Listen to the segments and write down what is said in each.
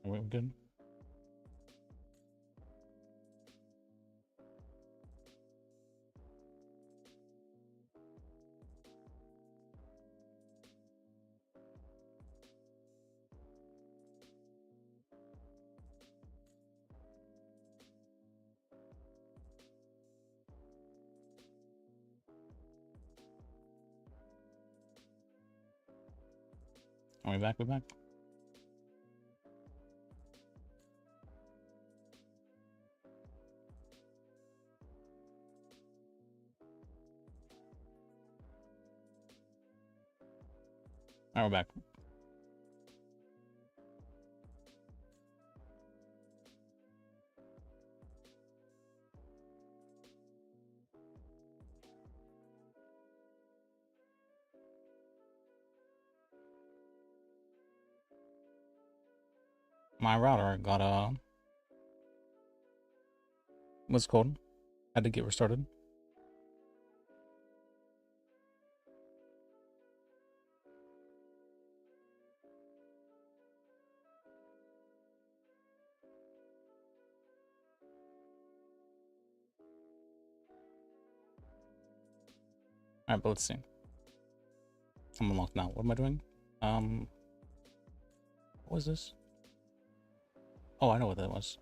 Are we good? Are we back? We're back. All right, we're back. My router got what's it called? Had to get restarted. Alright, but let's see. I'm unlocked now. What am I doing? What was this? Oh, I know what that was.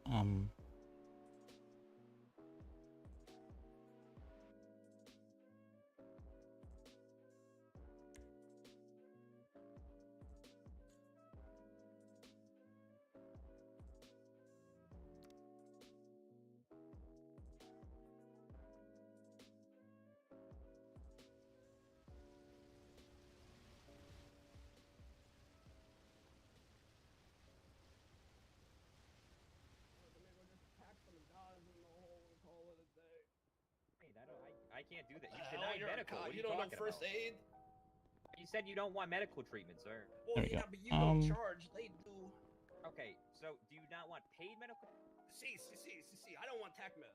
I can't do that. You denied medical. What are you don't know talking first about? aid? You said you don't want medical treatment, sir. Well, There we yeah, go. but you don't charge. They do. Okay, so do you not want paid medical? See. I don't want TAC med.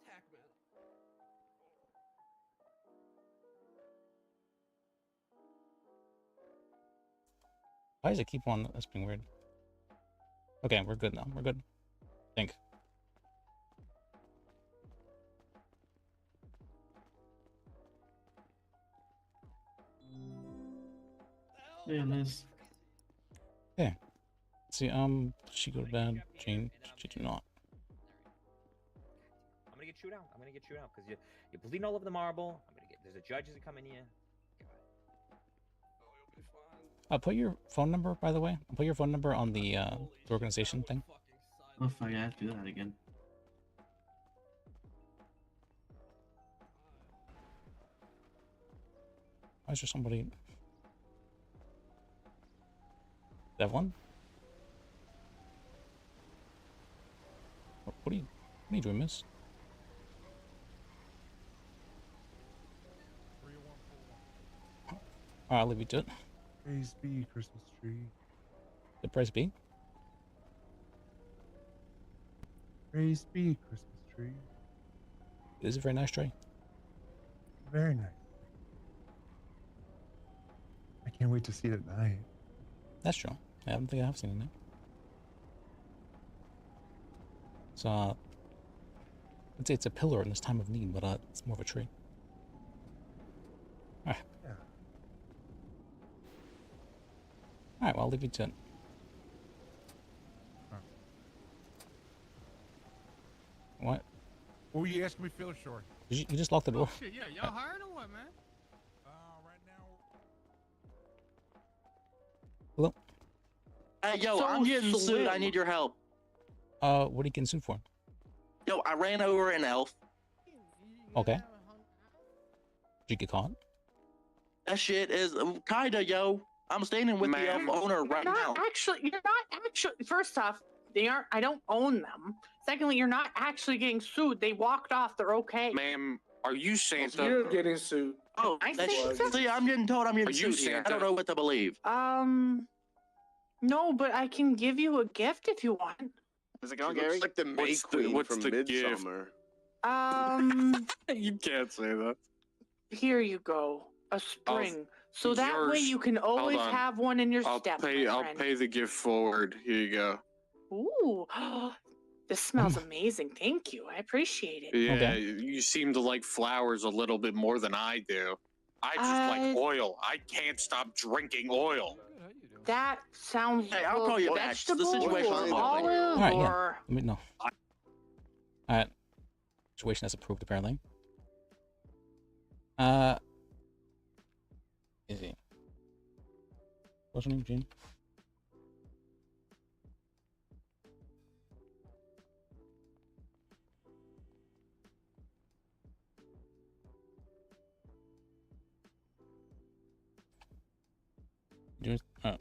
TAC med. Why does it keep on? That's being weird. Okay, we're good now. We're good. I think. Yeah, Liz. Okay. Let's see, she go to bed. Jane, she do not. I'm gonna get chewed out. Because you're bleeding all over the marble. There's a judge that coming here. Oh, you'll be fine. Put your phone number, by the way. Put your phone number on the organization thing. Oh fuck, I have to do that again. Why is there somebody? Devlin? What are you doing, miss? Alright, I'll leave you to it. Praise be, Christmas tree. The price be? Praise be, Christmas tree. It is a very nice tree. Very nice. I can't wait to see it at night. That's true. I don't think I have seen it now. So, I'd say it's a pillar in this time of need, but it's more of a tree. Alright. Yeah. Alright, well, I'll leave you to it. What? What were you asking me, Phil? Short. You just locked the door. Oh, shit, yeah, y'all hiring or what, man? Right now. Hello? Hey, yo, So I'm getting sued. I slim. need your help. What are you getting sued for? Yo, I ran over an elf. Okay. Did you get caught? That shit is kinda, yo. I'm standing with the elf owner right now. You're not actually. First off, they aren't. I don't own them. Secondly, you're not actually getting sued. They walked off. They're okay. Ma'am, are you Santa? You're getting sued. Oh, I that's, think so. see, I'm getting told I'm getting Are you sued here. I Santa? don't know what to believe. No, but I can give you a gift if you want. How's it going, Gary? Like the May Queen from Midsummer. You can't say that. Here you go. A spring. So that way yours- you can always on. have one in your I'll step. pay. my I'll friend. pay the gift forward. Here you go. Ooh, this smells amazing. Thank you. I appreciate it. Yeah, Okay. you seem to like flowers a little bit more than I do. I just like oil. I can't stop drinking oil. That sounds Hey, I'll call you back. The vegetable situation or is olive All right, yeah. or Let me know. All right. Situation has approved, apparently. Easy. What's your name, Gene? Oh.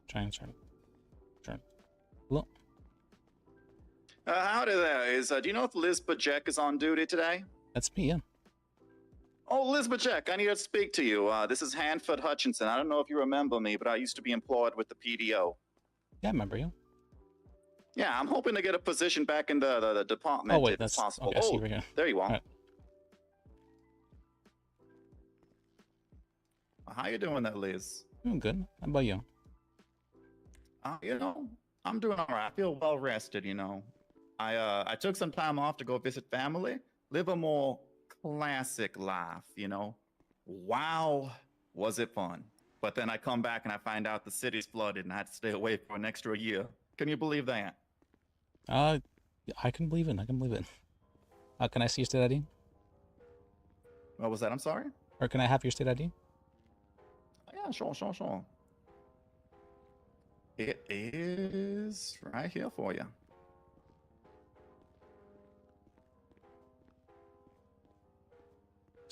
Try and turn. Hello? Howdy there. Do you know if Liz Bajek is on duty today? That's me, yeah. Oh, Liz Bajek, I need to speak to you. This is Hanford Hutchinson. I don't know if you remember me, but I used to be employed with the PDO. Yeah, I remember you. Yeah, I'm hoping to get a position back in the department Oh, wait, if that's possible. okay. I see right here. There you are. All right. How you doing there, Liz? I'm good. How about you? You know, I'm doing all right. I feel well rested, you know. I took some time off to go visit family, live a more classic life, you know. Wow, was it fun. But then I come back and I find out the city's flooded and I had to stay away for an extra year. Can you believe that? I can believe it. I can believe it. Can I see your state ID? What was that? I'm sorry? Or can I have your state ID? Yeah, sure. It is right here for you.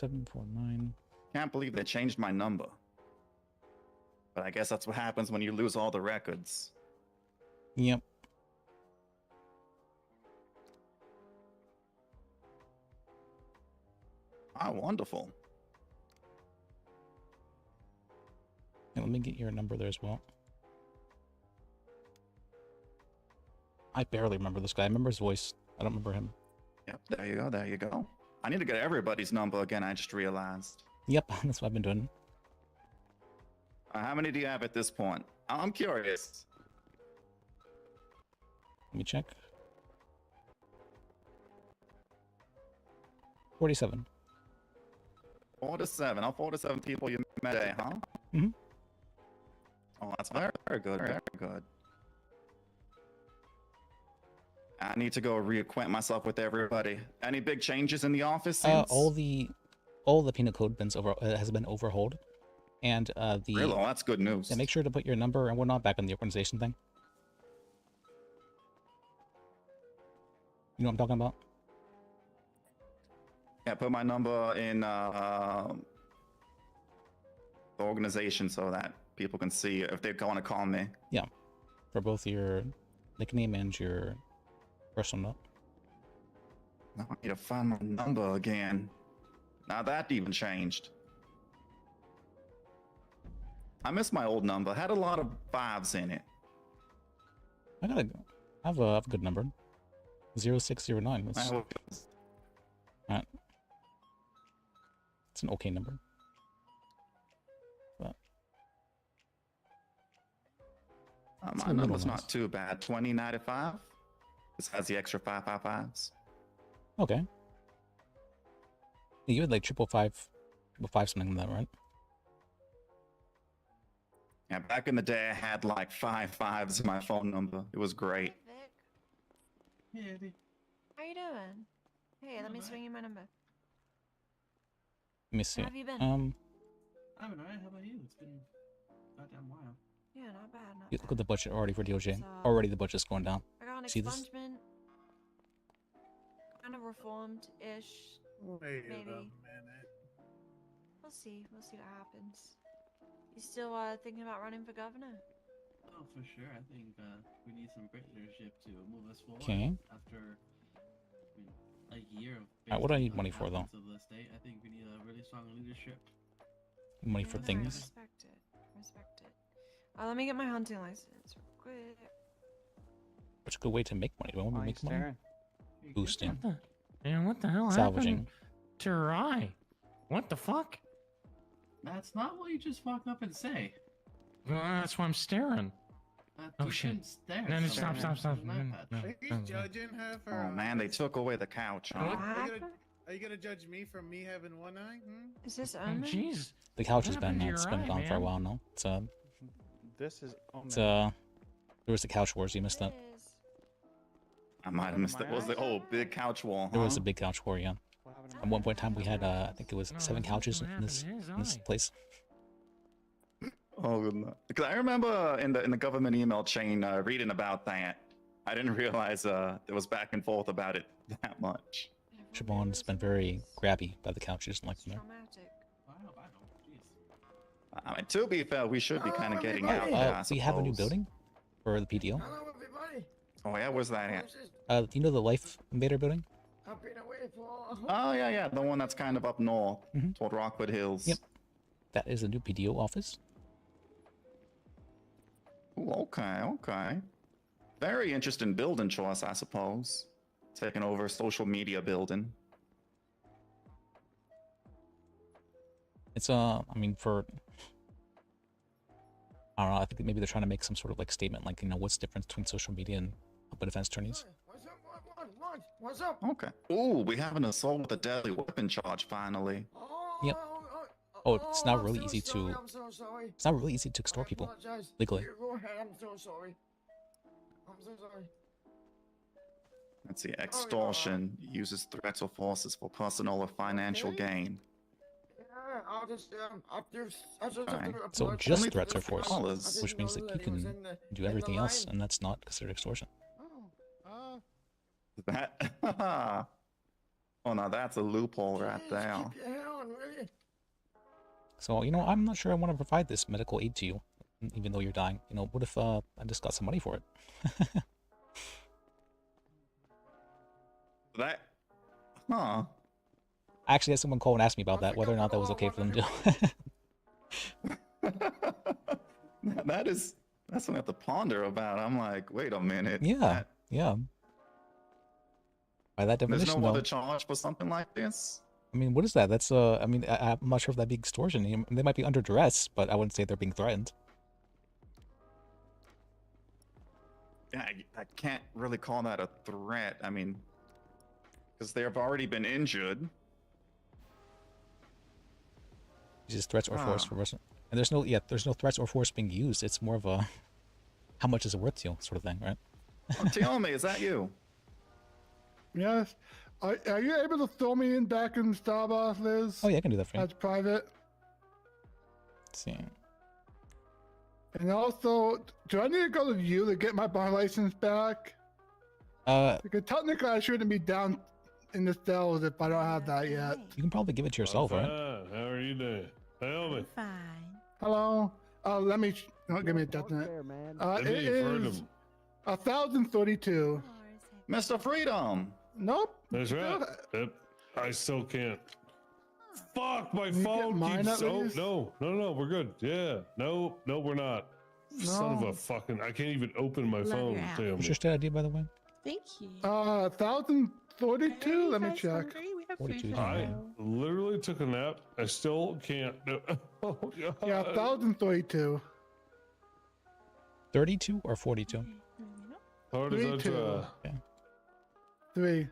$749. Can't believe they changed my number. But I guess that's what happens when you lose all the records. Yep. Ah, wonderful. Yeah, let me get your number there as well. I barely remember this guy. I remember his voice. I don't remember him. Yep, there you go. I need to get everybody's number again, I just realized. Yep, that's what I've been doing. How many do you have at this point? I'm curious. Let me check. 47. 47. All 47 people you met today, huh? Mm-hmm. Oh, that's very good, very good. I need to go reacquaint myself with everybody. Any big changes in the office since? All the penal code has been overhauled, and the Really? Oh, that's good news. Yeah, make sure to put your number and whatnot back on the organization thing. You know what I'm talking about? Yeah, put my number in the organization so that people can see if they want to call me. Yeah, for both your nickname and your personal note. Now I need to find my number again. Now that even changed. I miss my old number. Had a lot of 5s in it. I have a good number. 0609. That's, alright. It's an okay number. But my number's not too bad. 2095. This has the extra 555s. Okay. You had like 555 something like that, right? Yeah, back in the day, I had like 5 5s in my phone number. It was great. Hey, Eddie. How you doing? Hey, let me swing you my number. Let me see. How have you been? I've been alright. How about you? It's been a goddamn while. Yeah, not bad. Not You look at the budget already for DOJ. So, Already the budget's going down. I got an See this? expungement. Kind of reformed-ish. Wait maybe. a minute. We'll see. We'll see what happens. You still thinking about running for governor? Oh, for sure. I think we need some great leadership to move us forward. Okay. After a year of. Alright, what do I need money for, though? Of the state, I think we need a really strong leadership. Money for I things. respect it. respect it. Let me get my hunting license real quick. Which a good way to make money. Do I want to make money? Boosting. Man, what the hell Salvaging. happened to her eye? What the fuck? That's not what you just walk up and say. Well, that's why I'm staring. Oh, You shit. shouldn't stare No, at no, someone stop. with an No, iPad. no. Judging her for. Oh man, they took away the couch. Huh? Are you gonna judge me for me having one eye? Is this Oh, Omen? jeez. The couch What has been happened to it's your been eye, gone for a man? while now. It's This is. Oh, it's man. there was the couch wars. You missed that. It is. I might have missed it. Was the big couch wall? There was huh? a big couch war. Yeah. What happened to At one point in time, we had I think it was No, 7 couches what in this happened to his eye? place. Oh goodness. Because I remember in the government email chain reading about that. I didn't realize there was back and forth about it that much. Siobhan's been very grabby by the couches, like them. Traumatic. I mean, to be fair, we should be kind of getting out. We have a new building for the PDO. Hello, everybody. Oh yeah, where's that at? You know the Life Invader building? I've been away for. Oh yeah, the one that's kind of up north toward Rockwood Hills. Yep. That is the new PDO office. Ooh, okay. Very interesting building choice, I suppose. Taking over a social media building. It's I mean, for I don't know. I think maybe they're trying to make some sort of like statement, like what's the difference between social media and public defense attorneys? What's up? What's up? Okay. Ooh, we have an assault with a deadly weapon charge finally. Yep. Oh, it's not really I'm easy so sorry, to. I'm so sorry. It's not really easy to extort people Apologize. legally. You go ahead. I'm so sorry. I'm so sorry. Let's see. Extortion uses threats or forces for personal or financial gain. Yeah, I'll just I'll just have Alright. to So apologize. just Only threats or $50. force, I which didn't means know that you that it was can in the- do in the everything else, line. and that's not considered extortion. That. Oh no, that's a loophole right Jeez, there. keep your head on, will you? So I'm not sure I want to provide this medical aid to you, even though you're dying. What if I just got some money for it? That. Huh. I actually had someone call and ask me about that, whether or not that was okay for them to do. That's something I have to ponder about. I'm like, wait a minute. Yeah, yeah. By that There's definition, no though, other charge for something like this? I mean, what is that? That's I mean, I'm not sure if that'd be extortion. They might be under duress, but I wouldn't say they're being threatened. Yeah, I can't really call that a threat. I mean, because they have already been injured. It's just threats or force Ah. for person. And there's no threats or force being used. It's more of a how much is it worth to you sort of thing, right? Oh, tell me, is that you? Yes. Are you able to throw me in back in Starbucks, Liz? Oh yeah, I can do that for you. That's private. Let's see. And also, do I need to go to you to get my bar license back? Because technically I shouldn't be down in the cells if I don't have that yet. You can probably give it to yourself, right? How are you doing? Tell me. Fine. Hello? Let me, don't give me a definite. Let It me heard is him. 1,032. Mr. Freedom! Nope. That's right. Yep. I still can't. Fuck, my Can you get phone mine keeps. at Oh, least? no, we're good. Yeah. No, we're not. Son of No. a fucking. I can't even open my Love phone. your app. Damn What's it. your state ID, by the way? Thank you. 1,032? Let me check. We have 42 food is now. I literally took a nap. I still can't do Oh, God. Yeah, 1,032. 32 or 42? Hard as I 32. try. Yeah. 3.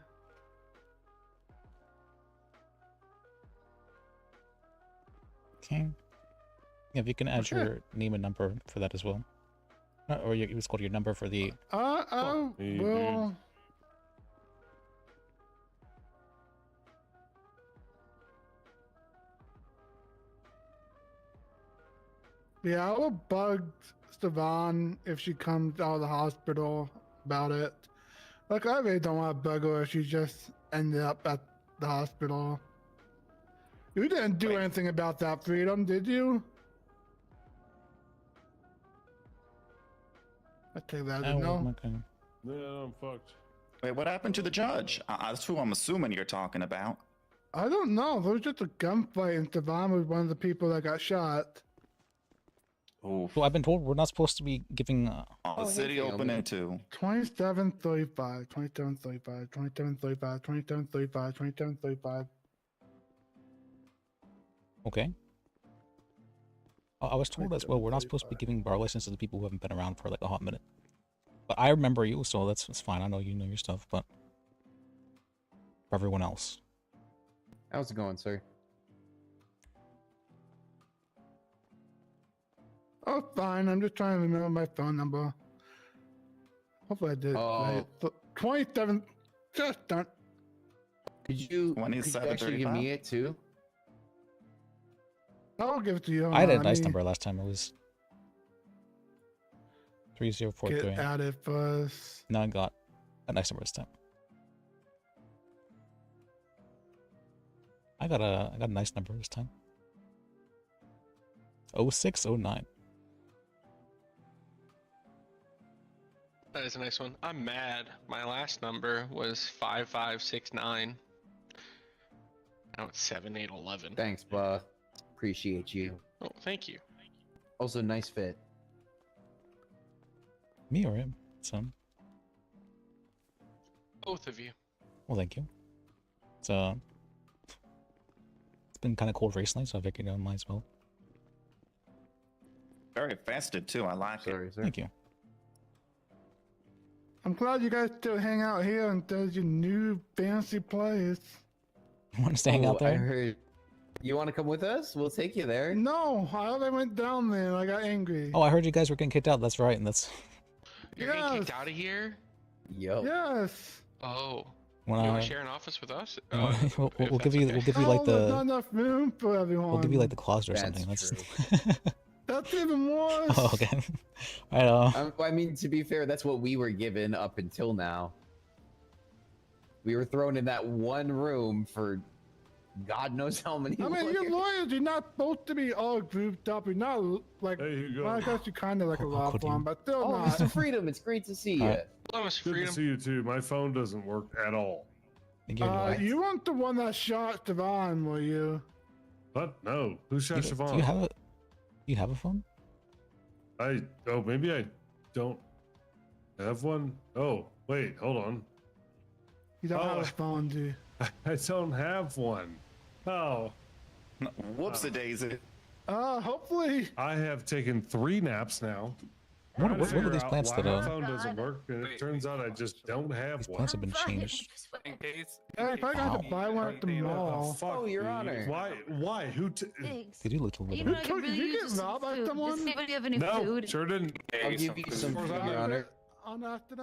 Okay. Yeah, if you can add Okay. your name and number for that as well. Or it was called your number for the. I me, will. Yeah, I will bug Stevan if she comes out of the hospital about it. Like, I really don't want to bug her if she just ended up at the hospital. You didn't do anything about that, Freedom, did you? I take that as a no. Okay. Yeah, I'm fucked. Wait, what happened to the judge? That's who I'm assuming you're talking about. I don't know. There was just a gunfight, and Stevan was one of the people that got shot. Oof. So I've been told we're not supposed to be giving. The city open in 2. 2735, 2735, 2735, 2735, 2735. Okay. I was told as well we're not supposed to be giving bar licenses to people who haven't been around for like a hot minute. But I remember you, so that's fine. I know you know your stuff, but for everyone else. How's it going, sir? Oh, fine. I'm just trying to remember my phone number. Hopefully I did. Right. So, 27. Just done. Could you actually give me it too? I'll give it to you. I had a nice number last time. It was 3043. Get added first. Now I got a nice number this time. I got a nice number this time. 0609. That is a nice one. I'm mad. My last number was 5569. Now it's 7811. Thanks, Buh. Appreciate you. Oh, thank you. Also, nice fit. Me or him? Son. Both of you. Well, thank you. It's been kind of cold recently, so I figured I might as well. Very festive too. I like it. Thank you. I'm glad you guys still hang out here and does your new fancy place. You want us to hang out there? I heard. You want to come with us? We'll take you there. No, I already went down there and I got angry. Oh, I heard you guys were getting kicked out. That's right, and that's. You're getting kicked out of here? Yo. Yes. Oh. When you I- want to share an office with us? We'll give you like There's not the. enough room for everyone. We'll give you like the closet or That's something. That's even worse. Oh, okay. I know. I mean, to be fair, that's what we were given up until now. We were thrown in that one room for God knows how many. I mean, you're years. lawyers. You're not supposed to be all grouped up. You're not like. There you go. Well, I guess you're kind of like a law firm, but still Oh, not. Mr. Freedom, it's great to see you. Hello, Mr. Good Freedom. to see you too. My phone doesn't work at all. You weren't the one that shot Devon, were you? What? No. Who shot Do Siobhan? you have a? You have a phone? Maybe I don't have one. Oh, wait, hold on. You don't have a phone, do you? I don't have one. Oh. Whoopsie-daisy. Hopefully. I have taken 3 naps now. What Trying to are figure these out plants why that my phone doesn't work, and it turns out I just don't have one. Plants have been changed. In case. Hey, if I got to buy one at the mall. Fuck, Oh, Your dude. Honor. Why? Who? Thanks. They do look a little You bit. know, I could really Did you use get some robbed by food. someone? Does anybody have any No, food? sure didn't. I'll give you some food, Your Honor. On after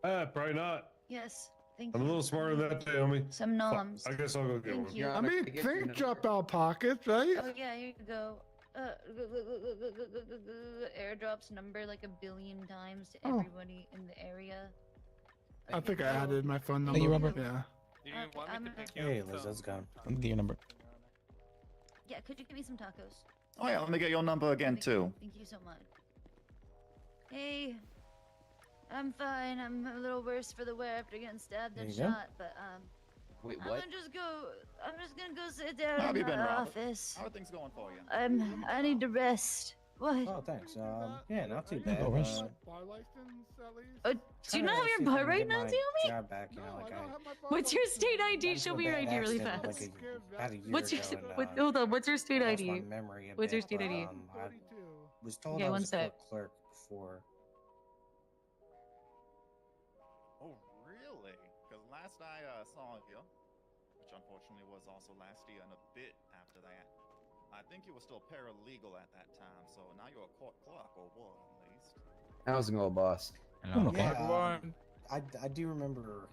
that? Probably not. Yes. Thank I'm a you. little smarter than that, Naomi. Some noms. I guess I'll go get Thank one. you. I mean, things drop out pockets, right? Oh yeah, here you go. Airdrops number like 1 billion times to Oh. everybody in the area. I think I added my phone number. Hey, you remember? Yeah. Do you want me to pick you Hey, up? Liz, how's it going? Let me get your number. Yeah, could you give me some tacos? Oh yeah, let me get your number again too. Thank you so much. Hey, I'm fine. I'm a little worse for the wear after getting stabbed and There you go. shot, but Wait, I'm what? just gonna go sit down How have in you been, my Robert? office. How are things going for you? I need to rest. What? Oh, thanks. Yeah, not too Yeah, bad. go rest. Bar license, at least? Do you not have your bar right now, Naomi? Job back, you know, No, like I don't have my bar What's your license. state ID? got Show into me a your bad ID really accident, fast. about a year What's your ago, and, hold on? What's your state lost my ID? memory a What's your bit, state but, ID? I 42. was told Okay, I one was a sec. court clerk before. Oh really? Because last I saw you, which unfortunately was also last year and a bit after that, I think you were still paralegal at that time. So now you're a court clerk, or what at least? How's it going, boss? Yeah, I do remember.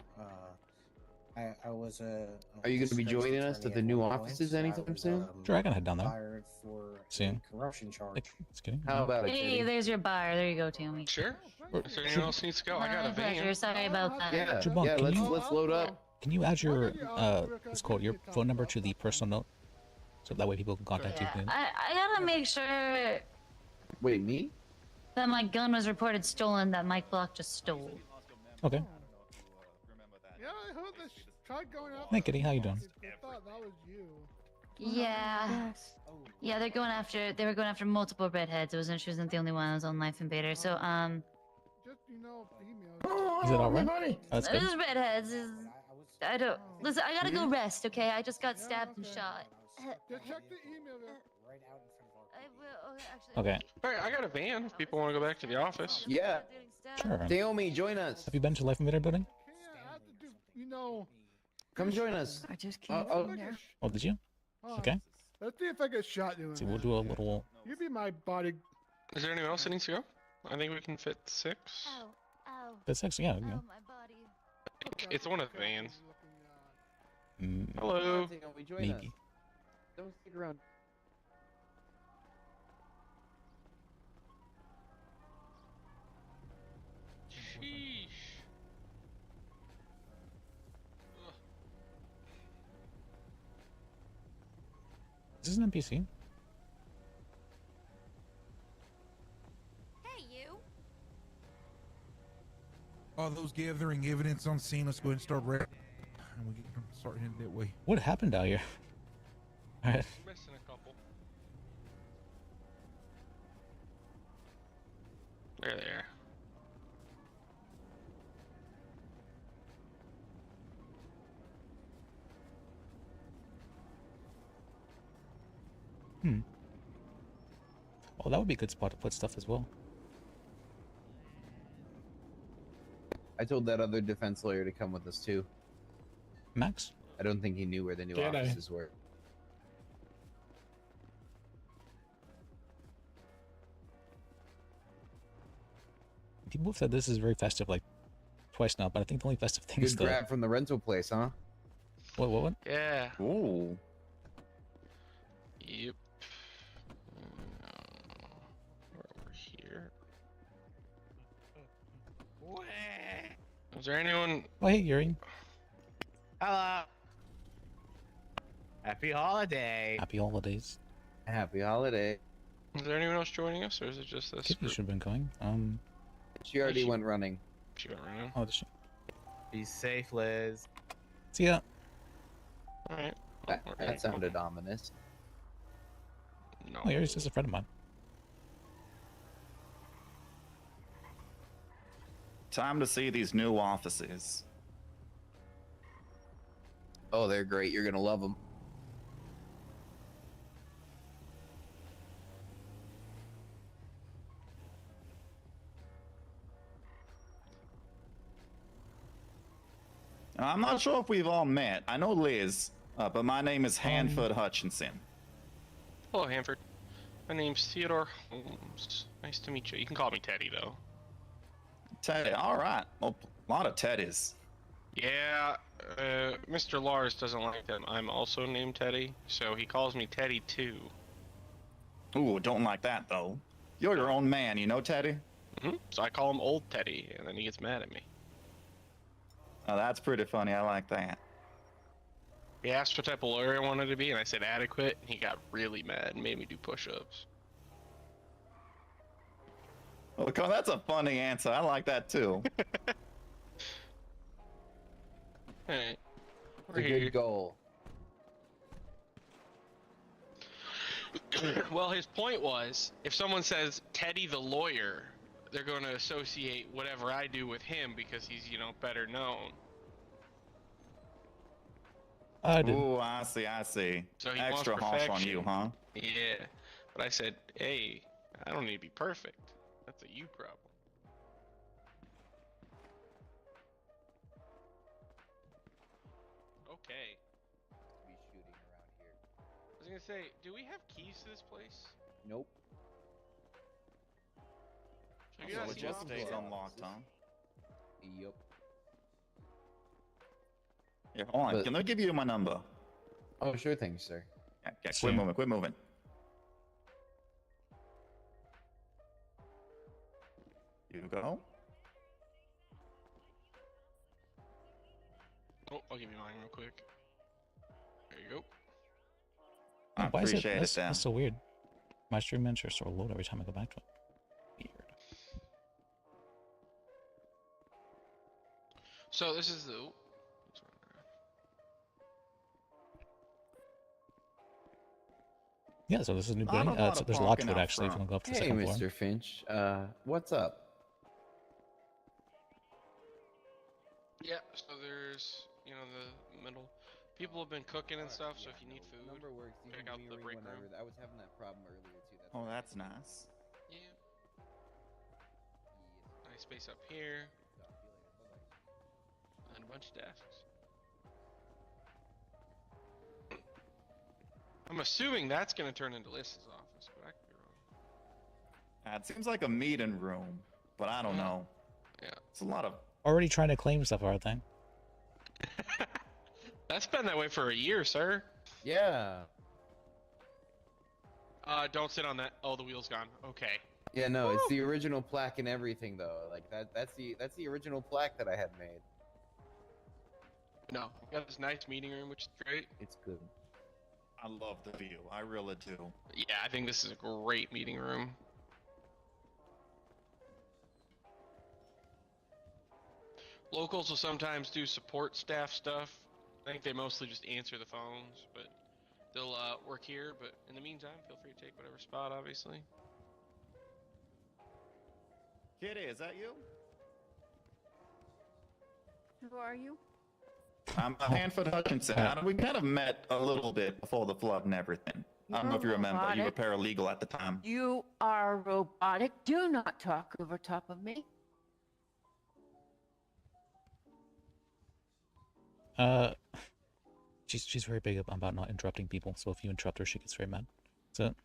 I was a. Are you going to be district joining us attorney at the at new one offices point. I anytime was, soon? Sure, I can head down there Fired for soon. a corruption charge. Just kidding. How about it, Hey, Kitty? there's your bar. There you go, Tammy. Sure. Is there anyone else needs to go? I got a My pleasure. van. Sorry about that. Yeah, Jabon, yeah. can Let's you- let's load up. Can you add your it's called your phone number to the personal note, so that way people can contact you? Yeah, I gotta make sure Wait, me? that my gun was reported stolen that Mike Block just stole. Okay. Yeah, I heard this. Tried going out. Hey, Kitty, how you doing? I thought that was you. Yeah. Yeah, they were going after multiple redheads. She wasn't the only one that was on Life Invader. So, Just, females. Is it all right? Oh, that's good. There's redheads. I don't listen. I gotta go rest. Okay, I just got stabbed and shot. Just check the email. I will. Okay, actually. Okay. All right, I got a van if people want to go back to the office. Yeah. Sure. Naomi, join us. Have you been to Life Invader building? Come join us. I just can't. Oh, did you? Okay. Let's see if I get shot doing See, we'll do a little. You be my body. Is there anyone else that needs to go? I think we can fit 6. Ow. That's actually yeah. Oh, my body. It's one of the vans. Hello. Hello. Maybe. Don't stick around. Sheesh. Is this an NPC? Hey, you. All those gathering evidence on scene. Let's go ahead and start and we can start heading that way. What happened out here? All right. Missing a couple. There they are. Oh, that would be a good spot to put stuff as well. I told that other defense lawyer to come with us too. Max? I don't think he knew where the new Can I? offices were. People have said this is very festive, like twice now, but I think the only festive thing is Good the. grab from the rental place, huh? What? Yeah. Ooh. Yep. We're over here. Is there anyone? Oh, hey, Yuri. Hello. Happy holiday. Happy holidays. Happy holiday. Is there anyone else joining us, or is it just this? Kitty should have been going. She already went running. She went running. Oh, did she? Be safe, Liz. See ya. All right. That sounded ominous. No. Oh, Yuri's just a friend of mine. Time to see these new offices. Oh, they're great. You're gonna love them. I'm not sure if we've all met. I know Liz, but my name is Hanford Hutchinson. Hello, Hanford. My name's Theodore Holmes. Nice to meet you. You can call me Teddy, though. Teddy, all right. Well, a lot of Teddys. Yeah, Mr. Lars doesn't like that I'm also named Teddy, so he calls me Teddy too. Ooh, don't like that though. You're your own man, you know, Teddy? So I call him Old Teddy, and then he gets mad at me. Oh, that's pretty funny. I like that. He asked what type of lawyer I wanted to be, and I said adequate, and he got really mad and made me do push-ups. Well, that's a funny answer. I like that too. Alright. It's a good goal. Well, his point was, if someone says Teddy the lawyer, they're going to associate whatever I do with him because he's, you know, better known. I did. Ooh, I see, I see. So he Extra wants harsh on perfection. you, huh? Yeah. But I said, hey, I don't need to be perfect. That's a you problem. Okay. Be shooting around here. I was gonna say, do we have keys to this place? Nope. So you So guys it see just what- stays unlocked, huh? Yep. Here, hold on. But- Can I give you my number? Oh, sure thing, sir. Yeah, Sure. quit moving, quit moving. You go. Oh, I'll give you mine real quick. There you go. I Why is it? appreciate it, That's, Dan. that's so weird. My stream mentions sort of load every time I go back to it. Weird. So this is the. Yeah, so this is a new Not building. a lot of There's a lot parking to it out actually if you front. want to go up to the Hey, second floor. Mr. Finch. What's up? Yeah, so there's, you know, the middle. People have been cooking and stuff, so if you need food, Number works. You check can out the re-ring break whenever. room. I was having that problem earlier too. That's Oh, why I that's came. nice. Yeah. Nice space up here. And a bunch of desks. I'm assuming that's going to turn into Lys's office, but I could be wrong. It seems like a meeting room, but I don't know. Yeah. It's a lot of. Already trying to claim stuff, aren't they? That's been that way for a year, sir. Yeah. Don't sit on that. Oh, the wheel's gone. Okay. Yeah, no, it's the original plaque and everything though. Like that's the original plaque that I had made. No, we got this nice meeting room, which is great. It's good. I love the view. I really do. Yeah, I think this is a great meeting room. Locals will sometimes do support staff stuff. I think they mostly just answer the phones, but they'll work here. But in the meantime, feel free to take whatever spot, obviously. Kitty, is that you? Who are you? I'm Hanford Hutchinson. We kind of met a little bit before the flood and everything. I don't know if you remember. You were paralegal at the time. You are robotic. Do not talk over top of me. She's very big about not interrupting people. So if you interrupt her, she gets very mad. So.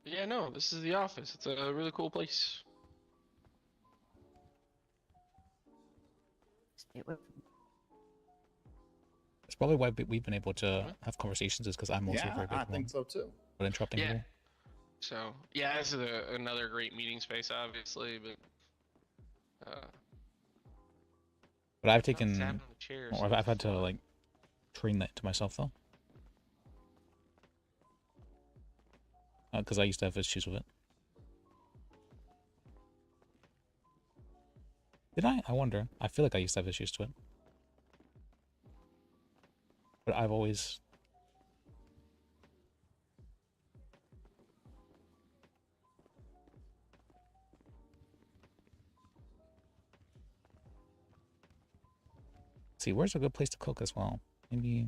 Yeah, no, this is the office. It's a really cool place. Stay away from me. That's probably why we've been able to have conversations, is because I'm also Yeah, very big I think so too. But interrupting Yeah. people. So, yeah, this is another great meeting space, obviously, but But I've What's taken, happening with chairs? or I've had to like train that to myself though, because I used to have issues with it. Did I? I wonder. I feel like I used to have issues to it, but I've always. See, where's a good place to cook as well? Maybe.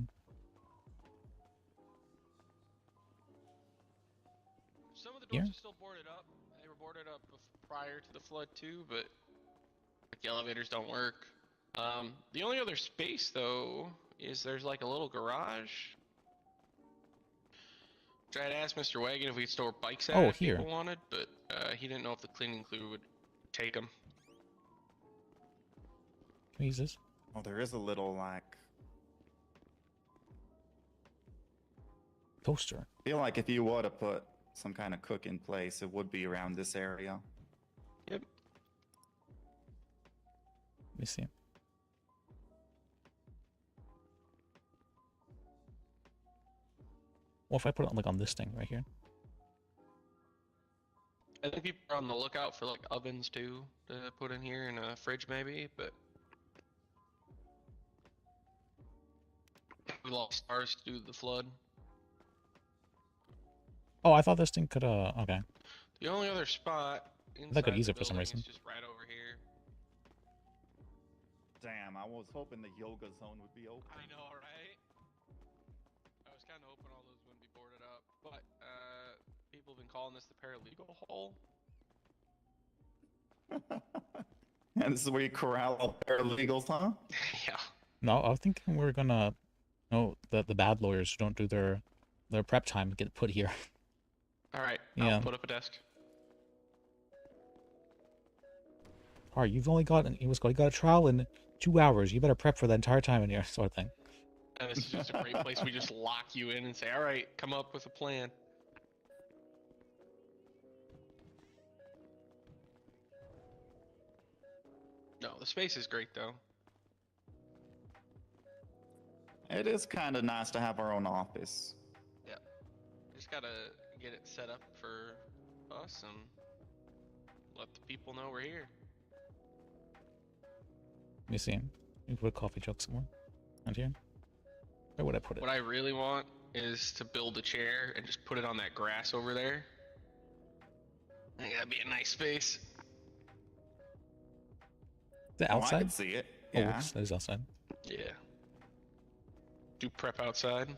Some of the Here? doors are still boarded up. They were boarded up prior to the flood too, but the elevators don't work. The only other space though is there's like a little garage. Tried to ask Mr. Wagon if we could store bikes at if here. people wanted, but he didn't know if the cleaning crew would take them. Can we use this? Oh, there is a little like. Toaster. I feel like if you were to put some kind of cook in place, it would be around this area. Yep. Let me see. Well, if I put it like on this thing right here. I think people are on the lookout for like ovens too to put in here and a fridge maybe, but we lost stars due to the flood. Oh, I thought this thing could. Okay. The only other spot I could inside use the it for some building reason. is just right over here. Damn, I was hoping the yoga zone would be open. I know, right? I was kind of hoping all those wouldn't be boarded up, but people have been calling this the paralegal hole. And this is where you corral all paralegals, huh? Yeah. No, I was thinking we were gonna. No, the bad lawyers who don't do their prep time get put here. All right. Yeah. I'll put up a desk. Alright, you've only got a trial in 2 hours. You better prep for the entire time in here, sort of thing. And this is just a great place. We just lock you in and say, all right, come up with a plan. No, the space is great though. It is kind of nice to have our own office. Yeah. Just gotta get it set up for us and let the people know we're here. Let me see. You put a coffee jug somewhere. Around here. Where would I put it? What I really want is to build a chair and just put it on that grass over there. I think that'd be a nice space. The Oh, outside? I can see it. Oh, Yeah. whoops, that is outside. Yeah. Do prep outside.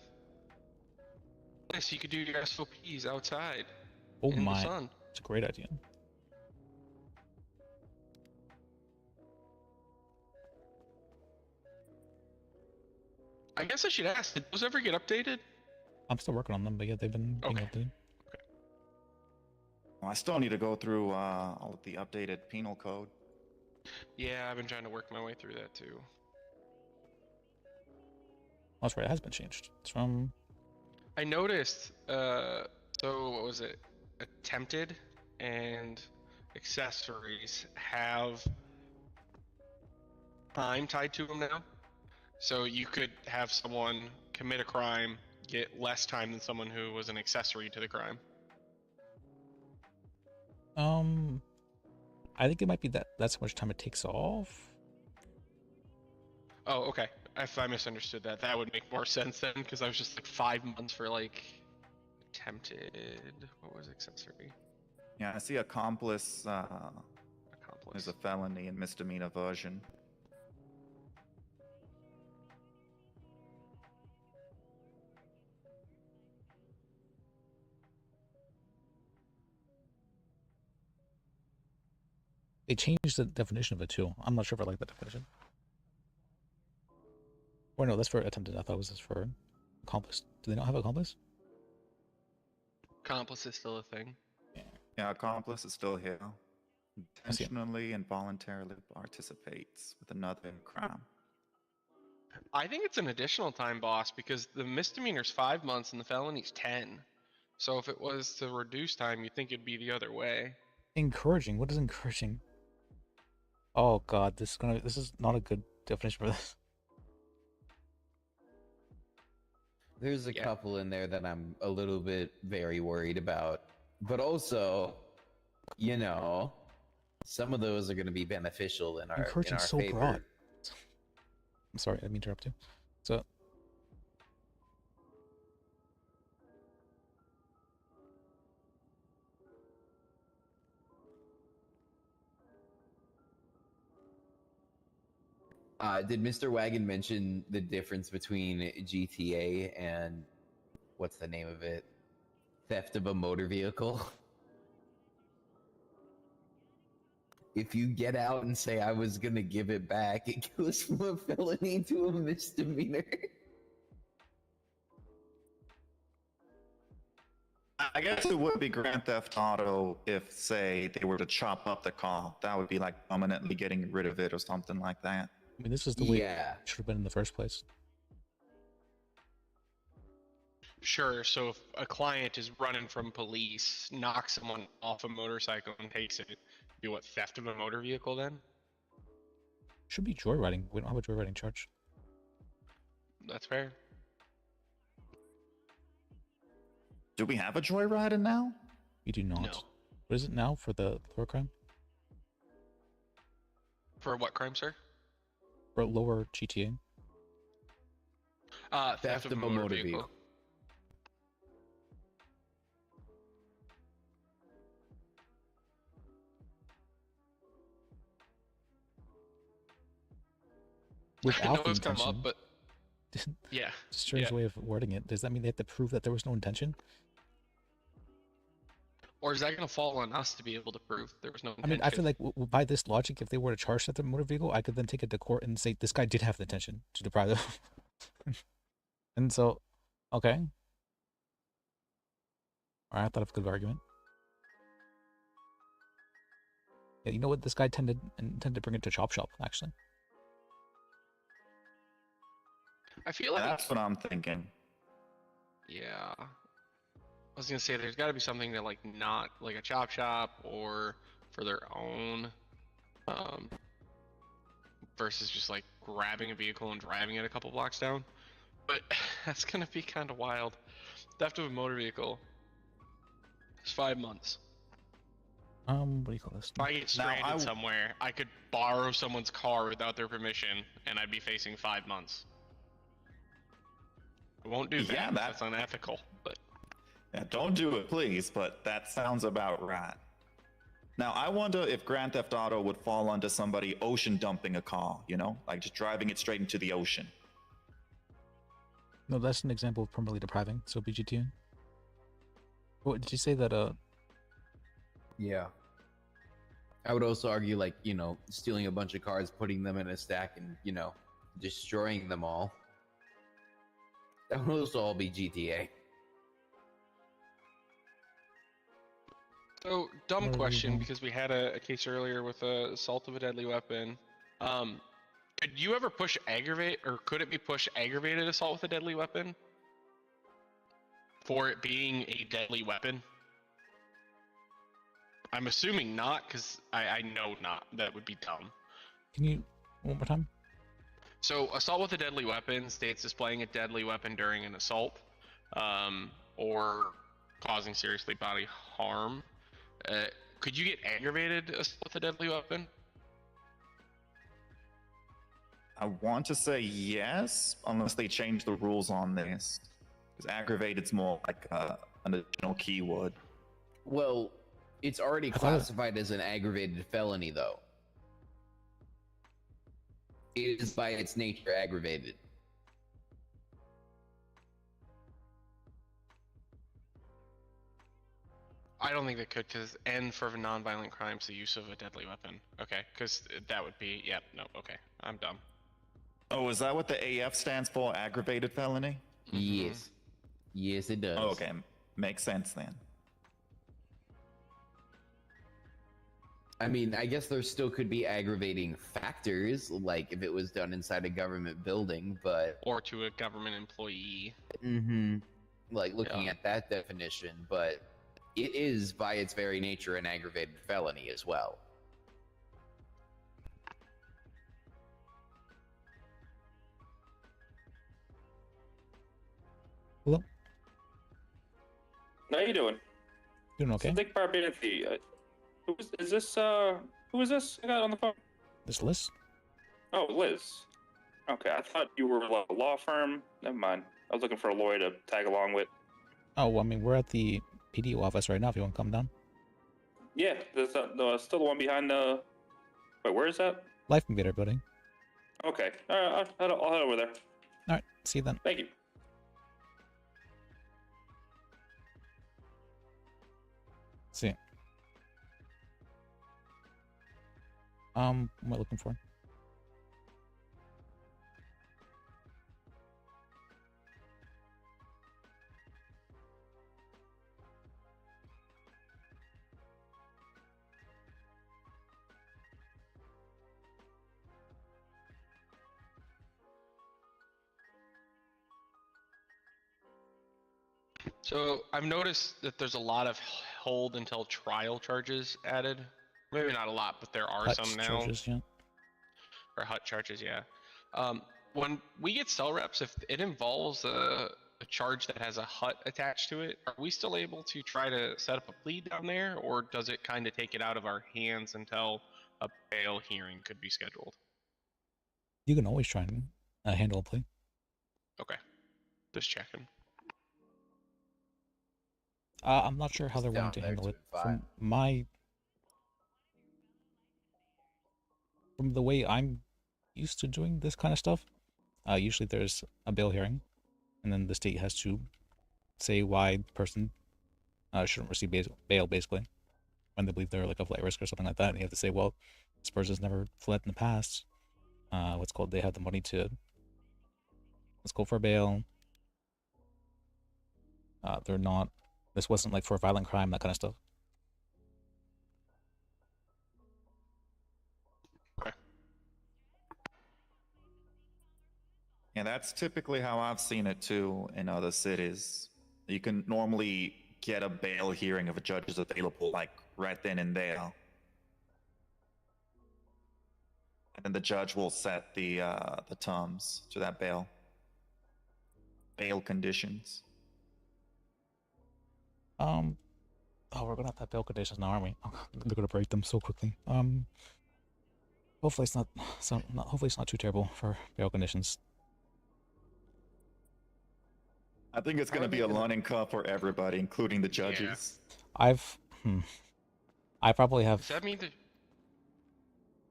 Nice, you could do your SOPs outside. Oh in my, the sun. it's a great idea. I guess I should ask, did those ever get updated? I'm still working on them, but yeah, they've been being updated. Well, I still need to go through all of the updated penal code. Yeah, I've been trying to work my way through that too. Oh, that's right, it has been changed. It's from... I noticed, so what was it? Attempted and accessories have time tied to them now. So you could have someone commit a crime, get less time than someone who was an accessory to the crime. I think it might be that's how much time it takes off. Oh, okay. If I misunderstood that, that would make more sense then, because I was just like 5 months for like attempted. What was accessory? Yeah, I see accomplice. Is a felony and misdemeanor version. They changed the definition of it too. I'm not sure if I like that definition. Or no, that's for attempted. I thought it was for accomplice. Do they not have accomplice? Accomplice is still a thing. Yeah, accomplice is still here. Intentionally and voluntarily participates with another in crime. I think it's an additional time, boss, because the misdemeanor's 5 months and the felony's 10. So if it was to reduce time, you'd think it'd be the other way. Encouraging. What is encouraging? Oh god, this is not a good definition for this. There's a couple in there that I'm a little bit very worried about. But also, you know, some of those are going to be beneficial in our, Encouraging so favor. broad. I'm sorry, I didn't mean to interrupt you. So Did Mr. Wagon mention the difference between GTA and what's the name of it? Theft of a motor vehicle? If you get out and say I was gonna give it back, it goes from a felony to a misdemeanor. I guess it would be Grand Theft Auto if, say, they were to chop up the car. That would be like permanently getting rid of it or something like that. I mean, this is the way it should have been in the first place. Sure, so if a client is running from police, knocks someone off a motorcycle and takes it, be what, theft of a motor vehicle then? Should be joyriding. We don't have a joyriding charge. That's fair. Do we have a joyriding now? We do not. No. What is it now for the lower crime? For what crime, sir? For lower GTA? Theft of a motor vehicle. I know Without the it's come intention. up, but yeah. Strange way of wording it. Does that mean they have to prove that there was no intention? Or is that going to fall on us to be able to prove there was no I intention? mean, I feel like by this logic, if they were to charge that the motor vehicle, I could then take it to court and say this guy did have the intention to deprive them. And so, okay. All right, I thought of a good argument. Yeah, you know what? This guy intended to bring it to Chop Shop, actually. I feel like That's what I'm thinking. Yeah. I was gonna say there's got to be something that like not like a chop shop or for their own, versus just like grabbing a vehicle and driving it a couple blocks down. But that's gonna be kind of wild. Theft of a motor vehicle. It's 5 months. What do you call this? If I get stranded somewhere, I could borrow someone's car without their permission, and I'd be facing 5 months. I won't do that. Yeah, That's unethical. But Yeah, don't do it, please, but that sounds about right. Now, I wonder if Grand Theft Auto would fall under somebody ocean dumping a car, you know? Like just driving it straight into the ocean. No, that's an example of permanently depriving, so BGT. What did you say that, Yeah. I would also argue, like, you know, stealing a bunch of cars, putting them in a stack, and, you know, destroying them all. That would also all be GTA. So, dumb What are we question, doing? because we had a case earlier with assault of a deadly weapon. Could you ever push aggravate, or could it be push aggravated assault with a deadly weapon? For it being a deadly weapon? I'm assuming not, because I know not. That would be dumb. can you, one more time? So, assault with a deadly weapon states displaying a deadly weapon during an assault, or causing seriously bodily harm. Could you get aggravated assault with a deadly weapon? I want to say yes, unless they change the rules on this. Because aggravated's more like an additional keyword. Well, it's already thought- classified as an aggravated felony, though. It is by its nature aggravated. I don't think they could, because N for non-violent crimes, the use of a deadly weapon. Okay, because that would be, yeah, no, okay, I'm dumb. Oh, is that what the AF stands for? Aggravated felony? Yes. Yes, it does. Oh, okay, makes sense then. I mean, I guess there still could be aggravating factors, like if it was done inside a government building, but... Or to a government employee. Mm-hmm. Like, looking at that definition, but it is, by its very nature, an aggravated felony as well. Hello? How you doing? Doing okay? Dick Barbanthi. Who is this? Who is this I got on the phone? This Liz? Oh, Liz. Okay, I thought you were a law firm. Never mind. I was looking for a lawyer to tag along with. Oh, well, I mean, we're at the PDO office right now if you want to come down. Yeah, there's still the one behind the. Wait, where is that? Life Invader building. Okay, all right, I'll head over there. Alright, see you then. Thank you. See ya. What am I looking for? So I've noticed that there's a lot of hold until trial charges added. Maybe not a lot, but there are Hutch some now. charges, yeah. Or HUT charges, yeah. When we get cell reps, if it involves a charge that has a HUT attached to it, are we still able to try to set up a plea down there, or does it kind of take it out of our hands until a bail hearing could be scheduled? You can always try and handle a plea. Okay, just checking. I'm not sure how they're Down willing to there handle to it. five. From the way I'm used to doing this kind of stuff, usually there's a bail hearing, and then the state has to say why the person shouldn't receive bail, basically, when they believe they're like a flight risk or something like that. And you have to say, well, this person's never fled in the past. They have the money to, let's go for bail. They're not, this wasn't like for a violent crime, that kind of stuff. Yeah, that's typically how I've seen it too in other cities. You can normally get a bail hearing if a judge is available, like right then and there. And then the judge will set the terms to that bail conditions. Oh, we're gonna have to have bail conditions now, aren't we? Oh, they're gonna break them so quickly. Hopefully it's not hopefully it's not too terrible for bail conditions. I think it's going to be a learning curve for everybody, including the judges. I probably have. Does that mean that?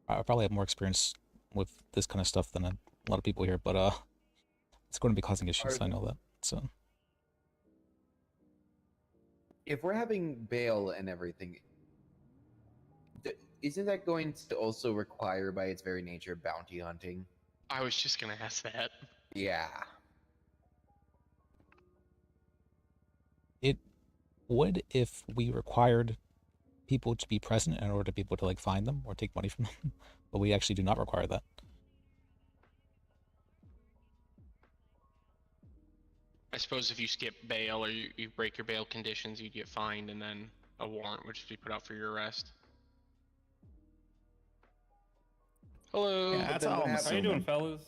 I probably have more experience with this kind of stuff than a lot of people here, but it's going to be causing issues. I know that. So if we're having bail and everything, isn't that going to also require, by its very nature, bounty hunting? I was just gonna ask that. Yeah. it would if we required people to be present in order to be able to like find them or take money from them, but we actually do not require that. I suppose if you skip bail or you break your bail conditions, you'd get fined, and then a warrant would just be put out for your arrest. Hello. Yeah, that's all I'm How you assuming. doing, fellas?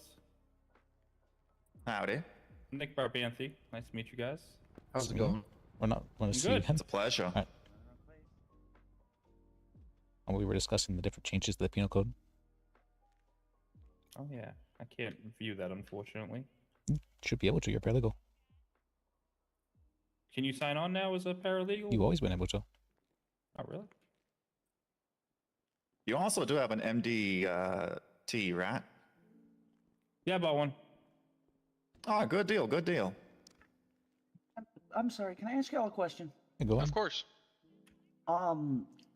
Howdy. Nick Barbanthi. Nice to meet you guys. How's it going? We're not want to see Good. you. It's a pleasure. Right. And we were discussing the different changes to the penal code. Oh yeah, I can't view that unfortunately. Should be able to. You're paralegal. Can you sign on now as a paralegal? You've always been able to. Oh really? You also do have an MDT, right? Yeah, I bought one. Oh, good deal, good deal. I'm sorry, can I ask y'all a question? Go on. Of course.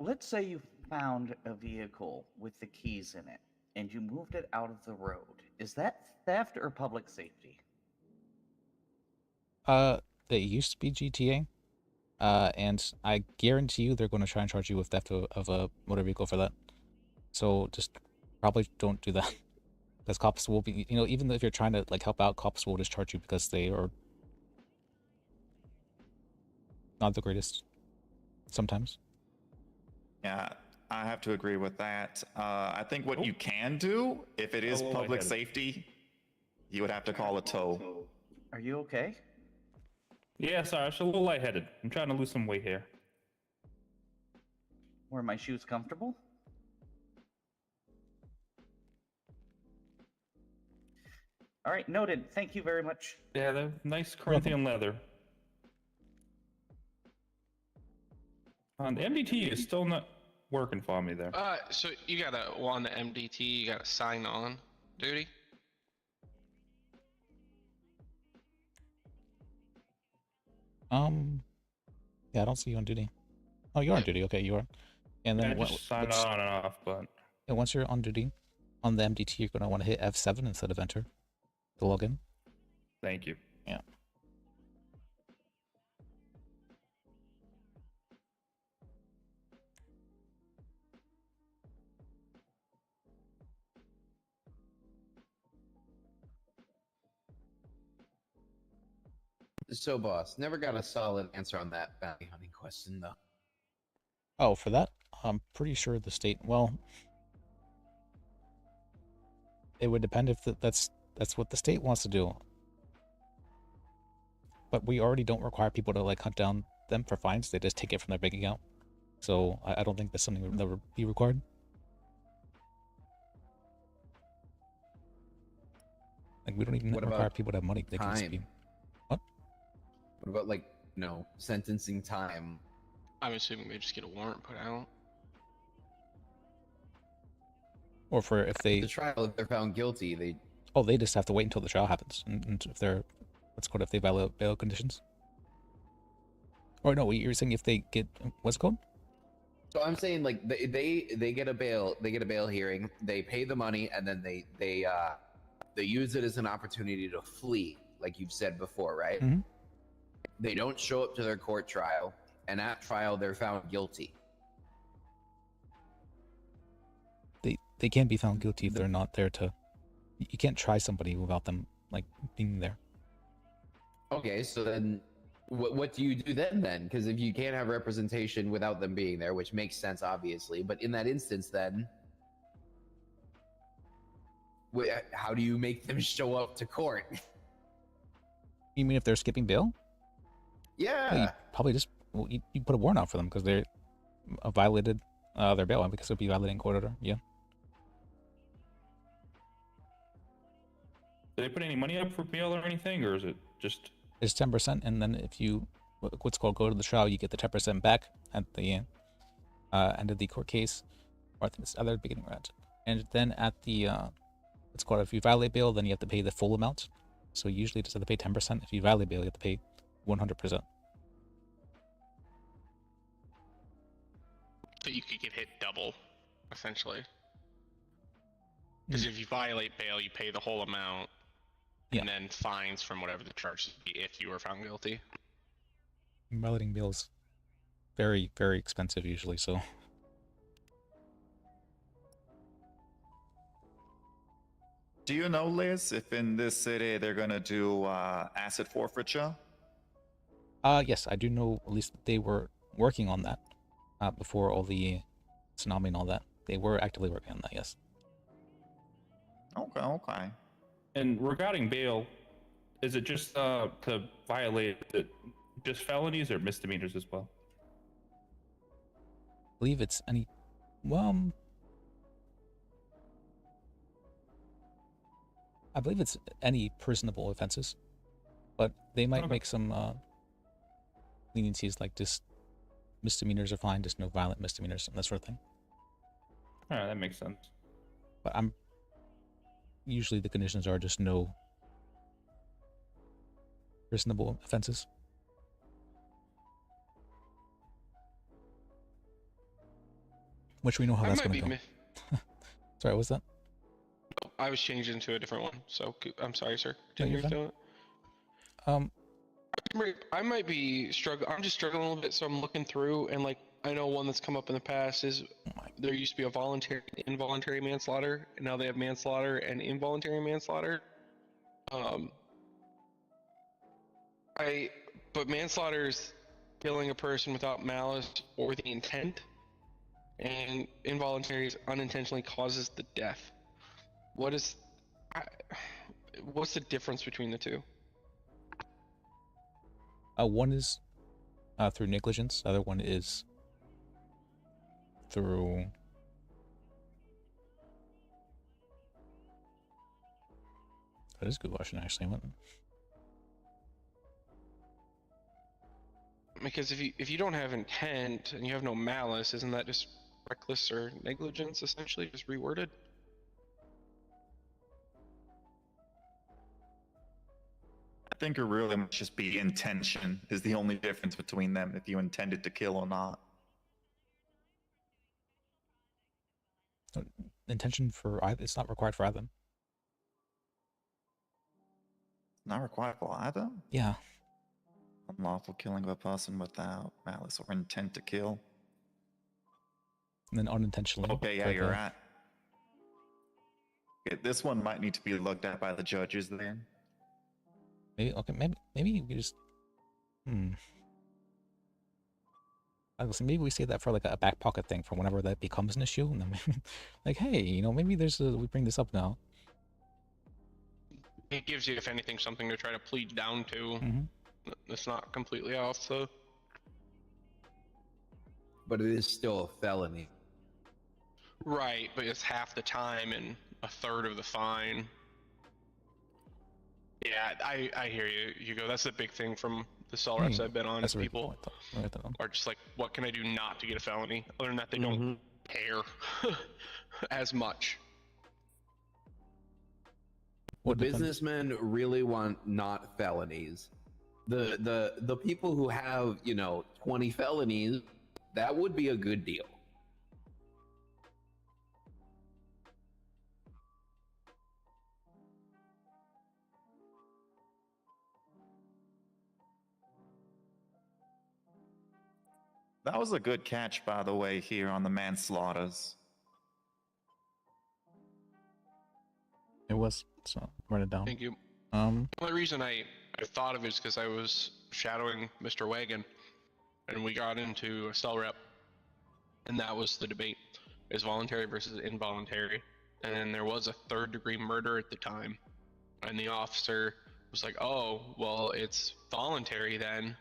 Let's say you found a vehicle with the keys in it and you moved it out of the road. Is that theft or public safety? They used to be GTA, and I guarantee you they're going to try and charge you with theft of a motor vehicle for that. So just probably don't do that, because cops will be, you know, even if you're trying to like help out, cops will just charge you because they are not the greatest sometimes. Yeah, I have to agree with that. I think what you can do, if it is public safety, you would have to call a tow. Are you okay? Yeah, sorry, I was a little lightheaded. I'm trying to lose some weight here. Were my shoes comfortable? All right, noted. Thank you very much. Yeah, they're nice Corinthian leather. The MDT is still not working for me there. So you gotta, on the MDT, you gotta sign on duty. Yeah, I don't see you on duty. Oh, you're on duty. Okay, you are. And then I just signed on and off, but and once you're on duty on the MDT, you're gonna want to hit F7 instead of enter to log in. Thank you. Yeah. So, boss, never got a solid answer on that bounty hunting question, though. Oh, for that, I'm pretty sure the state. Well, it would depend if that's what the state wants to do. But we already don't require people to like hunt down them for fines. They just take it from their bank account. So I don't think that's something that would be required. Like we don't even What require about people to have money. They can just be. time? What? What about, like, sentencing time? I'm assuming they just get a warrant put out. Or for if they The trial, if they're found guilty, they... Oh, they just have to wait until the trial happens, and if they're, what's it called, if they violate bail conditions. Or no, you're saying if they get, what's it called? So I'm saying, like, they get a bail hearing, they pay the money, and then they use it as an opportunity to flee, like you've said before, right? Mhm. They don't show up to their court trial, and at trial they're found guilty. They can't be found guilty if they're not there to. You can't try somebody without them like being there. Okay, so then what do you do then? Because if you can't have representation without them being there, which makes sense, obviously, but in that instance, then how do you make them show up to court? You mean if they're skipping bail? Yeah. You probably just you put a warrant out for them because they violated their bail because they'll be violating court order. Yeah. Did they put any money up for bail or anything, or is it just It's 10%, and then if you what's called go to the trial, you get the 10% back at the end of the court case, or I think it's either the beginning or end. And then at the what's called, if you violate bail, then you have to pay the full amount. So usually just have to pay 10%. If you violate bail, you have to pay 100%. So you could get hit double, essentially. Because if you violate bail, you pay the whole amount, and then fines from whatever the charge would be if you were found guilty. Violating bail is very, very expensive usually, so. Do you know, Liz, if in this city they're gonna do asset forfeiture? Yes, I do know at least they were working on that before all the tsunami and all that. They were actively working on that, yes. Okay, okay. And regarding bail, is it just to violate just felonies or misdemeanors as well? I believe it's any, well, I believe it's any personable offenses, but they might make some leniencies, like just misdemeanors are fine, just no violent misdemeanors and that sort of thing. Alright, that makes sense. But usually the conditions are just no personable offenses. Which we know how that's going to go. Sorry, what's that? I was changing to a different one, so I'm sorry, sir. No, you're Continue with it. I might be struggling. I'm just struggling a little bit, so I'm looking through, and like I know one that's come up in the past is there used to be a voluntary, involuntary manslaughter, and now they have manslaughter and involuntary manslaughter. But manslaughter is killing a person without malice or the intent, and involuntary is unintentionally causes the death. What's the difference between the two? One is through negligence. The other one is through that is a good question, actually. Because if you don't have intent and you have no malice, isn't that just reckless or negligence, essentially, just reworded? I think it really must just be intention is the only difference between them, if you intended to kill or not. Intention for either, it's not required for either. Not required for either? Yeah. Unlawful killing of a person without malice or intent to kill. And then unintentionally. Okay, yeah, you're right. Okay, this one might need to be looked at by the judges then. Maybe, okay, maybe we just, I was saying, maybe we say that for like a back pocket thing for whenever that becomes an issue, and then like, hey, you know, maybe we bring this up now. It gives you, if anything, something to try to plead down to. It's not completely off, so. But it is still a felony. Right, but it's half the time and a third of the fine. Yeah, I hear you, Hugo. That's the big thing from the cell reps I've been on. People are just like, what can I do not to get a felony? Other than that, they don't care as much. The businessmen really want not felonies. The people who have, 20 felonies, that would be a good deal. That was a good catch, by the way, here on the manslaughters. It was, so write it down. Thank you. The only reason I thought of it is because I was shadowing Mr. Wagon, and we got into a cell rep, and that was the debate, is voluntary versus involuntary. And then there was a third-degree murder at the time, and the officer was like, oh, well, it's voluntary then,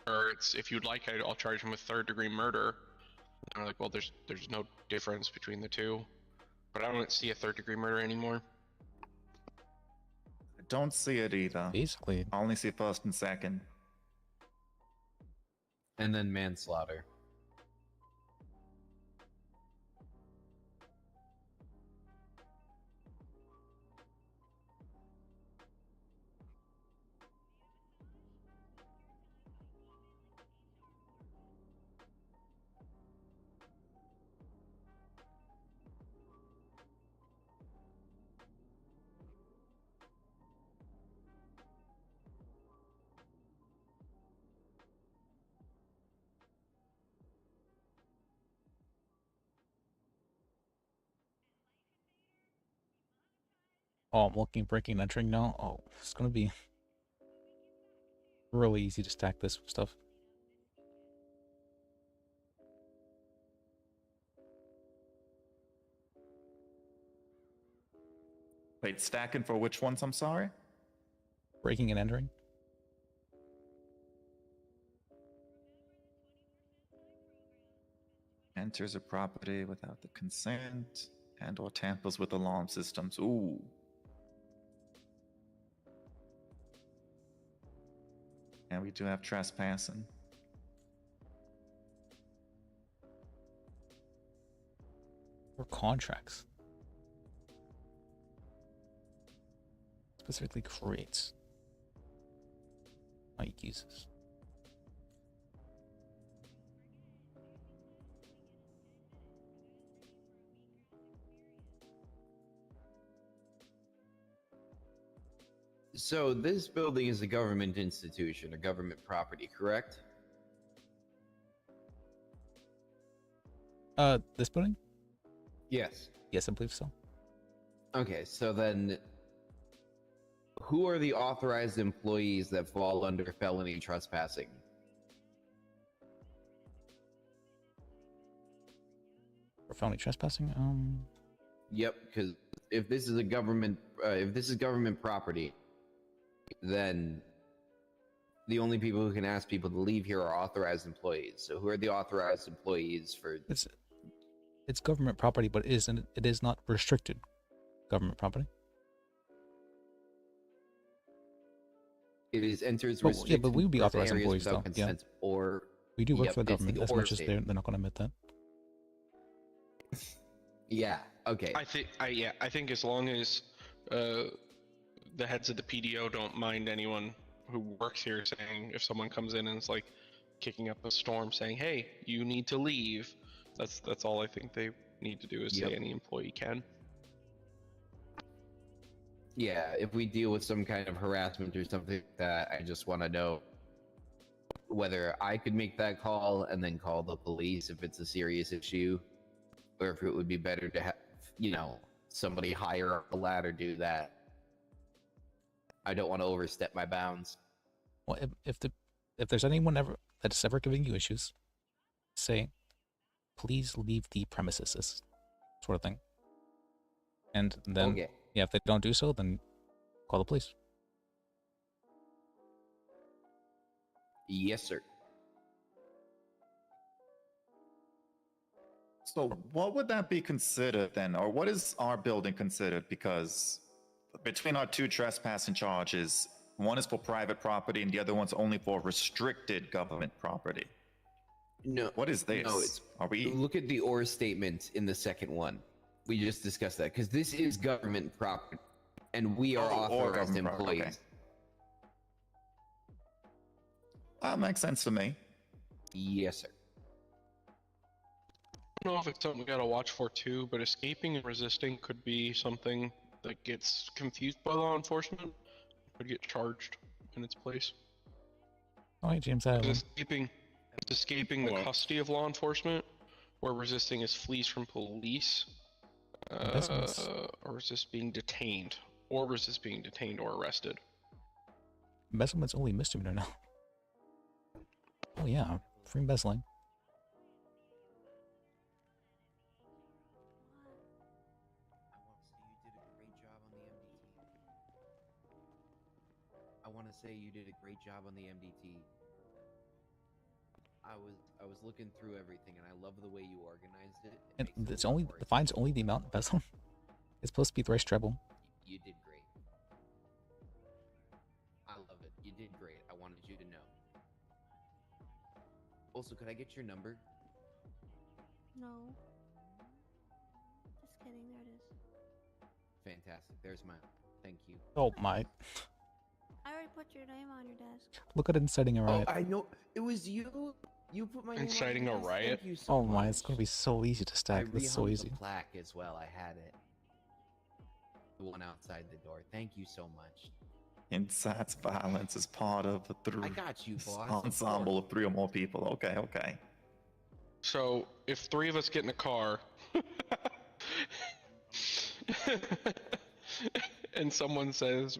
or it's, if you'd like, I'll charge him with third-degree murder. And I'm like, well, there's no difference between the two, but I don't see a third-degree murder anymore. I don't see it either. Basically. I only see first and second. And then manslaughter. Oh, I'm looking, breaking, and entering now. Oh, it's gonna be really easy to stack this stuff. Wait, stacking for which ones? I'm sorry. Breaking and entering. Enters a property without the consent and or tampers with alarm systems. Ooh. And we do have trespassing. Or contracts. Specifically creates. Might uses. So this building is a government institution, a government property, correct? This building? Yes. Yes, I believe so. Okay, so then who are the authorized employees that fall under felony trespassing? For felony trespassing? Yep, because if this is a government, if this is government property, then the only people who can ask people to leave here are authorized employees. So who are the authorized employees for? It's government property, but it is not restricted government property. It is enters But, restricted. yeah, but we would be urban authorized areas employees, without though. Yeah. consent, or We do work yep, for the it's government as or much as statement. they're not going to admit that. Yeah. Okay. I think as long as the heads of the PDO don't mind anyone who works here saying, if someone comes in and is like kicking up a storm saying, hey, you need to leave, that's all I think they need to do is Yep. say any employee can. Yeah, if we deal with some kind of harassment or something like that, I just want to know whether I could make that call and then call the police if it's a serious issue, or if it would be better to have, somebody higher up the ladder do that. I don't want to overstep my bounds. Well, if there's anyone that's ever giving you issues, say, please leave the premises, this sort of thing. And then, Okay. yeah, if they don't do so, then call the police. Yes, sir. So what would that be considered then? Or what is our building considered? Because between our two trespassing charges, one is for private property and the other one's only for restricted government property. No. What is this? No, it's. Are we? Look at the or statement in the second one. We just discussed that because this is government property, and we are authorized employees. Okay. That makes sense to me. Yes, sir. I don't know if it's something we gotta watch for too, but escaping and resisting could be something that gets confused by law enforcement, could get charged in its place. Oh, hey, James. Escaping the custody of law enforcement, where resisting is flees from police, or resist being detained, or arrested. Embezzlement's only misdemeanor now. Oh yeah, free embezzling. I want to say you did a great job on the MDT. I was looking through everything, and I love the way you organized it. And it's only defines only the amount embezzled. It's supposed to be thrice treble. You did great. You did great. I wanted you to know. Also, could I get your number? No. Just kidding. There it is. Fantastic. There's mine. Thank you. Oh my. I already put your name on your desk. Look at inciting a riot. Oh, I know. It was you. You put my name Inciting on a the desk. riot? Thank you so Oh my, much. it's gonna be so easy to stack. That's so rehung easy. the plaque as well. I had it. The one outside the door. Thank you so much. Incites violence is part of the I got you, boss. ensemble of 3 or more people. Okay, okay. So if 3 of us get in a car and someone says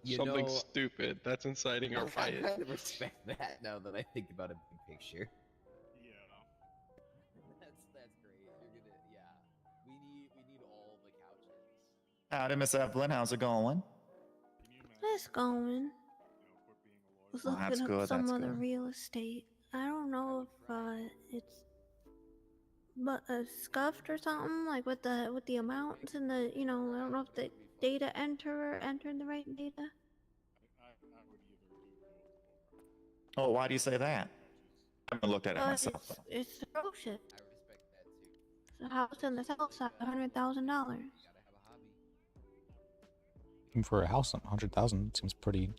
You something know, stupid, that's inciting a I riot. kind of respect that now that I think about a big picture. Yeah. That's great. You're gonna we need all the couches. Howdy, Miss Evelyn. How's it going? It's going. Was Well, that's looking up good, some that's other good. real estate. I don't know if it's but scuffed or something like with the amounts and the I don't know if the data entered the right data. Oh, why do you say that? I haven't looked at it myself. It's atrocious. It's a house in the south side, $100,000. Even for a house, 100,000 seems pretty.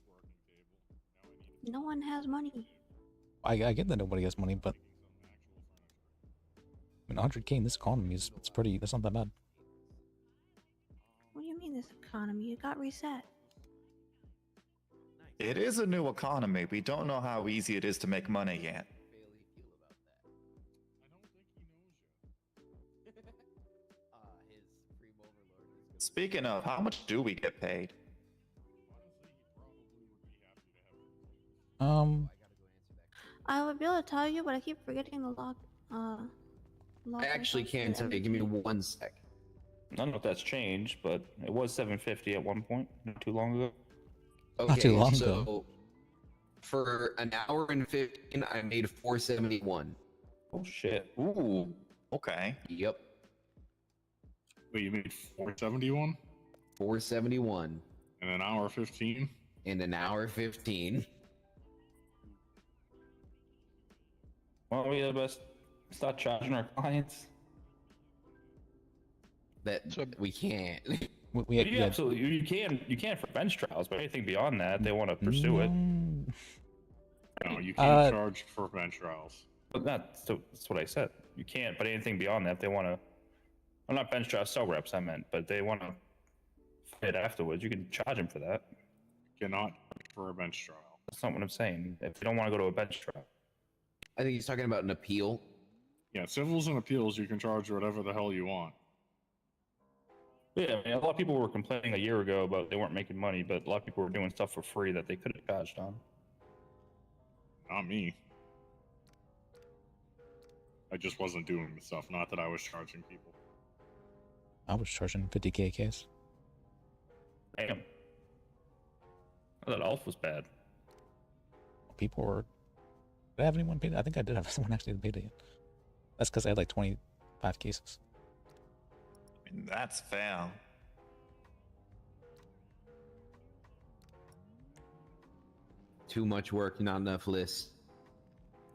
No one has money. I get that nobody has money, but I mean, 100K in this economy is it's pretty. That's not that bad. What do you mean this economy? It got reset. It is a new economy. We don't know how easy it is to make money yet. Speaking of, how much do we get paid? I would be able to tell you, but I keep forgetting the log. I actually can't tell you. Give me 1 sec. I don't know if that's changed, but it was 750 at one point, not too long ago. Okay, too long so ago. for an hour and 15, I made 471. Oh shit. Ooh. Okay. Yep. Wait, you made 471? 471. In an hour 15? In an hour 15. Well, we the best start charging our clients. That we can't. You absolutely you can for bench trials, but anything beyond that, they want to pursue it. No, you can't charge for bench trials. But that's what I said. You can't. But anything beyond that, they want to. I'm not bench trial cell reps. I meant, but they want to fight afterwards. You can charge them for that. You cannot charge for a bench trial. That's not what I'm saying. If you don't want to go to a bench trial, I think he's talking about an appeal. Yeah, civils and appeals, you can charge whatever the hell you want. yeah, I mean, a lot of people were complaining a year ago about they weren't making money, but a lot of people were doing stuff for free that they could have charged on. Not me. I just wasn't doing the stuff, not that I was charging people. I was charging 50K a case. Damn. I thought Alf was bad. People were. Did I have anyone paid? I think I did have someone actually paid it. That's because I had like 25 cases. I mean, that's fair. Too much work, not enough lists.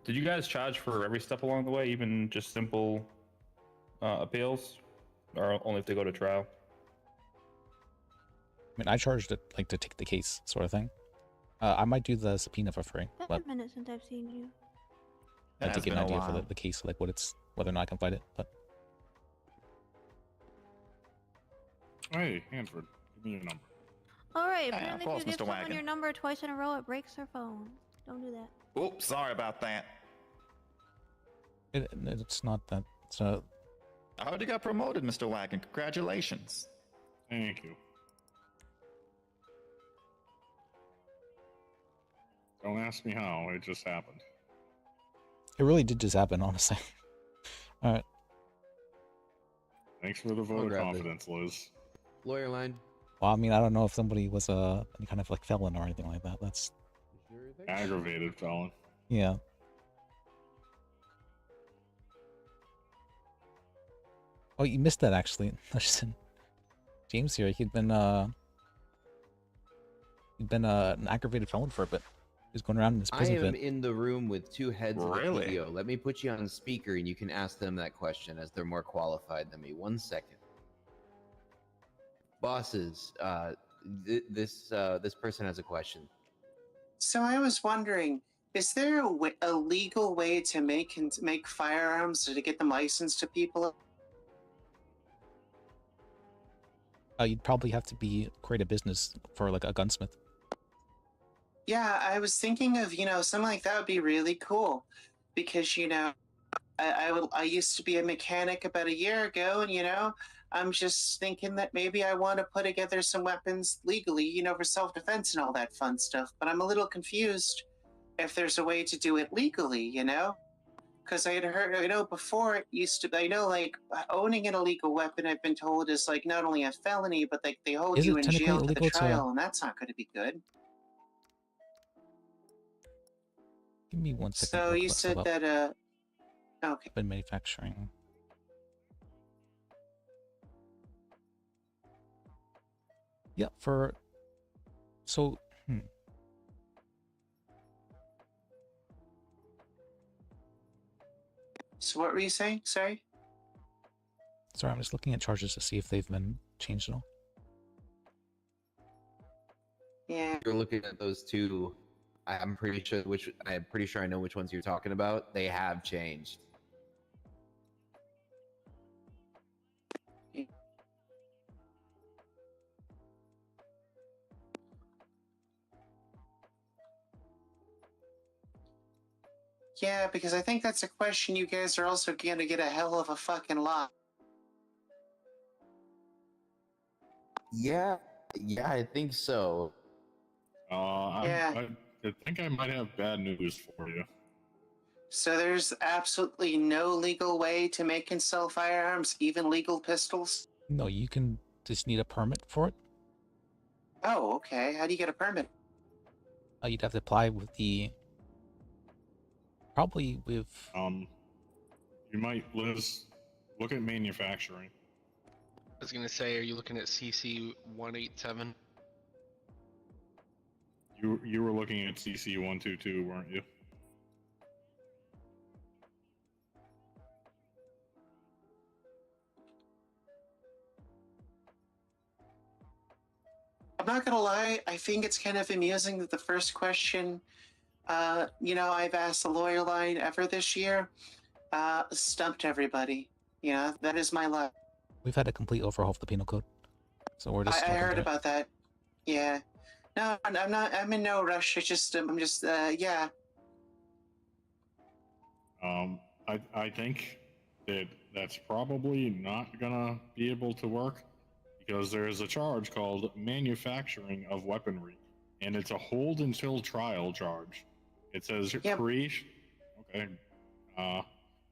Did you guys charge for every step along the way, even just simple appeals, or only if they go to trial? I mean, I charged it like to take the case, sort of thing. I might do the subpoena for free, It's but been a minute since I've seen you. I to get an idea for the case, like whether or not I can fight it. But Hey, Hanford, give me your number. All right, Yeah, apparently of course, if you give Mr. someone Wagon. your number twice in a row, it breaks their phone. Don't do that. Oops, sorry about that. it's not that. So I heard you got promoted, Mr. Wagon. Congratulations. Thank you. Don't ask me how, it just happened. it really did just happen, honestly. All right. Thanks for the vote of grab it. confidence, Liz. Lawyer line. Well, I mean, I don't know if somebody was any kind of like felon or anything like that. That's Aggravated felon. yeah. Oh, you missed that actually. James here. He'd been He'd been an aggravated felon for a bit. He was going around in his I prison am vid. in the room with two heads of the Really? PDO. Let me put you on speaker and you can ask them that question as they're more qualified than me. 1 second. Bosses, this person has a question. So I was wondering, is there a legal way to make firearms to get them licensed to people? You'd probably have to create a business for like a gunsmith. Yeah, I was thinking of, something like that would be really cool, because I used to be a mechanic about a year ago, and I'm just thinking that maybe I want to put together some weapons legally, for self-defense and all that fun stuff. But I'm a little confused if there's a way to do it legally, because I had heard, before it used to, like owning an illegal weapon, I've been told is like not only a felony, but like they hold Is you it in technically jail to the illegal to- trial, and that's not going to be good. Give me 1 second. So real you quick said about that, okay. weapon manufacturing. Yeah, so So what were you saying? Sorry? sorry, I'm just looking at charges to see if they've been changed at all. Yeah. You're looking at those two. I'm pretty sure I know which ones you're talking about. They have changed. Yeah, because I think that's a question you guys are also going to get a hell of a fucking lot. Yeah, I think so. Yeah. I think I might have bad news for you. So there's absolutely no legal way to make and sell firearms, even legal pistols? No, you can just need a permit for it. Oh, okay. How do you get a permit? You'd have to apply with probably with. You might, Liz, look at manufacturing. I was gonna say, are you looking at CC 187? You were looking at CC 122, weren't you? I'm not gonna lie, I think it's kind of amusing that the first question, I've asked the lawyer line ever this year, stumped everybody. That is my luck. We've had a complete overhaul of the penal code, so we're just. I looking heard at it. about that. Yeah. No, I'm not. I'm in no rush. It's just, yeah. I think that's probably not gonna be able to work because there's a charge called manufacturing of weaponry, and it's a hold until trial charge. It says creation. Okay.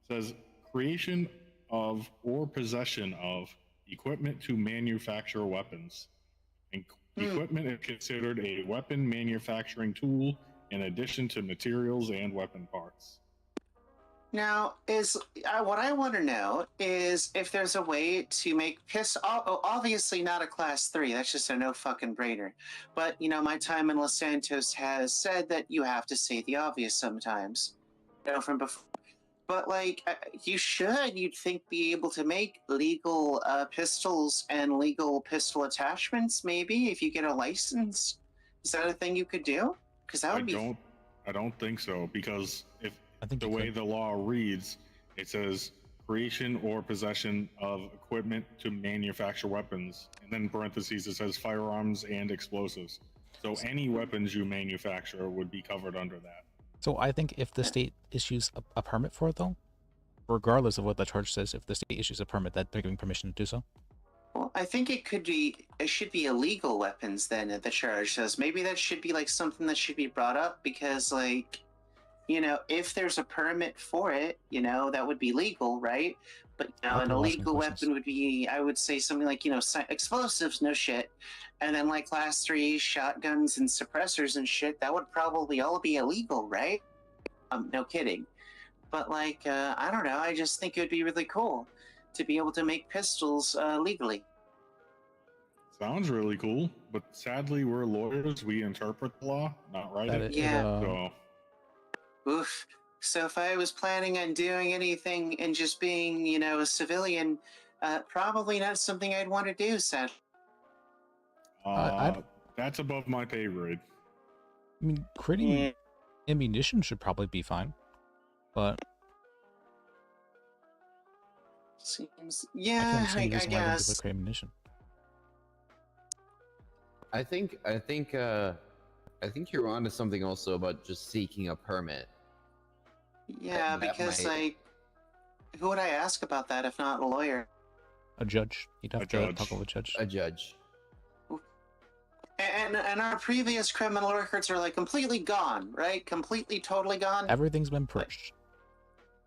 Says creation of or possession of equipment to manufacture weapons. And equipment is considered a weapon manufacturing tool in addition to materials and weapon parts. Now, what I want to know is if there's a way to make obviously not a class 3. That's just a no fucking brainer. But my time in Los Santos has said that you have to say the obvious sometimes. From before. But you'd think be able to make legal pistols and legal pistol attachments. Maybe if you get a license, is that a thing you could do? Because that would be. I don't think so, because if the way the law reads, it says creation or possession of equipment to manufacture weapons, and then in parentheses it says firearms and explosives. So any weapons you manufacture would be covered under that. So I think if the state issues a permit for it, though, regardless of what the charge says, if the state issues a permit, that they're giving permission to do so. Well, I think it should be illegal weapons then that the charge says. Maybe that should be something that should be brought up because if there's a permit for it, that would be legal, right? But an illegal weapon would be, I would say something like, explosives, no shit. And then class 3 shotguns and suppressors and shit, that would probably all be illegal, right? No kidding. But I don't know, I just think it would be really cool to be able to make pistols legally. Sounds really cool, but sadly, we're lawyers. We interpret the law, not write That it. Yeah. So, Oof. So if I was planning on doing anything and just being, you know, a civilian, probably not something I'd want to do, Seth. that's above my pay grade. I mean, critting ammunition should probably be fine, but seems I yeah, can't see I any reason why I wouldn't be able guess. to crit ammunition. I think you're onto something also about just seeking a permit. Yeah, That because might- like, who would I ask about that if not a lawyer? A judge. You'd have to talk with a judge. A judge. And our previous criminal records are like completely gone, right? Completely, totally gone. Everything's been purged.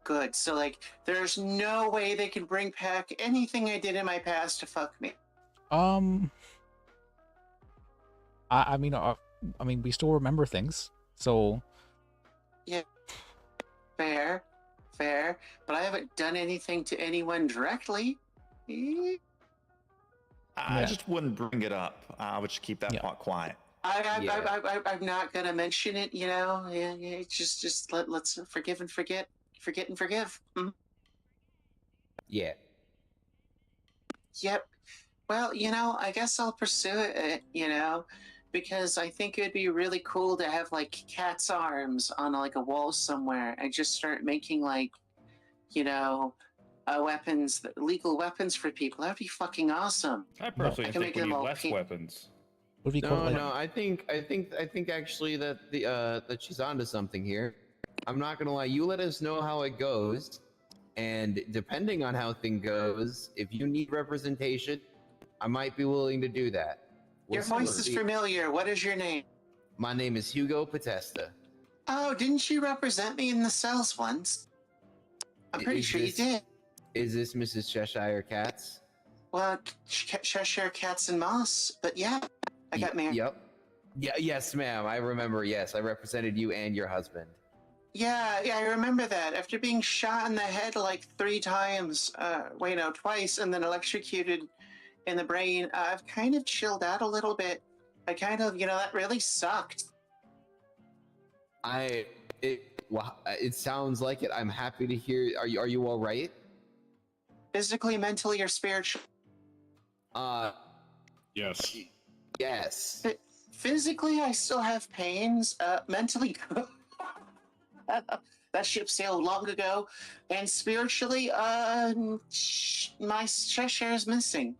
Good. So like, there's no way they can bring back anything I did in my past to fuck me. I mean, we still remember things, so Yeah. Fair. But I haven't done anything to anyone directly. I just wouldn't bring it up. I would just keep that part quiet. I'm not gonna mention it. You know. Yeah. Just let's forgive and forget. Forget and forgive. Mhm. Yeah. Yep. Well, you know, I guess I'll pursue it. You know, because I think it'd be really cool to have like cat's arms on like a wall somewhere and just start making like, you know, weapons, legal weapons for people. That'd be fucking awesome. I personally can think make we them need all less weapons. What if you call it, like, I think actually that that she's onto something here. I'm not gonna lie. You let us know how it goes, and depending on how thing goes, if you need representation, I might be willing to do that. Your voice is familiar. What is your name? My name is Hugo Potesta. Oh, didn't you represent me in the cells once? I'm pretty sure you did. Is this Mrs. Cheshire Cats? Well, Cheshire Cats and Moss, but yeah, I got married. Yep. Yeah. Yes, ma'am. I remember. Yes, I represented you and your husband. Yeah, I remember that. After being shot in the head like 3 times, twice, and then electrocuted in the brain, I've kind of chilled out a little bit. I kind of, that really sucked. It sounds like it. I'm happy to hear. Are you all right? Physically, mentally, or spiritually? Yes. Yes. Physically, I still have pains. Mentally, that ship sailed long ago. And spiritually, my Cheshire is missing.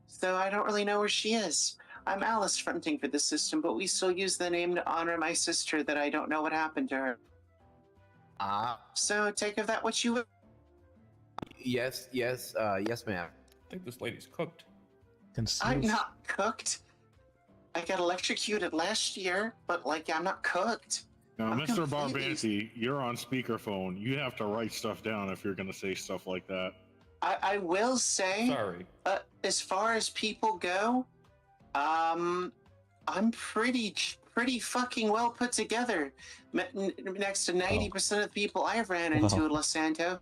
So I don't really know where she is. I'm Alice fronting for the system, but we still use the name to honor my sister that I don't know what happened to her. So take of that what you will. Yes, ma'am. I think this lady's cooked. I'm not cooked. I got electrocuted last year, but I'm not cooked. Now, I'm Mr. completely- Barbanti, you're on speakerphone. You have to write stuff down if you're going to say stuff like that. I will say, Sorry. As far as people go, I'm pretty fucking well put together. Next to 90% of the people I've ran into at Los Santos,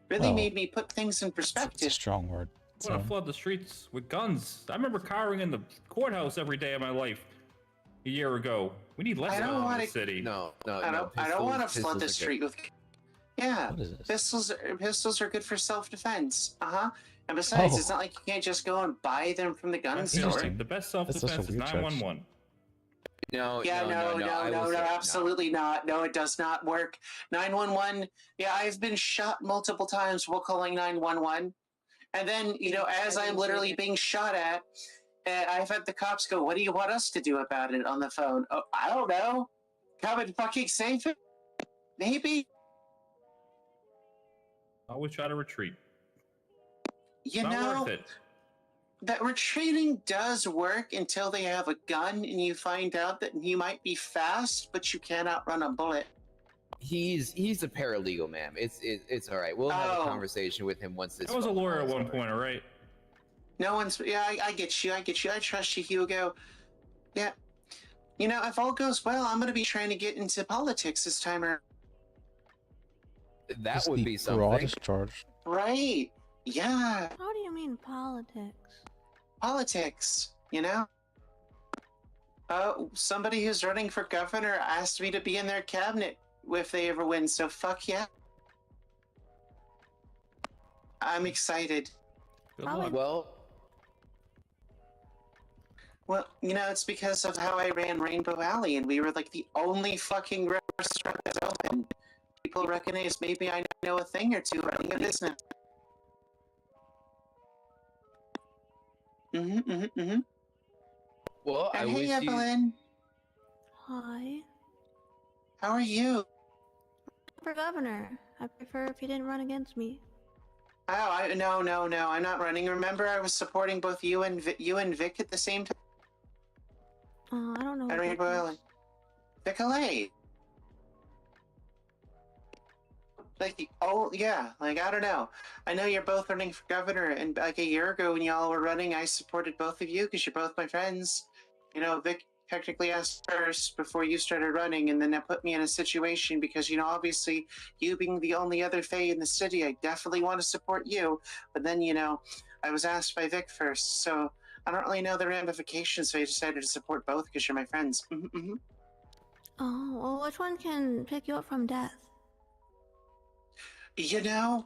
really made me put things in perspective. It's a strong word. I want to flood the streets with guns. I remember cowering in the courthouse every day of my life a year ago. We need less guns in the city. I don't want to flood the street with. Yeah, pistols are good for self-defense. And besides, it's not like you can't just go and buy them from the gun store. The best self-defense is 911. No, absolutely not. No, it does not work. 911. Yeah, I've been shot multiple times while calling 911, and then as I'm literally being shot at, I've had the cops go, "What do you want us to do about it?" on the phone. Oh, I don't know. Come and fucking save it. Maybe. Always try to retreat. Not worth it. That retreating does work until they have a gun and you find out that you might be fast, but you cannot run a bullet. He's a paralegal, ma'am. It's all right. We'll have a conversation with him once this. I was a lawyer at one point, all right? No one's. Yeah, I get you. I trust you, Hugo. Yeah. If all goes well, I'm going to be trying to get into politics this time around. That would be something. Broadest charge. Right. Yeah. How do you mean politics? Politics. You know? Somebody who's running for governor asked me to be in their cabinet if they ever win, so fuck yeah. I'm excited. Well, you know, it's because of how I ran Rainbow Alley, and we were like the only fucking restaurant that's open. People recognize maybe I know a thing or two running a business. Well, I And hey, wish you. Evelyn. Hi. How are you? For governor, I prefer if you didn't run against me. Oh, no, I'm not running. Remember, I was supporting both you and Vic at the same time. Oh, I don't know. At Rainbow Alley. Vic-a-lay. Like, oh yeah, like I don't know. I know you're both running for governor, and like a year ago when y'all were running, I supported both of you because you're both my friends. You know, Vic technically asked first before you started running, and then that put me in a situation because, you know, obviously you being the only other Fae in the city, I definitely want to support you. But then, you know, I was asked by Vic first, so I don't really know the ramifications, so I decided to support both because you're my friends. Oh, well, which one can pick you up from death? You know,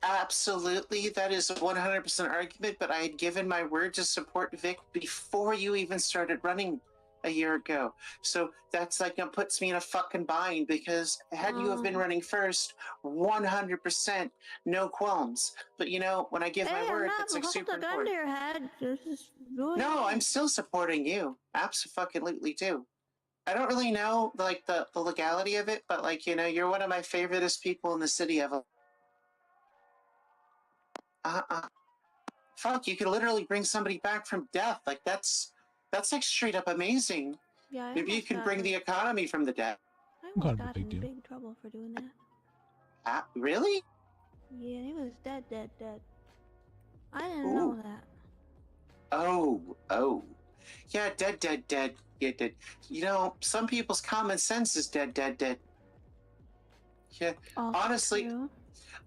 absolutely, that is a 100% argument, but I had given my word to support Vic before you even started running a year ago. So that's like, it puts me in a fucking bind because had you have been running first, 100%, no qualms. But you know, when I give my word, it's like super important. Hold the gun to your head. Just go No, ahead. I'm still supporting you. Absolutely too. I don't really know like the legality of it, but like, you know, you're one of my favoriteest people in the city of. Fuck, you could literally bring somebody back from death. Like that's like straight up amazing. Yeah, I Maybe you almost can got bring it. the economy from the dead. I almost got in big trouble for doing that. Really? Yeah, he was dead. I didn't know that. Oh. Yeah, dead. Yeah, dead. You know, some people's common sense is dead. Yeah, Also honestly, true.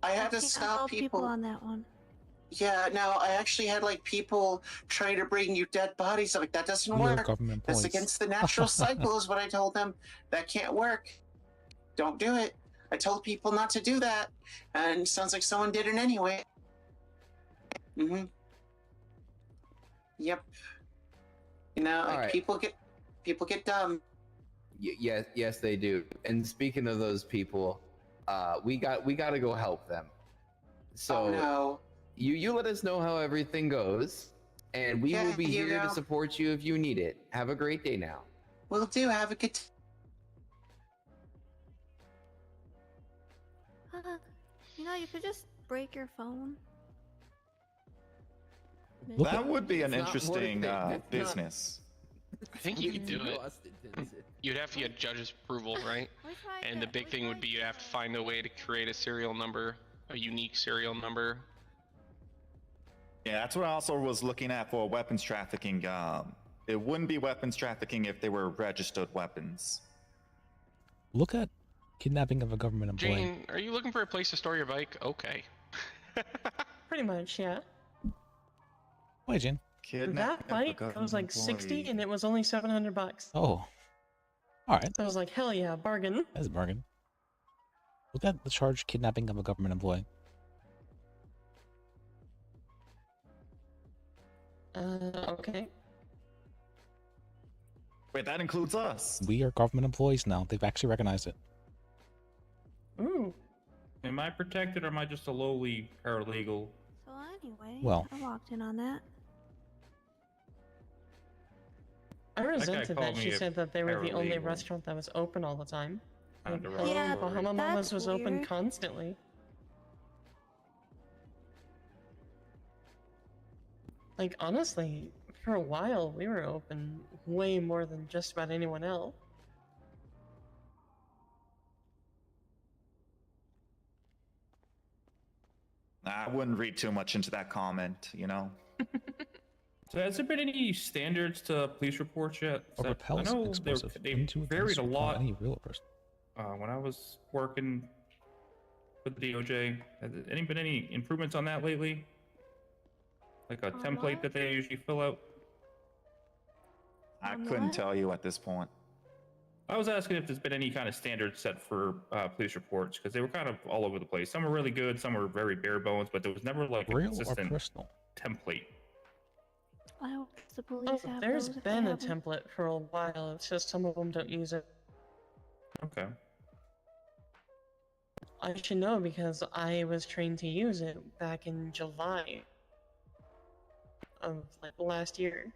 I had to can't stop help people. on that one. Yeah, no, I actually had like people trying to bring you dead bodies. I'm like, that doesn't We are work. government That's employees. against the natural cycle, is what I told them. That can't work. Don't do it. I told people not to do that, and it sounds like someone did it anyway. Yep. You know, like right. people get dumb. Yes, they do. And speaking of those people, we got to go help them. So no. you let us know how everything goes, and we will be here to support you if you need it. Have a great day now. Will do. Have a good. You know, you could just break your phone. That would be an It's not interesting worth it. That's business. I think you could do it. You'd have to get judge's approval, right? And the big thing would be you'd have to find a way to create a serial number, a unique serial number. Yeah, that's what I also was looking at for weapons trafficking. It wouldn't be weapons trafficking if they were registered weapons. Look at kidnapping of a government employee. Jane, are you looking for a place to store your bike? Okay. Pretty much, yeah. Why, Jane? That bike was like 60 and it was only $700. Oh. Alright. I was like, hell yeah, bargain. That's a bargain. Look at the charge kidnapping of a government employee. Okay. Wait, that includes us. We are government employees now. They've actually recognized it. Ooh. Am I protected or am I just a lowly paralegal? So anyway, Well. I walked in on that. I resented that called she me a said that they were the only paralegal. restaurant that was open all the time. Like, Kinda hello, Yeah, Bahama Mamas that's was open weird. constantly. Like, honestly, for a while, we were open way more than just about anyone else. I wouldn't read too much into that comment, you know? So has there been any standards to police reports yet? Or So I repels know explosive they into a varied a upon lot. any real person. When I was working with the DOJ, has there been any improvements on that lately? Like a template that they usually fill out? I On couldn't what? tell you at this point. I was asking if there's been any kind of standard set for police reports because they were kind of all over the place. Some were really good, some were very bare bones, but there was never like a Real or consistent personal? template. I hope the police have There's those if they been a have 'em. template for a while. It's just some of them don't use it. Okay. I should know because I was trained to use it back in July of like last year.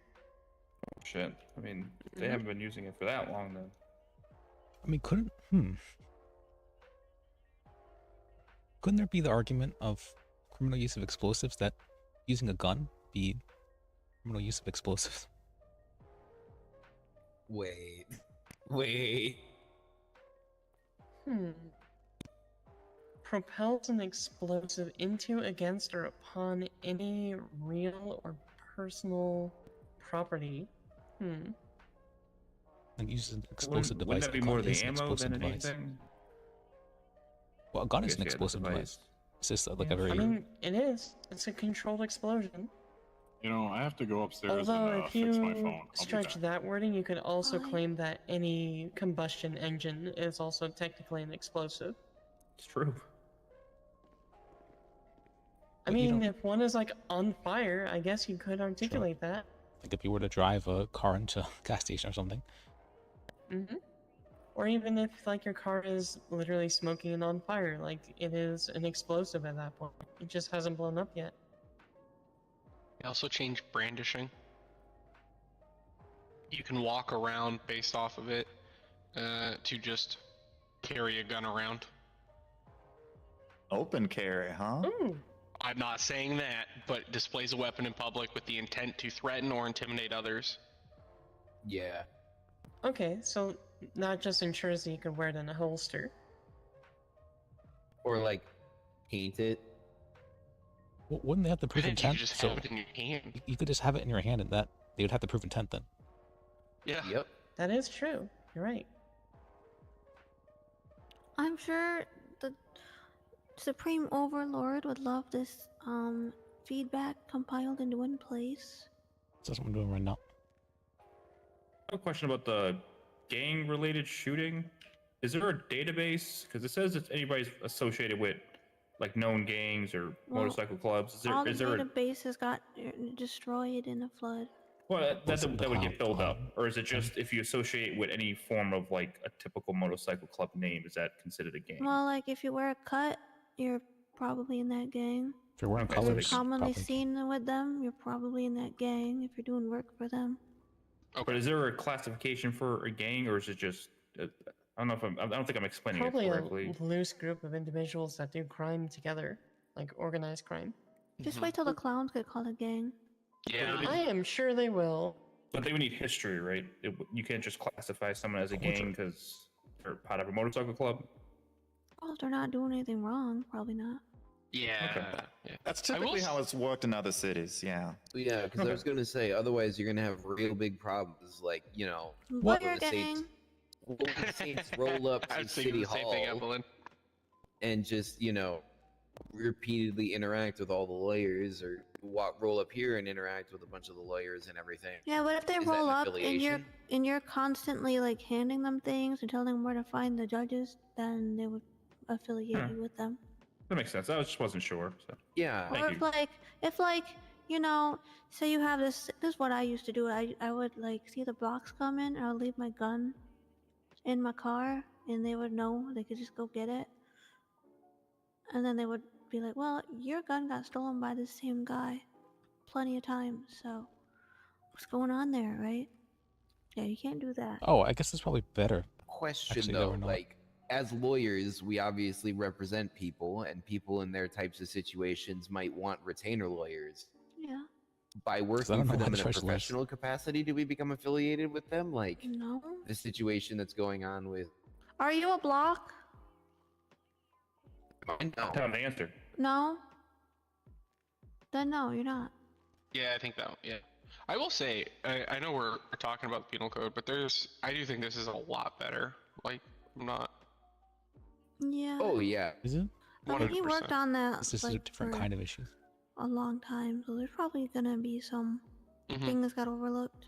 Oh, shit. I mean, they haven't been using it for that long then. I mean, couldn't there be the argument of criminal use of explosives that using a gun be criminal use of explosives? Wait. Propels an explosive into, against, or upon any real or personal property. And uses an explosive Wouldn't device. that be A gun more the is an ammo explosive than device. anything? Well, a gun I is an guess, yeah, the explosive device. device. It's just like Yeah, a very. I mean, it is. It's a controlled explosion. You know, I have to go upstairs Although, and if fix my you phone. I'll be stretch back. that wording, you could also claim that any combustion engine is also technically an explosive. It's true. I But you mean, don't- if one is like on fire, I guess you could articulate that. Like if you were to drive a car into a gas station or something. Or even if like your car is literally smoking and on fire, like it is an explosive at that point. It just hasn't blown up yet. They also changed brandishing. You can walk around based off of it to just carry a gun around. Open carry, huh? I'm not saying that, but displays a weapon in public with the intent to threaten or intimidate others. Yeah. Okay, so not just ensures that you can wear it in a holster. Or like paint it. Wouldn't they have to prove Why didn't you intent? just So have it in your hand? you could just have it in your hand, and that they would have to prove intent then. Yeah. Yep. That is true. You're right. I'm sure the Supreme Overlord would love this feedback compiled into one place. That's what I'm doing right now. I have a question about the gang-related shooting. Is there a database? Because it says if anybody's associated with like known gangs or Well, motorcycle clubs. Is All there, the is there a, databases got destroyed in a flood. well, that would get filled up, or is it just if you associate with any form of like a typical motorcycle club name, is that considered a gang? Well, like if you wear a cut, you're probably in that gang. If you're wearing Okay, If colors, you're commonly probably. seen with them, you're probably in that gang if you're doing work for them. But is there a classification for a gang, or is it just? I don't know if I don't think I'm explaining Probably it correctly. a loose group of individuals that do crime together, like organized crime. Just wait till the clowns get called a gang. Yeah. I am sure they will. But they would need history, right? You can't just classify someone as a gang because they're part of a motorcycle club. Well, if they're not doing anything wrong, probably not. Yeah. That's typically how it's worked in other cities, yeah. Yeah, because I was gonna say, otherwise you're gonna have real big problems. Like, you know, What when the Saints, when the Saints roll up I to was thinking City the same thing, Hall Evelyn. and just, you know, repeatedly interact with all the lawyers, or roll up here and interact with a bunch of the lawyers and everything. Yeah, but if they Is that roll an up and affiliation? you're constantly like handing them things and telling them where to find the judges, then they would affiliate you with them. That makes sense. I just wasn't sure. So. Yeah. Or Thank you. if like you know, say you have this is what I used to do. I would like see the box come in, and I'll leave my gun in my car, and they would know they could just go get it. And then they would be like, "Well, your gun got stolen by the same guy, plenty of times. So what's going on there, right?" Yeah, you can't do that. Oh, I guess it's probably better. Question Actually, though, or not. like, as lawyers, we obviously represent people, and people in their types of situations might want retainer lawyers. Yeah. By I don't working know for how them to in a charge lawyers. professional capacity, do we become affiliated with them? Like No. the situation that's going on with. Are you a block? Tell them the answer. No. Then no, you're not. Yeah, I think that. Yeah, I will say, I know we're talking about the penal code, but I do think this is a lot better. Like, I'm not. Yeah. Oh yeah. Is it? I mean, he worked on that This is a like different for kind of issue. a long time, so there's probably gonna be some things that got overlooked.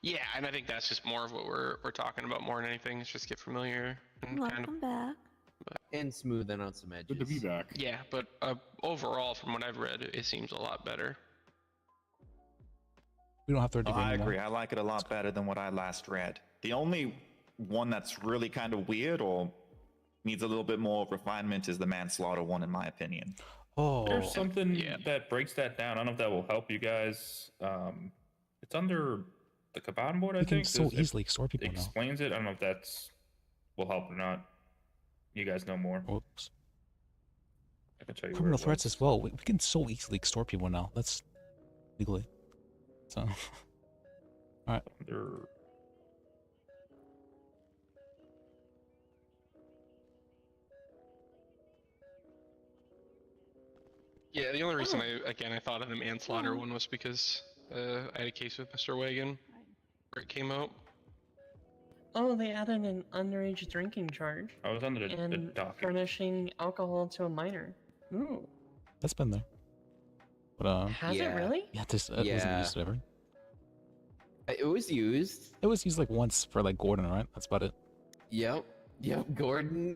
Yeah, and I think that's just more of what we're talking about more than anything. It's just get familiar and kind of. Welcome back. And smoothen out some edges. Good to be back. Yeah, but overall, from what I've read, it seems a lot better. We don't have third degree I anymore. agree. I like it a lot better than what I last read. The only one that's really kind of weird or needs a little bit more refinement is the manslaughter one, in my opinion. Oh, There's something that breaks that down. I don't know if that will help you guys. It's under the Kaban board, I we think. can so It easily extort people now. explains it. I don't know if that's will help or not. You guys know more. Whoops. I can tell you. Criminal threats as well. We can so easily extort people now. That's legally. So, all right. Yeah, the only reason I thought of the manslaughter one was because I had a case with Mr. Wagon where it came out. Oh, they added an underage drinking charge. I was under the and docket. furnishing alcohol to a minor. Ooh. That's been there. But Has it really? Yeah, this wasn't used ever. It was used. It was used like once for like Gordon, right? That's about it. Yep. Gordon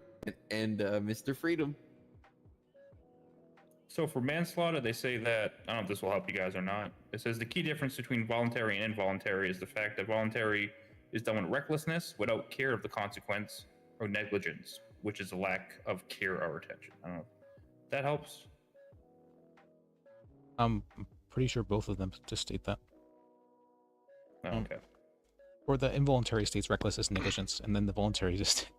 and Mr. Freedom. So for manslaughter, they say that, I don't know if this will help you guys or not. It says the key difference between voluntary and involuntary is the fact that voluntary is done with recklessness without care of the consequence or negligence, which is a lack of care or attention. I don't know if that helps. I'm pretty sure both of them just state that. Okay. Or the involuntary states recklessness, negligence, and then the voluntary just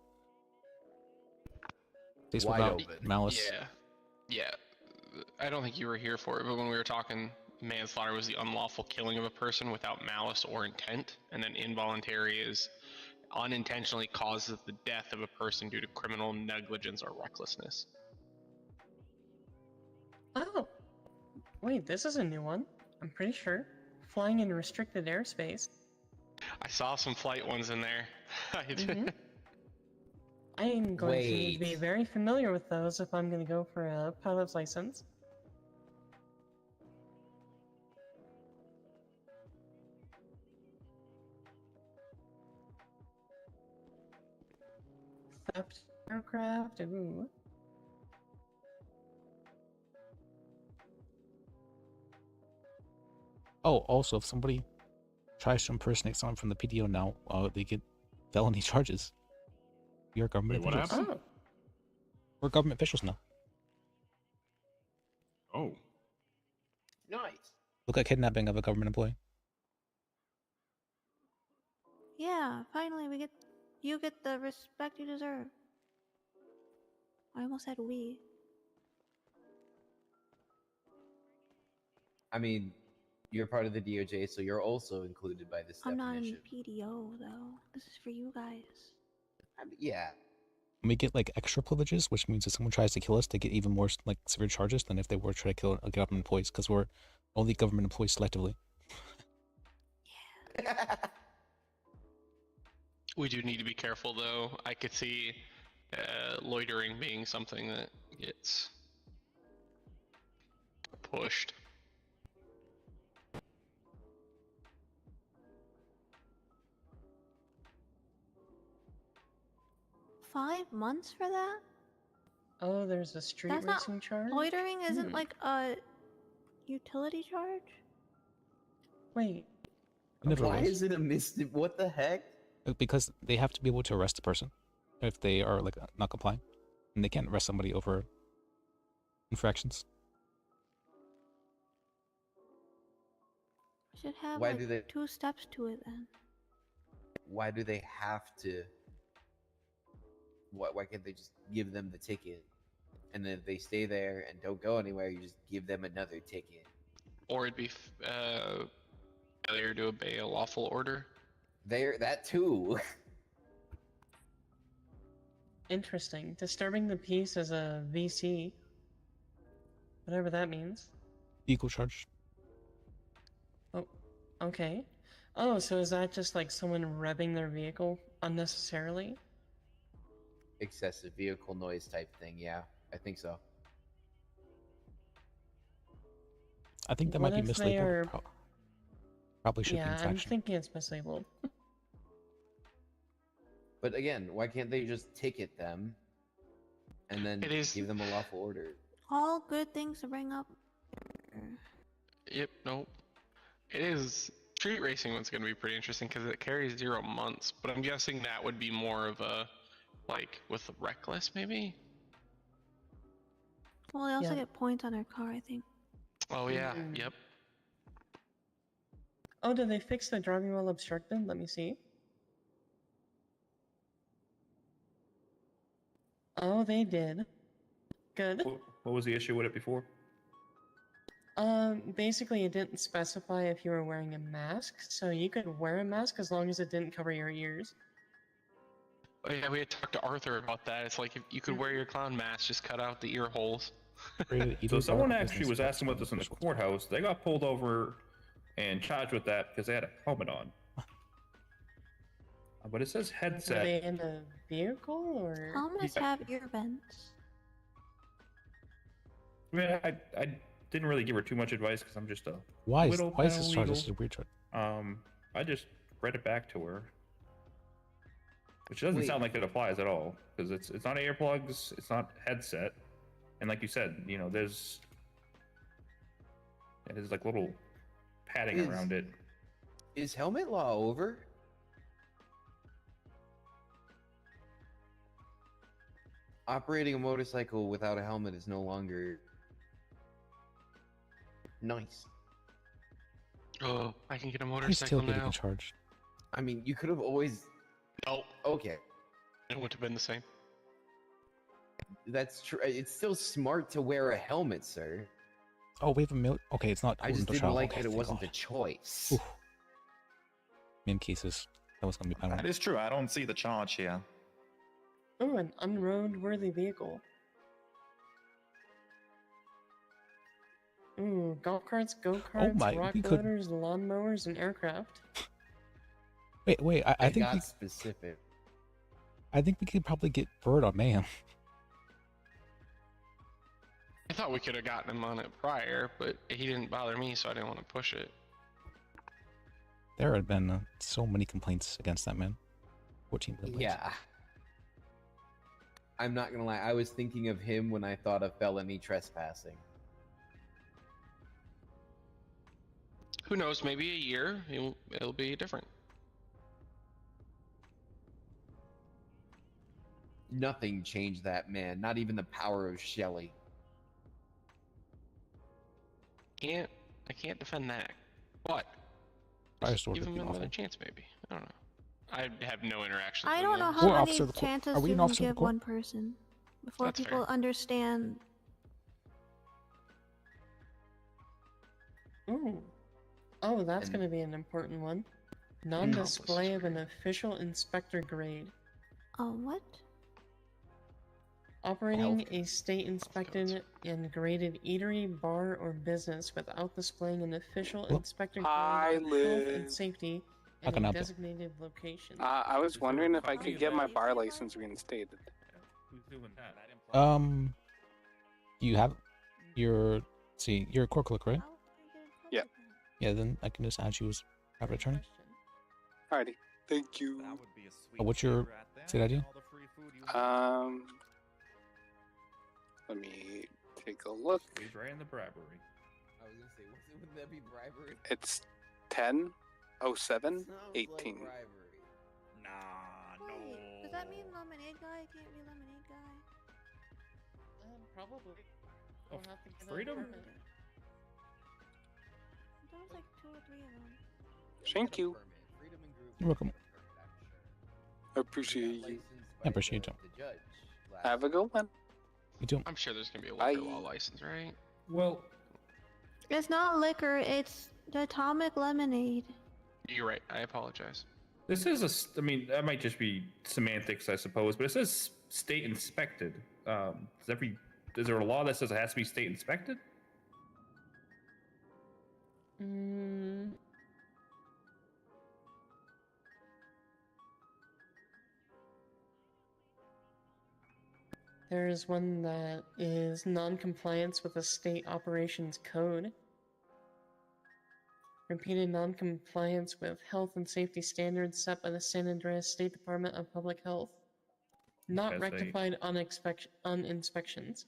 states without malice. Yeah. I don't think you were here for it, but when we were talking, manslaughter was the unlawful killing of a person without malice or intent, and then involuntary is unintentionally causes the death of a person due to criminal negligence or recklessness. Oh. Wait, this is a new one. I'm pretty sure. Flying in restricted airspace. I saw some flight ones in there. I am going to need to be very familiar with those if I'm going to go for a pilot's license. Theft aircraft, ooh. Oh, also, if somebody tries to impersonate someone from the PDO now, they get felony charges. We are government Wait, what officials. happened? We're government officials now. Oh. Nice. Look like kidnapping of a government employee. Yeah, finally you get the respect you deserve. I almost said we. I mean, you're part of the DOJ, so you're also included by this I'm not in definition. PDO though. This is for you guys. Yeah. We get like extra privileges, which means if someone tries to kill us, they get even more like severe charges than if they were trying to kill government employees, because we're only government employees selectively. We do need to be careful, though. I could see loitering being something that gets pushed. $5 months for that? Oh, there's a street That's racing not charge? loitering. Isn't like a utility charge? Wait. It never Why was. is it a misdemeanor? What the heck? Because they have to be able to arrest a person if they are like not complying, and they can't arrest somebody over infractions. Should have Why like do they- 2 steps to it then. Why do they have to? Why can't they just give them the ticket, and then if they stay there and don't go anywhere, you just give them another ticket? Or it'd be failure to obey a lawful order. That too. Interesting. Disturbing the peace as a VC. Whatever that means. Equal charge. Oh, okay. Oh, so is that just like someone revving their vehicle unnecessarily? Excessive vehicle noise type thing. Yeah, I think so. I think that What might be if they mislabeled. are- Probably should be Yeah, I'm infraction. thinking it's mislabeled. But again, why can't they just ticket them and then give them a lawful order? All good things to bring up. Yep, nope. It is. Street racing one's going to be pretty interesting because it carries 0 months, but I'm guessing that would be more of a, like, with reckless, maybe? Well, they also Yeah. get points on their car, I think. Oh, yeah, yep. Oh, did they fix the driving while obstructed? Let me see. Oh, they did. Good. What was the issue with it before? Basically, it didn't specify if you were wearing a mask, so you could wear a mask as long as it didn't cover your ears. Oh, yeah, we had talked to Arthur about that. It's like if you could wear your clown mask, just cut out the ear holes. So someone actually was asking about this in the courthouse. They got pulled over and charged with that because they had a helmet on. But it says Were headset. they in a vehicle or? Helmets have ear vents. I mean, I didn't really give her too much advice because I'm just a Why is little this charge? paralegal. This is a weird charge. I just read it back to her, which doesn't Wait. sound like it applies at all because it's not earplugs, it's not headset, and like you said, you know, there's like little padding Is- around it. Is helmet law over? Operating a motorcycle without a helmet is no longer nice. Oh, I can get a He's motorcycle still getting now. charged. I mean, you could have always. Nope. Okay, It would have been the same. that's true. It's still smart to wear a helmet, sir. Oh, we have a mil. Okay, it's not. I just holding the didn't child. like Okay, that it thank wasn't God. a choice. Oof. In cases, that was gonna be That is true. I don't see the charge here. Oh, an unroadworthy vehicle. Ooh, golf carts, go-karts, my, rock we could- loaders, lawnmowers, and aircraft. Wait. I think got we. specific. I think we could probably get Bird on mayhem. I thought we could have gotten him on it prior, but he didn't bother me, so I didn't want to push it. There had been so many complaints against that man. 14 complaints. Yeah. I'm not gonna lie. I was thinking of him when I thought of felony trespassing. Who knows? Maybe a year, it'll be different. Nothing changed that man. Not even the power of Shelley. I can't defend that. But Firestorm give would him be another awful. chance, maybe. I don't know. I have no interaction. I with don't him, know though. how We're many officer of the court. chances Are we to an even officer of the give court? one person before That's people fair. understand. Ooh. Oh, that's And- going to be an important one. Non-display of an official inspector grade. Oh, what? Operating a state-inspected and graded eatery, bar, or business without displaying an official inspector grade Hi, of health and Liz. safety How in can I a help you? designated location. I was wondering if I could get my bar license reinstated. Who's doing that? Do you have your? See, you're a court clerk, right? Yeah. Yeah, then I can just add you as private attorney. Alrighty. Thank you. What's your state ID? Let me take a look. He's right in the bribery. I was gonna say, wouldn't that be bribery? It's 10/07/18. Nah, Wait, does that mean lemonade guy can't be lemonade guy? Probably. Oh, We'll have to get a freedom? permit. There was like 2 or 3 of them. Thank you. You're welcome. I appreciate you. I appreciate you. Have a good one. You too. I'm sure there's gonna be a Bye. liquor law license, right? Well, It's not liquor, it's the atomic lemonade. You're right. I apologize. this is I mean, that might just be semantics, I suppose, but it says state inspected. Is there a law that says it has to be state inspected? There's one that is non-compliance with the state operations code. repeated non-compliance with health and safety standards set by the San Andreas State Department of Public Health. Not Yes, rectified on inspections.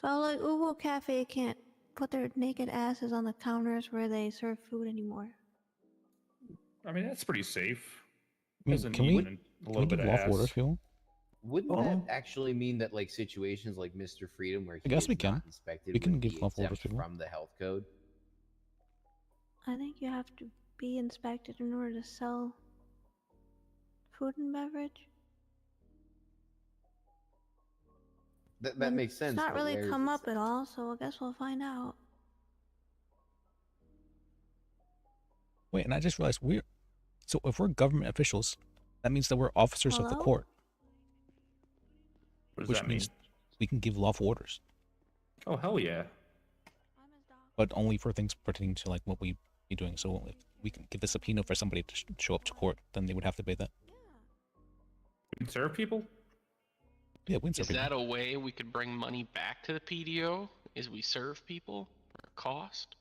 So like Uwu Cafe can't put their naked asses on the counters where they serve food anymore. I mean, that's pretty safe. I mean, Doesn't can need we, a can little we bit give of lawful orders, ass. people? Wouldn't Oh. that actually mean that like situations like Mr. Freedom where he guess is we can. not inspected We can would give be lawful orders, exempt people. from the health code? I think you have to be inspected in order to sell food and beverage. That But makes sense. It's not but really where is come it up at all, so I guess we'll find out. Wait, and I just realized so if we're government officials, that means that we're officers of the Hello? court. What does Which that means mean? we can give lawful orders, Oh, hell yeah. but only for things pertaining to like what we be doing. So if we can give a subpoena for somebody to show up to court, then they would have to pay that. We can serve people? Yeah, we can serve Is people. that a way we could bring money back to the PDO? Is we serve people for a cost?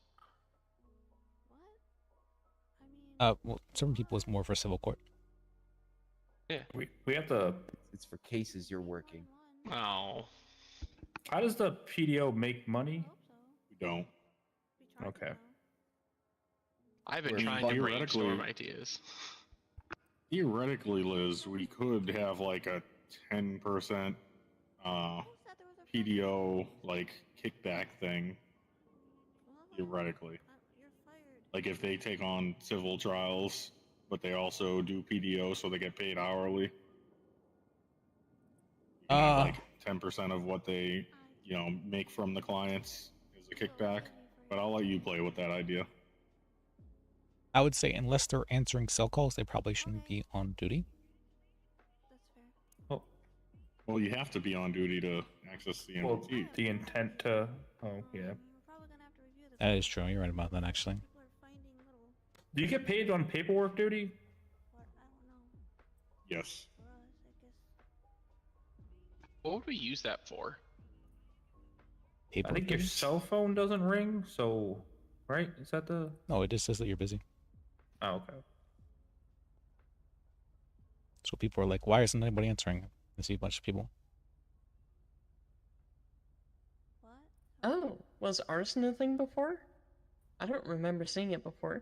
Well, serving people is more for civil court. Yeah. We have to. It's for cases you're working. Oh. How does the PDO make money? We don't. Okay. I've been Well, trying to theoretically- brainstorm ideas. Theoretically, Liz, we could have like a 10% PDO like kickback thing. Theoretically, like if they take on civil trials, but they also do PDO, so they get paid hourly. You can have, like 10% of what they, make from the clients is a kickback. But I'll let you play with that idea. I would say unless they're answering cell calls, they probably shouldn't be on duty. Well, you have to be on duty to access the Well, MOT. the intent to. Oh, yeah. That is true. You're right about that, actually. Do you get paid on paperwork duty? Yes. What would we use that for? I think your cell phone doesn't ring, so. Right? Is that the. No, it just says that you're busy. Oh, okay. So people are like, why isn't anybody answering? I see a bunch of people. Oh, was arson a thing before? I don't remember seeing it before.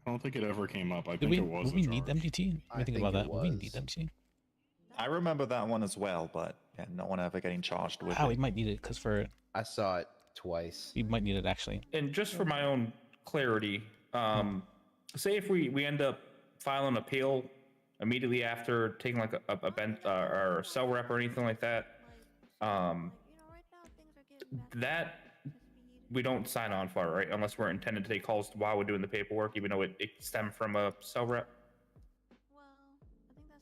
I don't think it ever came up. I Did think we, it was would a we charge. need MDT? Let me think about that. Would we need MDT? I remember that one as well, but yeah, no one ever getting charged with Wow, it. we might need it because for I saw it twice. We might need it actually. And just for my own clarity, say if we end up filing an appeal immediately after taking like a bench or a cell rep or anything like that, that we don't sign on for, right? Unless we're intended to take calls while we're doing the paperwork, even though it stemmed from a cell rep.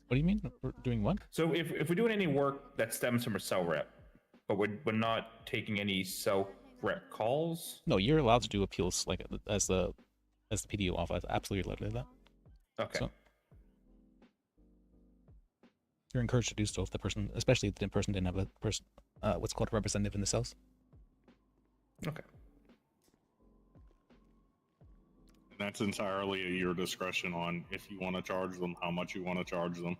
What do you mean? We're doing what? So if we're doing any work that stems from a cell rep, but we're not taking any cell rep calls. No, you're allowed to do appeals like as the PDO office. Absolutely allowed to do that. Okay. So, you're encouraged to do so if the person, especially if the person didn't have a person, what's called a representative in the cells. Okay. And that's entirely at your discretion on if you want to charge them, how much you want to charge them.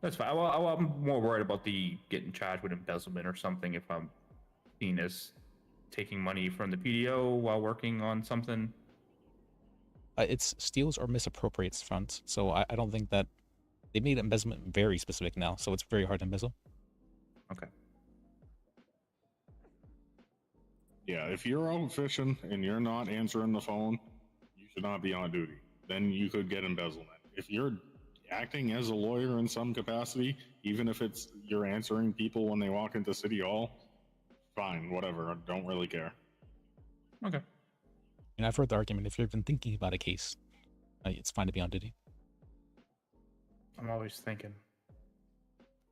That's fine. Well, I'm more worried about the getting charged with embezzlement or something if I'm seen as taking money from the PDO while working on something. It's steals or misappropriates funds. So I don't think that they made embezzlement very specific now. So it's very hard to embezzle. Okay. Yeah, if you're out fishing and you're not answering the phone, you should not be on duty. Then you could get embezzlement. If you're acting as a lawyer in some capacity, even if it's you're answering people when they walk into City Hall, fine, whatever. I don't really care. Okay. And I've heard the argument, if you're even thinking about a case, it's fine to be on duty. I'm always thinking.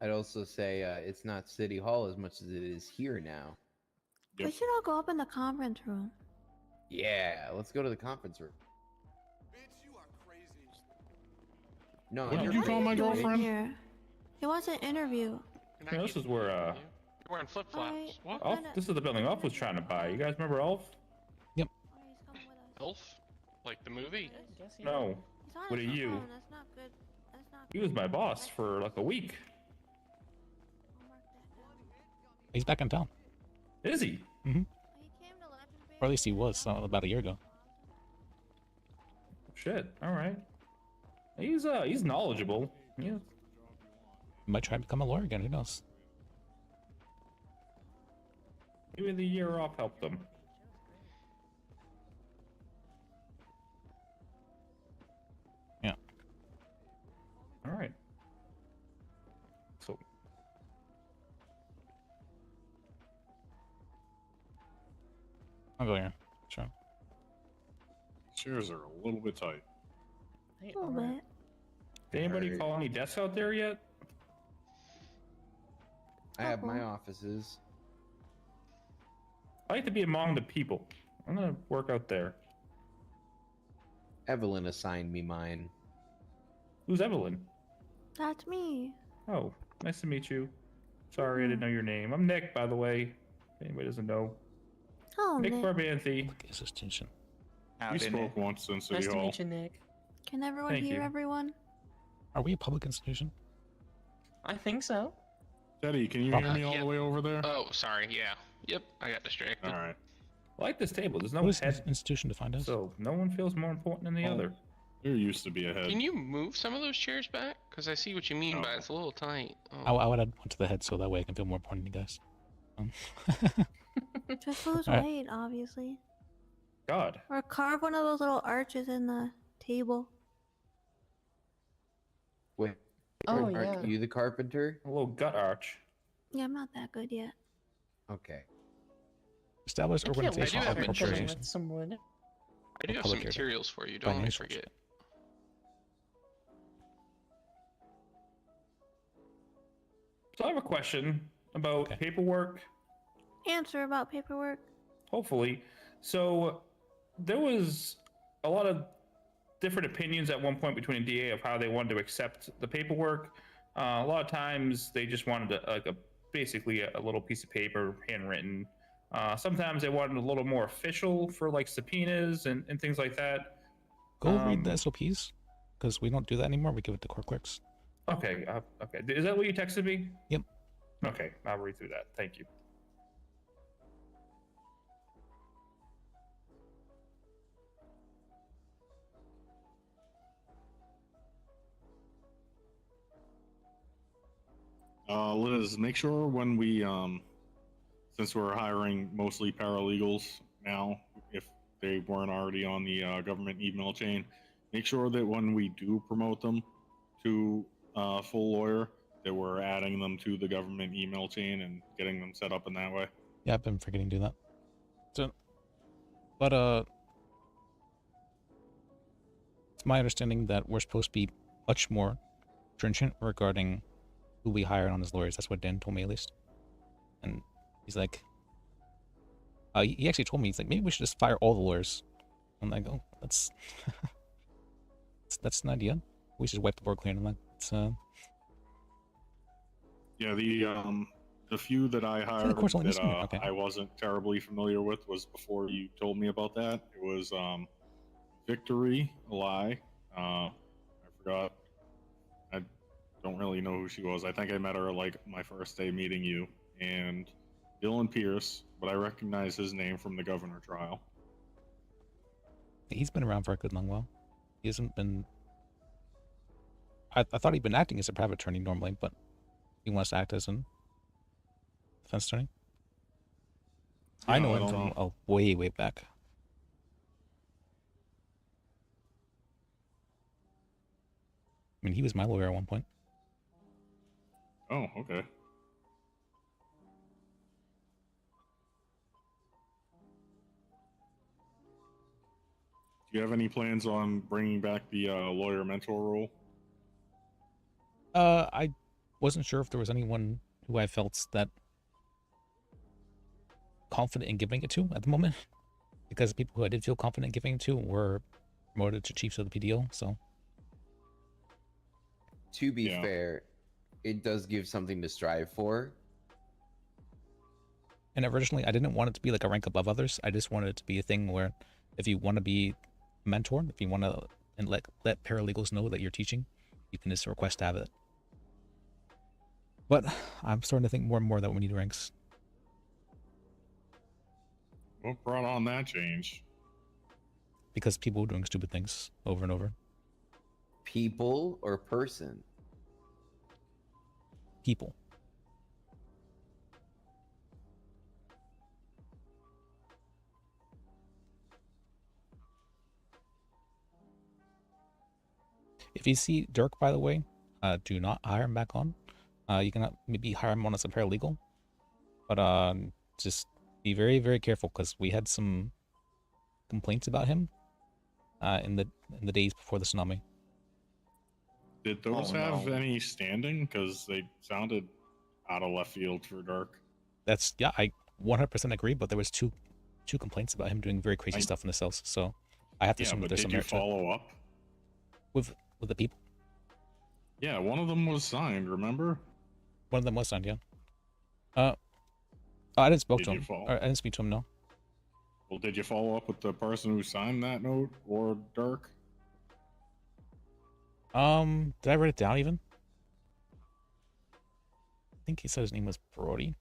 I'd also say it's not City Hall as much as it is here now. We should all go up in the conference room. Yeah, let's go to the conference room. No, What did you're you call my crazy. girlfriend? Here. He wants an interview. Yeah, this is where You're wearing flip flops. What? Elf. This is the building Elf was trying to buy. You guys remember Elf? Yep. Elf? Like the movie? No. He's on What are his you? phone. That's not good. That's not He was my boss for like a week. He's back in town. Is he? Mm-hmm. Or at least he was about a year ago. Shit. All right. He's knowledgeable. Yeah. He might try to become a lawyer again. Who knows? Maybe the year off helped him. Yeah. All right. So. I'll go here. Sure. Chairs are a little bit tight. A little bit. Did anybody call any desks out there yet? I have my offices. I like to be among the people. I'm gonna work out there. Evelyn assigned me mine. Who's Evelyn? That's me. Oh, nice to meet you. Sorry, I didn't know your name. I'm Nick, by the way. If anybody doesn't know. Oh, Nick Nick. Barbanthy. His attention. We spoke once in City Nice to Hall. meet you, Nick. Can everyone Thank hear you. everyone? Are we a public institution? I think so. Teddy, can you hear me all the way over there? Oh, sorry. Yeah. Yep. I got distracted. All right. I like this table. There's no What is head, this institution defined as? so no one feels more important than the Oh. other. There used to be a head. Can you move some of those chairs back? Because I see what you mean, but it's a little tight. I would add one to the head so that way I can feel more important to you guys. Just lose All right. weight, obviously. God. Or carve one of those little arches in the table. Wait, Oh, aren't yeah. you the carpenter? A little gut arch. Yeah, I'm not that good yet. Okay. Established I can't wait organization to of have corporations. with some wood. I do have some materials for you. Don't let me forget. So I have a question about paperwork. Answer about paperwork. Hopefully. So there was a lot of different opinions at one point between the DA of how they wanted to accept the paperwork. A lot of times they just wanted basically a little piece of paper, handwritten. Sometimes they wanted a little more official for like subpoenas and things like that. Go read the SOPs, because we don't do that anymore. We give it to court clerks. Okay. Okay. Is that what you texted me? Yep. Okay. I'll read through that. Thank you. Liz, make sure when we, since we're hiring mostly paralegals now, if they weren't already on the government email chain, make sure that when we do promote them to full lawyer, that we're adding them to the government email chain and getting them set up in that way. Yeah, I've been forgetting to do that. So, but it's my understanding that we're supposed to be much more stringent regarding who we hire on as lawyers. That's what Dan told me, at least. And he's like, he actually told me, he's like, maybe we should just fire all the lawyers. I'm like, oh, that's that's an idea. We should wipe the board clean. And that's Yeah, the few that I hired of course, only that this one. Okay. I wasn't terribly familiar with was before you told me about that. It was Victory, a lie. I forgot. I don't really know who she was. I think I met her like my first day meeting you. And Dylan Pierce, but I recognize his name from the governor trial. He's been around for a good long while. He hasn't been. I thought he'd been acting as a private attorney normally, but he wants to act as an defense attorney. I know him from way, way back. I mean, he was my lawyer at one point. Oh, okay. Do you have any plans on bringing back the lawyer mentor role? I wasn't sure if there was anyone who I felt that confident in giving it to at the moment, because the people who I did feel confident giving it to were promoted to chiefs of the PDO. So, to be fair, it does give something to strive for. and originally I didn't want it to be like a rank above others. I just wanted it to be a thing where if you want to be a mentor, if you want to and let paralegals know that you're teaching, you can just request to have it. But I'm starting to think more and more that we need ranks. What brought on that change? Because people are doing stupid things over and over. People or person? People. If you see Dirk, by the way, do not hire him back on. You can maybe hire him on as a paralegal, but just be very, very careful because we had some complaints about him in the days before the tsunami. Did those have any standing? Because they sounded out of left field for Dirk. That's I 100% agree, but there was two complaints about him doing very crazy stuff in the cells, so I have to assume that there's some merit to it. Did you follow up with the people? Yeah, one of them was signed. Remember? One of them was signed. Yeah. I didn't speak to him. I didn't speak to him. No. Well, did you follow up with the person who signed that note or Dirk? Did I write it down even? I think he said his name was Brody.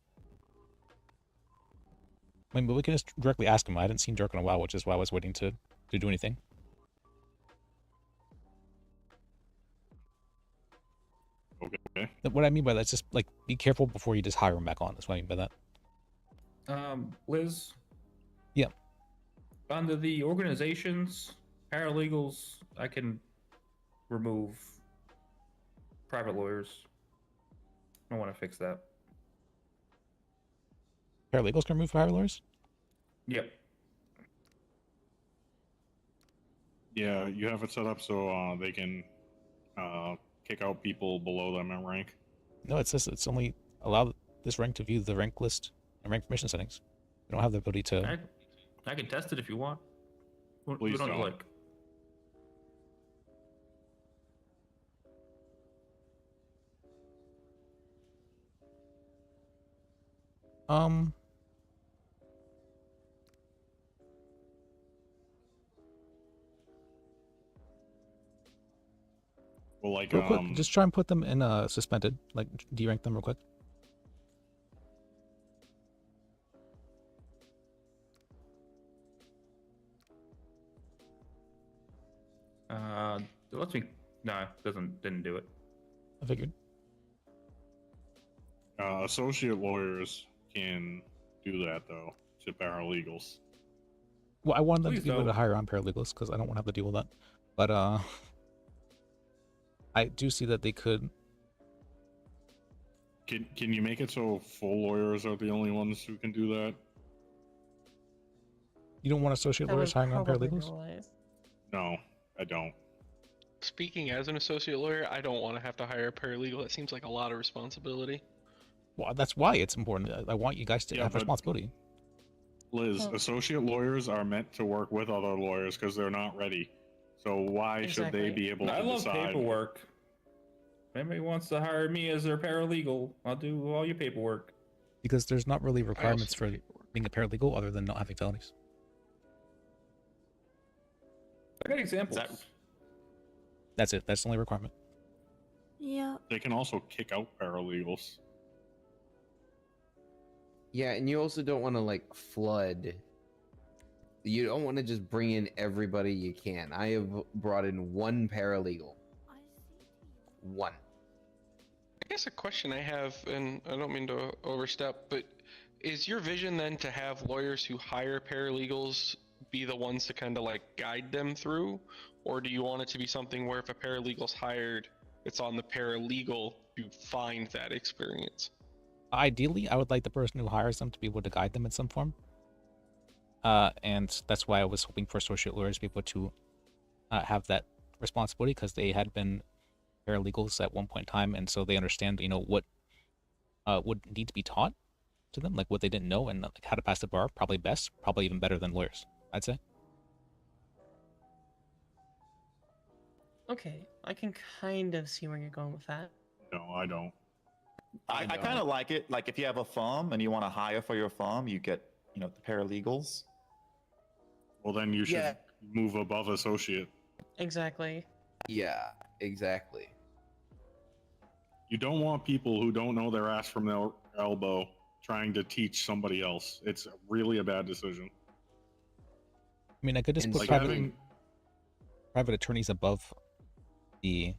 I mean, but we can just directly ask him. I hadn't seen Dirk in a while, which is why I was waiting to do anything. Okay. What I mean by that is just like be careful before you just hire him back on. That's what I mean by that. Liz? Yeah. Under the organizations, paralegals, I can remove private lawyers. I want to fix that. Paralegals can remove private lawyers? Yep. Yeah, you have it set up so they can kick out people below them in rank. No, it says it's only allow this rank to view the rank list and rank permission settings. We don't have the ability to. I can test it if you want. Please don't. Like. Well, like, real quick, just try and put them in suspended, like derank them real quick. It lets me. No, didn't do it. I figured. Associate lawyers can do that though to paralegals. Well, I wanted them to be able to hire on paralegals because I don't want to have to deal with that. But I do see that they could. Can you make it so full lawyers are the only ones who can do that? You don't want associate lawyers hiring on paralegals? No, I don't. Speaking as an associate lawyer, I don't want to have to hire a paralegal. That seems like a lot of responsibility. Well, that's why it's important. I want you guys to have responsibility. Liz, associate lawyers are meant to work with other lawyers because they're not ready. So why should they be able to I love decide? paperwork. If anybody wants to hire me as their paralegal, I'll do all your paperwork. Because there's not really requirements for being a paralegal other than not having felonies. I got examples. That's it. That's the only requirement. Yeah. They can also kick out paralegals. Yeah, and you also don't want to like flood. You don't want to just bring in everybody you can. I have brought in one paralegal. One. I guess a question I have, and I don't mean to overstep, but is your vision then to have lawyers who hire paralegals be the ones to kind of like guide them through? Or do you want it to be something where if a paralegal's hired, it's on the paralegal to find that experience? Ideally, I would like the person who hires them to be able to guide them in some form. And that's why I was hoping for associate lawyers to be able to have that responsibility because they had been paralegals at one point in time, and so they understand, what would need to be taught to them, like what they didn't know, and like how to pass the bar. Probably even better than lawyers, I'd say. Okay, I can kind of see where you're going with that. No, I don't. I kind of like it. Like if you have a firm and you want to hire for your firm, you get, the paralegals. Well, then you should Yeah. move above associate. Exactly. Yeah, exactly. You don't want people who don't know their ass from their elbow trying to teach somebody else. It's really a bad decision. I mean, I could just And put like private attorneys above the,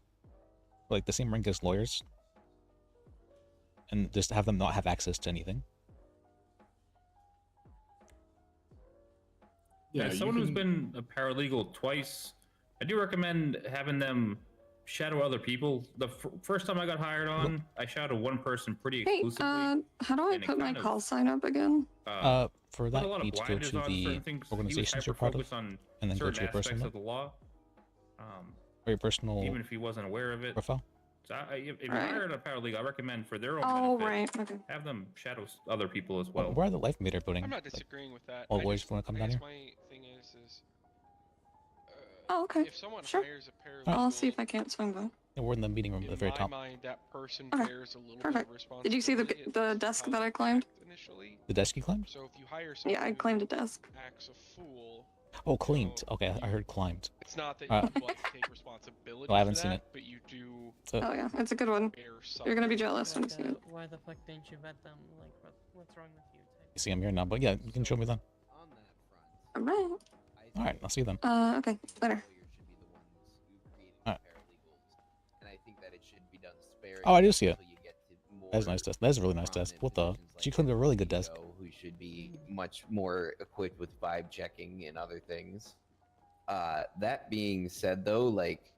like, the same rank as lawyers, and just have them not have access to anything. Yeah, you someone who's can- been a paralegal twice, I do recommend having them shadow other people. The first time I got hired on, I shadowed one person pretty Hey, exclusively. how do I and it put my kind of, call sign up again? For put that, a lot you of need to go blinders to on the certain things. He was organizations you're part of, hyper-focused on and then go certain to your aspects personal, of the law. or your personal Even if he wasn't aware of it. profile. So if you Right. hire a paralegal, I recommend for their own Oh, benefit, right. Okay. have them shadow other people as well. Where are the life meter building? I'm not disagreeing with that. All I lawyers just- want to come I down guess here? My thing is Oh, okay. if someone Sure. hires a paralegal, I'll see if I can't swing by. Yeah, we're in the meeting room at the in very my top. mind, that person Okay. bears a little Perfect. bit of responsibility. Did you see the desk that I claimed? Initially. The desk you claimed? So if you hire someone Yeah, I claimed a desk. who acts a fool, Oh, claimed. Okay, I heard climbed. it's not that Uh, you like take responsibility No, I haven't for seen that, it. but you do So- Oh yeah, it's a good one. bear You're gonna be something. jealous when you see it. Why the fuck didn't you vet them? Like, what's wrong with you? You see, I'm here now, but yeah, you can show me then. Alright. Alright, I'll see you then. Okay, later. Alright. And I think that it should be done sparingly. Oh, I do see it. until you get to more That's a nice desk. That's a really nice desk. What the? She claimed a really good desk. Who should be much more equipped with vibe checking and other things. That being said, though, like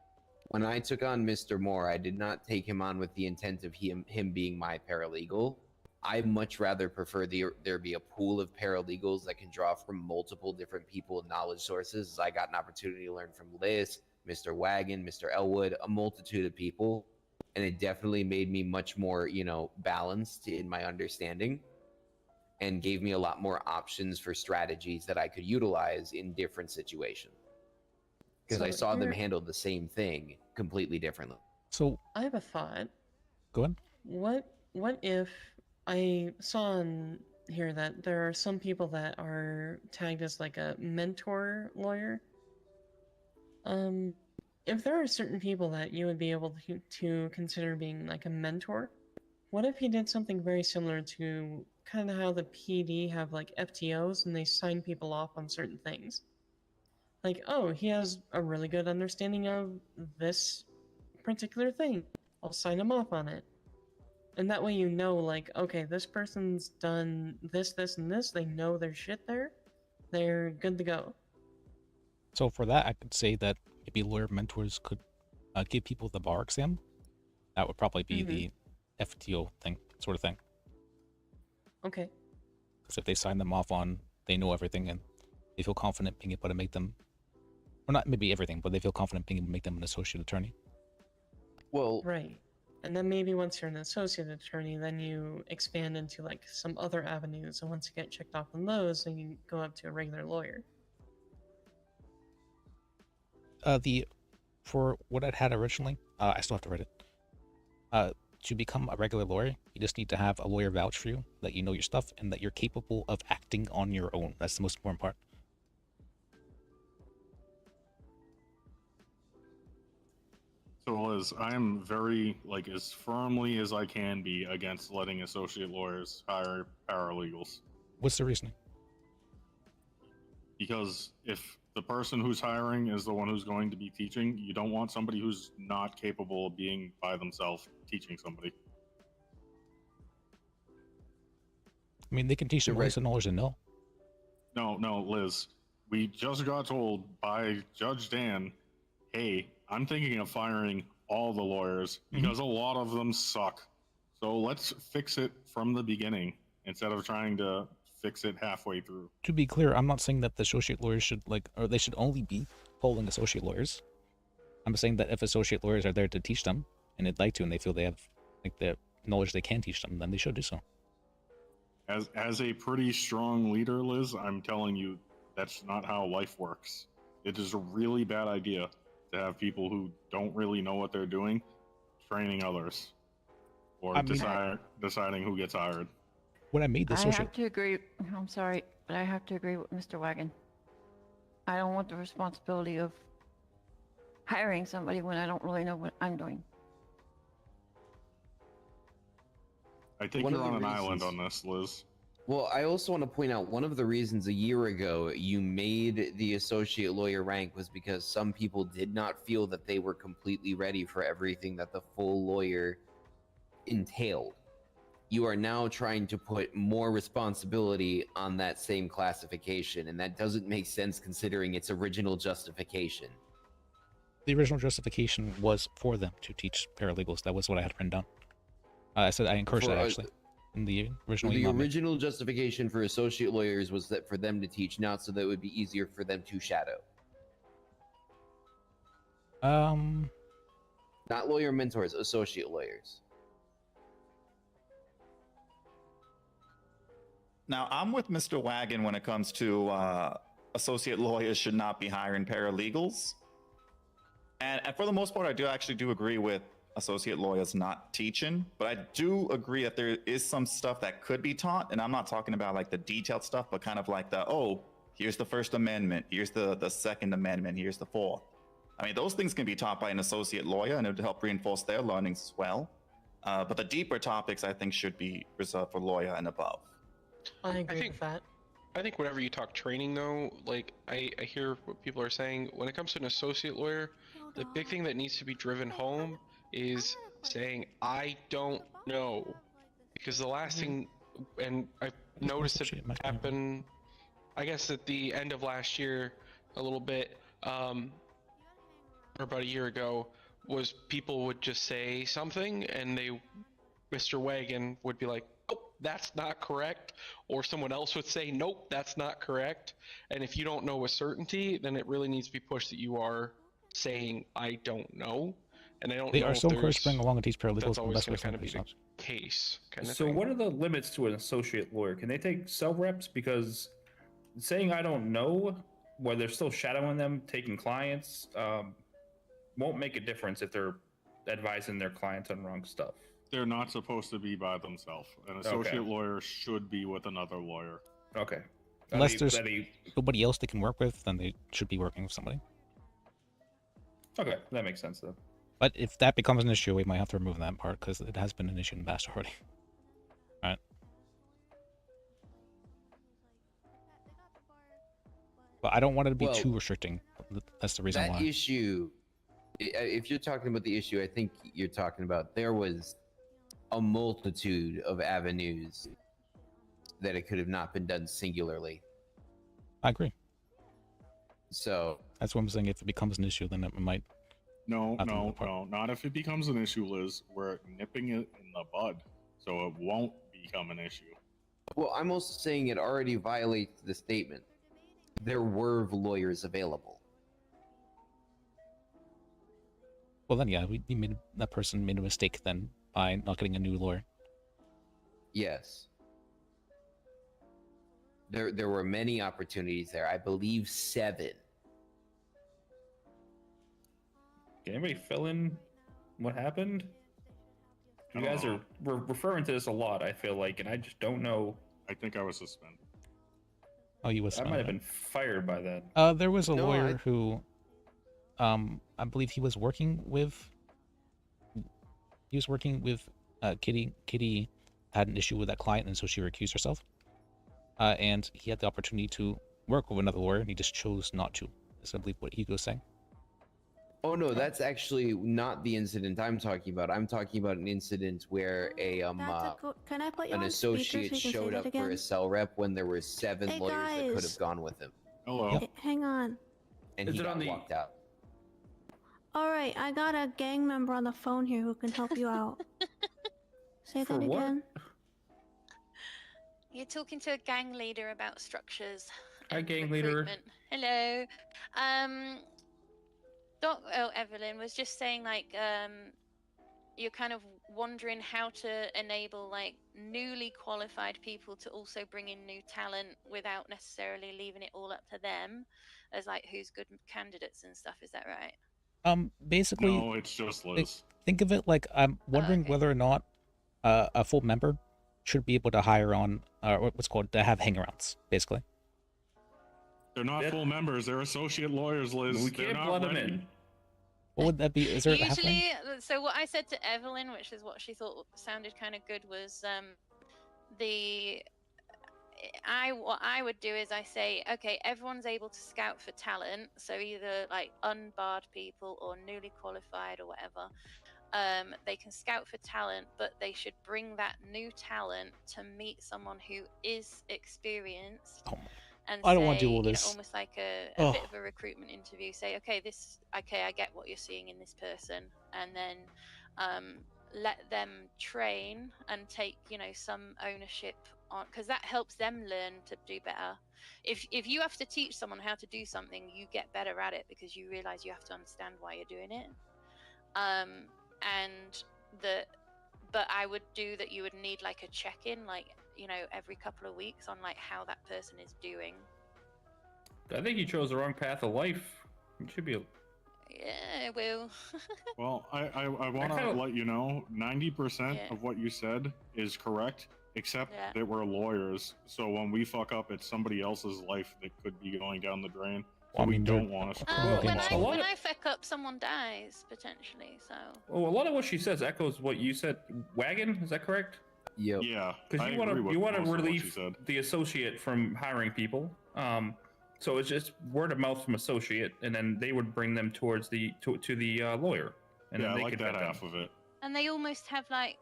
when I took on Mr. Moore, I did not take him on with the intent of him being my paralegal. I much rather prefer there be a pool of paralegals that can draw from multiple different people and knowledge sources. I got an opportunity to learn from Liz, Mr. Wagon, Mr. Elwood, a multitude of people, and it definitely made me much more, balanced in my understanding, and gave me a lot more options for strategies that I could utilize in different situations. Because I saw them handle the same thing completely differently. So I have a thought. Go ahead. What if I saw on here that there are some people that are tagged as like a mentor lawyer? If there are certain people that you would be able to consider being like a mentor, what if you did something very similar to kind of how the PD have like FTOs and they sign people off on certain things? Like, oh, he has a really good understanding of this particular thing. I'll sign him off on it. And that way you know, like, okay, this person's done this, this, and this. They know their shit there. They're good to go. So for that, I could say that maybe lawyer mentors could give people the bar exam. That would probably be the FTO thing, sort of thing. Okay. Because if they sign them off on, they know everything and they feel confident being able to make them, or not maybe everything, but they feel confident being able to make them an associate attorney. Well, right. And then maybe once you're an associate attorney, then you expand into like some other avenues. And once you get checked off on those, then you go up to a regular lawyer. For what I'd had originally, I still have to write it. To become a regular lawyer, you just need to have a lawyer vouch for you, that you know your stuff, and that you're capable of acting on your own. That's the most important part. So Liz, I am very, as firmly as I can be against letting associate lawyers hire paralegals. What's the reasoning? Because if the person who's hiring is the one who's going to be teaching, you don't want somebody who's not capable of being by themselves teaching somebody. I mean, they can teach them less knowledge than no. No, Liz. We just got told by Judge Dan, hey, I'm thinking of firing all the lawyers because a lot of them suck. So let's fix it from the beginning instead of trying to fix it halfway through. To be clear, I'm not saying that the associate lawyers should or they should only be polling associate lawyers. I'm saying that if associate lawyers are there to teach them and they'd like to, and they feel they have the knowledge they can teach them, then they should do so. As a pretty strong leader, Liz, I'm telling you, that's not how life works. It is a really bad idea to have people who don't really know what they're doing training others or deciding who gets hired. When I made the I have to agree. I'm sorry, but I have to agree with Mr. Wagon. I don't want the responsibility of hiring somebody when I don't really know what I'm doing. I think One you're of the on an island reasons- on this, Liz. Well, I also want to point out one of the reasons a year ago you made the associate lawyer rank was because some people did not feel that they were completely ready for everything that the full lawyer entailed. You are now trying to put more responsibility on that same classification, and that doesn't make sense considering its original justification. The original justification was for them to teach paralegals. That was what I had written down. I said I encouraged that actually in the original The email. original justification for associate lawyers was that for them to teach, not so that it would be easier for them to shadow. Not lawyer mentors, associate lawyers. Now, I'm with Mr. Wagon when it comes to associate lawyers should not be hiring paralegals. And for the most part, I do agree with associate lawyers not teaching, but I do agree that there is some stuff that could be taught. And I'm not talking about like the detailed stuff, but kind of like here's the First Amendment, here's the Second Amendment, here's the Fourth. I mean, those things can be taught by an associate lawyer and it would help reinforce their learnings as well. But the deeper topics, I think, should be reserved for lawyer and above. I agree with that. I think whenever you talk training, though, like I hear what people are saying. When it comes to an associate lawyer, the big thing that needs to be driven home is saying, I don't know. Because the last thing, and I've noticed it happen, I guess at the end of last year, a little bit, or about a year ago, was people would just say something and Mr. Wagon would be like, oh, that's not correct. Or someone else would say, nope, that's not correct. And if you don't know with certainty, then it really needs to be pushed that you are saying, I don't know. And I don't They know are if so encouraged to bring there's- along and teach paralegals. That's The always best way going to kind of be to the jobs. case. Kind of So, thing. what are the limits to an associate lawyer? Can they take cell reps? Because saying I don't know, where they're still shadowing them, taking clients, won't make a difference if they're advising their clients on wrong stuff. They're not supposed to be by themselves. An associate lawyer should be with another lawyer. Okay. Unless there's nobody else they can work with, then they should be working with somebody. Okay, that makes sense though. But if that becomes an issue, we might have to remove that part because it has been an issue in the past already. Alright. But I don't want it to be too restricting. That's the reason That why. issue, if you're talking about the issue, I think you're talking about there was a multitude of avenues that it could have not been done singularly. I agree. So that's what I'm saying. If it becomes an issue, then it might. No, not if it becomes an issue, Liz. We're nipping it in the bud, so it won't become an issue. Well, I'm also saying it already violates the statement. There were lawyers available. Well, then, yeah, that person made a mistake then by not getting a new lawyer. Yes. There were many opportunities there. I believe 7. Can anybody fill in what happened? You guys are referring to this a lot, I feel like, and I just don't know. I think I was suspended. Oh, you was. I might have been fired by that. There was a lawyer who, I believe he was working with. He was working with Kitty. Kitty had an issue with that client, and so she recused herself. And he had the opportunity to work with another lawyer, and he just chose not to. That's, I believe, what Hugo's saying. Oh no, that's actually not the incident I'm talking about. I'm talking about an incident where Can I put you an on speaker so associate you can say showed that up for again? a cell rep when there were 7 Hey, lawyers that could guys. have gone with him. Hello. Hang on. And he got walked out. All right, I got a gang member on the phone here who can help you out. Say For that what? again. You're talking to a gang leader about structures. Hi, and gang leader. recruitment. Hello. Evelyn was just saying, like, you're kind of wondering how to enable, like, newly qualified people to also bring in new talent without necessarily leaving it all up to them as, like, who's good candidates and stuff. Is that right? Basically. No, it's just Liz. Think of it like I'm wondering whether or not a full member should be able to hire on, what's called to have hangarounds, basically. They're not full members. They're associate lawyers, Liz. We They're can't not let them ready. in. What would that be? Is there a halfling? Usually, so what I said to Evelyn, which is what she thought sounded kind of good, was what I would do is I say, okay, everyone's able to scout for talent, so either like unbarred people or newly qualified or whatever. They can scout for talent, but they should bring that new talent to meet someone who is experienced. And I don't say, want to do all you know, this. almost like a Ugh. bit of a recruitment interview. Say, okay, I get what you're seeing in this person, and then let them train and take, you know, some ownership on, because that helps them learn to do better. If you have to teach someone how to do something, you get better at it because you realize you have to understand why you're doing it. But I would do that. You would need like a check-in, like, you know, every couple of weeks on like how that person is doing. I think you chose the wrong path of life. It should be a... Yeah, well. Well, I want to let you know, 90% of what you said is correct, except that we're lawyers. So when we fuck up, it's somebody else's life that could be going down the drain. So I mean, we don't want to. When I fuck up, someone dies potentially. So. Well, a lot of what she says echoes what you said. Wagon, is that correct? Yep. Yeah. Because you want to relieve the associate from hiring people. So it's just word of mouth from associate, and then they would bring them towards the lawyer. And yeah, then they I like could that vet them. half of it. And they almost have like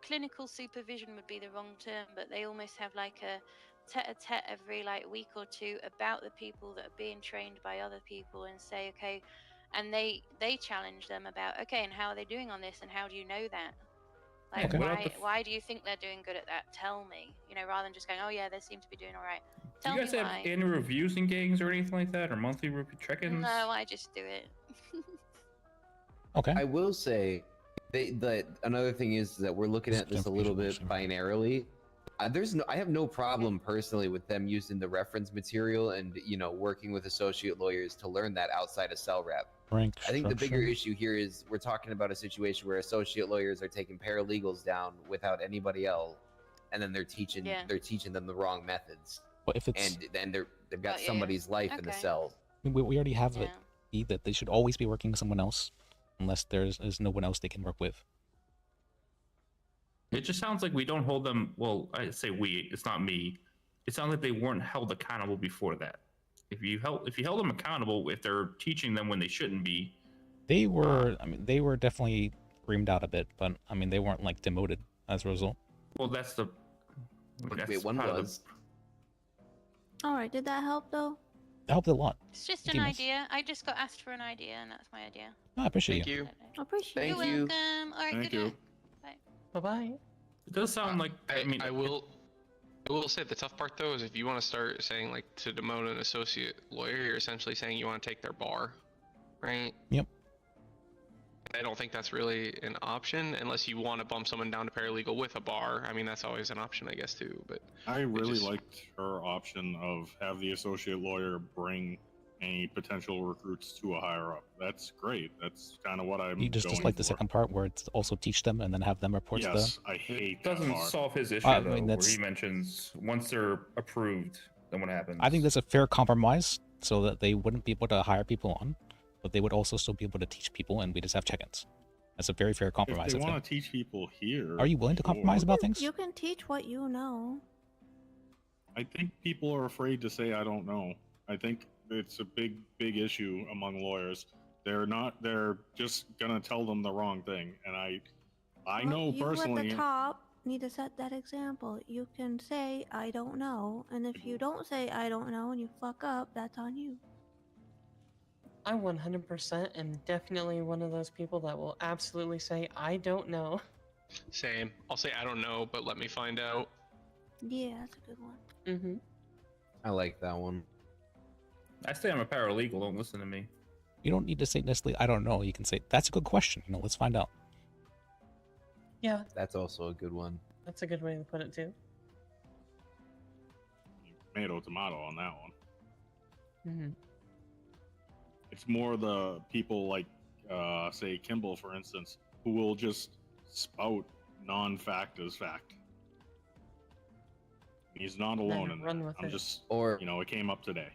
clinical supervision would be the wrong term, but they almost have like a tete-a-tete every like week or two about the people that are being trained by other people, and say, okay, and they challenge them about, okay, and how are they doing on this, and how do you know that? Like, why do you think they're doing good at that? Tell me, you know, rather than just going, oh yeah, they seem to be doing all right. Do Tell you guys me have why. annual reviews in gangs or anything like that, or monthly check-ins? No, I just do it. Okay. I will say, another thing is that we're looking at this a little bit binarily. I have no problem personally with them using the reference material and, you know, working with associate lawyers to learn that outside of cell rep. Rank I think the bigger structure. issue here is we're talking about a situation where associate lawyers are taking paralegals down without anybody else, and then they're teaching them the wrong methods. But if it's and then they've got somebody's life in the cell. we already have it that they should always be working with someone else, unless there's no one else they can work with. It just sounds like we don't hold them. Well, I say we. It's not me. It sounds like they weren't held accountable before that. If you held them accountable, if they're teaching them when they shouldn't be, They were, I mean, they were definitely reamed out a bit, but I mean, they weren't like demoted as a result. well, that's the. Wait, one was. All right, did that help though? That helped a lot. It's just Thank an you, miss. idea. I just got asked for an idea, and that's my idea. No, I appreciate Thank you. Appreciate You're you. welcome. All right, Thank good you. night. Bye. Bye-bye. It does sound like. I mean, I will say the tough part though is if you want to start saying like to demote an associate lawyer, you're essentially saying you want to take their bar, right? Yep. I don't think that's really an option unless you want to bump someone down to paralegal with a bar. I mean, that's always an option, I guess, too. But I really liked her option of have the associate lawyer bring any potential recruits to a higher up. That's great. That's kind of what I'm You just going like the for. second part where it's also teach them and then have them report to Yes, them. I hate It that doesn't part. solve his issue I though, mean, where that's- he mentions once they're approved, then what happens? I think that's a fair compromise so that they wouldn't be able to hire people on, but they would also still be able to teach people, and we just have check-ins. That's a very fair compromise. If they I think. want to teach people here, Are you willing to compromise about things? You can teach what you know. I think people are afraid to say I don't know. I think it's a big issue among lawyers. They're just gonna tell them the wrong thing, and I Well, know you personally. at the top need to set that example. You can say I don't know, and if you don't say I don't know and you fuck up, that's on you. I 100% am definitely one of those people that will absolutely say I don't know. same. I'll say I don't know, but let me find out. Yeah, that's a good one. Mm-hmm. I like that one. I say I'm a paralegal. Don't listen to me. You don't need to say necessarily I don't know. You can say that's a good question. You know, let's find out. Yeah, That's also a good one. that's a good way to put it too. Tomato on that one. Mm-hmm. It's more the people like, say, Kimball, for instance, who will just spout non-fact as fact. He's not alone in that. run with I'm it. just, Or it came up today.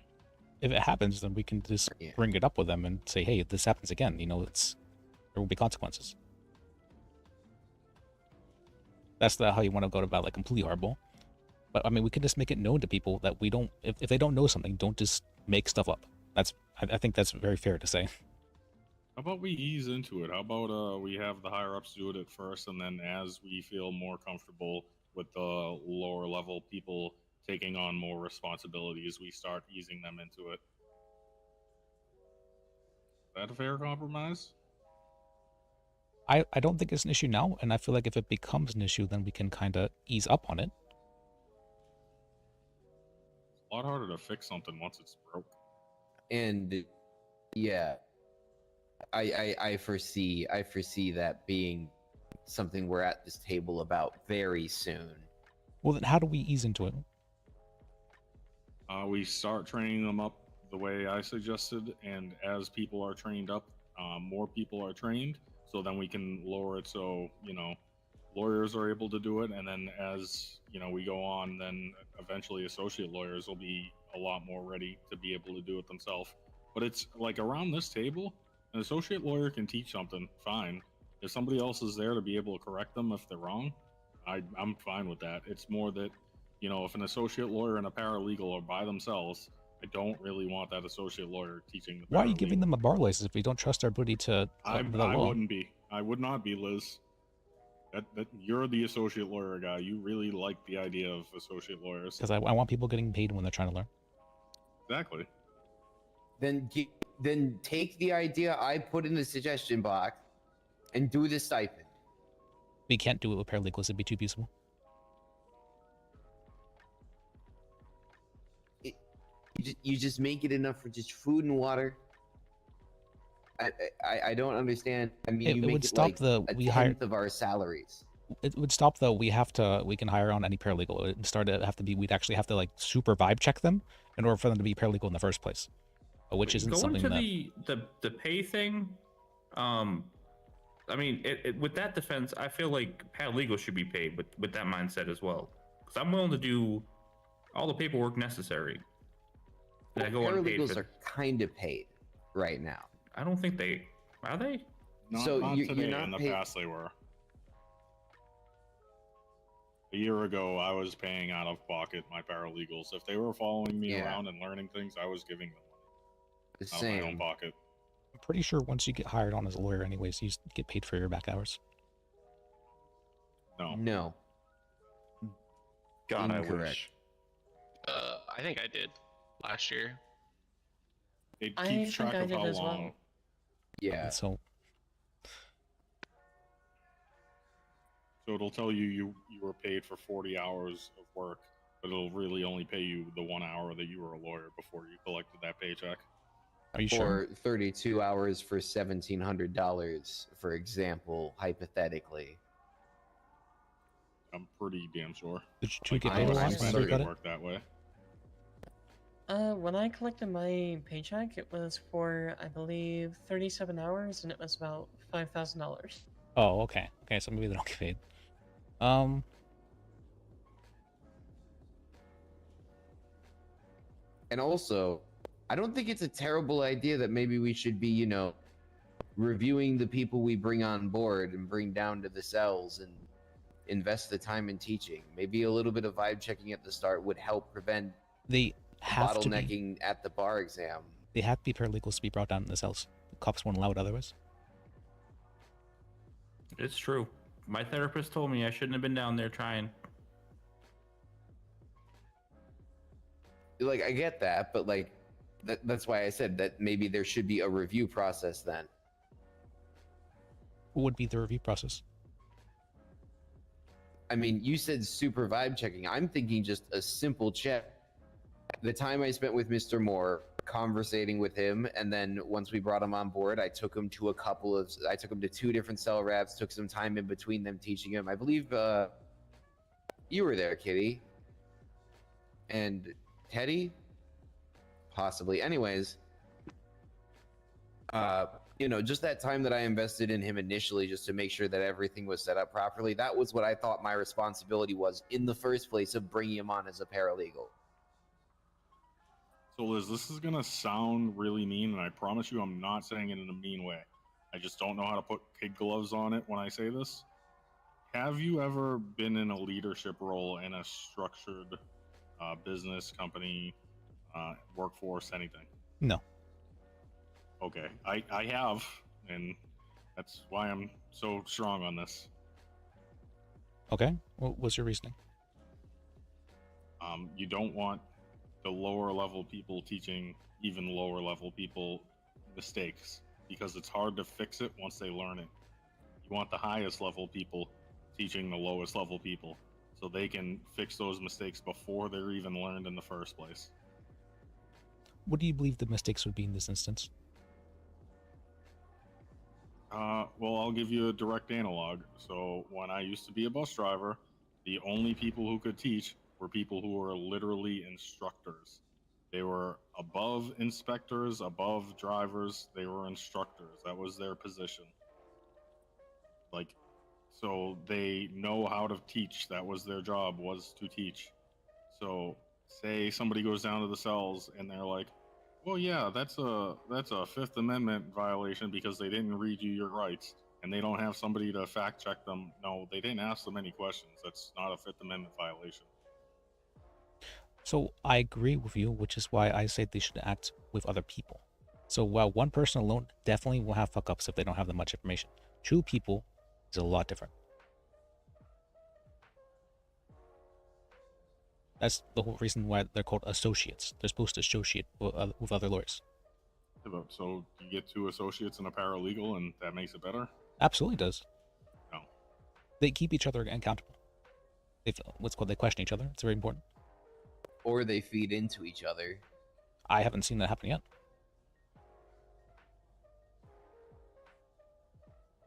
if it happens, then we can just bring it up with them and say, hey, if this happens again, you know, there will be consequences. That's how you want to go about like completely hardball. But I mean, we could just make it known to people that we don't, if they don't know something, don't just make stuff up. I think that's very fair to say. How about we ease into it? How about we have the higher ups do it at first, and then as we feel more comfortable with the lower level people taking on more responsibilities, we start easing them into it. Is that a fair compromise? I don't think it's an issue now, and I feel like if it becomes an issue, then we can kind of ease up on it. It's a lot harder to fix something once it's broke. And yeah, I foresee that being something we're at this table about very soon. Well, then how do we ease into it? We start training them up the way I suggested, and as people are trained up, more people are trained, so then we can lower it so, you know, lawyers are able to do it, and then as, you know, we go on, then eventually associate lawyers will be a lot more ready to be able to do it themselves. But it's like around this table, an associate lawyer can teach something, fine. If somebody else is there to be able to correct them if they're wrong, I'm fine with that. It's more that, you know, if an associate lawyer and a paralegal are by themselves, I don't really want that associate lawyer teaching the paralegal. Why are you giving them a bar license if we don't trust our ability to I law? wouldn't be. I would not be, Liz. That you're the associate lawyer guy. You really like the idea of associate lawyers. Because I want people getting paid when they're trying to learn. Exactly. Then take the idea I put in the suggestion box and do the stipend. We can't do it with paralegals. It'd be too peaceful. You just make it enough for just food and water. I don't understand. I mean, you it make would it stop like the a we hire tenth of our salaries. It would stop though. We can hire on any paralegal. It would start to have to be. We'd actually have to like super vibe check them in order for them to be paralegal in the first place, which isn't Going something to that the pay thing. I mean, with that defense, I feel like paralegals should be paid with that mindset as well. Because I'm willing to do all the paperwork necessary. Well, paralegals are kind of paid right now. I don't think they are. They? Not you're today. not In the paid... past, they were. A year ago, I was paying out of pocket my paralegals. If they were following me around and learning things, I was giving them money out of my own pocket. I'm pretty sure once you get hired on as a lawyer, anyways, you get paid for your back hours. No. God, Incorrect. I wish. I think I did last year. It I keeps think track I of did how as well. long. Yeah. So it'll tell you were paid for 40 hours of work, but it'll really only pay you the 1 hour that you were a lawyer before you collected that paycheck. Are you sure? 32 hours for $1,700, for example, hypothetically. I'm pretty damn sure. Did you get paid a lot when you got it? Work that way. When I collected my paycheck, it was for, I believe, 37 hours, and it was about $5,000. Oh, okay. Okay, so maybe they don't get paid. And also, I don't think it's a terrible idea that maybe we should be, you know, reviewing the people we bring on board and bring down to the cells and invest the time in teaching. Maybe a little bit of vibe checking at the start would help prevent They have to be. bottlenecking at the bar exam. They have to be paralegals to be brought down in the cells. The cops won't allow it otherwise. It's true. My therapist told me I shouldn't have been down there trying. Like, I get that, but like, that's why I said that maybe there should be a review process then. What would be the review process? I mean, you said super vibe checking. I'm thinking just a simple check. The time I spent with Mr. Moore, conversating with him, and then once we brought him on board, I took him to to 2 different cell reps, took some time in between them teaching him. I believe you were there, Kitty. And Teddy? Possibly. Anyways, you know, just that time that I invested in him initially just to make sure that everything was set up properly, that was what I thought my responsibility was in the first place of bringing him on as a paralegal. So Liz, this is gonna sound really mean, and I promise you I'm not saying it in a mean way. I just don't know how to put kid gloves on it when I say this. Have you ever been in a leadership role in a structured business, company, workforce, anything? No. Okay, I have, and that's why I'm so strong on this. Okay. What was your reasoning? You don't want the lower level people teaching even lower level people mistakes because it's hard to fix it once they learn it. You want the highest level people teaching the lowest level people so they can fix those mistakes before they're even learned in the first place. What do you believe the mistakes would be in this instance? Well, I'll give you a direct analog. So when I used to be a bus driver, the only people who could teach were people who were literally instructors. They were above inspectors, above drivers. They were instructors. That was their position. Like, so they know how to teach. That was their job, was to teach. So say somebody goes down to the cells and they're like, well, yeah, that's a Fifth Amendment violation because they didn't read you your rights, and they don't have somebody to fact check them. No, they didn't ask them any questions. That's not a Fifth Amendment violation. So I agree with you, which is why I say they should act with other people. So while one person alone definitely will have fuck ups if they don't have that much information, 2 people is a lot different. That's the whole reason why they're called associates. They're supposed to associate with other lawyers. So you get 2 associates and a paralegal, and that makes it better? Absolutely does. No. They keep each other accountable. They question each other. It's very important. Or they feed into each other. I haven't seen that happen yet.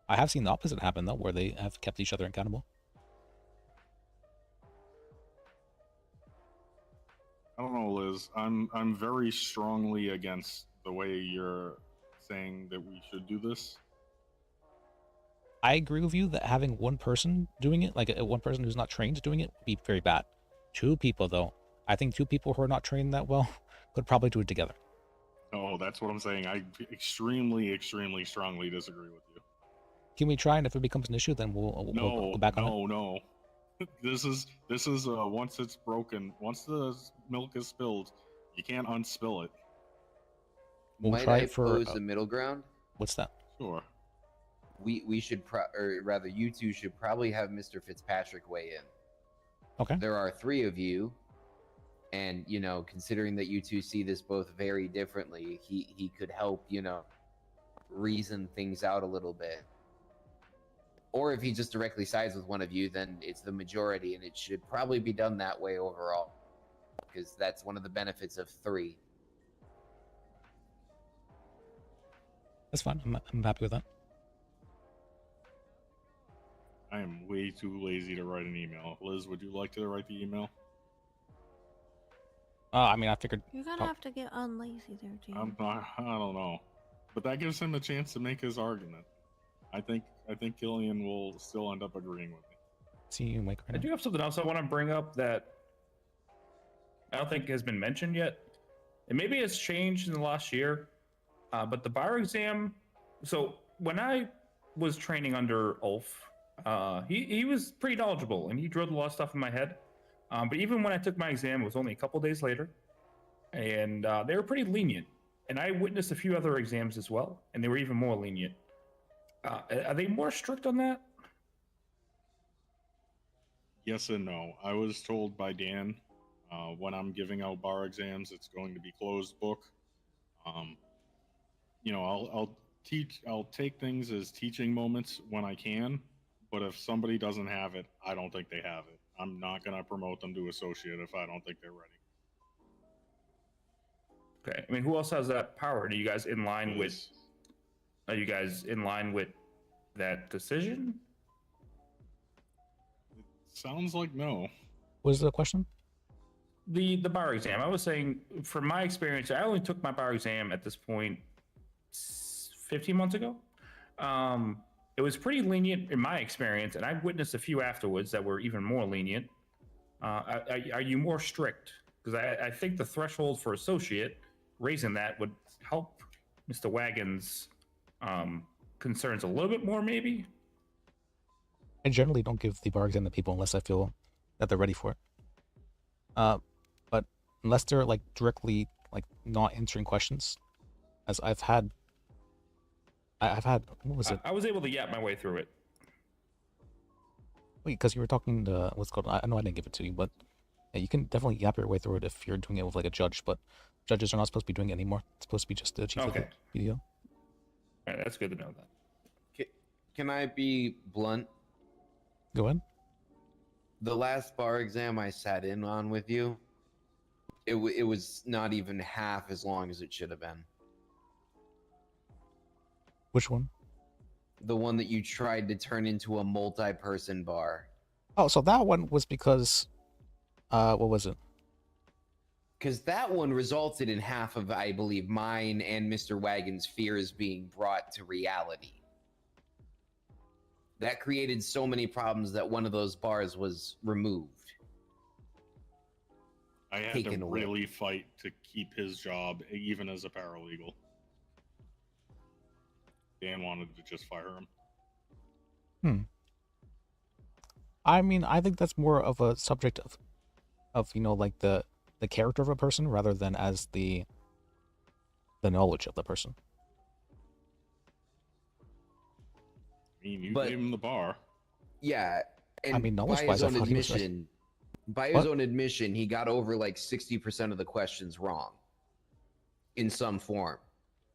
I have seen the opposite happen though, where they have kept each other accountable. I don't know, Liz. I'm very strongly against the way you're saying that we should do this. I agree with you that having one person doing it, like one person who's not trained doing it, would be very bad. 2 people though, I think 2 people who are not trained that well could probably do it together. No, that's what I'm saying. I extremely, extremely strongly disagree with you. Can we try, and if it becomes an issue, then we'll go back on it? No. This is once it's broken, once the milk is spilled, you can't unspill it. We'll Might try I it for pose a middle ground? What's that? Sure. We should or rather you 2 should probably have Mr. Fitzpatrick weigh in. Okay. There are 3 of you, and you know, considering that you 2 see this both very differently, he could help, you know, reason things out a little bit. Or if he just directly sides with one of you, then it's the majority, and it should probably be done that way overall, because that's one of the benefits of 3. That's fine. I'm happy with that. I am way too lazy to write an email. Liz, would you like to write the email? I mean, I figured... You're gonna have to get unlazy there, James. I don't know. But that gives him a chance to make his argument. I think Killian will still end up agreeing with me. See you, Mike. I do have something else I want to bring up that I don't think has been mentioned yet. And maybe it's changed in the last year, but the bar exam. So when I was training under Ulf, he was pretty knowledgeable and he drilled a lot of stuff in my head. But even when I took my exam, it was only a couple days later, and they were pretty lenient. And I witnessed a few other exams as well, and they were even more lenient. Are they more strict on that? Yes and no. I was told by Dan when I'm giving out bar exams, it's going to be closed book. You know, I'll take things as teaching moments when I can, but if somebody doesn't have it, I don't think they have it. I'm not going to promote them to associate if I don't think they're ready. Okay. I mean, who else has that power? Are you guys in line with? Are you guys in line with that decision? Sounds like no. What was the question? The bar exam. I was saying, from my experience, I only took my bar exam at this point 15 months ago. It was pretty lenient in my experience, and I've witnessed a few afterwards that were even more lenient. Are you more strict Because I think the threshold for associate, raising that would help Mr. Wagon's concerns a little bit more, maybe. I generally don't give the bar exam to people unless I feel that they're ready for it. But unless they're like directly like not answering questions, as I've had what was it? I was able to yap my way through it. Wait, because you were talking to what's called. I know I didn't give it to you, but yeah, you can definitely yap your way through it if you're doing it with like a judge. But judges are not supposed to be doing it anymore. It's supposed to be just the chief of the PDO. All right, that's good to know that. Can I be blunt? Go ahead. The last bar exam I sat in on with you, it was not even half as long as it should have been. Which one? The one that you tried to turn into a multi-person bar. Oh, so that one was because, what was it? Because that one resulted in half of, I believe, mine and Mr. Wagon's fears being brought to reality. That created so many problems that one of those bars was removed. I had Taken to away. really fight to keep his job, even as a paralegal. Dan wanted to just fire him. I mean, I think that's more of a subject of you know, like the character of a person rather than as the knowledge of the person. I mean, you gave him the bar. Yeah, and I mean, by knowledge-wise, his I own thought he was admission, he got over like 60% of the questions wrong in some form.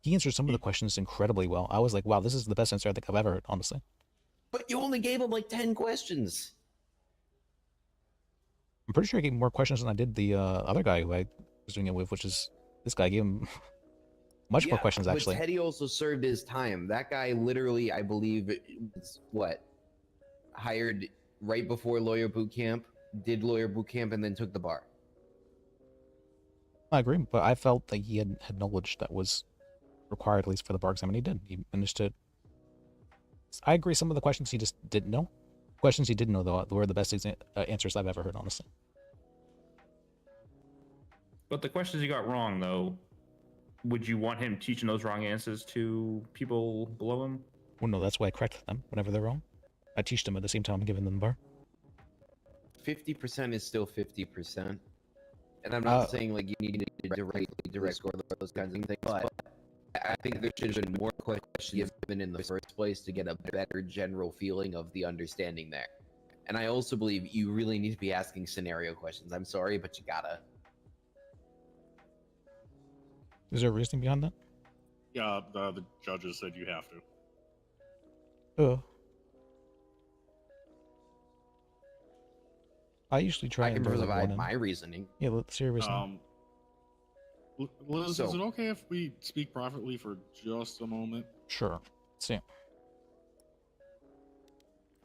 He answered some of the questions incredibly well. I was like, wow, this is the best answer I think I've ever heard, honestly. But you only gave him like 10 questions. I'm pretty sure I gave him more questions than I did the other guy who I was doing it with, which is this guy. I gave him much more questions, actually. But Teddy also served his time. That guy literally, I believe, was hired right before lawyer boot camp, did lawyer boot camp, and then took the bar. I agree, but I felt that he had knowledge that was required, at least for the bar exam, and he did. He managed to. I agree, some of the questions he just didn't know. Questions he did know, though, were the best answers I've ever heard, honestly. But the questions you got wrong, though, would you want him teaching those wrong answers to people below him? Well, no, that's why I correct them whenever they're wrong. I teach them at the same time I'm giving them the bar. 50% is still 50%. And I'm not saying like you need to direct score those kinds of things, but I think there should have been more questions given in the first place to get a better general feeling of the understanding there. And I also believe you really need to be asking scenario questions. I'm sorry, but you gotta. Is there a reasoning behind that? Yeah, the judges said you have to. Oh. I usually try I can and build provide one in. my reasoning. Yeah, let's hear your reasoning. Liz, So- is it okay if we speak privately for just a moment? Sure. See.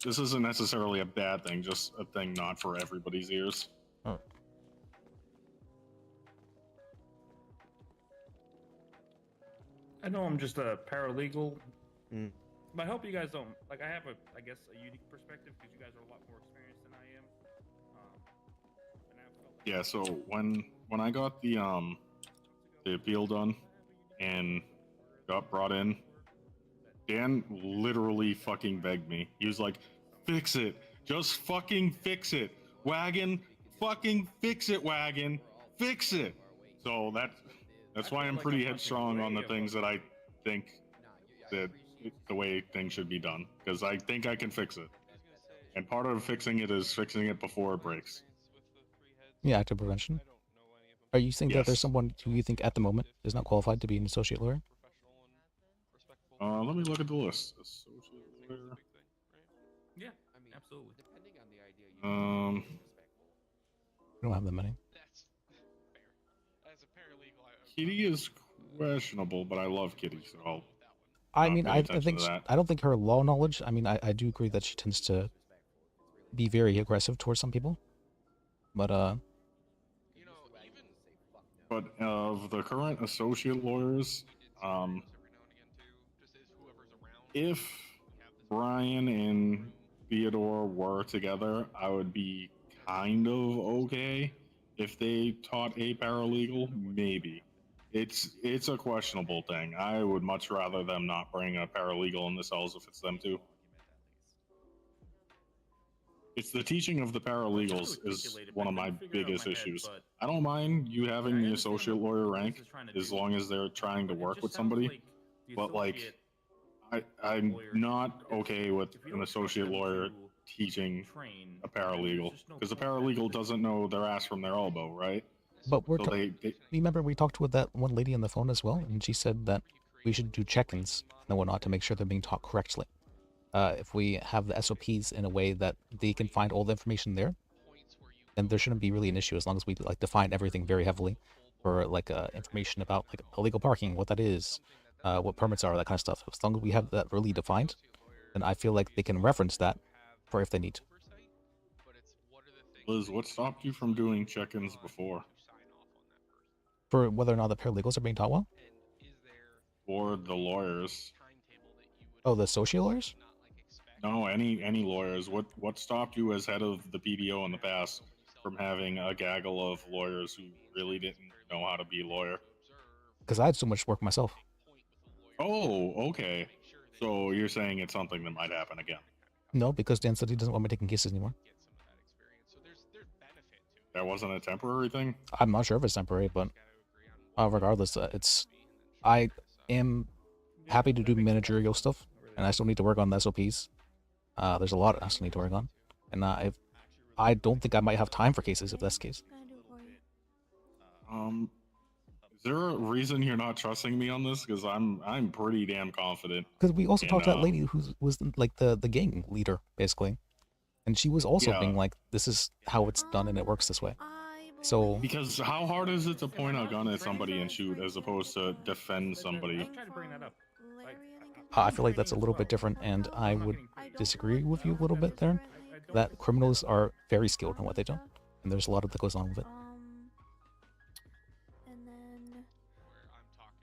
This isn't necessarily a bad thing, just a thing not for everybody's ears. Oh. I know I'm just a paralegal, but I hope you guys don't like. I have I guess, a unique perspective because you guys are a lot more experienced than I am. Yeah, so when I got the appeal done and got brought in, Dan literally fucking begged me. He was like, "Fix it, just fucking fix it, Wagon, fucking fix it, Wagon, fix it." So that's why I'm pretty headstrong on the things that I think that the way things should be done, because I think I can fix it. And part of fixing it is fixing it before it breaks. Yeah, active prevention. Are you saying that there's Yes. someone who you think at the moment is not qualified to be an associate lawyer? Let me look at the list. Associate lawyer. Yeah, absolutely. We don't have that many. Kitty is questionable, but I love Kitty, so I'll I not mean, pay I attention think to that. I don't think her law knowledge. I mean, I do agree that she tends to be very aggressive towards some people, but But of the current associate lawyers, if Brian and Theodore were together, I would be kind of okay. If they taught a paralegal, maybe. It's a questionable thing. I would much rather them not bring a paralegal in the cells if it's them too. It's the teaching of the paralegals is one of my biggest issues. I don't mind you having the associate lawyer rank as long as they're trying to work with somebody, but like I'm not okay with an associate lawyer teaching a paralegal because a paralegal doesn't know their ass from their elbow, right? But we're So remember we talked with that one lady on the phone as well, and she said that we should do check-ins and whatnot to make sure they're being taught correctly. If we have the SOPs in a way that they can find all the information there, then there shouldn't be really an issue as long as we like define everything very heavily for like information about like illegal parking, what that is, what permits are, that kind of stuff. As long as we have that really defined, then I feel like they can reference that for if they need to. Liz, what stopped you from doing check-ins before? For whether or not the paralegals are being taught well? Or the lawyers? Oh, the associate lawyers? No, any lawyers. What stopped you as head of the PDO in the past from having a gaggle of lawyers who really didn't know how to be a lawyer? Because I had so much work myself. Oh, okay. So you're saying it's something that might happen again? No, because Dan said he doesn't want me taking cases anymore. That wasn't a temporary thing? I'm not sure if it's temporary, but regardless, I am happy to do managerial stuff, and I still need to work on the SOPs. There's a lot I still need to work on, and I don't think I might have time for cases if that's the case. Is there a reason you're not trusting me on this? Because I'm pretty damn confident. Because we also talked to that lady who was like the gang leader, basically. And she was also being like, this is how it's done and it works this way. So because how hard is it to point a gun at somebody and shoot as opposed to defend somebody? I feel like that's a little bit different, and I would disagree with you a little bit there. That criminals are very skilled in what they do, and there's a lot that goes on with it. And then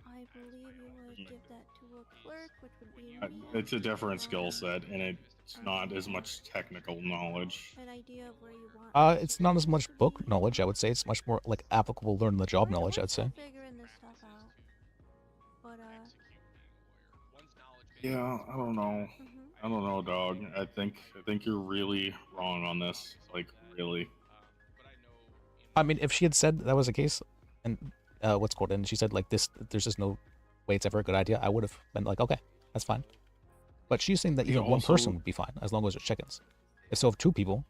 I believe you would give that to a clerk, which would be me. It's a different skill set, and it's not as much technical knowledge. An idea of where you want. It's not as much book knowledge, I would say. It's much more like applicable learn the job knowledge, I'd say. Figuring this stuff out. But Yeah, I don't know. I don't know, dog. I think you're really wrong on this. Like, really. I mean, if she had said that was the case, and what's called, and she said like this, there's just no way it's ever a good idea, I would have been like, okay, that's fine. But she's saying that even one person would be fine as long as it's chickens. So if two people.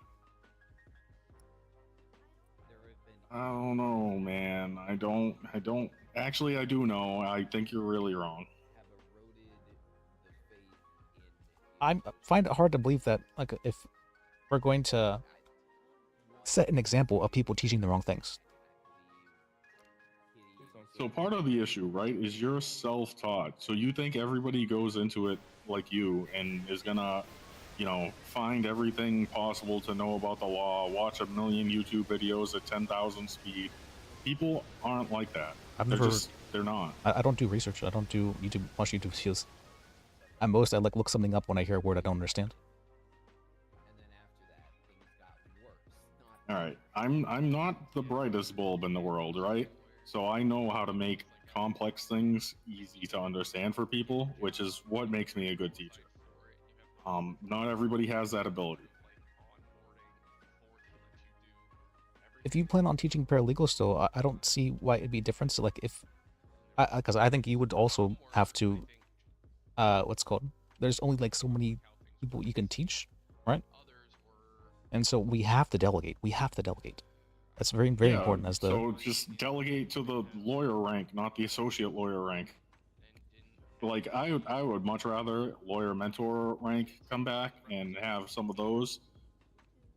I don't know, man. I don't. Actually, I do know. I think you're really wrong. I find it hard to believe that, like, if we're going to set an example of people teaching the wrong things. So part of the issue, right, is you're self-taught. So you think everybody goes into it like you and is gonna, find everything possible to know about the law, watch a million YouTube videos at 10,000 speed. People aren't like that. They're not. I don't do research. I don't do watch YouTube videos. At most, I look something up when I hear a word I don't understand. All right, I'm not the brightest bulb in the world, right? So I know how to make complex things easy to understand for people, which is what makes me a good teacher. Not everybody has that ability. If you plan on teaching paralegals still, I don't see why it'd be different. So, like, because I think you would also have to, there's only like so many people you can teach, right? And so we have to delegate. That's very, very important. So just delegate to the lawyer rank, not the associate lawyer rank. Like I would much rather lawyer mentor rank come back and have some of those.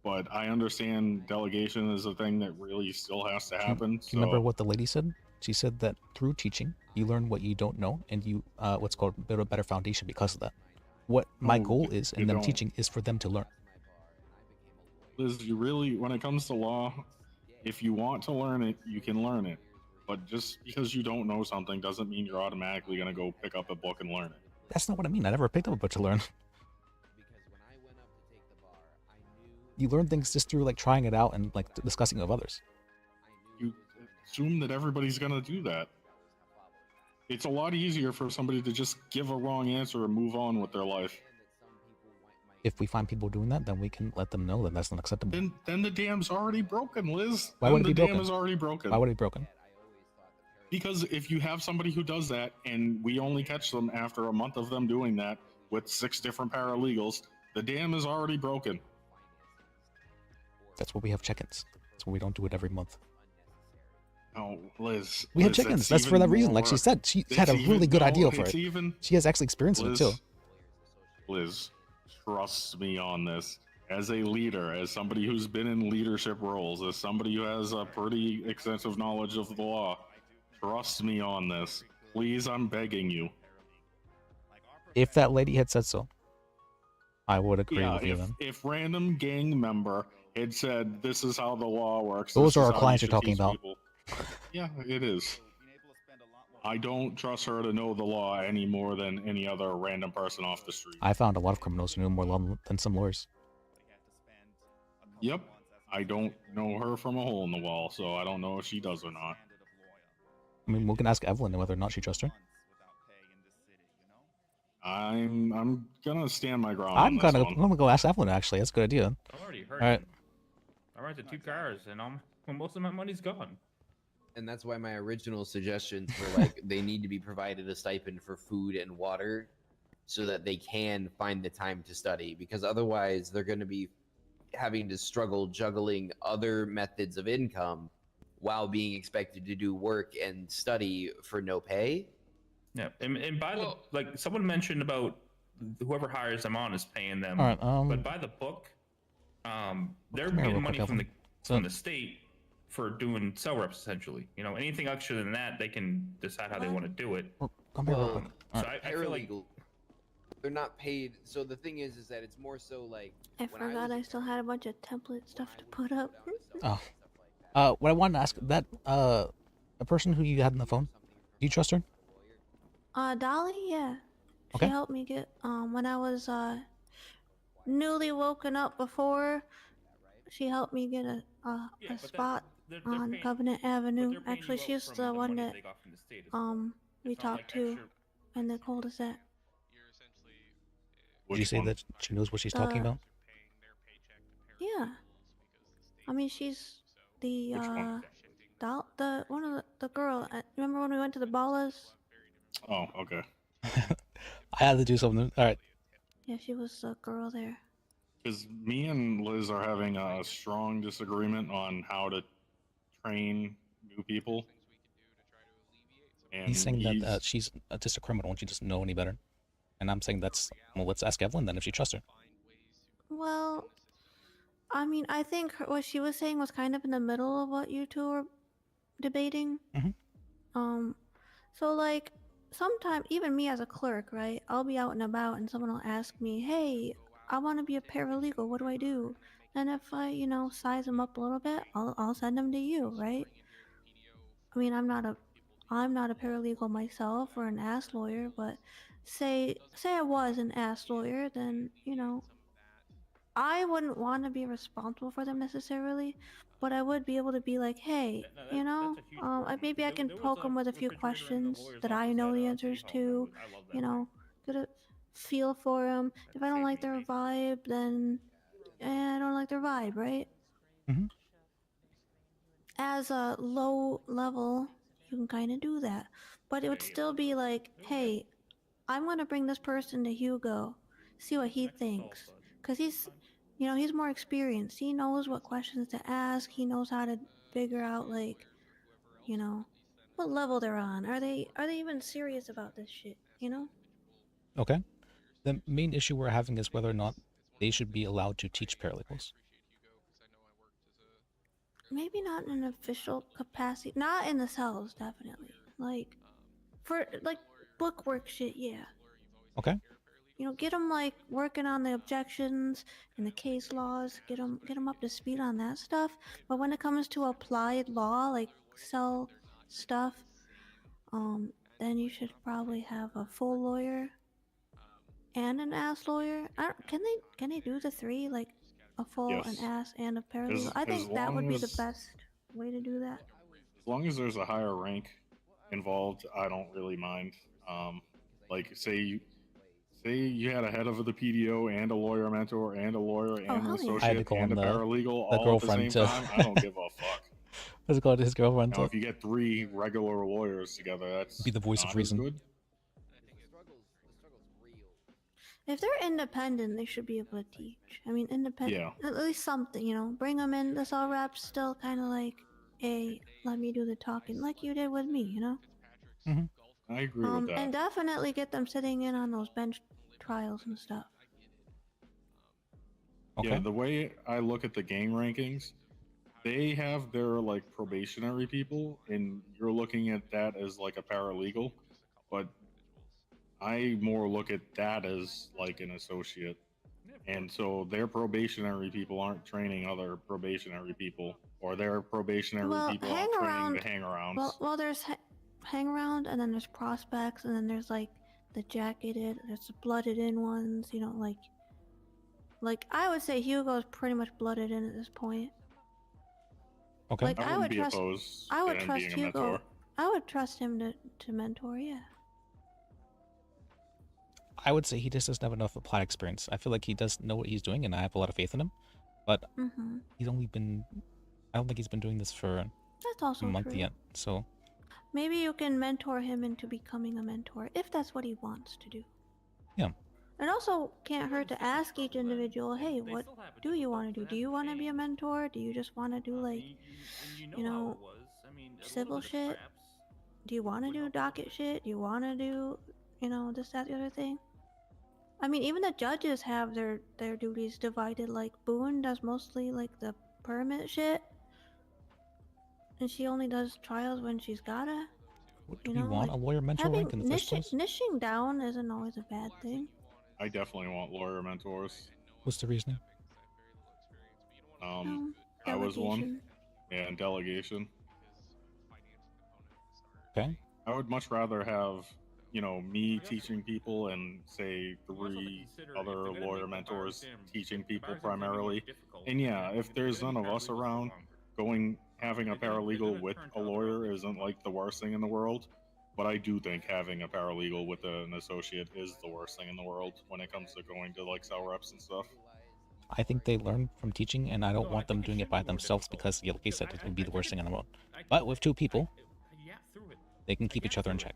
But I understand delegation is a thing that really still has to happen. Do you remember what the lady said? She said that through teaching, you learn what you don't know, and you build a better foundation because of that. What my goal is in them teaching is for them to learn. Liz, when it comes to law, if you want to learn it, you can learn it. But just because you don't know something doesn't mean you're automatically going to go pick up a book and learn it. That's not what I mean. I never picked up a book to learn. You learn things just through like trying it out and like discussing it with others. assume that everybody's gonna do that. It's a lot easier for somebody to just give a wrong answer and move on with their life. If we find people doing that, then we can let them know that that's not acceptable. Then the dam's already broken, Liz. Why then would it the be dam broken? is already broken. Why would it be broken? Because if you have somebody who does that and we only catch them after a month of them doing that with 6 different paralegals, the dam is already broken. That's why we have chickens. That's why we don't do it every month. Oh, Liz. We have Liz, chickens. That's for even that reason. more Like she work. said, she had a It's really even- good no, idea for it's it. even- She has actually experience with it too. Liz, trust me on this. As a leader, as somebody who's been in leadership roles, as somebody who has a pretty extensive knowledge of the law, trust me on this. Please, I'm begging you. If that lady had said so, I would agree Yeah, with you then. if random gang member had said, this is how the law works. Those this are is our how you clients you're should talking teach about. people," Yeah, it is. I don't trust her to know the law any more than any other random person off the street. I found a lot of criminals who knew more law than some lawyers. Yep. I don't know her from a hole in the wall, so I don't know if she does or not. I mean, we can ask Evelyn whether or not she trusts her. I'm gonna stand my ground I'm on this gonna, one. I'm gonna go ask Evelyn. Actually, that's a good idea. I've already heard. All right. I rented 2 cars, and most of my money's gone. And that's why my original suggestions were like they need to be provided a stipend for food and water so that they can find the time to study, because otherwise they're going to be having to struggle juggling other methods of income while being expected to do work and study for no pay. Yeah, and by the like, someone mentioned about whoever hires them on is paying them. All right, but by the book, they're come here getting real money quick, from the Evelyn. from the state for doing cell reps essentially. You know, anything extra than that, they can decide how they want to do it. Come here real quick. So I feel like Paralegal, they're not paid. So the thing is that it's more so like I forgot I still had a bunch of template stuff to put up. Oh. What I wanted to ask, that, a person who you had on the phone, do you trust her? Dolly, yeah. Okay. She helped me get, when I was, newly woken up before, she helped me get a spot on Covenant Avenue. Actually, she's the one that, we talked to in the cul-de-sac. Did you say that she knows what she's talking about? Yeah. I mean, she's the, one of the girl. Remember when we went to the Ballas? Oh, okay. I had to do something. All right. Yeah, she was the girl there. Because me and Liz are having a strong disagreement on how to train new people. And He's saying that she's just a criminal and she doesn't know any better. And I'm saying well, let's ask Evelyn then if she trusts her. Well, I mean, I think what she was saying was kind of in the middle of what you two were debating. So like, sometimes, even me as a clerk, right, I'll be out and about and someone will ask me, hey, I want to be a paralegal, what do I do? And if I, size them up a little bit, I'll send them to you, right? I mean, I'm not a paralegal myself or an ass lawyer, but say I was an ass lawyer, then, I wouldn't want to be responsible for them necessarily, but I would be able to be like, hey, maybe I can poke them with a few questions that I know the answers to, get a feel for them. If I don't like their vibe, then I don't like their vibe, right? As a low level, you can kind of do that, but it would still be like, hey, I'm going to bring this person to Hugo, see what he thinks, because he's more experienced. He knows what questions to ask. He knows how to figure out, like, what level they're on. Are they even serious about this shit, Okay. The main issue we're having is whether or not they should be allowed to teach paralegals. Maybe not in an official capacity. Not in the cells, definitely. Like, for, like, bookwork shit, yeah. Okay. Get them, like, working on the objections and the case laws. Get them up to speed on that stuff. But when it comes to applied law, like cell stuff, then you should probably have a full lawyer and an ass lawyer. Can they do the 3, like a full, Yes. an ass, and a paralegal? I think that would be the best way to do that. As long as there's a higher rank involved, I don't really mind. Like say you had a head of the PDO and a lawyer mentor and a lawyer and an I had to associate call and him a paralegal the all at the same girlfriend to. time. I don't give a fuck. What's it called? His girlfriend Now, to if you get 3 regular lawyers together, that's be the voice not of reason. as good. If they're independent, they should be able to teach. I mean, independent, Yeah. at least something, you know. Bring them in. This all reps still kind of like, hey, let me do the talking, like you did with me, you know. I agree with that. And definitely get them sitting in on those bench trials and stuff. Yeah, the way I look at the gang rankings, they have their like probationary people, and you're looking at that as like a paralegal, but I more look at that as like an associate. And so their probationary people aren't training other probationary people, or their probationary people aren't training the hang-arounds. Well, there's hang around, and then there's prospects, and then there's like the jacketed, there's the blooded in ones. You know, like I would say Hugo's pretty much blooded in at this point. Okay. Like I wouldn't be opposed I would to him trust being a Hugo. mentor. I would trust him to mentor. Yeah. I would say he just doesn't have enough applied experience. I feel like he does know what he's doing, and I have a lot of faith in him. But he's only been, I don't think he's been doing this for That's also a month true. yet. So Maybe you can mentor him into becoming a mentor if that's what he wants to do. yeah, It also can't hurt to ask each individual, hey, what do you want to do? Do you want to be a mentor? Do you just want to do like, you know, civil shit? Do you want to do docket shit? Do you want to do, you know, this, that, the other thing? I mean, even the judges have their duties divided. Like Boone does mostly like the permit shit, and she only does trials when she's gotta. do we want a lawyer mentor Having rank in the first place? niching down isn't always a bad thing. I definitely want lawyer mentors. What's the reasoning? I was one. Delegation. Yeah, and delegation. Okay. I would much rather have, you know, me teaching people and say 3 other lawyer mentors teaching people primarily. And yeah, if there's none of us around, having a paralegal with a lawyer isn't like the worst thing in the world. But I do think having a paralegal with an associate is the worst thing in the world when it comes to going to like cell reps and stuff. I think they learn from teaching, and I don't want them doing it by themselves because, like you said, it would be the worst thing in the world. But with 2 people, they can keep each other in check.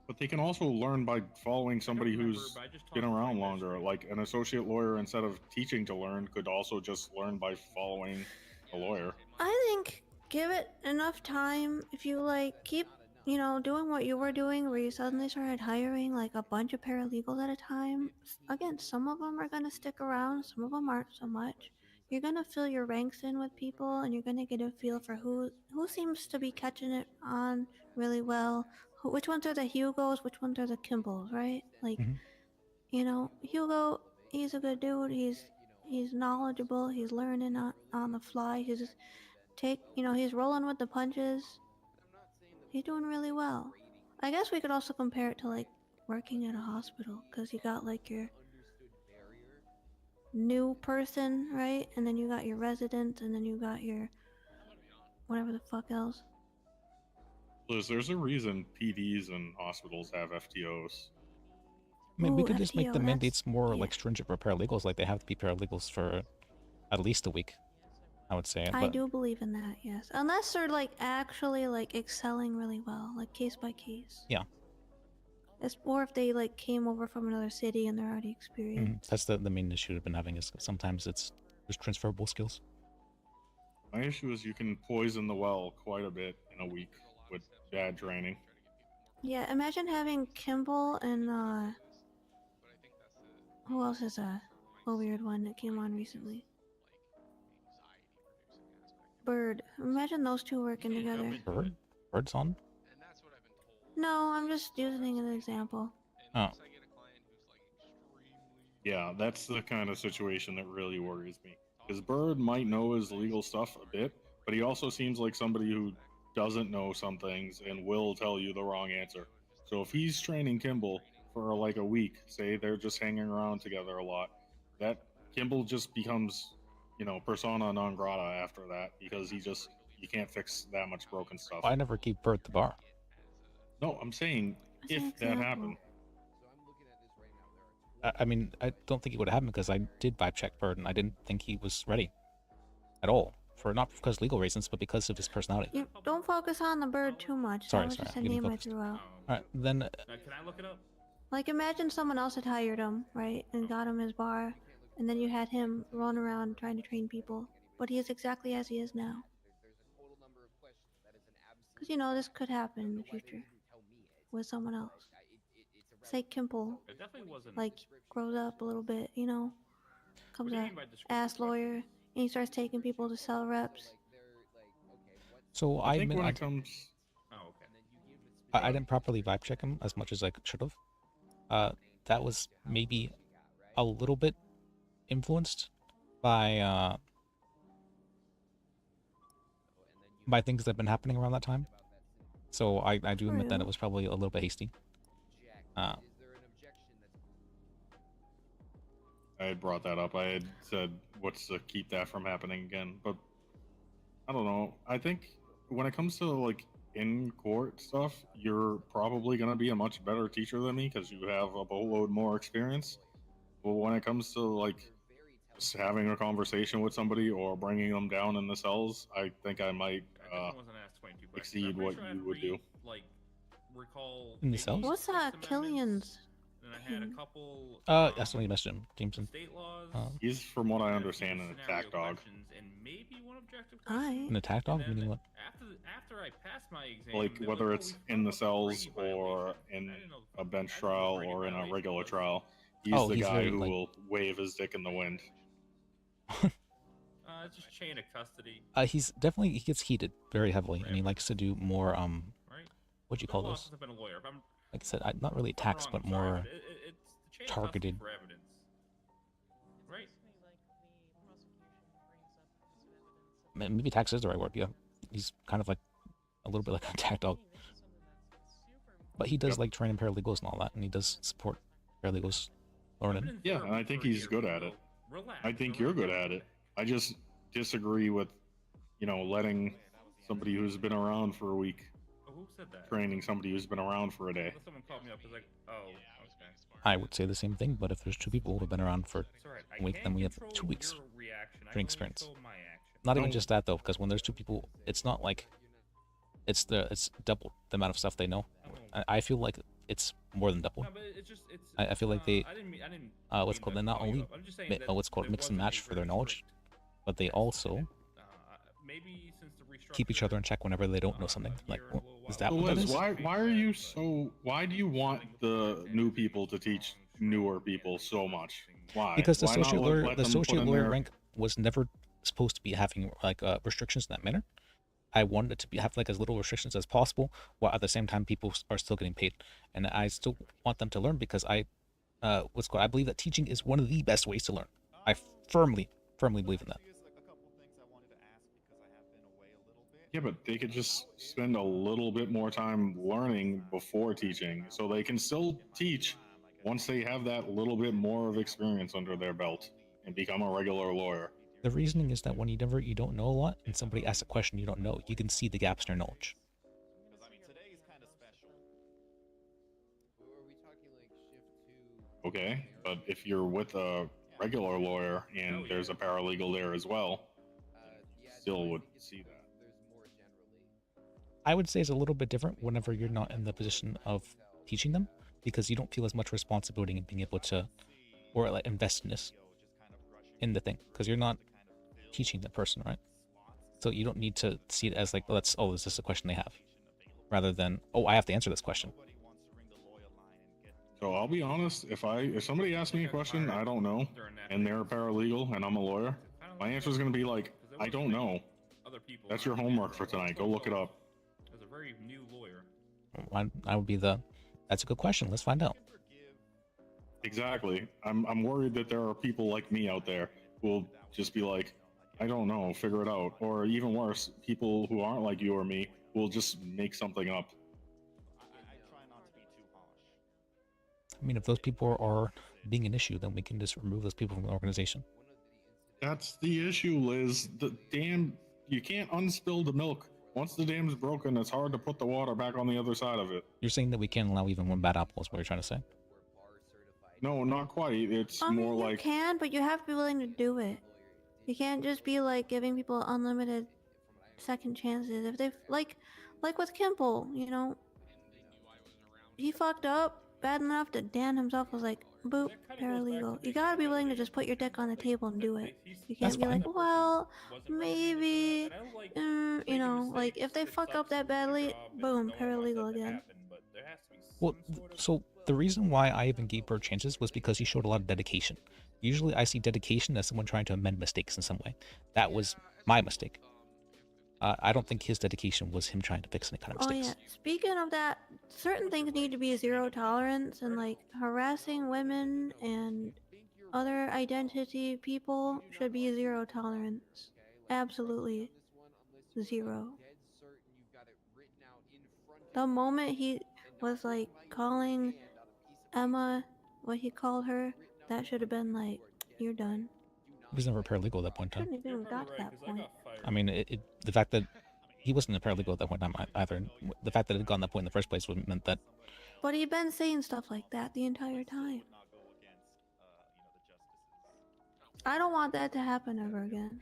But they can also learn by following somebody who's been around longer. Like an associate lawyer, instead of teaching to learn, could also just learn by following a lawyer. I think give it enough time. If you like keep, you know, doing what you were doing, where you suddenly started hiring like a bunch of paralegals at a time. Again, some of them are gonna stick around, some of them aren't so much. You're gonna fill your ranks in with people, and you're gonna get a feel for who seems to be catching it on really well. Which ones are the Hugos? Which ones are the Kimballs? Right? Like, you know, Hugo, he's a good dude. He's knowledgeable. He's learning on the fly. He's just he's rolling with the punches. He's doing really well. I guess we could also compare it to like working at a hospital, because you got like your new person, right? And then you got your resident, and then you got your whatever the fuck else. Liz, there's a reason PDs and hospitals have FTOs. I mean, we Ooh, could just make FTO, the that's- mandates more like stringent for paralegals. Like they have to be paralegals for at least a week, I would say. I But do believe in that, yes. Unless they're like actually like excelling really well, like case by case. yeah, Or if they like came over from another city and they're already experienced. that's the main issue I've been having is sometimes there's transferable skills. My issue is you can poison the well quite a bit in a week with bad training. Yeah, imagine having Kimball and who else is a weird one that came on recently? Bird. Imagine those 2 working together. Bird's on? No, I'm just using an example. Oh. Yeah, that's the kind of situation that really worries me. Because Bird might know his legal stuff a bit, but he also seems like somebody who doesn't know some things and will tell you the wrong answer. So if he's training Kimball for like a week, say they're just hanging around together a lot, that Kimball just becomes, you know, persona non grata after that, because he just you can't fix that much broken stuff. I never keep Bert at the bar. No, I'm saying if that happened. I mean, I don't think it would happen because I did vibe check Bird, and I didn't think he was ready at all. For not because of legal reasons, but because of his personality. You don't focus on the bird too much. Sorry, that was sorry, just a I'm getting name I focused. threw out. Alright, then. Can I look it up? Like, imagine someone else had hired him, right, and got him his bar, and then you had him run around trying to train people, but he is exactly as he is now. Because, you know, this could happen in the future with someone else. Say Kimple, It definitely wasn't. like, grows up a little bit, you know, comes What do you a mean by descriptive ass lawyer, and he starts taking people to sell reps. So I think admit when I it comes. Oh, okay. I didn't properly vibe check him as much as I should have. That was maybe a little bit influenced by things that have been happening around that time. So I do admit that it was probably a little bit hasty. I had brought that up. I had said, what's to keep that from happening again? But I don't know. I think when it comes to like in court stuff, you're probably going to be a much better teacher than me because you have a boatload more experience. But when it comes to like just having a conversation with somebody or bringing them down in the cells, I think I might exceed what you would do. Like, recall In the cells? What's Killian's? And I had a couple. That's what you messaged him, Jameson. State laws. He's, from what I understand, an attack dog. And maybe one objective question. An attack dog? Meaning what? After I passed my exam, Like whether it's in the cells or in a bench trial or in a regular trial, he's the guy very, who like... will wave his dick in the wind. It's just chain of custody. He gets heated very heavily, and he likes to do more what do you call those? I've been a lawyer. Like I said, not really attacks, but more it's targeted. for evidence. Right? Maybe attacks is the right word. Yeah, he's kind of like a little bit like an attack dog. But he does like training paralegals and all that, and he does support paralegals learning. Yeah, and I think he's good at it. I think you're good at it. I just disagree with, letting somebody who's been around for a week Who said that? training somebody who's been around for a day. Someone called me up. Was like, oh, okay. I would say the same thing, but if there's two people who have been around for a week, then we have 2 weeks training experience. Not even just that though, because when there's two people, it's not like it's double the amount of stuff they know. I feel like it's more than double. I feel like they what's called, they not only what's called mix and match for their knowledge, but they also keep each other in check whenever they don't know something. Like, is that what that is? Why do you want the new people to teach newer people so much? Why? Because the Why not associate lawyer their... rank was never supposed to be having like restrictions in that manner. I wanted it to have like as little restrictions as possible, while at the same time people are still getting paid, and I still want them to learn because I believe that teaching is one of the best ways to learn. I firmly believe in that. Yeah, but they could just spend a little bit more time learning before teaching, so they can still teach once they have that little bit more of experience under their belt and become a regular lawyer. The reasoning is that when you don't know a lot, and somebody asks a question you don't know, you can see the gaps in your knowledge. Okay, but if you're with a regular lawyer and there's a paralegal there as well, still would see that. I would say it's a little bit different whenever you're not in the position of teaching them, because you don't feel as much responsibility in being able to, or like investedness in the thing, because you're not teaching the person, right? So you don't need to see it as like, is this a question they have? Rather than, I have to answer this question. So I'll be honest, if somebody asks me a question I don't know, and they're a paralegal and I'm a lawyer, my answer is going to be like, I don't know. That's your homework for tonight. Go look it up. As a very new lawyer. I would be that's a good question. Let's find out. Exactly. I'm worried that there are people like me out there who will just be like, I don't know, figure it out. Or even worse, people who aren't like you or me will just make something up. I mean, if those people are being an issue, then we can just remove those people from the organization. That's the issue, Liz. The damn you can't unspill the milk. Once the dam's broken, it's hard to put the water back on the other side of it. You're saying that we can't allow even one bad apple is what you're trying to say? No, not quite. It's I mean, more you like can, but you have to be willing to do it. You can't just be like giving people unlimited second chances. If they like with Kimple, you know, he fucked up bad enough that Dan himself was like, boop, paralegal. You gotta be willing to just put your dick on the table and do it. You can't That's be fine. like, well, maybe, you know, like if they fuck up that badly, boom, paralegal again. Well, so the reason why I even gave her chances was because he showed a lot of dedication. Usually I see dedication as someone trying to amend mistakes in some way. That was my mistake. I don't think his dedication was him trying to fix any kind of Oh mistakes. yeah, speaking of that, certain things need to be zero tolerance, and like harassing women and other identity people should be zero tolerance. Absolutely zero. The moment he was like calling Emma what he called her, that should have been like, you're done. He was never a paralegal at that point in time. Shouldn't have even got to that point. I mean, the fact that he wasn't a paralegal at that point in time either, the fact that it had gotten that point in the first place meant that... But he'd been saying stuff like that the entire time. I don't want that to happen ever again.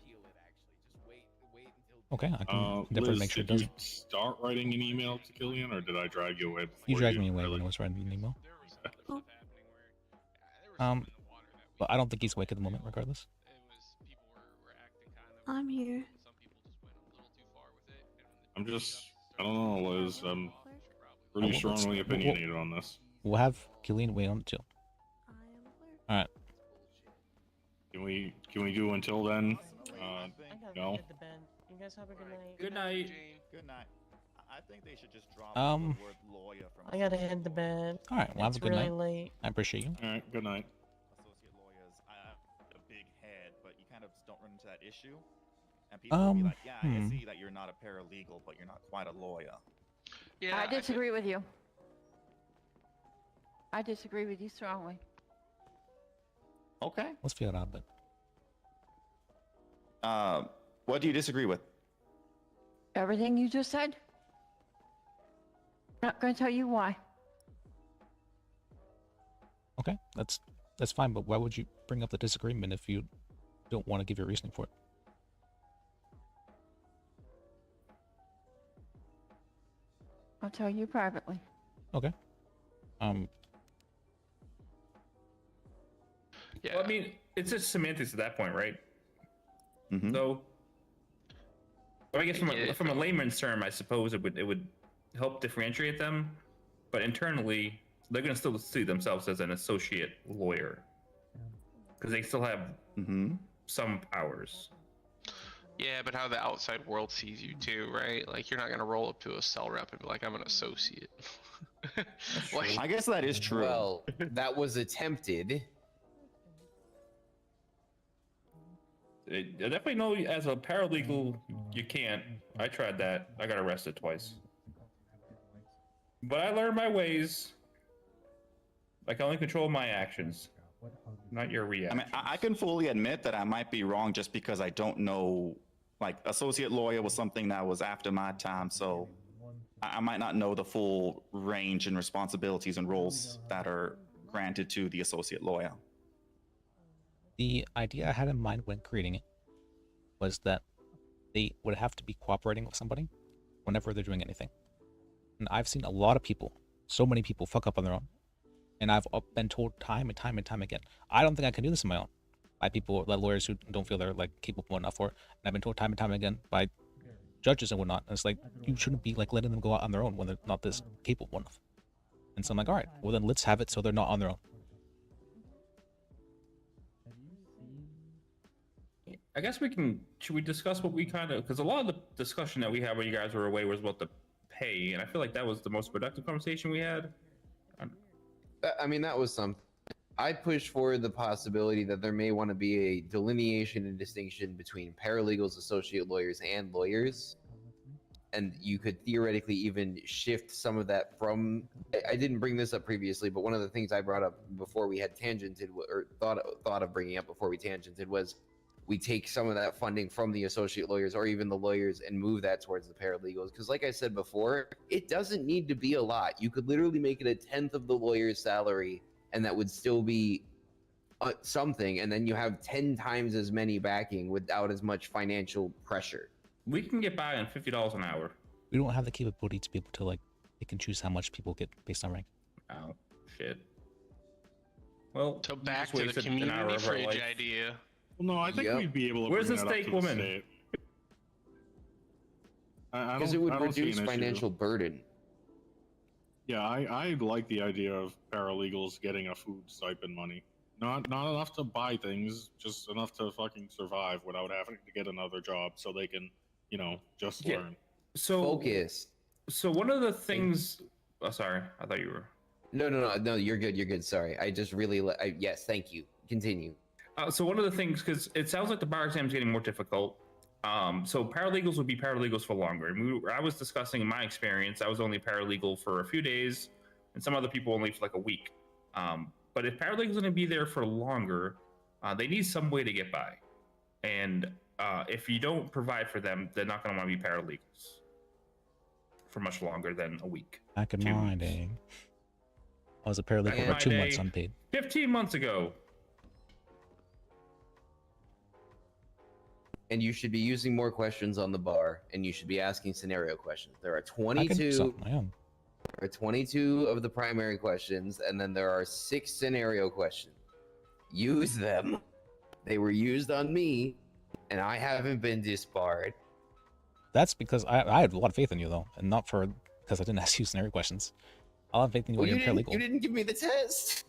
Okay, I can definitely Liz, make sure it did you doesn't. start writing an email to Killian, or did I drag you away before You dragged me away when I was writing an email. But I don't think he's awake at the moment, regardless. I'm here. I'm just, I don't know, Liz. I'm pretty strongly opinionated on this. We'll have Killian wait on it too. All right. Can we do until then? No. You guys have a good night. Good night. Good night. I think they should just drop Um, the word lawyer from. I gotta head to bed. All right, well, have a It's good really night. late. I appreciate you. All right, good night. Associate lawyers, I have a big head, but you kind of don't run into that issue. And people will be like, yeah, I see that you're not a paralegal, but you're not quite a lawyer. Yeah, I disagree with you. I disagree with you strongly. Okay. Let's figure it out a bit. What do you disagree with? Everything you just said. I'm not going to tell you why. Okay, that's fine. But why would you bring up the disagreement if you don't want to give your reasoning for it? I'll tell you privately. Okay. Yeah. Well, I mean, it's just semantics at that point, right? Mm-hmm. So, well, I guess from a layman's term, I suppose it would help differentiate them, but internally, they're going to still see themselves as an associate lawyer because they still have some powers. Yeah, but how the outside world sees you too, right? Like you're not gonna roll up to a cell rep and be like, "I'm an associate." Like, I guess that is true. Well, that was attempted. I definitely know as a paralegal, you can't. I tried that. I got arrested twice. But I learned my ways. I can only control my actions, not your I reactions. mean, I can fully admit that I might be wrong just because I don't know. Like, associate lawyer was something that was after my time, so I might not know the full range and responsibilities and roles that are granted to the associate lawyer. The idea I had in mind when creating it was that they would have to be cooperating with somebody whenever they're doing anything. And I've seen a lot of people, so many people, fuck up on their own. And I've been told time and time and time again, I don't think I can do this on my own. By people, by lawyers who don't feel they're like capable enough for it. And I've been told time and time again by judges and whatnot. And it's like, you shouldn't be like letting them go out on their own when they're not this capable enough. And so I'm like, all right, well then let's have it so they're not on their own. I guess should we discuss what we kind of, because a lot of the discussion that we had when you guys were away was about the pay, and I feel like that was the most productive conversation we had. I mean, that was something. I pushed forward the possibility that there may want to be a delineation and distinction between paralegals, associate lawyers, and lawyers. And you could theoretically even shift some of that from, I didn't bring this up previously, but one of the things I brought up before we had tangented, or thought of bringing up before we tangented, was we take some of that funding from the associate lawyers or even the lawyers and move that towards the paralegals. Because like I said before, it doesn't need to be a lot. You could literally make it 1/10 of the lawyer's salary, and that would still be something. And then you have 10 times as many backing without as much financial pressure. We can get by on $50 an hour. We don't have the capability to be able to like pick and choose how much people get based on rank. Oh shit. Well, so back to the community fridge idea. Well, no, I think we'd be able to. Where's bring the that up steak to woman? state. Because it would reduce financial burden. Yeah, I like the idea of paralegals getting a food stipend money. Not enough to buy things, just enough to fucking survive without having to get another job, so they can, just learn. So focus. So one of the things. Oh, sorry, I thought you were. No. You're good. You're good. Sorry, I just really. Yes, thank you. Continue. So one of the things, because it sounds like the bar exam is getting more difficult. So paralegals would be paralegals for longer. And I was discussing in my experience, I was only paralegal for a few days, and some other people only for like a week. But if paralegals are going to be there for longer, they need some way to get by. And if you don't provide for them, they're not going to want to be paralegals for much longer than a week. Back in my day, I was a paralegal for 2 months unpaid. 15 months ago. And you should be using more questions on the bar, and you should be asking scenario questions. There are 22. There are 22 of the primary questions, and then there are 6 scenario questions. Use them. They were used on me, and I haven't been disbarred. That's because I had a lot of faith in you, though, and not because I didn't ask you scenario questions. I have faith in you when you're paralegal. You didn't give me the test.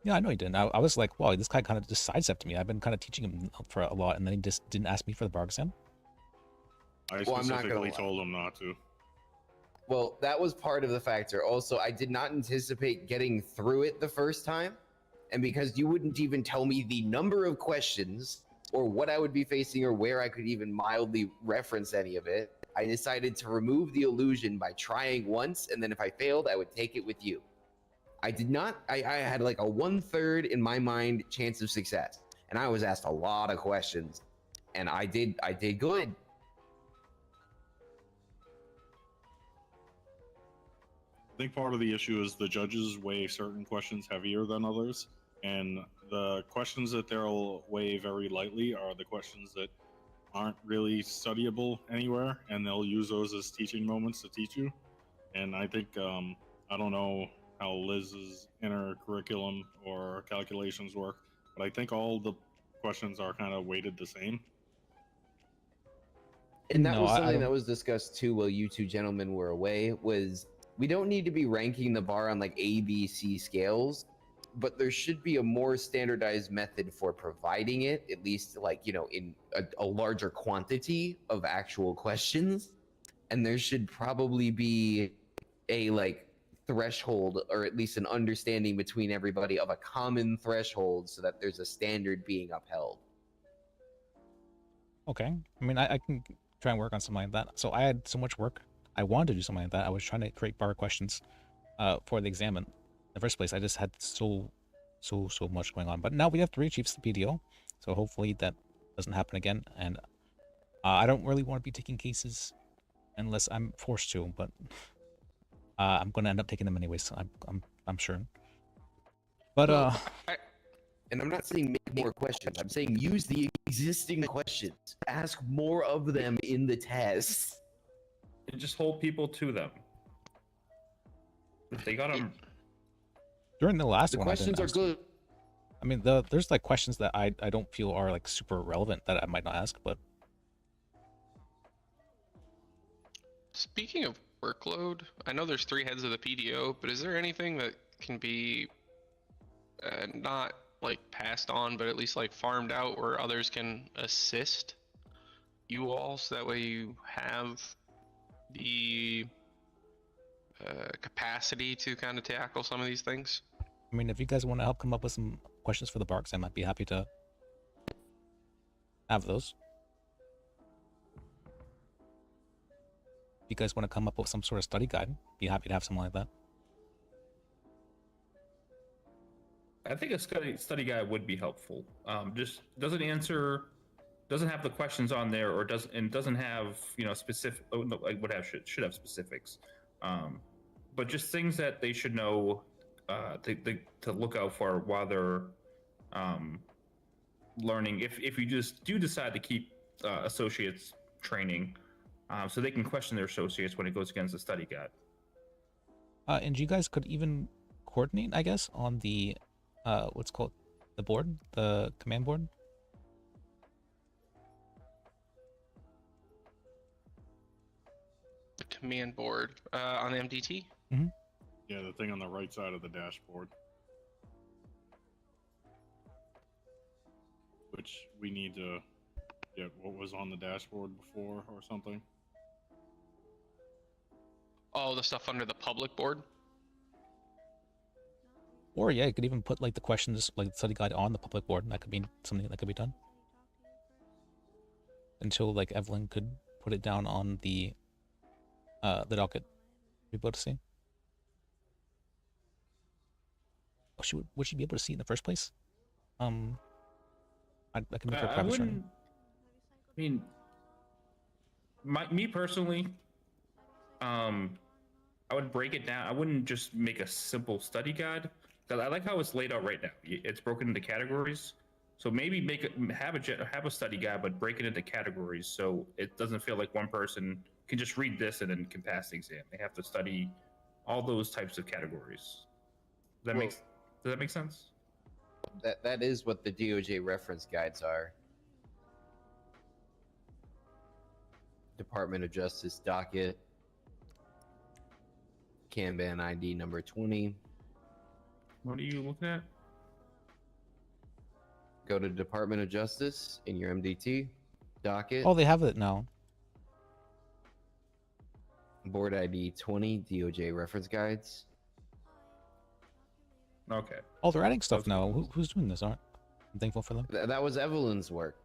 Yeah, I know he didn't. I was like, wow, this guy kind of just sidestepped me. I've been kind of teaching him for a lot, and then he just didn't ask me for the bar exam. I specifically told him not to. Well, that was part of the factor. Also, I did not anticipate getting through it the first time. And because you wouldn't even tell me the number of questions or what I would be facing or where I could even mildly reference any of it, I decided to remove the illusion by trying once. And then if I failed, I would take it with you. I did not. I had like a 1/3 in my mind chance of success. And I was asked a lot of questions. And I did good. I think part of the issue is the judges weigh certain questions heavier than others, and the questions that they'll weigh very lightly are the questions that aren't really studyable anywhere, and they'll use those as teaching moments to teach you. And I think, I don't know how Liz's inner curriculum or calculations work, but I think all the questions are kind of weighted the same. And that was something that was discussed too while you two gentlemen were away, was we don't need to be ranking the bar on like A, B, C scales, but there should be a more standardized method for providing it, at least like, in a larger quantity of actual questions. And there should probably be a like threshold, or at least an understanding between everybody of a common threshold so that there's a standard being upheld. Okay. I mean, I can try and work on something like that. So I had so much work. I wanted to do something like that. I was trying to create bar questions for the exam. In the first place, I just had so much going on. But now we have 3 chiefs of the PDO, so hopefully that doesn't happen again. And I don't really want to be taking cases unless I'm forced to, but I'm going to end up taking them anyways. I'm sure. But and I'm not saying make more questions. I'm saying use the existing questions. Ask more of them in the test. And just hold people to them. If they got them. During the last The one, questions are good. I mean, there's like questions that I don't feel are like super relevant that I might not ask, but. Speaking of workload, I know there's 3 heads of the PDO, but is there anything that can be not like passed on, but at least like farmed out where others can assist you all, so that way you have the capacity to kind of tackle some of these things? I mean, if you guys want to help come up with some questions for the barks, I might be happy to have those. If you guys want to come up with some sort of study guide, be happy to have something like that. I think a study guide would be helpful. Just doesn't answer doesn't have the questions on there, or doesn't have specific. Oh, no, like would have should have specifics, but just things that they should know to look out for while they're learning. If you just do decide to keep associates training, so they can question their associates when it goes against the study guide. And you guys could even coordinate, I guess, on the what's called the board, the command board. The command board on the MDT. Mm-hmm. Yeah, the thing on the right side of the dashboard. Which we need to get what was on the dashboard before or something. Oh, the stuff under the public board. Or yeah, you could even put like the questions, like the study guide, on the public board. That could be something that could be done. Until like Evelyn could put it down on the docket for people to see. Oh, would she be able to see in the first place? I can make her private wouldn't. I mean, me personally, I would break it down. I wouldn't just make a simple study guide. Because I like how it's laid out right now. It's broken into categories. So maybe have a study guide, but break it into categories so it doesn't feel like one person can just read this and then can pass the exam. They have to study all those types of categories. Does that make sense? That is what the DOJ reference guides are. Department of Justice docket, Kanban ID number 20. What are you looking at? Go to Department of Justice in your MDT docket. Oh, they have it now. Board ID 20 DOJ reference guides. Okay. Oh, they're adding stuff now. Who's doing this? I'm thankful for them. That was Evelyn's work,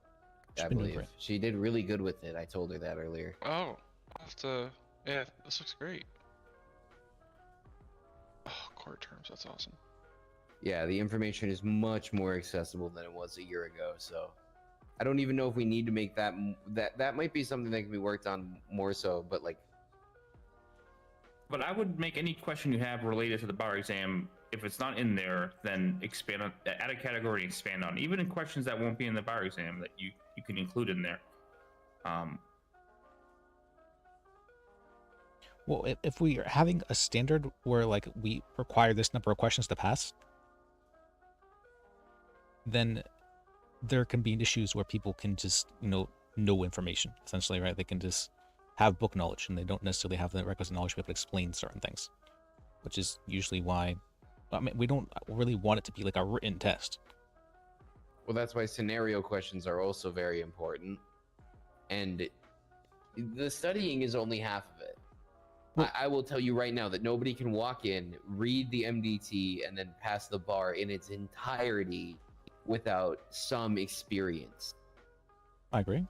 She's I been doing believe. great. She did really good with it. I told her that earlier. Oh, I'll have to. Yeah, this looks great. Oh, court terms. That's awesome. Yeah, the information is much more accessible than it was a year ago. So, I don't even know if we need to make that. That might be something that can be worked on more so. But like, But I would make any question you have related to the bar exam. If it's not in there, then expand on, add a category and expand on. Even in questions that won't be in the bar exam, that you can include in there. Well, if we are having a standard where like we require this number of questions to pass, then there can be issues where people can just know information essentially, right? They can just have book knowledge and they don't necessarily have the requisite knowledge to be able to explain certain things, which is usually why. I mean, we don't really want it to be like a written test. well, that's why scenario questions are also very important. And the studying is only half of it. I will tell you right now that nobody can walk in, read the MDT, and then pass the bar in its entirety without some experience. I agree.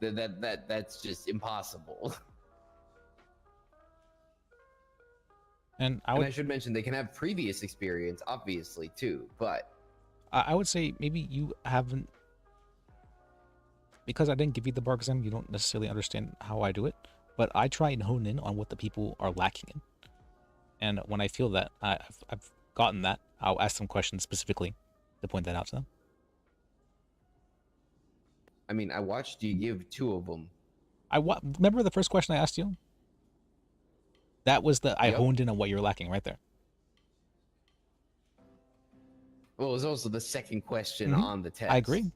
That's just impossible. And I should mention they can have previous experience, obviously, too, but I would say maybe you haven't, because I didn't give you the bar exam, you don't necessarily understand how I do it, but I try and hone in on what the people are lacking in. And when I feel that I've gotten that, I'll ask them questions specifically to point that out to them. I mean, I watched you give 2 of them. Remember the first question I asked you? That was I Yep. honed in on what you're lacking right there. Well, it was also the second question Mhm. on the test. I agree.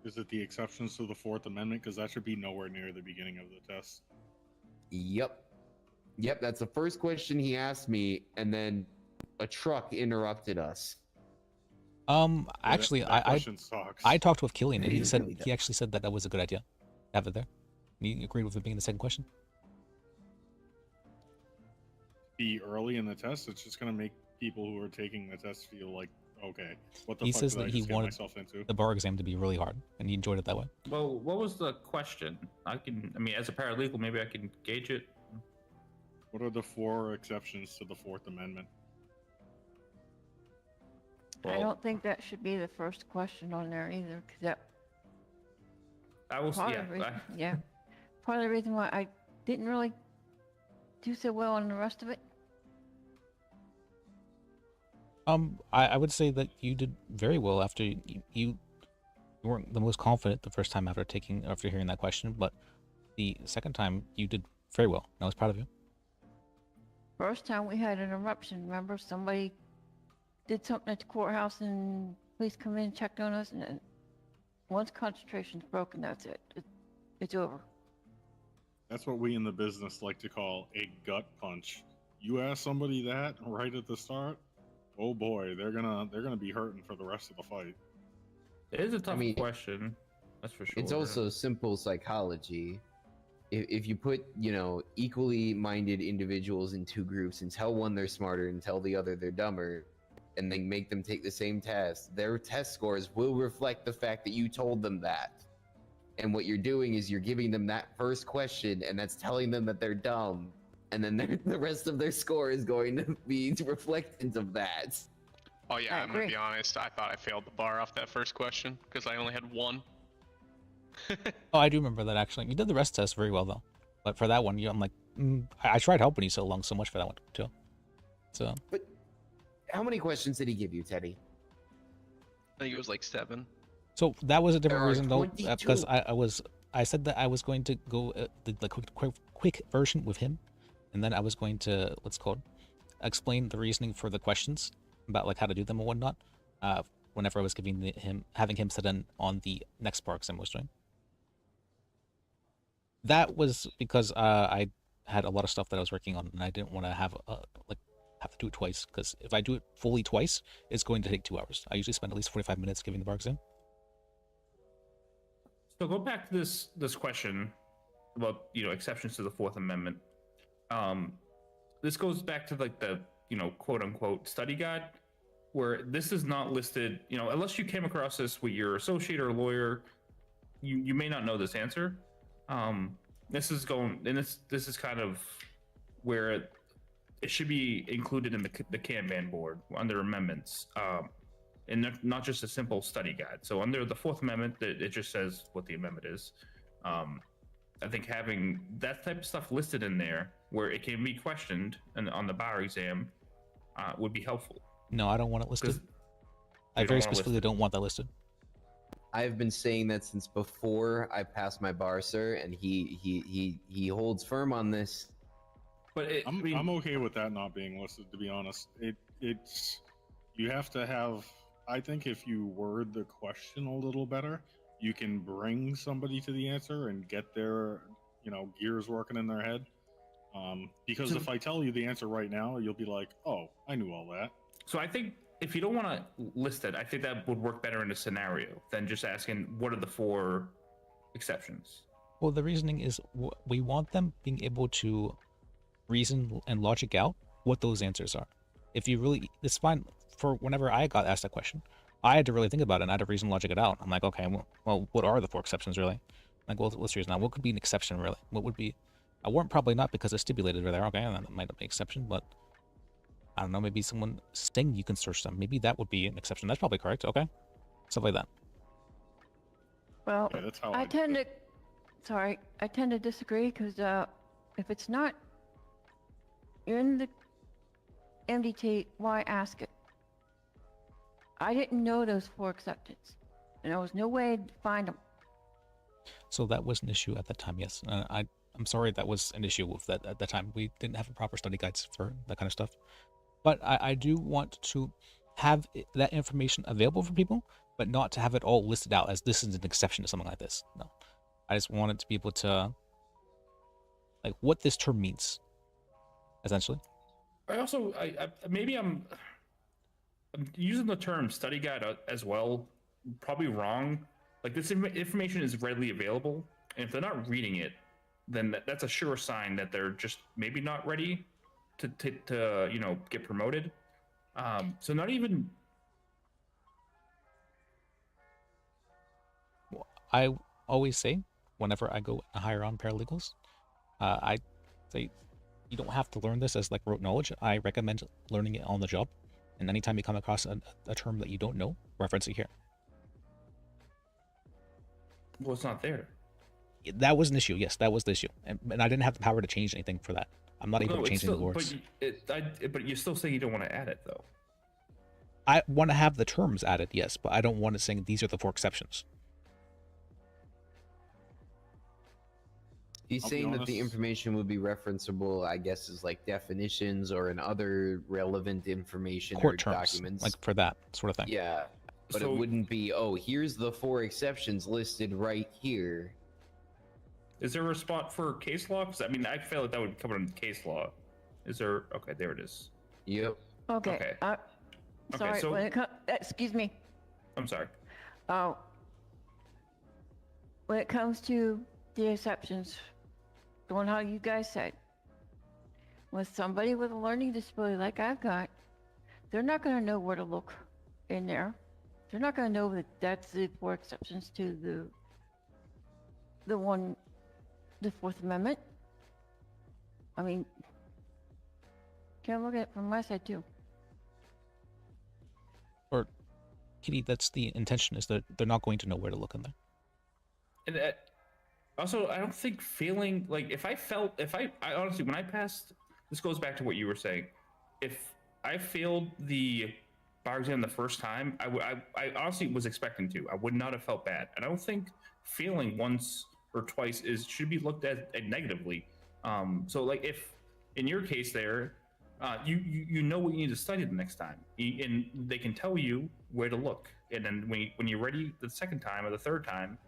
Is it the exceptions to the Fourth Amendment? Because that should be nowhere near the beginning of the test. Yep, that's the first question he asked me, and then a truck interrupted us. Actually, that question sucks. I talked with Killian, and he It said really does. he actually said that was a good idea. Have it there. You agreed with it being the second question. Be early in the test, it's just going to make people who are taking the test feel like, okay, what the He fuck says did I that he just get wanted myself into? the bar exam to be really hard, and he enjoyed it that way. Well, what was the question? I mean, as a paralegal, maybe I can gauge it. What are the 4 exceptions to the Fourth Amendment? I don't think that should be the first question on there either, because I will. Part Yeah. of the reason, yeah. Part of the reason why I didn't really do so well on the rest of it. I would say that you did very well after you weren't the most confident the first time after hearing that question, but the second time you did very well. I was proud of you. First time we had an eruption, remember? Somebody did something at the courthouse and police come in and checked on us, and then once concentration's broken, that's it. It's over. That's what we in the business like to call a gut punch. You ask somebody that right at the start, oh boy, they're gonna be hurting for the rest of the fight. It is a tough question. That's for sure. It's also simple psychology. If you put, equally minded individuals in two groups and tell one they're smarter and tell the other they're dumber, and then make them take the same test, their test scores will reflect the fact that you told them that. And what you're doing is you're giving them that first question, and that's telling them that they're dumb. And then the rest of their score is going to be reflectant of that. Oh yeah, I'm gonna be honest. I thought I failed the bar off that first question because I only had one. Oh, I do remember that actually. You did the rest test very well though, but for that one, I'm like, I tried helping you so much for that one too. So. But how many questions did he give you, Teddy? I think it was like 7. So that was a different There are reason though, 22. because I said that I was going to go the quick version with him, and then I was going to explain the reasoning for the questions about like how to do them and whatnot. Whenever I was having him sit in on the next bar exam I was doing. That was because I had a lot of stuff that I was working on, and I didn't want to have to do it twice. Because if I do it fully twice, it's going to take 2 hours. I usually spend at least 45 minutes giving the bar exam. So go back to this question about exceptions to the Fourth Amendment. This goes back to like the quote unquote study guide, where this is not listed. Unless you came across this with your associate or lawyer, you may not know this answer. This is kind of where it should be included in the Kanban board under amendments, and not just a simple study guide. So under the Fourth Amendment, it just says what the amendment is. I think having that type of stuff listed in there, where it can be questioned and on the bar exam, would be helpful. No, I don't want it listed. I very specifically don't want that listed. I've been saying that since before I passed my bar, sir, and he holds firm on this. But I'm okay with that not being listed, to be honest. It's you have to have. I think if you word the question a little better, you can bring somebody to the answer and get their gears working in their head. Because if I tell you the answer right now, you'll be like, "Oh, I knew all that." So I think if you don't want to list it, I think that would work better in a scenario than just asking what are the 4 exceptions. Well, the reasoning is we want them being able to reason and logic out what those answers are. If you really, it's fine. For whenever I got asked that question, I had to really think about it and I had to reason logic it out. I'm like, okay, well, what are the 4 exceptions really? Like, well, let's reason out. What could be an exception really? What would be? I weren't probably not because it's stipulated right there. Okay, that might not be an exception, but I don't know. Maybe someone saying you can search them. Maybe that would be an exception. That's probably correct. Okay, stuff like that. Well, Yeah, that's how I tend to disagree because if it's not in the MDT, why ask it? I didn't know those 4 exceptions, and there was no way to find them. So that was an issue at that time. Yes, I'm sorry that was an issue with that at that time. We didn't have proper study guides for that kind of stuff. But I do want to have that information available for people, but not to have it all listed out as this is an exception to something like this. No, I just want it to be able to, like, what this term means, essentially. I also, maybe I'm using the term study guide as well, probably wrong. Like, this information is readily available, and if they're not reading it, then that's a sure sign that they're just maybe not ready to get promoted. So not even. I always say, whenever I go hire on paralegals, I say you don't have to learn this as like rote knowledge. I recommend learning it on the job. And anytime you come across a term that you don't know, reference it here. Well, it's not there. That was an issue. Yes, that was the issue, and I didn't have the power to change anything for that. I'm not able to change any words. But you still say you don't want to add it though. I want to have the terms added, yes, but I don't want it saying these are the 4 exceptions. He's saying that the information would be referenceable, I guess, as like definitions or in other relevant information Court or terms, documents. like for that sort of thing. Yeah, but it wouldn't be, oh, here's the 4 exceptions listed right here. Is there a spot for case law? 'Cause, I mean, I feel like that would come under case law. Is there? Okay, there it is. Yep. Okay. Okay. Sorry. so- When it excuse me. I'm sorry. When it comes to the exceptions, going how you guys said, with somebody with a learning disability like I've got, they're not going to know where to look in there. They're not going to know that that's the 4 exceptions to the 4th Amendment. I mean, can't look at it from my side too. Or, Kitty, that's the intention, is that they're not going to know where to look in there. And also, I don't think feeling like if I honestly, when I passed, this goes back to what you were saying. If I failed the bar exam the first time, I honestly was expecting to. I would not have felt bad. And I don't think failing once or twice should be looked at negatively. So like if in your case there, you know what you need to study the next time, and they can tell you where to look. And then when you're ready the second time or the third time,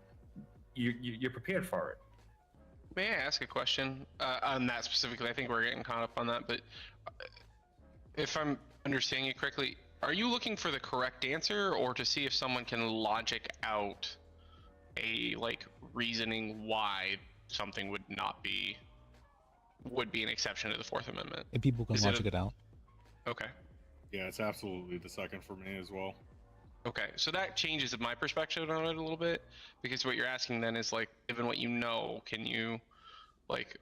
you're prepared for it. May I ask a question on that specifically? I think we're getting caught up on that, but if I'm understanding you correctly, are you looking for the correct answer or to see if someone can logic out a reasoning why something would be an exception to the 4th Amendment? If people can logic it out. Okay. Yeah, it's absolutely the second for me as well. Okay, so that changes my perspective on it a little bit, because what you're asking then is given what you know, can you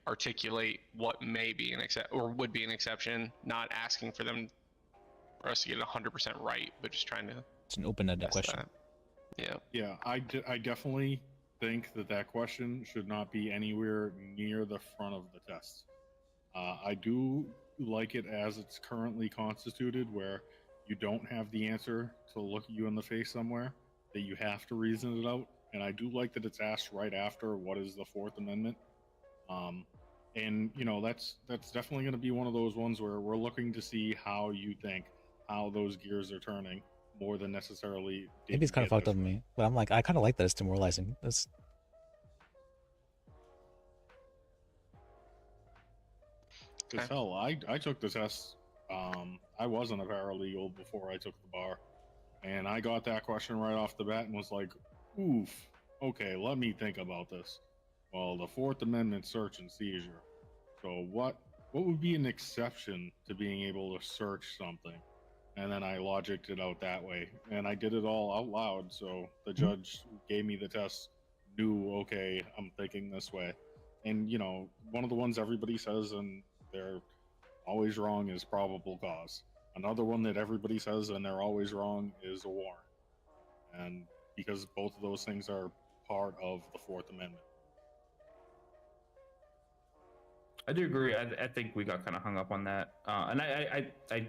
articulate what may be an or would be an exception? Not asking for us to get it 100% right, but just trying to. It's an open-ended question. That. Yeah. Yeah, I definitely think that question should not be anywhere near the front of the test. I do like it as it's currently constituted, where you don't have the answer to look at you in the face somewhere, that you have to reason it out. And I do like that it's asked right after what is the 4th Amendment. And that's definitely going to be one of those ones where we're looking to see how you think, how those gears are turning, more than necessarily. Maybe it's kind of fucked up with me, but I'm like, I kind of like that it's demoralizing. Because hell, I took the test. I wasn't a paralegal before I took the bar, and I got that question right off the bat and was like, oof, okay, let me think about this. Well, the 4th Amendment search and seizure. So what would be an exception to being able to search something? And then I logicked it out that way, and I did it all out loud. So the judge gave me the test, knew, okay, I'm thinking this way. And one of the ones everybody says, and they're always wrong, is probable cause. Another one that everybody says and they're always wrong is a warrant. And because both of those things are part of the 4th Amendment. I do agree. I think we got kind of hung up on that. And I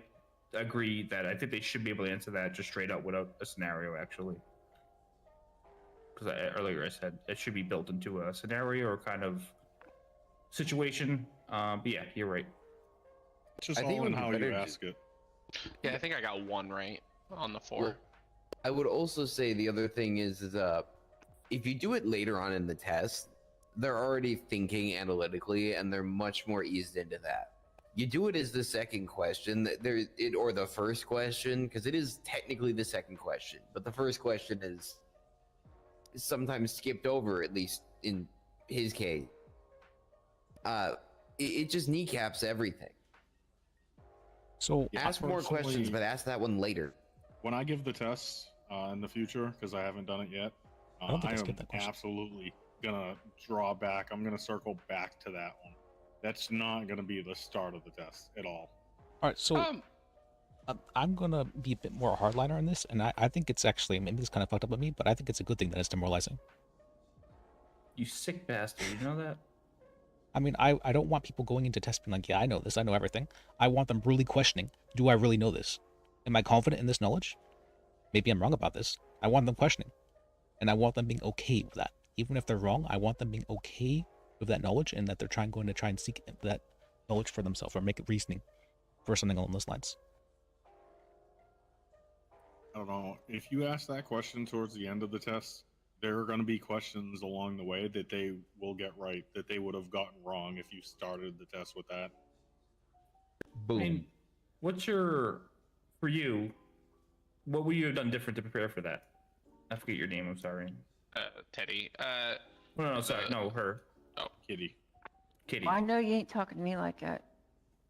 agree that I think they should be able to answer that just straight up without a scenario, actually. Because earlier I said it should be built into a scenario or kind of situation. But yeah, you're right. Just all in how you ask it. Yeah, I think I got 1 right on the 4. Well, I would also say the other thing is if you do it later on in the test, they're already thinking analytically and they're much more eased into that. You do it as the second question, or the first question, because it is technically the second question, but the first question is sometimes skipped over, at least in his case. It just kneecaps everything. So ask more questions, but ask that one later. When I give the tests in the future, because I haven't done it yet, I am absolutely gonna draw back. I'm gonna circle back to that one. That's not gonna be the start of the test at all. All right, so I'm gonna be a bit more hardliner on this, and I think it's actually, maybe it's kind of fucked up with me, but I think it's a good thing that it's demoralizing. You sick bastard. You know that? I mean, I don't want people going into test being like, yeah, I know this, I know everything. I want them really questioning, do I really know this? Am I confident in this knowledge? Maybe I'm wrong about this. I want them questioning. And I want them being okay with that. Even if they're wrong, I want them being okay with that knowledge and that they're going to try and seek that knowledge for themselves or make it reasoning for something along those lines. I don't know. If you ask that question towards the end of the test, there are going to be questions along the way that they will get right that they would have gotten wrong if you started the test with that. I mean, what's your, for you, what would you have done different to prepare for that? I forget your name, I'm sorry. Teddy. No, sorry, no, her. Oh, Kitty. Kitty. I know you ain't talking to me like that.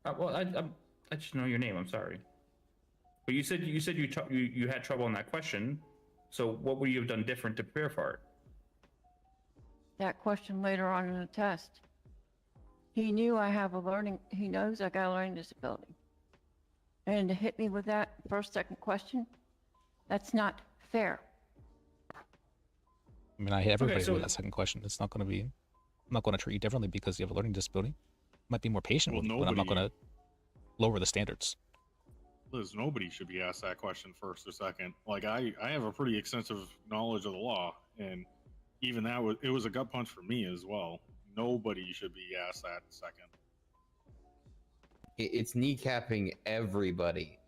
Well, I just know your name, I'm sorry. But you said you had trouble on that question, so what would you have done different to prepare for it? That question later on in the test. He knew I have a learning, he knows I got a learning disability. And to hit me with that first, second question, that's not fair. I mean, I hit everybody so- with that second question. It's not going to be, I'm not going to treat you differently because you have a learning disability. Might be more patient with you, but I'm not going to lower the standards. Liz, nobody should be asked that question first or second. Like, I have a pretty extensive knowledge of the law, and even that it was a gut punch for me as well. Nobody should be asked that second. It's kneecapping everybody.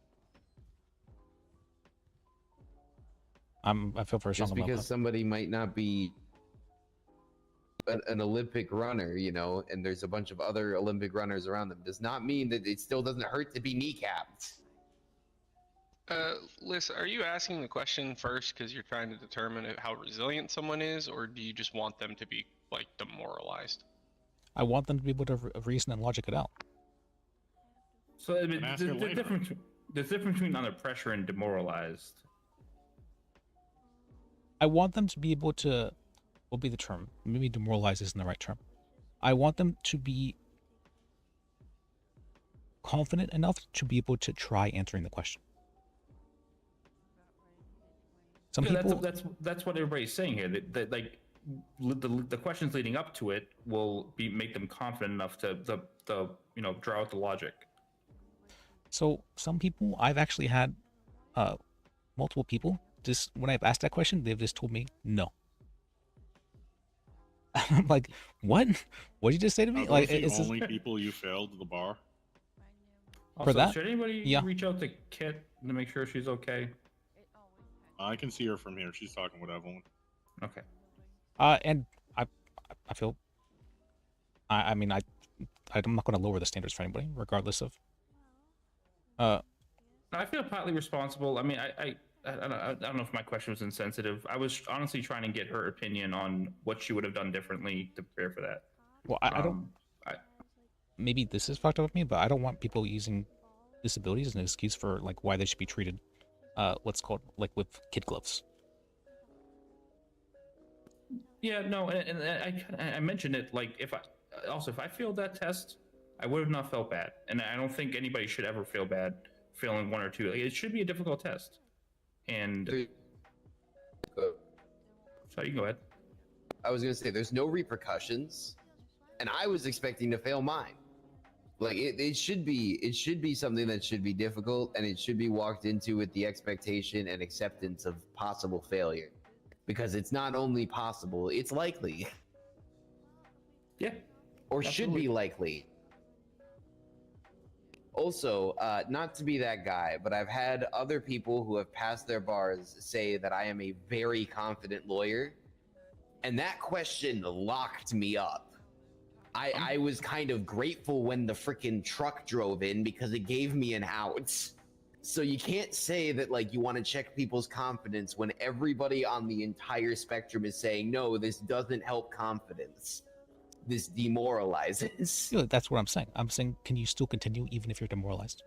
I feel very strong Just about because that. somebody might not be an Olympic runner, you know, and there's a bunch of other Olympic runners around them, does not mean that it still doesn't hurt to be kneecapped. Liz, are you asking the question first because you're trying to determine how resilient someone is, or do you just want them to be, like, demoralized? I want them to be able to reason and logic it out. So I mean, the difference between under pressure and demoralized. I want them to be able to, what would be the term? Maybe demoralize isn't the right term. I want them to be confident enough to be able to try answering the question. Some people, that's what everybody's saying here. That like the questions leading up to it will make them confident enough to draw out the logic. So some people, I've actually had multiple people just when I've asked that question, they've just told me no. I'm like, what? What did you just say to me? Are Like, those it's the only people you failed the bar? Also, that? should anybody Yeah. reach out to Kit to make sure she's okay? I can see her from here. She's talking with Evelyn. Okay. And I feel, I mean, I'm not going to lower the standards for anybody, regardless of. I feel partly responsible. I mean, I don't know if my question was insensitive. I was honestly trying to get her opinion on what she would have done differently to prepare for that. Well, I don't. Maybe this is fucked up with me, but I don't want people using disabilities as an excuse for like why they should be treated, what's called like with kid gloves. Yeah, no, and I mentioned it like if I failed that test, I would have not felt bad, and I don't think anybody should ever feel bad failing one or two. Like, it should be a difficult test, and so you can go ahead. I was gonna say there's no repercussions, and I was expecting to fail mine. Like it should be something that should be difficult, and it should be walked into with the expectation and acceptance of possible failure, because it's not only possible, it's likely. Yeah. Or should be likely. Also, not to be that guy, but I've had other people who have passed their bars say that I am a very confident lawyer, and that question locked me up. I was kind of grateful when the freaking truck drove in because it gave me an out. So you can't say that like you want to check people's confidence when everybody on the entire spectrum is saying, no, this doesn't help confidence. This demoralizes. Yeah, that's what I'm saying. I'm saying, can you still continue even if you're demoralized?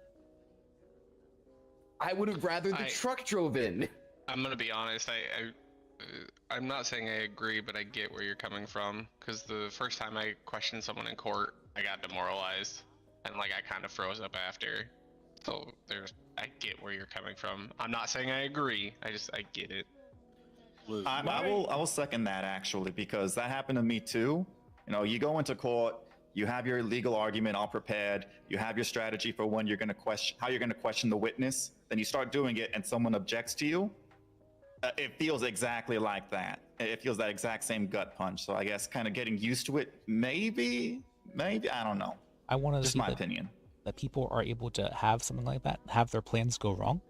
I would have rather the truck drove in. I'm gonna be honest. I'm not saying I agree, but I get where you're coming from. Because the first time I questioned someone in court, I got demoralized, and like I kind of froze up after. So I get where you're coming from. I'm not saying I agree. I get it. I will second that actually, because that happened to me too. You know, you go into court, you have your legal argument all prepared, you have your strategy for when you're going to question, how you're going to question the witness, then you start doing it and someone objects to you. It feels exactly like that. It feels that exact same gut punch. So I guess kind of getting used to it, maybe, I don't know. I want to Just see my that, opinion. that people are able to have something like that, have their plans go wrong,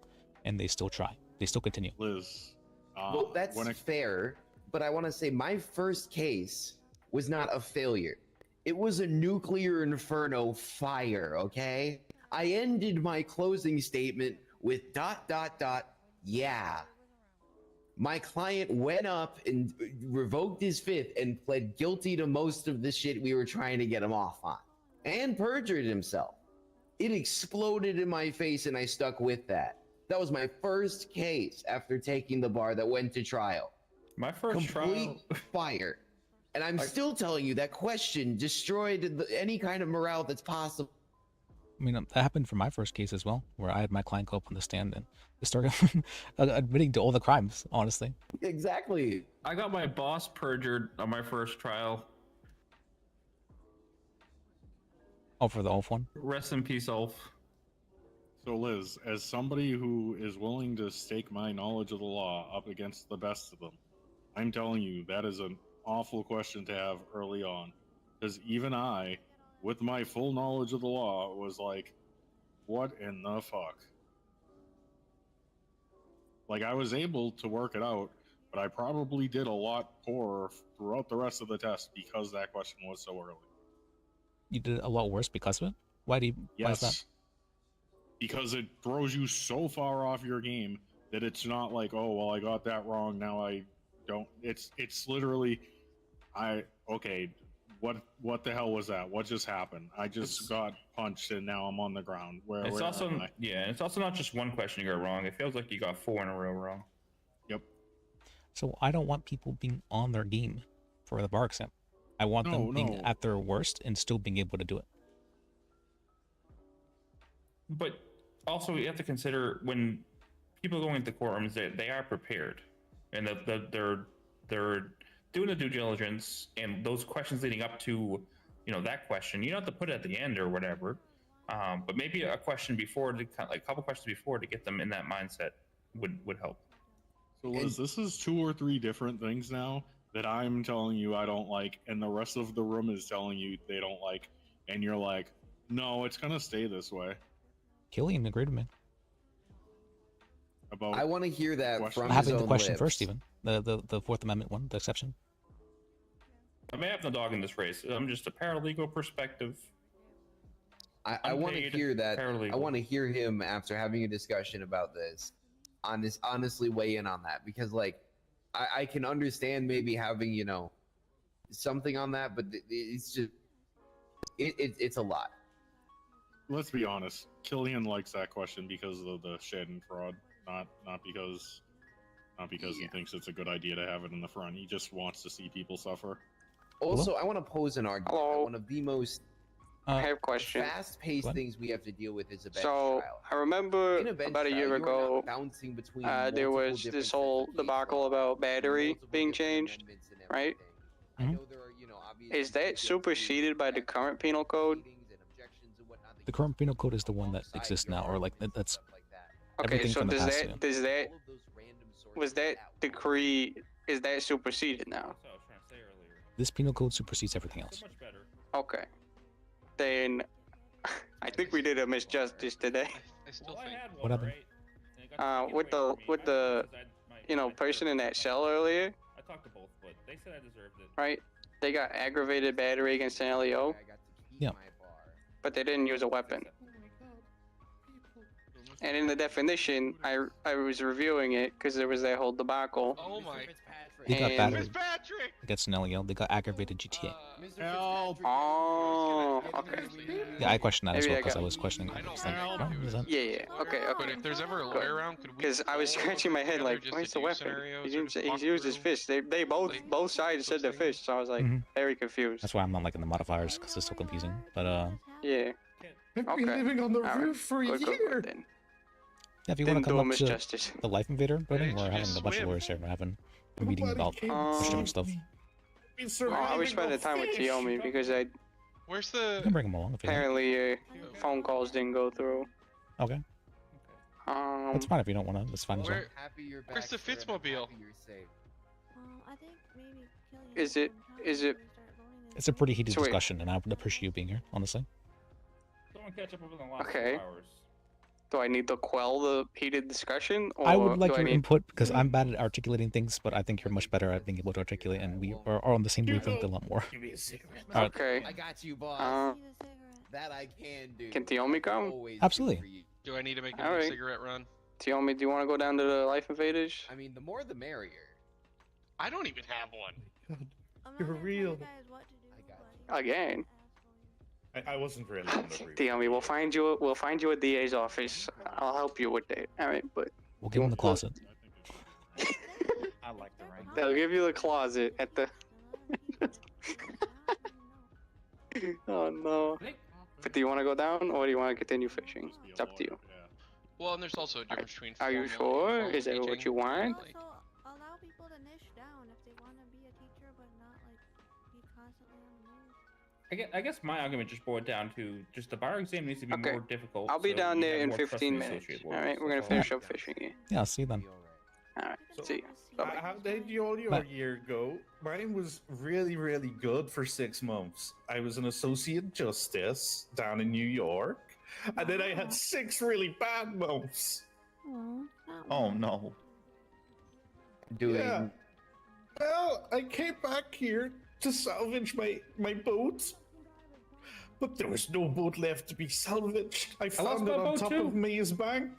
and they still try. They still continue. Liz. Well, that's fair, but I want to say my first case was not a failure. It was a nuclear inferno fire, okay? I ended my closing statement with ... Yeah. My client went up and revoked his fifth and pled guilty to most of the shit we were trying to get him off on. And perjured himself. It exploded in my face and I stuck with that. That was my first case after taking the bar that went to trial. My first Complete fire. And I'm still telling you that question destroyed any kind of morale that's possible. I mean, that happened for my first case as well, where I had my client go up on the stand and start admitting to all the crimes, honestly. Exactly. I got my boss perjured on my first trial. Oh, for the Ulf one? Rest in peace, Ulf. So Liz, as somebody who is willing to stake my knowledge of the law up against the best of them, I'm telling you, that is an awful question to have early on. Because even I, with my full knowledge of the law, was like, what in the fuck? Like, I was able to work it out, but I probably did a lot poorer throughout the rest of the test because that question was so early. You did it a lot worse because of it? Why is that? Because it throws you so far off your game that it's not like, oh, well, I got that wrong, now I don't. It's literally, okay, what the hell was that? What just happened? I just got punched and now I'm on the ground. Where It's also am I? it's also not just one question you got wrong. It feels like you got 4 in a row wrong. Yep. So I don't want people being on their game for the bar exam. I want them being at their worst and still being able to do it. But also, you have to consider when people go into courtrooms, they are prepared, and they're doing the due diligence, and those questions leading up to, that question, you don't have to put it at the end or whatever, but maybe a question before, a couple questions before, to get them in that mindset would help. So Liz, this is 2 or 3 different things now that I'm telling you I don't like, and the rest of the room is telling you they don't like, and you're like, no, it's gonna stay this way. Killian agreed with me. I want to hear that from having his the own question lips. first, even the Fourth Amendment one, the exception. I may have no dog in this race. I'm just a paralegal perspective. I want to Unpaid hear that. paralegal. I want to hear him after having a discussion about this. Honestly weigh in on that, because like I can understand maybe having something on that, but it's just it's a lot. Let's be honest. Killian likes that question because of the shit and fraud, not because he thinks it's a good idea to have it in the front. He just wants to see people suffer. Also, I want to pose an argument. One of the most I have a question. fast-paced things we have to deal with is a bench So trial. I remember In a bench about a year trial, you are ago, not bouncing between there multiple was different this whole debacle about battery being changed, right? Is that superseded by the current penal code? The current penal code is the one that exists now, or like that's Okay, everything so from the does past. that was that decree, is that superseded now? This penal code supersedes everything else. Okay, then I think we did a misjustice today. What happened? With the person in that cell earlier, I talked to both, but they said I deserved it. right? They got aggravated battery against an LEO. Yeah. But they didn't use a weapon. And in the definition, I was reviewing it because there was that whole debacle. Oh my. They got And- battered against an LEO. They got aggravated GTA. Oh, okay. Yeah, I questioned that as Maybe well I because I got- was questioning. I was like, oh, is that- Yeah. Okay. But if there's ever a lawyer around, could we? Because I was scratching my head like, just where's to the do weapon? scenarios He or didn't just say, walk he used his through, fist. They both sides said their fist, so I was like Mhm. very confused. That's why I'm not liking the modifiers because it's so confusing. But Yeah. I've been Okay. living on the All right. roof for a Good, good, year. good then. yeah, if you Didn't want to do come him up to justice. the Life Invader building, didn't we're you having just a bunch of swim? lawyers here. We're having a meeting about questionable stuff. Oh, I was spending time with Tiomi because Where's You the? can bring him along if you like. apparently phone calls didn't go through. Okay. That's fine if you don't want to. That's fine as well. Where's the Fitzmobile? I think maybe killing Is it? It's a pretty heated So wait. discussion, and I would appreciate you being here, honestly. Someone catch up over the last Okay. 2 hours. Do I need to quell the heated discussion, or I would like do your I need... input because I'm bad at articulating things, but I think you're much better at being able to articulate, and we are on the same wavelength a lot more. Give me a cigarette. Alright. Okay. I got you, boss. Uh, That I can do. Can Tiomi come? Absolutely. Do I need to make a Alright. cigarette run? Tiomi, do you want to go down to the Life Invaders? I mean, the more the merrier. I don't even have one. You're real. Again. I wasn't really on the brief. Tiomi, we'll find you a DA's office. I'll help you with that. All right, but We'll give him the closet. I like the rank. they'll give you the closet at the. Oh no. But do you want to go down, or do you want to continue fishing? It's up to you. Well, and there's also a difference between. Are you formal and sure? Is that informal what teaching. you want? Like, Allow people to niche down if they want to be a teacher, but not like be constantly on the move. I guess my argument just boiled down to just the bar exam needs to be Okay. more difficult. I'll be so down we there have in more trust 15 the minutes. associate All workers. right, we're gonna That's all. finish up fishing here. Yeah, I'll see you then. All right, see you. Bye-bye. How did you all your year go? Mine was really, really good for 6 months. I was an associate justice down in New York, and then I had 6 really bad months. Oh no. Yeah. Well, I came back here to salvage my boat, but there was no boat left to be salvaged. I lost found my it on boat top too. of Maze Bank.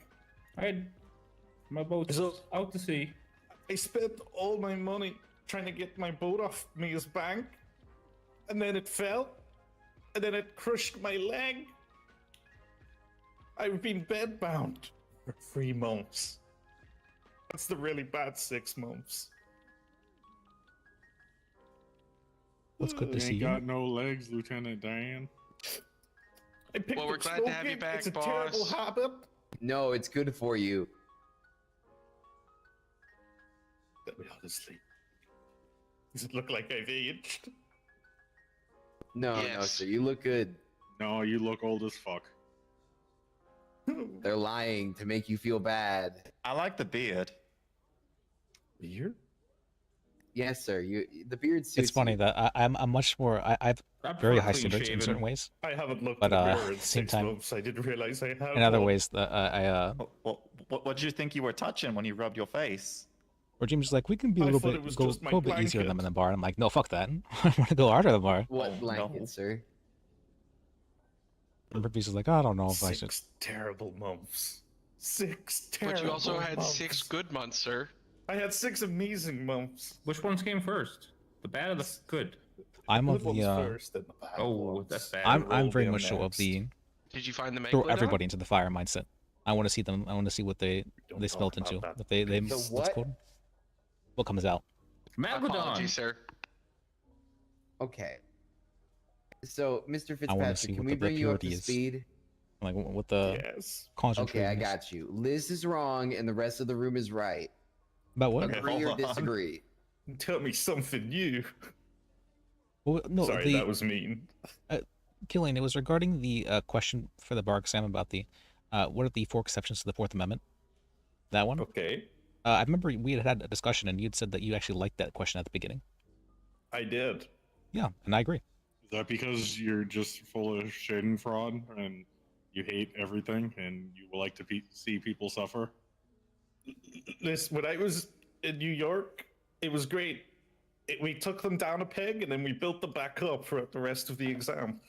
I had my boat's out to sea. I spent all my money trying to get my boat off Maze Bank, and then it fell, and then it crushed my leg. I've been bedbound for 3 months. That's the really bad 6 months. That's good to You see ain't you. got no legs, Lieutenant Dan. I picked Well, we're up glad to have you smoking. back, It's a boss. terrible habit. No, it's good for you. Let me honestly. Does it look like I've aged? No, no, Yes. sir. You look good. No, you look old as fuck. They're lying to make you feel bad. I like the beard. Beard? Yes, sir. The beard suits It's funny you. that I'm much more. I've I'm very high clean standards in shaven. certain ways. I haven't looked But in the at mirror the in same 6 time, months. I didn't realize I had in other one. ways, that What did you think you were touching when you rubbed your face? where Jim's like, we can be a I little thought bit it was go just my a bit easier on them blanket. in the bar. I'm like, no, fuck that. I want to go harder than the bar. What Oh, blanket, no. sir? And Purpose is like, I don't know if I 6 should. terrible months. 6 terrible But you also had months. 6 good months, sir. I had 6 amazing months. Which ones came first? The bad or the good? I'm Good of ones the. first, then the bad Oh, ones. that's bad. I'm Roll very them much so of the Did you find the throw Megalodon? everybody into the fire mindset. I want to see them. I want to see what they Don't smelt talk into. about that. If they The what's what? called? What comes out? Apologies, sir. Okay. So, Mr. I want to see Fitzpatrick, can what we the bring you up to purity is. speed? Like what the Yes. concentrated. Okay, I got you. Liz is wrong, and the rest of the room is right. About what? Okay. Agree or hold on. disagree? Tell me something new. Well, no, Sorry, that was mean. Killian, it was regarding the question for the bar exam about the what are the 4 exceptions to the Fourth Amendment? That one. Okay. I remember we had a discussion, and you'd said that you actually liked that question at the beginning. I did. Yeah, and I agree. Is that because you're just full of shit and fraud and you hate everything and you like to see people suffer? Listen, when I was in New York, it was great. We took them down a peg and then we built them back up for the rest of the exam.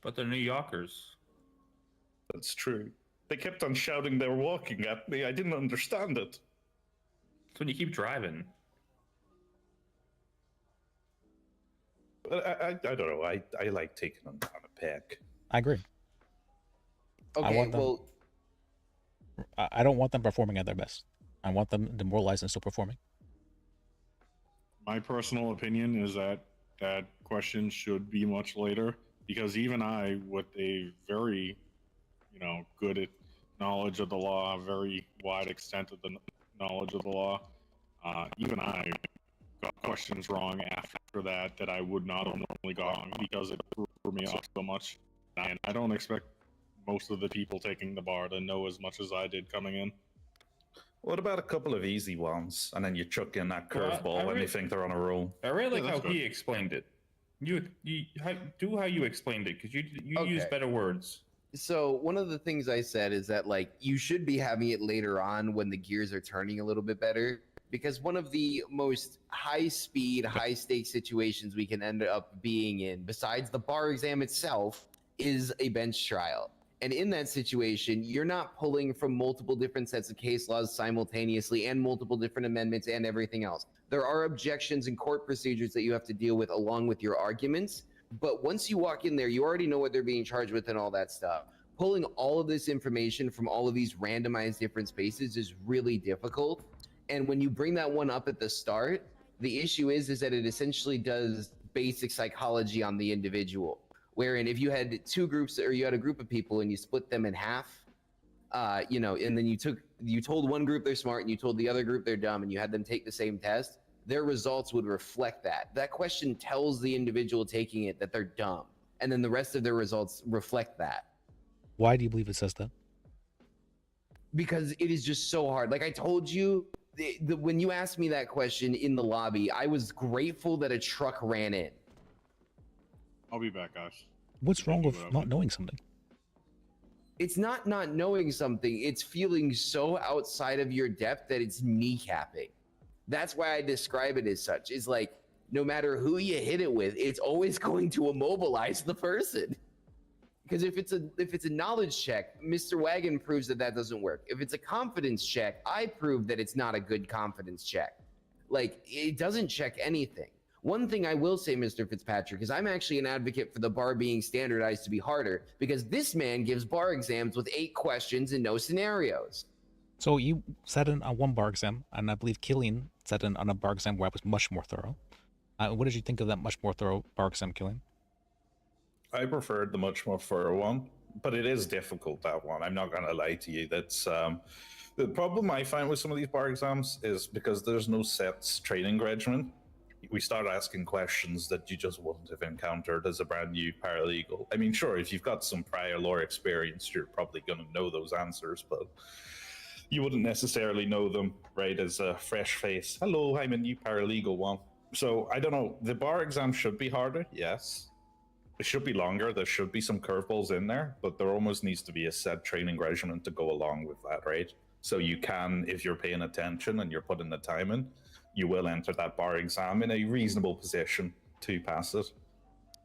But they're New Yorkers. That's true. They kept on shouting they were walking at me. I didn't understand it. It's when you keep driving. But I don't know. I like taking them down a peg. I agree. Okay, want them- well, I don't want them performing at their best. I want them demoralized and still performing. My personal opinion is that that question should be much later because even I, with a very, good knowledge of the law, very wide extent of the knowledge of the law, Even I got questions wrong after that I would not have normally got wrong because it threw me off so much. And I don't expect most of the people taking the bar to know as much as I did coming in. What about a couple of easy ones, and then you chuck in that Well, curveball when you think they're on a roll? I really like Yeah, how that's he good. explained it. Do how you explained it, because you use Okay. better words. So one of the things I said is that like you should be having it later on when the gears are turning a little bit better, because one of the most high speed, high stakes situations we can end up being in, besides the bar exam itself, is a bench trial. And in that situation, you're not pulling from multiple different sets of case laws simultaneously and multiple different amendments and everything else. There are objections and court procedures that you have to deal with along with your arguments. But once you walk in there, you already know what they're being charged with and all that stuff. Pulling all of this information from all of these randomized different spaces is really difficult. And when you bring that one up at the start, the issue is that it essentially does basic psychology on the individual. Wherein if you had two groups, or you had a group of people and you split them in half, and then you told one group they're smart and you told the other group they're dumb, and you had them take the same test, their results would reflect that. That question tells the individual taking it that they're dumb, and then the rest of their results reflect that. Why do you believe it says that? Because it is just so hard. Like I told you, when you asked me that question in the lobby, I was grateful that a truck ran in. I'll be back, guys. What's wrong with not knowing something? It's not knowing something. It's feeling so outside of your depth that it's kneecapping. That's why I describe it as such. Is like, no matter who you hit it with, it's always going to immobilize the person. Because if it's a knowledge check, Mr. Wagon proves that doesn't work. If it's a confidence check, I prove that it's not a good confidence check. Like, it doesn't check anything. One thing I will say, Mr. Fitzpatrick, is I'm actually an advocate for the bar being standardized to be harder, because this man gives bar exams with 8 questions and no scenarios. So you sat in on one bar exam, and I believe Killian sat in on a bar exam where I was much more thorough. What did you think of that much more thorough bar exam, Killian? I preferred the much more thorough one, but it is difficult, that one. I'm not going to lie to you. That's the problem I find with some of these bar exams is because there's no set training regimen. We start asking questions that you just wouldn't have encountered as a brand new paralegal. I mean, sure, if you've got some prior law experience, you're probably going to know those answers, but you wouldn't necessarily know them, right, as a fresh face. Hello, I'm a new paralegal one. So, I don't know. The bar exam should be harder, yes. It should be longer. There should be some curveballs in there, but there almost needs to be a set training regimen to go along with that, right? So you can, if you're paying attention and you're putting the time in, you will enter that bar exam in a reasonable position to pass it.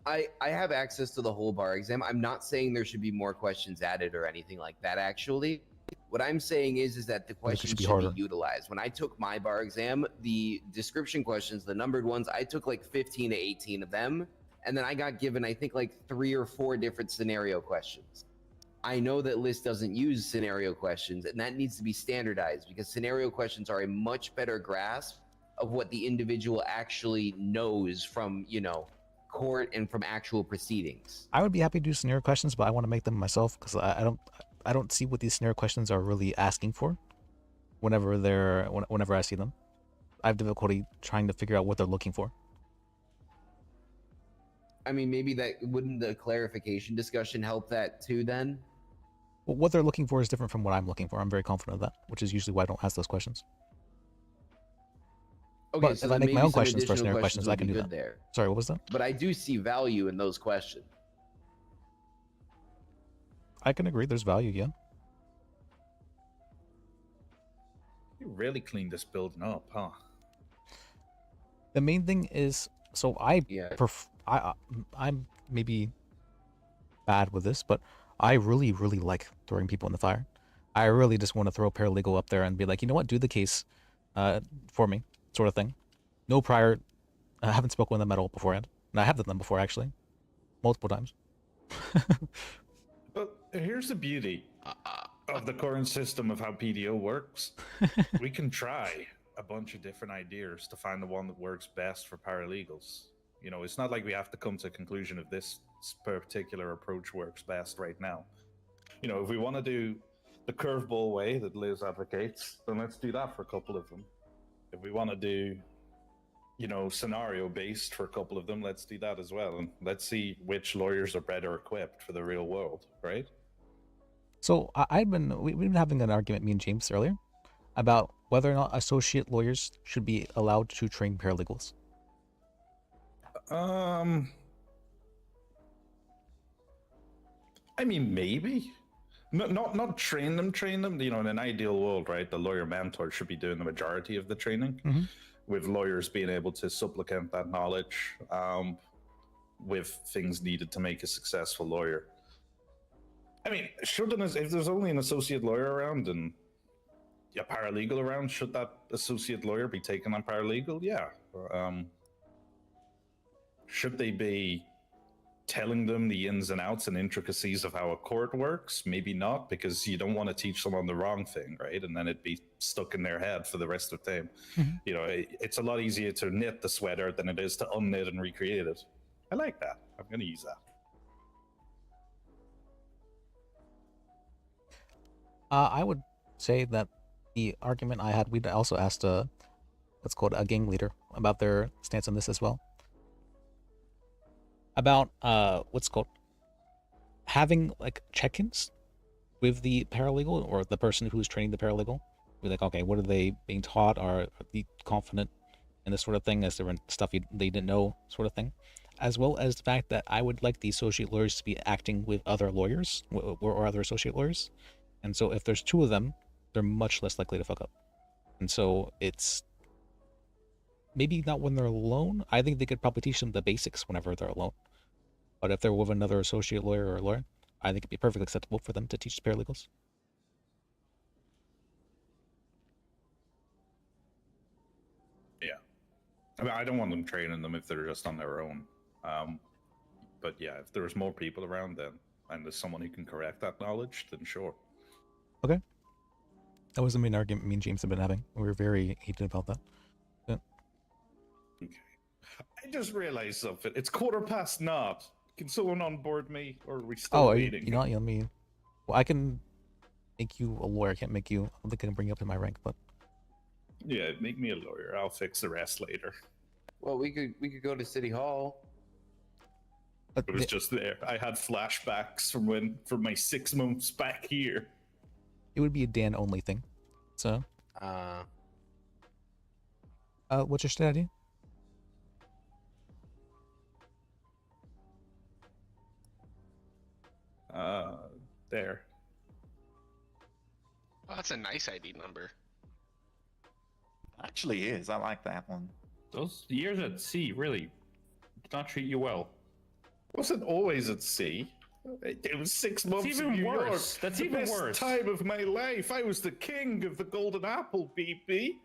I have access to the whole bar exam. I'm not saying there should be more questions added or anything like that, actually. What I'm saying is that the questions should be utilized. When I took my bar exam, the description questions, the numbered ones, I took like 15 to 18 of them. And then I got given, I think, like 3 or 4 different scenario questions. I know that LIST doesn't use scenario questions, and that needs to be standardized, because scenario questions are a much better grasp of what the individual actually knows from, court and from actual proceedings. I would be happy to do scenario questions, but I want to make them myself, because I don't see what these scenario questions are really asking for. Whenever I see them, I have difficulty trying to figure out what they're looking for. I mean, maybe wouldn't the clarification discussion help that too then? Well, what they're looking for is different from what I'm looking for. I'm very confident of that, which is usually why I don't ask those questions. Okay, but so if I then make maybe my own some questions for additional scenario questions, I would can be do good that. there. Sorry, what was that? But I do see value in those questions. I can agree. There's value, yeah. You really cleaned this building up, huh? The main thing is, so I'm maybe bad with this, but I really, really like throwing people in the fire. I really just want to throw a paralegal up there and be like, you know what, do the case for me, sort of thing. No prior, I haven't spoken with them at all beforehand. And I have done them before, actually. Multiple times. But here's the beauty of the current system of how PDO works. We can try a bunch of different ideas to find the one that works best for paralegals. It's not like we have to come to a conclusion of this particular approach works best right now. If we want to do the curveball way that Liz advocates, then let's do that for a couple of them. if we want to do, scenario based for a couple of them, let's do that as well, and let's see which lawyers are better equipped for the real world, right? So we've been having an argument, me and James earlier, about whether or not associate lawyers should be allowed to train paralegals. I mean, maybe. Not train them. In an ideal world, right? The lawyer mentor should be doing the majority of the training, with lawyers being able to supplement that knowledge with things needed to make a successful lawyer. I mean, if there's only an associate lawyer around and a paralegal around, should that associate lawyer be taking on paralegal? Yeah. Should they be telling them the ins and outs and intricacies of how a court works? Maybe not, because you don't want to teach someone the wrong thing, right? And then it'd be stuck in their head for the rest of the time. It's a lot easier to knit the sweater than it is to unknit and recreate it. I like that. I'm going to use that. I would say that the argument I had, we'd also asked what's called a gang leader about their stance on this as well. About what's called having like check-ins with the paralegal or the person who's training the paralegal. Be like, okay, what are they being taught? Are they confident in this sort of thing? Is there stuff they didn't know, sort of thing? As well as the fact that I would like the associate lawyers to be acting with other lawyers or other associate lawyers. And so if there's two of them, they're much less likely to fuck up. And so it's maybe not when they're alone. I think they could probably teach them the basics whenever they're alone. But if they're with another associate lawyer or a lawyer, I think it'd be perfectly acceptable for them to teach paralegals. Yeah. I mean, I don't want them training them if they're just on their own. But yeah, if there's more people around then, and there's someone who can correct that knowledge, then sure. Okay. That was the main argument me and James have been having. We were very heated about that. Yeah. Okay. I just realized something. It's 9:15. Can someone onboard me, or are we still waiting? You know, let me. Well, I can make you a lawyer. I can't make you. I don't think I can bring you up to my rank, but. Yeah, make me a lawyer. I'll fix the rest later. Well, we could go to City Hall. It was just there. I had flashbacks from my 6 months back here. It would be a Dan only thing. So. What's your stat ID? There. Oh, that's a nice ID number. Actually is. I like that one. Those years at sea really did not treat you well. Wasn't always at sea. It was 6 months It's even in New worse. York. That's the even best worse. time of my life. I was the king of the Golden Apple, BP.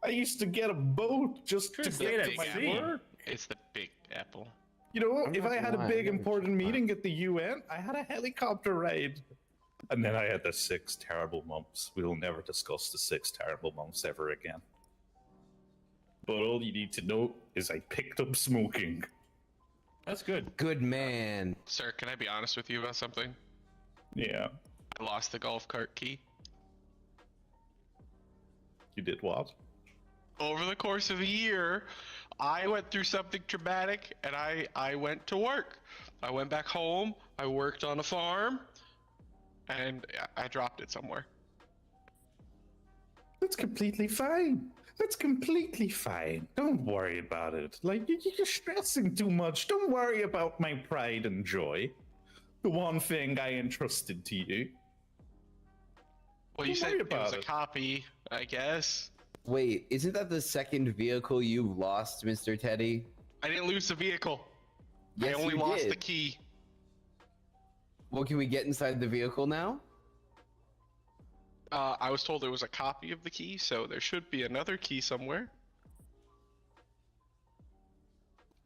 I used to get a boat just to get to my work. It's the Big Apple. You know, I'm if not I had a lying, big I never important checked that. meeting at the UN, I had a helicopter ride. And then I had the 6 terrible months. We will never discuss the 6 terrible months ever again. But all you need to know is I picked up smoking. That's good. Good man. Sir, can I be honest with you about something? Yeah. I lost the golf cart key. You did what? Over the course of a year, I went through something traumatic, and I went to work. I went back home, I worked on a farm, and I dropped it somewhere. That's completely fine. That's completely fine. Don't worry about it. Like, you're stressing too much. Don't worry about my pride and joy. The one thing I entrusted to you. Well, you Don't said worry it was about a copy, I guess. Wait, isn't that the second vehicle you've lost, Mr. Teddy? I didn't lose the vehicle. Yes, I only you lost did. the key. Well, can we get inside the vehicle now? I was told there was a copy of the key, so there should be another key somewhere.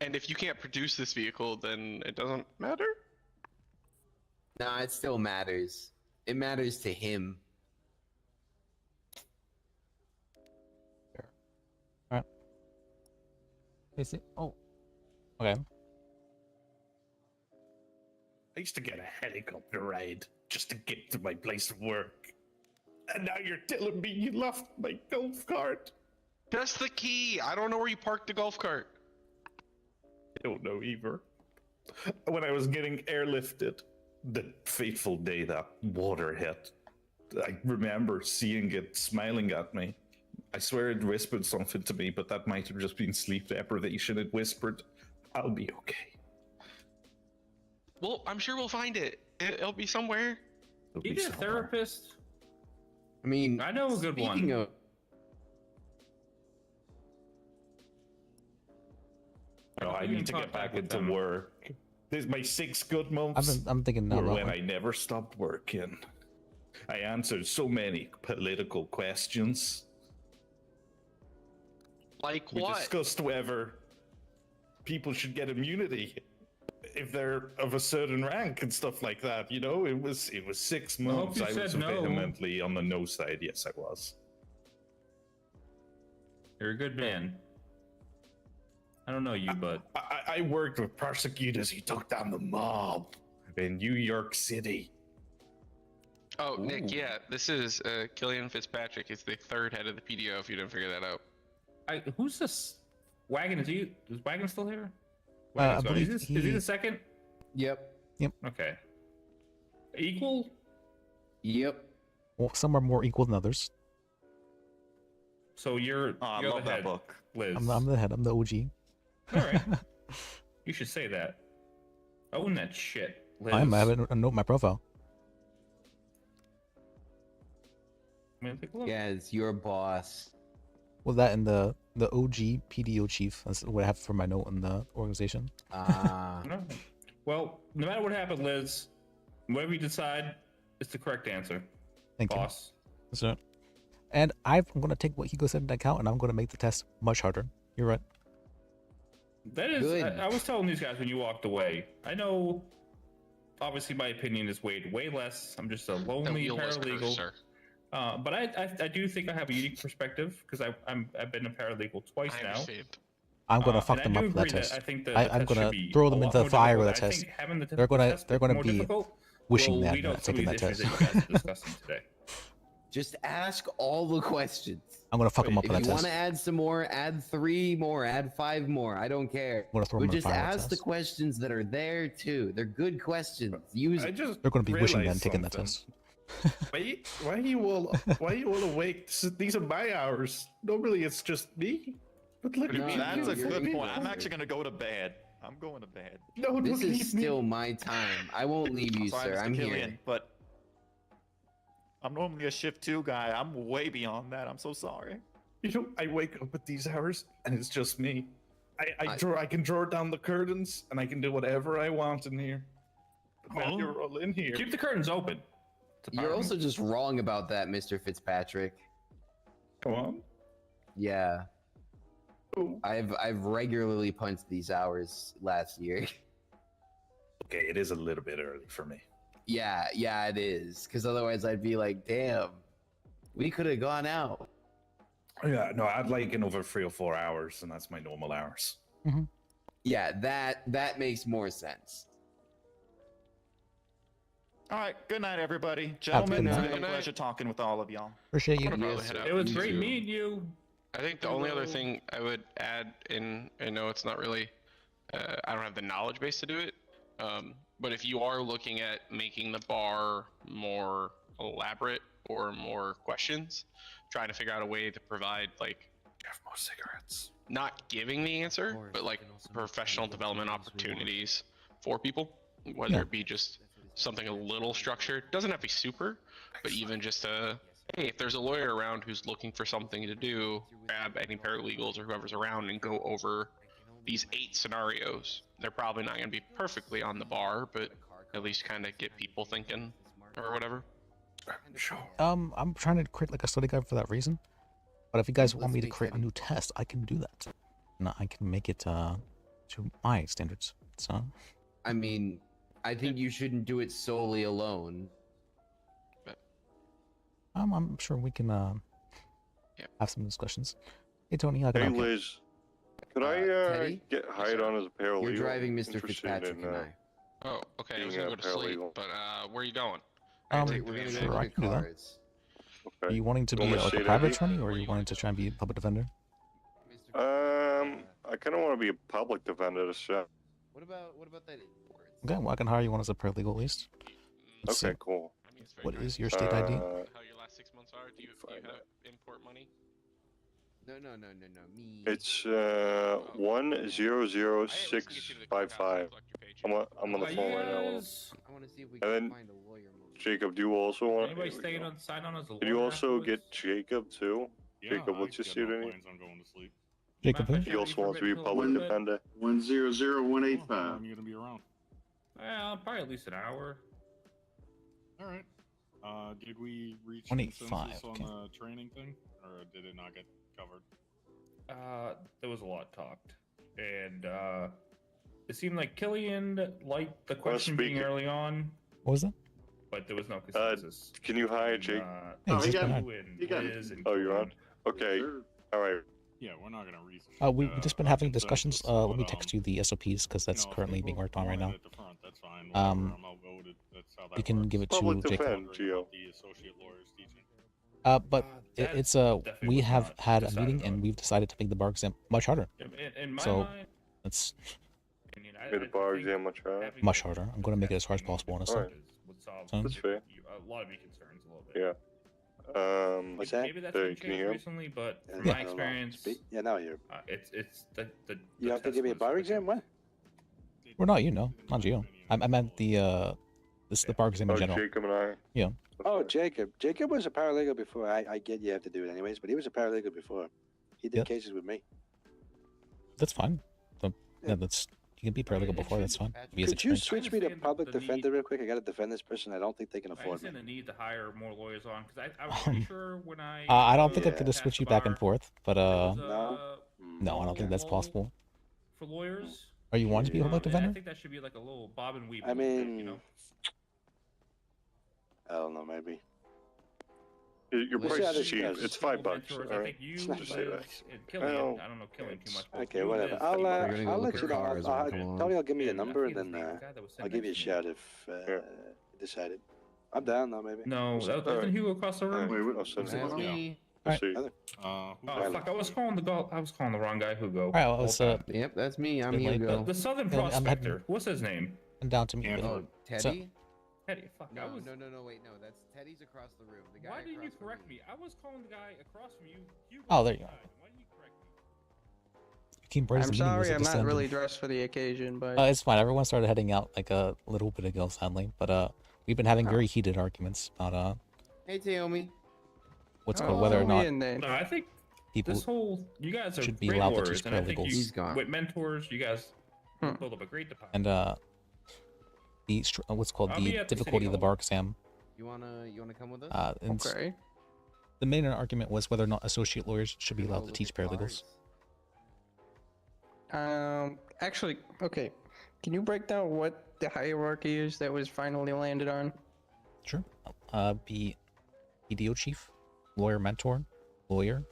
And if you can't produce this vehicle, then it doesn't matter? Nah, it still matters. It matters to him. Alright. Is it? Oh. Okay. I used to get a helicopter ride just to get to my place of work. And now you're telling me you left my golf cart? Just the key. I don't know where you parked the golf cart. I don't know either. When I was getting airlifted, the fateful day that water hit, I remember seeing it smiling at me. I swear it whispered something to me, but that might have just been sleep deprivation. It whispered, "I'll be okay." Well, I'm sure we'll find it. It'll be somewhere. You need a therapist? I mean, I know a good one. speaking of, No, I need to get back into work. This is my 6 good months. I'm thinking now. were when I never stopped working. I answered so many political questions. Like We what? discussed whether people should get immunity if they're of a certain rank and stuff like that. You know, it was 6 I hope months. you I was said no. vehemently on the no side. Yes, I was. You're a good man. I don't know you, but I worked with prosecutors who took down the mob in New York City. Oh, Nick, yeah, this is Killian Fitzpatrick. He's the 3rd head of the PDO, if you didn't figure that out. who's this? Wagon, is Wagon still here? I Wagon's gone. believe Is he the 2nd? Yep. Okay. Equal? Yep. Well, some are more equal than others. So you're I you're love the that head, book. Liz. I'm the head. I'm the OG. All right. You should say that. Own that shit, Liz. I have a note in my profile. Yeah, it's your boss. Well, that and the OG PDO chief. That's what I have for my note in the organization. Ah. No. Well, no matter what happened, Liz, whatever you decide is the correct answer. Thank boss. you. That's it. And I'm going to take what Hugo said into account, and I'm going to make the test much harder. You're right. That is, I was telling these guys when you walked away. I know, obviously, my opinion is weighed way less. I'm just a lonely wheel was paralegal. cursed, sir. But I do think I have a unique perspective because I've been a paralegal twice I now. understand. I'm going to fuck and them I up do for that agree test. I think the I'm test going should to be throw a them lot into the more fire with that difficult. I test. think having the They're going test to more be difficult wishing will they lead had out some of taken these that issues test. that you guys are discussing today. Just ask all the questions. I'm going to fuck them up If for that you want test. to add some more, add 3 more, add 5 more. I don't care. I'm gonna throw But them in just the fire with ask the test. questions that are there too. They're good questions. Use it. They're going to be wishing they hadn't taken that test. Why are you all awake? These are my hours. Normally it's just me. But look No, at me. that's a Look at good me. point. I'm actually gonna go to bed. I'm going to bed. No, This don't leave is me. still my time. I won't leave you, Sorry, sir. Mr. I'm Killian, here. but I'm normally a shift 2 guy. I'm way beyond that. I'm so sorry. You know, I wake up at these hours and it's just me. I can draw down the curtains and I can do whatever I want in here. But now you're all in here. Keep the curtains open. You're also just wrong about that, Mr. Fitzpatrick. Come on. Yeah. I've regularly punched these hours last year. Okay, it is a little bit early for me. Yeah, it is. Because otherwise I'd be like, damn, we could have gone out. Yeah, no, I'd like another 3 or 4 hours, and that's my normal hours. Yeah, that makes more sense. All right. Good night, everybody. Gentlemen, good it's night. been a pleasure talking with all of y'all. Appreciate you. I'm gonna probably head out. It was You great too. meeting you. I think the only other thing I would add, and I know it's not really, I don't have the knowledge base to do it, but if you are looking at making the bar more elaborate or more questions, trying to figure out a way to provide like have more cigarettes, not giving the answer, but like professional development opportunities for people, whether Yeah. it be just something a little structured, doesn't have to be super, but even just hey, if there's a lawyer around who's looking for something to do, grab any paralegals or whoever's around and go over these 8 scenarios. They're probably not going to be perfectly on the bar, but at least kind of get people thinking or whatever. Sure. I'm trying to create like a study guide for that reason. But if you guys want me to create a new test, I can do that. And I can make it to my standards. So I mean, I think you shouldn't do it solely alone. I'm sure we can have some discussions. Hey Tony, how can I Hey help you? Liz, could I Teddy? get hired on as a paralegal? You're driving Mr. Interested Fitzpatrick in, and I. Oh, okay. I was being gonna a go to sleep, paralegal. but where are you going? We're take gonna the go van. to the cars. Okay. Are you wanting to You be want me to like a say that private again? attorney, or are you wanting to try and be a public defender? I kind of want to be a public defender, so. What about that? Okay, well, I can hire you on as a paralegal at least. Let's Okay, see. cool. What is your state ID? How your last 6 months are? Do you have import money? No. Me. It's 100655. I'm on the phone right now. I want to see if we And then, can find a lawyer. Jacob, do you also want? Anybody staying on sign on as a lawyer? Did you also afterwards? get Jacob too? Yeah, Jacob, what's your got student no name? plans on going to sleep. Jacob who? He also wants to be a public defender. 100185. How long are you gonna be around? Probably at least an hour. All right. Did we reach 25, consensus on the training thing, or did it not get covered? There was a lot talked, and it seemed like Killian liked the question being early on, What was that? but there was no consensus. Can you hire Jake? Hey, he's just been hired. Oh, you're on. Okay. All right. Yeah, we're not gonna research. We've just been having discussions. Let me text you the SOPs because that's currently being worked on right now. That's fine. Um, I'm outvoted. That's how that you can give it to Public Jacob. defend, Gio. The associate lawyer's teaching. But it's we have had a meeting and we've decided to make the bar exam much harder. In my So mind, it's Made the bar exam much harder. much harder. I'm going to make it as hard as possible, honestly. Alright. So, That's fair. a lot of your concerns a little bit. Yeah. What's that? Maybe that's Hey, been can you changed hear him? recently, but from Yeah. my experience, Yeah, now you're. it's the You have to give me a bar exam? What? well, not you, no, not you. I meant the bar exam in Oh, general. Jacob and I. Yeah. Oh, Jacob. Jacob was a paralegal before. I get you have to do it anyways, but he was a paralegal before. He did Yep. cases with me. That's fine. Yeah, that's you can be paralegal before. That's fine. Be as Could you experienced. switch me to understand public the need- defender real quick? I got to defend this person. I don't think they can I afford me. understand the need to hire more lawyers on because I was pretty sure when I. I don't think I Yeah. could just switch you back and forth, but no, I don't think that's possible. For lawyers. Are you wanting to be a public I defender? think that should be like a little bob and weave. I a little bit, mean, you know. I don't know, maybe. Your We'll see price how is this cheap. goes. It's $5. Mentors, I All think right. you, Just say that. Liz, and Killian, I don't know Killian too much. but Okay, you, whatever. Liz, I'll you- I'll gonna go let look you at know. cars when we come along. Tony will give me a And I number, think and it's then the guy that was I'll sitting give you a next to me. shout if you decided. I'm down now, maybe. No, that wasn't Hugo across the room. Wait, I'll send That's it. me. We'll see. Other- Oh fuck! I was calling the wrong guy. Hugo. All right, well, it's Hold on. Yep, that's me. I'm Been late, Hugo. The Southern Yeah, I'm heading- Prospector. What's his name? down to me. Oh, Teddy? Teddy. Fuck. I No, was. no, wait, no. That's Teddy's across the room. The guy Why didn't you across from correct me? I was calling the guy across from you. Hugo. Oh, there you go. Why didn't you correct me? Keem Bray's I'm the meeting was sorry, at I'm not December. really dressed for the occasion, but It's fine. Everyone started heading out like a little bit ago, sadly. But we've been having very heated arguments about Hey, Taomi. what's called whether or not No, I think people this whole you guys are should be great allowed to lawyers, teach and I think paralegals. you, He's gone. with mentors, you guys build up a great department. and the what's called I'll the be at the city difficulty of the hall. bar exam. You wanna come with us? And okay. the main argument was whether or not associate lawyers should be allowed to teach paralegals. Actually, okay. Can you break down what the hierarchy is that was finally landed on? Sure. Be PDO chief, lawyer mentor, lawyer,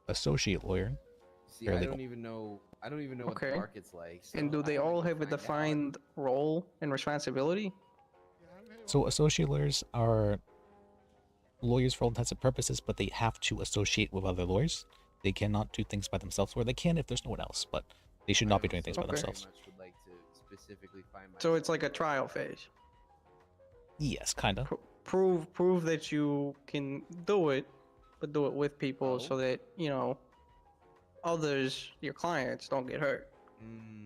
associate lawyer, See, I paralegal. don't even know what Okay. the market's like. And so do they I all gotta have a find out. defined role and responsibility? So associate lawyers are lawyers for all intents and purposes, but they have to associate with other lawyers. They cannot do things by themselves, or they can if there's no one else, but they should not be doing things by Okay. themselves. Very much would like to specifically find So it's like a trial phase. Yes, kind of. Prove that you can do it, but do it with people Oh. so that, you know, others, your clients, don't get hurt.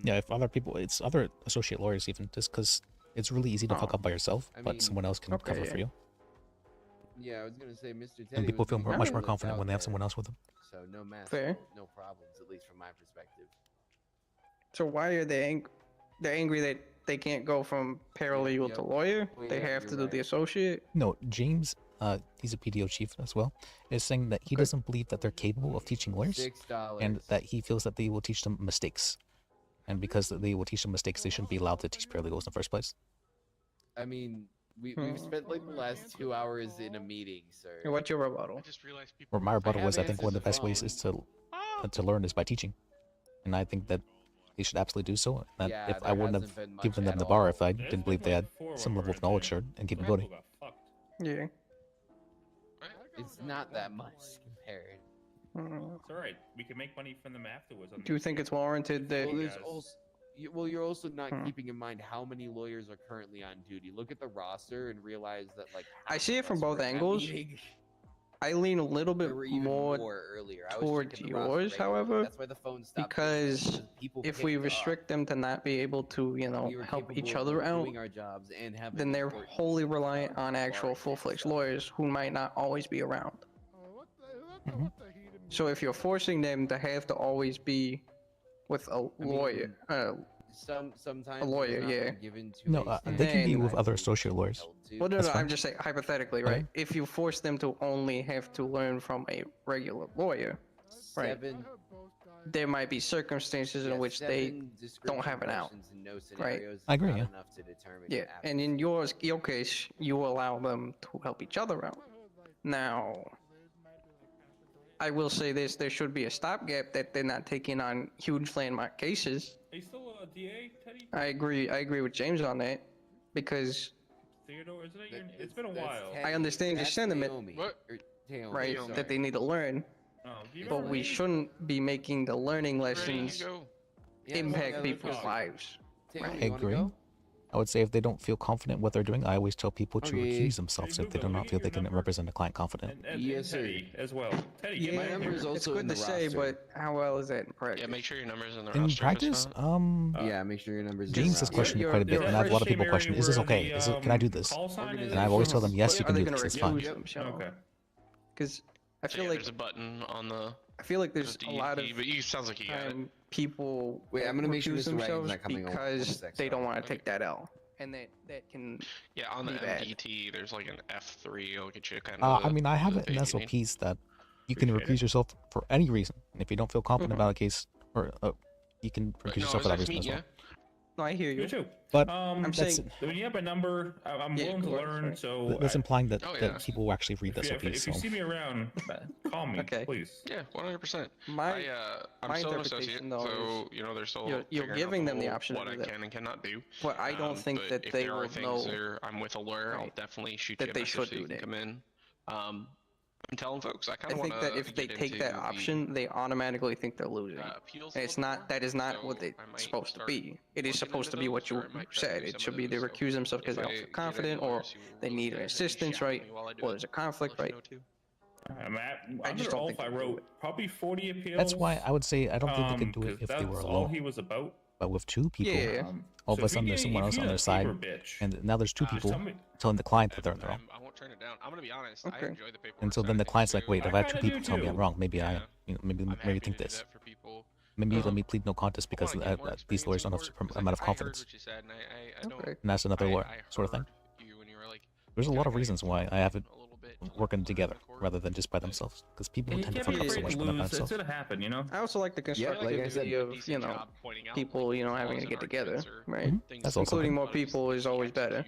Yeah, if other people, it's other associate lawyers even, just because it's really easy to fuck Oh. up by yourself, I but mean- someone else can Okay, cover yeah. for you. Yeah, I was gonna say Mr. Teddy. And people was feel being much more really confident when they have out someone there, else with them. So no mess, Fair. no problems, at least from my perspective. So why are they they're angry that they can't go from paralegal to lawyer? Well, They yeah, have you're to do the right. associate? No, James, he's a PDO chief as well, is saying that he doesn't believe that they're capable of teaching lawyers, $6. and that he feels that they will teach them mistakes. And because they will teach them mistakes, they shouldn't be allowed to teach paralegals in the first place. I mean, we've spent like the last 2 hours in a meeting, sir. And what's your rebuttal? I just realized people. Or my rebuttal have was, I think one of the answers best ways phone. is to learn is by teaching, and I think that they should absolutely do so. And Yeah, if I there wouldn't hasn't been have much given them at the bar all. if I There's didn't believe been they had like 4 some when level of we were knowledge in and there. capability. People got fucked. Yeah. It's not that much compared. It's all right. We can make money from them afterwards. Do you think it's warranted that? Well, you're also not Hmm. keeping in mind how many lawyers are currently on duty. Look at the roster and realize that like I half see of it from us both were at that angles. meeting. I lean a little bit There were even more earlier. I was towards checking the roster yours, regularly. however, That's why the phone stopped because people if we picked up. restrict them to not be able to, We were help each capable other of out, doing our jobs and having then they're court wholly reliant on actual full-fledged lawyers who might not always be around. So if you're forcing them to have to always be with a lawyer, sometimes a lawyer, it's not yeah. been given to No, a they can be stand with that other I associate believe lawyers. held to. Well, no, That's no, fine. I'm just saying hypothetically, Okay. right? If you force them to only have to learn from a regular lawyer, right? Seven- There might be circumstances in Yeah, which they 7 don't have an out. description questions in no Right. scenarios I is agree, not yeah. enough to determine Yeah, an and in your case, you allow them to help each other out. Now, I will say this: there should be a stopgap that they're not taking on huge landmark cases. Are you still a DA, Teddy? I agree with James on that, because Theodore, isn't it? It's been a while. I understand your That's sentiment, Naomi. Or Naomi, right? sorry. That they need to learn, Oh, do you but remember we me? shouldn't be making the learning lessons Yeah, impact let's people's go. lives. Naomi, I you wanna agree. go? I would say if they don't feel confident what they're doing, I always tell people to Okay. recuse themselves if they do not feel they can represent a client confident. And Yes, sir. Teddy as well. Teddy, Yeah, get my number. is it's also good in to the say, roster. but how well is that in practice? Yeah, make sure your number's in the In roster. practice, Yeah, make sure your number's in the James has roster. questioned it quite a bit, you're and I have a lot of people Area question, is this where okay? the, Is it, can I do this? call sign is? And I've always told them, yes, you Are can they do gonna this, it's fine. recuse themselves? Okay. Because I So feel yeah, like there's a button on the. I feel like there's a lot of but you sounds like you got it. time people Wait, I'm gonna make sure recuse Mr. Wagon's themselves not coming over. because 1 sec, they don't sorry. want to take that L, and that can Yeah, on the be bad. MDT, there's like an F3. It'll get you kind of. I mean, I have it in the basic SOPs that you can recuse yourself for any reason. And if you don't feel confident about a case, or you can recuse No, yourself it's for that nice reason to as meet well. No, I hear you. You too. But I'm that's, saying When you have a number, I'm Yeah, willing to go ahead, learn. So that's implying that, Oh, yeah. that people will actually read the if SOPs. you So. see me around, call me, Okay. please. Yeah, 100%. I'm my still an associate, interpretation, though, so you know they're still you're figuring out giving them the whole option to what do I that. can and cannot do. but I don't think But that if they there are will things know. where I'm with a lawyer, I'll Right. definitely shoot That you a they message should so you do can that. come in. I'm telling folks I I kind of want think to. that if they take that option, they automatically think they're losing. appeals And a it's little not. more, That is not so what it's I might supposed to start be. It is looking supposed into to be what those, you or I might try to said. do It some should of be they those, so recuse themselves because if they I don't feel meet any confident, or lawyers who they will need care, assistance, shout at right? me while I do Or it. there's a conflict, I'll let right? you know, too. I'm just under don't oath. think I they can do wrote probably 40 appeals. That's why I would say I don't think they could do it 'cause if they were that's all alone. he was about. But with two people, Yeah. all of So a if sudden you there's get- someone if else you on get their a side, paper bitch, and now there's two just people tell me. telling the client that they're in the wrong. I won't turn it down. I'm gonna be honest. I Okay. enjoy the paperwork. And so side then the of things, client's like, too. wait, if I have two people tell me I'm wrong, maybe Yeah. maybe I'm maybe happy think to do this. that for people. Maybe let me plead no contest because wanna get more these lawyers don't have experience a amount of I heard confidence. what you said, and I don't. Okay. And that's another I sort of thing. heard you when you were like, There's a "You lot gotta of reasons why I have it a little bit to working learn together the court." rather than just by themselves. Because people And you tend to can't be fuck up so afraid much to when they're by lose. It's themselves. gonna happen, you know. I also like the Yeah, like I said, constructivity of people right? That's also Including good. more people is always better.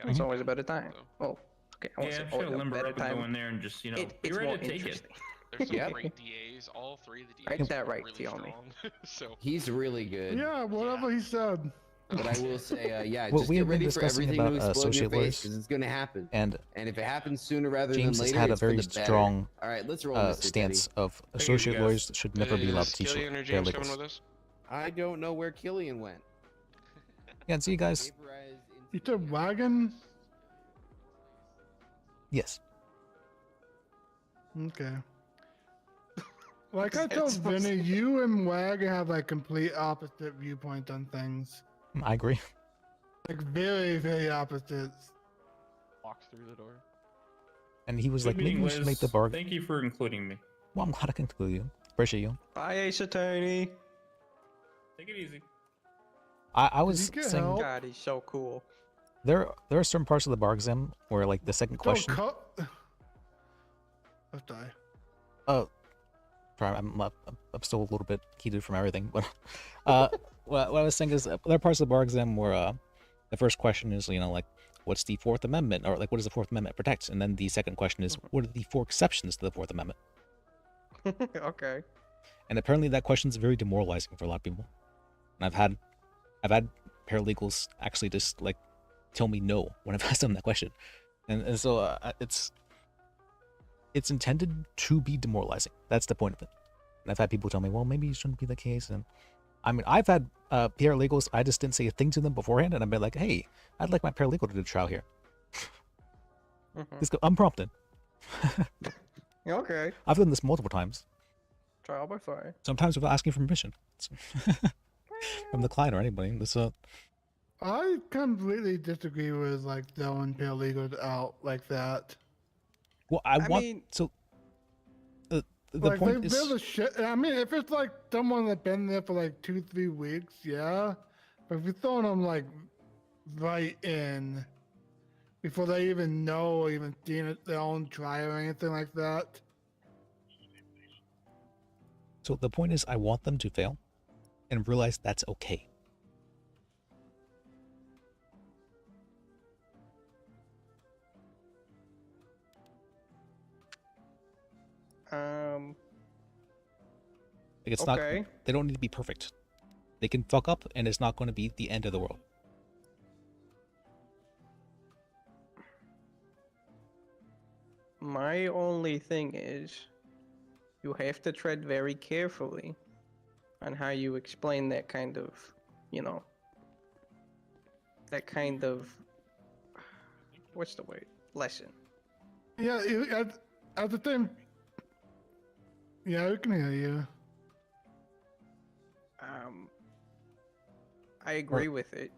It's always a better time. Oh, okay. I won't Yeah, say I'm always sure a limber better up and time. go in there and just be It's ready more to take it. interesting. There's some Yep. great DAs. All three of the DAs. I get that are right, really Tioni. strong. So He's really good. Yeah, whatever he said. But I will say, yeah, Well, just we get have been ready for discussing everything to about explode in your associate face lawyers, because it's going to happen. and if it happens sooner rather James than has later, had a it's for very the better. strong All right, let's roll, Mr. stance Teddy. of associate guys. lawyers should never be allowed to Is teach Killian or James coming with paralegals. us? I don't know where Killian went. Yeah, and see you guys. You said wagon? Yes. Okay. Like I told Vinny, you and Wagon have like complete opposite viewpoints on things. I agree. Like very, very opposites. Walks through the door. And he was Good like, maybe meeting, we should Liz. make the bargain. Thank you for including me. Well, I'm glad I can include you. Appreciate you. Bye, Ace Attorney. Take it easy. I was you get saying help? God, he's so cool. there are certain parts of the bar exam where like the second question. Let's die. Sorry, I'm still a little bit heated from everything, but what I was saying is there are parts of the bar exam where the first question is, you know, like, what's the Fourth Amendment, or like, what does the Fourth Amendment protect? And then the second question is, what are the 4 exceptions to the Fourth Amendment? Okay. And apparently that question is very demoralizing for a lot of people. And I've had paralegals actually just like tell me no when I've asked them that question, and so it's it's intended to be demoralizing. That's the point of it. And I've had people tell me, well, maybe it shouldn't be the case. And I mean, I've had paralegals, I just didn't say a thing to them beforehand, and I've been like, hey, I'd like my paralegal to do the trial here. Just go unprompted. Okay. I've done this multiple times. Trial by fire. Sometimes without asking for permission. From the client or anybody. This I completely disagree with like throwing paralegals out like that. well, I want so the Like point they is build a shit. I mean, if it's like someone that's been there for like 2-3 weeks, yeah. But if you're throwing them like right in before they even know or even seen it, their own trial or anything like that. so the point is I want them to fail and realize that's okay. Like it's not they don't need to be perfect. They can fuck up and it's not going to be the end of the world. My only thing is, you have to tread very carefully on how you explain that kind of, you know, that kind of, what's the word? Lesson. Yeah, at the time. Yeah, we can hear you. I agree with it.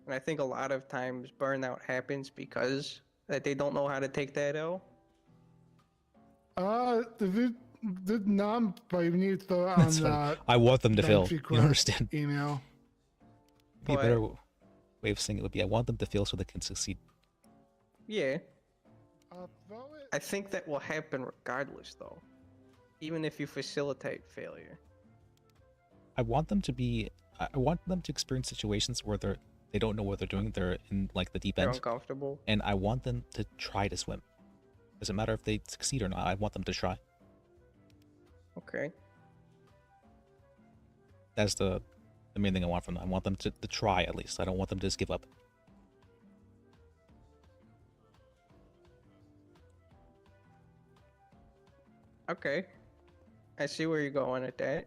And I think a lot of times burnout happens because that they don't know how to take that L. The non, but you need to throw it That's on funny. I want them to fail. You don't understand. Email. Maybe a better way of saying it would be I want them to fail so they can succeed. Yeah. I think that will happen regardless, though. Even if you facilitate failure. I want them to be. I want them to experience situations where they don't know what they're doing. They're in like the deep end. They're uncomfortable. And I want them to try to swim. Doesn't matter if they succeed or not. I want them to try. Okay. That's the main thing I want from them. I want them to try at least. I don't want them to just give up. Okay. I see where you're going at that.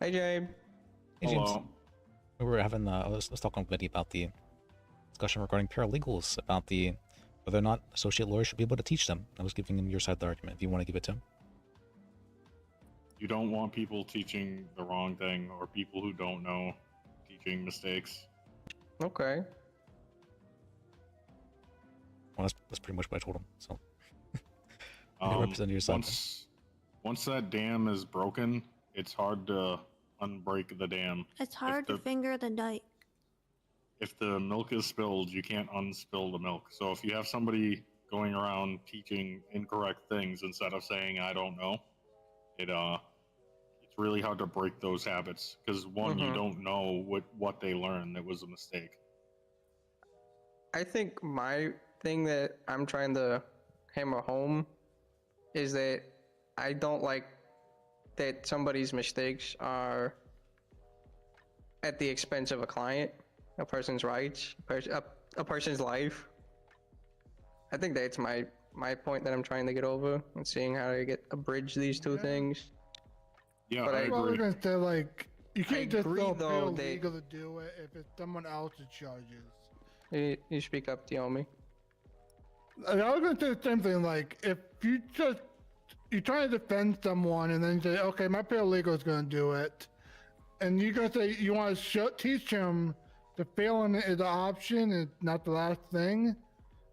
Hey, James. Hey, James. We were having, I was talking with Betty about the discussion regarding paralegals, about whether or not associate lawyers should be able to teach them. I was giving him your side of the argument, if you want to give it to him. You don't want people teaching the wrong thing or people who don't know teaching mistakes. Okay. Well, that's pretty much what I told him, so. You represent your side. Once that dam is broken, it's hard to unbreak the dam. It's hard to finger the dike. If the milk is spilled, you can't unspill the milk. So if you have somebody going around teaching incorrect things instead of saying I don't know, it's really hard to break those habits because you don't know what they learned that was a mistake. I think my thing that I'm trying to hammer home is that I don't like that somebody's mistakes are at the expense of a client, a person's rights, a person's life. I think that's my point that I'm trying to get over and seeing how to bridge these two things. Yeah, but I Well, agree. we're gonna say like you can't just agree, throw though, paralegal to do it if it's someone else's charges. You speak up, Diomi. I was gonna say the same thing. Like if you're trying to defend someone and then you say, okay, my paralegal is gonna do it, and you're gonna say you want to teach him the failing is an option, it's not the last thing,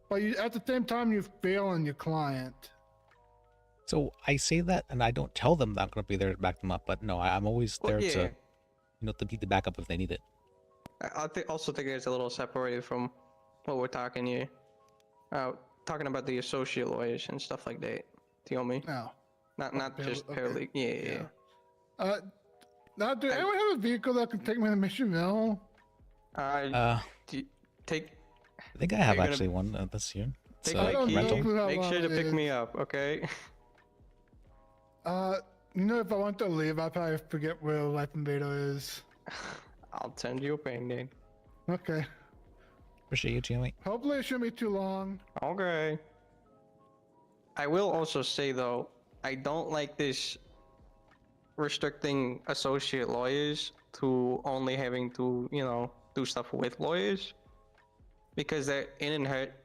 but at the same time you're failing your client. So I say that, and I don't tell them that I'm going to be there to back them up. But no, I'm always there to, to be the backup if they need it. I also think it's a little separated from what we're talking here. Talking about the associate lawyers and stuff like that. Diomi. No. Not just paralegal. Yeah. Now, do anyone have a vehicle that can take me to Missionville? I think I have actually one this year. It's Take my key. rental. Make sure to pick me up, okay? If I want to leave, I'll probably forget where Life Invader is. I'll send you a ping. Okay. Appreciate you, Jimmy. Hopefully it shouldn't be too long. Okay. I will also say though, I don't like this restricting associate lawyers to only having to, do stuff with lawyers, because that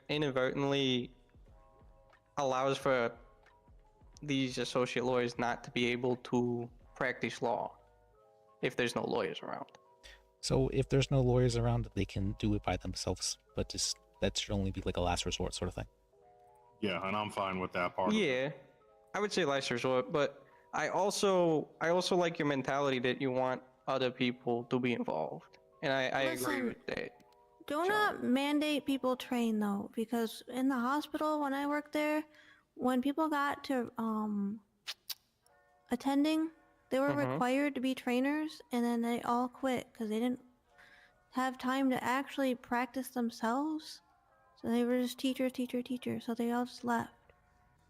inadvertently allows for these associate lawyers not to be able to practice law if there's no lawyers around. So if there's no lawyers around, they can do it by themselves, but just that should only be like a last resort sort of thing. Yeah, and I'm fine with that part. Yeah, I would say last resort, but I also like your mentality that you want other people to be involved, and I agree Listen, with that. Do not mandate people train though, because in the hospital when I worked there, when people got to attending, they were required to be trainers, and then they all quit because they didn't have time to actually practice themselves. So they were just teacher. So they all just left.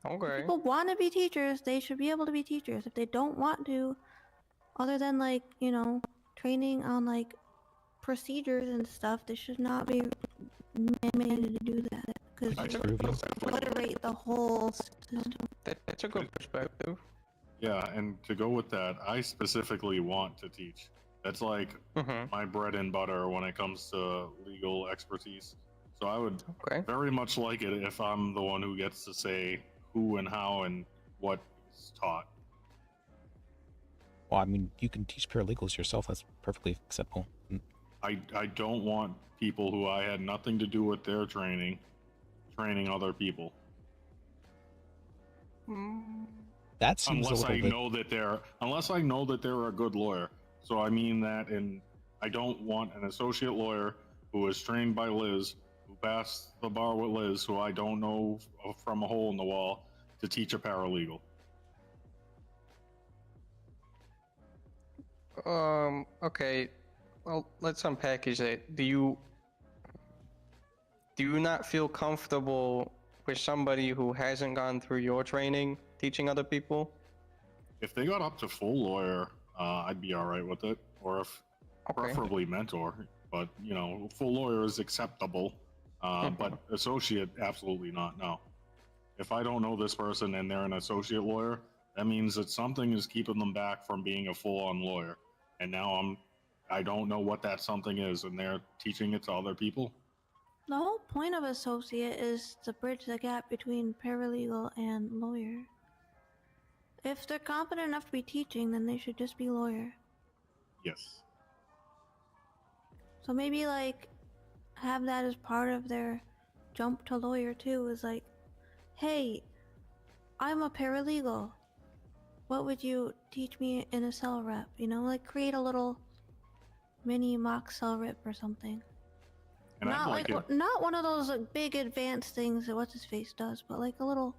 Okay. If people want to be teachers, they should be able to be teachers. If they don't want to, other than like, training on like procedures and stuff, they should not be mandated to do that, because you obliterate the whole system. That's a good perspective. Yeah, and to go with that, I specifically want to teach. That's like my bread and butter when it comes to legal expertise. So I would very much like it if I'm the one who gets to say who and how and what is taught. Well, I mean, you can teach paralegals yourself. That's perfectly acceptable. I don't want people who I had nothing to do with their training other people. That seems unless a little I bit... unless I know that they're a good lawyer. So I mean that, and I don't want an associate lawyer who is trained by Liz, who passed the bar with Liz, who I don't know from a hole in the wall, to teach a paralegal. Okay. Well, let's unpackage that. Do you not feel comfortable with somebody who hasn't gone through your training teaching other people? If they got up to full lawyer, I'd be all right with it, or if preferably mentor. But full lawyer is acceptable, but associate, absolutely not. No. If I don't know this person and they're an associate lawyer, that means that something is keeping them back from being a full-on lawyer. And now I don't know what that something is, and they're teaching it to other people. The whole point of associate is to bridge the gap between paralegal and lawyer. If they're competent enough to be teaching, then they should just be lawyer. Yes. So maybe like have that as part of their jump to lawyer too, is like, hey, I'm a paralegal. What would you teach me in a cell rep? Like create a little mini mock cell rep or something. And not one of those like big advanced things that what's his face does, but like a little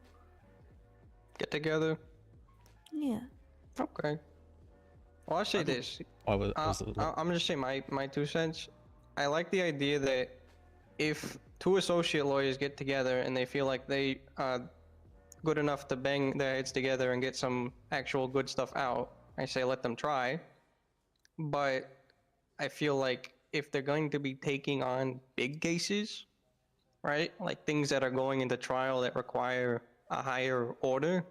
get together. Yeah. Okay. Well, I'll say this. I'm gonna say my 2 cents. I like the idea that if 2 associate lawyers get together and they feel like they are good enough to bang their heads together and get some actual good stuff out, I say let them try. But I feel like if they're going to be taking on big cases, right, like things that are going into trial that require a higher order,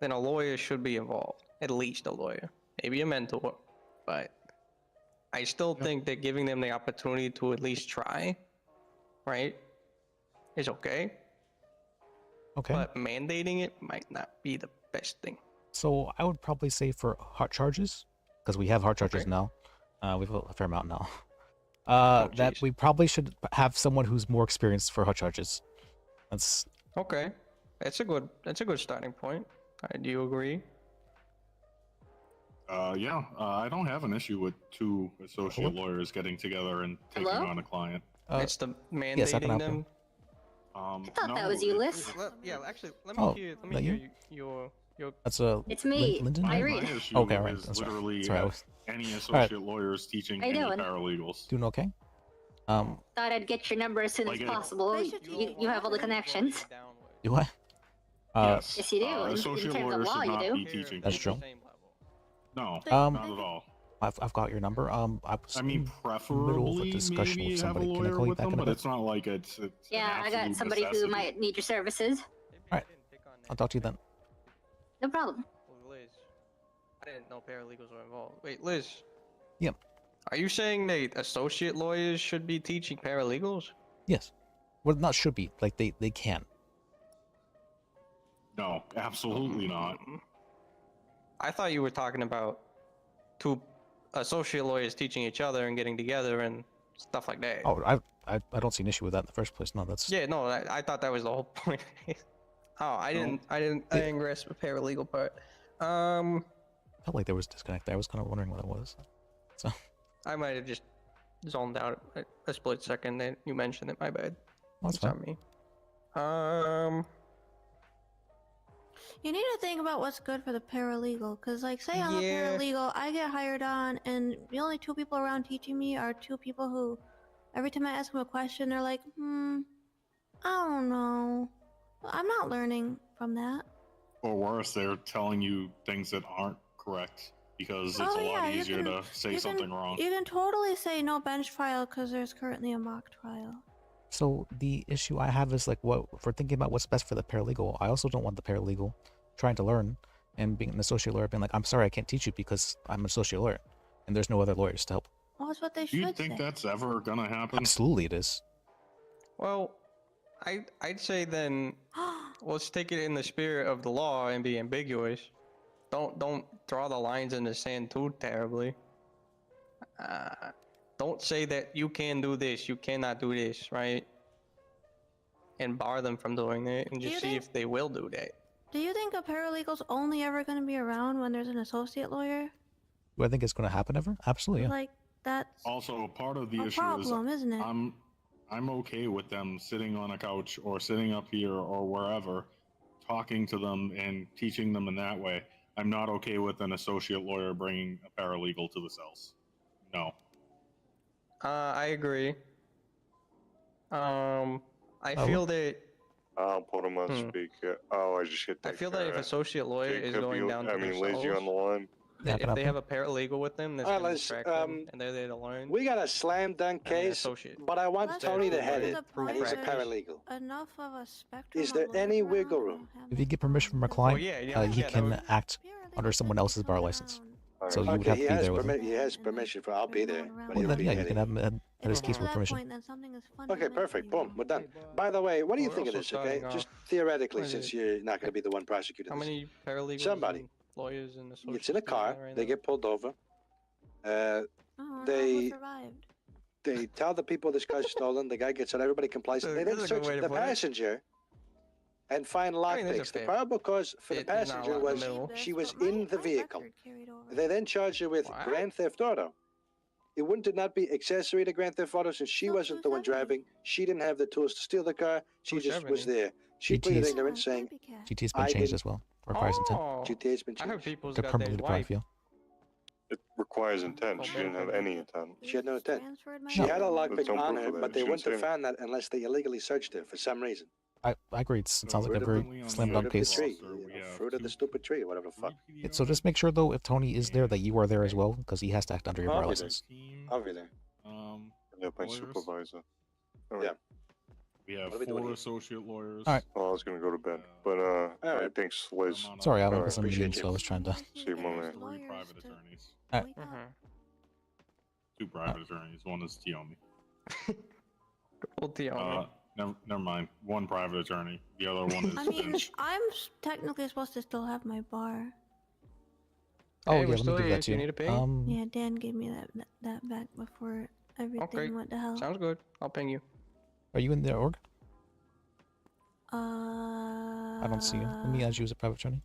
then a lawyer should be involved. At least a lawyer, maybe a mentor. But I still think that giving them the opportunity to at least try, right, is okay. Okay. But mandating it might not be the best thing. So I would probably say for hot charges, because we have hot charges now. We have a fair amount now. That we probably should have someone who's more experienced for hot charges. That's okay. That's a good starting point. Do you agree? Yeah. I don't have an issue with 2 associate lawyers getting together and taking on a client. It's the mandating yes, I can help them. I thought that was you, Liz. Yeah, actually, let me hear your. That's It's me, Lyndon? Irene. My issue Okay, all right. is That's right. literally Sorry, I was- any associate lawyers teaching How you any doing? paralegals. Doing okay? Thought I'd get your number as soon as Like it- possible. You have all the connections. Do I? Yes, you do. In Associate terms of lawyers law, should you not do. be teaching. That's people. true. No, Um, not at all. I've got your number. I was I mean, in the middle of a preferably discussion maybe with have a somebody. Can I lawyer call you with back them, in a but bit? it's not like it's Yeah, an I got absolute somebody who necessity. might need your services. I'll talk to you then. No problem. Liz, I didn't know paralegals were involved. Wait, Liz. Yep. Are you saying that associate lawyers should be teaching paralegals? Yes. Well, not should be. Like, they can. No, absolutely not. I thought you were talking about two associate lawyers teaching each other and getting together and stuff like that. Oh, I don't see an issue with that in the first place. No, that's... Yeah, no, I thought that was the whole point. Oh, I didn't grasp the paralegal part. Felt like there was a disconnect there. I was kind of wondering what it was. So... I might have just zoned out a split second that you mentioned it. My bad. That's It's on me. You need to think about what's good for the paralegal, because, like, say I'm a Yeah. paralegal, I get hired on, and the only two people around teaching me are two people who, every time I ask them a question, they're like, I don't know. I'm not learning from that. Or worse, they're telling you things that aren't correct because it's a lot easier to say something wrong. You can totally say no bench trial because there's currently a mock trial. So the issue I have is like, what if we're thinking about what's best for the paralegal, I also don't want the paralegal trying to learn and being an associate lawyer being like, I'm sorry, I can't teach you because I'm an associate lawyer and there's no other lawyers to help. Well, that's what they Do you should think say. that's ever gonna happen? Absolutely it is. Well, I'd say then let's take it in the spirit of the law and be ambiguous. Don't draw the lines in the sand too terribly. Don't say that you can do this, you cannot do this, right? And bar them from doing it, and just see if they will do that. Do you think a paralegal's only ever going to be around when there's an associate lawyer? Do I think it's going to happen ever? Absolutely, yeah. Like, that's Also, part of the a issue problem, is isn't it? I'm okay with them sitting on a couch or sitting up here or wherever, talking to them and teaching them in that way. I'm not okay with an associate lawyer bringing a paralegal to the cells. No. I agree. I feel that. I'll put him on speaker. Oh, I just hit that. I feel that if associate lawyer is going down to their Liz, you on the line? if they have a paralegal with them that's All going right, to Liz, distract them and they're there to learn. We got a slam dunk case, but I want Tony to head it, and he's a paralegal. Enough of a spectrum. Is there any wiggle room? If you get permission from a client, he can would... act under someone else's bar license. So you would have to be there with him. He has permission for. I'll be there. But Well, he'll then, be yeah, you heading. can have him at his case with permission. Okay, perfect. Boom, we're done. By the way, what do you We're think of also this? Okay, starting just off- theoretically, what is since it? you're not going to be the one prosecuting How this. many paralegals? Somebody. And lawyers and associates. It's in a car. right They now? get pulled over. Who They survived? they tell the people this car's stolen. The guy gets out. Everybody complies. That's They a then good search way to the put it. passenger and find I mean, there's a lockpicks. The fair probable cause for the bit, there's not a passenger lot in the was middle. she was in the vehicle. They then charged her with grand theft auto. It did not be accessory to grand theft auto since she wasn't the one driving. She didn't have the tools to steal the car. She just was there. She pleaded GT's ignorant, saying, GT's been I changed didn't- as well. Requires intent. GTA's been I heard changed. people's To got their permanently deprive wife. you. It requires intent. She didn't have any intent. She had no intent. She No. had a There's lockpick no on proof her, of that. but they She wouldn't didn't have say found that unless they illegally searched her for some reason. I agree. It sounds like a very slam Fruit dunk of the case. tree, fruit of the stupid tree, or whatever the fuck. So just make sure though, if Tony is there, that you are there as well, because he has to act under your bar I'll be there. license. I'll be there. Yeah, my supervisor. All right. Yeah. We have What are we doing 4 here? associate lawyers. All right. Well, I was gonna go to bed, but right. thanks, Liz. Sorry, I All was in a right. meeting, so I was trying to. See you, my man. 3 private attorneys. All right. 2 private attorneys. One is Tiomi. Old Tiana. Never mind. 1 private attorney. The other one is I mean, Finch. I'm technically supposed to still have my bar. Oh Hey, yeah, we're let still me give here that if to you you. need a pay. Yeah, Dan gave me that back before everything Okay. went to hell. Sounds good. I'll ping you. Are you in the org? I I don't see you. Let me add you as a private attorney.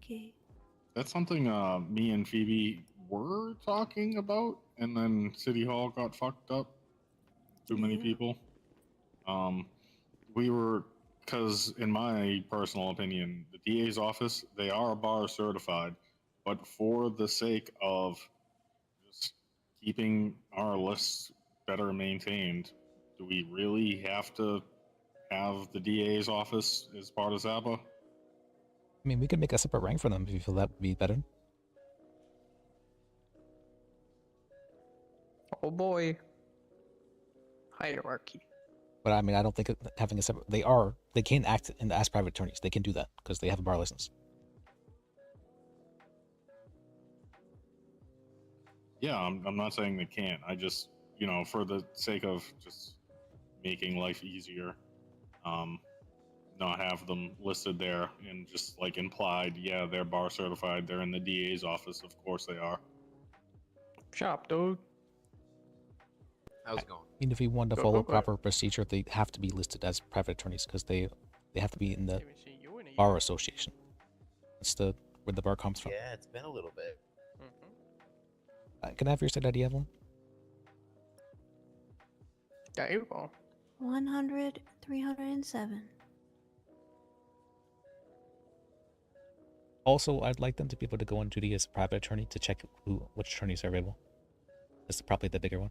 Okay. That's something me and Phoebe were talking about, and then City Hall got fucked up. Too many people. We were, because in my personal opinion, the DA's office, they are bar certified, but for the sake of just keeping our lists better maintained, do we really have to have the DA's office as part of Zappa? I mean, we could make a separate rank for them if you feel that would be better. Oh boy. Hierarchy. But I mean, I don't think having a separate, they can act as private attorneys. They can do that because they have a bar license. Yeah, I'm not saying they can't. I just, for the sake of just making life easier, not have them listed there and just like implied, yeah, they're bar certified. They're in the DA's office. Of course they are. Shop, dude. How's it going? I mean, if you want to Go, follow go, go. proper procedure, they have to be listed as private attorneys because they have to be in the bar association. That's where the bar comes from. Yeah, it's been a little bit. Can I have your state ID, Evelyn? There you go. 100, 307. Also, I'd like them to be able to go on duty as a private attorney to check which attorneys are available. That's probably the bigger one.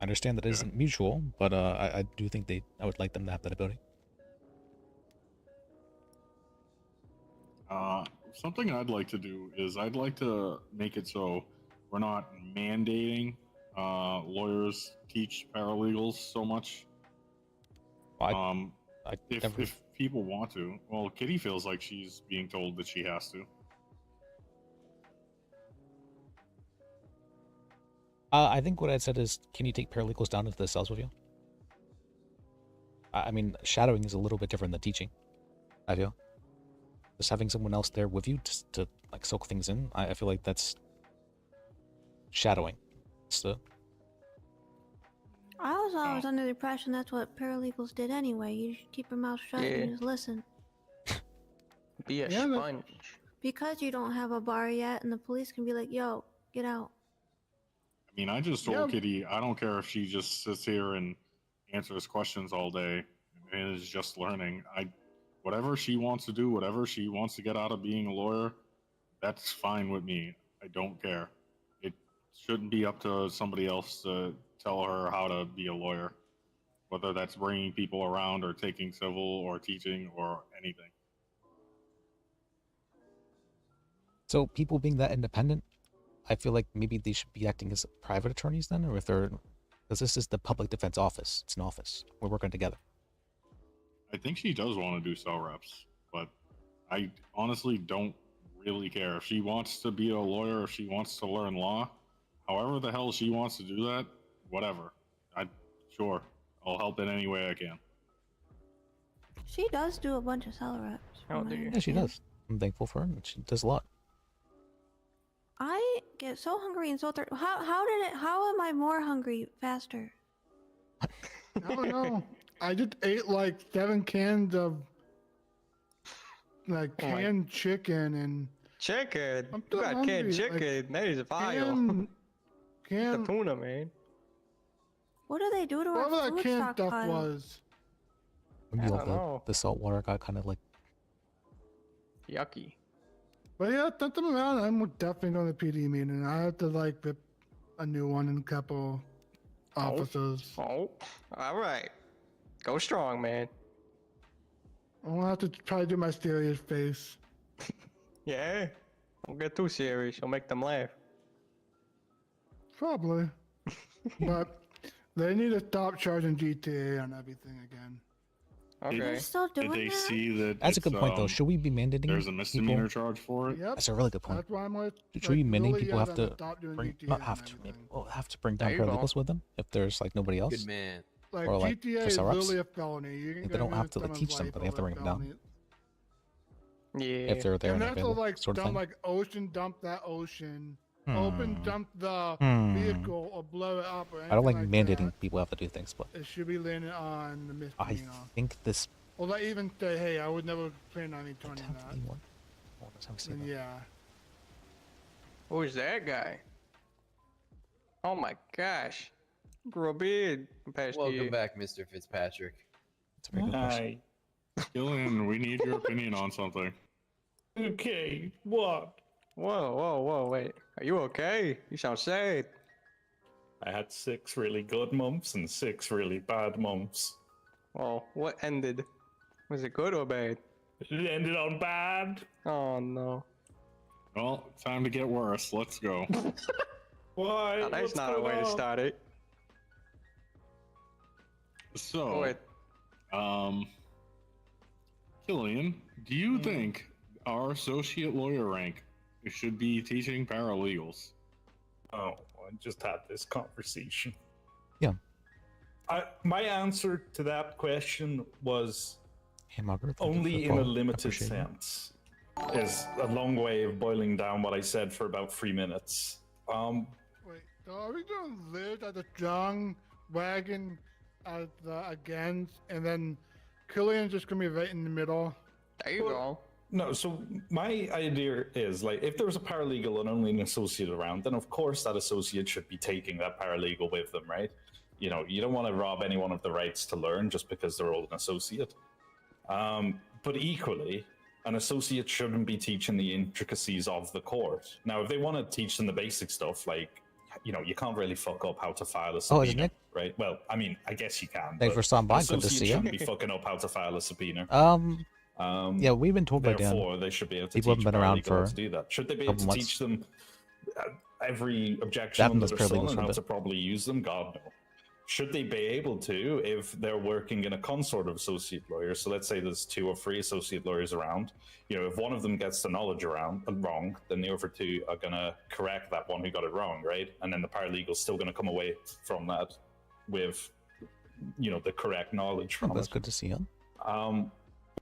I understand that it isn't mutual, but I do think I would like them to have that ability. Something I'd like to do is I'd like to make it so we're not mandating lawyers teach paralegals so much. If people want to, well, Kitty feels like she's being told that she has to. I think what I said is, can you take paralegals down into the cells with you? I mean, shadowing is a little bit different than teaching, I feel. Just having someone else there with you to like soak things in, I feel like that's shadowing. I was always under the impression that's what paralegals did anyway. You just keep your mouth shut and just listen. Be a sponge. Because you don't have a bar yet, and the police can be like, "Yo, get out." I mean, I just told Kitty, I don't care if she just sits here and answers questions all day and is just learning. Whatever she wants to do, whatever she wants to get out of being a lawyer, that's fine with me. I don't care. It shouldn't be up to somebody else to tell her how to be a lawyer, whether that's bringing people around or taking civil or teaching or anything. So people being that independent, I feel like maybe they should be acting as private attorneys then, or if they're, because this is the public defense office. It's an office. We're working together. I think she does want to do cell reps, but I honestly don't really care. If she wants to be a lawyer, if she wants to learn law, however the hell she wants to do that, whatever. Sure, I'll help in any way I can. She does do a bunch of cell reps. Yeah, she does. I'm thankful for her. She does a lot. I get so hungry and so thirsty. How am I more hungry faster? I don't know. I just ate like 7 cans of like canned chicken and chicken. I'm You still got hungry. canned chicken. That is vile. Canned tuna, man. What do they do to our whatever that food canned stuff stockpile? was. Maybe I all don't know. the salt water got kind of like Yucky. But yeah, send them around. I'm definitely going to PD meeting. I have to like rip a new one in a couple offices. Oh, all right. Go strong, man. I'm gonna have to try to do my serious face. Yeah. Don't get too serious. You'll make them laugh. Probably. But they need to stop charging GTA on everything again. Okay. Did they see that? That's a good point, though. Should we be mandating? There's a misdemeanor people? charge for it. Yep. That's a really good point. That's why I'm like, Should we be mandating really people get have them to stop doing bring, GTA not and have to, maybe, everything. well, have to bring down There you go. paralegals with them if there's like nobody else. Good man. Like Or, like, GTA for is cell reps? literally a felony. You can Like, go they don't in have to like, someone's teach them, life but they have to over bring them down felony. Yeah. if they're there And and that's available, like sort of dump thing. like ocean dump that ocean. Open dump the Hmm. vehicle or blow it up or anything I don't like like mandating that. people have to do things, but It should be landed on the I misdemeanor. think this. Or they even say, hey, I would never plan on returning that. Oh, that's how we say Then that. yeah. Who's that guy? Oh my gosh. Grow a beard. Past Welcome you. back, Mr. Fitzpatrick. That's a very good question. Gillian, we need your opinion on something. Okay, what? Whoa, wait. Are you okay? You sound sad. I had 6 really good months and 6 really bad months. Well, what ended? Was it good or bad? It ended on bad. Oh no. Well, time to get worse. Let's go. Why? No, that's What's not a going way to on? start it. So, Killian, do you think our associate lawyer rank should be teaching paralegals? Oh, I just had this conversation. Yeah. My answer to that question was Hey, Margaret, thank you for only the in a follow. limited Appreciate it. sense. Is a long way of boiling down what I said for about 3 minutes. Wait, so are we doing Liz at the strong wagon at the against, and then Killian's just gonna be right in the middle? There you go. No, so my idea is like if there was a paralegal and only an associate around, then of course that associate should be taking that paralegal with them, right? You know, you don't want to rob anyone of the rights to learn just because they're all an associate. But equally, an associate shouldn't be teaching the intricacies of the court. Now, if they want to teach them the basic stuff, like, you know, you can't really fuck up how to file a subpoena, is Nick? right? Well, I mean, I guess you can. Thanks but for stopping by. an Good to associate see you. shouldn't be fucking up how to file a subpoena. Yeah, we've been told by Dan. Therefore, they should be able to People teach haven't been around paralegals how for to do that. Should they be a able couple to months. teach them every objection That under was their sun paralegals and for a how bit. to properly use them? God, no. Should they be able to if they're working in a consort of associate lawyers? So let's say there's 2 or 3 associate lawyers around. You know, if one of them gets the knowledge wrong, then the other 2 are going to correct that one who got it wrong, right? And then the paralegal's still going to come away from that with, you know, the correct knowledge from That's it. good to see you.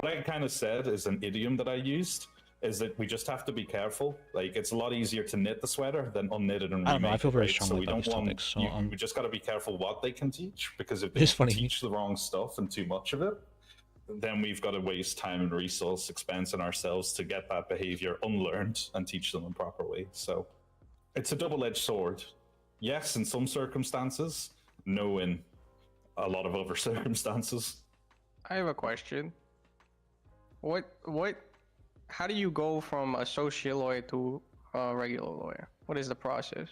What I kind of said is an idiom that I used is that we just have to be careful. Like, it's a lot easier to knit the sweater than unknit it and remake I don't know. I feel it, very right? So strongly we about don't these want topics. So, we just got to be careful what they can teach, because if they It's funny. teach the wrong stuff and too much of it, then we've got to waste time and resource, expense, and ourselves to get that behavior unlearned and teach them in proper way. So it's a double-edged sword. Yes, in some circumstances. No, in a lot of other circumstances. I have a question. How do you go from associate lawyer to a regular lawyer? What is the process?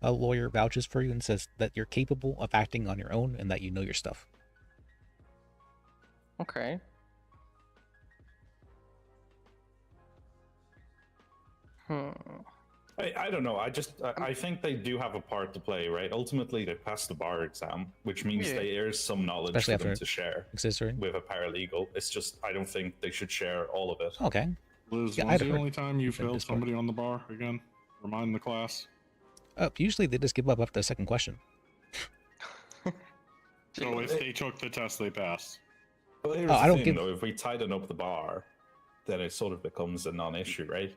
A lawyer vouches for you and says that you're capable of acting on your own and that you know your stuff. Okay. I don't know. I think they do have a part to play, right? Ultimately, they pass the bar exam, which means there's some knowledge Especially for them after to share accessory. with a paralegal. It's just I don't think they should share all of it. Okay. Liz, Yeah, when's I'd the heard only time you failed Discord. somebody on the bar again? Remind the class. Usually they just give up after the second question. So if they took the test, they passed. Well, here's I the don't thing, give- though. If we tighten up the bar, then it sort of becomes a non-issue, right?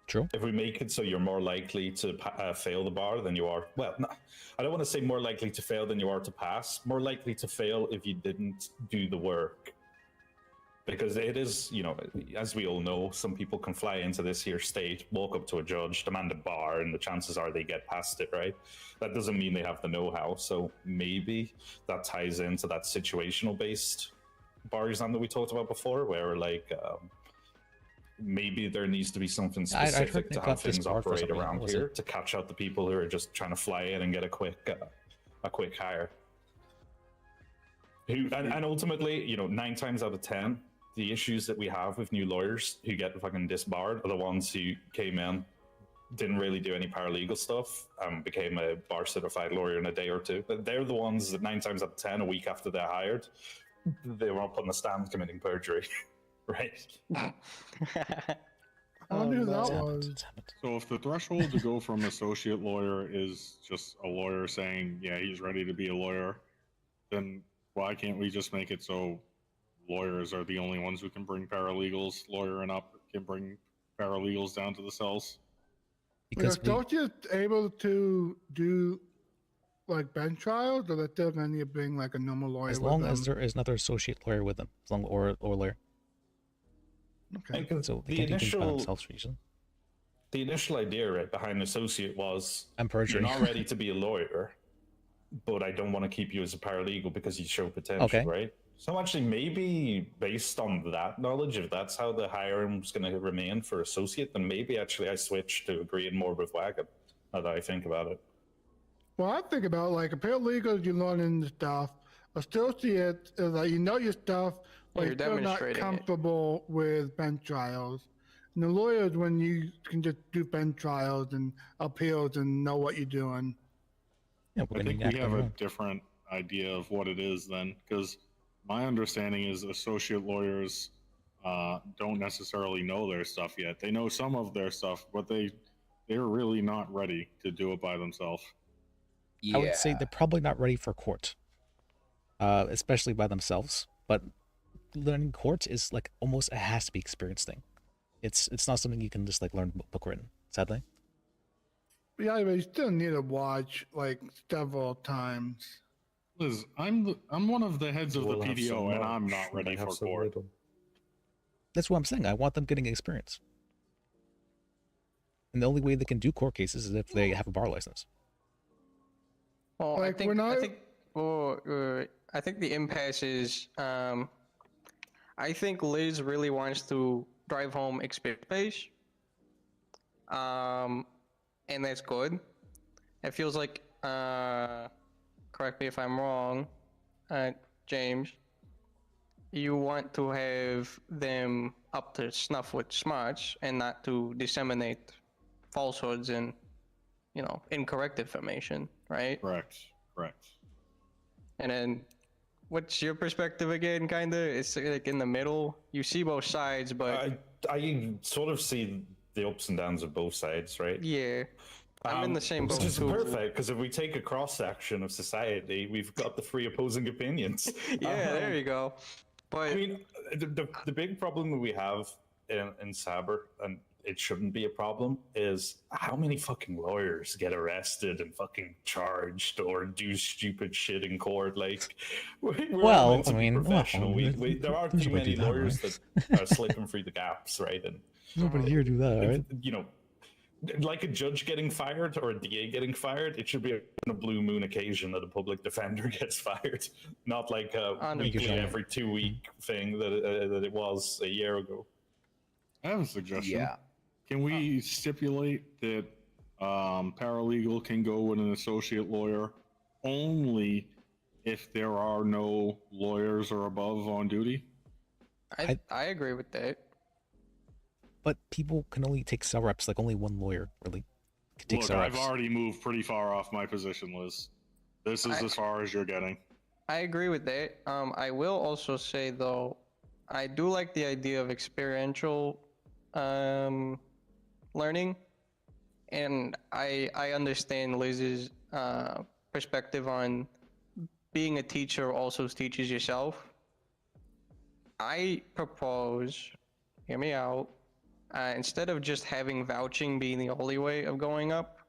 True. If we make it so you're more likely to fail the bar than you are, well, no, I don't want to say more likely to fail than you are to pass. More likely to fail if you didn't do the work. Because it is, you know, as we all know, some people can fly into this here state, walk up to a judge, demand a bar, and the chances are they get past it, right? That doesn't mean they have the know-how. So maybe that ties into that situational-based bar exam that we talked about before, where like maybe there needs to be something I'd heard specific they to got how things disbarred for operate something. around What was here it? to catch out the people who are just trying to fly in and get a quick hire. And ultimately, you know, 9 times out of 10, the issues that we have with new lawyers who get fucking disbarred are the ones who came in, didn't really do any paralegal stuff, became a bar certified lawyer in a day or two. But they're the ones that 9 times out of 10, a week after they're hired, they were up on the stand committing perjury, right? I wonder who that was. So if the threshold to go from associate lawyer is just a lawyer saying, yeah, he's ready to be a lawyer, then why can't we just make it so lawyers are the only ones who can bring paralegals, lawyer and up can bring paralegals down to the cells? Because associates able to do like bench trials, or they're still going to need to bring like a normal lawyer As with long them? as there is another associate lawyer with them, as long, or lawyer. Okay. So they The can't do things by initial- themselves usually. The initial idea right behind associate was I'm perjury. you're not ready to be a lawyer, but I don't want to keep you as a paralegal because you show potential, Okay. right? So actually, maybe based on that knowledge, if that's how the hiring's going to remain for associate, then maybe actually I switch to agreeing more with Wagon. Now that I think about it. Well, I think about like a paralegal, you're learning the stuff. Associate is like you know your stuff, but You're you're still not demonstrating it. comfortable with bench trials. And the lawyer is when you can just do bench trials and appeals and know what you're doing. Yeah, I think we have a different idea of what it is then, because my understanding is associate lawyers don't necessarily know their stuff yet. They know some of their stuff, but they're really not ready to do it by themselves. I would say they're probably not ready for court, especially by themselves. But learning court is like almost a has to be experienced thing. It's not something you can just like learn book written. Sadly. But yeah, but you still need to watch like several times. Liz, I'm one of the heads of the PDO, and I'm not ready for court. That's what I'm saying. I want them getting experience. And the only way they can do court cases is if they have a bar license. Well, Like, I think the impasse is, I think Liz really wants to drive home experience base. And that's good. It feels like, correct me if I'm wrong, James, you want to have them up to snuff with smarts and not to disseminate falsehoods and, incorrect information, right? Correct. And then, what's your perspective again, kinda? It's like in the middle. You see both sides, but... I sort of see the ups and downs of both sides, right? Yeah. I'm in the same boat Which is too. perfect, because if we take a cross-section of society, we've got the three opposing opinions. Yeah, there you go. But I mean, the big problem that we have in Saber, and it shouldn't be a problem, is how many fucking lawyers get arrested and fucking charged or do stupid shit in court. Like, we're all meant to be professional. There are too many lawyers that are slipping through the gaps, right? And nobody here do that, right? Like a judge getting fired or a DA getting fired, it should be a blue moon occasion that a public defender gets fired, not like a weekly, every 2 week thing that it was a year ago. I have a suggestion. Yeah. Can we stipulate that paralegal can go with an associate lawyer only if there are no lawyers or above on duty? I agree with that. But people can only take cell reps, like only one lawyer really can take Look, cell I've reps. already moved pretty far off my position, Liz. This is as far as you're getting. I agree with that. I will also say, though, I do like the idea of experiential learning. And I understand Liz's perspective on being a teacher also teaches yourself. I propose, hear me out, instead of just having vouching being the only way of going up,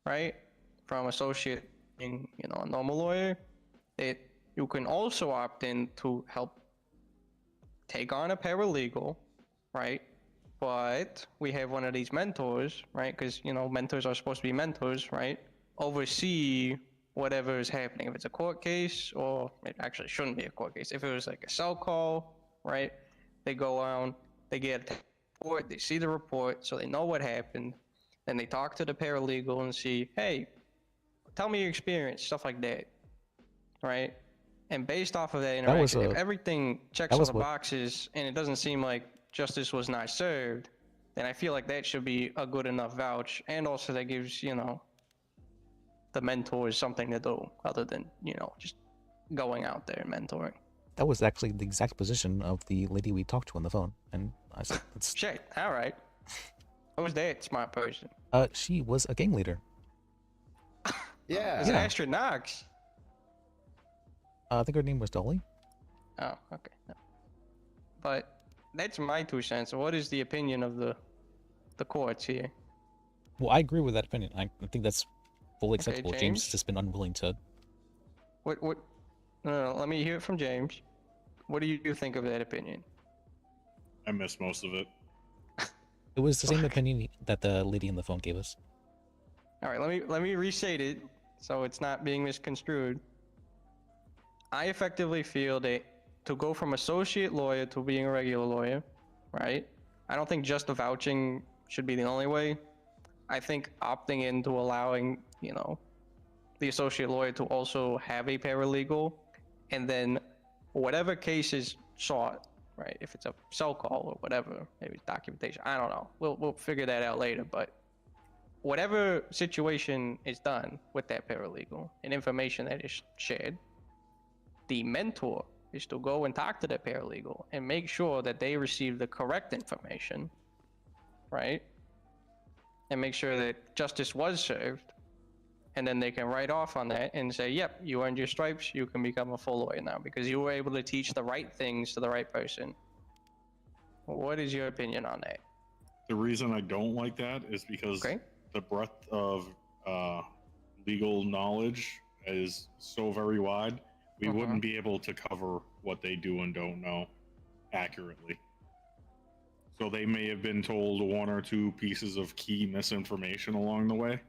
right, from associate being, a normal lawyer, that you can also opt in to help take on a paralegal, right? But we have one of these mentors, right? Because, mentors are supposed to be mentors, right? Oversee whatever is happening. If it's a court case, or it actually shouldn't be a court case. If it was like a cell call, right? They go on, they get a report, they see the report, so they know what happened. Then they talk to the paralegal and see, hey, tell me your experience, stuff like that, right? And based off of that interaction, if everything checks all the boxes and it doesn't seem like justice was not served, then I feel like that should be a good enough vouch. And also that gives, the mentors something to do other than, just going out there and mentoring. That was actually the exact position of the lady we talked to on the phone, and I said, "It's shit." All right. Who's that smart person? She was a gang leader. Is it Astrid Knox? I think her name was Dolly. Oh, okay. But that's my 2 cents. What is the opinion of the courts here? Well, I agree with that opinion. I think that's fully Okay, acceptable. James? James has just been unwilling to. What? No, let me hear it from James. What do you think of that opinion? I missed most of it. It was the same opinion that the lady on the phone gave us. All right, let me restate it so it's not being misconstrued. I effectively feel that to go from associate lawyer to being a regular lawyer, right? I don't think just the vouching should be the only way. I think opting into allowing, the associate lawyer to also have a paralegal, and then whatever case is sought, right? If it's a cell call or whatever, maybe documentation. I don't know. We'll figure that out later. But whatever situation is done with that paralegal and information that is shared, the mentor is to go and talk to the paralegal and make sure that they receive the correct information, right? And make sure that justice was served. And then they can write off on that and say, yep, you earned your stripes, you can become a full lawyer now because you were able to teach the right things to the right person. What is your opinion on that? The reason I don't like that is because the breadth of legal knowledge is so very wide. We wouldn't be able to cover what they do and don't know accurately. So they may have been told one or two pieces of key misinformation along the way.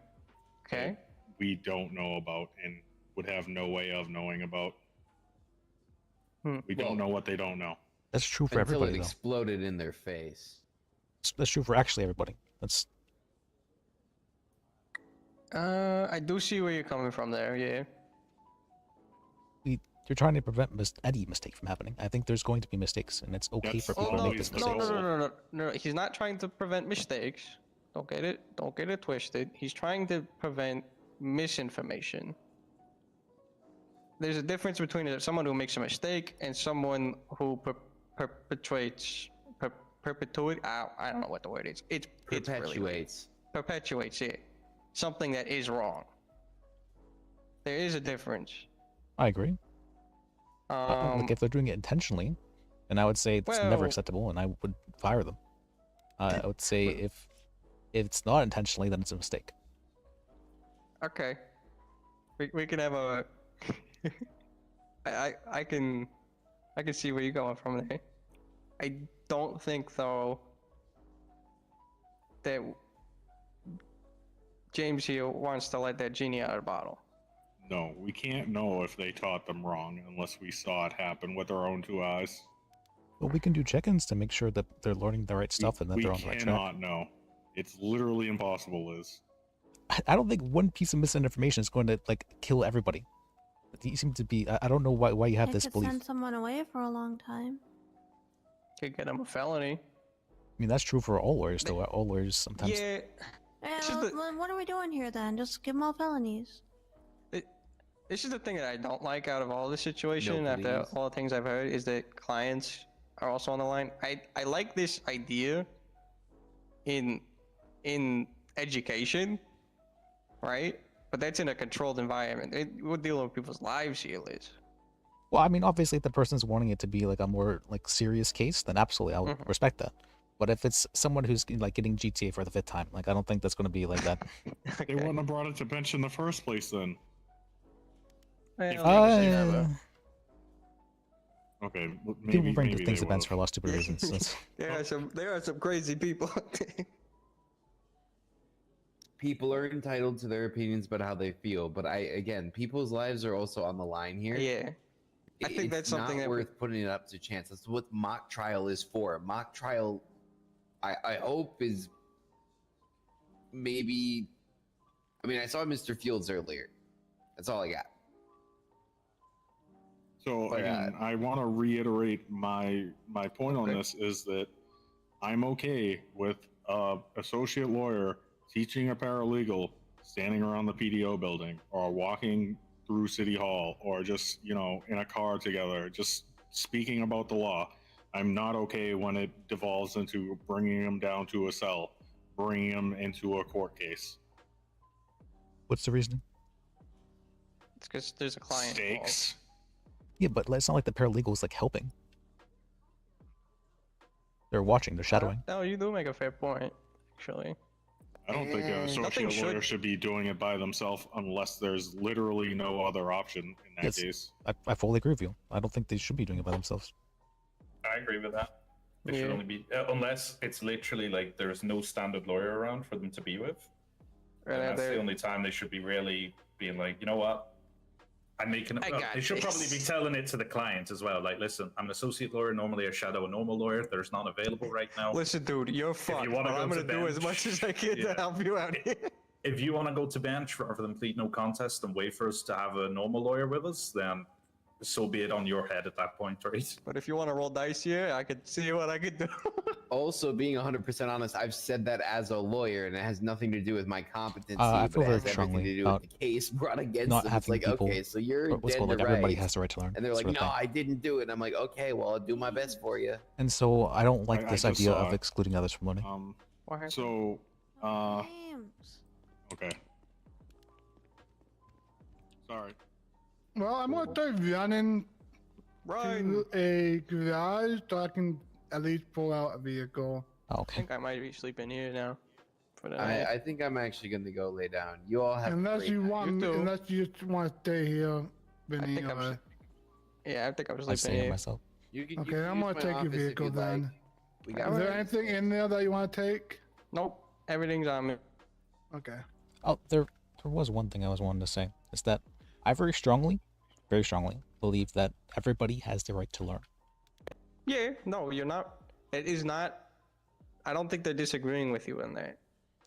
Okay. We don't know about and would have no way of knowing about. We don't know what they don't know. That's true for Until everybody, it though. exploded in their face. That's true for actually everybody. That's. I do see where you're coming from there. Yeah. You're trying to prevent any mistake from happening. I think there's going to be mistakes, and it's okay for people to make those mistakes. No. He's not trying to prevent mistakes. Don't get it twisted. He's trying to prevent misinformation. There's a difference between someone who makes a mistake and someone who perpetuates. I don't know what the word is. It perpetuates. Perpetuates it. Something that is wrong. There is a difference. I agree. Like if they're doing it intentionally, then I would say it's never acceptable, and I would fire them. I would say if it's not intentionally, then it's a mistake. Okay. We can have a. I can see where you're going from there. I don't think though that James here wants to let that genie out of the bottle. No, we can't know if they taught them wrong unless we saw it happen with our own 2 eyes. Well, we can do check-ins to make sure that they're learning the right stuff and that they're on the right track. We cannot know. It's literally impossible, Liz. I don't think one piece of misinformation is going to like kill everybody. You seem to be. I don't know why you have this could belief. send someone away for a long time. Could get him a felony. I mean, that's true for all lawyers, though. All lawyers sometimes. Yeah. Well, what are we doing here then? Just give them all felonies. This is the thing that I don't like out of all the situation, after all the things I've heard, is that clients are also on the line. I like this idea in education, right? But that's in a controlled environment. We're dealing with people's lives here, Liz. Well, I mean, obviously, if the person's wanting it to be like a more like serious case, then absolutely, I would respect that. But if it's someone who's like getting GTA for the 5th time, like I don't think that's going to be like that. They wouldn't have brought it to bench in the first place, then. Okay, maybe people bring maybe things they to bench would've. for a lot of stupid reasons. There are some crazy people. People are entitled to their opinions about how they feel, but people's lives are also on the line here. Yeah, I think that's something not that worth putting it up to chance. That's what mock trial is for. Mock trial, I hope is maybe. I mean, I saw Mr. Fields earlier. That's all I got. So again, I want to reiterate my point on this is that I'm okay with associate lawyer teaching a paralegal standing around the PDO building or walking through City Hall or just, in a car together, just speaking about the law. I'm not okay when it devolves into bringing them down to a cell, bringing them into a court case. What's the reasoning? It's because there's a client. Stakes. Yeah, but it's not like the paralegal is like helping. They're watching, they're shadowing. No, you do make a fair point, actually. I don't think an associate lawyer should be doing it by themselves unless there's literally no other option in that case. I fully agree with you. I don't think they should be doing it by themselves. I agree with that. It should only be unless it's literally like there's no standard lawyer around for them to be with. And that's the only time they should be really being like, you know what? I'm making it. They should probably be telling it to the client as well. Like, listen, I'm an associate lawyer. Normally, I shadow a normal lawyer. There's none available right now. Listen, dude, you're fucked. I'm gonna do as much as I can to help you out here. If you want to go to bench rather than plead no contest and wait for us to have a normal lawyer with us, then so be it on your head at that point, right? But if you want to roll dice here, I could see what I could do. Also, being 100% honest, I've said that as a lawyer, and it has nothing to do with my competency, I but feel it very has everything strongly to do about with the case brought against not them. It's having like, people. okay, so you're what's dead called, to like everybody rights. has the right to learn. And they're like, sort of no, thing. I didn't do it. And I'm like, okay, well, I'll do my best for you. And so I don't like I this just idea saw of it. excluding others from learning. So, okay. Sorry. Well, I'm gonna start running to a garage so I can at least pull out a vehicle. Okay. I think I might be sleeping here now. For the night. I think I'm actually going to go lay down. You all have a Unless great you night. want, unless you just want to stay here, Vinny. think I'm Yeah, I think I'm I sleeping say here. to myself. Okay, I'm gonna take your vehicle then. We Is got there anything in there that you want to take? Nope, everything's on me. Okay. Oh, there was one thing I was wanting to say. Is that I very strongly believe that everybody has the right to learn. Yeah, no, you're not. It is not. I don't think they're disagreeing with you in that.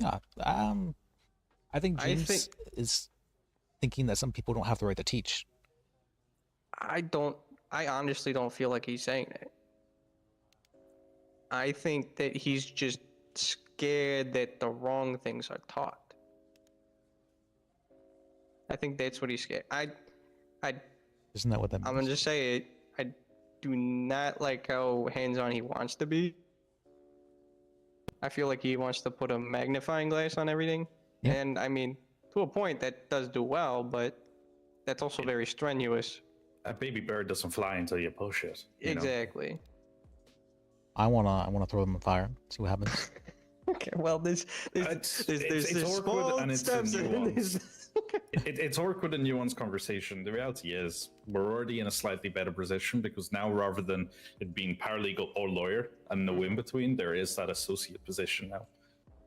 Yeah. I think James is thinking that some people don't have the right to teach. I honestly don't feel like he's saying that. I think that he's just scared that the wrong things are taught. I think that's what he's scared. Isn't that what that means? I'm gonna just say it. I do not like how hands-on he wants to be. I feel like he wants to put a magnifying glass on everything. Yeah. And I mean, to a point that does do well, but that's also very strenuous. A baby bird doesn't fly until you push it. You know? Exactly. I wanna throw them in fire. See what happens. Okay, well, there's awkward and it's a steps in nuance. this. It's awkward and nuanced conversation. The reality is we're already in a slightly better position because now rather than it being paralegal or lawyer and no in between, there is that associate position now.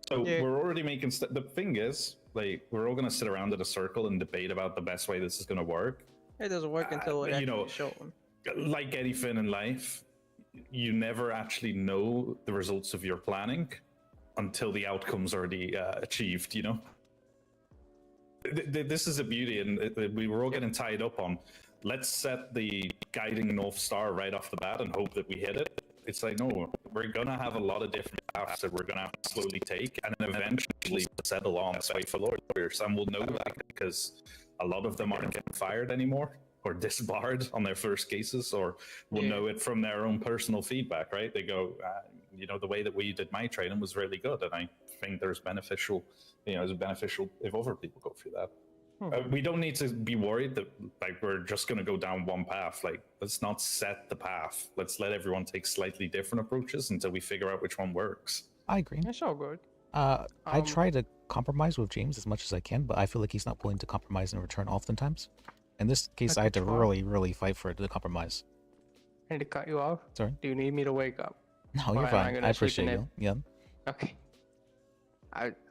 So we're already making the thing is, like, we're all going to sit around in a circle and debate about the best way this is going to work. It doesn't work until it actually shows. Like anything in life, you never actually know the results of your planning until the outcome's already achieved, you know? This is a beauty, and we were all getting tied up on, let's set the guiding North Star right off the bat and hope that we hit it. It's like, no, we're going to have a lot of different paths that we're going to have to slowly take and then eventually settle on this way for lawyers. And we'll know that because a lot of them aren't getting fired anymore or disbarred on their first cases, or will know it from their own personal feedback, right? They go, the way that we did my training was really good. And I think it's beneficial if other people go through that. We don't need to be worried that like we're just going to go down one path. Like, let's not set the path. Let's let everyone take slightly different approaches until we figure out which one works. I agree. That's all good. I try to compromise with James as much as I can, but I feel like he's not willing to compromise in return oftentimes. In this case, I had to really fight for it to compromise. I need to cut you off. Sorry? Do you need me to wake up? No, you're fine. I appreciate you. Yeah. Okay.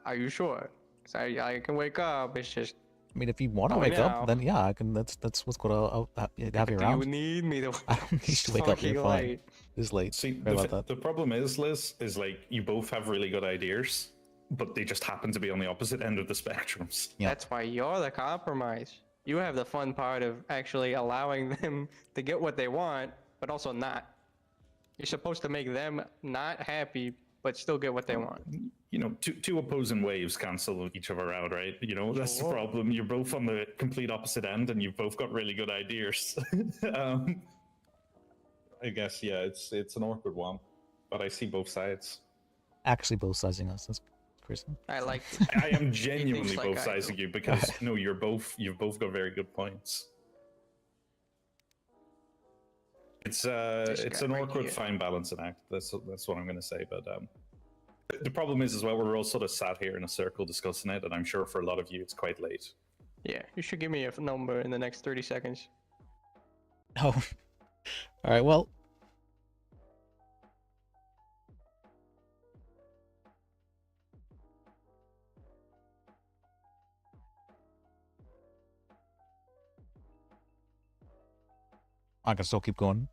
Are you sure? 'Cause I can wake up. It's just. I mean, if you want to wake up, then yeah, I can. That's what's going to have you around. You need me to. I don't need to wake up. You're fine. It's late. See, Sorry about that. the problem is, Liz, is like you both have really good ideas, but they just happen to be on the opposite end of the spectrums. Yeah. That's why you're the compromise. You have the fun part of actually allowing them to get what they want, but also not. You're supposed to make them not happy, but still get what they want. You know, two opposing waves cancel each other out, right? You know, that's the problem. You're both on the complete opposite end, and you've both got really good ideas. I guess, yeah, it's an awkward one, but I see both sides. Actually, both sizing us. That's crazy. I like. I am genuinely like both I sizing do. you because no, you've both got very good points. It's an awkward fine balancing act. That's what I'm going to say. But the problem is as well, we're all sort of sat here in a circle discussing it, and I'm sure for a lot of you it's quite late. Yeah, you should give me a number in the next 30 seconds. Oh, all right. Well. I can still keep going.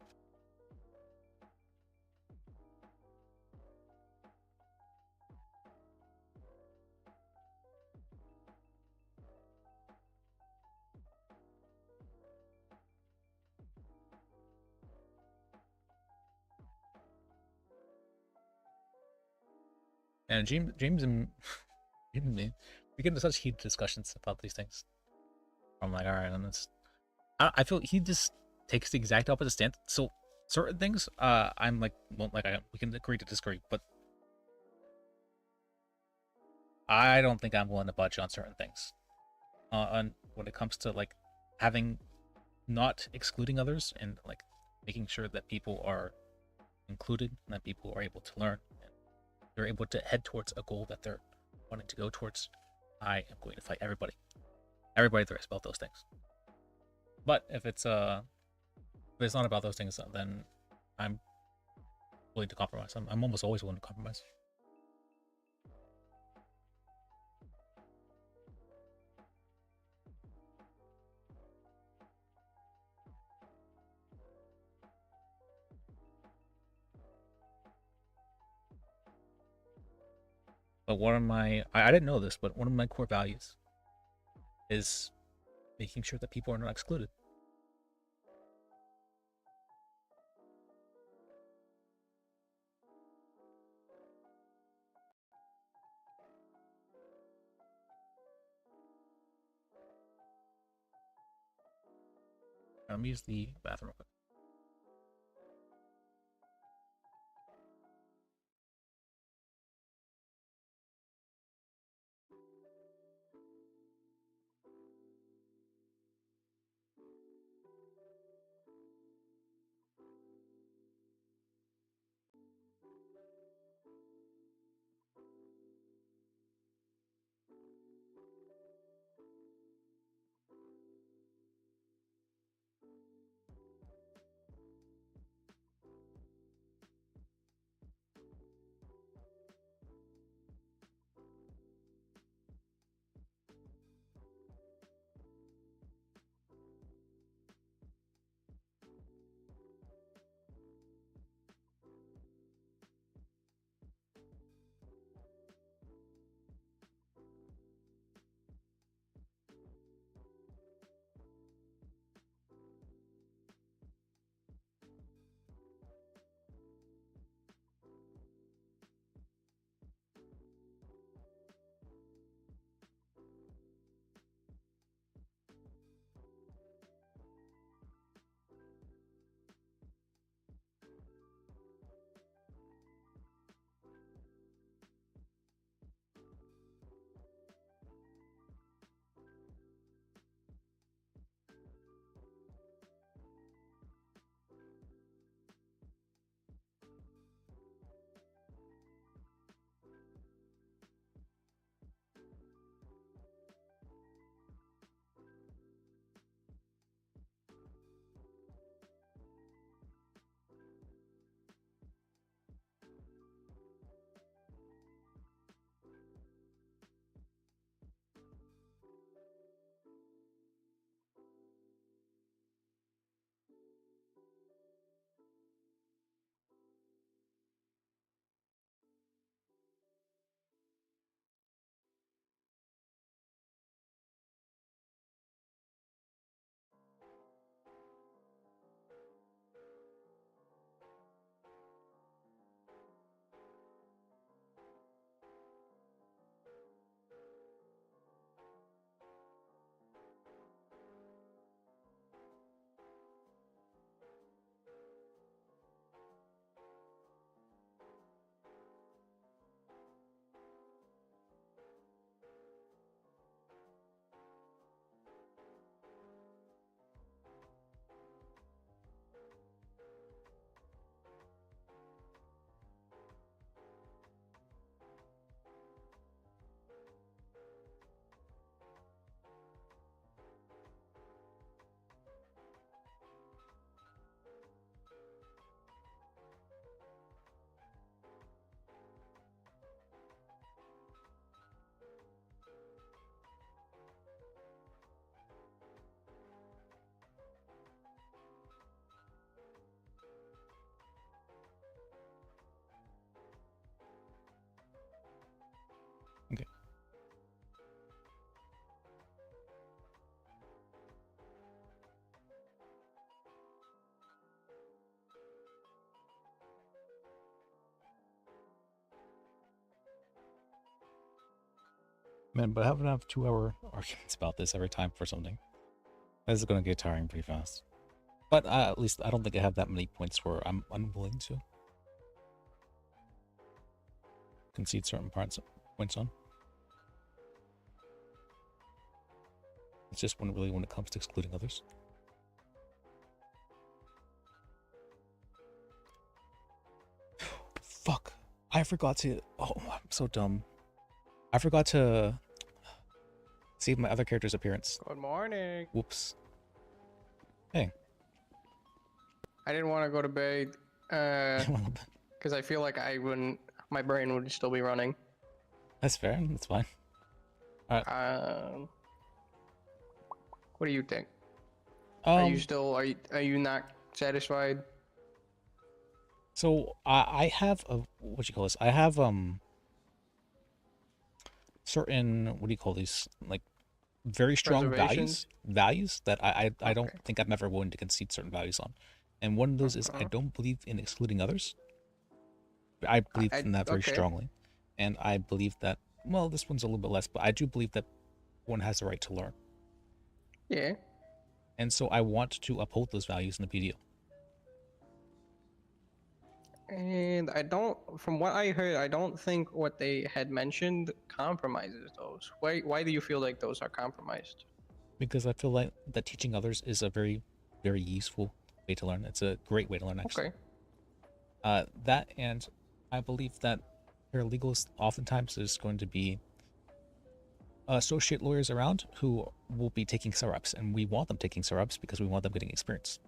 And James and me, we get into such heated discussions about these things. I'm like, all right, and I feel he just takes the exact opposite stance. So certain things, I'm like, well, we can agree to disagree, but I don't think I'm willing to budge on certain things. On when it comes to like having not excluding others and like making sure that people are included and that people are able to learn and they're able to head towards a goal that they're wanting to go towards. I am going to fight everybody there is about those things. But if it's not about those things, then I'm willing to compromise. I'm almost always willing to compromise. But one of my, I didn't know this, but one of my core values is making sure that people are not excluded. Let me use the bathroom real quick. Man, but having to have 2-hour arguments about this every time for something, this is going to get tiring pretty fast. But at least I don't think I have that many points where I'm unwilling to concede certain points on. It's just when it comes to excluding others. Fuck. I forgot to... Oh, I'm so dumb. I forgot to save my other character's appearance. Good morning. Whoops. Hey. I didn't want to go to bed because I feel like my brain would still be running. That's fair. That's fine. Alright. What do you think? Are Um, you not satisfied? So I have a I have certain, what do you call these, like very strong values that I don't think I'm ever willing to concede certain values on, and one of those is I don't believe in excluding others. I believe in that very strongly, and I believe that, well, this one's a little bit less, but I do believe that one has the right to learn. Yeah. And so I want to uphold those values in the PDO. And from what I heard, I don't think what they had mentioned compromises those. Why do you feel like those are compromised? Because I feel like that teaching others is a very, very useful way to learn. It's a great way to learn, actually. Okay. That, and I believe that paralegals oftentimes there's going to be associate lawyers around who will be taking SREPs, and we want them taking SREPs because we want them getting experience.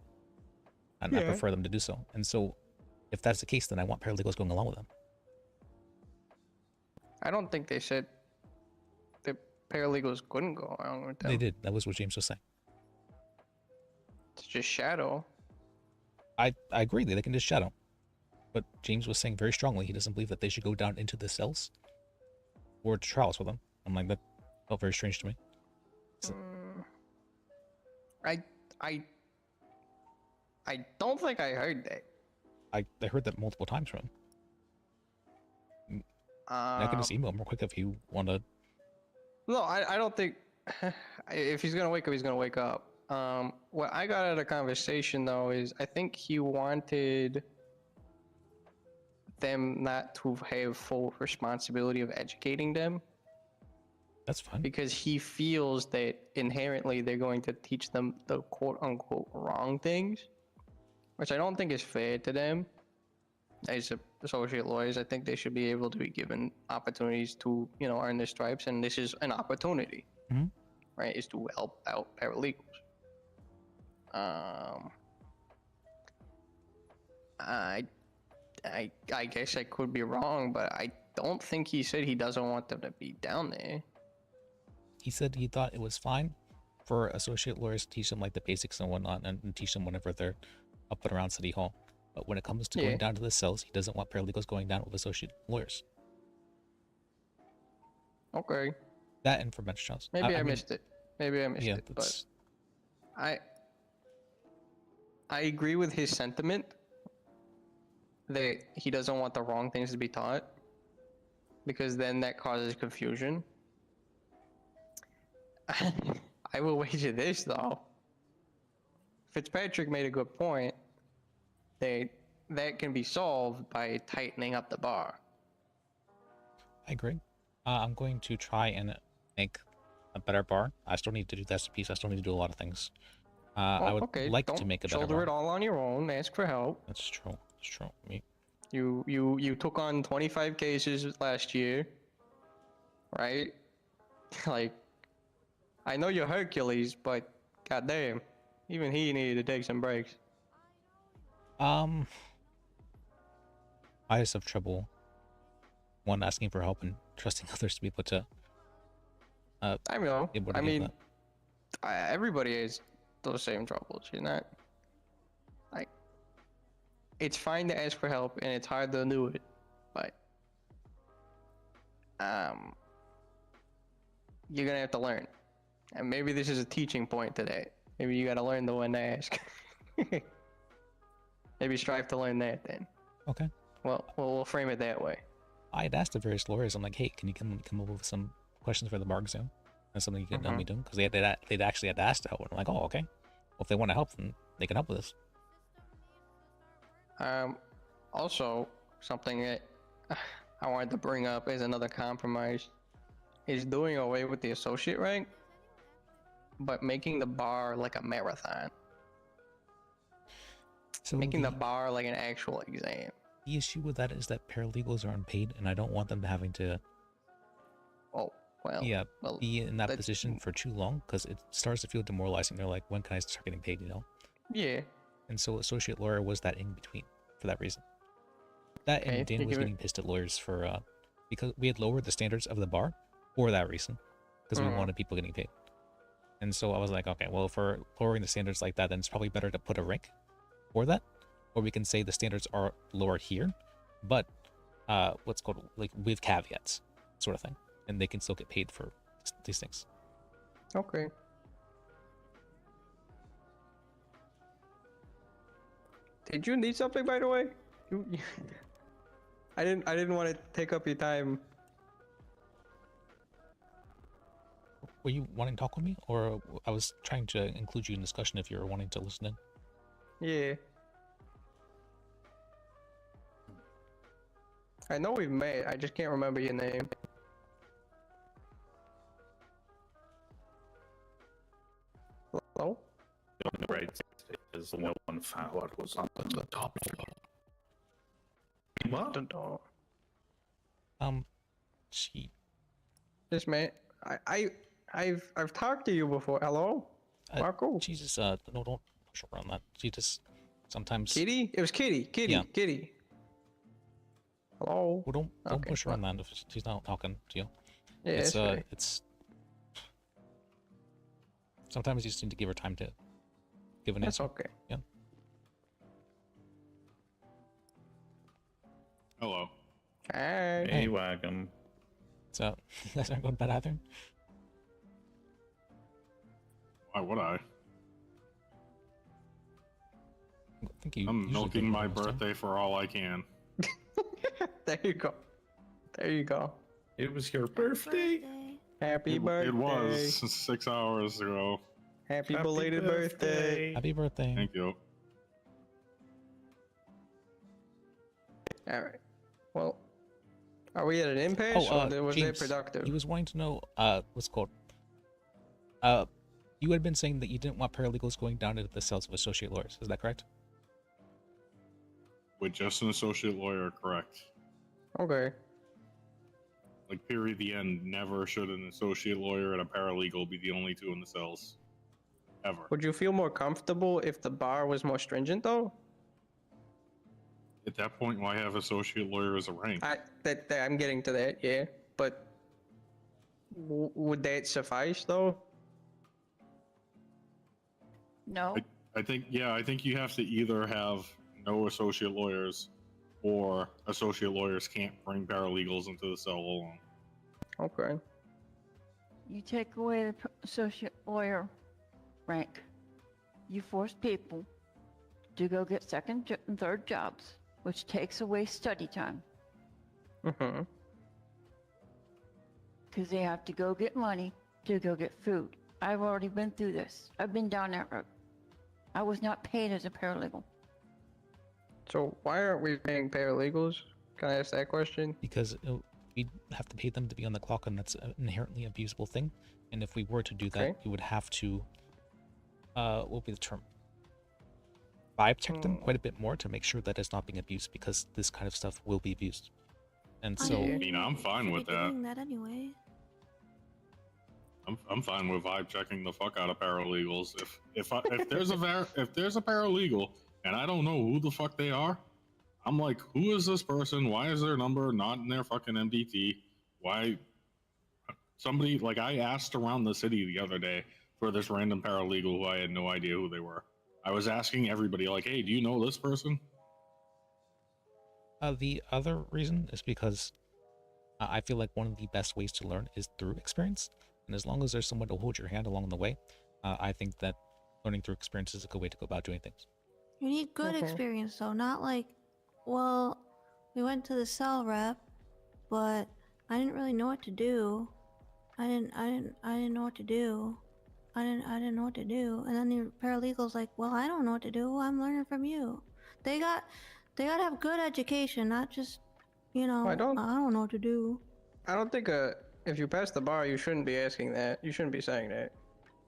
And I prefer them to do so. And so if that's the case, then I want paralegals going along with them. I don't think they said the paralegals couldn't go along with them. They did. That was what James was saying. It's just shadow. I agree that they can just shadow. But James was saying very strongly he doesn't believe that they should go down into the cells or to trials with them. I'm like, that felt very strange to me. So, I don't think I heard that. I heard that multiple times from him. I can just email him real quick if you want to. No, I don't think. If he's gonna wake up, he's gonna wake up. What I got out of the conversation though is I think he wanted them not to have full responsibility of educating them. That's fine. Because he feels that inherently they're going to teach them the quote unquote wrong things, which I don't think is fair to them. As associate lawyers, I think they should be able to be given opportunities to, earn their stripes, and this is an opportunity, right? Is to help out paralegals. I guess I could be wrong, but I don't think he said he doesn't want them to be down there. He said he thought it was fine for associate lawyers to teach them like the basics and whatnot, and teach them whenever they're up and around City Hall. But when it comes to going down to the cells, he doesn't want paralegals going down with associate lawyers. Okay. That and for bench trials. Maybe I missed it. Maybe I missed it. But I agree with his sentiment that he doesn't want the wrong things to be taught, because then that causes confusion. I will wager this though. Fitzpatrick made a good point. That can be solved by tightening up the bar. I agree. I'm going to try and make a better bar. I still need to do the SCPs. I still need to do a lot of things. I would like to make a better bar. Shoulder it all on your own. Ask for help. That's true. That's true. You took on 25 cases last year, right? Like, I know you're Hercules, but goddamn, even he needed to take some breaks. I just have trouble, one, asking for help, and trusting others to be able to. I know. I mean, everybody has those same troubles. You're not like. It's fine to ask for help, and it's hard to do it, but you're gonna have to learn. And maybe this is a teaching point today. Maybe you gotta learn the one to ask. Maybe strive to learn that then. Okay. Well, we'll frame it that way. I had asked the various lawyers, I'm like, hey, can you come up with some questions for the bar exam. That's something you can help me do because they'd actually had asked out. And I'm like, oh, okay. Well, if they want to help, then they can help with this. Also, something that I wanted to bring up as another compromise is doing away with the associate rank, but making the bar like a marathon. So making the bar like an actual exam. The issue with that is that paralegals are unpaid, and I don't want them having to. Oh well. Yeah, be in that position for too long because it starts to feel demoralizing. They're like, when can I start getting paid? You know. Yeah. And so associate lawyer was that in between for that reason. That and Dan was getting pissed at lawyers for because we had lowered the standards of the bar for that reason because we wanted people getting paid. And so I was like, okay, well, for lowering the standards like that, then it's probably better to put a rank for that, or we can say the standards are lower here, but what's called like with caveats, sort of thing, and they can still get paid for these things. Okay. Did you need something, by the way? I didn't want to take up your time. Were you wanting to talk with me, or I was trying to include you in discussion if you were wanting to listen in? Yeah. I know we've met. I just can't remember your name. Hello? Right. Is the one file what was on the top floor. What? She. Yes, mate. I've talked to you before. Hello, Marco. Jesus, no, don't push around that. She just sometimes. Kitty? It was Kitty. Yeah. Kitty. Hello. Well, don't push around that if she's not talking to you. Yeah, it's. Sometimes you just need to give her time to give an answer. That's okay. Yeah. Hello. Hey. Welcome. So, you guys aren't going to bed either? Why would I? I think you I'm usually milking do my most time. birthday for all I can. There you go. There you go. It was your birthday. Happy birthday. It was 6 hours ago. Happy belated birthday. Happy birthday. Thank you. All right. Well, are we at an impasse or was James, it productive? He was wanting to know, what's it called? You had been saying that you didn't want paralegals going down into the cells of associate lawyers. Is that correct? With just an associate lawyer, correct. Okay. Like, period, the end. Never should an associate lawyer and a paralegal be the only two in the cells. Ever. Would you feel more comfortable if the bar was more stringent, though? At that point, why have associate lawyer as a rank? I'm getting to that, yeah. But would that suffice, though? No. I think you have to either have no associate lawyers or associate lawyers can't bring paralegals into the cell alone. Okay. You take away the associate lawyer rank. You force people to go get second and third jobs, which takes away study time. Mm-hmm. Because they have to go get money to go get food. I've already been through this. I've been down that road. I was not paid as a paralegal. So why aren't we paying paralegals? Can I ask that question? Because we'd have to pay them to be on the clock, and that's an inherently abusable thing. And if we were to do that, we would have to, what would be the term? Vibe check them quite a bit more to make sure that it's not being abused, because this kind of stuff will be abused. And so, I mean, I'm fine with that. Doing that anyway. I'm fine with vibe checking the fuck out of paralegals. If there's a paralegal and I don't know who the fuck they are, I'm like, who is this person? Why is their number not in their fucking MDT? Why? Somebody, like, I asked around the city the other day for this random paralegal who I had no idea who they were. I was asking everybody, like, hey, do you know this person? the other reason is because I feel like one of the best ways to learn is through experience. And as long as there's someone to hold your hand along the way, I think that learning through experience is a good way to go about doing things. You need good experience though, not like, well, we went to the cell rep, but I didn't really know what to do. I didn't know what to do. I didn't know what to do. And then the paralegal's like, well, I don't know what to do. I'm learning from you. They gotta have good education, not just, you know, I don't know what to do. I don't think if you pass the bar, you shouldn't be asking that. You shouldn't be saying that.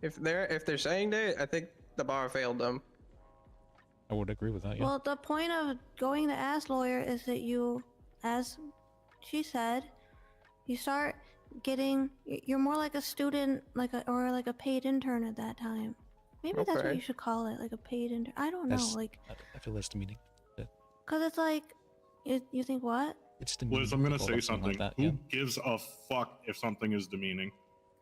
If they're saying that, I think the bar failed them. I would agree with that. Yeah. Well, the point of going to ask lawyer is that you, as she said, you start getting. You're more like a student, or like a paid intern at that time. Maybe that's what you should call it, like a paid intern. I don't know, like. I feel that's the meaning. Yeah. Cause it's like, you think what? It's the Liz, I'm gonna say something. something. Like that, Who yeah. gives a fuck if something is demeaning?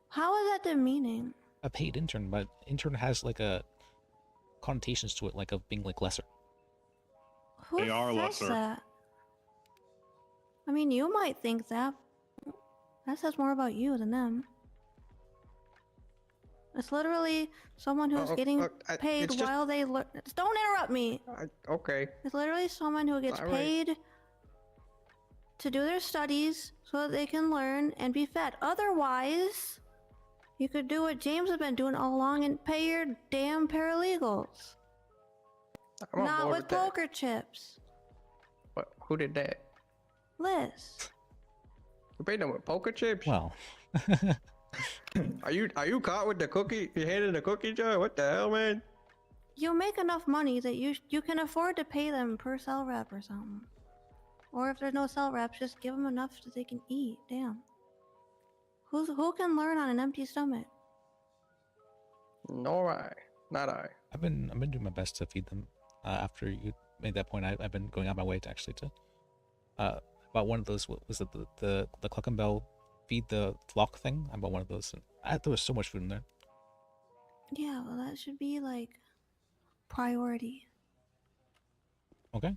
How is that demeaning? A paid intern, but intern has like a connotations to it, like of being like lesser. Who They are says lesser. that? I mean, you might think that. That says more about you than them. It's literally someone who's getting paid while they learn. Don't interrupt me. Okay. It's literally someone who gets paid to do their studies so that they can learn and be fed. Otherwise, you could do what James has been doing all along and pay your damn paralegals. Not with poker chips. What? Who did that? Liz. You paid them with poker chips? Well. Are you caught with the cookie? You handed the cookie jar? What the hell, man? You make enough money that you can afford to pay them per cell rep or something. Or if there's no cell reps, just give them enough so they can eat. Damn. Who can learn on an empty stomach? Nor I. Not I. I've been doing my best to feed them. After you made that point, I've been going out my way to actually about one of those. Was it the Cluck and Bell feed the flock thing? I bought one of those. And there was so much food in there. Yeah, well, that should be like priority. Okay.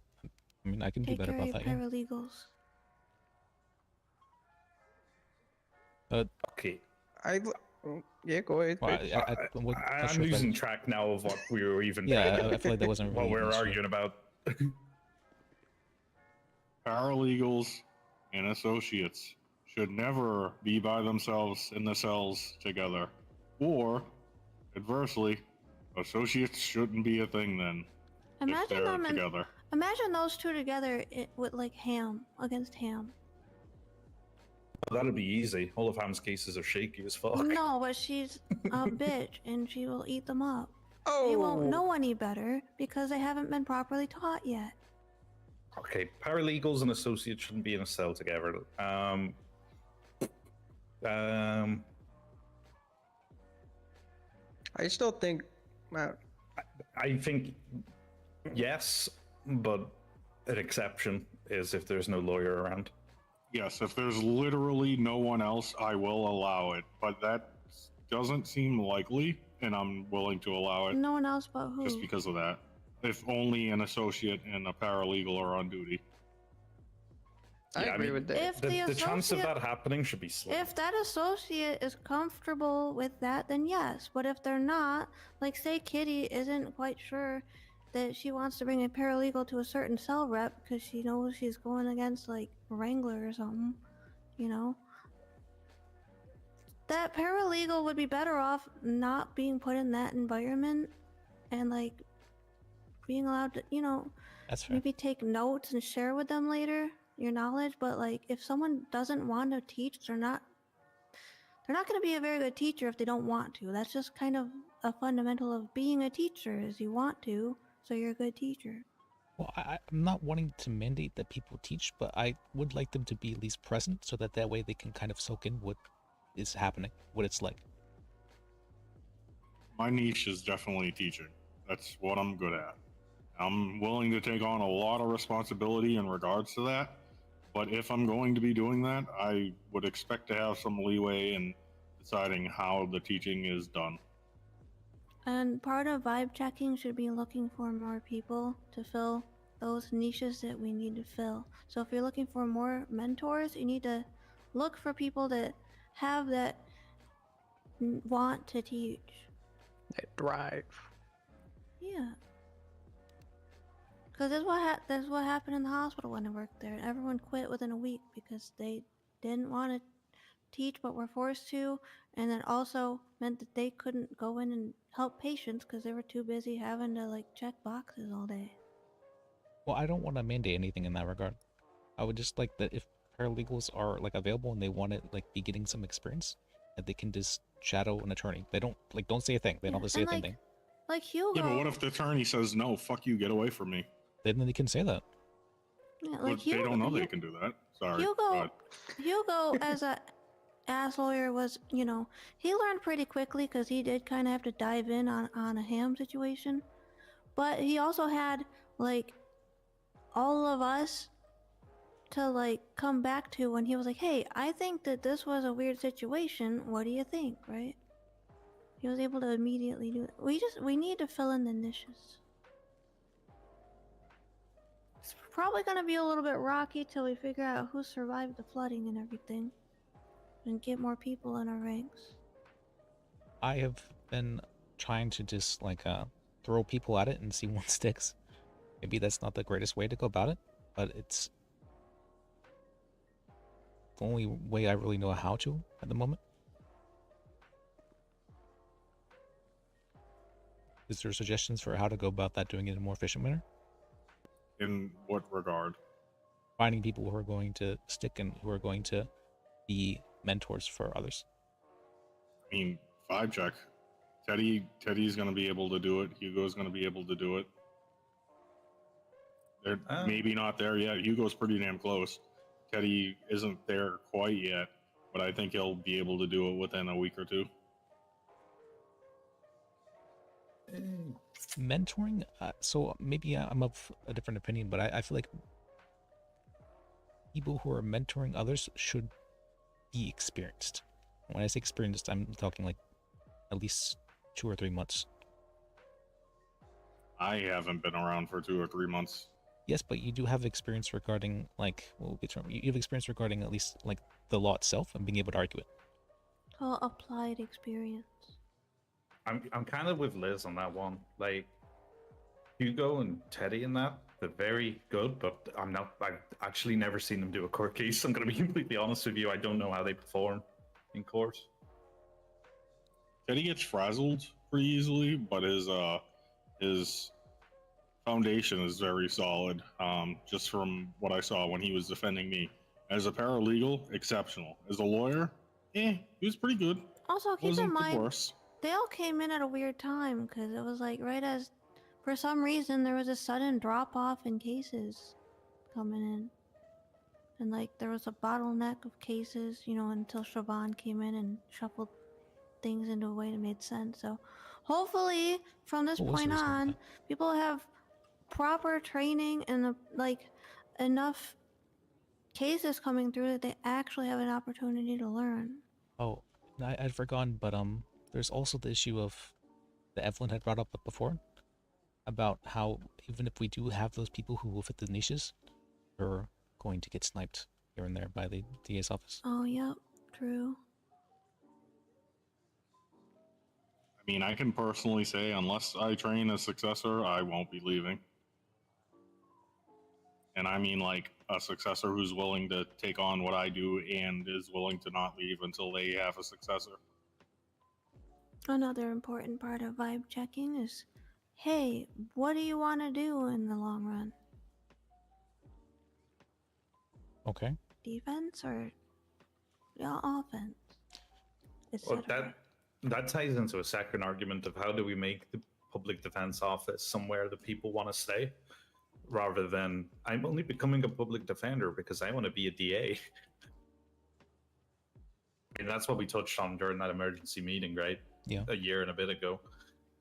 I mean, I can do better about that. Paralegals. Okay. Yeah, go ahead. Well, I'm losing track now of what we were even. Yeah, I feel like that wasn't what really we were useful. arguing about. Paralegals and associates should never be by themselves in the cells together. Or, adversely, associates shouldn't be a thing then. Imagine if they're them together. Imagine those two together with like Ham against Ham. That'd be easy. All of Ham's cases are shaky as fuck. No, but she's a bitch and she will eat them up. Oh. They won't know any better because they haven't been properly taught yet. Okay, paralegals and associates shouldn't be in a cell together. I still think. I think yes, but an exception is if there's no lawyer around. Yes, if there's literally no one else, I will allow it. But that doesn't seem likely, and I'm willing to allow it. No one else but who? Just because of that. If only an associate and a paralegal are on duty. I agree with that. If the chance of that happening should be slim. If that associate is comfortable with that, then yes. But if they're not, like say Kitty isn't quite sure that she wants to bring a paralegal to a certain cell rep because she knows she's going against like Wrangler or something, you know, that paralegal would be better off not being put in that environment and like being allowed to, you know, That's fair. maybe take notes and share with them later your knowledge. But like if someone doesn't want to teach, they're not going to be a very good teacher if they don't want to. That's just kind of a fundamental of being a teacher, is you want to, so you're a good teacher. Well, I'm not wanting to mandate that people teach, but I would like them to be at least present so that way they can kind of soak in what is happening, what it's like. My niche is definitely teaching. That's what I'm good at. I'm willing to take on a lot of responsibility in regards to that. But if I'm going to be doing that, I would expect to have some leeway in deciding how the teaching is done. And part of vibe checking should be looking for more people to fill those niches that we need to fill. So if you're looking for more mentors, you need to look for people that have that want to teach. That drive. Yeah. Because that's what happened in the hospital when I worked there. Everyone quit within a week because they didn't want to teach but were forced to, and it also meant that they couldn't go in and help patients because they were too busy having to like check boxes all day. Well, I don't want to mandate anything in that regard. I would just like that if paralegals are like available and they want to like be getting some experience, that they can just shadow an attorney. They don't say a thing. They don't have to say a thing. Like Hugo. Yeah, but what if the attorney says no? Fuck you, get away from me. Then they can say that. Yeah, But like they don't know they can do that. Sorry. Hugo as a ass lawyer was, you know, he learned pretty quickly because he did kind of have to dive in on a ham situation, but he also had like all of us to like come back to when he was like, hey, I think that this was a weird situation, what do you think, right? He was able to immediately do it. We need to fill in the niches. It's probably gonna be a little bit rocky till we figure out who survived the flooding and everything, and get more people in our ranks. I have been trying to just like throw people at it and see what sticks. Maybe that's not the greatest way to go about it, but it's the only way I really know how to at the moment. Is there suggestions for how to go about that, doing it in a more efficient manner? In what regard? Finding people who are going to stick and who are going to be mentors for others. I mean, vibe check. Teddy's going to be able to do it. Hugo's going to be able to do it. They're maybe not there yet. Hugo's pretty damn close. Teddy isn't there quite yet, but I think he'll be able to do it within a week or two. Mentoring, so maybe I'm of a different opinion, but I feel like people who are mentoring others should be experienced. When I say experienced, I'm talking like at least 2 or 3 months. I haven't been around for 2 or 3 months. Yes, but you do have experience regarding like, what would be the term? You have experience regarding at least like the law itself and being able to argue it. Oh, applied experience. I'm kind of with Liz on that one. Like Hugo and Teddy and that, they're very good, but I've actually never seen them do a court case. I'm going to be completely honest with you. I don't know how they perform in court. Teddy gets frazzled pretty easily, but his foundation is very solid. Just from what I saw when he was defending me. As a paralegal, exceptional. As a lawyer, he was pretty good. Also, keep Wasn't in the mind, worst. they all came in at a weird time because it was like right as, for some reason, there was a sudden drop off in cases coming in. And like there was a bottleneck of cases, you know, until Siobhan came in and shuffled things into a way that made sense. So hopefully from this point on, people have proper training and like enough cases coming through that they actually have an opportunity to learn. Oh, I'd forgotten, but there's also the issue of that Evelyn had brought up before about how even if we do have those people who will fit the niches, they're going to get sniped here and there by the DA's office. Oh, yep, true. I mean, I can personally say, unless I train a successor, I won't be leaving. And I mean, like, a successor who's willing to take on what I do and is willing to not leave until they have a successor. Another important part of vibe checking is, hey, what do you want to do in the long run? Okay. Defense or offense? Well, that ties into a second argument of how do we make the public defense office somewhere that people want to stay, rather than I'm only becoming a public defender because I want to be a DA. And that's what we touched on during that emergency meeting, right? Yeah. A year and a bit ago.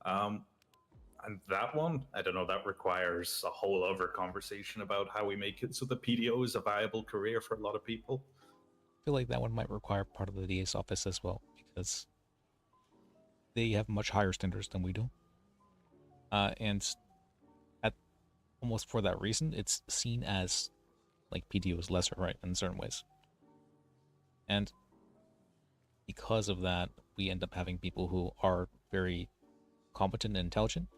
And that one, I don't know, that requires a whole other conversation about how we make it so the PDO is a viable career for a lot of people. I feel like that one might require part of the DA's office as well, because they have much higher standards than we do. And almost for that reason, it's seen as like PDO is lesser, right, in certain ways. And because of that, we end up having people who are very competent and intelligent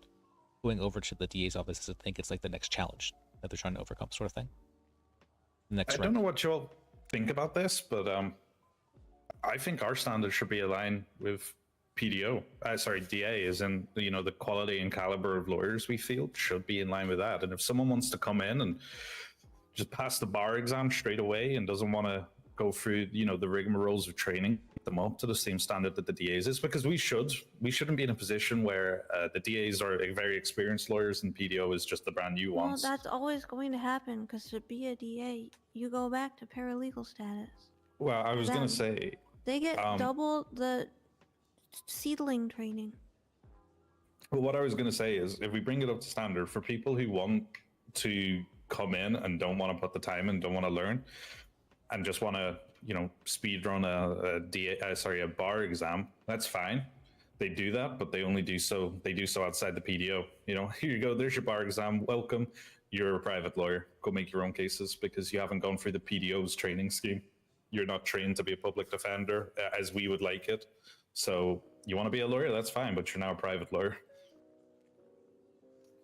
going over to the DA's office to think it's like the next challenge that they're trying to overcome, sort of thing. I don't know what you'll think about this, but I think our standards should be aligned with PDO. Sorry, DA, is in the quality and caliber of lawyers we feel should be in line with that. And if someone wants to come in and just pass the bar exam straight away and doesn't want to go through the rigmaroles of training them up to the same standard that the DAs is, because we shouldn't be in a position where the DAs are very experienced lawyers and PDO is just the brand new ones. Well, that's always going to happen because to be a DA, you go back to paralegal status. Well, I was going to say they get double the seedling training. Well, what I was going to say is, if we bring it up to standard for people who want to come in and don't want to put the time and don't want to learn, and just want to, speed run a bar exam, that's fine. They do that, but they only do so. They do so outside the PDO. Here you go. There's your bar exam. Welcome. You're a private lawyer. Go make your own cases because you haven't gone through the PDO's training scheme. You're not trained to be a public defender as we would like it. So you want to be a lawyer, that's fine, but you're now a private lawyer.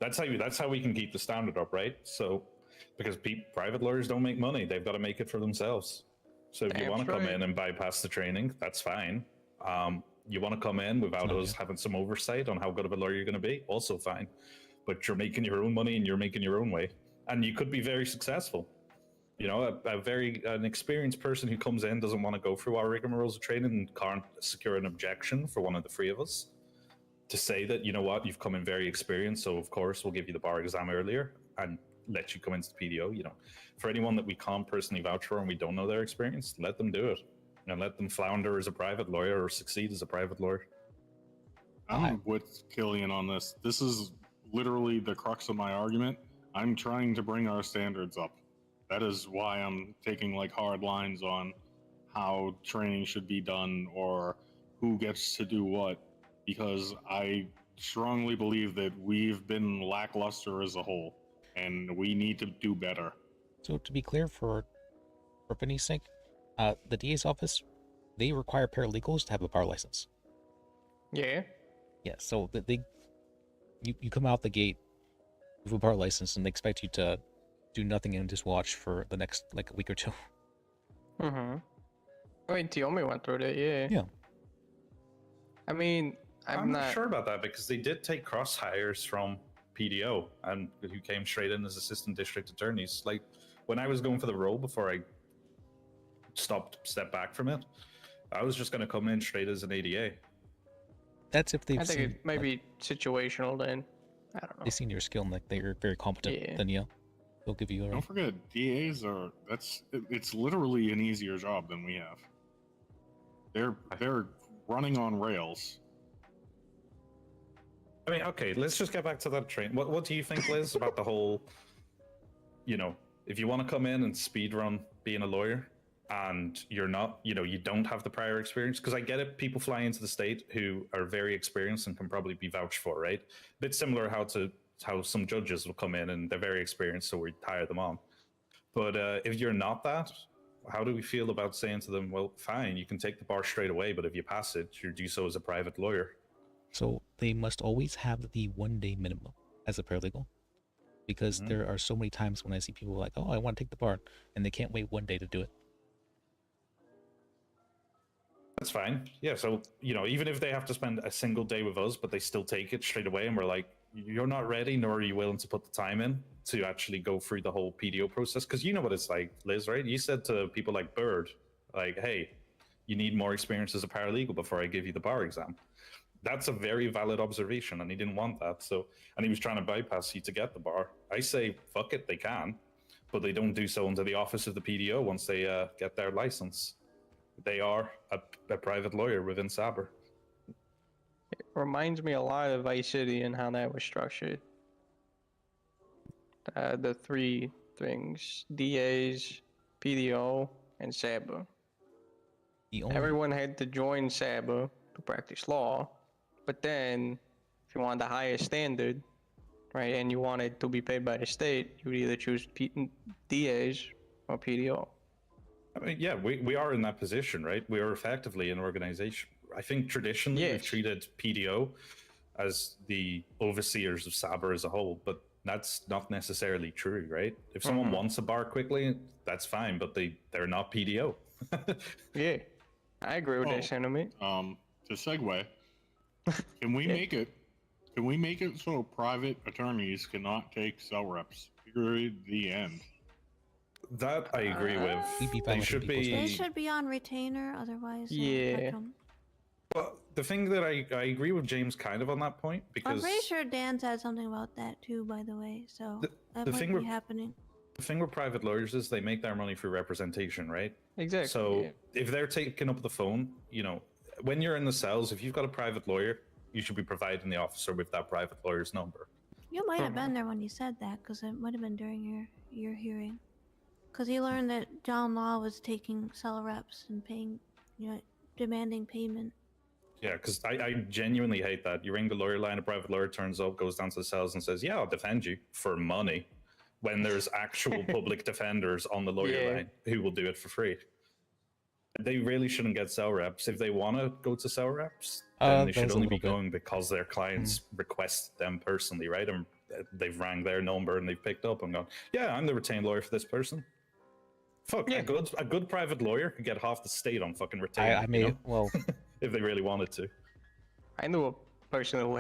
That's how we can keep the standard up, right? So because private lawyers don't make money, they've got to make it for themselves. So if you want to come in and bypass the training, that's fine. You want to come in without us having some oversight on how good of a lawyer you're going to be, also fine. But you're making your own money and you're making your own way, and you could be very successful. An experienced person who comes in doesn't want to go through our rigmaroles of training and can't secure an objection for one of the three of us to say that, you've come in very experienced, so of course we'll give you the bar exam earlier and let you come into the PDO. For anyone that we can't personally vouch for and we don't know their experience, let them do it and let them flounder as a private lawyer or succeed as a private lawyer. I'm with Killian on this. This is literally the crux of my argument. I'm trying to bring our standards up. That is why I'm taking hard lines on how training should be done or who gets to do what, because I strongly believe that we've been lackluster as a whole and we need to do better. So to be clear, for Penny's sake, the DA's office, they require paralegals to have a bar license. Yeah. Yeah, so you come out the gate with a bar license and they expect you to do nothing and just watch for the next a week or two. Mm-hmm. I mean, Tiomi went through it, yeah. Yeah. I mean, I'm not sure about that because they did take cross hires from PDO and who came straight in as assistant district attorneys. When I was going for the role before I stepped back from it, I was just going to come in straight as an ADA. That's if they've I think it might be situational then. I don't know. They've seen your skill and they're very competent, then they'll give you a... Don't forget, DAs it's literally an easier job than we have. They're running on rails. I mean, okay, let's just get back to that train. What do you think, Liz, about the whole, if you want to come in and speed run being a lawyer and you're not, you don't have the prior experience, because I get it, people fly into the state who are very experienced and can probably be vouched for, right? A bit similar how some judges will come in and they're very experienced, so we hire them on. But if you're not that, how do we feel about saying to them, well, fine, you can take the bar straight away, but if you pass it, you do so as a private lawyer? So they must always have the 1 day minimum as a paralegal, because there are so many times when I see people like, oh, I want to take the bar, and they can't wait 1 day to do it. That's fine. Yeah, so, even if they have to spend a single day with us, but they still take it straight away, and we're like, you're not ready, nor are you willing to put the time in to actually go through the whole PDO process, because you know what it's like, Liz, right? You said to people like Bird, hey, you need more experience as a paralegal before I give you the bar exam. That's a very valid observation, and he didn't want that. And he was trying to bypass you to get the bar. I say, fuck it, they can, but they don't do so under the office of the PDO once they get their license. They are a private lawyer within Saber. It reminds me a lot of Vice City and how that was structured. The three things: DAs, PDO, and Saber. Everyone had to join Saber to practice law. But then, if you want the highest standard, right, and you wanted to be paid by the state, you would either choose DAs or PDO. I mean, yeah, we are in that position, right? We are effectively an organization. I think traditionally we've treated PDO as the overseers of Saber as a whole, but that's not necessarily true, right? If someone wants a bar quickly, that's fine, but they're not PDO. Yeah. I agree with that sentiment. To segue, can we make it? Can we make it so private attorneys cannot take cell reps? Period. The end. That I agree with. They should be on retainer, otherwise. Yeah. Well, the thing that I agree with James kind of on that point because I'm pretty sure Dan said something about that too, by the way. So that might be happening. The thing with private lawyers is they make their money through representation, right? Exactly. So if they're taking up the phone, you know, when you're in the cells, if you've got a private lawyer, you should be providing the officer with that private lawyer's number. You might have been there when you said that, because it might have been during your hearing. Because he learned that John Law was taking cell reps and paying, demanding payment. Yeah, because I genuinely hate that. You ring the lawyer line, a private lawyer turns up, goes down to the cells and says, yeah, I'll defend you for money, when there's actual public defenders on the lawyer line who will do it for free. They really shouldn't get cell reps. If they want to go to cell reps, then they should only be going because their clients request them personally, right? And they've rang their number and they've picked up and gone, yeah, I'm the retained lawyer for this person. Fuck, a good private lawyer could get half the state on fucking retainer. Well, if they really wanted to. I knew a person who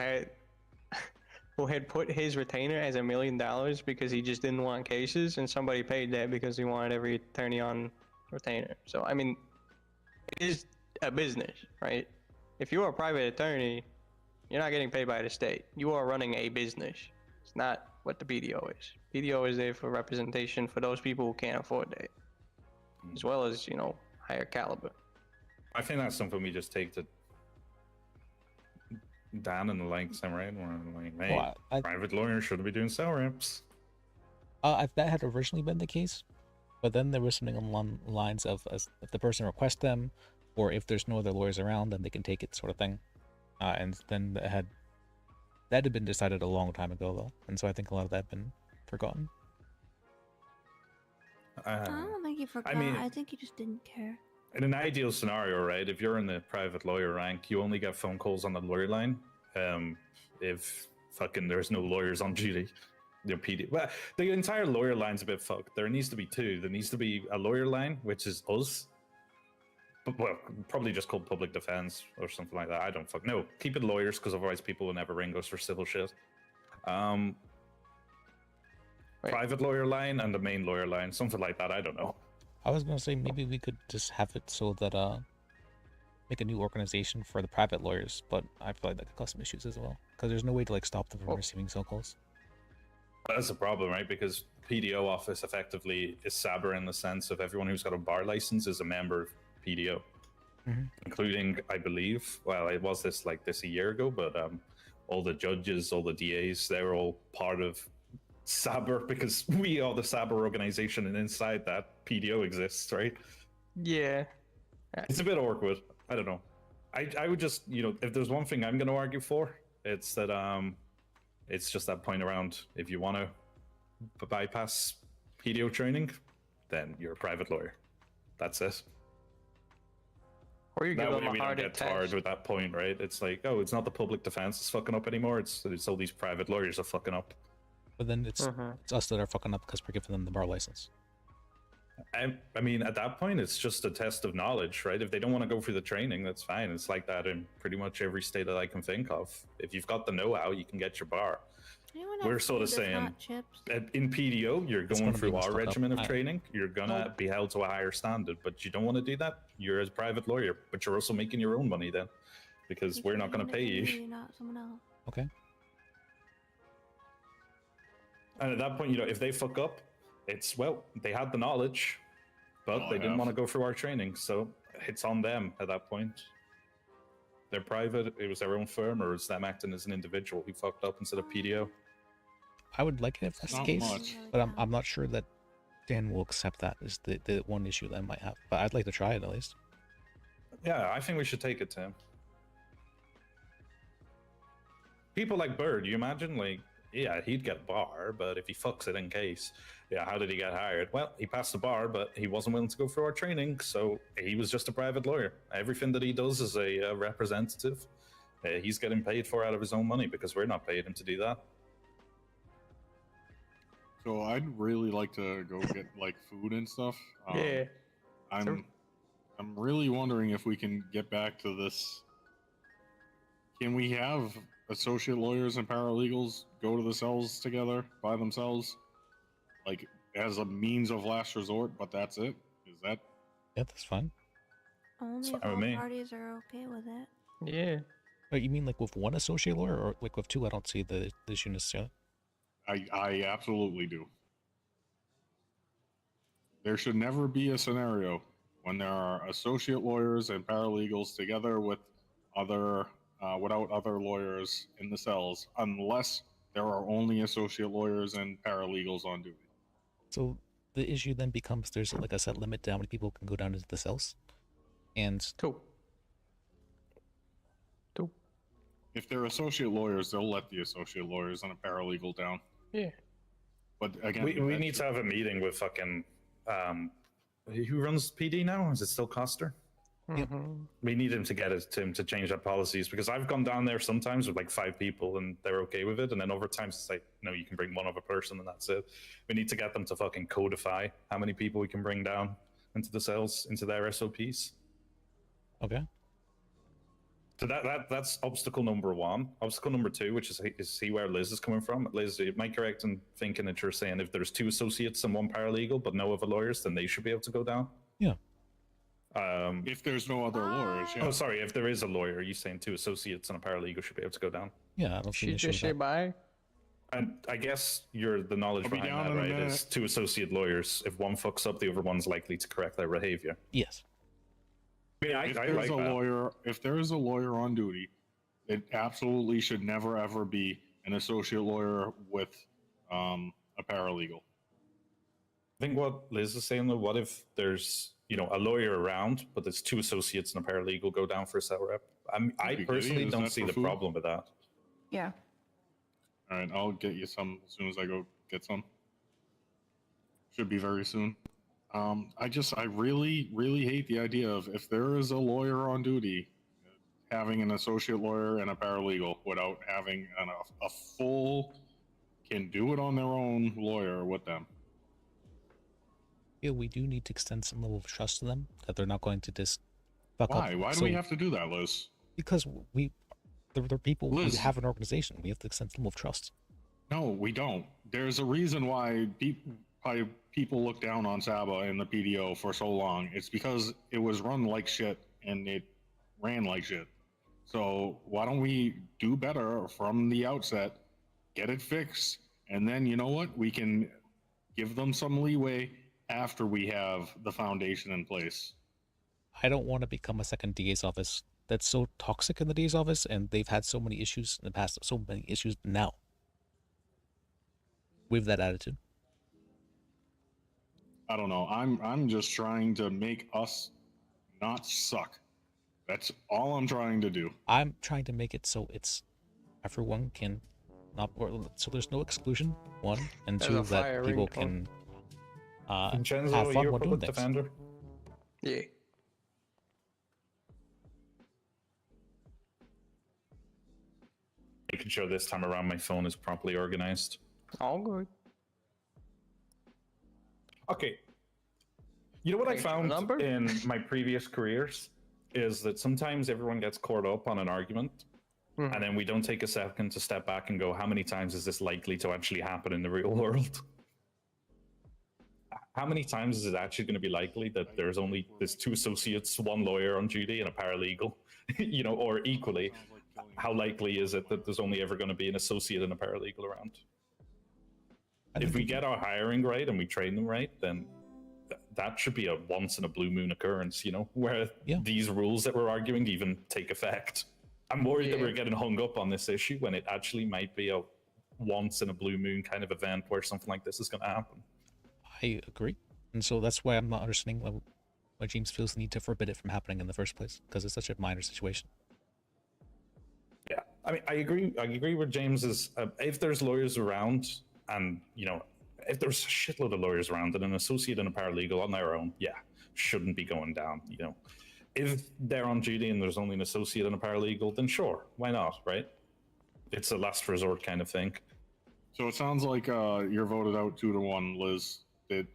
had put his retainer as $1 million because he just didn't want cases, and somebody paid that because he wanted every attorney on retainer. So I mean, it is a business, right? If you're a private attorney, you're not getting paid by the state. You are running a business. It's not what the BDO is. BDO is there for representation for those people who can't afford that, as well as, higher caliber. I think that's something we just take to Dan and the likes, right? We're like, hey, private lawyers shouldn't be doing cell reps. If that had originally been the case, but then there was something along the lines of if the person requests them, or if there's no other lawyers around, then they can take it, sort of thing. And then that had been decided a long time ago, though, and so I think a lot of that had been forgotten. I don't think you forgot. I think you just didn't care. In an ideal scenario, right, if you're in the private lawyer rank, you only get phone calls on the lawyer line. If fucking there's no lawyers on duty, well, the entire lawyer line's a bit fucked. There needs to be two. There needs to be a lawyer line, which is us. But, well, probably just called public defense or something like that. I don't fuck. No, keep it lawyers, because otherwise people will never ring us for civil shit. Private lawyer line and the main lawyer line, something like that. I don't know. I was gonna say maybe we could just have it so that make a new organization for the private lawyers, but I feel like that could cause some issues as well, because there's no way to stop them from receiving cell calls. That's a problem, right? Because PDO office effectively is SABR in the sense of everyone who's got a bar license is a member of PDO, including, I believe, well, it was this a year ago, but all the judges, all the DAs, they're all part of SABR because we are the SABR organization, and inside that PDO exists, right? Yeah. It's a bit awkward. I don't know. I would just, if there's one thing I'm going to argue for, it's that it's just that point around, if you want to bypass PDO training, then you're a private lawyer. That's it. Or you give them a hard get tarred with that point, right? It's like, oh, it's not the public defense that's fucking up anymore. It's all these private lawyers are fucking up. But then it's us that are fucking up because we're giving them the bar license. I mean, at that point, it's just a test of knowledge, right? If they don't want to go through the training, that's fine. It's like that in pretty much every state that I can think of. If you've got the know-how, you can get your bar. We're sort of saying, in PDO, you're going through our regimen of training. You're going to be held to a higher standard, but you don't want to do that. You're a private lawyer, but you're also making your own money then, because we're not going to pay you. Okay. And at that point, if they fuck up, it's, well, they had the knowledge, but they didn't want to go through our training, so it's on them at that point. They're private, it was their own firm, or it's them acting as an individual who fucked up instead of PDO. I would like it if that's the case, but I'm not sure that Dan will accept that is the one issue that I might have, but I'd like to try it at least. Yeah, I think we should take it to him. People like Bird, you imagine, yeah, he'd get a bar, but if he fucks it in case, how did he get hired? Well, he passed the bar, but he wasn't willing to go through our training, so he was just a private lawyer. Everything that he does is a representative. He's getting paid for out of his own money because we're not paying him to do that. So I'd really like to go get food and stuff. I'm really wondering if we can get back to this. Can we have associate lawyers and paralegals go to the cells together by themselves? Like, as a means of last resort, but that's it? Is that... Yeah, that's fine. Only if fine all with me. parties are okay with it. Yeah. Oh, you mean like with one associate lawyer, or like with two? I don't see the issue necessarily. I absolutely do. There should never be a scenario when there are associate lawyers and paralegals together with other without other lawyers in the cells, unless there are only associate lawyers and paralegals on duty. So the issue then becomes there's like a set limit to how many people can go down into the cells, and two. If they're associate lawyers, they'll let the associate lawyers and a paralegal down. Yeah. But again, we need to have a meeting with fucking who runs PD now? Is it still Coster? We need him to get him to change our policies, because I've gone down there sometimes with like 5 people and they're okay with it, and then other times it's like, no, you can bring one other person and that's it. We need to get them to fucking codify how many people we can bring down into the cells, into their SOPs. Okay. So that's obstacle number 1. Obstacle number 2, which is see where Liz is coming from. Liz, am I correct in thinking that you're saying if there's 2 associates and 1 paralegal, but no other lawyers, then they should be able to go down? Yeah. If there's no other lawyers, yeah. Oh, sorry. If there is a lawyer, are you saying 2 associates and a paralegal should be able to go down? Yeah, I don't see an She issue just with say that. bye. And I guess the knowledge I'll be behind down that, in a right, minute. is 2 associate lawyers. If one fucks up, the other one's likely to correct their behavior. Yes. I mean, If I there's like a that. lawyer, if there is a lawyer on duty, it absolutely should never ever be an associate lawyer with a paralegal. I think what Liz is saying though, what if there's a lawyer around, but there's 2 associates and a paralegal go down for a cell rep? I That'd be good. personally Is don't that see for the food? problem with that. Yeah. All right, I'll get you some as soon as I go get some. Should be very soon. I really, really hate the idea of, if there is a lawyer on duty, having an associate lawyer and a paralegal without having a full, can do it on their own lawyer with them. Yeah, we do need to extend some level of trust to them that they're not going to just fuck up. Why? Why do we have to do that, Liz? Because they're people who Liz. have an organization. We have to extend some level of trust. No, we don't. There's a reason why people look down on Saba and the PDO for so long. It's because it was run like shit and it ran like shit. So why don't we do better from the outset, get it fixed, and then, you know what? We can give them some leeway after we have the foundation in place. I don't want to become a second DA's office that's so toxic in the DA's office, and they've had so many issues in the past, so many issues now with that attitude. I don't know. I'm just trying to make us not suck. That's all I'm trying to do. I'm trying to make it so it's everyone can not, so there's no exclusion, 1, and There's 2, a that fire people ringtone. can Vincenzo, have fun you're while a doing public things. defender? Yeah. Making sure this time around my phone is properly organized. All good. Okay. You know what I Page found number? in my previous careers is that sometimes everyone gets caught up on an argument, and then we don't take a second to step back and go, how many times is this likely to actually happen in the real world? How many times is it actually going to be likely that there's 2 associates, 1 lawyer on duty, and a paralegal? Or equally, how likely is it that there's only ever going to be an associate and a paralegal around? If we get our hiring right and we train them right, then that should be a once in a blue moon occurrence, where these rules that we're arguing even take effect. I'm worried that we're getting hung up on this issue when it actually might be a once in a blue moon kind of event where something like this is going to happen. I agree. And so that's why I'm not understanding why James feels the need to forbid it from happening in the first place, because it's such a minor situation. Yeah, I mean, I agree with James's. If there's lawyers around, and if there's a shitload of lawyers around, and an associate and a paralegal on their own, shouldn't be going down. If they're on duty and there's only an associate and a paralegal, then sure, why not, right? It's a last resort kind of thing. So it sounds like you're voted out 2-1, Liz. That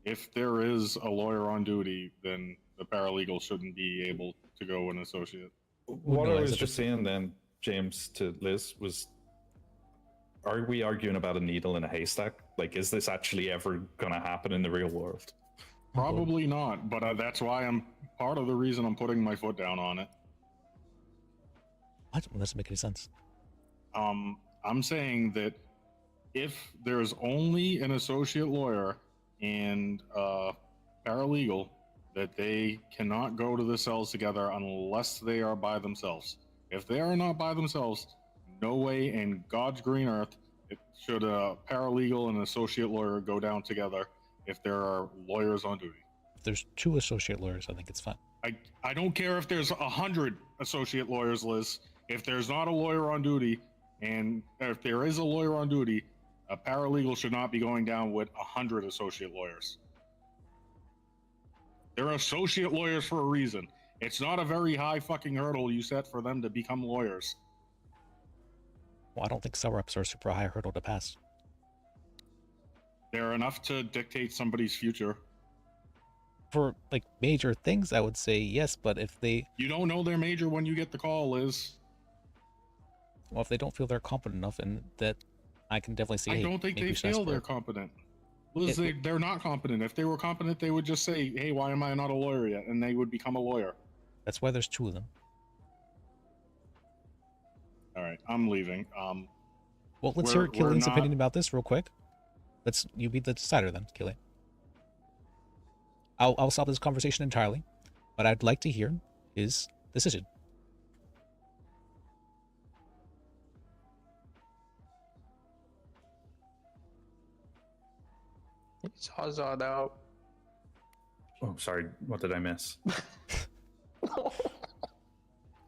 if there is a lawyer on duty, then the paralegal shouldn't be able to go an associate. What I was just saying then, James, to Liz, was, are we arguing about a needle in a haystack? Like, is this actually ever going to happen in the real world? Probably not, but that's why part of the reason I'm putting my foot down on it. What? That doesn't make any sense. I'm saying that if there's only an associate lawyer and a paralegal, that they cannot go to the cells together unless they are by themselves. If they are not by themselves, no way in God's green earth should a paralegal and an associate lawyer go down together if there are lawyers on duty. If there's 2 associate lawyers, I think it's fine. I don't care if there's 100 associate lawyers, Liz. If there's not a lawyer on duty, and if there is a lawyer on duty, a paralegal should not be going down with 100 associate lawyers. They're associate lawyers for a reason. It's not a very high fucking hurdle you set for them to become lawyers. Well, I don't think cell reps are a super high hurdle to pass. They're enough to dictate somebody's future. For, like, major things, I would say yes, but if they... You don't know they're major when you get the call, Liz. Well, if they don't feel they're competent enough, and that I can definitely see... I don't think they feel they're competent. Liz, they're not competent. If they were competent, they would just say, hey, why am I not a lawyer yet? And they would become a lawyer. That's why there's 2 of them. All right, I'm leaving. Well, let's hear Killian's opinion about this real quick. You be the decider then, Killian. I'll stop this conversation entirely, but I'd like to hear his decision. It's Hazard out. Oh, sorry. What did I miss?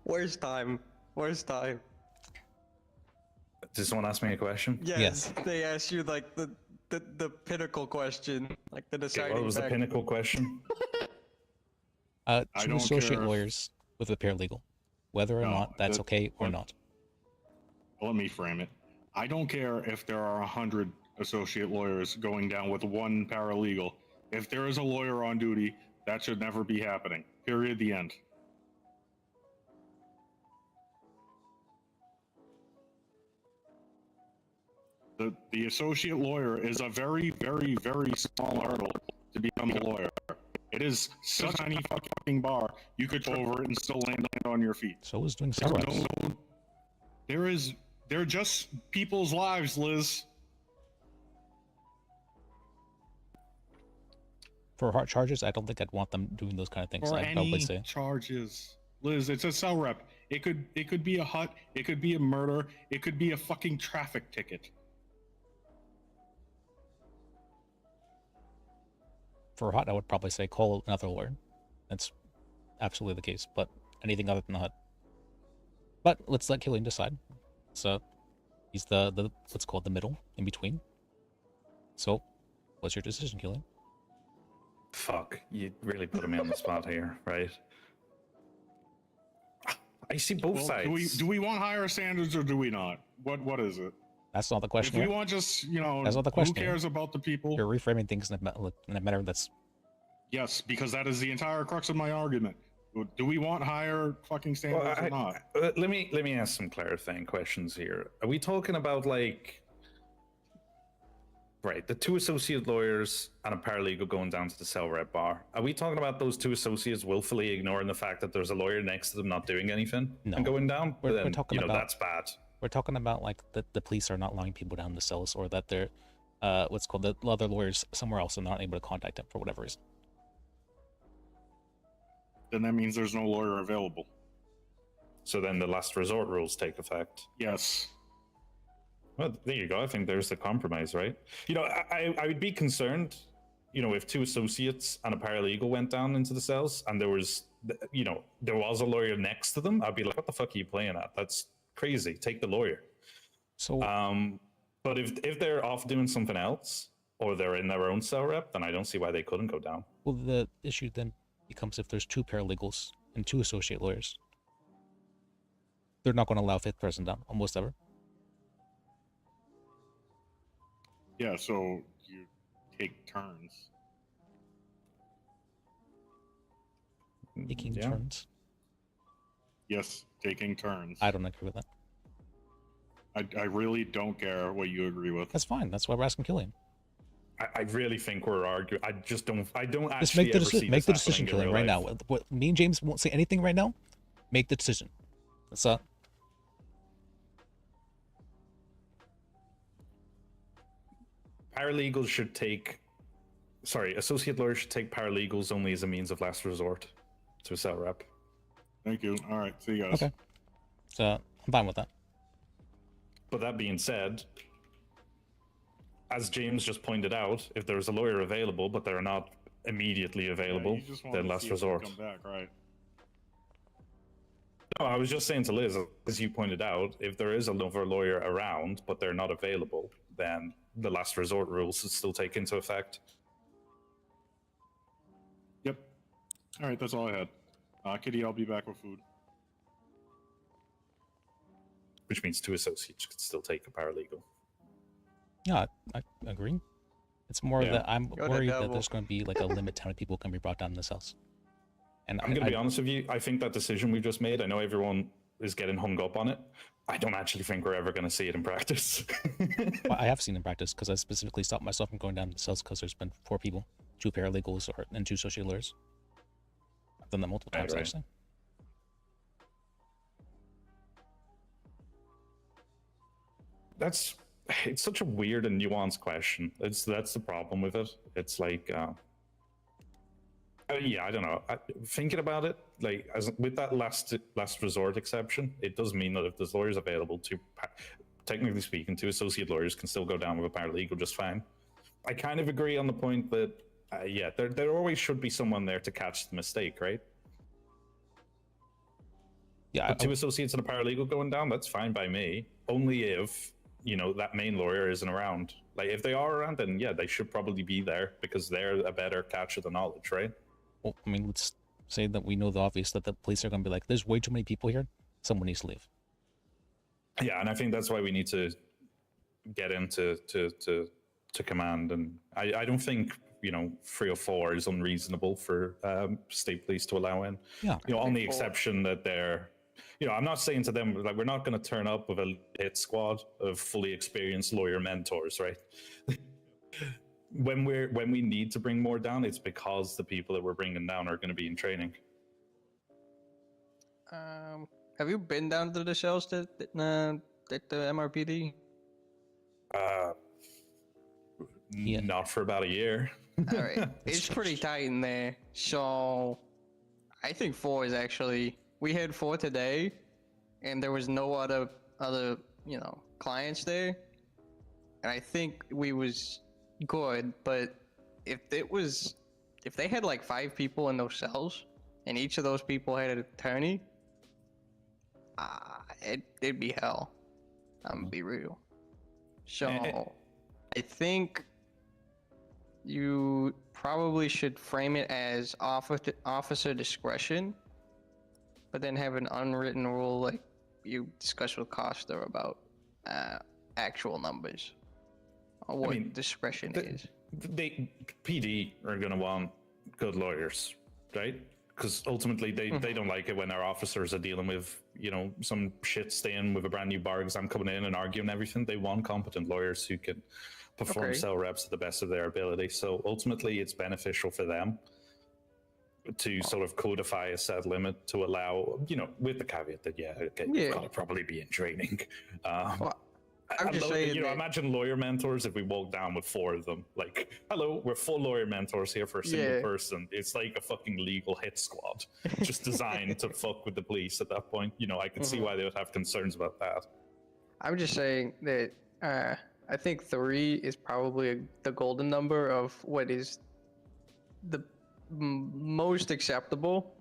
Where's time? Where's time? Did someone ask me a question? Yes. They asked you like the pinnacle question, like the deciding. What was the pinnacle question? 2 associate lawyers with a paralegal, whether or not that's okay or not. Let me frame it. I don't care if there are 100 associate lawyers going down with 1 paralegal. If there is a lawyer on duty, that should never be happening. Period. The end. The associate lawyer is a very, very, very small hurdle to become a lawyer. It is such a tiny fucking bar, you could trip over it and still land on your feet. So is doing cell reps. They're just people's lives, Liz. For hard charges, I don't think I'd want them doing those kind of things. For I'd probably any say charges, Liz, it's a cell rep. It could be a hut. It could be a murder. It could be a fucking traffic ticket. for hut, I would probably say call another lawyer. That's absolutely the case. But anything other than the hut. But let's let Killian decide. So he's the what's called the middle in between. So, what's your decision, Killian? Fuck, you really put me on the spot here, right? I see both sides. Do we want higher standards or do we not? What is it? That's not the question. If we here. want just, that's not the question. Who cares about the people? You're reframing things in a manner that's... Yes, because that is the entire crux of my argument. Do we want higher fucking standards or not? Let me ask some clarifying questions here. Are we talking about like... Right, the two associate lawyers and a paralegal going down to the cell rep bar. Are we talking about those two associates willfully ignoring the fact that there's a lawyer next to them not doing anything and going down? We're talking about, that's bad. We're talking about like the police are not allowing people down the cells, or that they're what's called the other lawyers somewhere else and not able to contact them for whatever reason. Then that means there's no lawyer available. So then the last resort rules take effect. Yes. Well, there you go. I think there's the compromise, right? You know, I would be concerned, you know, if two associates and a paralegal went down into the cells and there was, you know, there was a lawyer next to them. I'd be like, what the fuck are you playing at? That's crazy. Take the lawyer. So, but if they're off doing something else or they're in their own cell rep, then I don't see why they couldn't go down. Well, the issue then becomes if there's two paralegals and two associate lawyers, they're not going to allow a fifth person down almost ever. Yeah, so you take turns. Taking Yeah. turns. Yes, taking turns. I don't agree with that. I really don't care what you agree with. That's fine. That's why we're asking Killian. I really think we're arguing. I just don't. I don't Just actually make the ever see make this the decision, happening in Killian, real right life. now. What me and James won't say anything right now. Make the decision. What's up? Paralegals should take. Sorry, associate lawyers should take paralegals only as a means of last resort to a cell rep. Thank you. All right, see you guys. Okay. So I'm fine with that. But that being said, as James just pointed out, if there's a lawyer available but they're not immediately available, you just wanted then to last see if they'd resort. Come back, right? No, I was just saying to Liz, as you pointed out, if there is another lawyer around but they're not available, then the last resort rules should still take into effect. Yep. All right, that's all I had. Kitty, I'll be back with food. Which means two associates could still take a paralegal. Yeah, I agree. It's more Yeah. that I'm You're the worried that devil. there's going to be like a limit to how many people can be brought down in this house. And I'm going to be honest with you. I think that decision we just made, I know everyone is getting hung up on it. I don't actually think we're ever going to see it in practice. Well, I have seen in practice because I specifically stopped myself from going down to the cells because there's been 4 people, 2 paralegals and 2 associate lawyers. I've done that multiple times, Right. actually. It's such a weird and nuanced question. That's the problem with it. It's like, yeah, I don't know. Thinking about it, like with that last resort exception, it does mean that if there's lawyers available, technically speaking, 2 associate lawyers can still go down with a paralegal just fine. I kind of agree on the point that, yeah, there always should be someone there to catch the mistake, right? Yeah, But 2 associates and a paralegal going down, that's fine by me. Only if, that main lawyer isn't around. Like, if they are around, then yeah, they should probably be there because they're a better catch of the knowledge, right? Well, I mean, let's say that we know the obvious, that the police are going to be like, there's way too many people here. Someone needs to leave. Yeah, and I think that's why we need to get into to command. And I don't think 3 or 4 is unreasonable for state police to allow in. Yeah. On the exception that they're, I'm not saying to them like we're not going to turn up with a hit squad of fully experienced lawyer mentors, right? When we need to bring more down, it's because the people that we're bringing down are going to be in training. Have you been down to the cells at the MRPD? Not for about a year. All right, it's pretty tight in there. So, I think 4 is actually. We had 4 today, and there was no other clients there, and I think we was good. But if they had like 5 people in those cells, and each of those people had an attorney, it'd be hell. I'm gonna be real. So I think you probably should frame it as officer discretion, but then have an unwritten rule like you discussed with Costa about actual numbers or what discretion is. PD are going to want good lawyers, right? Because ultimately they don't like it when our officers are dealing with some shit staying with a brand new bar exam coming in and arguing everything. They want competent lawyers who can perform cell reps to the best of their ability. So ultimately it's beneficial for them to sort of codify a set limit to allow, with the caveat that you've got to probably be in training. I'm just saying imagine lawyer mentors if we walk down with 4 of them. Like, hello, we're full lawyer mentors here for a single person. It's like a fucking legal hit squad, just designed to fuck with the police at that point. I can see why they would have concerns about that. I'm just saying that I think 3 is probably the golden number of what is the most acceptable.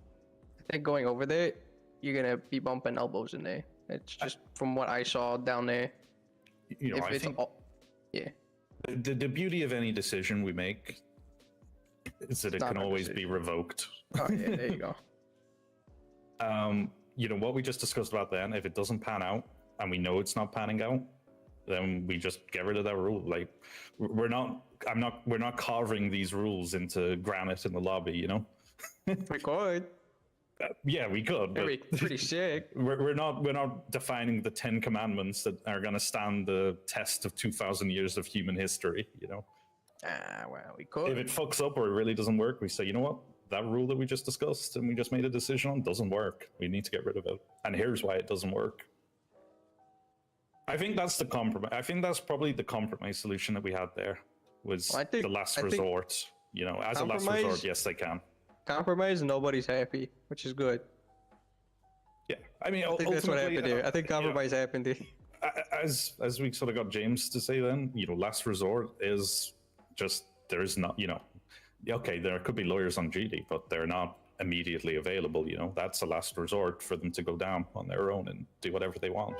I think going over there, you're gonna be bumping elbows in there. It's just from what I saw down there. I think the beauty of any decision we make is that it can always be revoked. Oh yeah, there you go. What we just discussed about then, if it doesn't pan out and we know it's not panning out, then we just get rid of that rule. Like, we're not carving these rules into granite in the lobby, We could. Yeah, we could. But That'd be pretty sick. We're not defining the 10 commandments that are going to stand the test of 2,000 years of human history. You know. Well, we could. If it fucks up or it really doesn't work, we say, you know what? That rule that we just discussed and we just made a decision on doesn't work. We need to get rid of it. And here's why it doesn't work. I think that's the compromise. I think that's probably the compromise solution that we had there was the last resort. You know, as a last resort, yes, they can. Compromise, nobody's happy, which is good. Yeah, I mean, I think that's what happened here. I think compromise happened here. As we sort of got James to say then, you know, last resort is just, there is not, you know, okay, there could be lawyers on duty, but they're not immediately available, you know. That's a last resort for them to go down on their own and do whatever they want.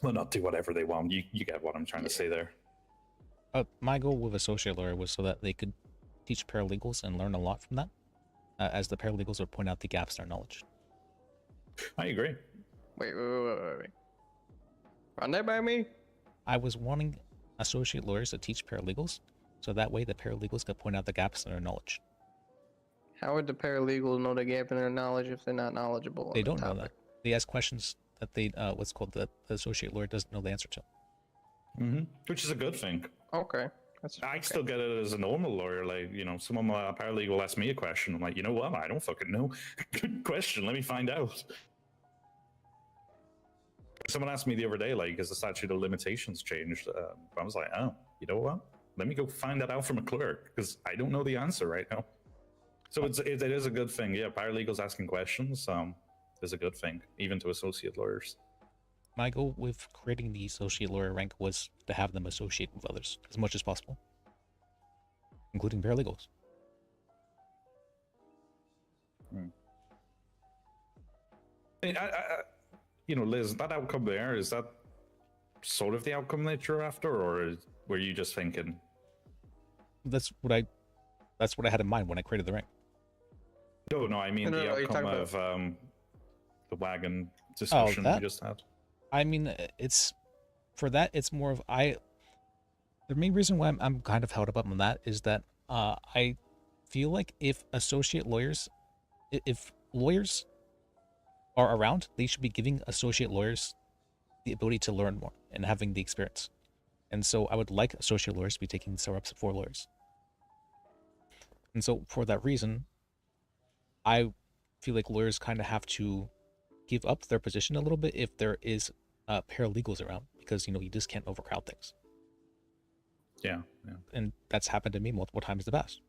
Well, not do whatever they want. You get what I'm trying to say there. My goal with associate lawyer was so that they could teach paralegals and learn a lot from that, as the paralegals would point out the gaps in their knowledge. I agree. Wait. Run that by me? I was wanting associate lawyers to teach paralegals, so that way the paralegals could point out the gaps in their knowledge. How would the paralegals know the gap in their knowledge if they're not knowledgeable? They don't know that. They ask questions that they, what's called the associate lawyer doesn't know the answer to. Mm-hmm. Which is a good thing. Okay. I still get it as a normal lawyer. Like, you know, someone, a paralegal asks me a question. I'm like, you know what? I don't fucking know. Good question. Let me find out. Someone asked me the other day, like, has the statute of limitations changed? I was like, oh, you know what? Let me go find that out from a clerk because I don't know the answer right now. So it is a good thing. Yeah, paralegals asking questions is a good thing, even to associate lawyers. My goal with creating the associate lawyer rank was to have them associate with others as much as possible, including paralegals. You know, Liz, that outcome there, is that sort of the outcome that you're after, or were you just thinking? That's what I had in mind when I created the rank. No, I mean the outcome of the wagon discussion we just had. I mean, it's more of the main reason why I'm kind of held up on that is that I feel like if lawyers are around, they should be giving associate lawyers the ability to learn more and having the experience. And so I would like associate lawyers to be taking cell reps for lawyers. And so for that reason, I feel like lawyers kind of have to give up their position a little bit if there is paralegals around, because, you know, you just can't overcrowd things. Yeah. And that's happened to me multiple times in the past.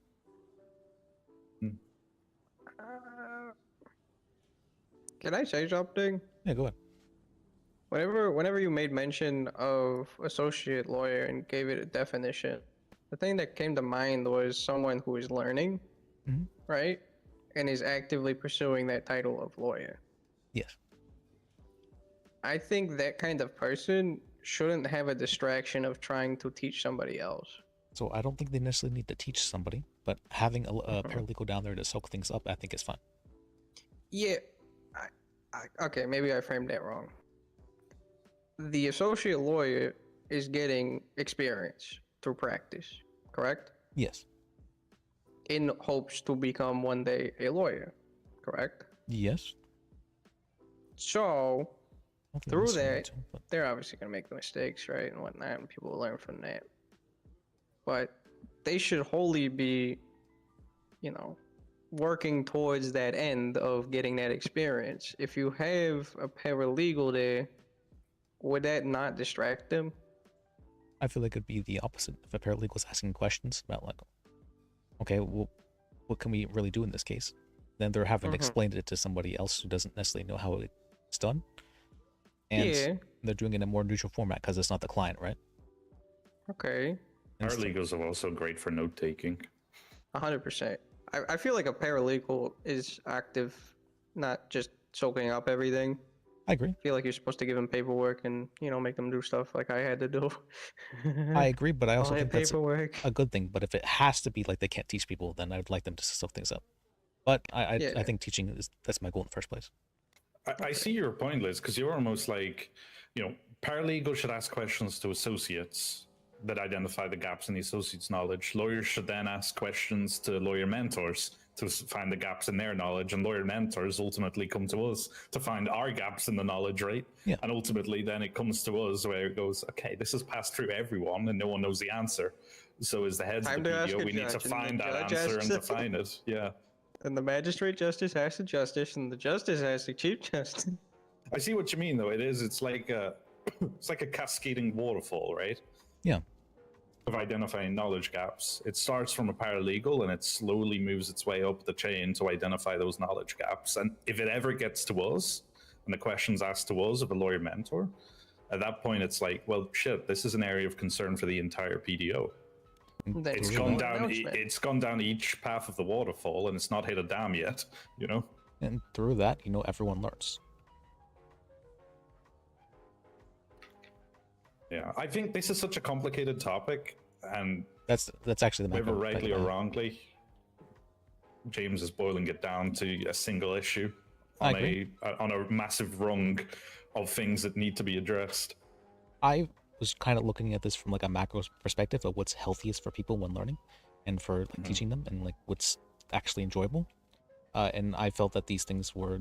Can I say something? Yeah, go ahead. Whenever you made mention of associate lawyer and gave it a definition, the thing that came to mind was someone who is learning, right? And is actively pursuing that title of lawyer. Yes. I think that kind of person shouldn't have a distraction of trying to teach somebody else. So I don't think they necessarily need to teach somebody, but having a paralegal down there to soak things up, I think is fine. Yeah. Okay, maybe I framed that wrong. The associate lawyer is getting experience through practice, correct? Yes. In hopes to become one day a lawyer, correct? Yes. So, through that, they're obviously going to make mistakes, right, and whatnot, and people will learn from that. But they should wholly be, you know, working towards that end of getting that experience. If you have a paralegal there, would that not distract them? I feel like it'd be the opposite. If a paralegal's asking questions about, like, okay, well, what can we really do in this case? Then they're having explained it to somebody else who doesn't necessarily know how it's done. And they're doing it in a more neutral format because it's not the client, right? Okay. Paralegals are also great for note-taking. 100%. I feel like a paralegal is active, not just soaking up everything. I agree. I feel like you're supposed to give them paperwork and, you know, make them do stuff like I had to do. I agree, but I also All think that that's paperwork. a good thing. But if it has to be like they can't teach people, then I would like them to soak things up. But I think teaching that's my goal in the first place. I see your point, Liz, because you're almost like, you know, paralegals should ask questions to associates that identify the gaps in the associate's knowledge. Lawyers should then ask questions to lawyer mentors to find the gaps in their knowledge, and lawyer mentors ultimately come to us to find our gaps in the knowledge, right? Yeah. And ultimately then it comes to us where it goes, okay, this has passed through everyone and no one knows the answer. So as the heads Time of the to ask PDO, a we need to judge, and the find that judge answer and asks- define it. Yeah. And the magistrate justice asks the justice, and the justice asks the chief justice. I see what you mean, though. It's like a cascading waterfall, right? Yeah. Of identifying knowledge gaps. It starts from a paralegal and it slowly moves its way up the chain to identify those knowledge gaps. And if it ever gets to us, and the question's asked to us of a lawyer mentor, at that point it's like, well, shit, this is an area of concern for the entire PDO. It's gone down each path of the waterfall, and it's not hit a dam yet, you know? And through that, everyone learns. Yeah, I think this is such a complicated topic, and that's actually the whether rightly or wrongly, James is boiling it down to a single issue on a massive rung of things that need to be addressed. I was kind of looking at this from like a macro perspective of what's healthiest for people when learning, and for teaching them, and like what's actually enjoyable. And I felt that these things were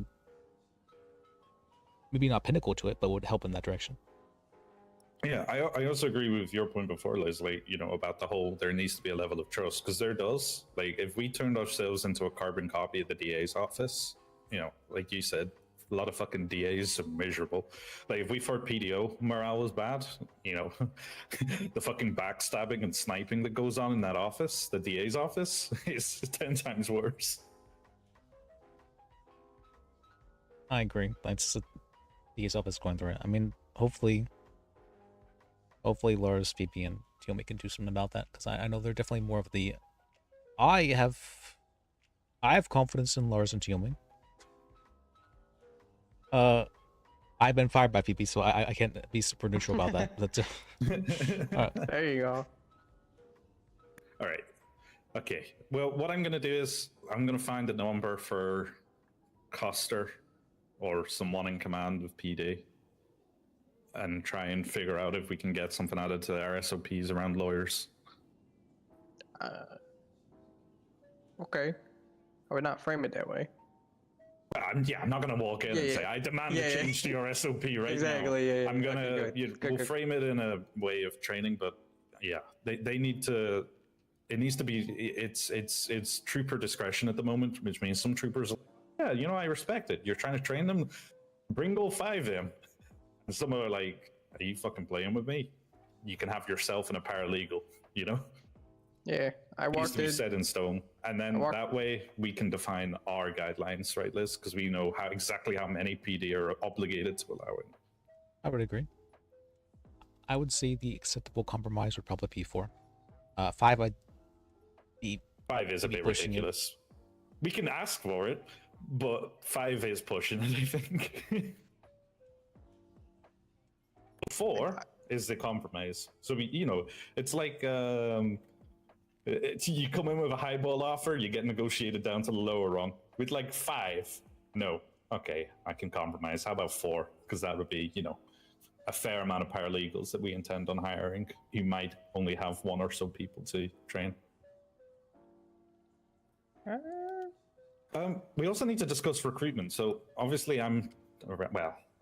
maybe not pinnacle to it, but would help in that direction. Yeah, I also agree with your point before, Leslie, about the whole, there needs to be a level of trust, because there does. Like, if we turned ourselves into a carbon copy of the DA's office, like you said, a lot of fucking DAs are miserable. Like, if we thought PDO morale was bad, the fucking backstabbing and sniping that goes on in that office, the DA's office, is 10 times worse. I agree. That's the DA's office going through it. I mean, hopefully Lars, PP, and Tiomi can do something about that, because I know they're definitely more of the... I have confidence in Lars and Tiomi. I've been fired by PP, so I can't be super neutral about that. But, There you go. All right. Okay. Well, what I'm going to do is I'm going to find a number for Coster or someone in command with PD, and try and figure out if we can get something added to our SOPs around lawyers. Okay. I would not frame it that way. I'm not going to walk in and say, I demand a change to your SOP right exactly, now. Yeah. I'm going to, we'll frame it in a way of training, but yeah, they need to, it needs to be, it's trooper discretion at the moment, which means some troopers, I respect it. You're trying to train them, bring all 5 of them. And some are like, are you fucking playing with me? You can have yourself and a paralegal, Yeah, I It needs walked to be in. set in stone. And then that way we can define our guidelines, right, Liz? Because we know exactly how many PD are obligated to allow it. I would agree. I would say the acceptable compromise would probably be 4. 5, I'd be... 5 is a bit ridiculous. We can ask for it, but 5 is pushing it, I think. 4 is the compromise. So it's like you come in with a highball offer, you get negotiated down to the lower rung. With like 5, no, okay, I can compromise. How about 4? Because that would be a fair amount of paralegals that we intend on hiring, who might only have 1 or so people to train. We also need to discuss recruitment. So obviously I'm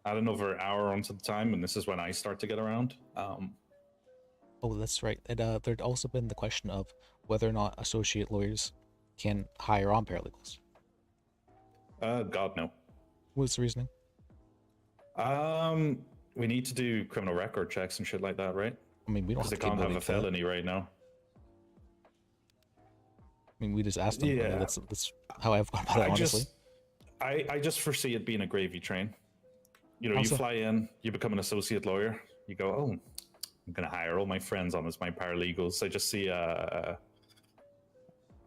add another hour onto the time, and this is when I start to get around. Oh, that's right. And there'd also been the question of whether or not associate lawyers can hire on paralegals. God, no. What's the reasoning? We need to do criminal record checks and shit like that, right? I mean, we don't have they can't have a felony right now. I mean, we just asked them. Yeah. That's how I've gone about it, honestly. I just foresee it being a gravy train. You Also- fly in, you become an associate lawyer, you go, oh, I'm going to hire all my friends on as my paralegals. I just see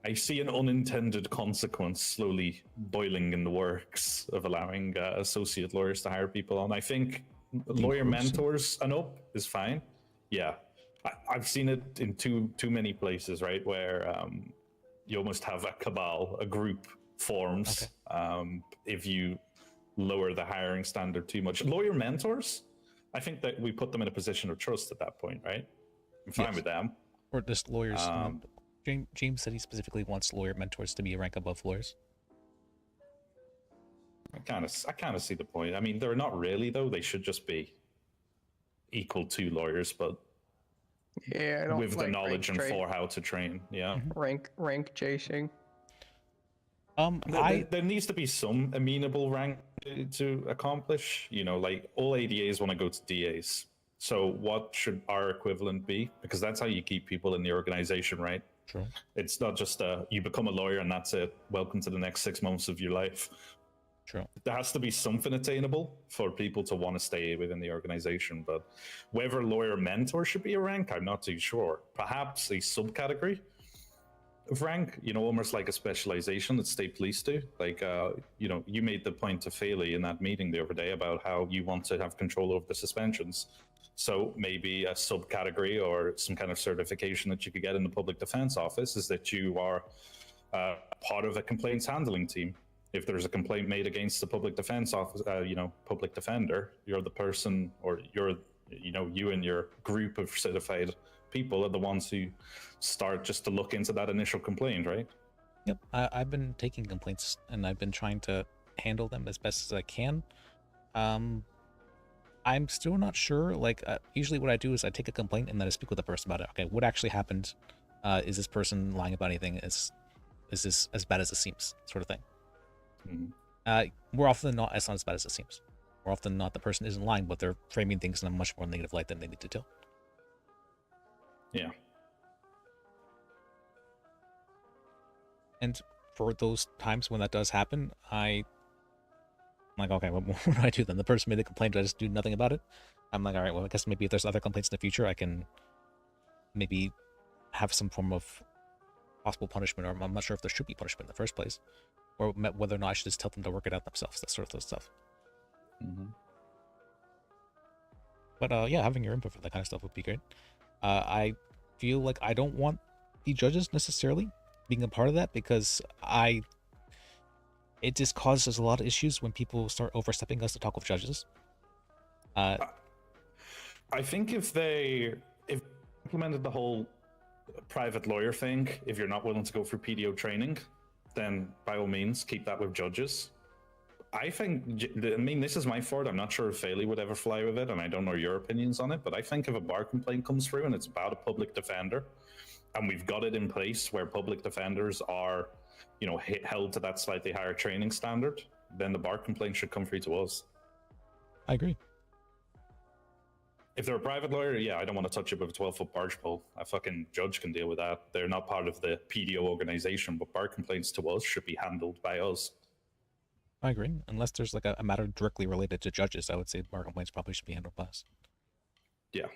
I see an unintended consequence slowly boiling in the works of allowing associate lawyers to hire people on. I think lawyer mentors and up is fine. Yeah, I've seen it in too many places, right, where you almost have a cabal, a group forms if you lower the hiring standard too much. Lawyer mentors, I think that we put them in a position of trust at that point, right? I'm fine with them. Or just lawyers. James said he specifically wants lawyer mentors to be a rank above lawyers. I kind of see the point. I mean, they're not really though. They should just be equal to lawyers, but Yeah, I don't with the like knowledge and rank for how to train. Yeah. rank chasing. There needs to be some amenable rank to accomplish. You know, like all ADAs want to go to DAs. So what should our equivalent be? Because that's how you keep people in the organization, right? True. It's not just you become a lawyer and that's it. Welcome to the next 6 months of your life. True. There has to be something attainable for people to want to stay within the organization. But whether lawyer mentor should be a rank, I'm not too sure. Perhaps a subcategory of rank, you know, almost like a specialization that state police do. Like, you know, you made the point to Faley in that meeting the other day about how you want to have control over the suspensions. So maybe a subcategory or some kind of certification that you could get in the public defense office is that you are part of a complaints handling team. If there's a complaint made against the public defense office, you know, public defender, you're the person, or you're, you know, you and your group of certified people are the ones who start just to look into that initial complaint, right? Yep. I've been taking complaints and I've been trying to handle them as best as I can. I'm still not sure. Like, usually what I do is I take a complaint and then I speak with the person about it. Okay, what actually happened? Is this person lying about anything? Is this as bad as it seems? Sort of thing. More often than not, it's not as bad as it seems. More often than not, the person isn't lying, but they're framing things in a much more negative light than they need to do. Yeah. And for those times when that does happen, I'm like, okay, what do I do then? The person made a complaint, do I just do nothing about it? I'm like, all right, well, I guess maybe if there's other complaints in the future, I can maybe have some form of possible punishment, or I'm not sure if there should be punishment in the first place, or whether or not I should just tell them to work it out themselves, that sort of stuff. But yeah, having your input for that kind of stuff would be great. I feel like I don't want the judges necessarily being a part of that, because it just causes a lot of issues when people start overstepping us to talk with judges. I think if implemented the whole private lawyer thing, if you're not willing to go through PDO training, then by all means keep that with judges. I mean, this is my fault. I'm not sure if Faley would ever fly with it, and I don't know your opinions on it, but I think if a bar complaint comes through and it's about a public defender, and we've got it in place where public defenders are, you know, held to that slightly higher training standard, then the bar complaint should come through to us. I agree. If they're a private lawyer, yeah, I don't want to touch it with a 12-foot barge pole. A fucking judge can deal with that. They're not part of the PDO organization, but bar complaints to us should be handled by us. I agree. Unless there's like a matter directly related to judges, I would say bar complaints probably should be handled by us. Yeah.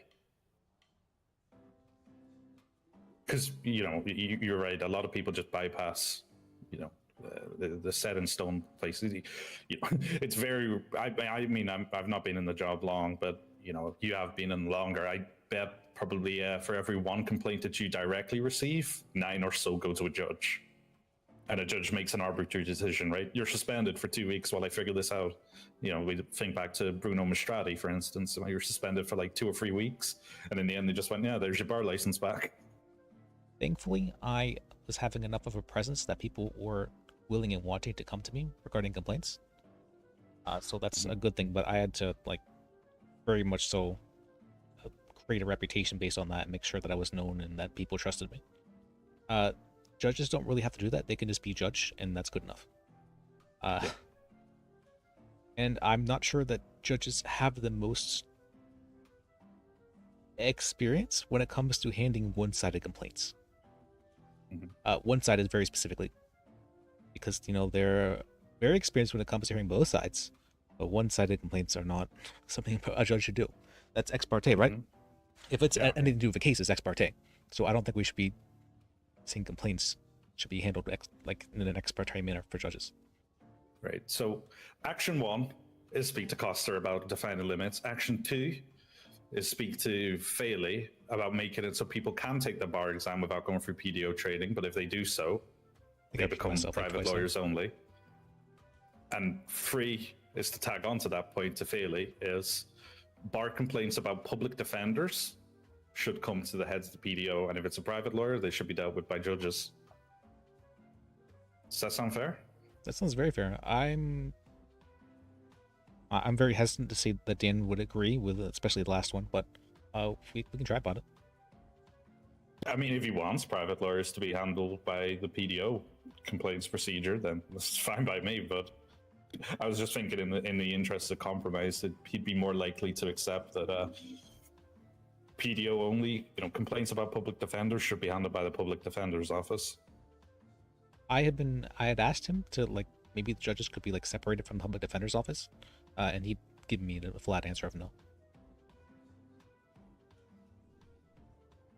Because, you know, you're right. A lot of people just bypass, you know, the set in stone places. You know, it's very, I mean, I've not been in the job long, but, you know, you have been in longer. I bet probably for every one complaint that you directly receive, 9 or so go to a judge. And a judge makes an arbitrary decision, right? You're suspended for 2 weeks while I figure this out. You know, we think back to Bruno Mastrati, for instance. You were suspended for like 2 or 3 weeks. And in the end, they just went, yeah, there's your bar license back. Thankfully, I was having enough of a presence that people were willing and wanting to come to me regarding complaints. So that's a good thing. But I had to, like, very much so create a reputation based on that and make sure that I was known and that people trusted me. Judges don't really have to do that. They can just be judge, and that's good enough. Yeah. And I'm not sure that judges have the most experience when it comes to handling one-sided complaints. One-sided very specifically. Because, you know, they're very experienced when it comes to hearing both sides. But one-sided complaints are not something a judge should do. That's ex parte, right? If it's anything to do with a case, it's ex parte. So I don't think we should be seeing complaints should be handled like in an ex parte manner for judges. Right. So action 1 is speak to Coster about defining limits. Action 2 is speak to Faley about making it so people can take the bar exam without going through PDO training. But if they do so, they become private lawyers only. And 3 is to tag on to that point to Faley is bar complaints about public defenders should come to the heads of the PDO, and if it's a private lawyer, they should be dealt with by judges. Does that sound fair? That sounds very fair. I'm very hesitant to say that Dan would agree with, especially the last one, but we can try about it. I mean, if he wants private lawyers to be handled by the PDO complaints procedure, then that's fine by me. But I was just thinking, in the interest of compromise, that he'd be more likely to accept that PDO only, complaints about public defenders should be handled by the public defender's office. I had asked him to, like, maybe the judges could be, like, separated from the public defender's office, and he'd give me a flat answer of no.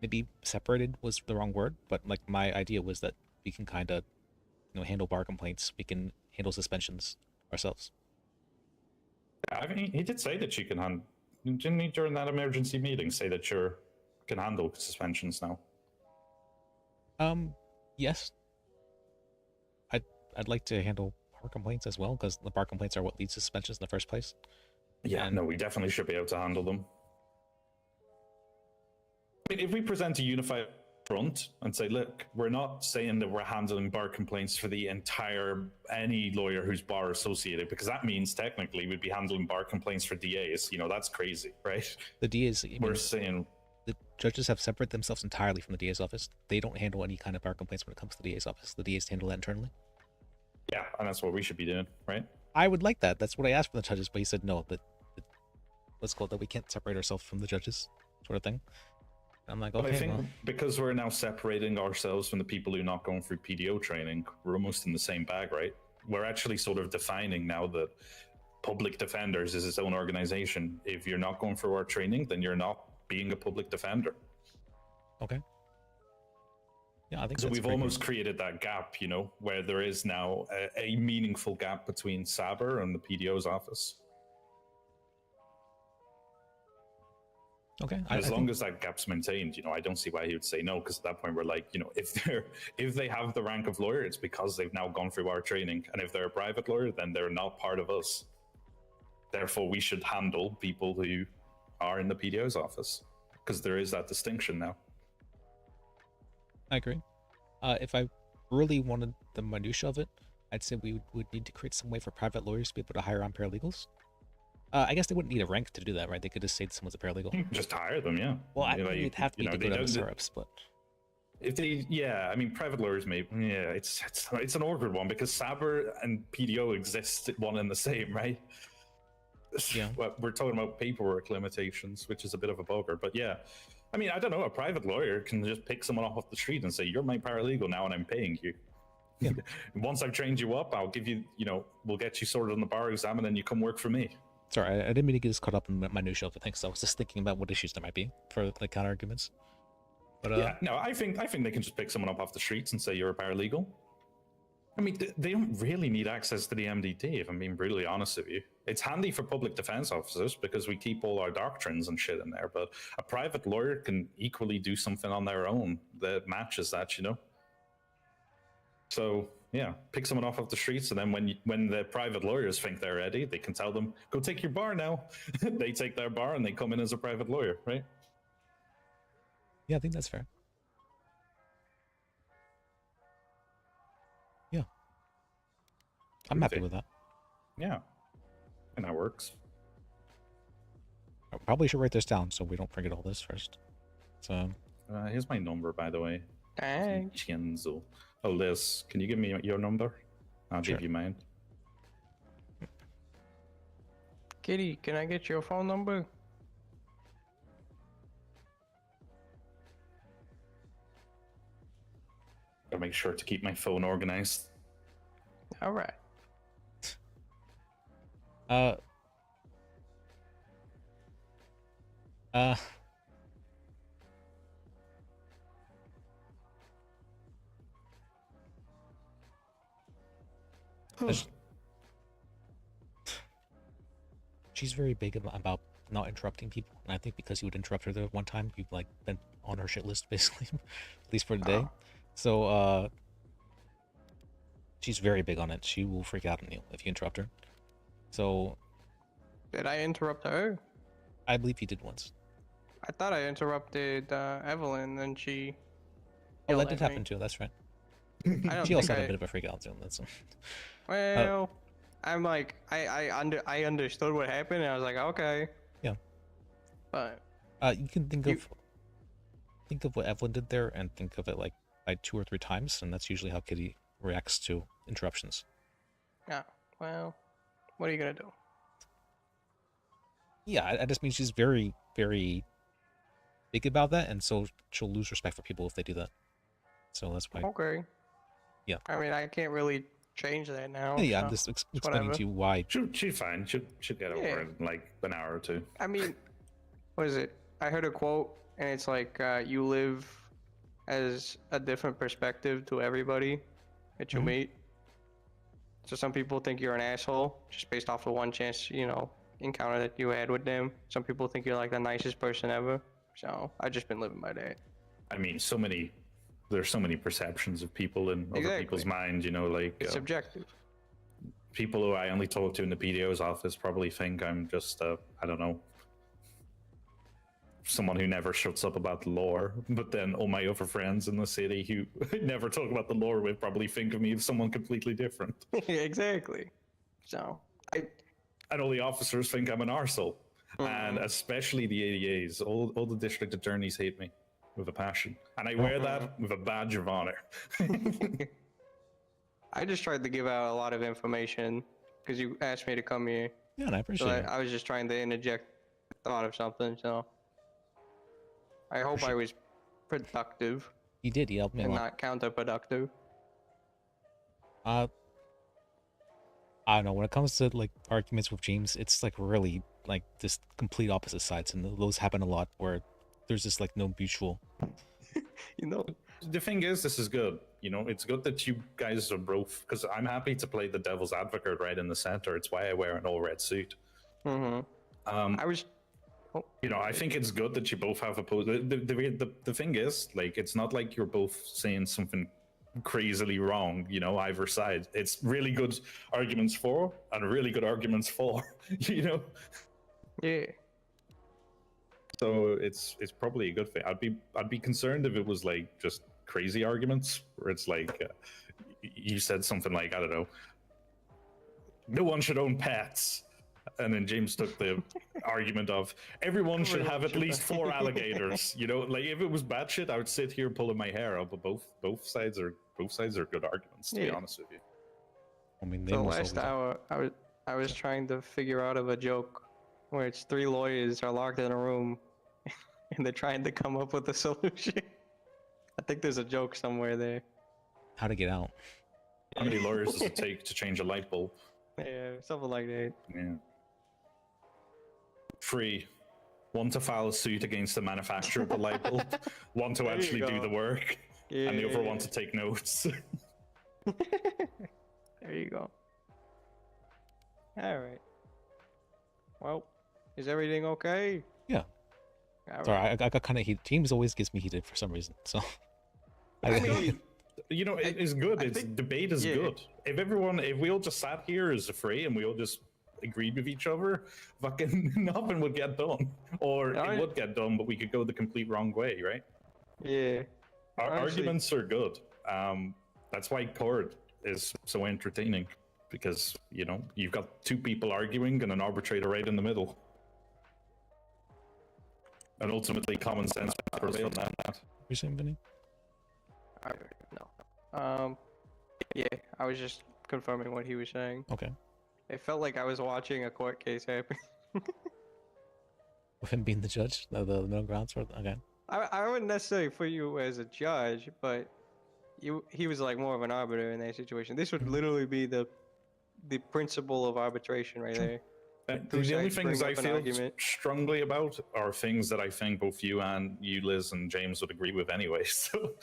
Maybe separated was the wrong word, but, like, my idea was that we can kind of, handle bar complaints. We can handle suspensions ourselves. I mean, he did say that you can didn't he, during that emergency meeting, say that you can handle suspensions now? Yes. I'd like to handle bar complaints as well, because the bar complaints are what leads to suspensions in the first place. Yeah, no, we definitely should be able to handle them. If we present a unified front and say, look, we're not saying that we're handling bar complaints for the entire, any lawyer who's bar associated, because that means technically we'd be handling bar complaints for DAs. That's crazy, right? The DAs, we're saying the judges have separated themselves entirely from the DA's office. They don't handle any kind of bar complaints when it comes to the DA's office. The DAs handle that internally. Yeah, and that's what we should be doing, right? I would like that. That's what I asked from the judges, but he said no, that what's called, that we can't separate ourselves from the judges, sort of thing. I'm like, okay, but I think because we're now separating ourselves from the people who are not going through PDO training, we're almost in the same bag, right? We're actually sort of defining now that public defenders is its own organization. If you're not going through our training, then you're not being a public defender. Okay. Yeah, I think so. We've almost created that gap, where there is now a meaningful gap between Saber and the PDO's office. Okay. As long as that gap's maintained, I don't see why he would say no, because at that point we're like, if they have the rank of lawyer, it's because they've now gone through our training, and if they're a private lawyer, then they're not part of us. Therefore, we should handle people who are in the PDO's office, because there is that distinction now. I agree. If I really wanted the minutia of it, I'd say we would need to create some way for private lawyers to be able to hire on paralegals. I guess they wouldn't need a rank to do that, right? They could just say someone's a paralegal. Just hire them, yeah. Well, I think it'd have to be to go down the syrups, but if they, I mean, private lawyers may, it's an awkward one, because Saber and PDO exist one and the same, right? Yeah. Well, we're talking about paperwork limitations, which is a bit of a bugger, but yeah. I mean, I don't know, a private lawyer can just pick someone off the street and say, you're my paralegal now and I'm paying you. Yeah. Once I've trained you up, I'll give you, we'll get you sorted on the bar exam and then you come work for me. Sorry, I didn't mean to get caught up in minutia of the thing, so I was just thinking about what issues there might be for the counter arguments. But yeah, no, I think they can just pick someone up off the streets and say you're a paralegal. I mean, they don't really need access to the MDT, if I'm being brutally honest with you. It's handy for public defense officers because we keep all our doctrines and shit in there, but a private lawyer can equally do something on their own that matches that, So, yeah, pick someone off the streets, and then when the private lawyers think they're ready, they can tell them, go take your bar now. They take their bar and they come in as a private lawyer, right? Yeah, I think that's fair. Yeah. I'm happy with that. Yeah. And that works. I probably should write this down so we don't forget all this first. So here's my number, by the way. Thanks. Chienzo. Oh, Liz, can you give me your number? I'll give you mine. Kitty, can I get your phone number? Gotta make sure to keep my phone organized. All right. She's very big about not interrupting people, and I think because you would interrupt her the one time, you've like been on her shit list basically, at least for today. So she's very big on it. She will freak out on you if you interrupt her. So did I interrupt her? I believe you did once. I thought I interrupted Evelyn, and she. Oh, yelled that did at me. happen too. That's right. I don't She also think had a bit of a freak out too. That's. Well, I'm like, I understood what happened, and I was like, okay. Yeah. But. You can think of what Evelyn did there, and think of it like by 2 or 3 times, and that's usually how Kitty reacts to interruptions. Yeah. Well, what are you gonna do? Yeah, I just mean she's very, very big about that, and so she'll lose respect for people if they do that. So that's why. Okay. Yeah. I mean, I can't really change that now. Yeah, so I'm just it's explaining whatever. to you why. She's fine. She'll get over Yeah. it in like an hour or 2. I mean, what is it? I heard a quote, and it's like, you live as a different perspective to everybody that you meet. So some people think you're an asshole just based off of one chance, encounter that you had with them. Some people think you're like the nicest person ever. So I've just been living by that. I mean, there's so many perceptions of people in other people's minds, like It's subjective. people who I only talk to in the PDO's office probably think I'm just I don't know, someone who never shuts up about the lore. But then all my other friends in the city who never talk about the lore with probably think of me as someone completely different. Exactly. So and all the officers think I'm an arsehole. And especially the ADAs, all the district attorneys hate me with a passion, and I wear that with a badge of honor. I just tried to give out a lot of information because you asked me to come here. Yeah, and I appreciate it. I was just trying to interject thought of something, so I hope I was productive. You did. You helped me a and lot. not counterproductive. I don't know. When it comes to like arguments with James, it's like really like this complete opposite sides, and those happen a lot where there's just like no mutual. The thing is, this is good. It's good that you guys are both, because I'm happy to play the devil's advocate right in the center. It's why I wear an all red suit. I was. I think it's good that you both have opposed. The thing is, like, it's not like you're both saying something crazily wrong, either side. It's really good arguments for and really good arguments for, Yeah. So it's probably a good thing. I'd be concerned if it was like just crazy arguments where it's like you said something like, I don't know, no one should own pets. And then James took the argument of everyone should have at least 4 alligators. Like if it was bad shit, I would sit here pulling my hair out. But both sides are good arguments, to be honest with you. I mean, The last hour, I was trying to figure out of a joke where it's 3 lawyers are locked in a room, and they're trying to come up with a solution. I think there's a joke somewhere there. How to get out? How many lawyers does it take to change a light bulb? Yeah, something like that. Yeah. 3. 1 to file a suit against the manufacturer of the light bulb, 1 to There you actually do go. the work, Yeah, and the other yeah, 1 yeah. to take notes. There you go. All right. Well, is everything okay? Yeah. All Sorry, right. I got kind of heated. James always gets me heated for some reason. So. I mean, it's good. Debate is good. If we all just sat here as a free and we all just agreed with each other, fucking nothing would get done. Or it would get done, but we could go the complete wrong way, right? Yeah. Our Honestly- arguments are good. That's why court is so entertaining, because you've got 2 people arguing and an arbitrator right in the middle, and ultimately common sense prevails on that. You saying, Vinny? No. Yeah, I was just confirming what he was saying. Okay. It felt like I was watching a court case happen. With him being the judge, the middle ground sort. Okay. I wouldn't necessarily put you as a judge, but he was like more of an arbiter in that situation. This would literally be the principle of arbitration right there. The only things I feel strongly about are things that I think both you, Liz, and James would agree with anyway. So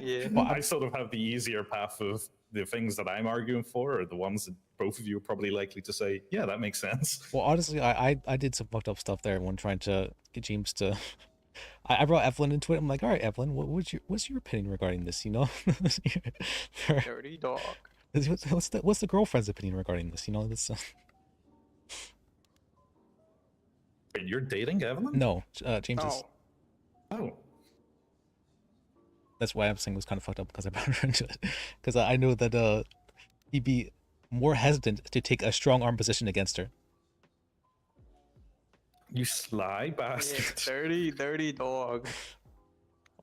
yeah, I sort of have the easier path of the things that I'm arguing for, are the ones that both of you are probably likely to say, yeah, that makes sense. Well, honestly, I did some fucked up stuff there when trying to get James to. I brought Evelyn into it. I'm like, all right, Evelyn, what's your opinion regarding this? Dirty dog. What's the girlfriend's opinion regarding this? This. You're dating Evelyn? No, James is. Oh. That's why I'm saying it was kind of fucked up because I brought her into it. Because I know that he'd be more hesitant to take a strong arm position against her. You sly bastard. Dirty dog.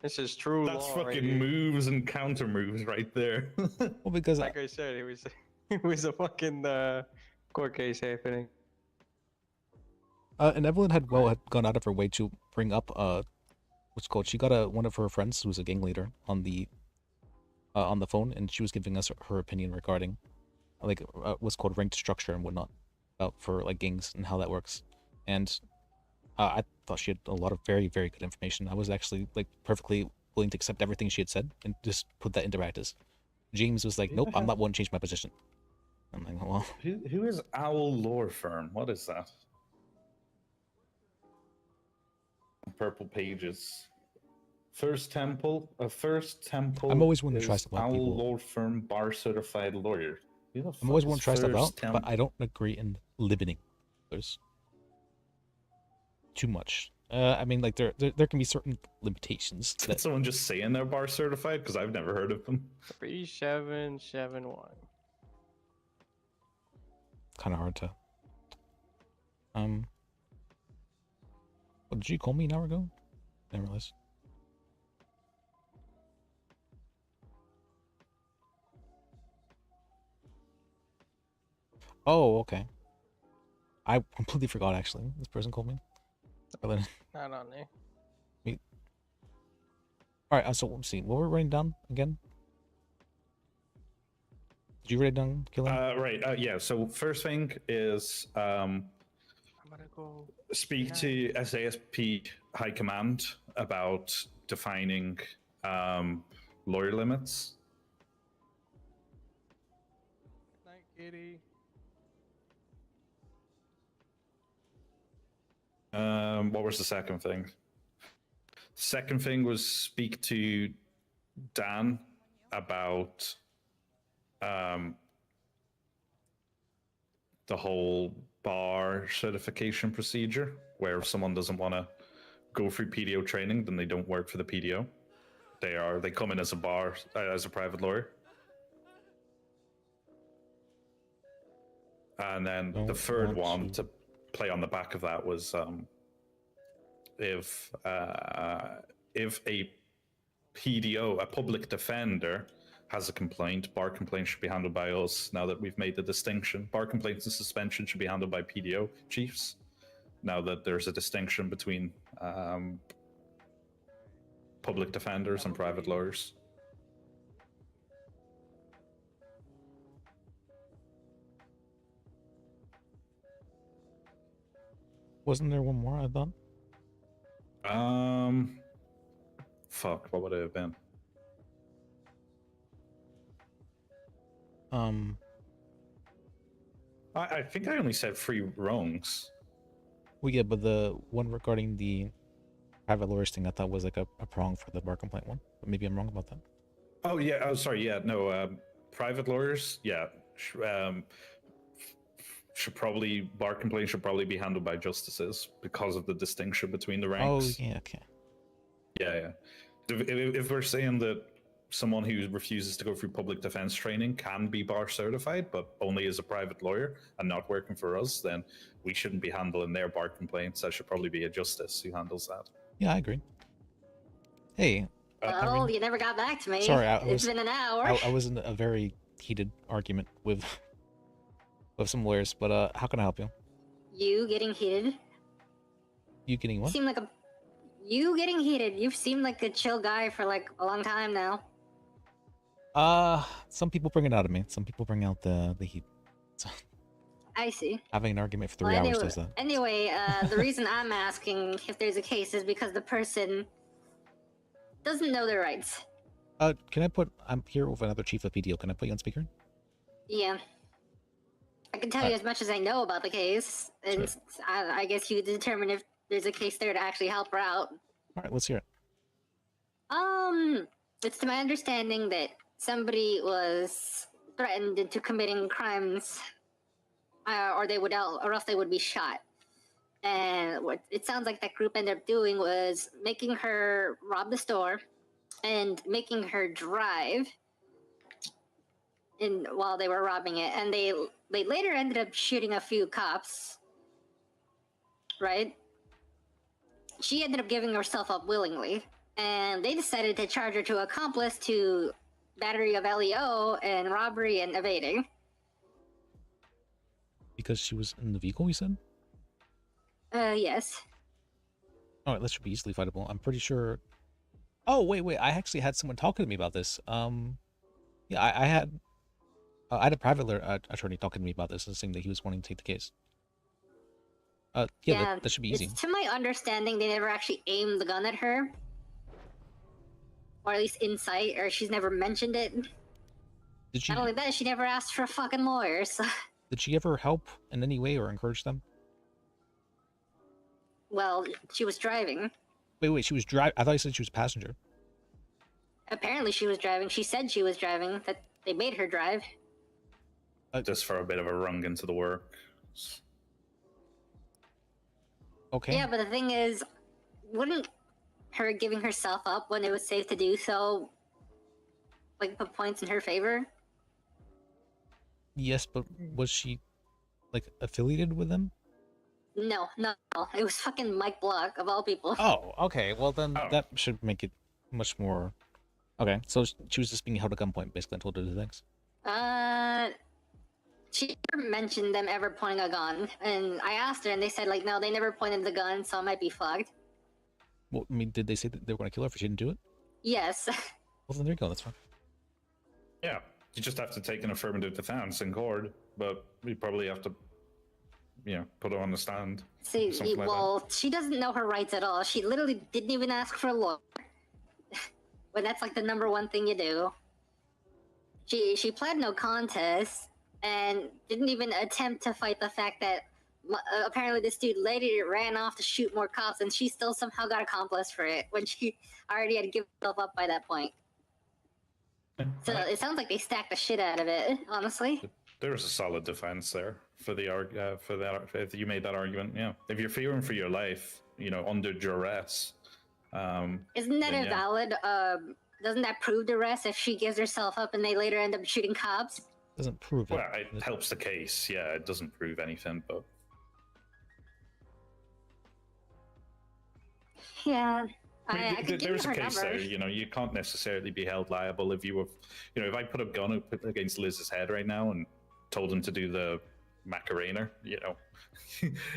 This is true That's law fucking right here. moves and counter moves right there. Well, because like I said, it was a fucking court case happening. And Evelyn had gone out of her way to bring up what's it called. She got one of her friends who's a gang leader on the phone, and she was giving us her opinion regarding like what's called ranked structure and whatnot for like gangs and how that works. And I thought she had a lot of very, very good information. I was actually like perfectly willing to accept everything she had said and just put that into practice. James was like, "Nope, I'm not one to change my position." I'm like, "Well, who is Owl Lore Firm? What is that?" Purple pages. First temple. I'm always willing to try is stuff out, Owl people. Law Firm bar certified lawyer. I'm always willing to try stuff out, but I don't agree in limiting. There's too much. I mean, like there can be certain limitations. Did someone just saying they're bar certified? Because I've never heard of them. 3771. Kind of hard to. What did you call me an hour ago? I didn't realize. Oh, okay. I completely forgot, actually. This person called me. Not on there. Alright, so let's see. What were we writing down again? Did you write it down, Killer? Right. Yeah. So first thing is speak to SASP High Command about defining lawyer limits. Good night, kitty. What was the second thing? Second thing was speak to Dan about the whole bar certification procedure, where if someone doesn't want to go through PDO training, then they don't work for the PDO. They come in as a private lawyer. And then the third one to play on the back of that was if a PDO, a public defender, has a complaint, bar complaint should be handled by us. Now that we've made the distinction, bar complaints and suspension should be handled by PDO chiefs. Now that there's a distinction between public defenders and private lawyers. Wasn't there one more, I thought? Fuck, what would it have been? I think I only said 3 wrongs. Well, yeah, but the one regarding the private lawyers thing, I thought was like a prong for the bar complaint one. But maybe I'm wrong about that. Oh, yeah. Oh, sorry. Yeah, no. Private lawyers, yeah. Bar complaints should probably be handled by justices because of the distinction between the ranks. Oh, yeah, okay. Yeah. If we're saying that someone who refuses to go through public defense training can be bar certified, but only as a private lawyer and not working for us, then we shouldn't be handling their bar complaints. That should probably be a justice who handles that. Yeah, I agree. Hey. Well, you never got back to me. Sorry, it's been an hour. I was in a very heated argument with some lawyers, but how can I help you? You getting heated? You getting what? You getting heated. You've seemed like a chill guy for like a long time now. Some people bring it out of me. Some people bring out the heat. So, I see. having an argument for 3 hours does that. Anyway, the reason I'm asking if there's a case is because the person doesn't know their rights. I'm here with another chief of PDO. Can I put you on speaker? Yeah. I can tell you as much as I know about the case, and I guess you determine if there's a case there to actually help her out. All right, let's hear it. It's to my understanding that somebody was threatened into committing crimes, or else they would be shot. And what it sounds like that group ended up doing was making her rob the store and making her drive while they were robbing it. And they later ended up shooting a few cops, right? She ended up giving herself up willingly, and they decided to charge her to accomplice to battery of LEO and robbery and evading. Because she was in the vehicle, you said? Yes. Alright, that should be easily fightable. I'm pretty sure... Oh, wait, I actually had someone talking to me about this. Yeah, I had a private attorney talking to me about this and saying that he was wanting to take the case. Yeah, that should be easy. To my understanding, they never actually aimed the gun at her. Or at least in sight, or she's never mentioned it. Did she... Not only that, she never asked for a fucking lawyer, so... Did she ever help in any way or encourage them? Well, she was driving. Wait, she was driving? I thought you said she was a passenger. Apparently she was driving. She said she was driving, that they made her drive. Just for a bit of a rung into the works. Okay. Yeah, but the thing is, wouldn't her giving herself up when it was safe to do so, like, put points in her favor? Yes, but was she, like, affiliated with them? No. It was fucking Mike Block, of all people. Oh, okay. Well, then that should make it much more... Okay, so she was just being held at gunpoint, basically, and told to do things. She never mentioned them ever pointing a gun, and I asked her, and they said, like, no, they never pointed the gun, so it might be fucked. Well, I mean, did they say that they were going to kill her if she didn't do it? Yes. Well, then there you go, that's fine. Yeah, you just have to take an affirmative defense in court, but we probably have to, put her on the stand. See, she doesn't know her rights at all. She literally didn't even ask for a lawyer. When that's like the #1 thing you do. She pled no contest and didn't even attempt to fight the fact that apparently this dude later ran off to shoot more cops, and she still somehow got accomplice for it when she already had given herself up by that point. So it sounds like they stacked the shit out of it, honestly. There's a solid defense there for that. If you made that argument, yeah. If you're fearing for your life, under duress. Isn't that invalid? Doesn't that prove duress if she gives herself up and they later end up shooting cops? Doesn't prove it. Well, it helps the case. Yeah, it doesn't prove anything, but. Yeah. I could give there's you a her case number. there, you can't necessarily be held liable if you were, if I put a gun up against Liz's head right now and told him to do the Macarena,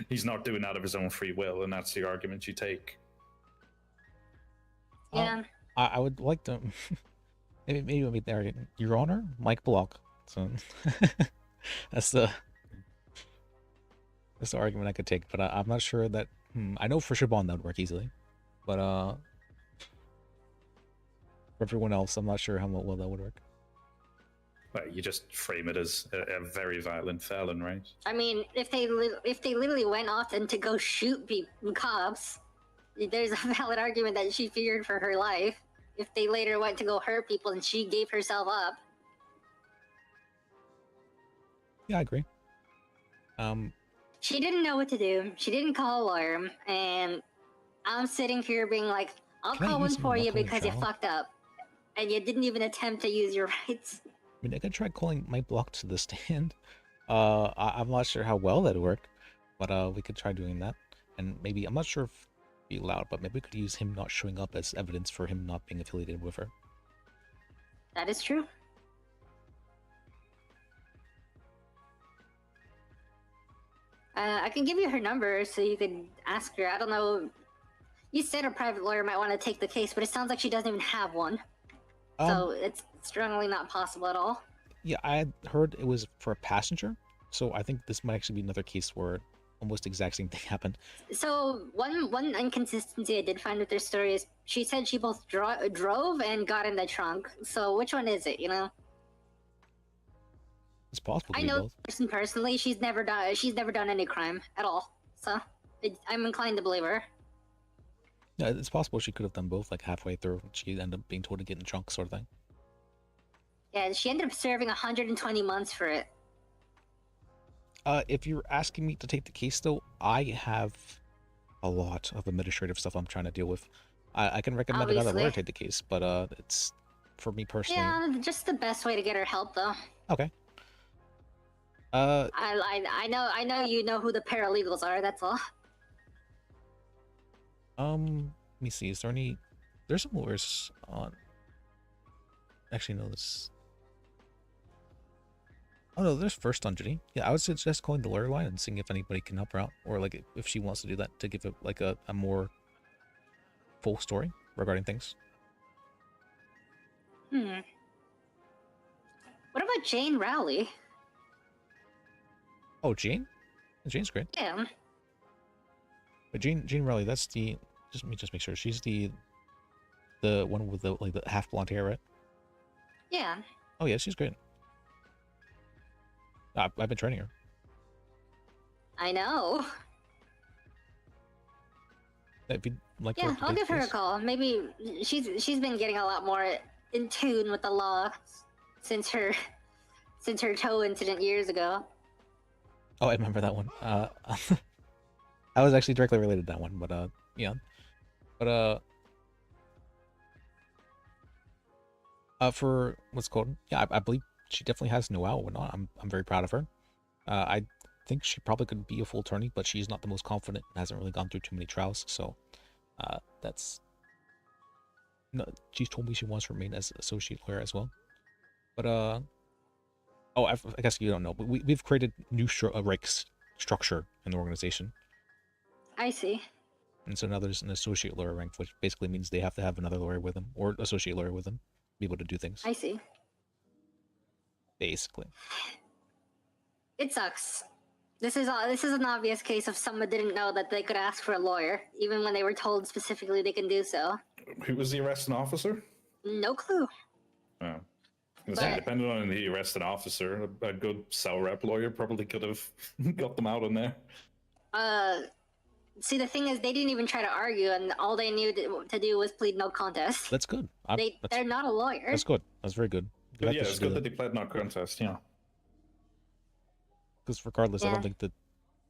he's not doing that of his own free will, and that's the argument you take. Yeah. I would like to, maybe I'll be there. Your Honor, Mike Block. So that's the argument I could take, but I'm not sure that. I know for sure Bond that would work easily, but for everyone else, I'm not sure how well that would work. Well, you just frame it as a very violent felon, right? I mean, if they literally went off and to go shoot cops, there's a valid argument that she feared for her life. If they later went to go hurt people and she gave herself up. Yeah, I agree. She didn't know what to do. She didn't call a lawyer, and I'm sitting here being like, I'll call one for you because you fucked up. And you didn't even attempt to use your rights. I mean, I could try calling Mike Block to the stand. I'm not sure how well that'd work, but we could try doing that. And maybe, I'm not sure if it'd be allowed, but maybe we could use him not showing up as evidence for him not being affiliated with her. That is true. I can give you her number so you could ask her. I don't know. You said a private lawyer might want to take the case, but it sounds like she doesn't even have one. So it's strongly not possible at all. Yeah, I had heard it was for a passenger, so I think this might actually be another case where almost the exact same thing happened. So one inconsistency I did find with their story is she said she both drove and got in the trunk. So which one is it? It's possible. I know the person personally. She's never done any crime at all. So I'm inclined to believe her. Yeah, it's possible she could have done both. Like halfway through, she ended up being told to get in the trunk, sort of thing. Yeah, she ended up serving 120 months for it. If you're asking me to take the case, though, I have a lot of administrative stuff I'm trying to deal with. I can recommend another lawyer Obviously. take the case, but it's for me personally. Yeah, just the best way to get her help, though. Okay. I know you know who the paralegals are. That's all. Let me see. Is there any? There's some lawyers on. Actually, no. This. Oh no, there's first on duty. Yeah, I would suggest calling the lawyer line and seeing if anybody can help her out, or like if she wants to do that to give it like a more full story regarding things. What about Jane Rowley? Oh, Jane? Jane's great. Yeah. But Jane Riley, that's the. Just let me just make sure. She's the one with the like the half blonde hair, right? Yeah. Oh yeah, she's great. I've been training her. I know. If you'd like Yeah, to I'll take give her a this- call. Maybe she's been getting a lot more in tune with the law since her toe incident years ago. Oh, I remember that one. I was actually directly related to that one, but yeah. But for what's it called? Yeah, I believe she definitely has know-how and whatnot. I'm very proud of her. I think she probably could be a full attorney, but she's not the most confident and hasn't really gone through too many trials. So, that's. No, she's told me she wants to remain as associate lawyer as well. But oh, I guess you don't know, but we've created new structure in the organization. I see. And so now there's an associate lawyer rank, which basically means they have to have another lawyer with them, or associate lawyer with them, to be able to do things. I see. Basically. It sucks. This is an obvious case of someone didn't know that they could ask for a lawyer, even when they were told specifically they can do so. Who was the arresting officer? No clue. Oh. I was saying, depending on the arresting officer, a good cell rep lawyer probably could have got them out in there. See, the thing is, they didn't even try to argue, and all they knew to do was plead no contest. That's good. They're not a lawyer. That's good. That's very good. But yeah, it's good that they pled not contest, yeah. Because regardless, I Yeah. don't think that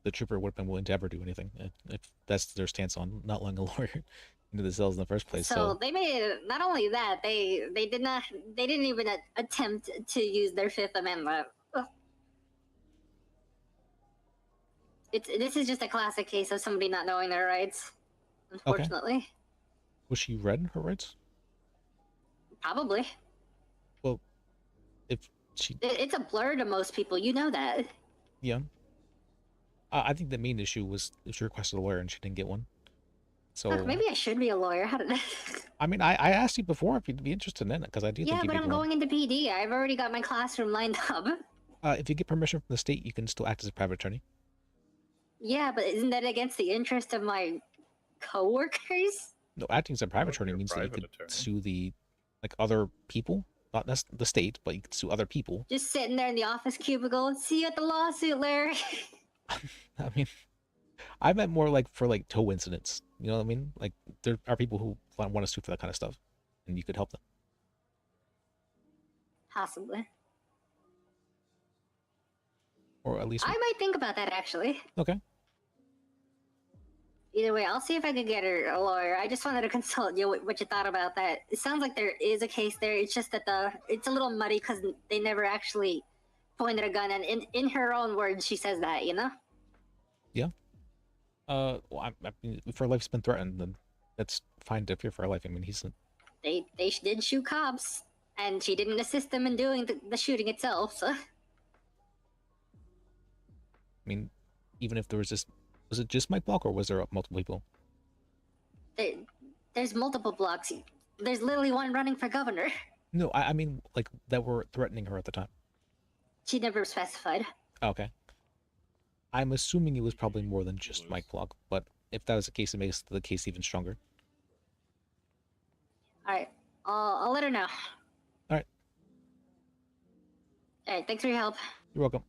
the trooper would have been willing to ever do anything if that's their stance on not letting a lawyer into the cells in the first place. So they made not only that, they didn't even attempt to use their Fifth Amendment. Ugh. This is just a classic case of somebody not knowing their rights. Unfortunately, Was she read her rights? probably Well, if she, it's a blur to most people. You know that. yeah. I think the main issue was if she requested a lawyer and she didn't get one. So Maybe I should be a lawyer. How did I mean, I asked you before if you'd be interested in it because I do Yeah, think you'd but be I'm good. going into PD. I've already got my classroom lined up. If you get permission from the state, you can still act as a private attorney. Yeah, but isn't that against the interest of my coworkers? No, acting as a private attorney means that you could sue the other people, not the state, but you could sue other people. Just sitting there in the office cubicle. See you at the lawsuit, Larry. I mean, I meant more like for like tow incidents. You know what I mean? Like there are people who want to sue for that kind of stuff, and you could help them. Possibly. Or at least. I might think about that actually. Okay. Either way, I'll see if I could get her a lawyer. I just wanted to consult you what you thought about that. It sounds like there is a case there. It's just that it's a little muddy because they never actually pointed a gun, and in her own words, she says that, you know. Yeah. Well, I mean, if her life's been threatened, then that's fine to fear for her life. I mean, he's. They did shoot cops, and she didn't assist them in doing the shooting itself. So. I mean, even if there was was it just Mike Block or was there multiple people? There's multiple blocks. There's literally one running for governor. No, I mean like that were threatening her at the time. She never specified. Okay. I'm assuming it was probably more than just Mike Block, but if that was the case, it makes the case even stronger. All right, I'll let her know. All right. All right, thanks for your help. You're welcome.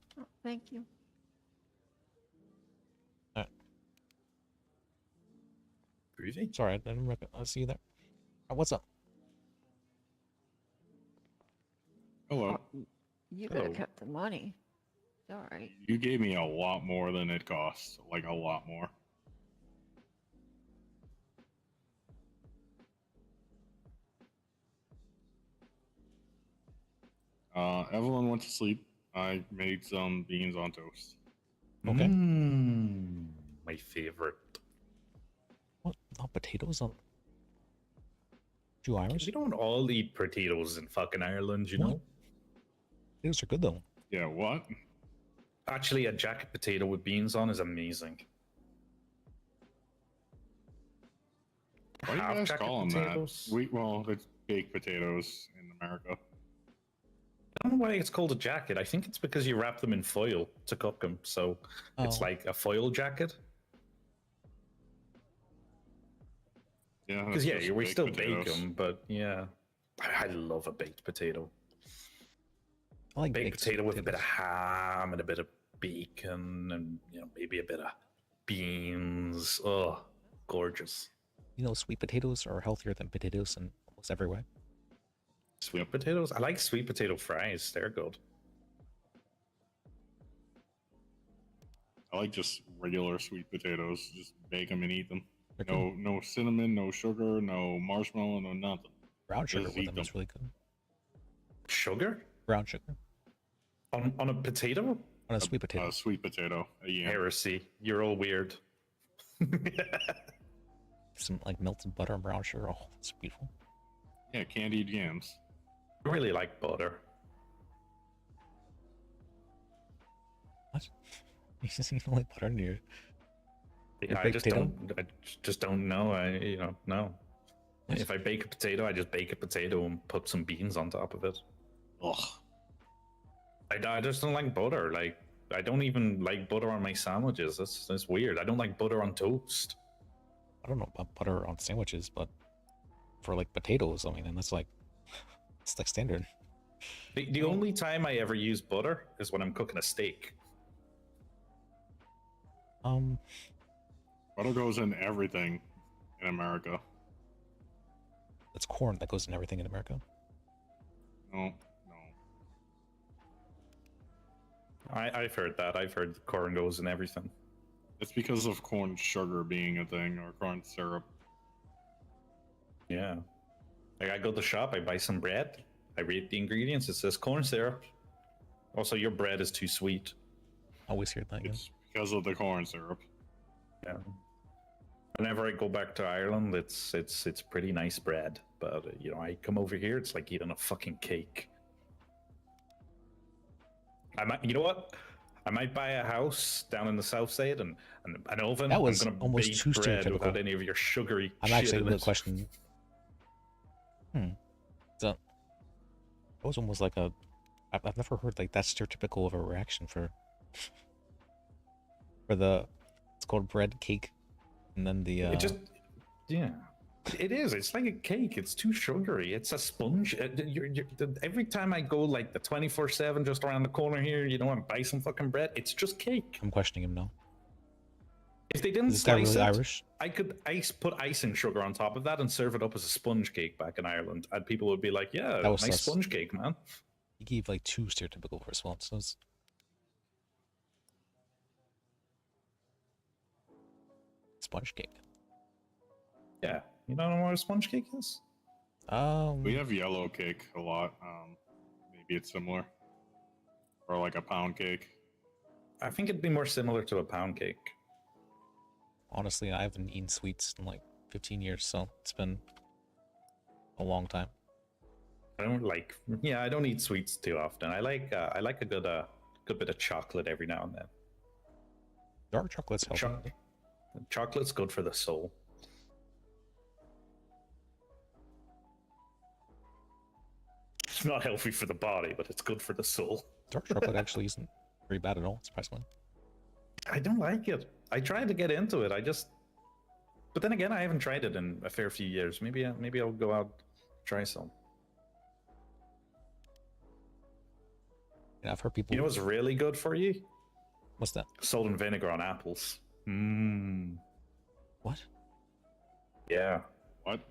Thank you. All right. Breezy? Sorry, I didn't I'll see you there. What's up? Hello. You could have Hello. kept the money. Sorry. You gave me a lot more than it costs. Like, a lot more. Evelyn went to sleep. I made some beans on toast. Okay. My favorite. What? Not potatoes on 2 hours? We don't all eat potatoes in fucking Ireland, you know? Potatoes are good though. Yeah, what? Actually, a jacket potato with beans on is amazing. Why do you Half guys jacket call them potatoes? that? Well, it's baked potatoes in America. I don't know why it's called a jacket. I think it's because you wrap them in foil to cook them, so it's Oh. like a foil jacket. Yeah, Because that's just we baked still potatoes. bake them, but yeah, I love a baked potato. I like baked potato with a bit of ham and a bit of bacon, and maybe a bit of beans. Oh, gorgeous! You know, sweet potatoes are healthier than potatoes in almost every way. Sweet potatoes. I like sweet potato fries. They're good. I like just regular sweet potatoes. Just bake them and eat them. No cinnamon, no sugar, no marshmallow, no nothing. Brown sugar Just with eat them them. is really good. Sugar? Brown sugar. On a potato? On a sweet potato. A sweet potato. A yam. Heresy. You're all weird. Some like melted butter and brown sugar. Oh, that's beautiful. Yeah, candied yams. I really like butter. What? You don't like butter in your Yeah, I baked just potato? don't know. No. If I bake a potato, I just bake a potato and put some beans on top of it. Ugh. I just don't like butter. Like, I don't even like butter on my sandwiches. That's weird. I don't like butter on toast. I don't know about butter on sandwiches, but for like potatoes, I mean, and that's like it's like standard. The only time I ever use butter is when I'm cooking a steak. Butter goes in everything in America. It's corn that goes in everything in America. No. I've heard that. I've heard corn goes in everything. It's because of corn sugar being a thing, or corn syrup. Yeah. Like, I go to the shop, I buy some bread, I read the ingredients, it says corn syrup. Also, your bread is too sweet. Always hear that. It's because of the corn syrup. Yeah. Whenever I go back to Ireland, it's pretty nice bread, but I come over here, it's like eating a fucking cake. You know what? I might buy a house down in the south side and an oven. That was I'm gonna almost bake too bread stereotypical. without any of your sugary I'm shit actually in going it. to question. So that was almost like a. I've never heard like that stereotypical of a reaction for the. It's called bread cake, and then the. Yeah. It is. It's like a cake. It's too sugary. It's a sponge. Every time I go like the 24/7 just around the corner here, and buy some fucking bread, it's just cake. I'm questioning him now. If they didn't Is this guy slice really it, Irish? I could put icing sugar on top of that and serve it up as a sponge cake back in Ireland, and people would be like, "Yeah, That was nice sus. sponge cake, man." He gave like 2 stereotypical responses. Sponge cake. Yeah, you don't know what a sponge cake is? We have yellow cake a lot. Maybe it's similar, or like a pound cake. I think it'd be more similar to a pound cake. Honestly, I haven't eaten sweets in like 15 years, so it's been a long time. I don't eat sweets too often. I like a good bit of chocolate every now and then. Dark chocolate's healthy. Chocolate's good for the soul. It's not healthy for the body, but it's good for the soul. Dark chocolate actually isn't very bad at all, surprisingly. I don't like it. I tried to get into it. But then again, I haven't tried it in a fair few years. Maybe I'll go out try some. Yeah, I've heard people. You know what's really good for you? What's that? Salt and vinegar on apples. What? Yeah. What?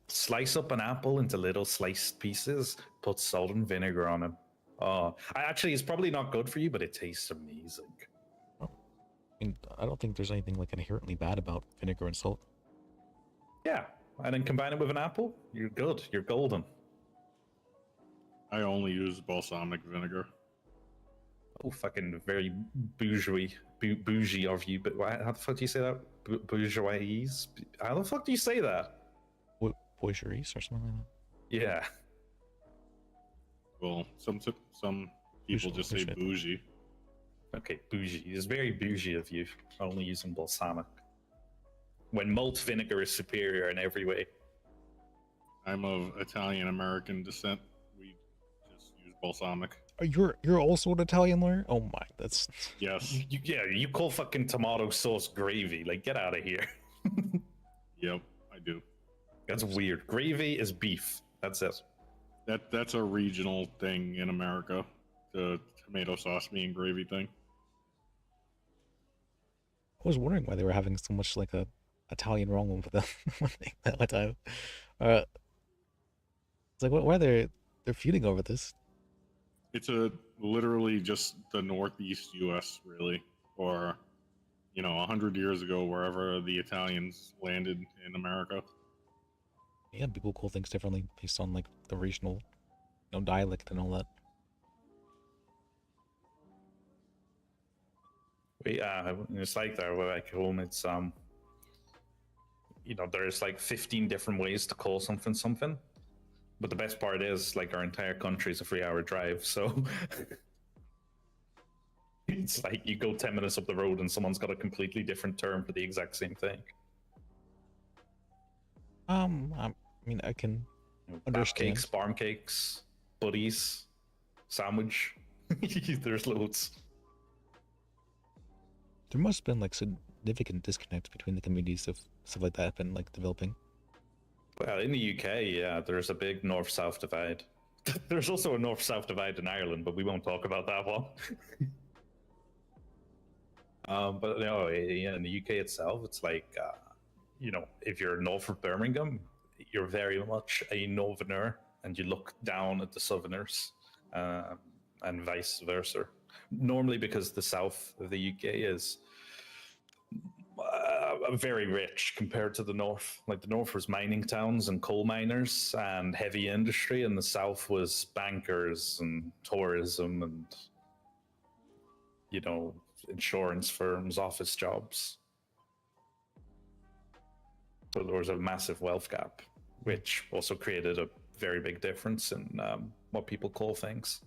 Slice up an apple into little sliced pieces. Put salt and vinegar on them. Oh, actually, it's probably not good for you, but it tastes amazing. I mean, I don't think there's anything like inherently bad about vinegar and salt. Yeah, and then combine it with an apple, you're good. You're golden. I only use balsamic vinegar. Oh, fucking very bougie of you. But how the fuck do you say that? Bourgeoisie? How the fuck do you say that? Bourgeoisie or something like that. Yeah. Well, some people just say bougie. Okay, bougie. It's very bougie of you, only using balsamic. When malt vinegar is superior in every way. I'm of Italian-American descent. We just use balsamic. You're also an Italian lawyer? Oh my, that's... Yes. You call fucking tomato sauce gravy. Like, get out of here. Yep, I do. That's weird. Gravy is beef. That's it. That's a regional thing in America. The tomato sauce being gravy thing. I was wondering why they were having so much like a Italian wrong with them when that time. It's like why they're feuding over this. It's literally just the Northeast U.S. really, or 100 years ago, wherever the Italians landed in America. Yeah, people call things differently based on like the regional, dialect and all that. It's like that back home. It's there's like 15 different ways to call something. But the best part is, like, our entire country is a 3-hour drive, so it's like you go 10 minutes up the road and someone's got a completely different term for the exact same thing. I mean, I can understand. Cakes, barm cakes, buddies, sandwich. There's loads. There must have been like significant disconnect between the communities if stuff like that have been like developing. Well, in the UK, yeah, there's a big north-south divide. There's also a north-south divide in Ireland, but we won't talk about that one. But no, yeah, in the UK itself, it's like, if you're north of Birmingham, you're very much a northerner, and you look down at the southerners, and vice versa. Normally, because the south of the UK is very rich compared to the north. Like, the north was mining towns and coal miners and heavy industry, and the south was bankers and tourism and insurance firms, office jobs. So there was a massive wealth gap, which also created a very big difference in what people call things.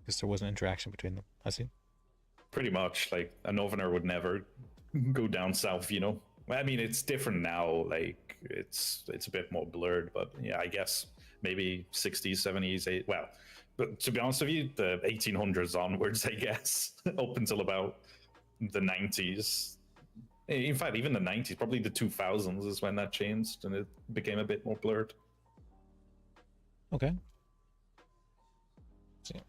Because there was an interaction between them. I see. Pretty much, like, a northerner would never go down south, I mean, it's different now, like, it's a bit more blurred, but yeah, I guess maybe 60s, 70s, well, but to be honest with you, the 1800s onwards, I guess, up until about the 90s. In fact, even the 90s, probably the 2000s is when that changed and it became a bit more blurred. Okay. See.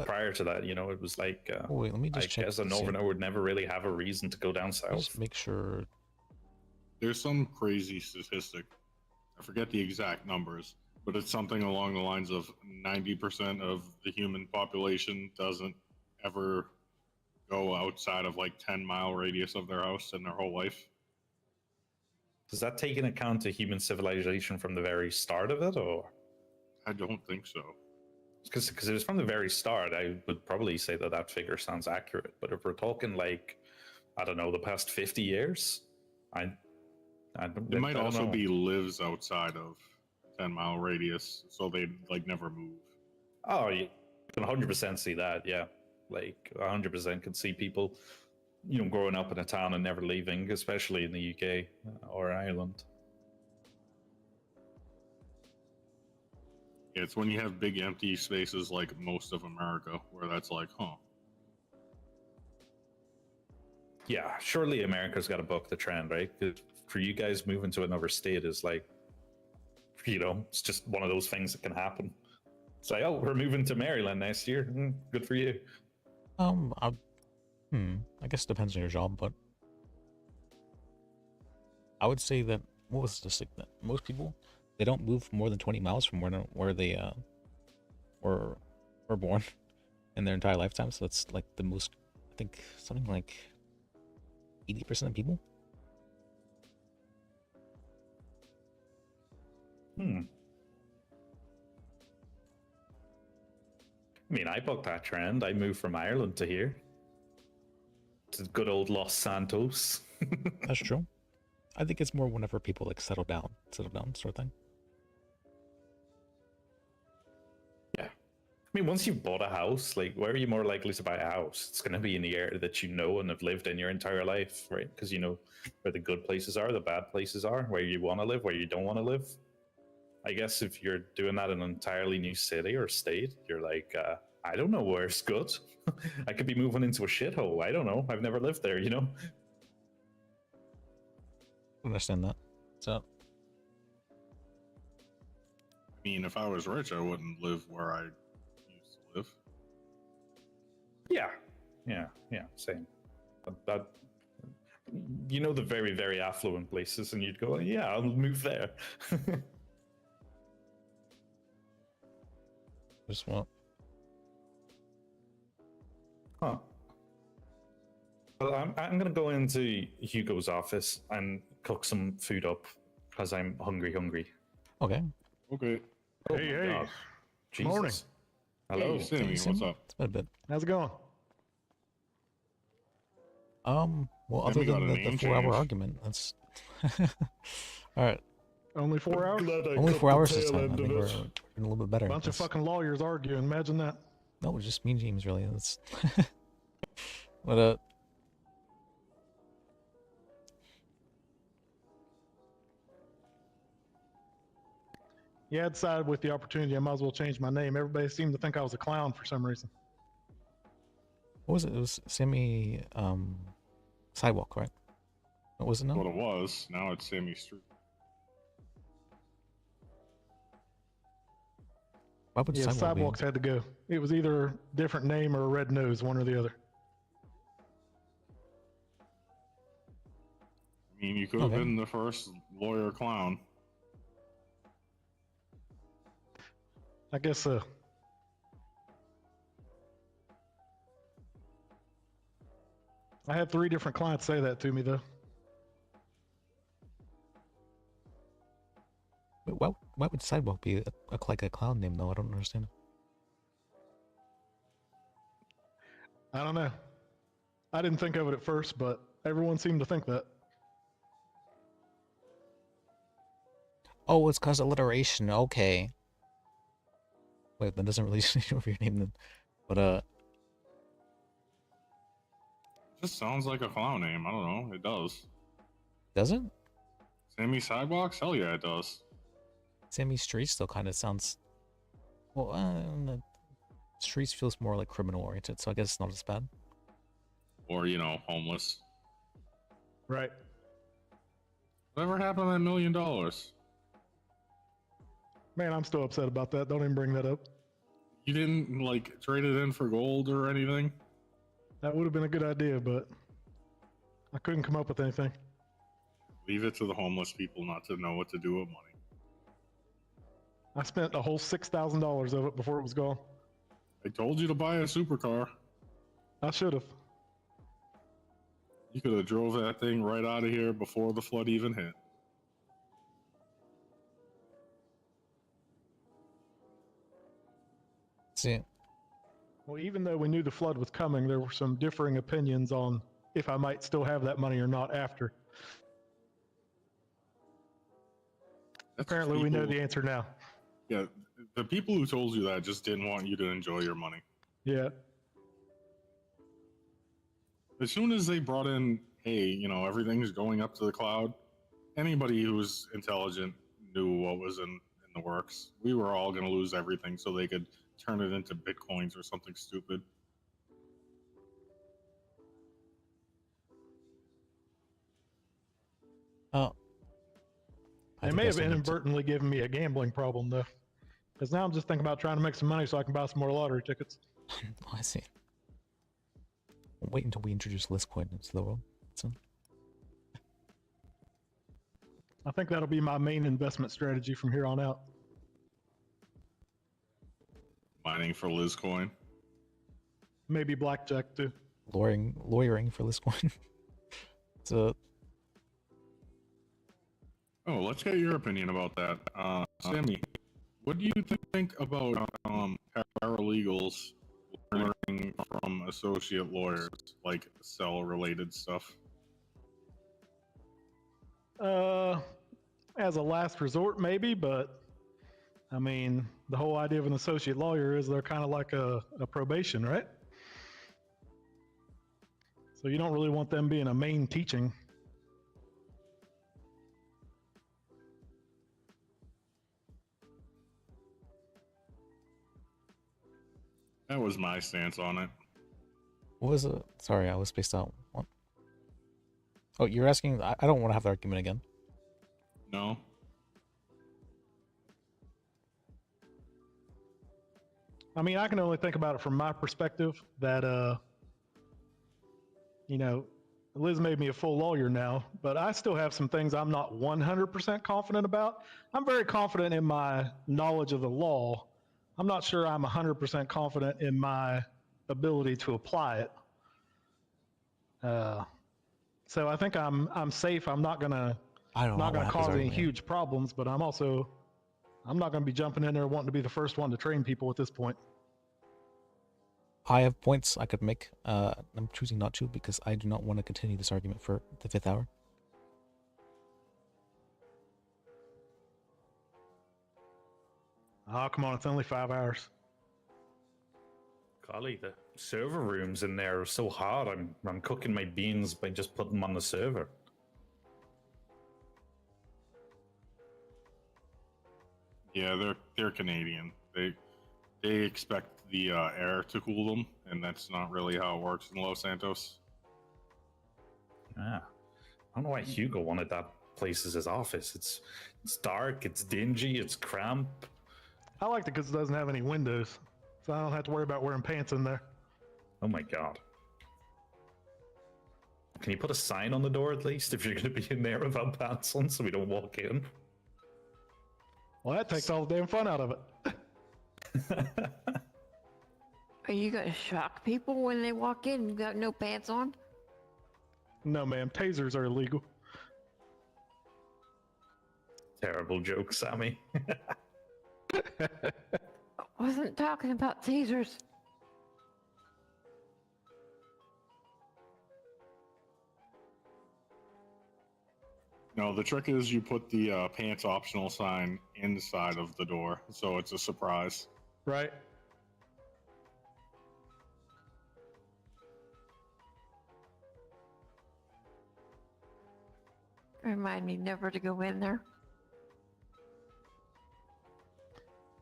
Prior to that, it was like, wait, let me just check. I guess a northerner would never really have a reason to go down south. Just make sure. There's some crazy statistic. I forget the exact numbers, but it's something along the lines of 90% of the human population doesn't ever go outside of like 10-mile radius of their house in their whole life. Does that take into account to human civilization from the very start of it, or? I don't think so. Because it was from the very start, I would probably say that figure sounds accurate. But if we're talking like, I don't know, the past 50 years, I don't. It might also be lives outside of 10-mile radius, so they like never move. Oh, you can 100% see that. Yeah, like 100% can see people, growing up in a town and never leaving, especially in the UK or Ireland. It's when you have big empty spaces like most of America where that's like, huh. Yeah, surely America's got to buck the trend, right? For you guys, moving to another state is like, it's just one of those things that can happen. It's like, oh, we're moving to Maryland next year. Good for you. I guess it depends on your job, but I would say that, what was the statistic that most people they don't move more than 20 miles from where they were born in their entire lifetime. So that's like the most, I think something like 80% of people. I mean, I bucked that trend. I moved from Ireland to here. To good old Los Santos. That's true. I think it's more whenever people like settle down sort of thing. Yeah. I mean, once you've bought a house, like, where are you more likely to buy a house? It's going to be in the area that you know and have lived in your entire life, right? Because you know where the good places are, the bad places are, where you want to live, where you don't want to live. I guess if you're doing that in an entirely new city or state, you're like, I don't know where's good. I could be moving into a shithole. I don't know. I've never lived there, you know? Understand that. So, I mean, if I was rich, I wouldn't live where I used to live. Yeah, same. That you know, the very, very affluent places, and you'd go, yeah, I'll move there. Just what? Huh. Well, I'm gonna go into Hugo's office and cook some food up because I'm hungry. Okay. Okay. Oh Hey, my hey. God. Good morning. Jesus. Hello. Hey, Sammy, what's up? It's been a bit. How's it going? Well, other Sammy got than a the name 4-hour change. argument, that's all right. Only 4 hours? Only 4 hours this time. I think we're doing a little bit better. at Bunch of this. fucking lawyers arguing. Imagine that. No, it's just me and James, really. That's. But Yeah, I decided with the opportunity, I might as well change my name. Everybody seemed to think I was a clown for some reason. what was it? It was Sammy Sidewalk, right? What was it now? What it was. Now it's Sammy Street. Why would Yeah, Sidewalk be- sidewalks had to go. It was either different name or a red nose, one or the other. I mean, you could have Okay. been the first lawyer clown. I guess so. I had 3 different clients say that to me, though. Wait, why would Sidewalk be like a clown name, though? I don't understand. I don't know. I didn't think of it at first, but everyone seemed to think that. Oh, it's because alliteration. Okay. Wait, that doesn't really change over your name then. But It just sounds like a clown name. I don't know. It does. does it? Sammy Sidewalks? Hell yeah, it does. Sammy Street still kind of sounds. Well, the Streets feels more like criminal oriented, so I guess it's not as bad. Or, you know, homeless. Right. Whatever happened to that $1 million? Man, I'm still upset about that. Don't even bring that up. You didn't, like, trade it in for gold or anything? That would have been a good idea, but I couldn't come up with anything. Leave it to the homeless people not to know what to do with money. I spent a whole $6,000 of it before it was gone. I told you to buy a supercar. I should have. You could have drove that thing right out of here before the flood even hit. See. Well, even though we knew the flood was coming, there were some differing opinions on if I might still have that money or not after. Apparently, we know the answer now. Yeah, the people who told you that just didn't want you to enjoy your money. Yeah. As soon as they brought in, hey, you know, everything's going up to the cloud, anybody who was intelligent knew what was in the works. We were all going to lose everything so they could turn it into bitcoins or something stupid. Oh. They may have inadvertently given me a gambling problem, though. Because now I'm just thinking about trying to make some money so I can buy some more lottery tickets. Oh, I see. Wait until we introduce Listcoin into the world. So. I think that'll be my main investment strategy from here on out. Mining for Lizcoin. Maybe blackjack too. Lawyering for this one. So. Oh, let's get your opinion about that. Sammy, what do you think about paralegals learning from associate lawyers, like cell-related stuff? As a last resort, maybe, but I mean, the whole idea of an associate lawyer is they're kind of like a probation, right? So you don't really want them being a main teaching. That was my stance on it. What was it? Sorry, I was spaced out. What? Oh, you're asking? I don't want to have the argument again. No. I mean, I can only think about it from my perspective that, you know, Liz made me a full lawyer now, but I still have some things I'm not 100% confident about. I'm very confident in my knowledge of the law. I'm not sure I'm 100% confident in my ability to apply it. So I think I'm safe. I'm not gonna cause any huge problems, but I'm not gonna be jumping in there wanting to be the first one to train people at this point. I have points I could make. I'm choosing not to because I do not want to continue this argument for the 5th hour. Oh, come on, it's only 5 hours. Golly, the server rooms in there are so hard. I'm cooking my beans by just putting them on the server. Yeah, they're Canadian. They expect the air to cool them, and that's not really how it works in Los Santos. Ah, I don't know why Hugo wanted that place as his office. It's dark, it's dingy, it's cramped. I liked it because it doesn't have any windows, so I don't have to worry about wearing pants in there. Oh my god. Can you put a sign on the door at least if you're going to be in there without pants on so we don't walk in? Well, that takes all the damn fun out of it. Are you gonna shock people when they walk in and you got no pants on? No, ma'am. Tasers are illegal. Terrible joke, Sammy. I wasn't talking about tasers. No, the trick is you put the pants optional sign inside of the door, so it's a surprise. Right. Remind me never to go in there.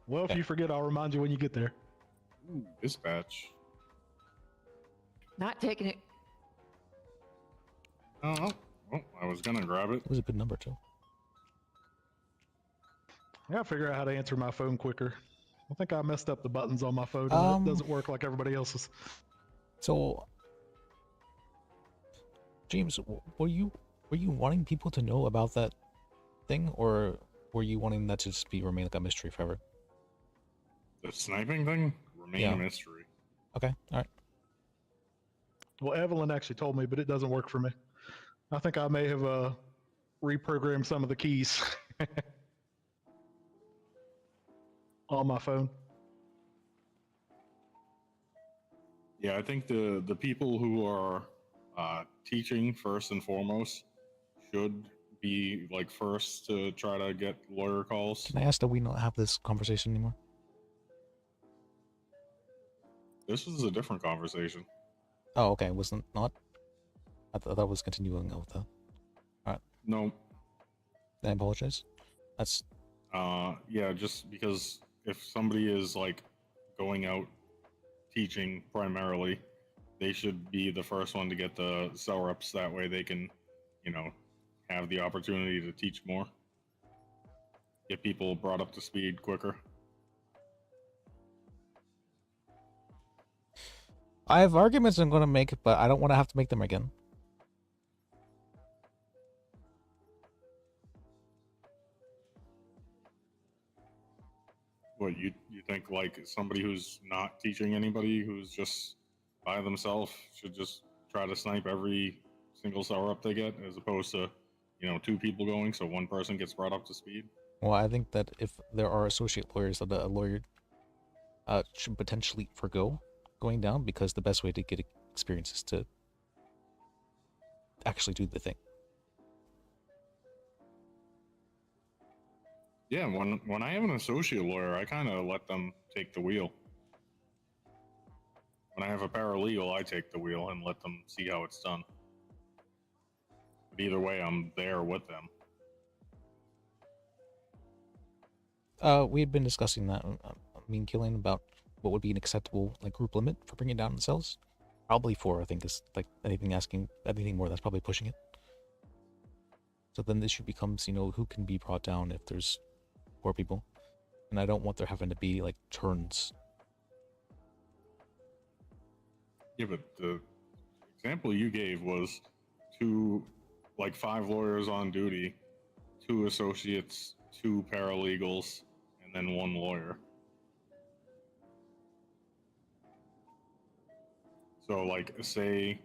Well, if you forget, I'll remind you when you get there. Ooh, dispatch. Not taking it. Oh, I was gonna grab it. It was a good number too. I gotta figure out how to answer my phone quicker. I think I messed up the buttons on my phone. And it doesn't work like everybody else's. So, James, were you wanting people to know about that thing, or were you wanting that to just remain like a mystery forever? The sniping thing? Remain a mystery. Okay, alright. Well, Evelyn actually told me, but it doesn't work for me. I think I may have reprogrammed some of the keys on my phone. Yeah, I think the people who are teaching first and foremost should be like first to try to get lawyer calls. Can I ask that we not have this conversation anymore? This is a different conversation. Oh, okay. Wasn't not? I thought that was continuing with that. Alright. No. I apologize. That's... yeah, just because if somebody is like going out teaching primarily, they should be the first one to get the cell reps. That way they can, you know, have the opportunity to teach more. Get people brought up to speed quicker. I have arguments I'm going to make, but I don't want to have to make them again. What you think like somebody who's not teaching anybody, who's just by themselves, should just try to snipe every single cell rep they get, as opposed to, you know, 2 people going, so 1 person gets brought up to speed? Well, I think that if there are associate lawyers, that a lawyer should potentially forgo going down, because the best way to get experience is to actually do the thing. Yeah, when I have an associate lawyer, I kind of let them take the wheel. When I have a paralegal, I take the wheel and let them see how it's done. But either way, I'm there with them. We had been discussing that, me and Killian, about what would be an acceptable like group limit for bringing down the cells. Probably 4, I think, is like anything more, that's probably pushing it. So then the issue becomes, you know, who can be brought down if there's 4 people, and I don't want there having to be like turns. Yeah, but the example you gave was 5 lawyers on duty, 2 associates, 2 paralegals, and then 1 lawyer. So, like, say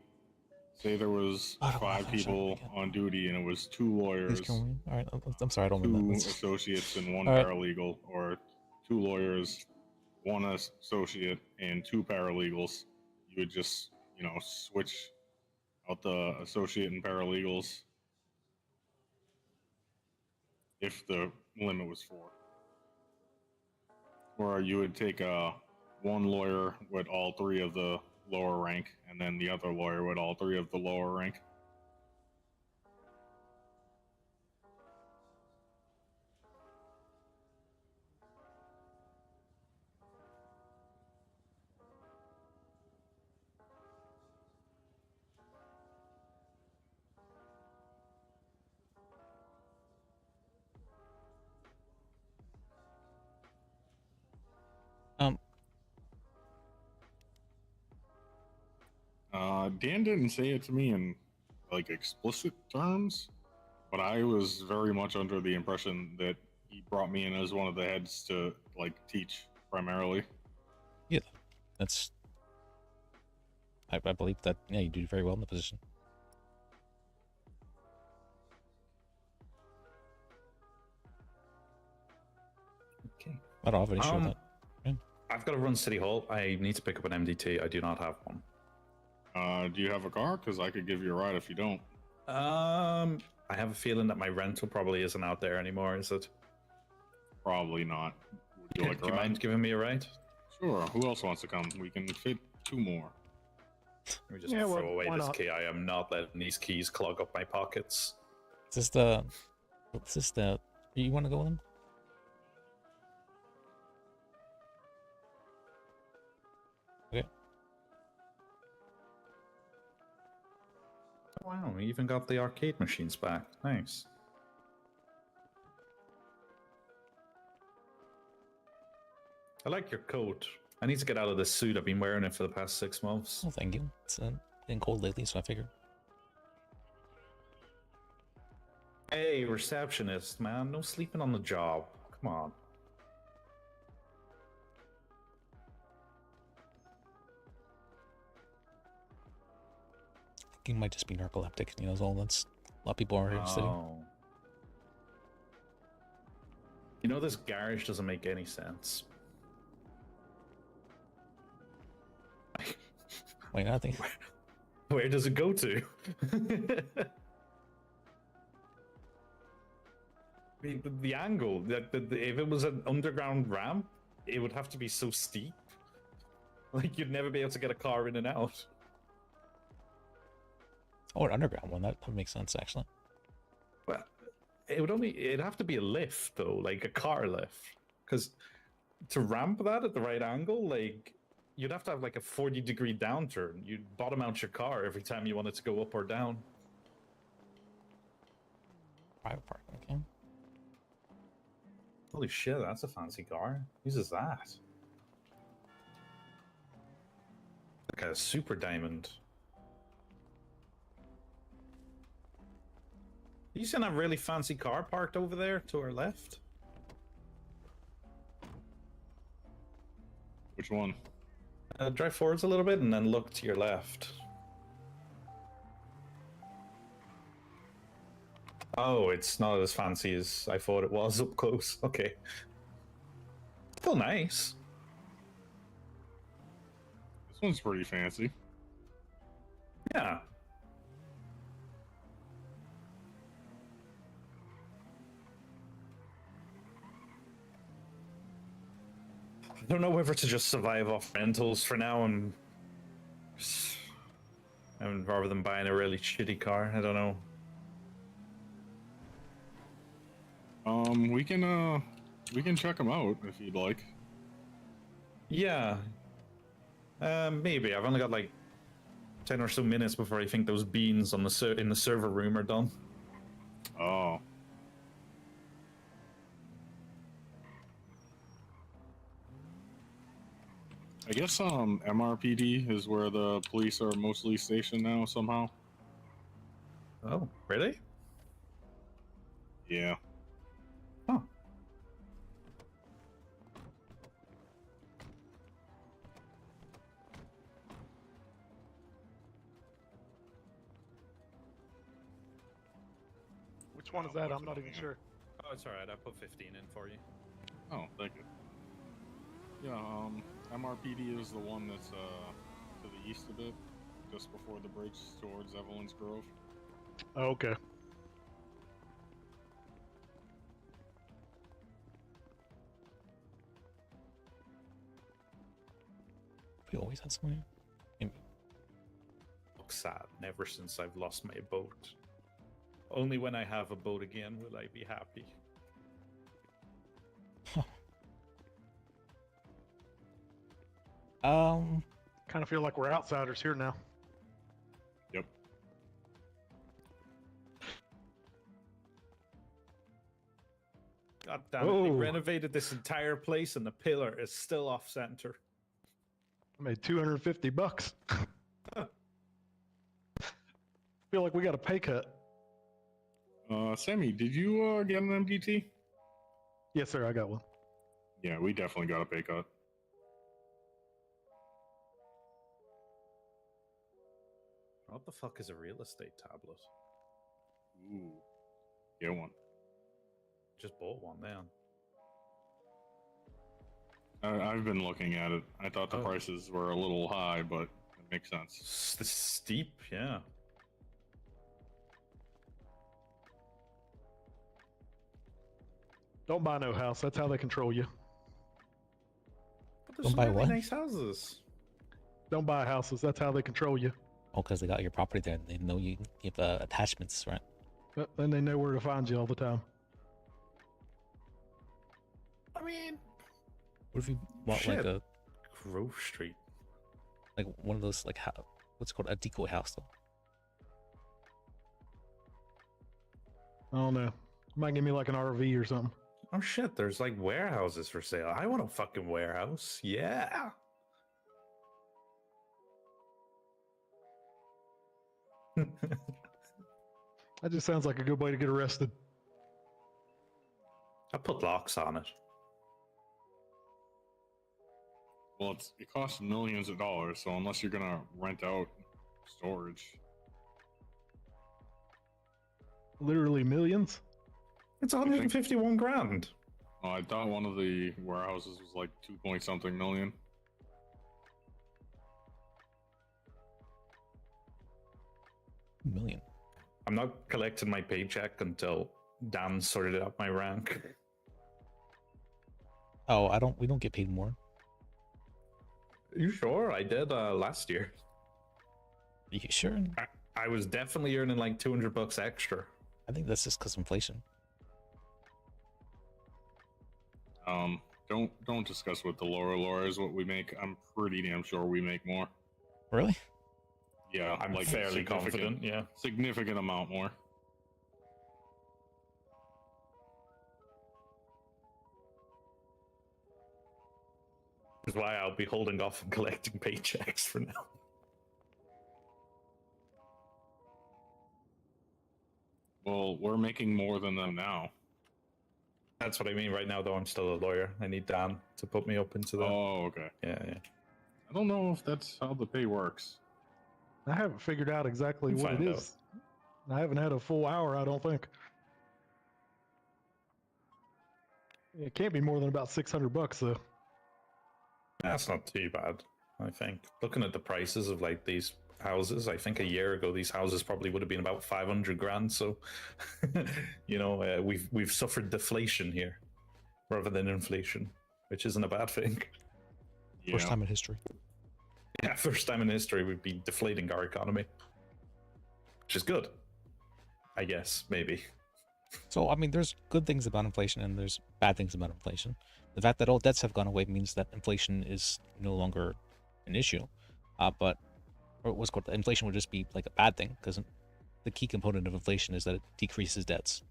there was 5 people on duty and it was 2 lawyers. All right, I'm sorry, I don't mean 2 that. associates and 1 right. paralegal, or 2 lawyers, 1 associate, and 2 paralegals. You would just, you know, switch out the associate and paralegals if the limit was 4. Or you would take 1 lawyer with all 3 of the lower rank, and then the other lawyer with all 3 of the lower rank. Dan didn't say it to me in like explicit terms, but I was very much under the impression that he brought me in as one of the heads to like teach primarily. Yeah, that's. I believe that. Yeah, you do very well in the position. Okay. I don't have an issue with that. Yeah. I've got to run City Hall. I need to pick up an MDT. I do not have one. Do you have a car? Because I could give you a ride if you don't. I have a feeling that my rental probably isn't out there anymore, is it? Probably not. Would you like a Do you ride? mind giving me a ride? Sure. Who else wants to come? We can fit 2 more. Let me just throw away this key. I am not letting these keys clog up my pockets. Is this the? You want to go with him? Okay. Wow, we even got the arcade machines back. Nice. I like your coat. I need to get out of this suit. I've been wearing it for the past 6 months. Well, thank you. It's been cold lately, so I figured. Hey, receptionist, man. No sleeping on the job. Come on. I think he might just be narcoleptic. You know, all that's a lot of people are here sitting. You know, this garage doesn't make any sense. Wait, nothing. Where does it go to? the angle, if it was an underground ramp, it would have to be so steep. Like, you'd never be able to get a car in and out. Oh, an underground one. That makes sense, actually. Well, it'd have to be a lift, though, like a car lift. Because to ramp that at the right angle, like, you'd have to have like a 40-degree downturn. You'd bottom out your car every time you wanted to go up or down. Private park, okay. Holy shit, that's a fancy car. Whose is that? Like a super diamond. You seen that really fancy car parked over there to our left? Which one? Drive forwards a little bit and then look to your left. Oh, it's not as fancy as I thought it was up close. Okay. Still nice. This one's pretty fancy. Yeah. I don't know whether to just survive off rentals for now and rather than buying a really shitty car. I don't know. We can check them out if you'd like. Yeah. Maybe. I've only got like 10 or so minutes before I think those beans on the in the server room are done. Oh. I guess MRPD is where the police are mostly stationed now somehow. Oh, really? Yeah. Huh. Which one is that? I'm not even sure. Oh, it's alright. I put 15 in for you. Oh, thank you. Yeah, MRPD is the one that's to the east a bit, just before the bridge towards Evelyn's Grove. Oh, okay. We always had somewhere. Looks sad. Never since I've lost my boat. Only when I have a boat again will I be happy. Kind of feel like we're outsiders here now. Yep. God damn it, they renovated this entire place and the pillar is still off center. I made $250. Feel like we got a pay cut. Sammy, did you get an MDT? Yes, sir, I got one. Yeah, we definitely got a pay cut. What the fuck is a real estate tablet? Ooh. Get one. Just bought one then. I've been looking at it. I thought the prices were a little high, but it makes sense. It's steep, yeah. Don't buy no house. That's how they control you. But there's some really nice houses. Don't buy houses. That's how they control you. Oh, because they got your property there. They know you have attachments, right? Then they know where to find you all the time. I mean, what if you want like a Grove Street, like one of those like what's it called, a decoy house though? I don't know. Might give me like an RV or something. Oh shit, there's like warehouses for sale. I want a fucking warehouse. Yeah. That just sounds like a good way to get arrested. I put locks on it. Well, it costs millions of dollars, so unless you're gonna rent out storage. Literally millions? It's 151 grand. Oh, I thought one of the warehouses was like 2 point something million. Million. I'm not collecting my paycheck until Dan sorted out my rank. Oh, we don't get paid more. You sure? I did last year. Are you sure? I was definitely earning like $200 extra. I think that's just because inflation. Don't discuss with the Laura is what we make. I'm pretty damn sure we make more. Really? Yeah, I'm like fairly confident. Yeah, significant amount more. Which is why I'll be holding off on collecting paychecks for now. Well, we're making more than them now. That's what I mean. Right now, though, I'm still a lawyer. I need Dan to put me up into the. Oh, okay. Yeah. I don't know if that's how the pay works. I haven't figured out exactly We'll what it find out. is. I haven't had a full hour, I don't think. It can't be more than about $600 though. That's not too bad, I think. Looking at the prices of like these houses, I think a year ago these houses probably would have been about 500 grand. So, we've suffered deflation here rather than inflation, which isn't a bad thing. First time in history. Yeah, first time in history we've been deflating our economy, which is good, I guess, maybe. So, I mean, there's good things about inflation and there's bad things about inflation. The fact that all debts have gone away means that inflation is no longer an issue. But what's called inflation would just be like a bad thing because the key component of inflation is that it decreases debts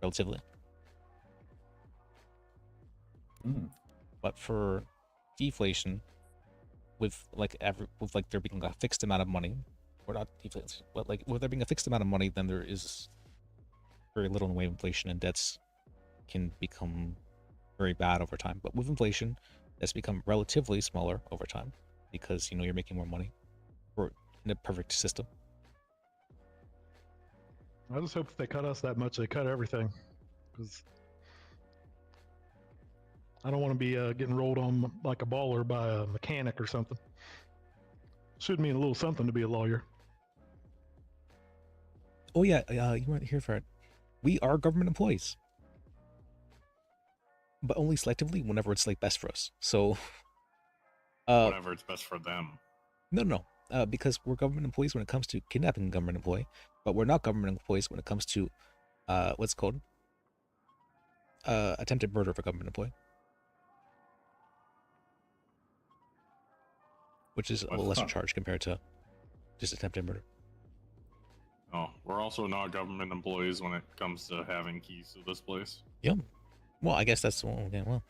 relatively. But for deflation, with there being a fixed amount of money, or not deflation, but like with there being a fixed amount of money, then there is very little in the way of inflation, and debts can become very bad over time. But with inflation, debts become relatively smaller over time because you're making more money, or in a perfect system. I just hope if they cut us that much, they cut everything, because I don't want to be getting rolled on like a baller by a mechanic or something. Should mean a little something to be a lawyer. Oh yeah, you weren't here for it. We are government employees, but only selectively whenever it's like best for us. So, whenever it's best for them. No, because we're government employees when it comes to kidnapping a government employee, but we're not government employees when it comes to what's it called attempted murder of a government employee, which is a lesser charge compared to just attempted murder. No, we're also not government employees when it comes to having keys to this place. Yep. Well, I guess that's okay. Well,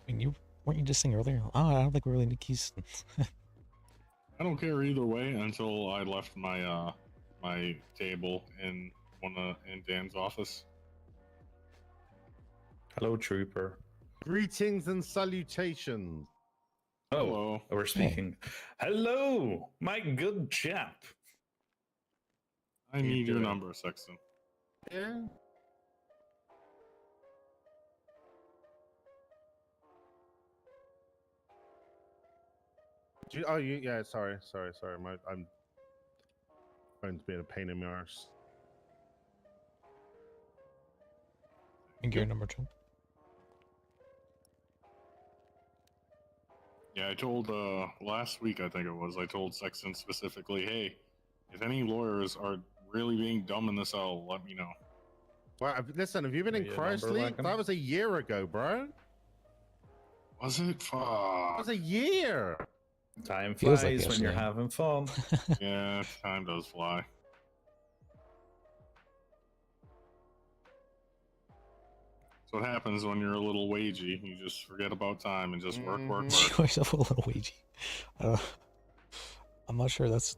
I mean, weren't you just saying earlier? Oh, I don't think we really need keys. I don't care either way until I left my my table in in Dan's office. Hello, Trooper. Greetings and salutations. Oh, hello. We're speaking. Hello, my good chap. I need your number, Sexton. Yeah. Yeah. Sorry. I'm phone's being a pain in my arse. And your number 2. Yeah, I told last week, I think it was, I told Sexton specifically, hey, if any lawyers are really being dumb in this cell, let me know. Well, listen, have you been in Cryo Sleep? That was a year ago, bro. Was it? Fuck. That was a year. Time Feels flies like when you're yesterday. having fun. Yeah, time does fly. That's what happens when you're a little wagey. You just forget about time and just work. Show yourself a little wagey. I'm not sure that's.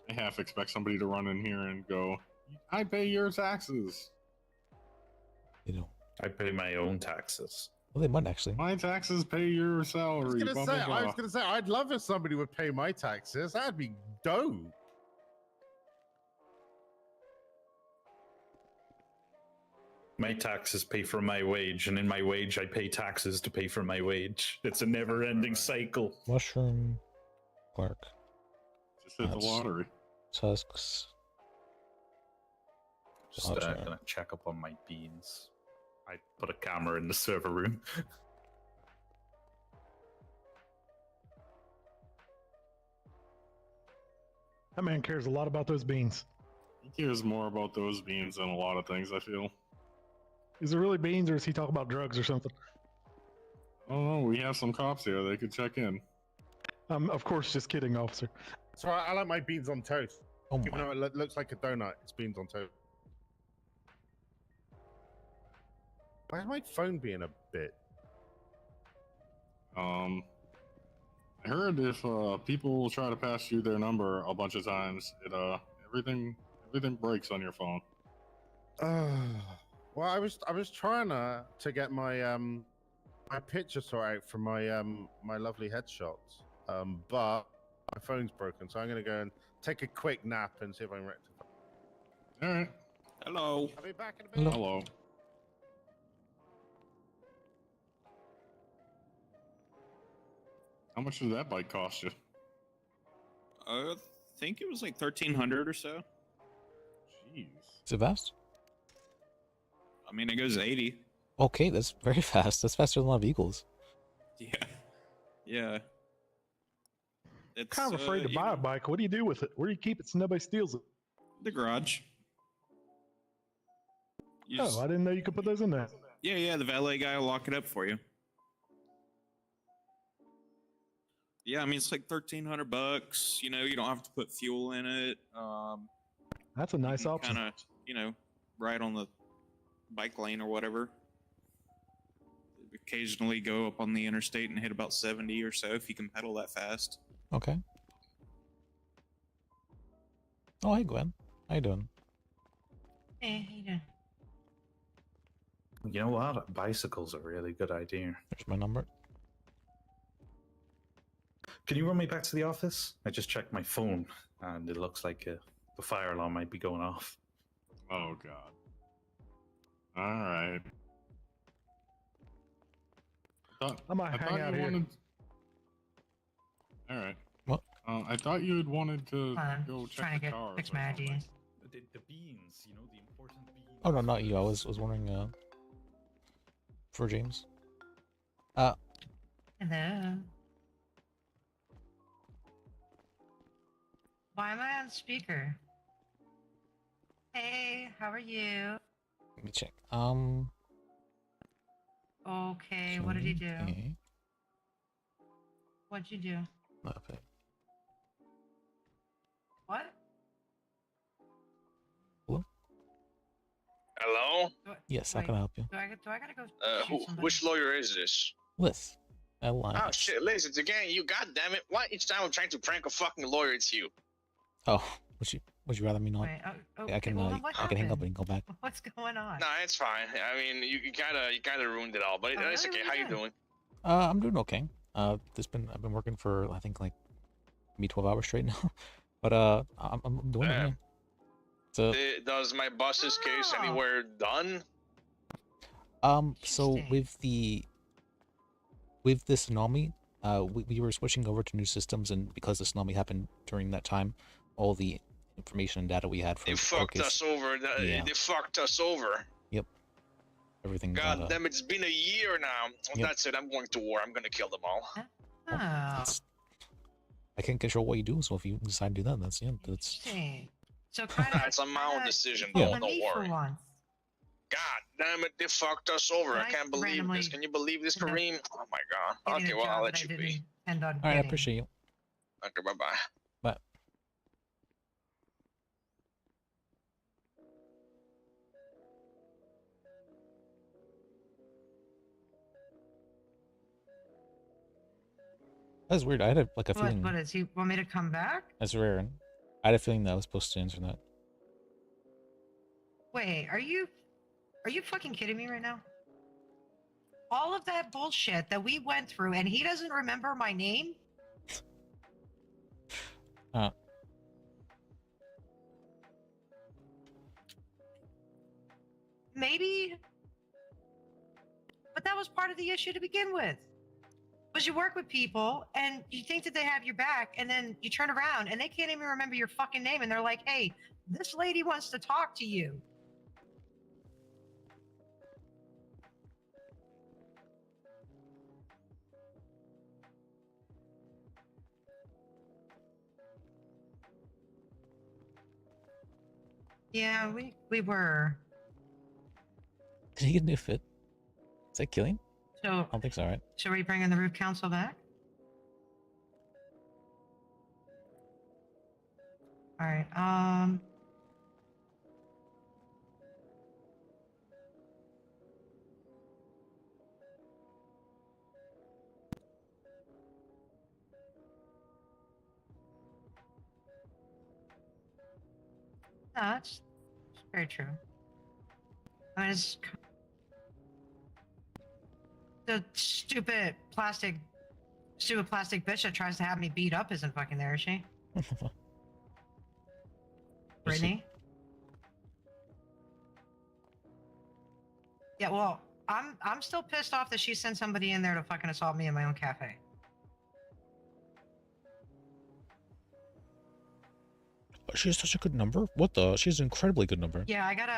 I half expect somebody to run in here and go, I pay your taxes. I pay my own taxes. Well, they might actually. My taxes pay your salary. I was gonna say, I'd love if somebody would pay my taxes. That'd be dope. My taxes pay for my wage, and in my wage, I pay taxes to pay for my wage. It's a never-ending cycle. Mushroom, Clark. Just hit the lottery. Tusks. Just Gotcha. gonna check up on my beans. I put a camera in the server room. That man cares a lot about those beans. He cares more about those beans than a lot of things, I feel. Is it really beans, or is he talking about drugs or something? Oh, we have some cops here. They could check in. Of course, just kidding, officer. So I like my beans on toast. Oh Even though it looks like a donut, it's beans on toast. Why is my phone being a bit? I heard if people try to pass you their number a bunch of times, it everything breaks on your phone. Well, I was trying to get my my picture sorted out for my my lovely headshots. But my phone's broken, so I'm gonna go and take a quick nap and see if I can rectify. All right. Hello. I'll be back in a bit. Hello. How much did that bike cost you? I think it was like 1,300 or so. Jeez. Is it fast? I mean, it goes 80. Okay, that's very fast. That's faster than a lot of vehicles. Yeah. Yeah. It's Kind of afraid to buy a bike. What do you do with it? Where do you keep it so nobody steals it? The garage. I didn't know you could put those in there. Yeah, the valet guy will lock it up for you. Yeah, I mean it's like $1,300. You know, you don't have to put fuel in it. That's a nice option. Kind of, ride on the bike lane or whatever. Occasionally go up on the interstate and hit about 70 or so if you can pedal that fast. Okay. Oh, hey, Gwen. How you doing? Hey, how you doing? You know what? Bicycle's a really good idea. There's my number. Can you run me back to the office? I just checked my phone, and it looks like the fire alarm might be going off. Oh God. All right. I might hang out here. All right. What? I thought you had wanted to go check Trying the to cars. fix my ideas. The beans, the important beans. Oh no, not you. I was wondering for James. Hello. Why am I on speaker? Hey, how are you? Let me check. Okay, what did he do? Okay. What'd you do? Okay. What? Hello? Yes, how can I help you? Do I gotta go? shoot somebody? Which lawyer is this? Liz. L-I-S. Oh shit, Liz, it's again you. God damn it! Why each time I'm trying to prank a fucking lawyer, it's you? Oh, would you rather me not? Wait, I can well, then what I can hang up happened? and go back. What's going on? Nah, it's fine. I mean, you kind of ruined it all, but Oh, it's really? okay. What How you you did? doing? I'm doing okay. I've been working for I think like maybe 12 hours straight now, but I'm doing it. Yeah. Yeah. So Does my boss's case Oh. anywhere done? so with the tsunami, we were switching over to new systems, and because the tsunami happened during that time, all the information and data we had They from fucked us over. Yeah. They fucked us over. Yep. Everything. God damn, it's been a year now. Well, Yep. that's it. I'm going to war. I'm gonna kill them all. Oh, I can't control what you do, so if you decide to do that, that's that's. interesting. So kind of. It's a my own decision, Yeah. though. Don't worry. For once. God damn it, they fucked us over. I Nice can't believe randomly, this. Can you believe this, you know, Kareem? Oh my god. Getting Okay, a well, job I'll that let I you didn't be. intend on All right, I getting. appreciate you. Okay, bye-bye. Bye. That's weird. I had a feeling. What is he want me to come back? That's rare. I had a feeling that I was supposed to answer that. Wait, are you fucking kidding me right now? All of that bullshit that we went through, and he doesn't remember my name? Maybe, but that was part of the issue to begin with. Was you work with people and you think that they have your back, and then you turn around and they can't even remember your fucking name, and they're like, "Hey, this lady wants to talk to you." Yeah, we were. Did he get a new fit? Is that killing? So I don't think so, right? should we bring in the roof council back? All right. No, that's very true. I mean, it's the stupid plastic bitch that tries to have me beat up isn't fucking there, is she? Brittany? Yeah, well, I'm still pissed off that she sent somebody in there to fucking assault me in my own cafe. She has such a good number. What the? She has an incredibly good number. Yeah, I got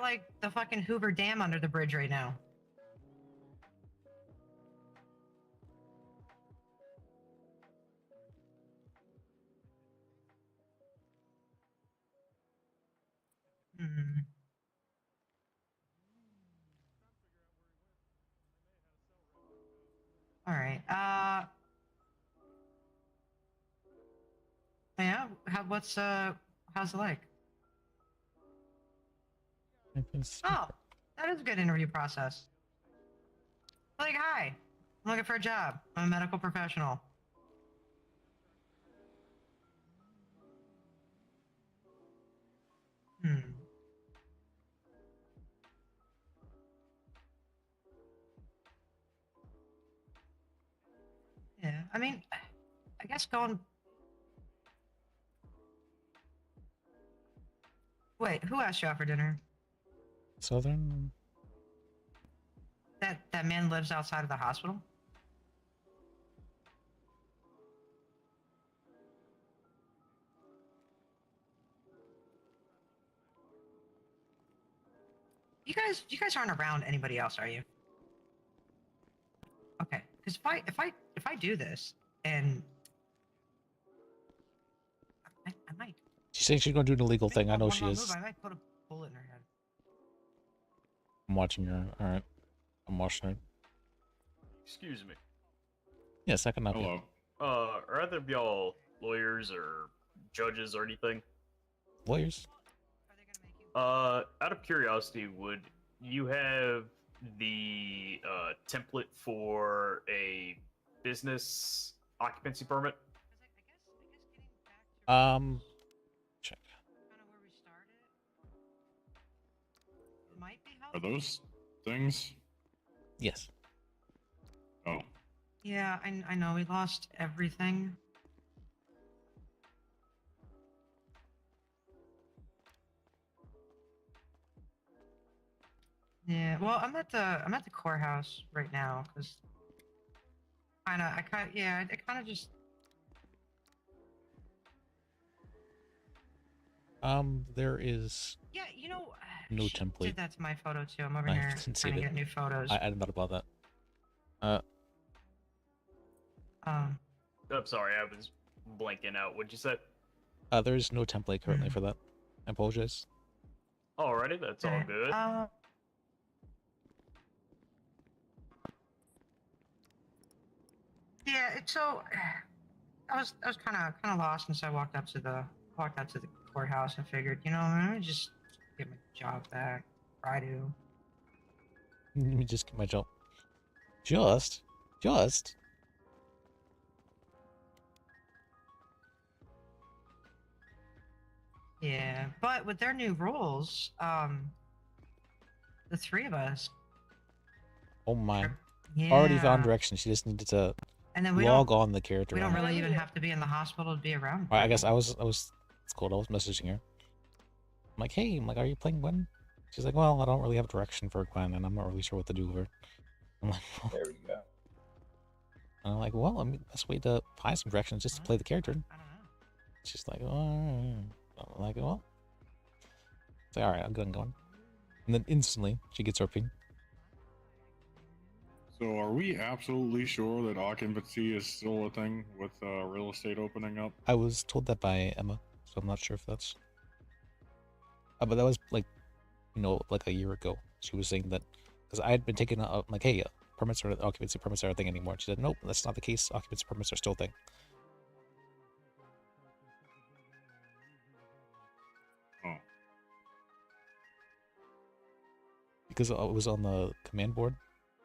like the fucking Hoover Dam under the bridge right now. Hmm. All right. Yeah. How's it like? Oh, that is a good interview process. Like, hi, I'm looking for a job. I'm a medical professional. Hmm. Yeah, I mean, I guess going. Wait, who asked you out for dinner? Southern. That man lives outside of the hospital? You guys aren't around anybody else, are you? Okay, because if I do this, and I might. She's saying she's gonna do an illegal thing. I know one she wrong is. move, I might put a bullet in her head. I'm watching her. All right. I'm watching her. Excuse me. Yes, I can help you. Hello. Are either of y'all lawyers or judges or anything? Lawyers? Out of curiosity, would you have the template for a business occupancy permit? Check. Are those things? Yes. Oh. Yeah, I know we lost everything. Yeah, well, I'm at the courthouse right now because I kind of just. There is. Yeah, you know. No she template. did that to my photo too. I'm over I here didn't see trying to it. get new photos. I didn't know about that. I'm sorry, I was blanking out. What'd you say? There's no template currently for that. I apologize. Alrighty, that's all good. Yeah, it's so. I was kind of lost, and so I walked up to the courthouse and figured, let me just get my job back. Try to. Let me just get my job. Just. Yeah, but with their new rules, the three of us. Oh my. Yeah. Already found directions. She just needed to And then we log don't, on the character. We don't really even have to be in the hospital to be around. Alright, I guess I was. It's cool. I was messaging her. I'm like, hey, are you playing Gwen? She's like, well, I don't really have direction for Gwen, and I'm not really sure what to do with her. I'm like, well, There we go. And I'm like, well, I mean, best way to find some directions just to play the character. She's like, oh, I'm like, well, it's like, all right, I'll go and go on. And then instantly, she gets her ping. So are we absolutely sure that occupancy is still a thing with real estate opening up? I was told that by Emma, so I'm not sure if that's. But that was like, like a year ago. She was saying that Because I had been taking up like, hey, permits or occupancy permits are a thing anymore. And she said, nope, that's not the case. Occupancy permits are still a thing. Oh. Because it was on the command board,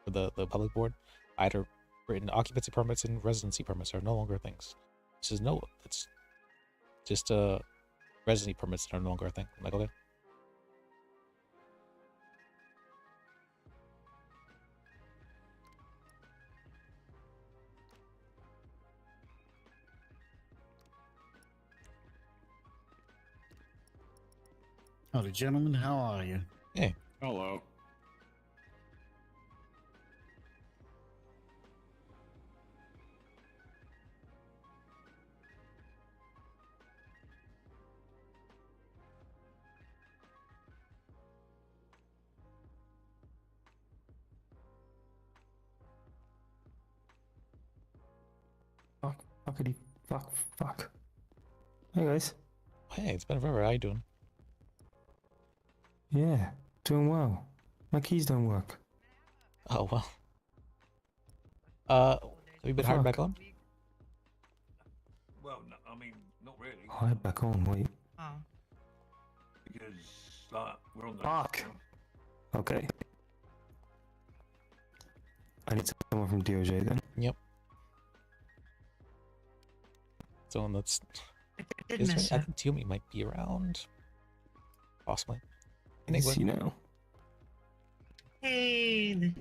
or the public board, I had written occupancy permits and residency permits are no longer things. She says, no, it's just residency permits are no longer a thing. I'm like, okay. Howdy, gentlemen. How are you? Hey. Hello. Fuckity fuck. Hey guys. Hey, it's been forever. How you doing? Yeah, doing well. My keys don't work. Oh well. Have you been hired back on? Well, no, I mean, not really. Hired back on, wait. Oh. Because, like, we're on the... Fuck. Okay. I need someone from DOJ then. Yep. Someone that's... did Is miss I it. think Tiomi might be around. Possibly. In Is England. he now? Hey.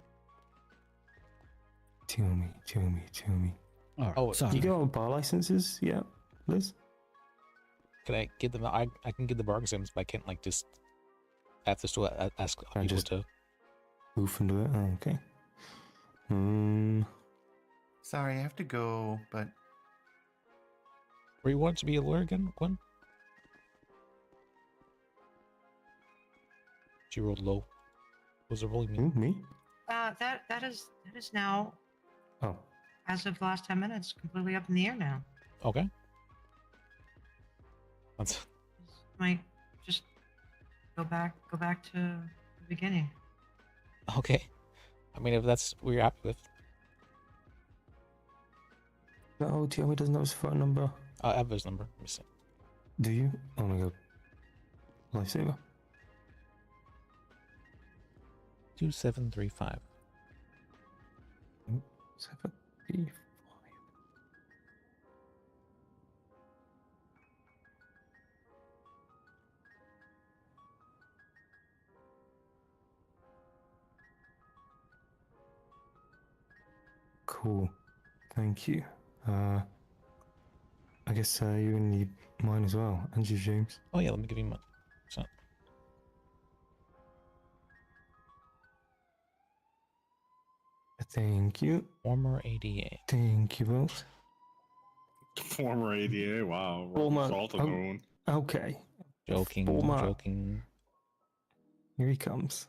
Tiomi. Oh, You got all bar licenses? Yeah, Liz? Can I give them? I can give the bar exams, but I can't like just. I have to still ask people just to. Oof and do it? Oh, okay. Sorry, I have to go, but Where you want to be a lawyer again, Gwen? She rolled low. Was it rolling me? Me? That is now, Oh. as of the last 10 minutes, completely up in the air now. Okay. That's Might just go back to the beginning. okay. I mean, if that's what you're happy with. No, Tiomi doesn't have his phone number. I have his number. Let me see. Do you? Oh my god. Lifesaver. 2735. 735. Cool. Thank you. I guess you need mine as well, and you, James. Oh yeah, let me give you mine. So. Thank you. Former ADA. Thank you both. Former ADA, wow. Former- Salt in the wound. Okay. Joking, Former- joking. Here he comes.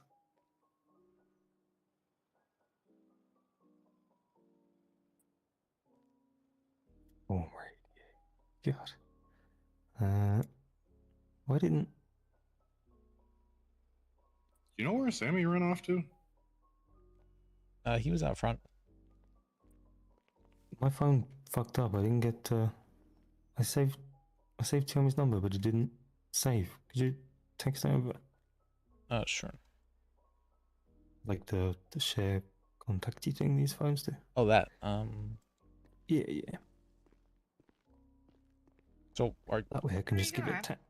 Former ADA. God. Why didn't... You know where Sammy ran off to? He was out front. My phone fucked up. I didn't get. I saved Tiomi's number, but it didn't save. Could you text it over? Sure. Like the share contacty thing these phones do. Oh, that. Yeah. So, are that way I can just give it a tap.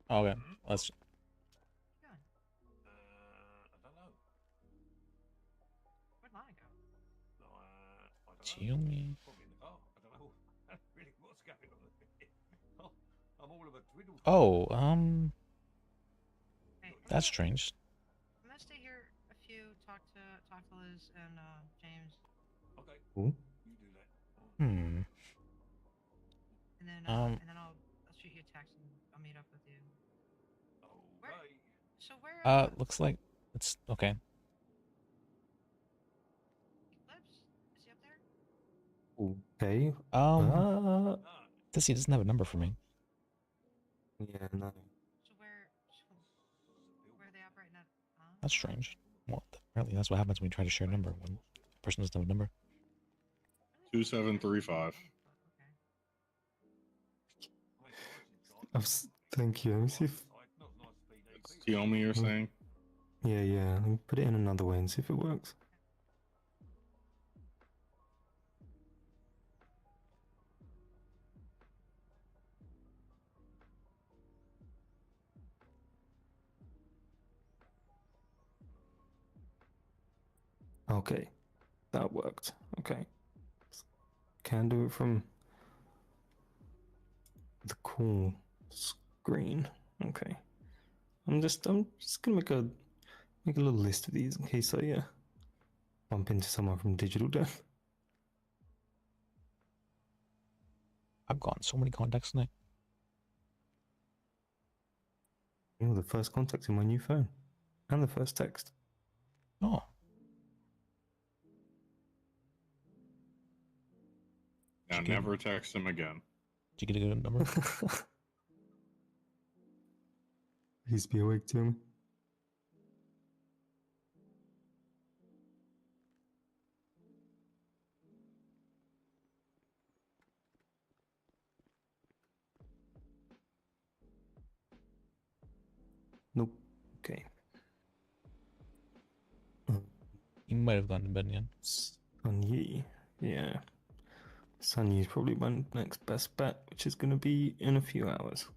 Oh, okay. Let's. Tiomi. Oh, that's strange. I'm gonna stay here a few, talk to Liz and James. Okay. Ooh. You do that. Hmm. And then I'll shoot you a text and I'll meet up with you. Where, Looks like it's okay. Eclipse? Is he up there? Okay. This he doesn't have a number for me. Yeah, no. So where are they up right now? That's strange. Well, apparently that's what happens when you try to share a number when the person doesn't have a number. 2735. Thank you. Let me see if. It's Tiomi you're saying? Yeah, yeah. Let me put it in another way and see if it works. Okay, that worked. Okay, can do it from the call screen. Okay, I'm just gonna make a little list of these in case I bump into someone from Digital Death. I've gotten so many contacts tonight. Oh, the first contact in my new phone, and the first text. Oh. Now never text him again. Did you get a good number? Please be awake, Tim. Nope. Okay. You might have gone to bed again. Sun Yi. Yeah. Sun Yi is probably my next best bet, which is going to be in a few hours.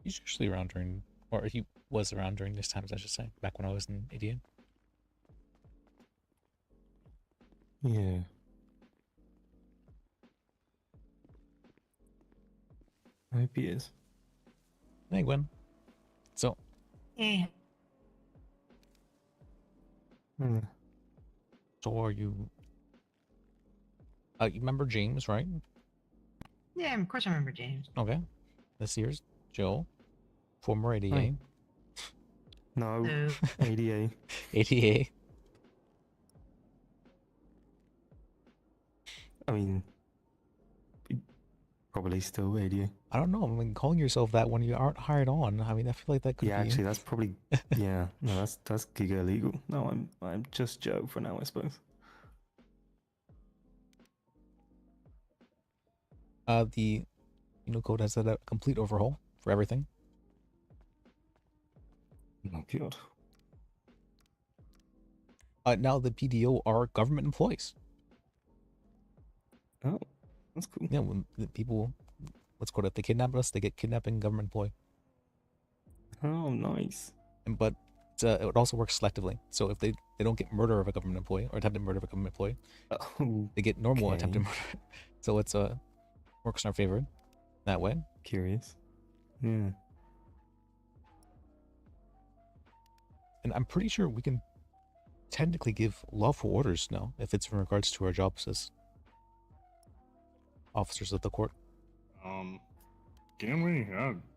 He's usually around during, or he was around during these times, I should say, back when I was in ADM. Yeah. I hope he is. Hey, Gwen. So. Hey. So are you? You remember James, right? Yeah, of course I remember James. Okay. This here's Joe, former ADA. Hi. No, ADA. ADA. I mean, probably still ADA. I don't know. I mean, calling yourself that when you aren't hired on. I mean, I feel like that could Yeah, be. actually, that's probably. Yeah, no, that's giga illegal. No, I'm just Joe for now, I suppose. The code has had a complete overhaul for everything. Oh god. Now the PDO are government employees. Oh, that's cool. Yeah, when the people, let's call it, if they kidnap us, they get kidnapping government employee. Oh, nice. But it also works selectively. So if they don't get murder of a government employee or attempted murder of a government employee, they get normal attempted murder. So it's works in our favor that way. Curious. Yeah. And I'm pretty sure we can technically give lawful orders now if it's in regards to our jobs as officers of the court. Can we?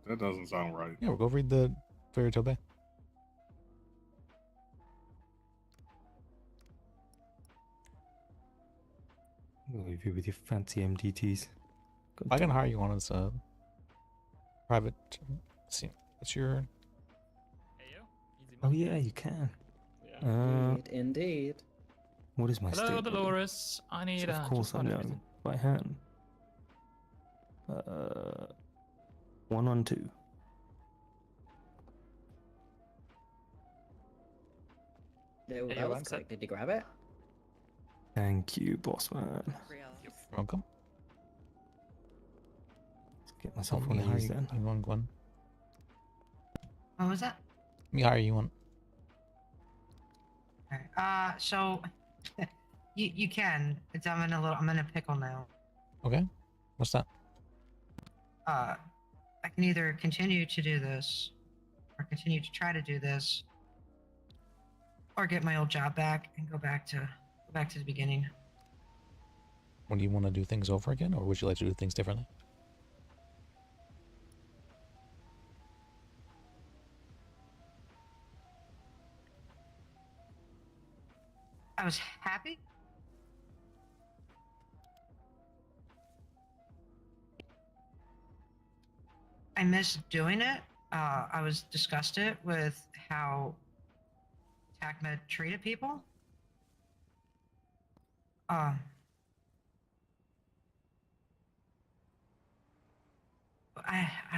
That doesn't sound right. Yeah, we'll go read the Fairy Tale Bay. I'll leave you with your fancy MDTs. I can hire you on as a private. Let's see, what's your? Oh yeah, you can. Indeed. What is my Hello, state? Dolores. I need Of course I know. By hand. 112. No, that was quick. Did you grab it? Thank you, boss man. You're welcome. Let's get myself Let me one of hire these you, then. you on Gwen. What was that? Let me hire you on. Alright, so you can. I'm in a pickle now. Okay. What's that? I can either continue to do this, or continue to try to do this, or get my old job back and go back to the beginning. When do you want to do things over again, or would you like to do things differently? I was happy. I missed doing it. I was disgusted with how TACMED treated people? I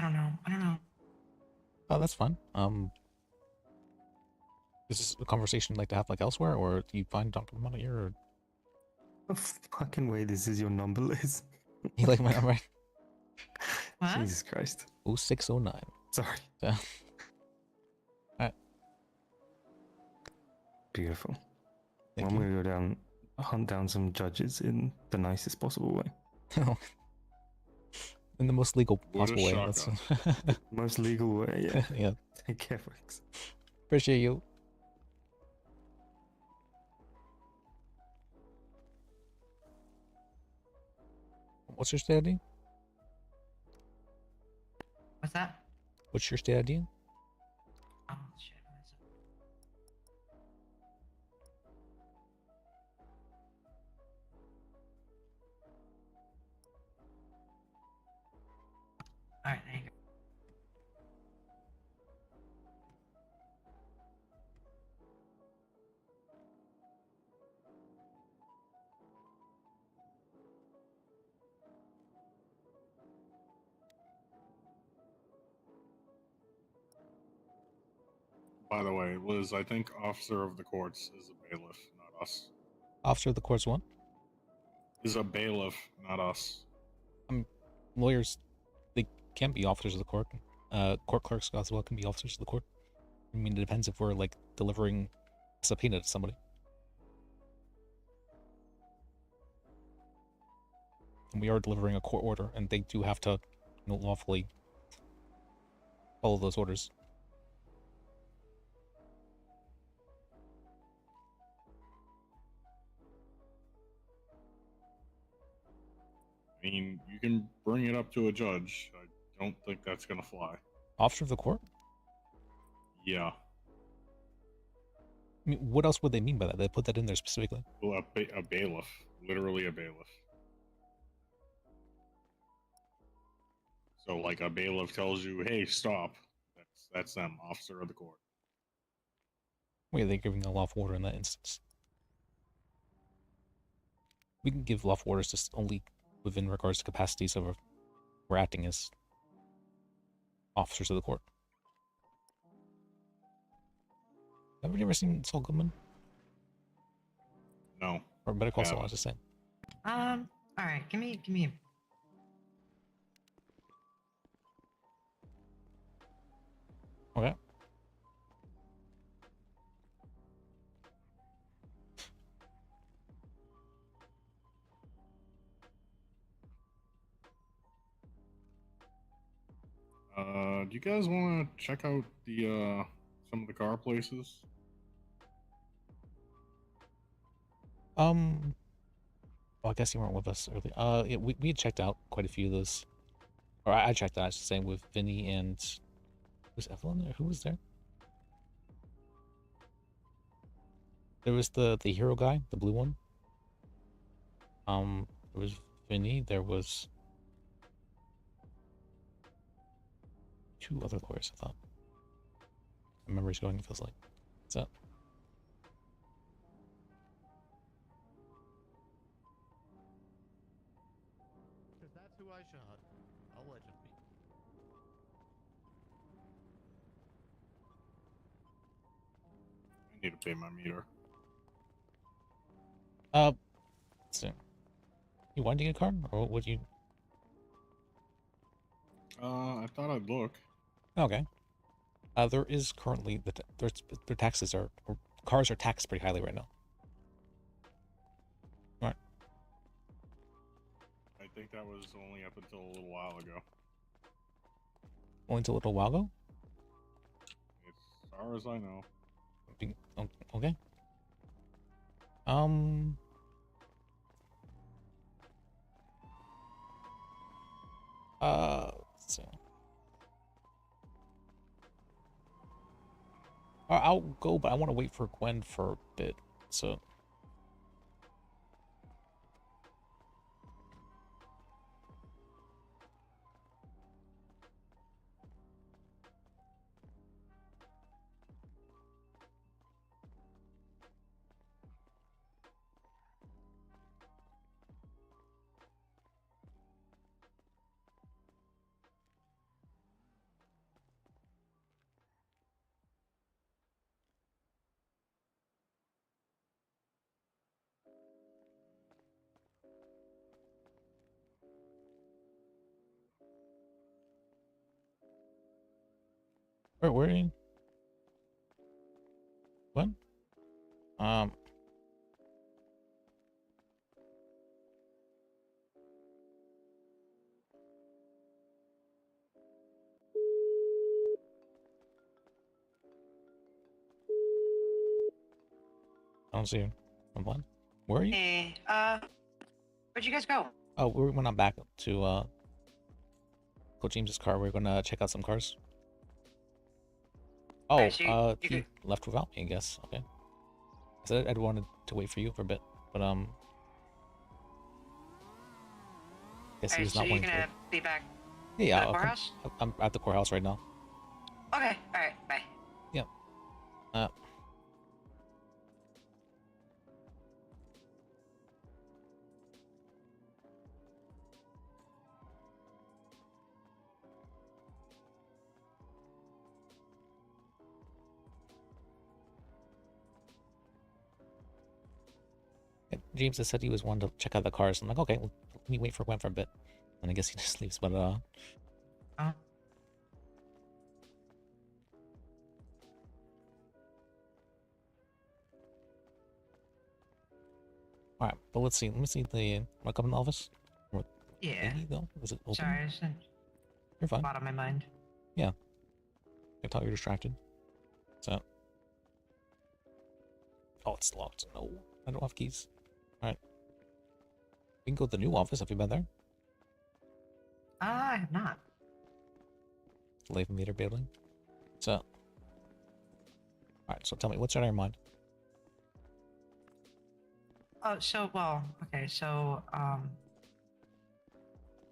don't know. I don't know. Oh, that's fun. Is this a conversation you'd like to have like elsewhere, or do you find Dr. Money here? Or... Oh, fucking way, this is your number, Liz. You like my number? What? Jesus Christ. 0609. Sorry. So... Alright. Beautiful. Thank I'm you. gonna go down, hunt down some judges in the nicest possible way. In the most legal With a possible way. shotgun. That's... Most legal way, yeah. Yeah. Take care, folks. Appreciate you. What's your state ID? What's that? What's your state ID? Oh, shit. What is it? Alright, there you go. By the way, Liz, I think officer of the courts is a bailiff, not us. Officer of the court's one? Is a bailiff, not us. Lawyers, they can't be officers of the court. Court clerks as well can be officers of the court. I mean, it depends if we're like delivering a subpoena to somebody. And we are delivering a court order, and they do have to, lawfully follow those orders. I mean, you can bring it up to a judge. I don't think that's gonna fly. Officer of the court? Yeah. I mean, what else would they mean by that? They put that in there specifically. Well, a bailiff. Literally a bailiff. So, like, a bailiff tells you, hey, stop. That's them, officer of the court. Wait, they're giving a lawful order in that instance. We can give lawful orders just only within regards to capacities of we're acting as officers of the court. Have you ever seen Saul Goodman? No. Or Better Call Saul, I was just saying. Alright, give me. Okay. Do you guys want to check out the some of the car places? Well, I guess you weren't with us earlier. Yeah, we had checked out quite a few of those. Or I checked out, I should say, with Vinny and... Was Evelyn there? Who was there? There was the hero guy, the blue one. There was Vinny, there was... two other lawyers, I thought. My memory's going, it feels like. What's that? Because that's who I shot. Allegedly. I need to pay my meter. Let's see. You wanted to get a car? Or would you... I thought I'd look. Okay. There is currently their taxes are, or cars are taxed pretty highly right now. Alright. I think that was only up until a little while ago. Only until a little while ago? As far as I know. Okay. Let's see. I'll go, but I want to wait for Gwen for a bit, so... Where are you? What? I don't see you. I'm blind. Where are you? Hey, where'd you guys go? Oh, we went on back to Coach James's car. We're gonna check out some cars. Oh, Alright, so you he left without me, I guess. Okay. I said I'd wanted to wait for you for a bit, but guess he Alright, was so not you're wanting to. gonna be back Yeah, to the I'll come. courthouse? I'm at the courthouse right now. Okay, alright, bye. Yep. James has said he was wanting to check out the cars. I'm like, okay, well, let me wait for Gwen for a bit. And I guess he just leaves, but Alright, but let's see. Let me see the wanna come in the office? Or Yeah. maybe, though? Is it open? Sorry, I just You're fine. out of my mind. Yeah. I thought you were distracted. So. Oh, it's locked. No, I don't have keys. Alright. We can go to the new office if you've been there. I have not. Live meter building. So. Alright, so tell me, what's on your mind? Oh, so, well, okay, so,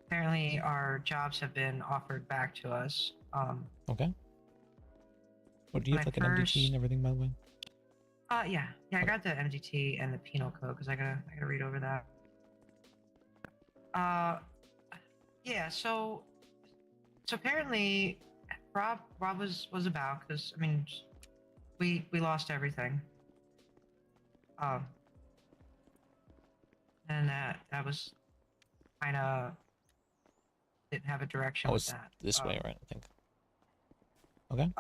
apparently our jobs have been offered back to us. Okay. What do you when have I like an MDT and everything, by the way? Yeah, I got the MDT and the penal code because I gotta read over that. Yeah, so apparently Rob was about because I mean we lost everything. And that was kind of didn't have a direction Oh, with it's that. this way, right? I think. Okay.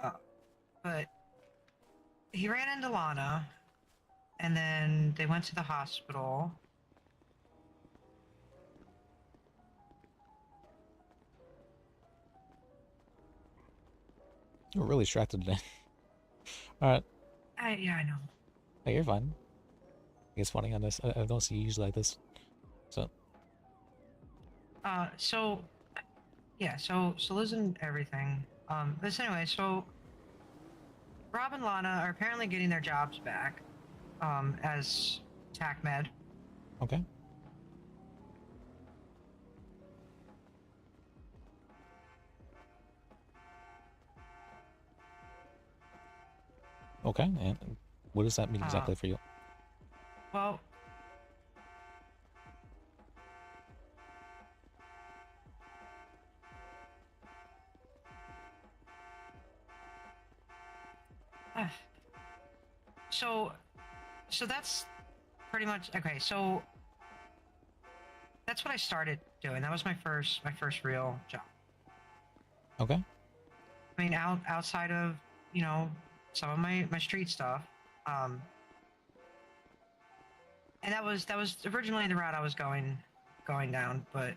But he ran into Lana, and then they went to the hospital. You're really distracted today. Alright. Yeah, I know. Hey, you're fine. It's funny on this. I don't see you usually like this. So. So yeah, so losing everything. But anyway, so Rob and Lana are apparently getting their jobs back, as TAC Med. Okay. Okay, and what does that mean exactly for you? Well, so that's pretty much okay. So that's what I started doing. That was my first real job. Okay. I mean, outside of some of my street stuff, and that was originally the route I was going down, but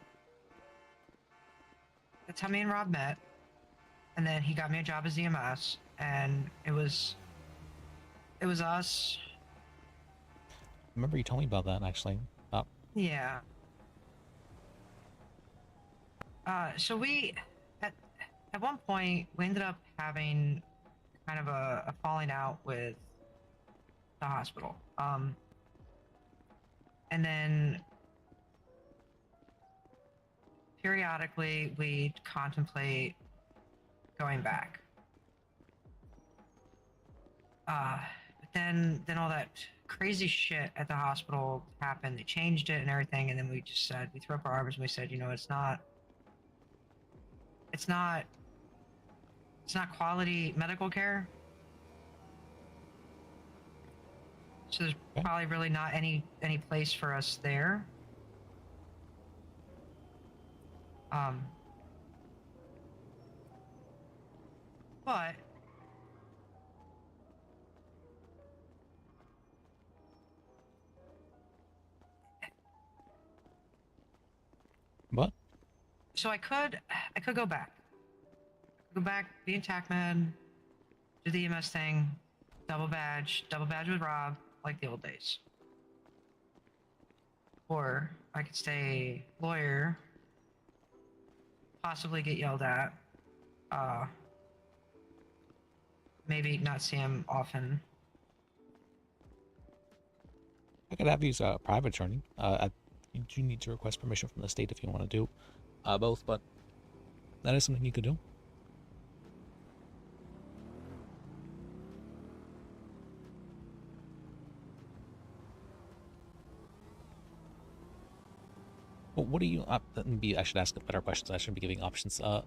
that's how me and Rob met, and then he got me a job as EMS, and it was us. I remember you told me about that actually. Yeah. So we at one point we ended up having kind of a falling out with the hospital. And then periodically we'd contemplate going back. But then all that crazy shit at the hospital happened. They changed it and everything, and then we just said, we threw up our arms and we said, it's not quality medical care. So there's probably really not any place for us there. But So I could go back. Go back, be in TACMed, do the EMS thing, double badge with Rob, like the old days. Or I could stay lawyer, possibly get yelled at, maybe not see him often. I could have you a private attorney. You do need to request permission from the state if you want to do both, but that is something you could do. Well, what do you? Maybe I should ask better questions. I shouldn't be giving options. Or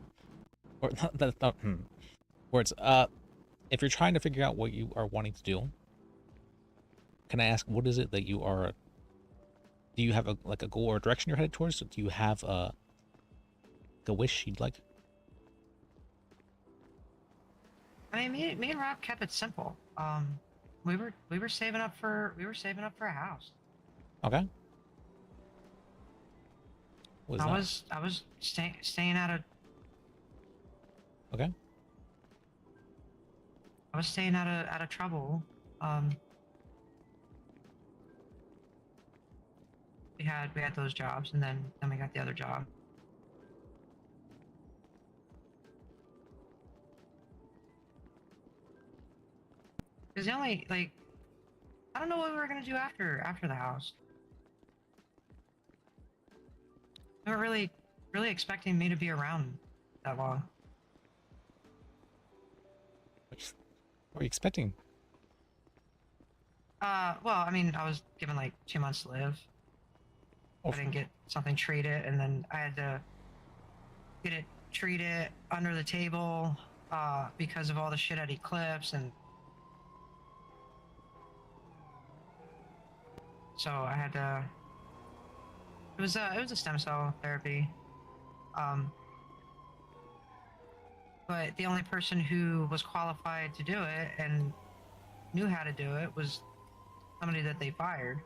words. If you're trying to figure out what you are wanting to do, can I ask what is it that you are? Do you have a goal or a direction you're headed towards? Do you have a wish you'd like? I mean, me and Rob kept it simple. We were saving up for a house. Okay. I was staying out of. Okay. I was staying out of trouble. We had those jobs, and then we got the other job. Because the only I don't know what we were gonna do after the house. They weren't really expecting me to be around that long. What were you expecting? Well, I mean, I was given 2 months to live. I didn't get something treated, and then I had to get it treated under the table because of all the shit at Eclipse, and so I had to. It was a stem cell therapy, but the only person who was qualified to do it and knew how to do it was somebody that they fired.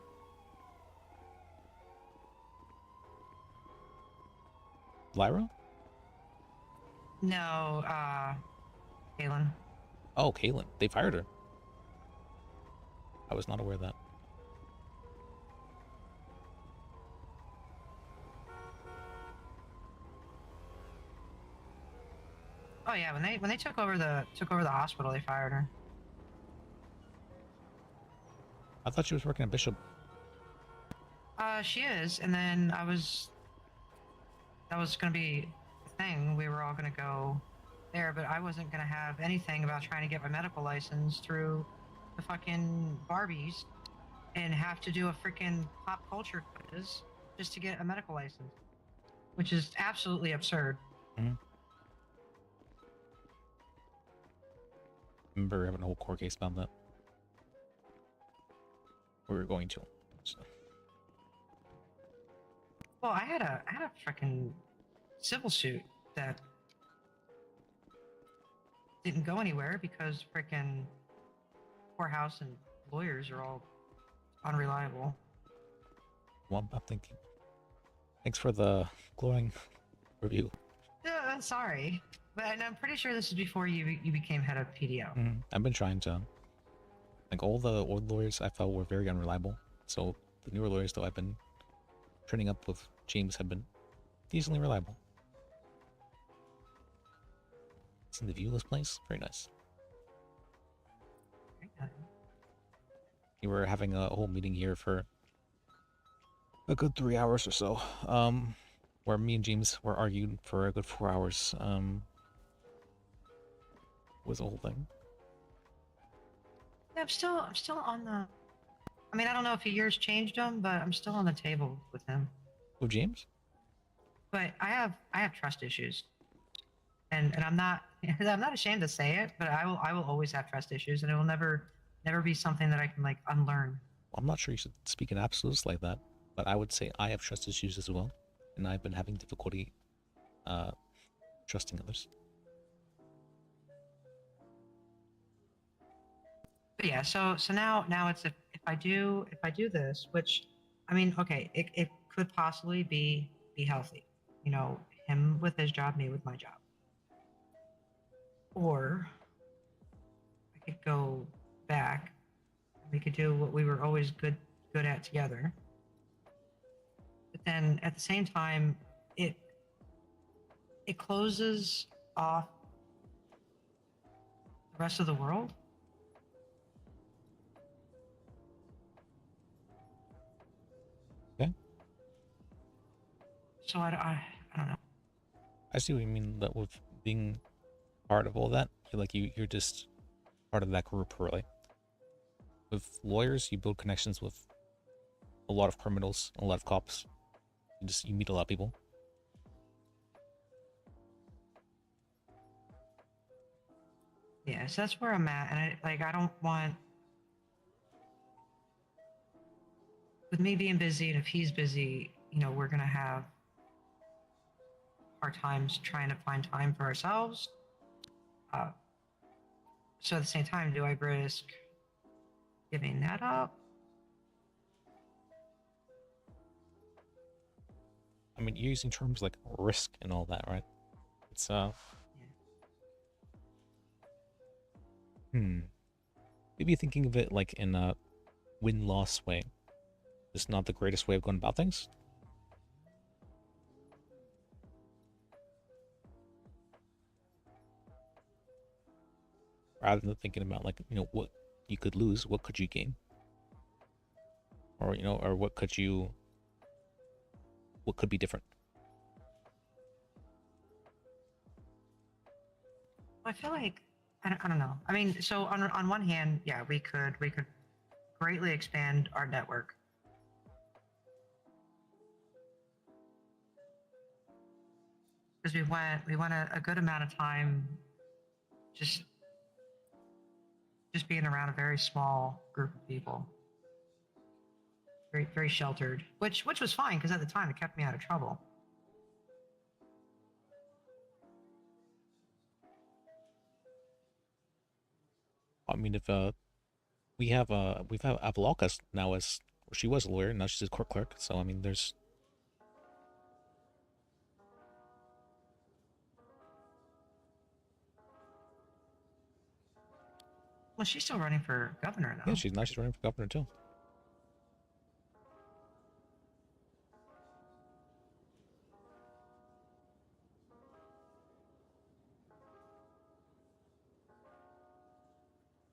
Lyra? No, Kaylin. Oh, Kaylin. They fired her. I was not aware of that. Oh yeah, when they took over the hospital, they fired her. I thought she was working at Bishop. She is, and then that was gonna be the thing. We were all gonna go there, but I wasn't gonna have anything about trying to get my medical license through the fucking Barbies and have to do a freaking pop culture quiz just to get a medical license, which is absolutely absurd. Mm-hmm. Remember having a whole court case about that. We were going to. So. Well, I had a freaking civil suit that didn't go anywhere because freaking courthouse and lawyers are all unreliable. Well, I'm thinking. Thanks for the glowing review. Yeah, sorry, but I'm pretty sure this is before you became head of PDO. Mm-hmm. I've been trying to. All the old lawyers I felt were very unreliable. So the newer lawyers, though, I've been training up with James, have been decently reliable. It's in the viewless place. Very nice. We were having a whole meeting here for a good 3 hours or so, where me and James were arguing for a good 4 hours. Was the whole thing. Yeah, I'm still on the. I mean, I don't know if a year's changed him, but I'm still on the table with him. With James? But I have trust issues, and I'm not ashamed to say it, but I will always have trust issues, and it will never be something that I can unlearn. Well, I'm not sure you should speak in absolutes like that, but I would say I have trust issues as well, and I've been having difficulty trusting others. But yeah, so now it's if I do this, which I mean, okay, it could possibly be healthy, him with his job, me with my job. Or I could go back. We could do what we were always good at together. But then at the same time, it closes off the rest of the world. Okay. So I don't know. I see what you mean, that with being part of all that, you're just part of that group, really. With lawyers, you build connections with a lot of criminals, a lot of cops. You meet a lot of people. Yeah, so that's where I'm at, and I don't want, with me being busy, and if he's busy, we're gonna have hard times trying to find time for ourselves. So at the same time, do I risk giving that up? I mean, you're using terms like risk and all that, right? It's maybe thinking of it like in a win-loss way. It's not the greatest way of going about things. Rather than thinking about like, what you could lose, what could you gain? Or, or what could be different? I feel like I don't know. I mean, so on one hand, yeah, we could greatly expand our network. Because we went a good amount of time just being around a very small group of people. Very, very sheltered, which was fine because at the time it kept me out of trouble. I mean, if we've had Avalocas now she was a lawyer, now she's a court clerk. So I mean, there's. Well, she's still running for governor now. Yeah, she's running for governor too.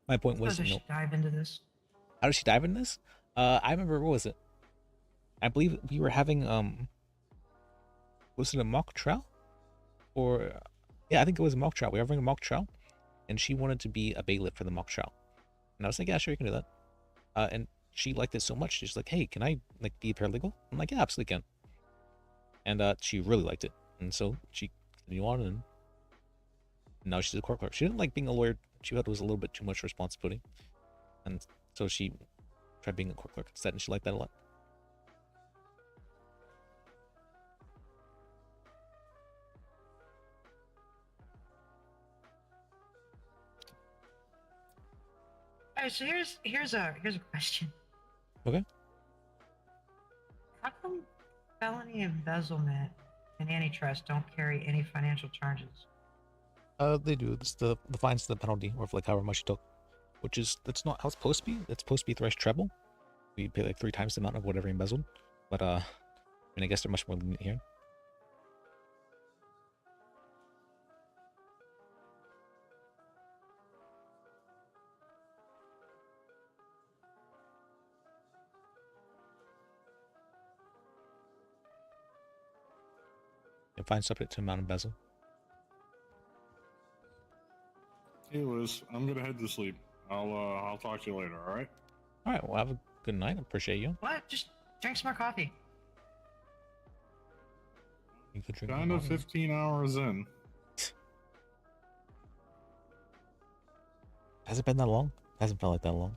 My point was, How does she dive into this? How did she dive into this? I remember, what was it? I believe we were having was it a mock trial? Or yeah, I think it was a mock trial. We were having a mock trial, and she wanted to be a bailiff for the mock trial. And I was like, yeah, sure, you can do that. And she liked it so much, she's like, hey, can I be a paralegal? I'm like, yeah, absolutely can. And she really liked it, and so she continued on, and now she's a court clerk. She didn't like being a lawyer. She thought it was a little bit too much responsibility, and so she tried being a court clerk instead, and she liked that a lot. All right, so here's a question. Okay. How come felony embezzlement and antitrust don't carry any financial charges? They do. It's the fine's the penalty, or like however much you took, that's not how it's supposed to be. It's supposed to be thrice treble. We pay like 3 times the amount of whatever you embezzled. But I mean, I guess they're much more lenient here. And fine subject to amount of embezzle. Hey Liz, I'm gonna head to sleep. I'll talk to you later, alright? Alright, well, have a good night. I appreciate you. What? Just drink some more coffee. You could drink Kind more of coffee. 15 hours in. Has it been that long? Hasn't felt like that long.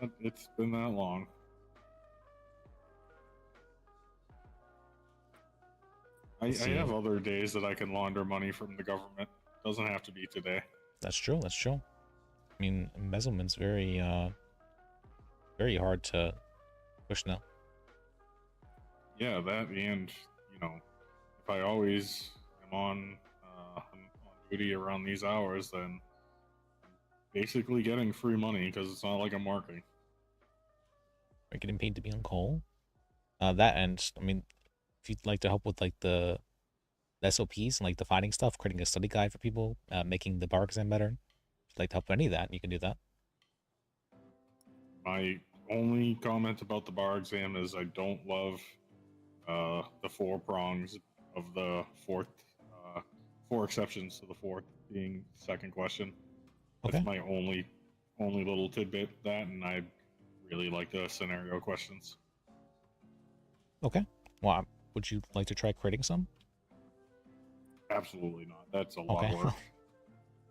Yeah, it's been that long. I have other days that I can launder money from the government. Doesn't have to be today. That's true. That's true. I mean, embezzlement's very hard to push now. Yeah, that and you know, if I always am on duty around these hours, then I'm basically getting free money because it's not like I'm working. Are getting paid to be on call? That ends. I mean, if you'd like to help with like the SOPs and like the fighting stuff, creating a study guide for people, making the bar exam better. If you'd like to help with any of that, you can do that. My only comment about the bar exam is I don't love the 4 prongs of the fourth, 4 exceptions to the fourth being the second question. That's Okay. my only little tidbit of that, and I really like the scenario questions. Okay. Well, would you like to try creating some? Absolutely not. That's a lot Okay. of work.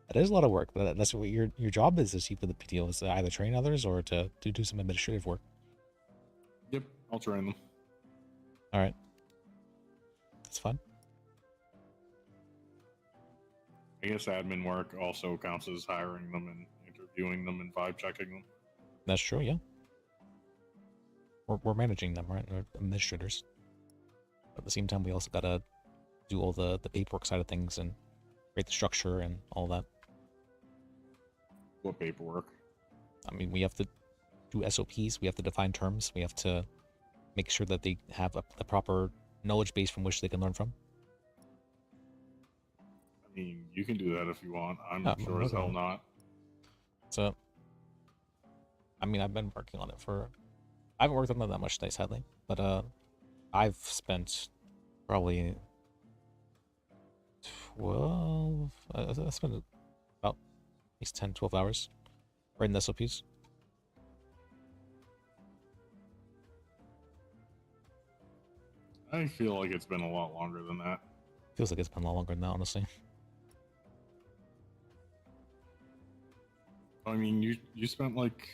That is a lot of work, but that's what your job is to keep with the PTO, is to either train others or to do some administrative work. Yep, I'll train them. All right. That's fun. I guess admin work also counts as hiring them and interviewing them and vibe checking them. That's true, yeah. We're managing them, right? We're administrators. But at the same time, we also gotta do all the paperwork side of things and create the structure and all that. What paperwork? I mean, we have to do SOPs, we have to define terms, we have to make sure that they have the proper knowledge base from which they can learn from. I mean, you can do that if you want. I'm Yeah, sure as hell not. So, I mean, I've been working on it I haven't worked on it that much today, sadly, but I've spent probably 12, I spent about at least 10, 12 hours writing the SOPs. I feel like it's been a lot longer than that. Feels like it's been a lot longer than that, honestly. I mean, you spent like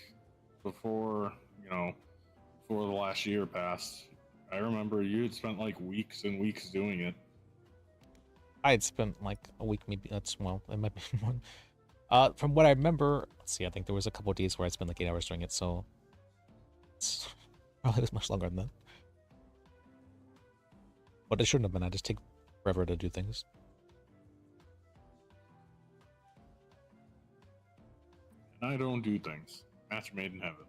before the last year passed. I remember you had spent like weeks and weeks doing it. I had spent like a week, maybe. Well, it might be one. From what I remember, let's see, I think there was a couple of days where I spent like 8 hours doing it, so it's probably was much longer than that. But it shouldn't have been. I just take forever to do things. And I don't do things. Match made in heaven.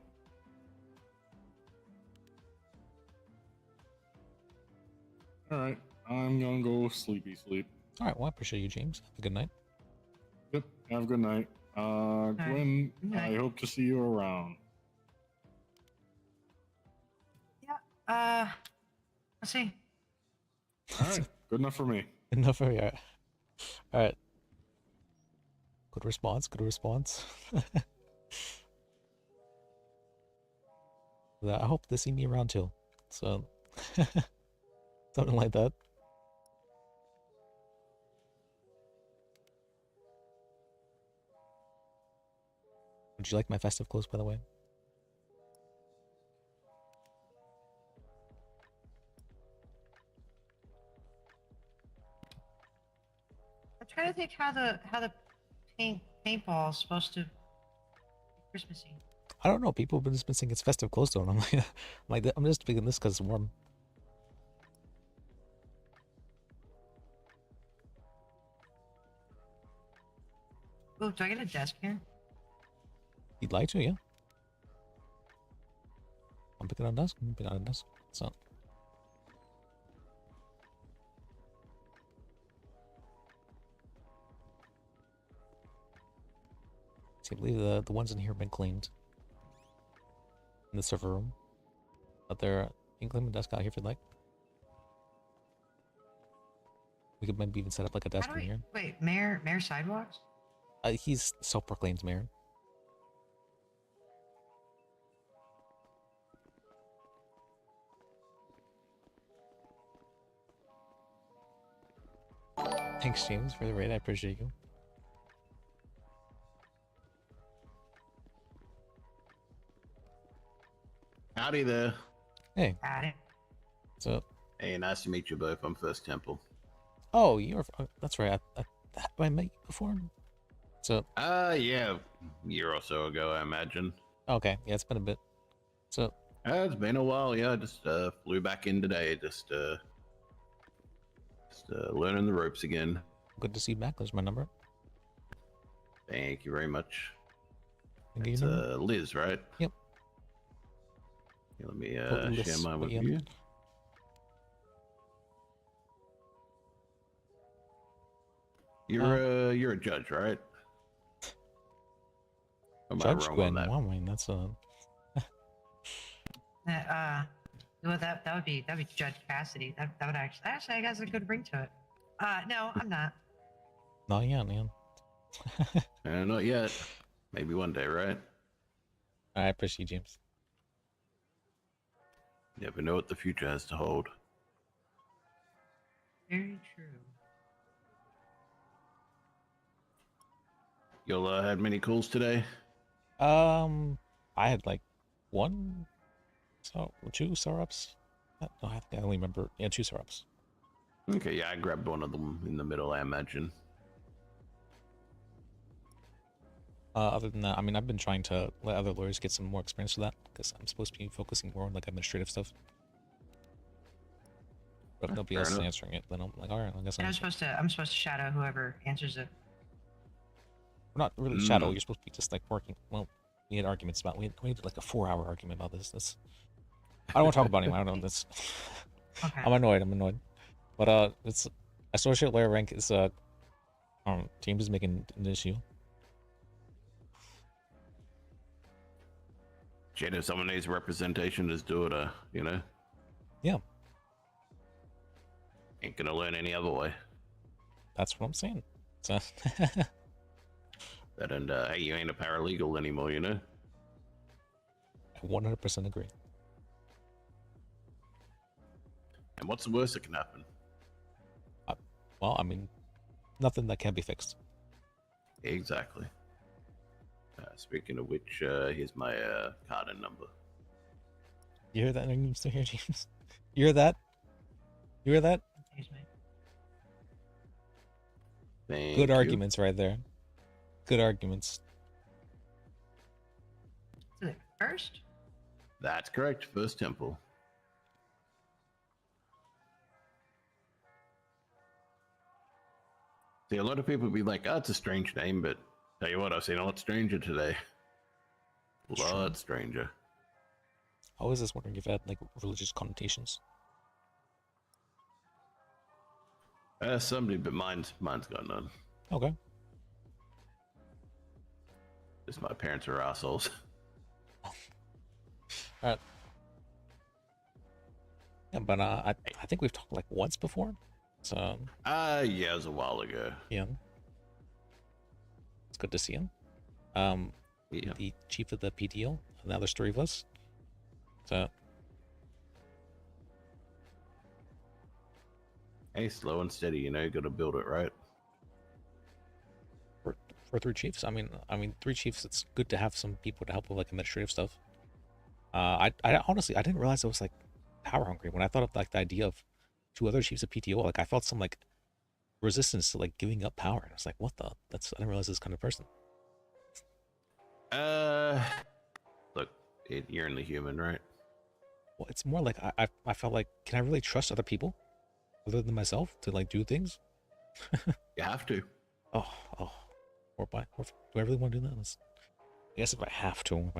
Alright, I'm gonna go sleepy sleep. Alright, well, I appreciate you, James. Have a good night. Yep, have a good night. Gwen, I hope to see you around. Let's see. Alright, good enough for me. Good enough for you. Alright. Good response, good response. I hope they see me around too. So, something like that. Would you like my festive clothes, by the way? I'm trying to think how the paintball is supposed to be Christmassy. I don't know. People have been saying it's festive clothes though, and I'm just picking this because it's warm. Oh, do I get a desk here? You'd like to, yeah. I'm picking on desk. I'm picking on desk. So. See, I believe the ones in here have been cleaned. In the server room. But there, you can clean the desk out here if you'd like. We could maybe even set up like a desk in here. Wait, Mayor Sidewalks? He's self-proclaimed mayor. Thanks, James, for the raid. I appreciate you. Howdy there. Hey. Howdy. What's up? Hey, nice to meet you both. I'm First Temple. Oh, you're. That's right. Have I met you before? So. Yeah, a year or so ago, I imagine. Okay, yeah, it's been a bit. So. It's been a while. Yeah, I just flew back in today. Just Just learning the ropes again. Good to see you back. There's my number. Thank you very much. Can I get It's your number? Liz, right? Yep. Here, let me Liz, share mine with yeah. you. You're a judge, right? Or am I Judge wrong Gwen. on that? Wow, I mean, that's a. Well, that would be Judge Cassidy. That would actually I guess a good ring to it. No, I'm not. Not yet, man. Not yet. Maybe one day, right? I appreciate you, James. Never know what the future has to hold. Very true. You'll had many calls today? I had like two syrups. No, I think I only remember. Yeah, 2 syrups. Okay, yeah, I grabbed one of them in the middle, I imagine. Other than that, I mean, I've been trying to let other lawyers get some more experience with that because I'm supposed to be focusing more on like administrative stuff. But if nobody else is answering it, then I'm like, all right, I guess And I'm supposed to shadow whoever answers it. we're not really shadow. You're supposed to be just like working. Well, we had arguments about. We had like a 4-hour argument about this. I don't want to talk about it anymore. I don't know. That's. Okay. I'm annoyed. But it's associate lawyer rank is James is making an issue. Shit, if someone needs representation, just do it, you know? Yeah. Ain't gonna learn any other way. That's what I'm saying. So that and, hey, you ain't a paralegal anymore, you know? I 100% agree. And what's the worst that can happen? Well, I mean, nothing that can't be fixed. Exactly. Speaking of which, here's my card and number. You hear that? I'm still here, James. You hear that? You hear that? Thank Good you. arguments right there. Good arguments. Is it first? That's correct. First Temple. See, a lot of people be like, oh, it's a strange name, but tell you what, I've seen a lot stranger today. A lot stranger. I was just wondering if it had like religious connotations. Somebody, but mine's got none. Okay. Just my parents are assholes. Alright. Yeah, but I think we've talked like once before. So yeah, it was a while ago. Yeah. It's good to see him. The chief of the PTO. Now there's 3 of us. So hey, slow and steady, you know, you gotta build it, right? for 3 chiefs, I mean 3 chiefs, it's good to have some people to help with like administrative stuff. I honestly I didn't realize it was like power hungry when I thought of like the idea of 2 other chiefs of PTO. Like I felt some like resistance to like giving up power. And I was like, what the? I didn't realize this kind of person. Look, you're in the human, right? Well, it's more like I felt like, can I really trust other people other than myself to like do things? You have to. Or do I really want to do that? I guess if I have to.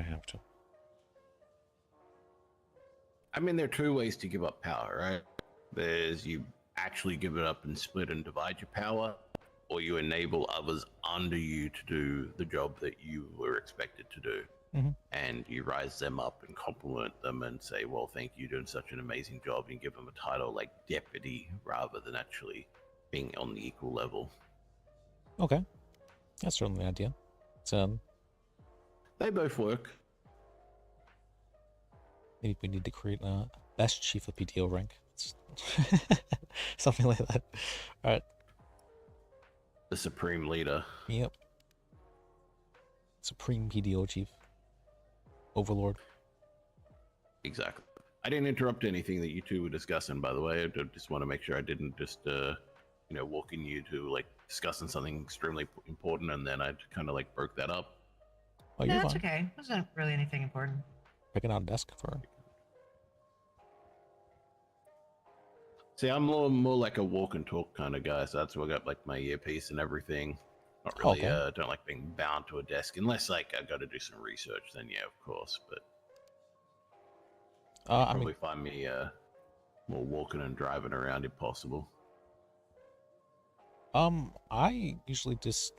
I mean, there are 2 ways to give up power, right? There's you actually give it up and split and divide your power, or you enable others under you to do the job that you were expected to do. Mhm. And you rise them up and compliment them and say, well, thank you, doing such an amazing job, and give them a title like deputy rather than actually being on the equal level. Okay. That's certainly an idea. They both work. Maybe we need to create a best chief of PTO rank. Something like that. Alright. The supreme leader. Yep. Supreme PTO chief. Overlord. Exactly. I didn't interrupt anything that you 2 were discussing, by the way. I just want to make sure I didn't just, walking you to like discussing something extremely important, and then I kind of like broke that up. Oh, No, you're that's fine. okay. It wasn't really anything important. Picking out a desk for. See, I'm more like a walk and talk kind of guy, so that's why I got like my earpiece and everything. Not really, Okay. don't like being bound to a desk unless like I got to do some research. Then yeah, of course. But you I mean, probably find me more walking and driving around if possible. I usually just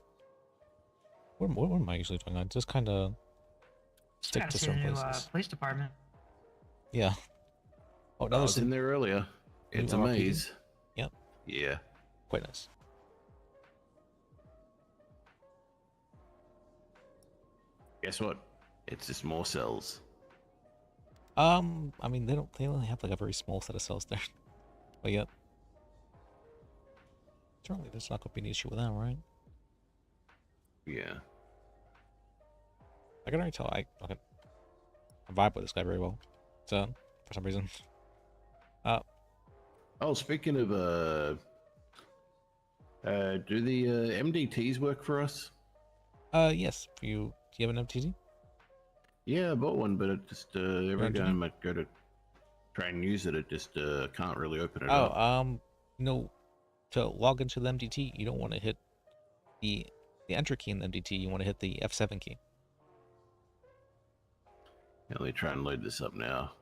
what am I usually doing? I just kind of stick Gotta to see the certain new places. police department. Yeah. Oh, I now was there's in there earlier. new It's a RPD? maze. Yep. Yeah. Quite nice. Guess what? It's just more cells. I mean, they only have like a very small set of cells there. But yet, certainly there's not gonna be an issue with that, right? Yeah. I can already tell I vibe with this guy very well. So for some reason. Oh, speaking of do the MDTs work for us? Yes. Do you have an MTZ? Yeah, I bought one, but it just every Right, time I go to try and use it, it just can't really open it Oh, up. you know, to log into the MDT, you don't want to hit the enter key in the MDT. You want to hit the F7 key. Yeah, let me try and load this up now.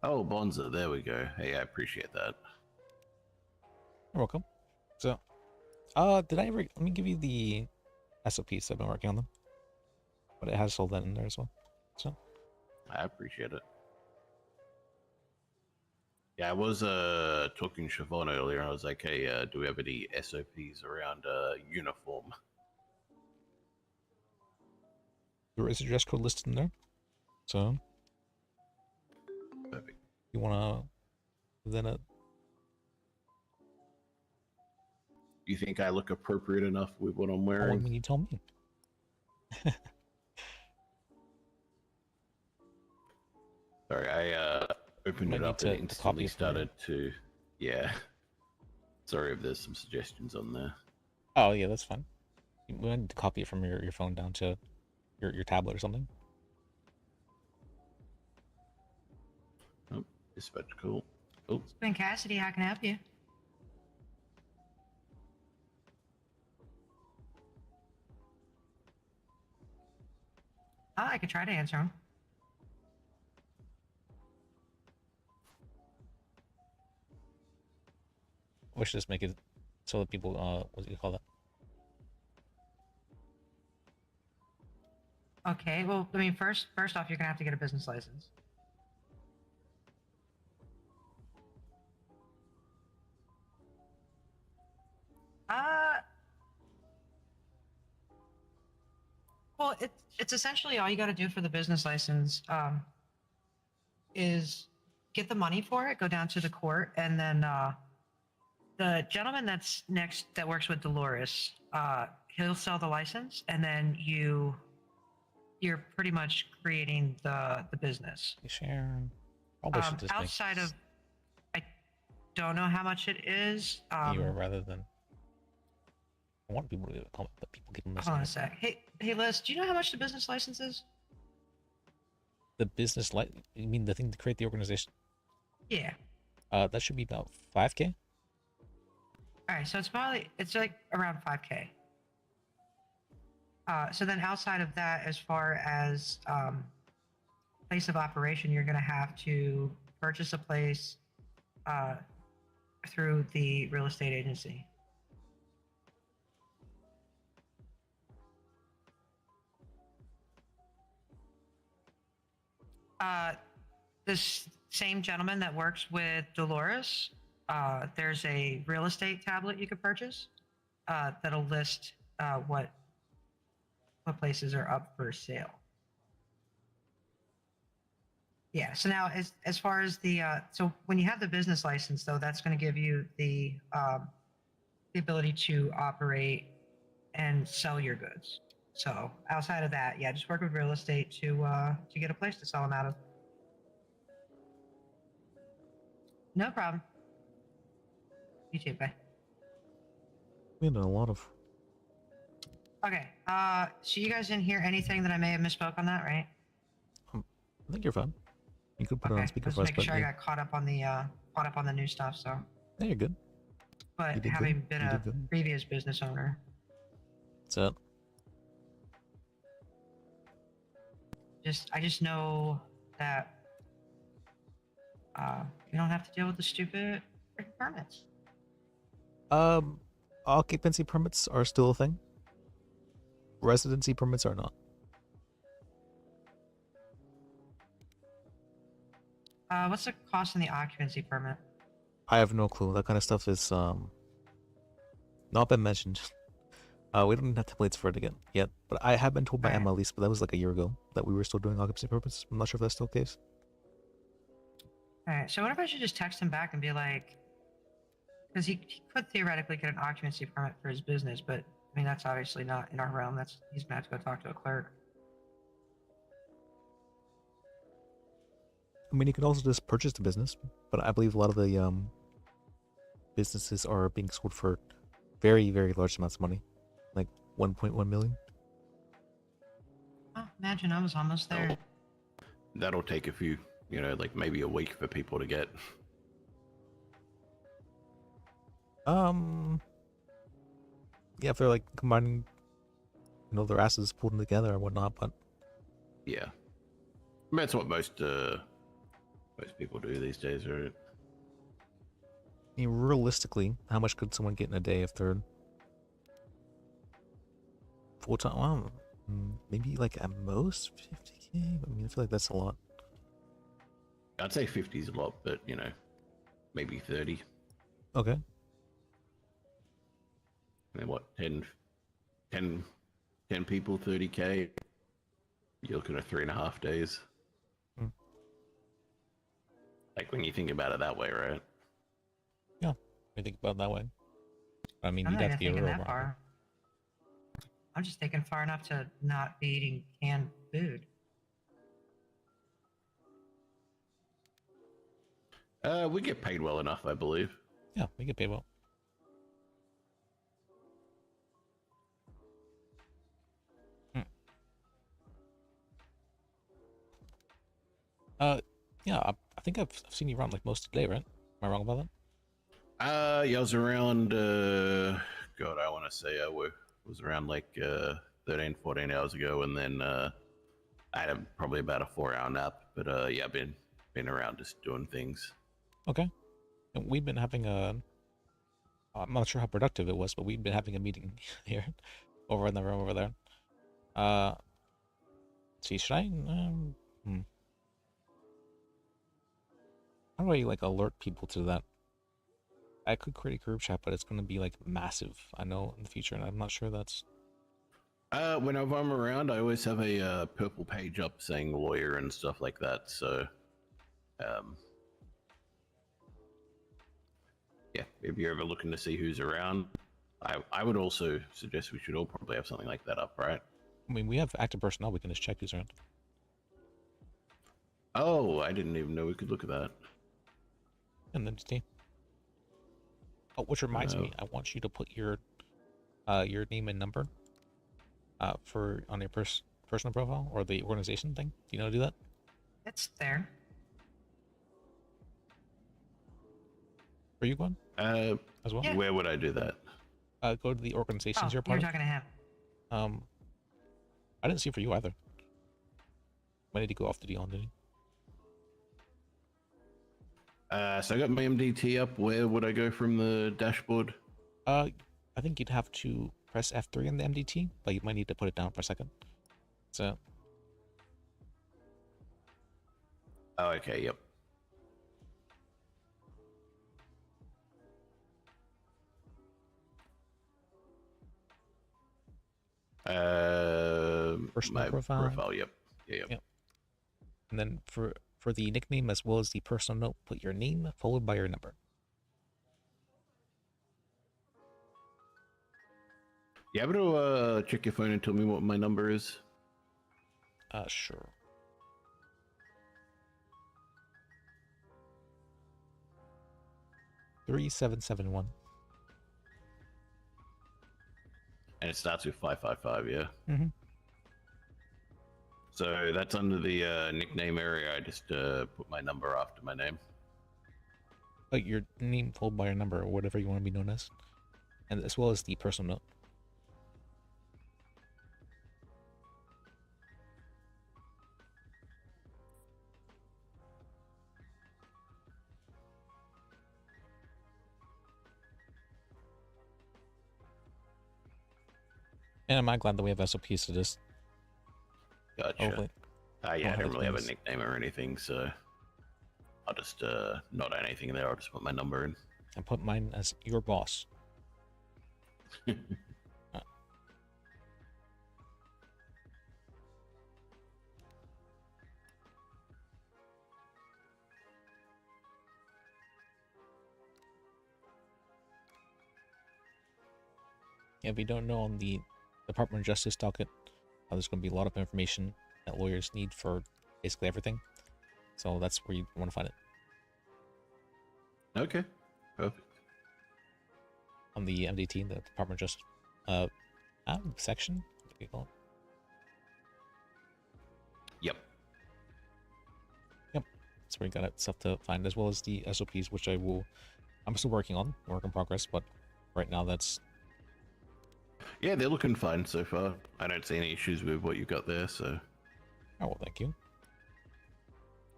Oh, Bonza, there we go. Hey, I appreciate that. You're welcome. So, did I ever? Let me give you the SOPs. I've been working on them, but it has all that in there as well. So, I appreciate it. Yeah, I was talking to Siobhan earlier. I was like, hey, do we have any SOPs around uniform? there is a dress code listed in there. So, Perfect. You wanna then You think I look appropriate enough with what I'm Oh, I wearing? mean, you tell me. Sorry, I opened Might it need up to and copy instantly it from your- started to. Yeah. Sorry if there's some suggestions on there. Oh yeah, that's fine. We might need to copy it from your phone down to your tablet or something. Oh, dispatch call. Oh, It's been Cassidy. How can I help you? I could try to answer him. We should just make it so that people what do you call that? Okay. Well, I mean, first off, you're gonna have to get a business license. Well, it's essentially all you got to do for the business license is get the money for it, go down to the court, and then the gentleman that's next that works with Dolores, he'll sell the license, and then you're pretty much creating the business. Share. Probably should just Outside of, I don't know how much it is. make you rather than. I want people to comment, but people keep missing. Hold on a sec. Hey, Liz, do you know how much the business license is? The business you mean the thing to create the organization? Yeah. That should be about 5K. All right, so it's like around 5K. So then outside of that, as far as place of operation, you're going to have to purchase a place through the real estate agency. This same gentleman that works with Dolores, there's a real estate tablet you could purchase that'll list what places are up for sale. Yeah. So now, as far as the so when you have the business license, though, that's going to give you the ability to operate and sell your goods. So outside of that, yeah, just work with real estate to get a place to sell them out of. No problem. You too. Bye. We had a lot of. Okay. So you guys didn't hear anything that I may have misspoke on that, right? I think you're fine. You could put it on Just speakerphone, making but sure I yeah. got caught up on the new stuff. So. Yeah, you're good. But You did having good. been You a did good. previous business owner, What's up? I just know that you don't have to deal with the stupid freaking permits. Occupancy permits are still a thing. Residency permits are not. What's the cost in the occupancy permit? I have no clue. That kind of stuff is not been mentioned. We don't have templates for it again yet, but I have been told by Emma at least, but that was like a year ago, that we were still doing occupancy permits. I'm not sure if that's still the case. Alright, so what if I should just text him back and be like, because he could theoretically get an occupancy permit for his business, but I mean that's obviously not in our realm. He's gonna have to go talk to a clerk. I mean, you could also just purchase the business, but I believe a lot of the businesses are being sold for very, very large amounts of money, like 1.1 million. Oh, imagine I was almost there. That'll take a few, like maybe a week for people to get. Yeah, if they're like combining, their asses pulled together and whatnot, but Yeah, I mean, that's what most people do these days, right? I mean, realistically, how much could someone get in a day if they're full time? Well, maybe like at most 50K. I mean, I feel like that's a lot. I'd say 50 is a lot, but maybe 30. Okay. And what, 10 people, 30K? You're looking at 3.5 days. Like when you think about it that way, right? Yeah, I think about it that way. I mean, I'm you'd not have to even be a thinking real that far. I'm just thinking far enough to not be eating canned food. We get paid well enough, I believe. Yeah, we get paid well. Yeah, I think I've seen you around like most of the day, right? Am I wrong about that? Yeah, I was around, God, I want to say I was around like 13, 14 hours ago, and then I had probably about a 4-hour nap, but yeah, I've been around just doing things. Okay. And we've been having I'm not sure how productive it was, but we've been having a meeting here, over in the room over there. See, should I, how do I like alert people to that? I could create a group chat, but it's going to be like massive, I know, in the future, and I'm not sure that's... Whenever I'm around, I always have a purple page up saying lawyer and stuff like that, so yeah, if you're ever looking to see who's around, I would also suggest we should all probably have something like that up, right? I mean, we have active personnel, we can just check who's around. Oh, I didn't even know we could look at that. And then see. Oh, which reminds me, I want you to put your name and number on your personal profile or the organization thing. Do you know how to do that? It's there. Are you going? As well? Yeah. Where would I do that? Go to the organizations Oh, you're part you were of. talking to him. I didn't see it for you either. Might need to go off the deal, didn't you? So I got my MDT up. Where would I go from the dashboard? I think you'd have to press F3 on the MDT, but you might need to put it down for a second. So. Oh, okay, yep. Personal my profile. Yep. Yep. And then for the nickname as well as the personal note, put your name followed by your number. You able to check your phone and tell me what my number is? Sure. $3771. And it starts with 555, yeah? Mm-hmm. So that's under the nickname area. I just put my number after my name. Like your name followed by your number or whatever you want to be known as, and as well as the personal note. And am I glad that we have SOPs to this? Gotcha. Hopefully. Yeah, I don't really have a things. nickname or anything, so I'll just not add anything in there. I'll just put my number in. And put mine as your boss. Yeah, if you don't know, on the Department of Justice docket, there's going to be a lot of information that lawyers need for basically everything. So that's where you want to find it. Okay, perfect. On the MDT, the Department of Justice section, what do you call it? Yep. Yep. That's where you got stuff to find, as well as the SOPs, which I'm still working on, work in progress, but right now that's... Yeah, they're looking fine so far. I don't see any issues with what you've got there, so... Oh, well, thank you.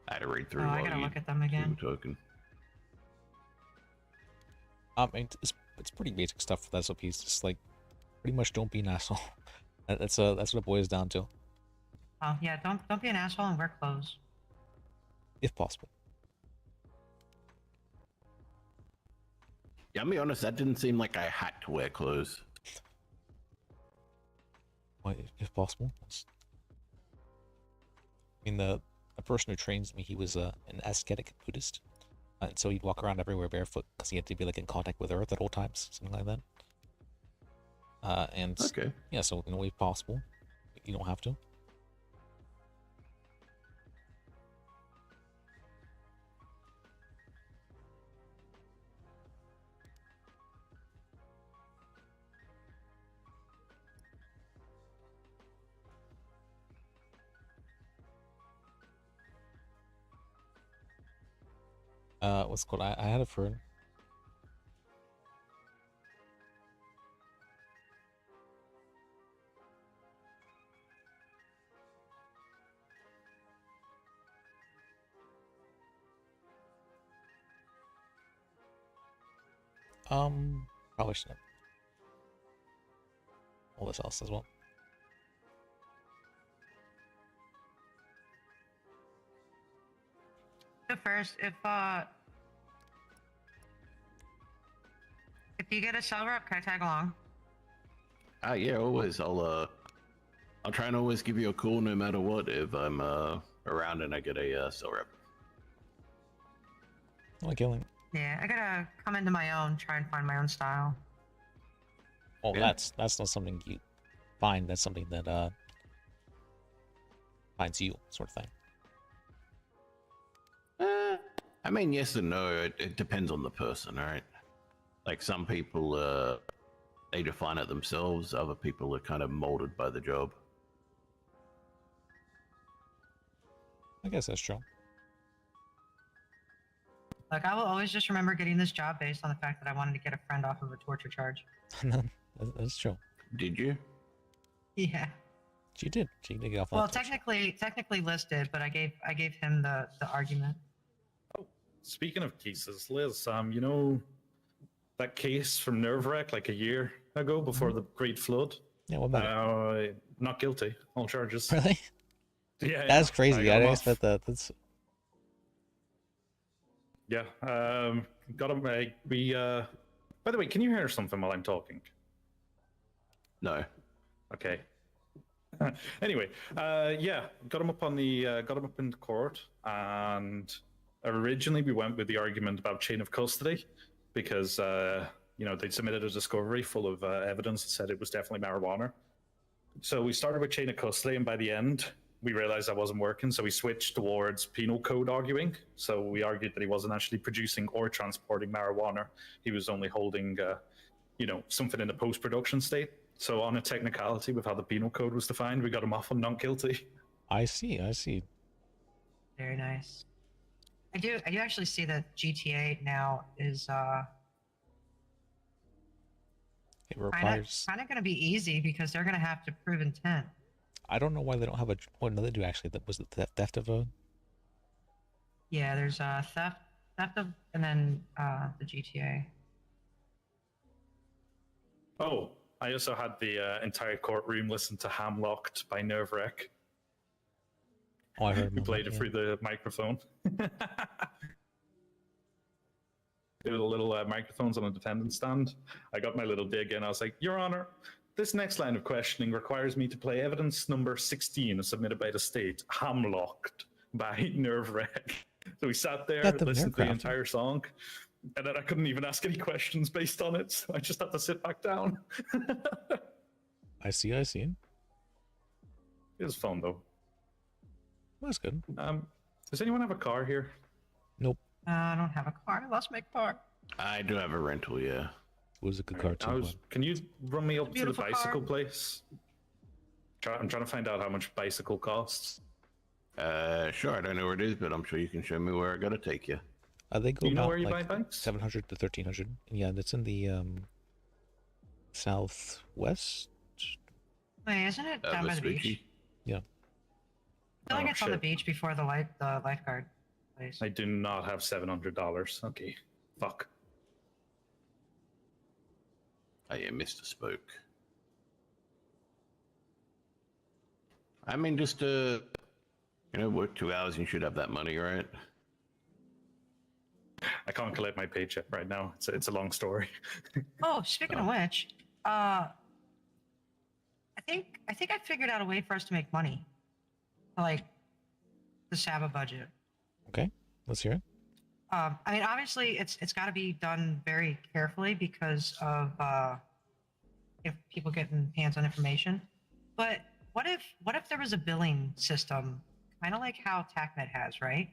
I had to read through I while gotta you look at them again. were talking. It's pretty basic stuff for the SOPs. Just like, pretty much don't be an asshole. That's what it boils down to, Oh yeah, don't be an asshole and wear clothes. if possible. Yeah, I'll be honest, that didn't seem like I had to wear clothes. Well, if possible. I mean, the person who trains me, he was an ascetic Buddhist, and so he'd walk around everywhere barefoot because he had to be like in contact with Earth at all times, something like that. And okay, yeah, so if possible, you don't have to. What's it called? I had a friend. Probably shouldn't. All this else as well. So first, if you get a cell rep, can I tag along? yeah, always. I'll try and always give you a call no matter what if I'm around and I get a cell rep. Like killing. Yeah, I gotta come into my own, try and find my own style. Oh, yeah. That's not something you find. That's something that finds you, sort of thing. I mean, yes and no. It depends on the person, right? Like some people, they define it themselves. Other people are kind of molded by the job. I guess that's true. Like, I will always just remember getting this job based on the fact that I wanted to get a friend off of a torture charge. That's true. Did you? Yeah. She did. She did get off. Well, technically Liz did, but I gave him the argument. Oh, speaking of cases, Liz, you know that case from Nerve Wreck like a year ago before the Great Flood? Yeah, what about it? Not guilty. All charges. Really? Yeah. That's crazy. I got him didn't off. expect that. That's. Yeah. Got him. By the way, can you hear something while I'm talking? No. Okay. Anyway, yeah, got him up in court, and originally we went with the argument about chain of custody because they submitted a discovery full of evidence that said it was definitely marijuana. So we started with chain of custody, and by the end we realized that wasn't working, so we switched towards penal code arguing. So we argued that he wasn't actually producing or transporting marijuana; he was only holding, something in the post-production state. So on a technicality with how the penal code was defined, we got him off on not guilty. I see. Very nice. I do actually see that GTA now is It requires. kind of going to be easy because they're going to have to prove intent. I don't know why they don't have a. Oh no, they do actually. That was the theft of a. Yeah, there's theft of, and then the GTA. Oh, I also had the entire courtroom listen to Hamlocked by Nerve-Wreck. Oh, I heard. We played it through the microphone. There were the little microphones on a defendant stand. I got my little dig in. I was like, Your Honor, this next line of questioning requires me to play evidence number 16 submitted by the state, Hamlocked by Nerve-Wreck. So we sat there, listened to the entire song, and then I couldn't even ask any questions based on it. So I just had to sit back down. I see. It was fun though. That's good. Does anyone have a car here? Nope. I don't have a car. I lost my car. I do have a rental, yeah. It was a good car too. Can you run me up to the bicycle car. place? I'm trying to find out how much bicycle costs. Sure, I don't know where it is, but I'm sure you can show me where I gotta take you. They go Do you know about where you like buy bikes? 700 to 1300. Yeah, that's in the southwest. Wait, isn't it down by the beach? Yeah. I feel like Oh, it's on the shit. beach before the lifeguard place. I do not have $700. Okay, fuck. Oh yeah, Mr. Spoke. I mean, just work 2 hours and you should have that money, right? I can't collect my paycheck right now. It's a long story. Oh, speaking of which, I think I figured out a way for us to make money, like the Saba budget. Okay, let's hear it. I mean, obviously, it's got to be done very carefully because of if people getting hands on information. But what if there was a billing system, kind of like how TACnet has, right?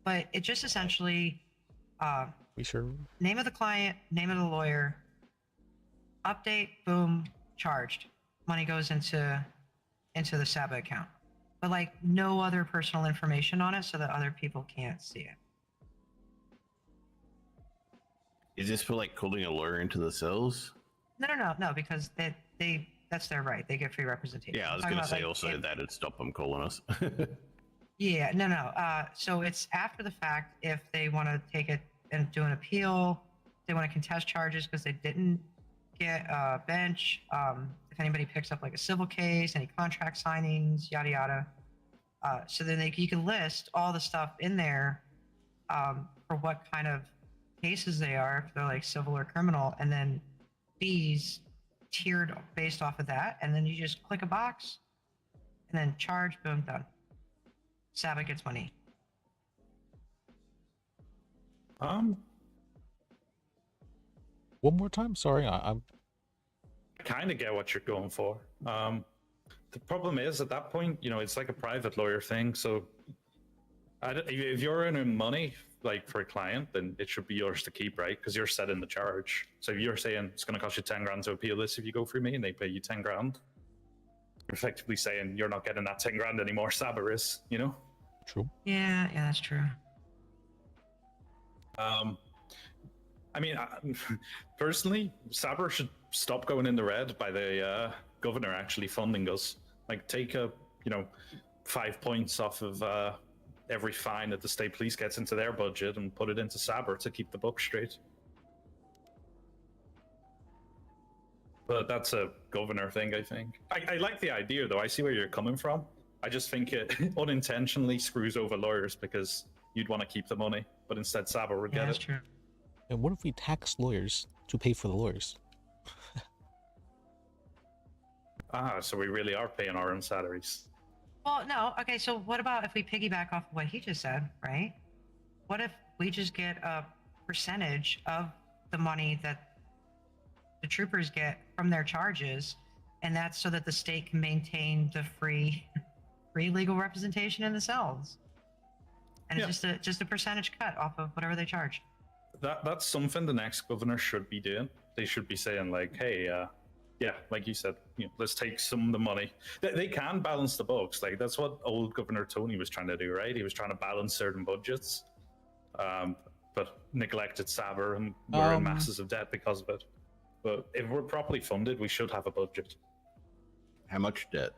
But it just essentially We sure. name of the client, name of the lawyer, update, boom, charged. Money goes into the Saba account, but like no other personal information on it, so that other people can't see it. Is this for like calling a lawyer into the cells? No, because they that's their right. They get free representation. Yeah, I was I'm gonna talking say about, also like, that'd stop them calling us. Yeah, no. So it's after the fact if they want to take it and do an appeal, they want to contest charges because they didn't get a bench. If anybody picks up like a civil case, any contract signings, yada yada. So then you can list all the stuff in there for what kind of cases they are, if they're like civil or criminal, and then fees tiered based off of that, and then you just click a box, and then charge, boom, done. Saba gets money. One more time. Sorry, I'm. I kind of get what you're going for. The problem is at that point, it's like a private lawyer thing. So if you're earning money like for a client, then it should be yours to keep, right? Because you're setting the charge. So if you're saying it's going to cost you 10 grand to appeal this if you go through me, and they pay you 10 grand, you're effectively saying you're not getting that 10 grand anymore. Saba is, True. Yeah, that's true. I mean, personally, Saba should stop going in the red by the governor actually funding us. Like, take 5 points off of every fine that the state police gets into their budget and put it into Saba to keep the book straight. But that's a governor thing, I think. I like the idea, though. I see where you're coming from. I just think it unintentionally screws over lawyers because you'd want to keep the money, but instead Saba would get that's it. true. And what if we tax lawyers to pay for the lawyers? So we really are paying our own salaries. Well, no. Okay, so what about if we piggyback off of what he just said, right? What if we just get a percentage of the money that the troopers get from their charges, and that's so that the state can maintain the free legal representation in the cells, and it's just a percentage cut off of whatever they charge. That's something the next governor should be doing. They should be saying like, hey, like you said, let's take some of the money. They can balance the books. Like that's what old Governor Tony was trying to do, right? He was trying to balance certain budgets. but neglected Saber, and we're in masses of debt because of it. But if we're properly funded, we should have a budget. How much debt?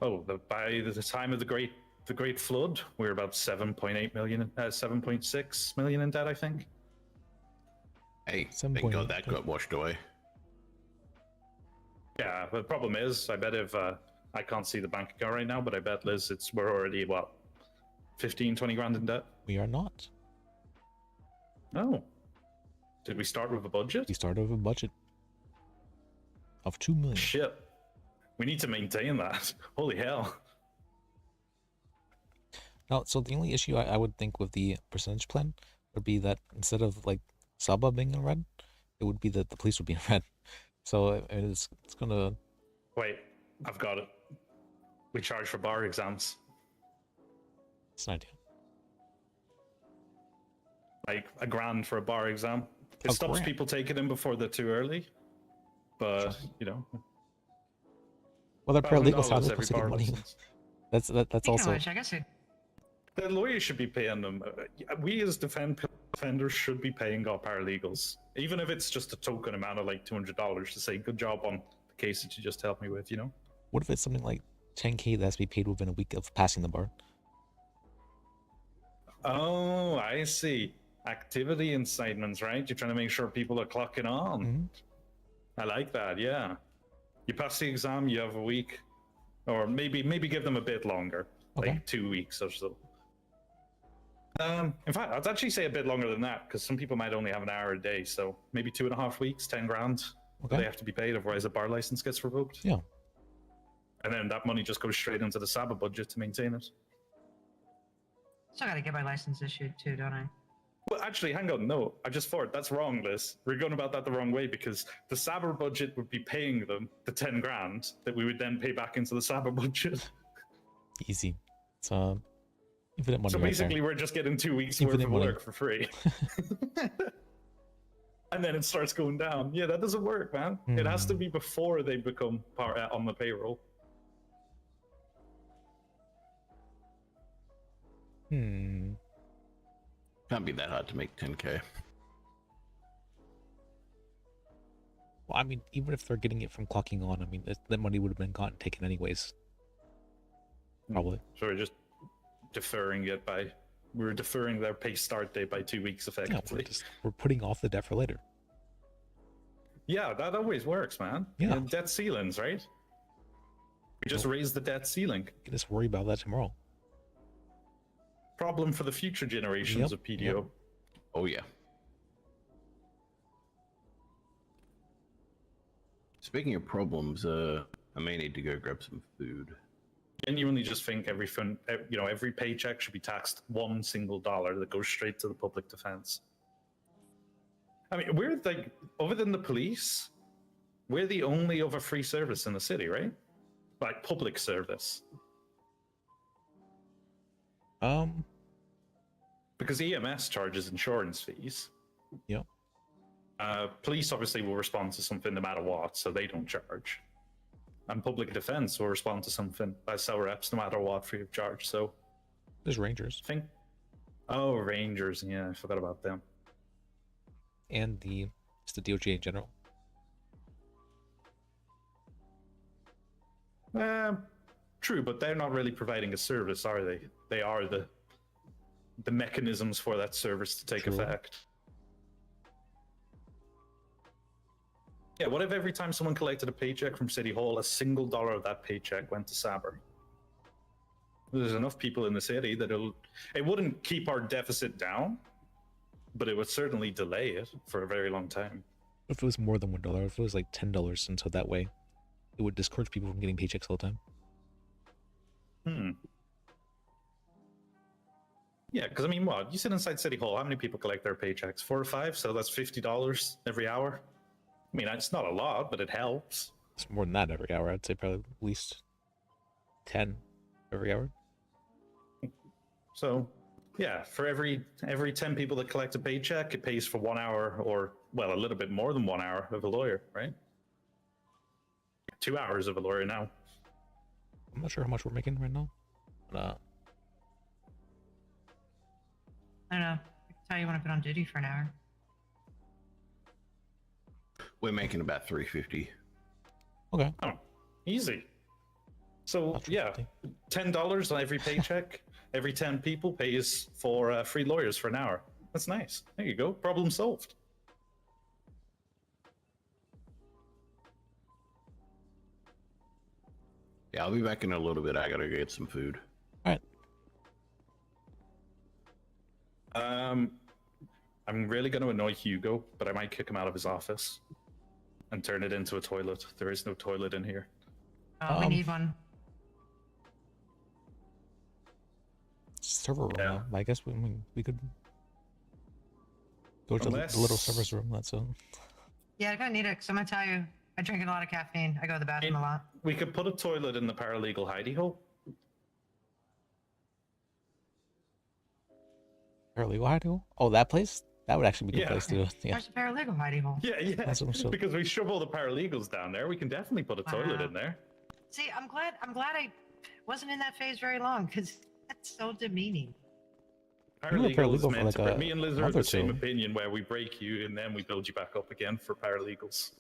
Oh, by the time of the Great Flood, we're about 7.8 million, 7.6 million in debt, I think. Hey, thank God that got washed away. Yeah, but the problem is, I bet if I can't see the bank account right now, but I bet Liz, we're already what, 15, 20 grand in debt. We are not. No. Did we start with a budget? We started with a budget of 2 million. Shit. We need to maintain that. Holy hell. No, so the only issue I would think with the percentage plan would be that instead of like Saba being in red, it would be that the police would be in red. So it's gonna. Wait, I've got it. We charge for bar exams. It's an idea. Like $1,000 for a bar exam. It stops people taking them before they're too early. But you know. Well, they're paralegals. How $1,000 they every supposed to get bar money? license. That's Speaking also. of which, I guess it. The lawyers should be paying them. We as defenders should be paying our paralegals, even if it's just a token amount of like $200 to say good job on the case that you just helped me with. You know. What if it's something like 10K that has to be paid within a week of passing the bar? Oh, I see. Activity incitements, right? You're trying to make sure people are clocking on. Mm-hmm. I like that. Yeah. You pass the exam, you have a week, or maybe give them a bit longer, like 2 weeks or so. In fact, I'd actually say a bit longer than that because some people might only have an hour a day. So maybe 2.5 weeks, 10 grand. Okay. They have to be paid, otherwise the bar license gets revoked. Yeah. And then that money just goes straight into the Saba budget to maintain it. Still gotta get my license issued too, don't I? Well, actually, hang on. No, I just thought that's wrong, Liz. We're going about that the wrong way because the Saber budget would be paying them the 10 grand that we would then pay back into the Saber budget. Easy. It's infinite money. So basically, we're just getting 2 weeks worth of work for free. And then it starts going down. Yeah, that doesn't work, man. It has to be before they become part on the payroll. Can't be that hard to make 10K. Well, I mean, even if they're getting it from clocking on, I mean, that money would have been taken anyways. Probably. So we're just deferring it we're deferring their pay start date by 2 weeks effectively. Yeah, we're putting off the debt for later. Yeah, that always works, man. Yeah. And debt ceilings, right? We just raise the debt ceiling. Can just worry about that tomorrow. Problem for the future generations of PDO. Yep. Oh yeah. Speaking of problems, I may need to go grab some food. Genuinely just think every paycheck should be taxed $1 single that goes straight to the public defense. I mean, we're like, other than the police, we're the only other free service in the city, right? Like public service. Because EMS charges insurance fees. Yep. Police obviously will respond to something no matter what, so they don't charge. And public defense will respond to something by cell reps no matter what, free of charge. So there's Rangers. Oh, Rangers. Yeah, I forgot about them. And it's the DOJ in general. True, but they're not really providing a service, are they? They are the mechanisms for that service to take effect. Yeah, what if every time someone collected a paycheck from City Hall, $1 single of that paycheck went to Saber? There's enough people in the city that it wouldn't keep our deficit down, but it would certainly delay it for a very long time. If it was more than $1, if it was like $10, and so that way, it would discourage people from getting paychecks all the time. Yeah, because I mean, what? You sit inside City Hall, how many people collect their paychecks? 4 or 5, so that's $50 every hour. I mean, it's not a lot, but it helps. It's more than that every hour. I'd say probably at least 10 every hour. So, yeah, for every 10 people that collect a paycheck, it pays for 1 hour or, well, a little bit more than 1 hour of a lawyer, right? 2 hours of a lawyer now. I'm not sure how much we're making right now. But, I don't know. I can tell you when I've been on duty for an hour. We're making about 350. Okay. Oh, easy. So yeah, $10 on every paycheck. Every 10 people pays for free lawyers for an hour. That's nice. There you go. Problem solved. Yeah, I'll be back in a little bit. I gotta get some food. All right. I'm really going to annoy Hugo, but I might kick him out of his office and turn it into a toilet. There is no toilet in here. Oh, we need one. Server room. Yeah. I guess we could go to the little server's room. That's a. Yeah, I kind of need it because I'm gonna tell you, I drink a lot of caffeine. I go to the bathroom a lot. We could put a toilet in the paralegal hidey hole. Paralegal hidey hole? Oh, that place? That would actually be a good place to do it. Yeah. Where's the paralegal hidey hole? Yeah, yeah. That's what I'm saying. Because we shove all the paralegals down there, we can definitely put a toilet in there. See, I'm glad I wasn't in that phase very long because that's so demeaning. Paralegals meant to me and Liz are of the same opinion where we break you and then we build you back up again for paralegals.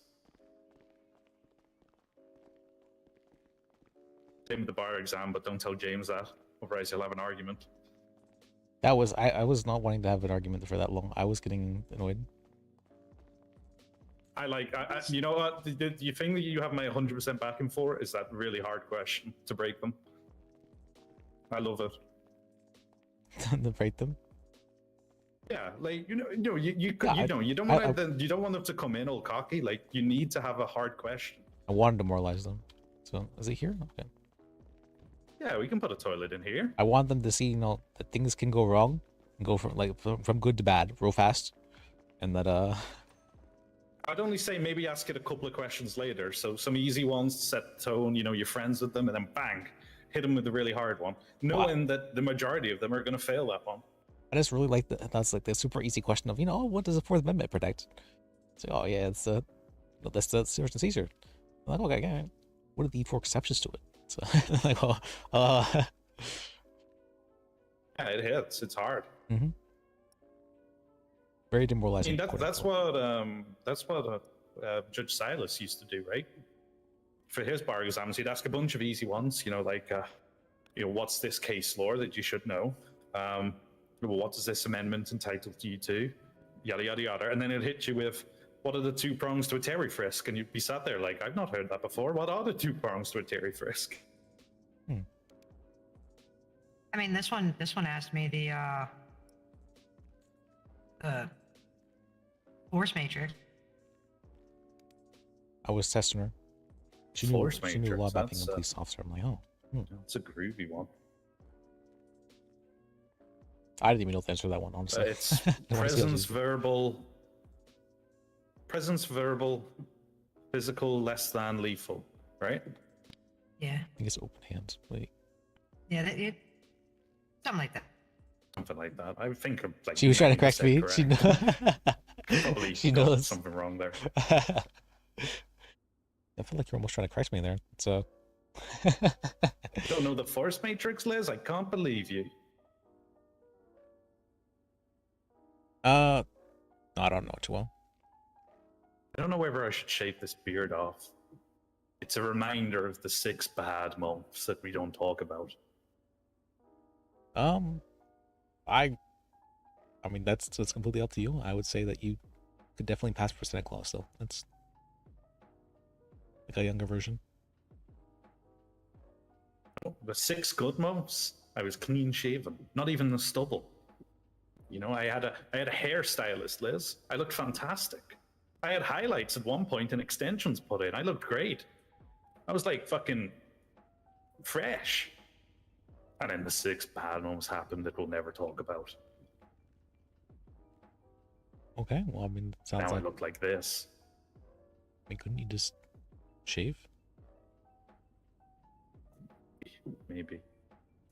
Same with the bar exam, but don't tell James that, otherwise he'll have an argument. That was I was not wanting to have an argument for that long. I was getting annoyed. You know what? The thing that you have my 100% backing for is that really hard question to break them. I love it. To break them? Yeah, like you don't want them to come in all cocky. Like you need to have a hard question. I wanted to demoralize them. So is it here? Okay. Yeah, we can put a toilet in here. I want them to see, that things can go wrong and go from good to bad real fast, and that I'd only say maybe ask it a couple of questions later. So some easy ones to set the tone. You're friends with them, and then bang, hit them with a really hard one, knowing that the majority of them are going to fail that one. I just really like that's like the super easy question of what does the Fourth Amendment protect? It's like, oh yeah, it's that's the search and seizure. I'm like, okay, yeah. What are the 4 exceptions to it? So like, yeah, it hits. It's hard. Mm-hmm. Very demoralizing. I mean, that's what Judge Silas used to do, right? For his bar exams, he'd ask a bunch of easy ones, what's this case law that you should know? What does this amendment entitle you to? Yada, yada, yada. And then it'd hit you with, what are the 2 prongs to a Terry frisk? And you'd be sat there like, I've not heard that before. What are the 2 prongs to a Terry frisk? I mean, this one asked me the force matrix. I was testing her. She knew a lot about being a police officer. I'm like, oh. It's a groovy one. I didn't even know the answer to that one, honestly. It's presence verbal, physical less than lethal, right? Yeah. I think it's open hands. Wait. Yeah, something like that. Something like that. I think like she was trying to correct me. Probably she got knows something wrong there. I feel like you're almost trying to correct me there. So. Don't know the force matrix, Liz? I can't believe you. No, I don't know too well. I don't know whether I should shave this beard off. It's a reminder of the 6 bad months that we don't talk about. I mean that's completely up to you. I would say that you could definitely pass for Santa Claus though. That's like a younger version. The 6 good months, I was clean shaven, not even the stubble. I had a hairstylist, Liz. I looked fantastic. I had highlights at one point and extensions put in. I looked great. I was like fucking fresh. And then the 6 bad moments happened that we'll never talk about. Okay, well, I mean, it sounds now like I look like this. I mean, couldn't you just shave? Maybe.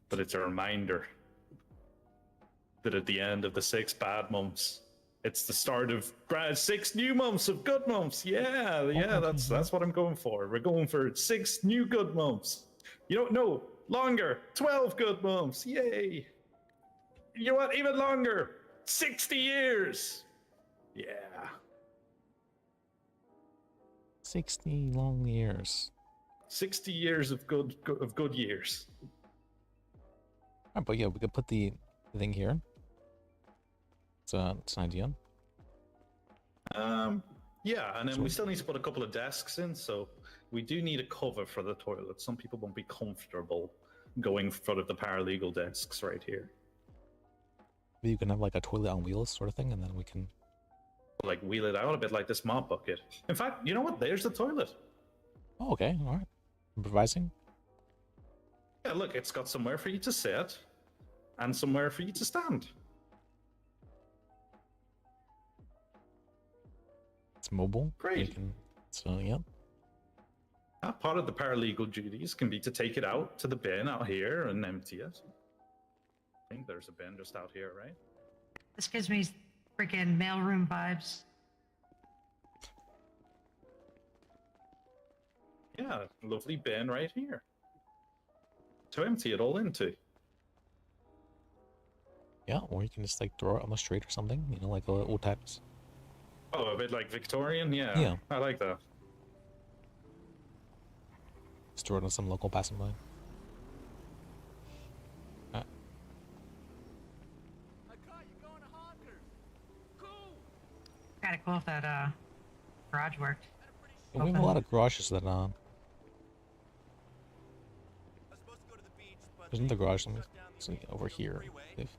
But it's a reminder that at the end of the 6 bad months, it's the start of 6 new months of good months. Yeah, that's what I'm going for. We're going for 6 new good months. Longer. 12 good months. Yay. You know what? Even longer. 60 years! Yeah. 60 long years. 60 years of good years. Alright, but yeah, we could put the thing here. It's an idea. Yeah, and then Sure. we still need to put a couple of desks in, so we do need a cover for the toilet. Some people won't be comfortable going in front of the paralegal desks right here. Maybe you can have like a toilet on wheels sort of thing, and then we can... Like, wheel it out a bit like this mop bucket. In fact, you know what? There's the toilet. Oh, okay, alright. Improvising? Yeah, look, it's got somewhere for you to sit and somewhere for you to stand. It's mobile. Great. So, yeah. Part of the paralegal duties can be to take it out to the bin out here and empty it. I think there's a bin just out here, right? This gives me freaking mailroom vibes. Yeah, lovely bin right here. To empty it all into. Yeah, or you can just like throw it on the street or something, you know, like old types. Oh, a bit like Victorian? Yeah. Yeah. I like that. Just throw it on some local passing by. Kinda cool if that garage worked. Yeah, we have a lot of garages that there's another garage, let me see, over here. If...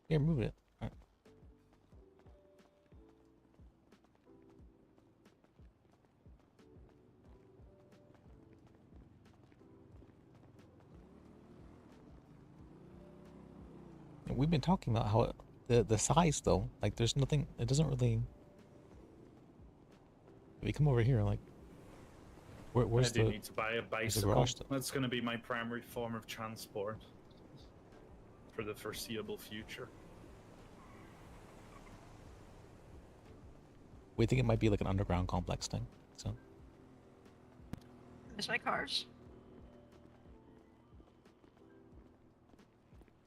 Here, move it. Alright. We've been talking about how the size though, like there's nothing, it doesn't really. If we come over here, like where's I do the need to buy a where's the bicycle. garage though? That's going to be my primary form of transport for the foreseeable future. We think it might be like an underground complex thing. So There's my cars.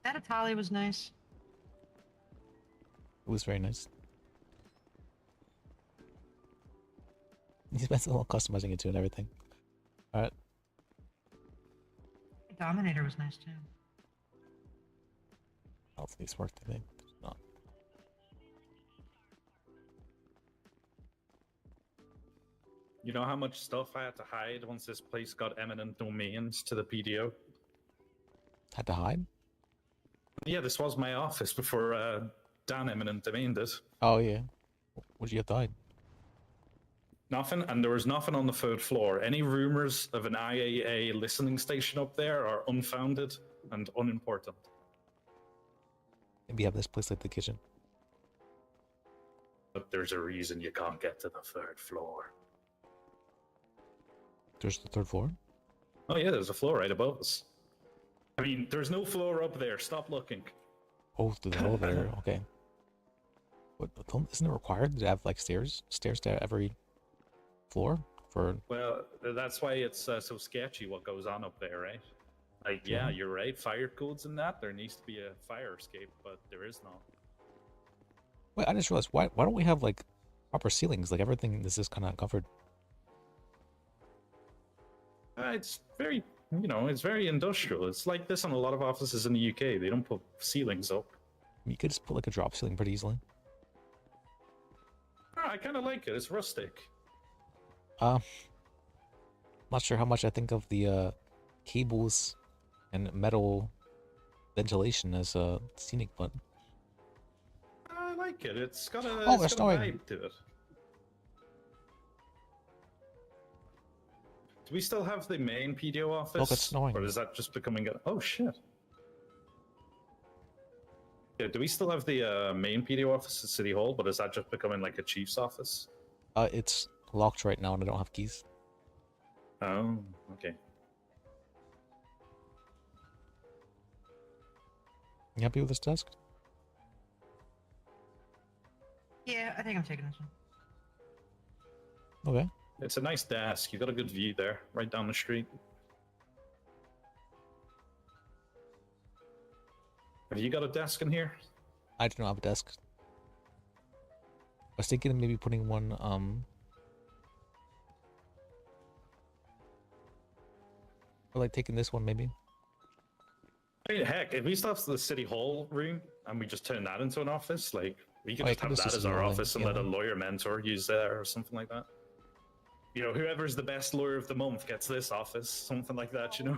That Atali was nice. it was very nice. He spent a little customizing it too and everything. Alright. Dominator was nice too. I'll see this worked, I think. There's not. You know how much stuff I had to hide once this place got eminent domains to the PDO? Had to hide? Yeah, this was my office before Dan eminent domained it. Oh yeah. What'd you have to hide? Nothing, and there was nothing on the third floor. Any rumors of an IAA listening station up there are unfounded and unimportant. Maybe have this place like the kitchen. But there's a reason you can't get to the third floor. There's the third floor? Oh yeah, there's a floor right above us. I mean, there's no floor up there. Stop looking. Oh, there's an elevator. Okay. What? Isn't it required to have like stairs to every floor for? Well, that's why it's so sketchy what goes on up there, right? Like, yeah, you're right. Fire codes and that. There needs to be a fire escape, but there is not. Wait, I just realized why don't we have like proper ceilings? Like everything this is kind of covered. It's very, it's very industrial. It's like this in a lot of offices in the UK. They don't put ceilings up. You could just put like a drop ceiling pretty easily. Oh, I kind of like it. It's rustic. Not sure how much I think of the cables and metal ventilation as scenic, but I like it. It's got a, oh, it's it's got a snowing. vibe to it. Do we still have the main PDO office? Look, it's snowing. Or is that just becoming a... Oh, shit. Yeah, do we still have the main PDO office at City Hall, but is that just becoming like a chief's office? It's locked right now and I don't have keys. Oh, okay. You happy with this desk? Yeah, I think I'm taking this one. Okay. It's a nice desk. You got a good view there, right down the street. Have you got a desk in here? I do not have a desk. I was thinking of maybe putting one, or like taking this one maybe. I mean, heck, if we still have the city hall room and we just turn that into an office, like we could Oh, just yeah, have this that is as our your office and link, let a yeah. lawyer mentor use there or something like that. You know, whoever's the best lawyer of the month gets this office, something like that, you know?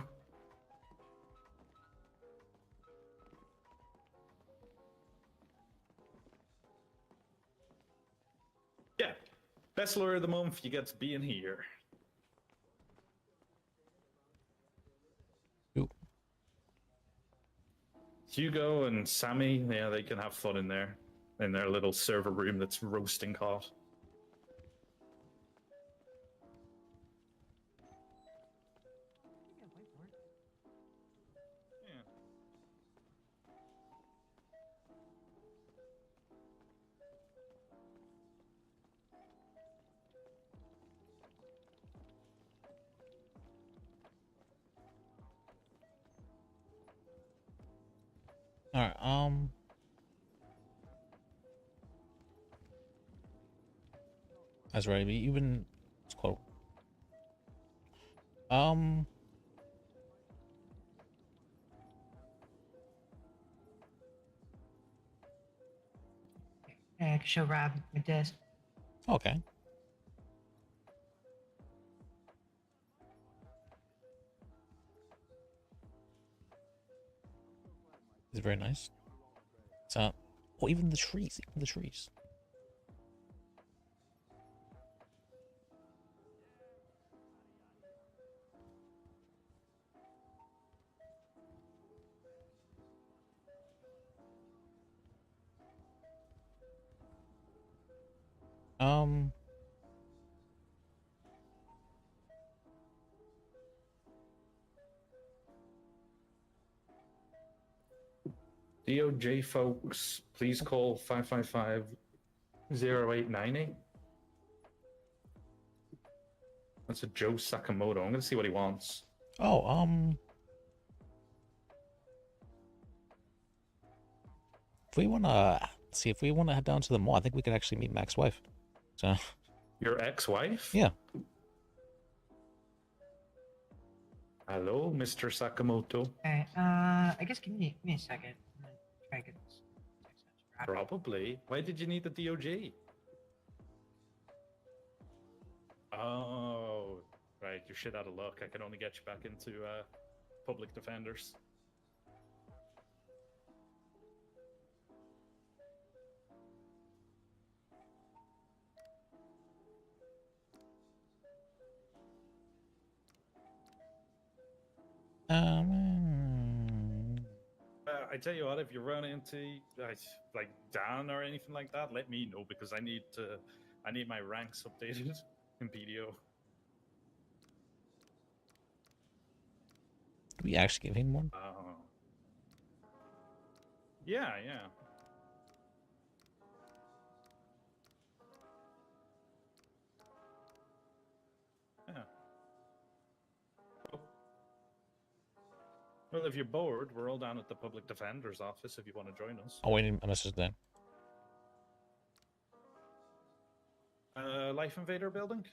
Yeah, best lawyer of the month, you get to be in here. Hugo and Sammy, yeah, they can have fun in there, in their little server room that's roasting hot. Alright, that's right, but even it's close. Yeah, I can show Rob my desk. Okay. It's very nice. So, oh, even the trees, even the trees. Um, DOJ folks, please call 555-0898. That's a Joe Sakamoto. I'm gonna see what he wants. oh, if we wanna see if we wanna head down to the mall, I think we could actually meet Mac's wife. So. Your ex-wife? Yeah. Hello, Mr. Sakamoto. Okay, I guess give me a second. I'm gonna try to get this text message. Probably. Why did you need the DOJ? Oh, right. You're shit out of luck. I can only get you back into public defenders. I tell you what, if you run into like Dan or anything like that, let me know because I need my ranks updated in BDO. Do we actually give him one? Yeah. Yeah. Well, if you're bored, we're all down at the public defender's office if you want to join us. Oh, wait a message then. Life Invader building?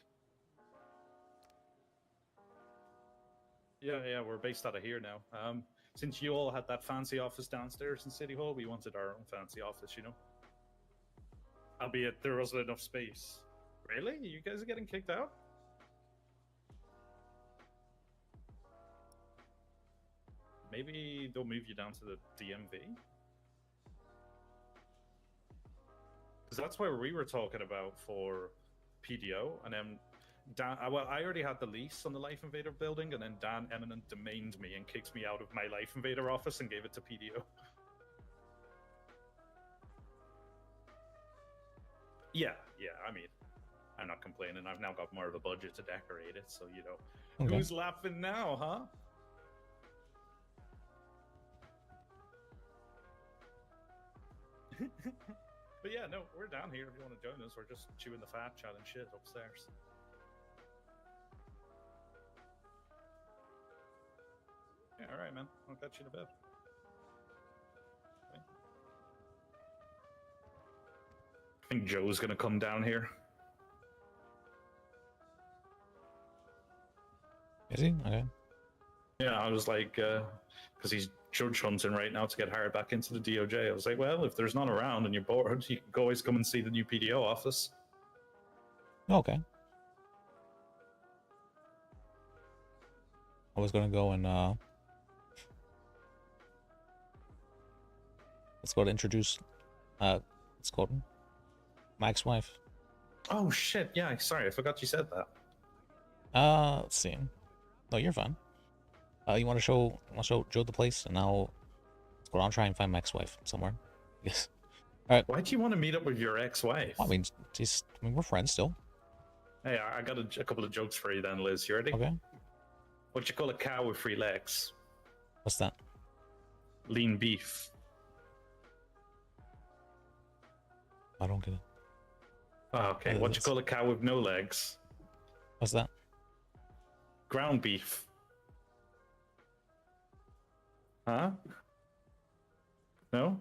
Yeah, we're based out of here now. Since you all had that fancy office downstairs in City Hall, we wanted our own fancy office, you know? Albeit there wasn't enough space. Really? You guys are getting kicked out? Maybe they'll move you down to the DMV? Because that's where we were talking about for PDO, and then Dan, well, I already had the lease on the Life Invader building, and then Dan eminent domained me and kicked me out of my Life Invader office and gave it to PDO. Yeah, I mean, I'm not complaining. I've now got more of a budget to decorate it, so, you know. Okay. Who's laughing now, huh? But yeah, no, we're down here if you want to join us. We're just chewing the fat, chatting shit upstairs. Yeah, all right, man. I'll catch you in a bit. Okay. I think Joe's gonna come down here. Is he? Okay. Yeah, I was like, because he's judge hunting right now to get hired back into the DOJ. I was like, well, if there's none around and you're bored, you can always come and see the new PDO office. Okay. I was gonna go and let's go to introduce let's call him my ex-wife. Oh shit! Yeah, sorry, I forgot you said that. Let's see. No, you're fine. You want to show Joe the place, and I'll go on try and find my ex-wife somewhere. Yes. All right. Why do you want to meet up with your ex-wife? I mean, we're friends still. Hey, I got a couple of jokes for you then, Liz. You ready? Okay. What you call a cow with 3 legs? What's that? Lean beef. I don't get it. Oh, okay. What you call a cow with no legs? What's that? Ground beef. Huh? No?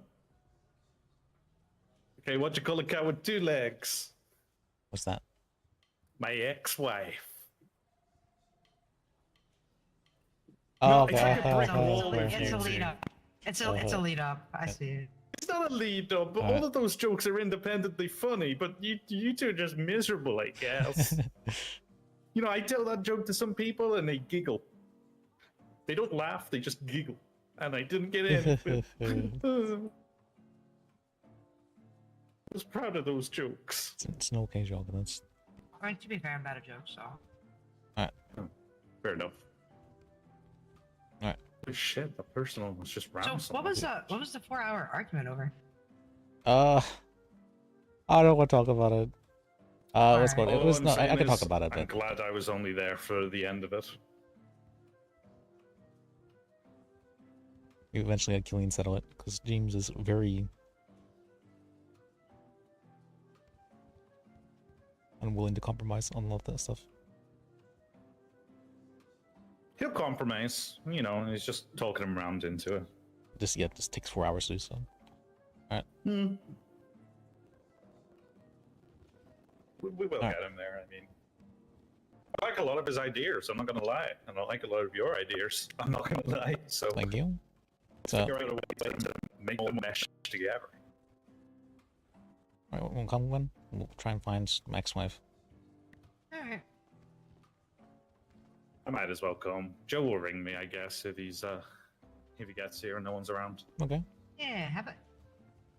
Okay, what you call a cow with 2 legs? What's that? My ex-wife. Oh, it's like a brick wall. It's a lead up. It's a lead up. I see it. It's not a lead up, but all of those jokes are independently funny, but you two are just miserable, I guess. You know, I tell that joke to some people and they giggle. They don't laugh, they just giggle. And I didn't get in. I was proud of those jokes. It's an okay joke, but that's... I mean, to be fair, I'm about a joke, so. Alright. Fair enough. Alright. Oh shit, the personal was just round. So what was the 4-hour argument over? I don't want to talk about it. Let's go. It was I'm not. I saying can talk is, about it. I'm But glad I was only there for the end of it. we eventually had Killian settle it because James is very unwilling to compromise on all of that stuff. He'll compromise, you know, he's just talking him around into it. Just takes 4 hours to do so. Alright. We will get him there, I mean. I like a lot of his ideas, I'm not gonna lie. And I like a lot of your ideas, I'm not gonna lie. So Thank you. So figure out a way to make them mesh together. Alright, we'll come when we'll try and find my ex-wife. Alright. I might as well come. Joe will ring me, I guess, if he gets here and no one's around. Okay. Yeah, have it.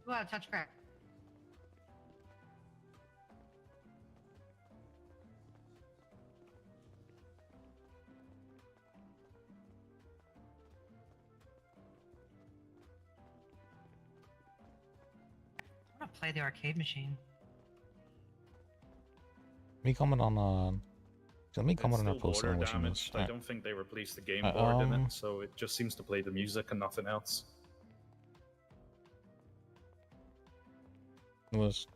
Go out, touch crack. I want to play the arcade machine. Me comment on let me comment on our Still post border on which one is. damaged. I don't think they replaced the game Uh, board in um, it, so it just seems to play the music and nothing else. It was.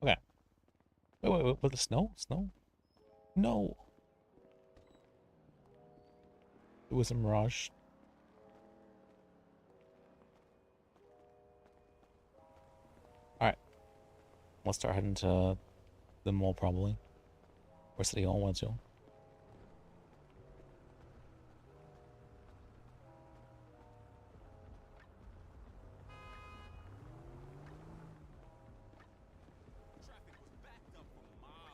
Okay. Wait, but the snow? Snow? No. It was a mirage. Alright. We'll start heading to the mall probably. Or City Hall, one or two.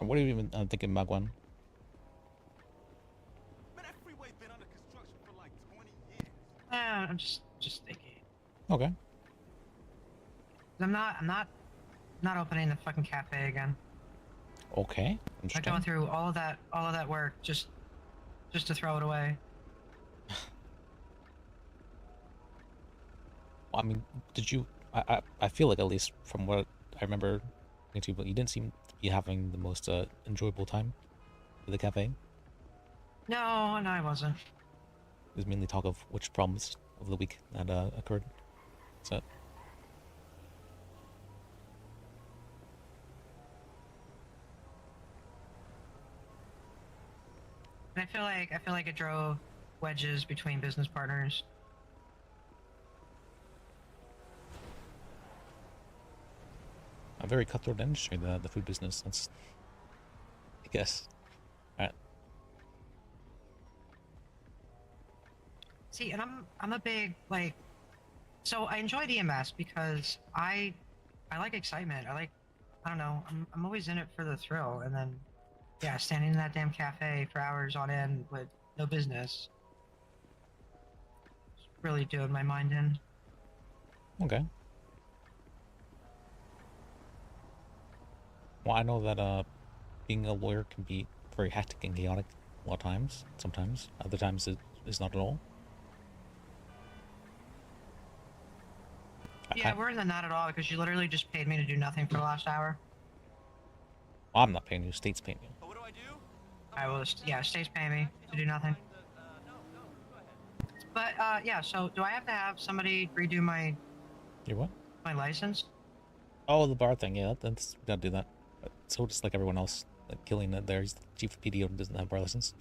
What are you even thinking, Magwan? I'm just thinking. Okay. I'm not opening the fucking cafe again. Okay. I'm Interesting. going through all of that work just to throw it away. Well, I mean, did you? I feel like, at least from what I remember, but you didn't seem to be having the most enjoyable time at the cafe. No, I wasn't. It was mainly talk of which problems of the week that occurred. So. And I feel like it drove wedges between business partners. A very cutthroat industry, the food business. That's, I guess. Alright. See, and I'm a big so I enjoyed EMS because I like excitement. I don't know, I'm always in it for the thrill, and then yeah, standing in that damn cafe for hours on end with no business. It's really doing my mind in. Okay. Well, I know that being a lawyer can be very hectic and chaotic a lot of times. Sometimes. Other times it is not at all. Yeah, we're in the not at all because you literally just paid me to do nothing for the last hour. Well, I'm not paying you. State's paying you. Yeah, state's paying me to do nothing. But yeah, so do I have to have somebody redo my Your what? my license? Oh, the bar thing. Yeah, that's we gotta do that. But so just like everyone else, like killing it there. He's the chief of PDO and doesn't have bar license.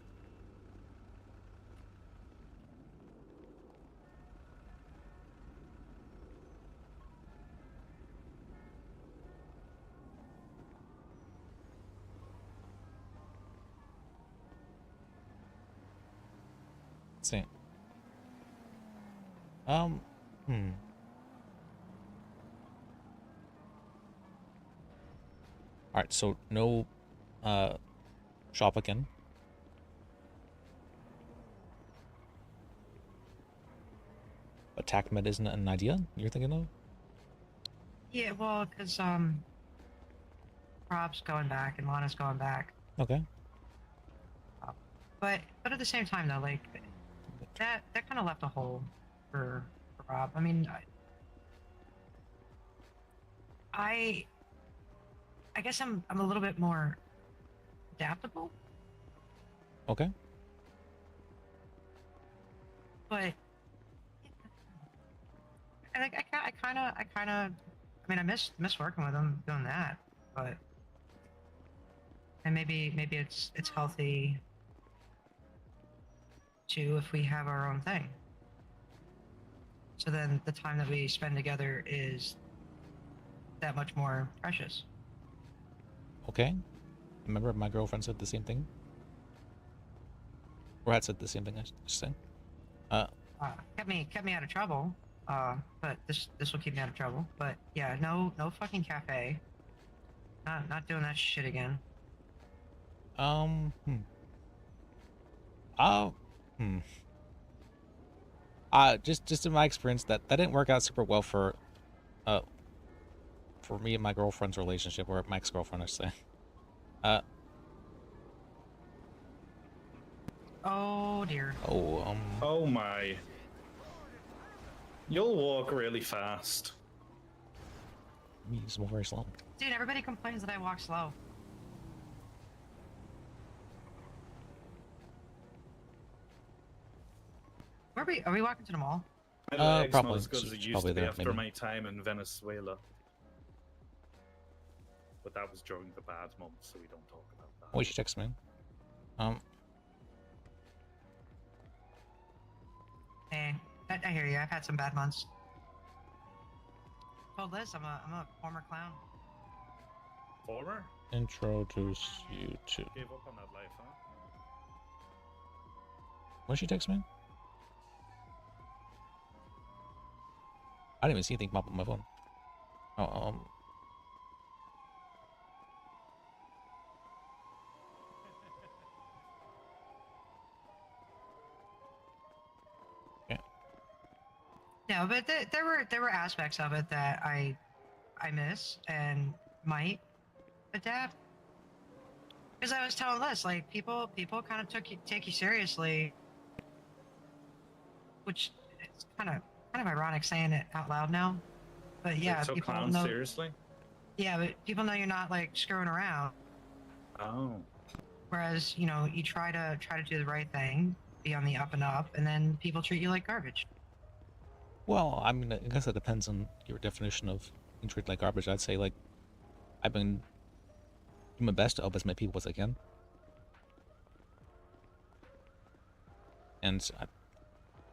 Let's see. Alright, so no shop again. Attack med isn't an idea you're thinking of? Yeah, well, because Rob's going back and Lana's going back. Okay. But at the same time though, like that kind of left a hole for Rob. I mean, I guess I'm a little bit more adaptable, Okay. but I kind of I mean I miss working with him doing that, but and maybe it's healthy too if we have our own thing. So then the time that we spend together is that much more precious. Okay. Remember my girlfriend said the same thing? Or had said the same thing, I should say. Kept me out of trouble. But this will keep me out of trouble. But yeah, no fucking cafe. Not doing that shit again. Just in my experience, that didn't work out super well for me and my girlfriend's relationship, or my ex-girlfriend, I should say. Oh dear. Oh my. You'll walk really fast. Me, just move very slow. Dude, everybody complains that I walk slow. Are we walking to the mall? My leg's probably. not as good as it It's used probably to be there, after maybe. my time in Venezuela. But that was during the bad months, so we don't talk about that. Oh, you should text me. Hey, I hear you. I've had some bad months. Told Liz I'm a former clown. Former? Introduce you to. Gave up on that life, huh? When did she text me? I didn't even see anything pop up on my phone. Oh, No, but there were aspects of it that I miss and might adapt. Because I was telling Liz, like people kind of take you seriously, which is kind of ironic saying it out loud now. But yeah, They took people clowns know. seriously? Yeah, but people know you're not like screwing around. Oh. Whereas you know you try to do the right thing, be on the up and up, and then people treat you like garbage. Well, I mean, I guess it depends on your definition of being treated like garbage. I'd say, like, I've been doing my best to help as many people as I can. And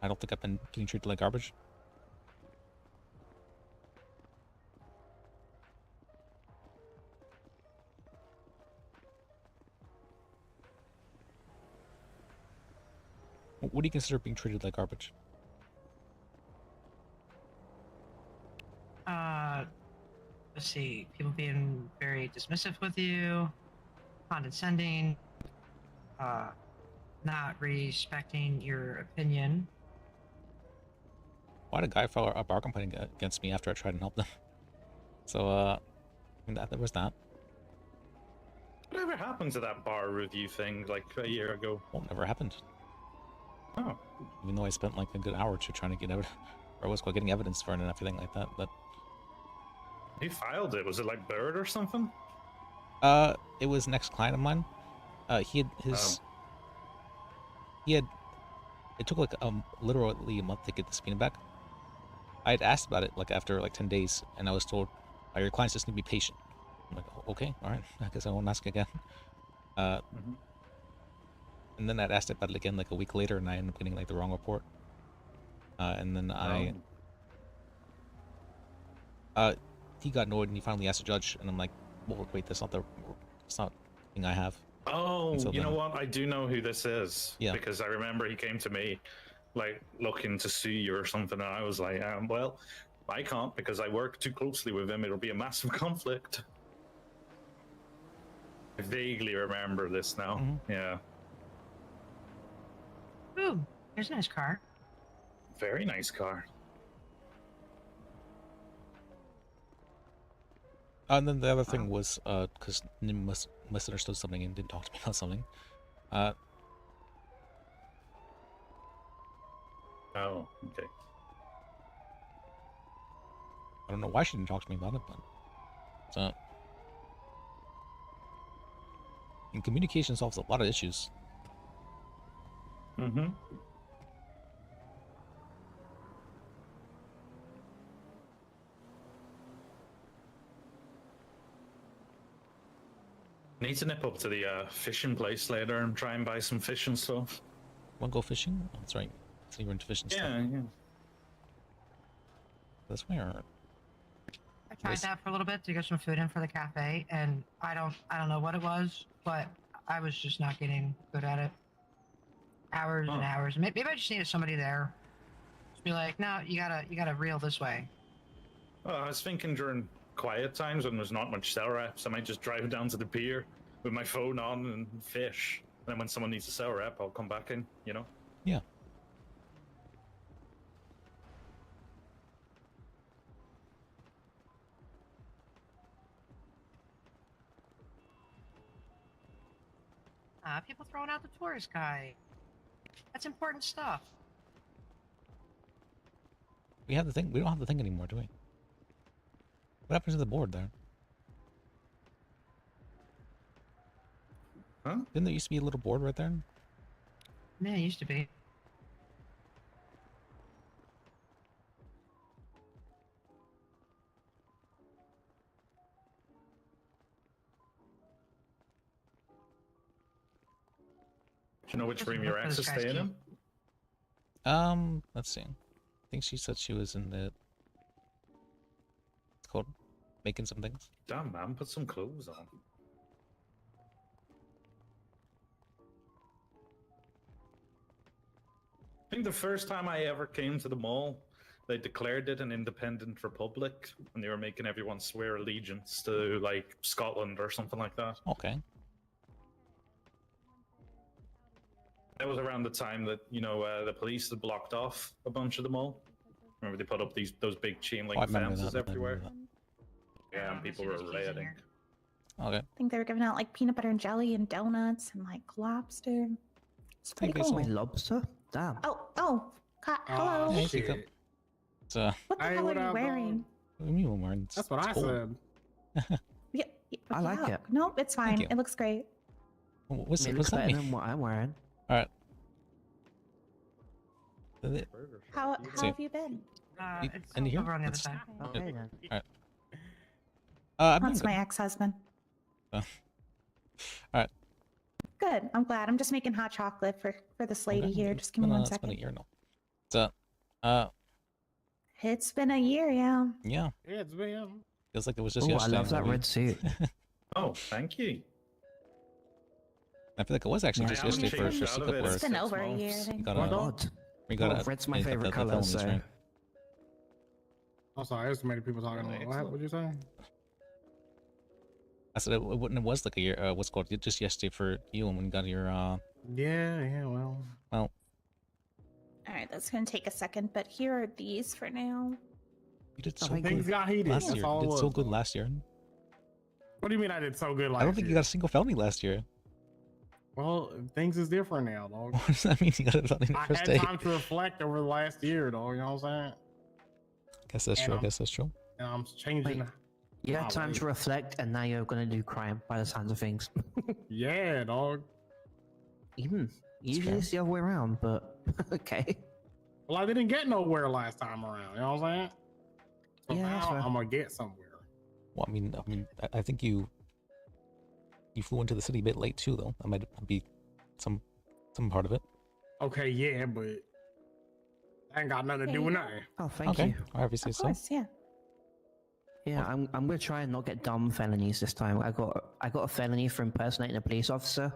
I don't think I've been getting treated like garbage. What do you consider being treated like garbage? Let's see, people being very dismissive with you, condescending, not respecting your opinion. Why did a guy file a bar complaint against me after I tried and help them? So, I mean, there was that. Whatever happened to that bar review thing like a year ago? Well, never happened. Oh. Even though I spent like a good hour or two trying to get out, or was getting evidence for it and everything like that, but... He filed it. Was it like Bird or something? It was an ex-client of mine. He had his... It took like literally a month to get the subpoena back. I had asked about it like after like 10 days, and I was told, your clients just need to be patient. I'm like, okay, all right, I guess I won't ask again. And then I'd asked about it again like a week later, and I ended up getting like the wrong report. And then he got annoyed, and he finally asked the judge, and I'm like, well, wait, that's not the thing I have. Oh, so you then, know what? I do know who this is. Yeah. Because I remember he came to me, like, looking to sue you or something, and I was like, well, I can't because I work too closely with him. It'll be a massive conflict. I vaguely remember this now. Yeah. Ooh, there's a nice car. Very nice car. And then the other thing was, because Nim misunderstood something and didn't talk to me about something. Oh, okay. I don't know why she didn't talk to me about it, but... So... And communication solves a lot of issues. Mm-hmm. Need to nip up to the fishing place later and try and buy some fishing stuff. Wanna go fishing? Oh, that's right. So you're into fishing stuff. Yeah. This way or... I tried that for a little bit to get some food in for the cafe, and I don't know what it was, but I was just not getting good at it. Hours and hours. Maybe I just needed somebody there. Just be like, no, you gotta reel this way. Well, I was thinking during quiet times when there's not much cell reps, I might just drive down to the pier with my phone on and fish. And then when someone needs a cell rep, I'll come back in, you know? Yeah. People throwing out the tourist guide. That's important stuff. We have the thing. We don't have the thing anymore, do we? What happens to the board there? Huh? Didn't there used to be a little board right there? Yeah, it used to be. Do you know which room your ex is staying in? Let's see. I think she said she was in the... It's called making some things. Damn, man, put some clothes on. I think the first time I ever came to the mall, they declared it an independent republic, and they were making everyone swear allegiance to, like, Scotland or something like that. Okay. That was around the time that, you know, the police had blocked off a bunch of the mall. Remember they put up those big chain link Oh, I remember fences that, I remember everywhere? Yeah, and people were rioting. Okay. I think they were giving out like peanut butter and jelly and donuts and like lobster. It's pretty cool. Wait, lobster? Damn. Oh, hello. Hey, Teacup. It's, What the hell are you wearing? what do you mean I'm wearing? That's what I said. Yeah, I like it. No, it's fine. you. It looks great. What's, It what's looks that better mean? than what I'm wearing. All right. How See. have you been? It's in here? over on the other Let's- side. Okay then. All right. I've been That's good. my ex-husband. All right. Good. I'm glad. I'm just making hot chocolate for this lady Okay. here. Just give me one It's been second. a year now. So, It's been a year, yeah. yeah. Yeah, it's me. Feels like it was just Oh, I yesterday. love that when we- red suit. Oh, thank you. I feel like it was actually Yeah, just I haven't yesterday for changed out of Secret it. Wars. It's been over a year, I think. We got Oh, a, God. we got Well, a, red's my the- favorite the color, felonies, so... right? I'm sorry, there's so many people talking. What'd you say? I said it was like a year. What's called just yesterday for you when you got your. Yeah, well. Well, All right, that's gonna take a second, but here are these for now. you did Oh, so things good got heated. last That's year. all You it did so was, good though. last year. What do you mean I did so good last I don't think year? you got a single felony last year. Well, things is different now, dog. What does that mean? You got a felony the I first had day? time to reflect over the last year, dog. You know what I'm saying? Guess that's And true. I I'm- guess that's true. And I'm changing. Wait, you my had time ways. to reflect, and now you're gonna do crime by the sounds of things. Yeah, dog. Usually it's the other way around, but okay. Well, I didn't get nowhere last time around. You know what I'm saying? So Yeah, that's now fair. I'm gonna get somewhere. Well, I mean, I think you flew into the city a bit late too, though. That might be some part of it. Okay, yeah, but I ain't got nothing to do with nothing. Oh, thank Okay, you. obviously Of so. course, yeah. Yeah, I'm gonna try and not get dumb felonies this time. I got a felony for impersonating a police officer.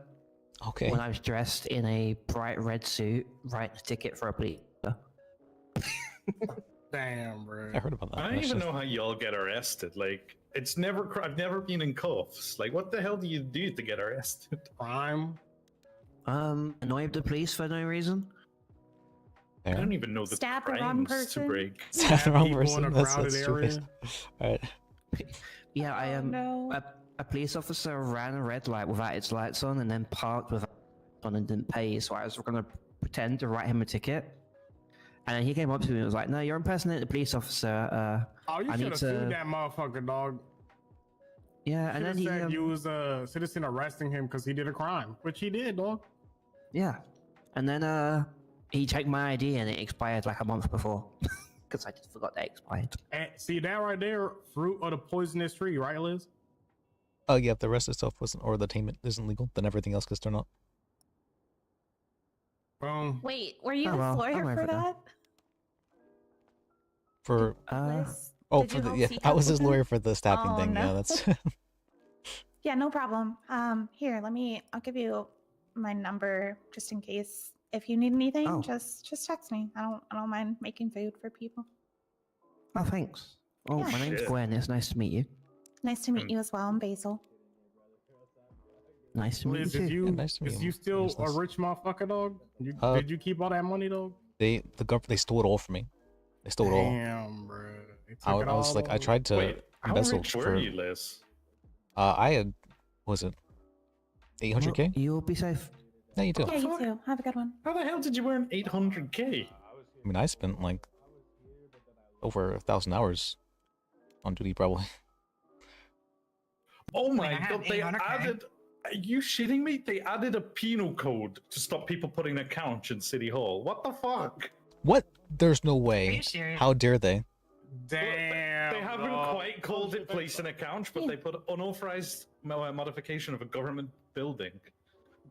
Okay. When I was dressed in a bright red suit, writing a ticket for a police officer. Damn, bro. I heard about that. I don't even know how y'all get arrested. Like, I've never been in cuffs. Like, what the hell do you do to get arrested? Crime. Annoyed the police for no reason. I don't even know the Stab the wrong crimes to person? break. Stab the wrong people in person. a That's crowded stupid. area. All right. Yeah, I no. a police officer ran a red light without its lights on, and then parked without on and didn't pay. So I was gonna pretend to write him a ticket, and then he came up to me and was like, "No, you're impersonating a police officer. Oh, you I should need have to." sued that motherfucker, dog. Yeah, and Should then have he said you was a citizen arresting him because he did a crime, which he did, dog. yeah, and then he checked my ID and it expired like a month before because I just forgot that it expired. And see that right there, fruit of the poisonous tree, right, Liz? Oh yeah, if the rest of the stuff wasn't, or the attainment isn't legal, then everything else gets turned up. Wait, were you Oh, the well, I'm lawyer over for it now. that? For Liz, oh, did for you the help yeah, seek I help was with his him? lawyer for the stabbing Oh, thing. no. Yeah, that's Yeah, no problem. Here, I'll give you my number just in case. If you need anything, Oh. just text me. I don't mind making food for people. Oh, thanks. Oh, Yeah. my name's Gwen. It's nice to meet you. Nice to meet you as well. I'm Basil. Nice to meet Liz, you is too. you, nice to meet is you. you still a Business. rich motherfucker, dog? Did you keep all that money, dog? they stole it all from me. They stole it all. Damn, bro. They took I it was all, like, I dog. tried to Wait, how embezzle rich were for. you, Liz? I had, was it 800k? You'll be safe. Yeah, you do. Yeah, you too. Have a good one. How the hell did you earn 800k? I mean, I spent like over 1,000 hours on duty, probably. Oh my I have god, they 800K. added. Are you shitting me? They added a penal code to stop people putting a couch in City Hall. What the fuck? What? There's no Are way. you serious? How dare they? Damn. They haven't dog. quite called it placing a couch, but they put unauthorized modification of a government building.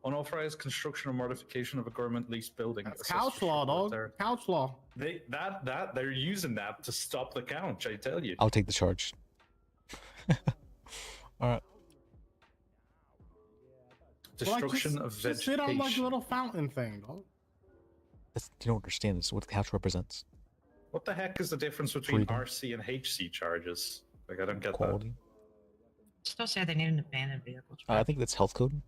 Unauthorized construction or modification of a government leased building. That's Assessed couch for law, short dog. there. Couch law. They're using that to stop the couch, I tell you. I'll take the charge. All right. Destruction Well, like, of just vegetation. sit on like a little fountain thing, dog. That's, you don't understand. It's what the couch represents. What the heck is the difference between Freedom. RC and HC charges? Like, I don't get Quality. Still say they need an abandoned vehicle. I think that's health code. that.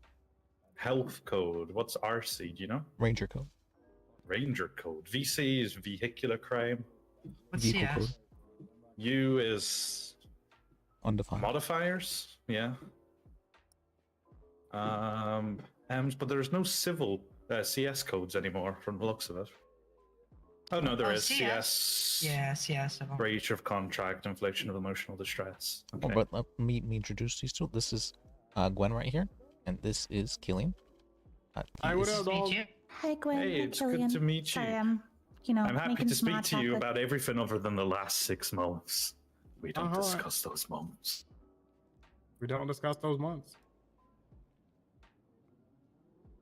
Health code. What's RC? Do you know? Ranger code. Ranger code. VC is vehicular crime. What's vehicle CS? code. U is Undefined. modifiers. Yeah. But there's no civil CS codes anymore from the looks of it. Oh no, there is CS. Yeah, CS. Breach of contract, infliction of emotional distress. Oh, Okay. but let me introduce these two. This is Gwen right here, and this is Killian. Hi, what up, dog? Hi, Gwen. Hey, Hi, it's Killian. good to meet Sorry, you. I'm, I'm happy making to small speak to you talk with- about everything other than the last 6 months. We don't Uh-huh. discuss those moments. We don't discuss those months.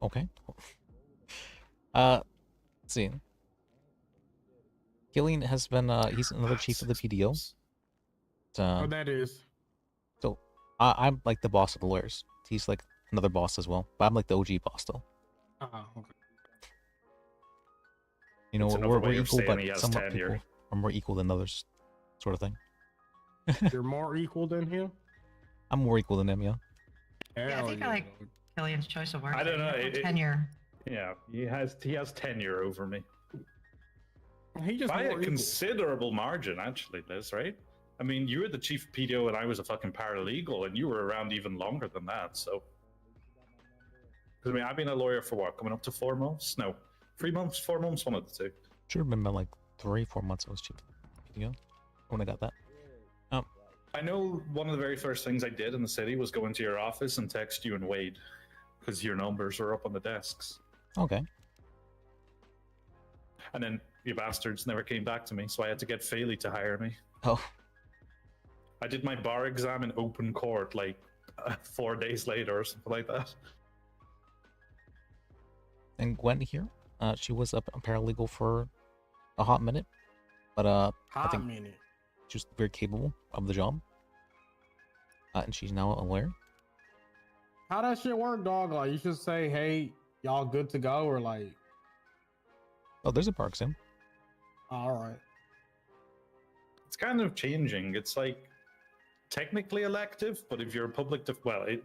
Okay. Let's see. Killian has been he's another chief of the PDO. What that is? So I'm like the boss of the lawyers. He's like another boss as well, but I'm like the OG boss though. Okay. You know, It's another we're way of equal, saying but he has some tenure. people are more equal than others, sort of thing. You're more equal than him? I'm more equal than him, yeah. Yeah, I think I like Killian's choice of words. I don't know. Tenure. Yeah, he has tenure over me. He just by more a equal. considerable margin, actually, Liz. Right? I mean, you were the chief PDO, and I was a fucking paralegal, and you were around even longer than that. So, because I mean, I've been a lawyer for what, coming up to 4 months? No, 3 months, 4 months, one of the two. Should have been about like 3-4 months I was chief PDO when I got that. I know one of the very first things I did in the city was go into your office and text you and Wade, because your numbers were up on the desks. Okay. And then you bastards never came back to me, so I had to get Faley to hire me. Oh. I did my bar exam in open court like 4 days later or something like that. And Gwen here, she was a paralegal for a hot minute, but I Hot think minute. she was very capable of the job. And she's now a lawyer. How that shit work, dog? Like, you should say, hey, y'all good to go, or like, Oh, there's a park sim. all right. It's kind of changing. It's like technically elective, but if you're a public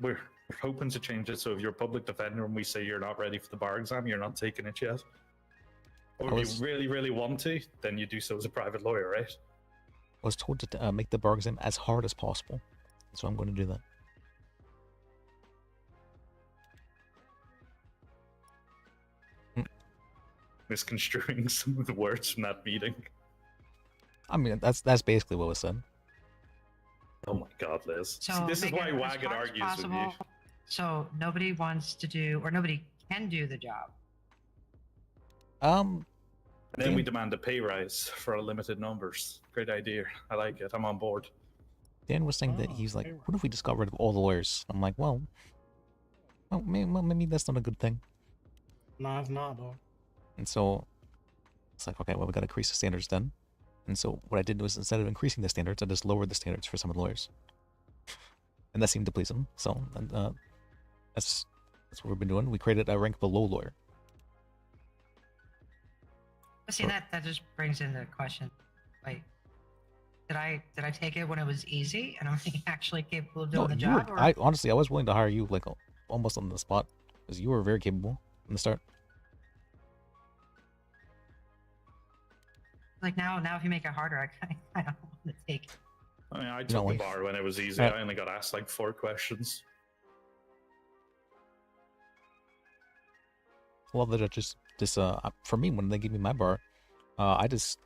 we're hoping to change it. So if you're a public defender and we say you're not ready for the bar exam, you're not taking it yet. Or if you really, really want to, then you do so as a private lawyer, right? I was told to make the bar exam as hard as possible, so I'm going to do that. Misconstruing some of the words from that meeting. I mean, that's basically what was said. Oh my god, Liz. So See, this is make why it as Wagon hard as argues with you. possible, So nobody wants to do, or nobody can do the job. And then we demand a pay rise for our limited numbers. Great idea. I like it. I'm on board. Dan was saying that he's like, what if we just got rid of all the lawyers? I'm like, well, maybe that's not a good thing. No, it's not, dog. And so it's like, okay, well, we got to increase the standards then. And so what I did was, instead of increasing the standards, I just lowered the standards for some of the lawyers. And that seemed to please them. So that's what we've been doing. We created a rank below lawyer. But see, that just brings in the question, like, did I take it when it was easy and I'm actually capable of doing the job? Or... Honestly, I was willing to hire you like almost on the spot, because you were very capable in the start. Like now if you make it harder, I kind of want to take it. I mean, I took the bar when it was easy. I only got asked like 4 questions. Well, the judges just for me, when they gave me my bar, I just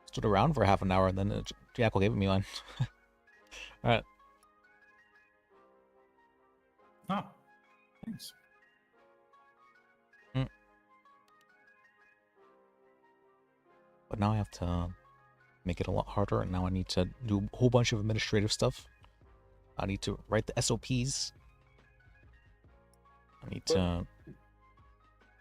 stood around for half an hour, and then Jackal gave it me mine. All right. Oh, thanks. But now I have to make it a lot harder, and now I need to do a whole bunch of administrative stuff. I need to write the SOPs. I need to...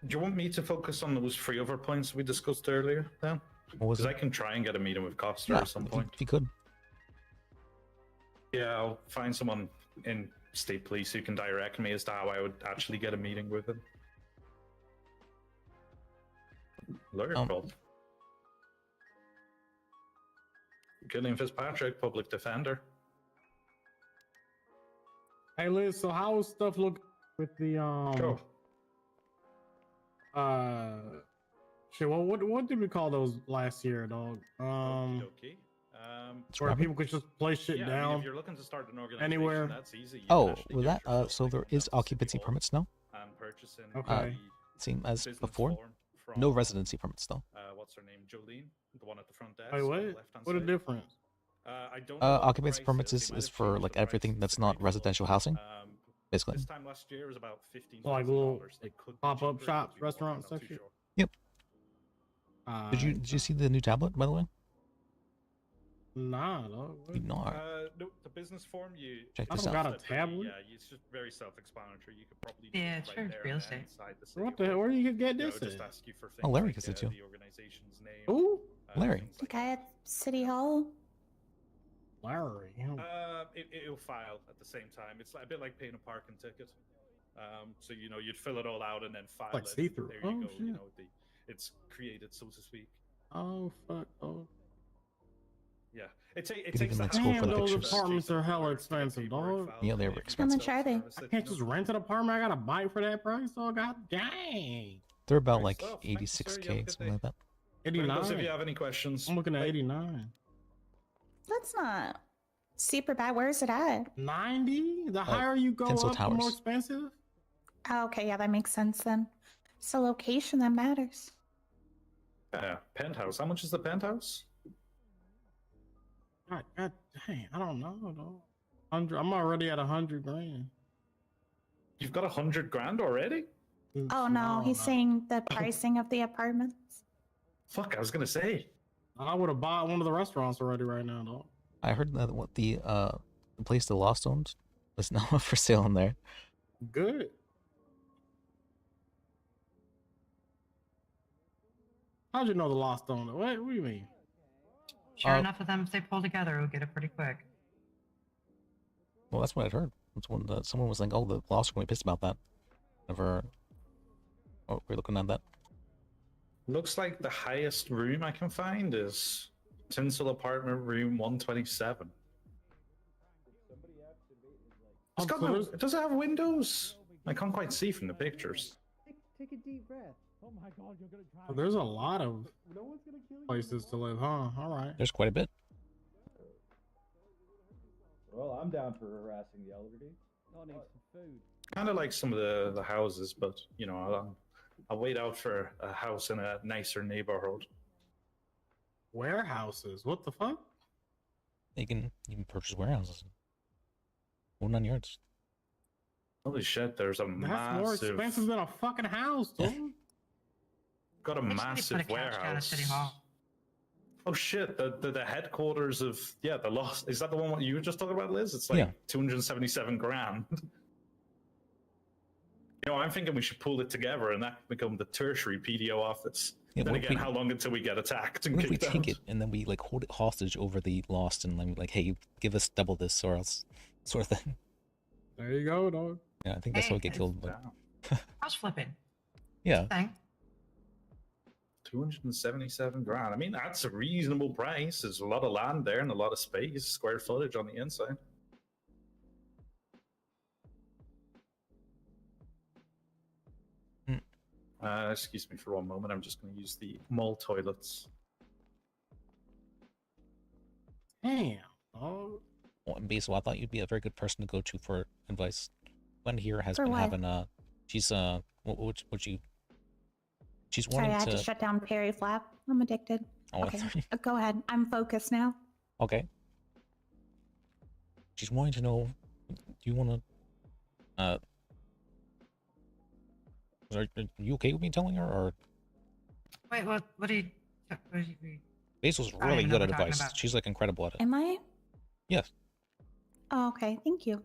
Do you want me to focus on those 3 other points we discussed earlier, then? Because I can try and get a meeting with Costa at some point. If you could. Yeah, I'll find someone in state police who can direct me as to how I would actually get a meeting with him. Lawyer called. Gillian Fitzpatrick, public defender. Hey, Liz. So how's stuff look with the Shit, well, what did we call those last year, dog? Okay. Where people could just place shit yeah, down. I mean, if you're looking to start an organization, anywhere. that's easy. You can Oh, actually with get that, yourself, so like, there for is example, occupancy City Hall permits now. And purchasing Okay. Same as business before. form from, No residency permits though. what's her name? Jolene, the one at the front desk. Wait, on what? the left-hand What a side. difference? I don't know what the Occupancy price permits is. They might is have for changed like the price everything since that's the not previous residential law. housing. Basically. This time last year was about $15,000. So like little It could be pop-up cheaper, it shops, could be more, restaurants, I'm not stuff. too sure. Yep. Did you see the new tablet, by the way? Nah, dog. You not. No, the business form you. Check I this don't out. got a tablet. Yeah, it's just very self-explanatory. You could probably do Yeah, it it's right for there real and estate. inside the city. What the hell? Where you could get You know, this? just at? ask you for things Oh, Larry like, gets it too. the organization's name. Who? Larry. things The like guy at City Hall. Larry. It'll file at the same time. It's like, a bit like paying a parking ticket. So you know, you'd fill it all out and then file Like it. see-through. There you Oh, go. You shit. know, it's created, so to speak. Oh fuck. Oh. Yeah, it Could takes even, the like, scroll Damn, for the those pictures. apartments are hella expensive, dog. Yeah, they were How expensive. much are they? I can't just rent an apartment. I gotta buy it for that price. Oh god, dang. They're about Great like stuff. Thank you, sir. You have a 86K, good something like that. If 89. you have any questions, I'm looking at 89. That's not super bad. Where is it at? 90? The higher you go Tinsel up, the more Towers. expensive? Oh, okay, yeah, that makes sense then. So location that matters. penthouse. How much is the penthouse? God dang, I don't know, though. I'm already at 100 grand. You've got 100 grand already? Oh no, he's saying the pricing of the apartments. Fuck, I was gonna say. I would have bought one of the restaurants already right now, though. I heard that what the place the Lost owned is now for sale in there. Good. How'd you know the Lost owned it? What do you mean? Sure enough of them, if they pull together, we'll get it pretty quick. Well, that's what I'd heard. That's when someone was like, "Oh, the Lost are going to be pissed about that." Never. Oh, we're looking at that. Looks like the highest room I can find is Tinsel Apartment Room 127. It's got no, does it have windows? I can't quite see from the pictures. Take a deep breath. Oh my god, you're gonna try. There's a lot of No one's gonna kill you. places to live, huh? All right. There's quite a bit. Well, I'm down for harassing the elderly. I need some food. Kind of like some of the houses, but you know, I'll wait out for a house in a nicer neighborhood. Warehouses? What the fuck? You can purchase warehouses. 1 yards. Holy shit! There's a That's massive. more expensive than a fucking house, dude. Got a Makes me massive put a couch down at warehouse. City Hall. Oh shit! The headquarters of the Lost. Is that the one you were just talking about, Liz? It's like Yeah. 277 grand. You know, I'm thinking we should pull it together and that can become the tertiary PDO office. Yeah, then what if again, we- how long until we get attacked and What if we kicked take out? it and then we like hold it hostage over the Lost and then like, hey, you give us double this or else, sort of thing. There you go, dog. Yeah, I think that's how we get killed. But House flipping. yeah, Thing. 277 grand. I mean, that's a reasonable price. There's a lot of land there and a lot of space, square footage on the inside. Excuse me for one moment. I'm just going to use the mall toilets. Damn. Oh, well, and Basil, I thought you'd be a very good person to go to for advice. Gwen here has For been what? having she's she's Sorry, wanting I had to to. shut down Perry Flap. I'm addicted. Oh, Okay, sorry. go ahead. I'm focused now. Okay. She's wanting to know, do you want to, are you okay with me telling her, or? Wait, what do you... Basil's I don't really even know good what at we're talking advice. about. She's like incredible at it. Am I? Yes. Oh, okay, thank you.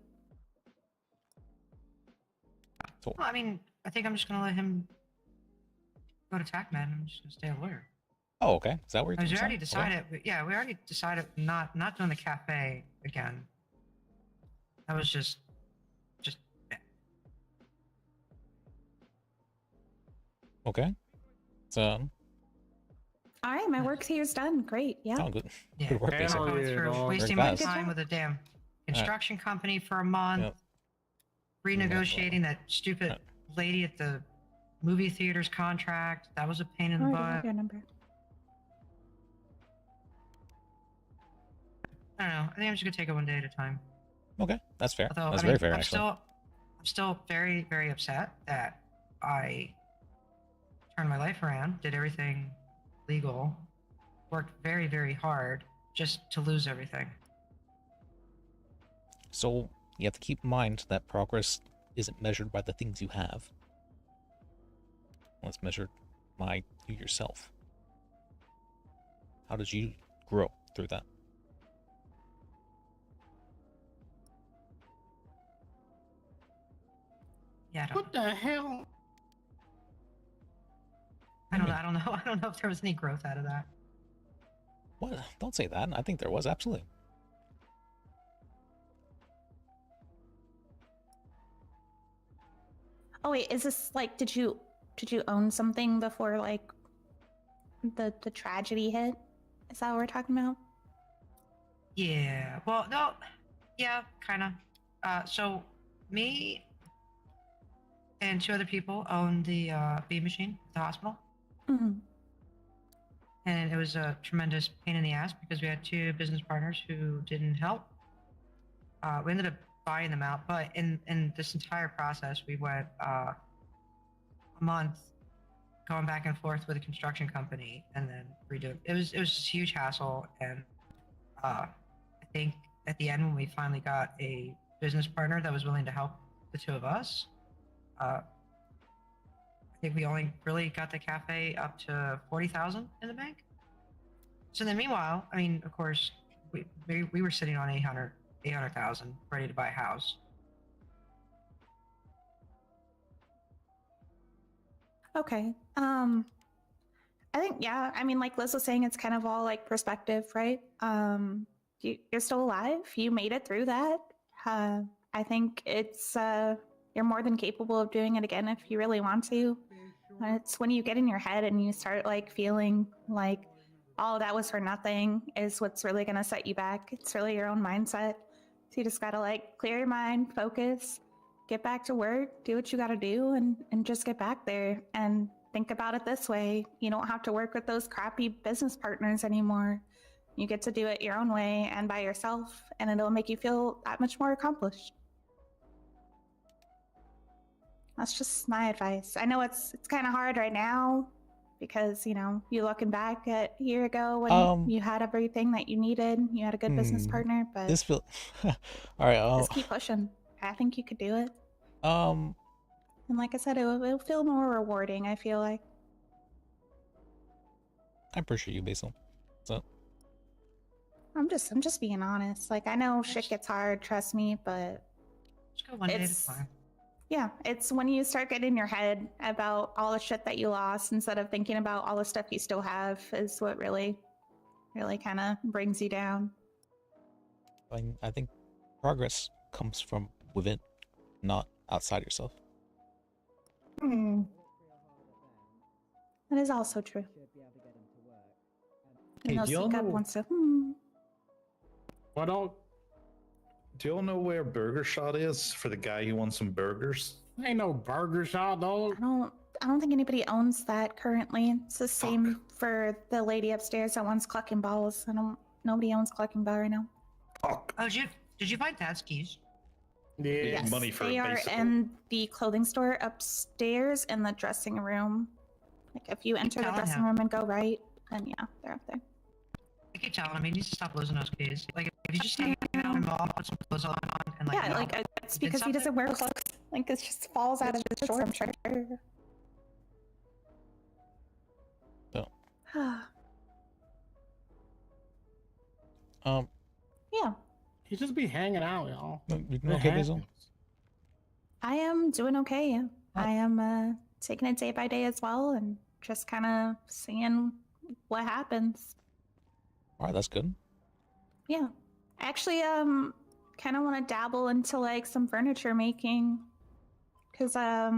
So, Well, I mean, I think I'm just gonna let him go to TACMED. I'm just gonna stay a lawyer. oh, okay. Is that where Because you're we already decided, yeah, we already decided not doing the cafe again. That was just Okay. So, All right, my work here is done. Great. Yeah. oh, good. yeah. Good work, Basil. Going yeah, through dog. wasting Very my fast. time with a damn construction company for a month, Yep. renegotiating that stupid lady at the movie theater's contract. That was a pain in the I already have butt. your number. I don't know. I think I'm just gonna take it one day at a time. Okay, that's fair. Although, That's I mean, very fair, I'm actually. still very, very upset that I turned my life around, did everything legal, worked very, very hard just to lose everything. So you have to keep in mind that progress isn't measured by the things you have. Well, it's measured by you yourself. How did you grow through that? Yeah. What the hell? I don't know. I don't know if there was any growth out of that. What? Don't say that. I think there was, absolutely. Oh wait, is this like did you own something before like the tragedy hit? Is that what we're talking about? Yeah. Well, no. Yeah, kind of. So me and two other people owned the beam machine at the hospital. Mm-hmm. And it was a tremendous pain in the ass because we had two business partners who didn't help. We ended up buying them out, but in this entire process, we went a month going back and forth with a construction company and then redo. It was just a huge hassle, and I think at the end when we finally got a business partner that was willing to help the two of us, I think we only really got the cafe up to 40,000 in the bank. So then, meanwhile, I mean, of course, we were sitting on 800,000, ready to buy a house. Okay. I think yeah. I mean, like Liz was saying, it's kind of all like perspective, right? You're still alive. You made it through that. I think it's you're more than capable of doing it again if you really want to. It's when you get in your head and you start like feeling like, oh, that was for nothing, is what's really gonna set you back. It's really your own mindset. So you just gotta like clear your mind, focus, get back to work, do what you gotta do, and just get back there. And think about it this way: you don't have to work with those crappy business partners anymore. You get to do it your own way and by yourself, and it'll make you feel that much more accomplished. That's just my advice. I know it's kind of hard right now because, you know, you looking back at a year ago when you had everything that you needed, you had a good business partner, but This feel all right. just keep pushing. I think you could do it. Um, And like I said, it'll feel more rewarding, I feel like. I appreciate you, Basil. So I'm just being honest. Like, I know shit gets hard, trust me, but just go one day at a time. Yeah, it's when you start getting in your head about all the shit that you lost instead of thinking about all the stuff you still have is what really kind of brings you down. I think progress comes from within, not outside yourself. That is also true. Hey, And do y'all speak up know- wants to. What don't? Do you all know where Burger Shot is for the guy who wants some burgers? Ain't no Burger Shot, dog. I don't think anybody owns that currently. It's the same for the lady upstairs that wants Clucking Balls. Nobody owns Clucking Ball right now. Oh, did you find Dad's keys? Yes, money for they a are bicycle. in the clothing store upstairs in the dressing room. Like if you enter the telling dressing him. room and go right, then yeah, they're up there. I keep telling him he needs to stop losing those keys. Like if you just hang out and put some clothes on and like Yeah, like it's because he doesn't wear clothes. Like it just falls out of his shorts. I'm sure. Yeah. He just be hanging out, y'all. You It okay, Basil? happens. I am doing okay. Yeah. I am taking it day by day as well, and just kind of seeing what happens. All right, that's good. Yeah, I actually kind of want to dabble into like some furniture making, because a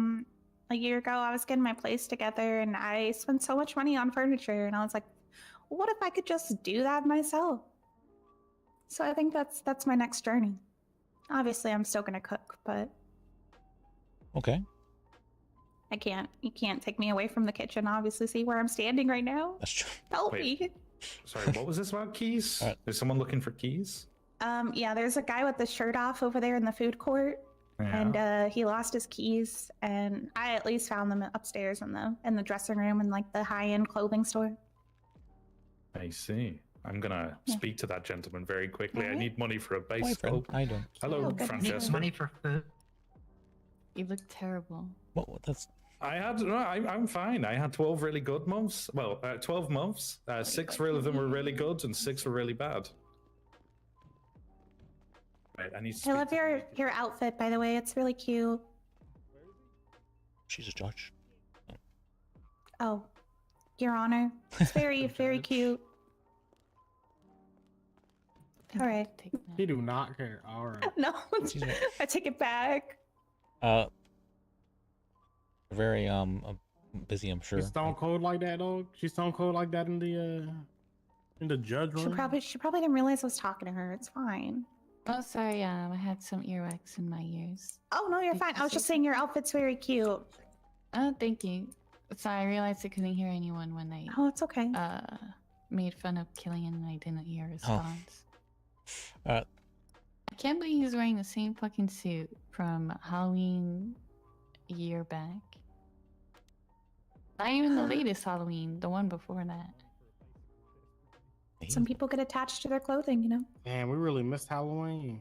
year ago I was getting my place together and I spent so much money on furniture, and I was like, what if I could just do that myself? So I think that's my next journey. Obviously, I'm still gonna cook, but Okay. I can't. You can't take me away from the kitchen. Obviously, see where I'm standing right now. That's true. Help Wait. me. Sorry, what was this about keys? Is someone looking for keys? Yeah, there's a guy with the shirt off over there in the food court, and he lost his keys. And I at least found them upstairs in the dressing room and like the high-end clothing store. I see. I'm gonna speak to that gentleman very quickly. I Alright. need money for a base Boyfriend, scope. how you doing? Hello, Oh, good. Francesca. Money for food. You look terrible. What? That's. I'm fine. I had 12 really good months. Well, 12 months. 6 of them were really good, and 6 were really bad. Right, I need to. I love your outfit, by the way. It's really cute. She's a judge. Oh, Your Honor. It's very, very cute. All right. He do not care. All right. No, I take it back. Very busy, I'm sure. She's stone cold like that, dog. She's stone cold like that in the judge She room. probably didn't realize I was talking to her. It's fine. Oh, sorry. I had some earwax in my ears. Oh no, you're fine. I was just saying your outfit's very cute. Oh, thank you. Sorry, I realized I couldn't hear anyone when I. Oh, it's okay. Made fun of Killian and I didn't hear a response. I can't believe he's wearing the same fucking suit from Halloween a year back. Not even the latest Halloween, the one before that. Some people get attached to their clothing, you know. Man, we really missed Halloween.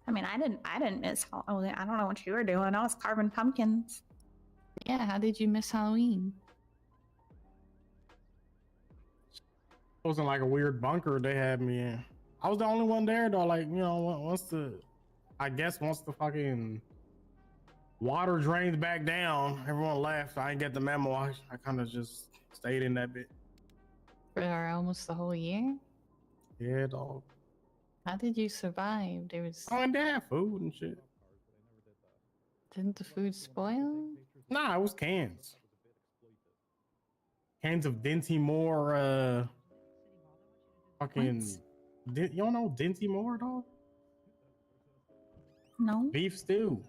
I mean, I didn't miss Halloween. I don't know what you were doing. I was carving pumpkins. Yeah, how did you miss Halloween? It wasn't like a weird bunker they had me in. I was the only one there though. Like, you know, once the fucking water drains back down, everyone left. I didn't get the memo. I kind of just stayed in that bit. For almost the whole year? Yeah, dog. How did you survive? There was. Oh, and they had food and shit. Didn't the food spoil? Nah, it was cans. Cans of Dinty Moore, fucking. You don't know Dinty Moore, dog? No. Beef stew.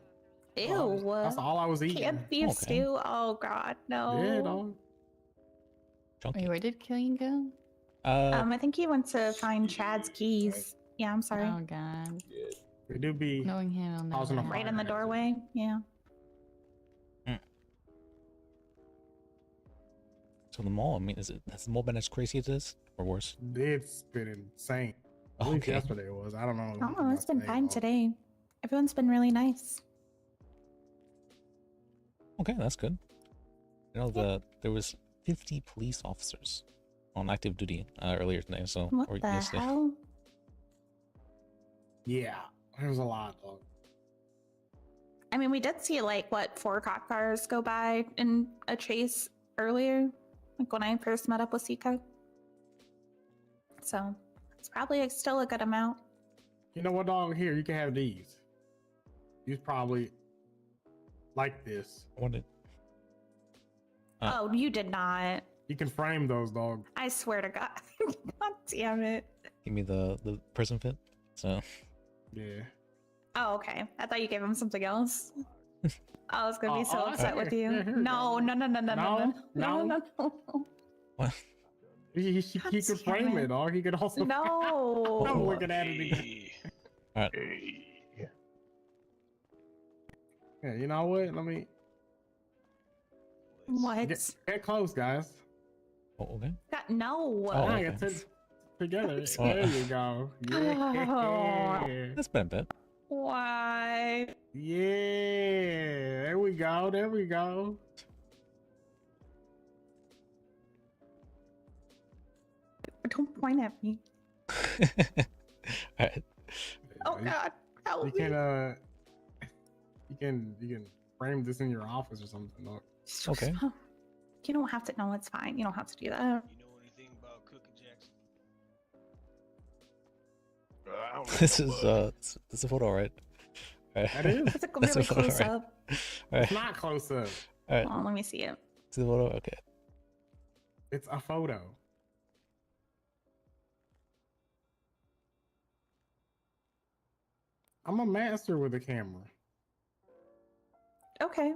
Ew. That's all I was eating. Canned beef stew. Oh God, no. Yeah, dog. Wait, where did Killian go? I think he went to find Chad's keys. Yeah, I'm sorry. Oh God. We do be knowing him. Right in the doorway. Yeah. So the mall. I mean, has the mall been as crazy as this, or worse? It's been insane. At least Okay. yesterday it was. I don't know. Oh, it's been fine today. Everyone's been really nice. Okay, that's good. You know, there was 50 police officers on active duty earlier today. So What or the yesterday. hell? Yeah, there was a lot, dog. I mean, we did see like 4 cop cars go by in a chase earlier, like when I first met up with Siko. So it's probably still a good amount. You know what, dog? Here, you can have these. You probably like this. What did? Oh, you did not. You can frame those, dog. I swear to God. God damn it. Give me the prison fit. So Yeah. Oh, okay. I thought you gave him something else. I was gonna be so upset with you. here, No. What? He could frame it, dog. He could also. No. I'm looking at it again. All right. Yeah, you know what? Let me What? get close, guys. Oh, okay. No. Oh, Now okay. get together. Oh. There you go. Yeah. That's been a bit. Why? Yeah. There we go. There we go. Don't point at me. All right. Oh God, help You me. can you can frame this in your office or something. Dog. Okay. You don't have to. No, it's fine. You don't have to do that. This is this is a photo, right? All right. That is. It's a That's really photo, close right? up. All right. It's not close up. All right. Hold on, let me see it. See the photo? Okay. It's a photo. I'm a master with a camera. Okay.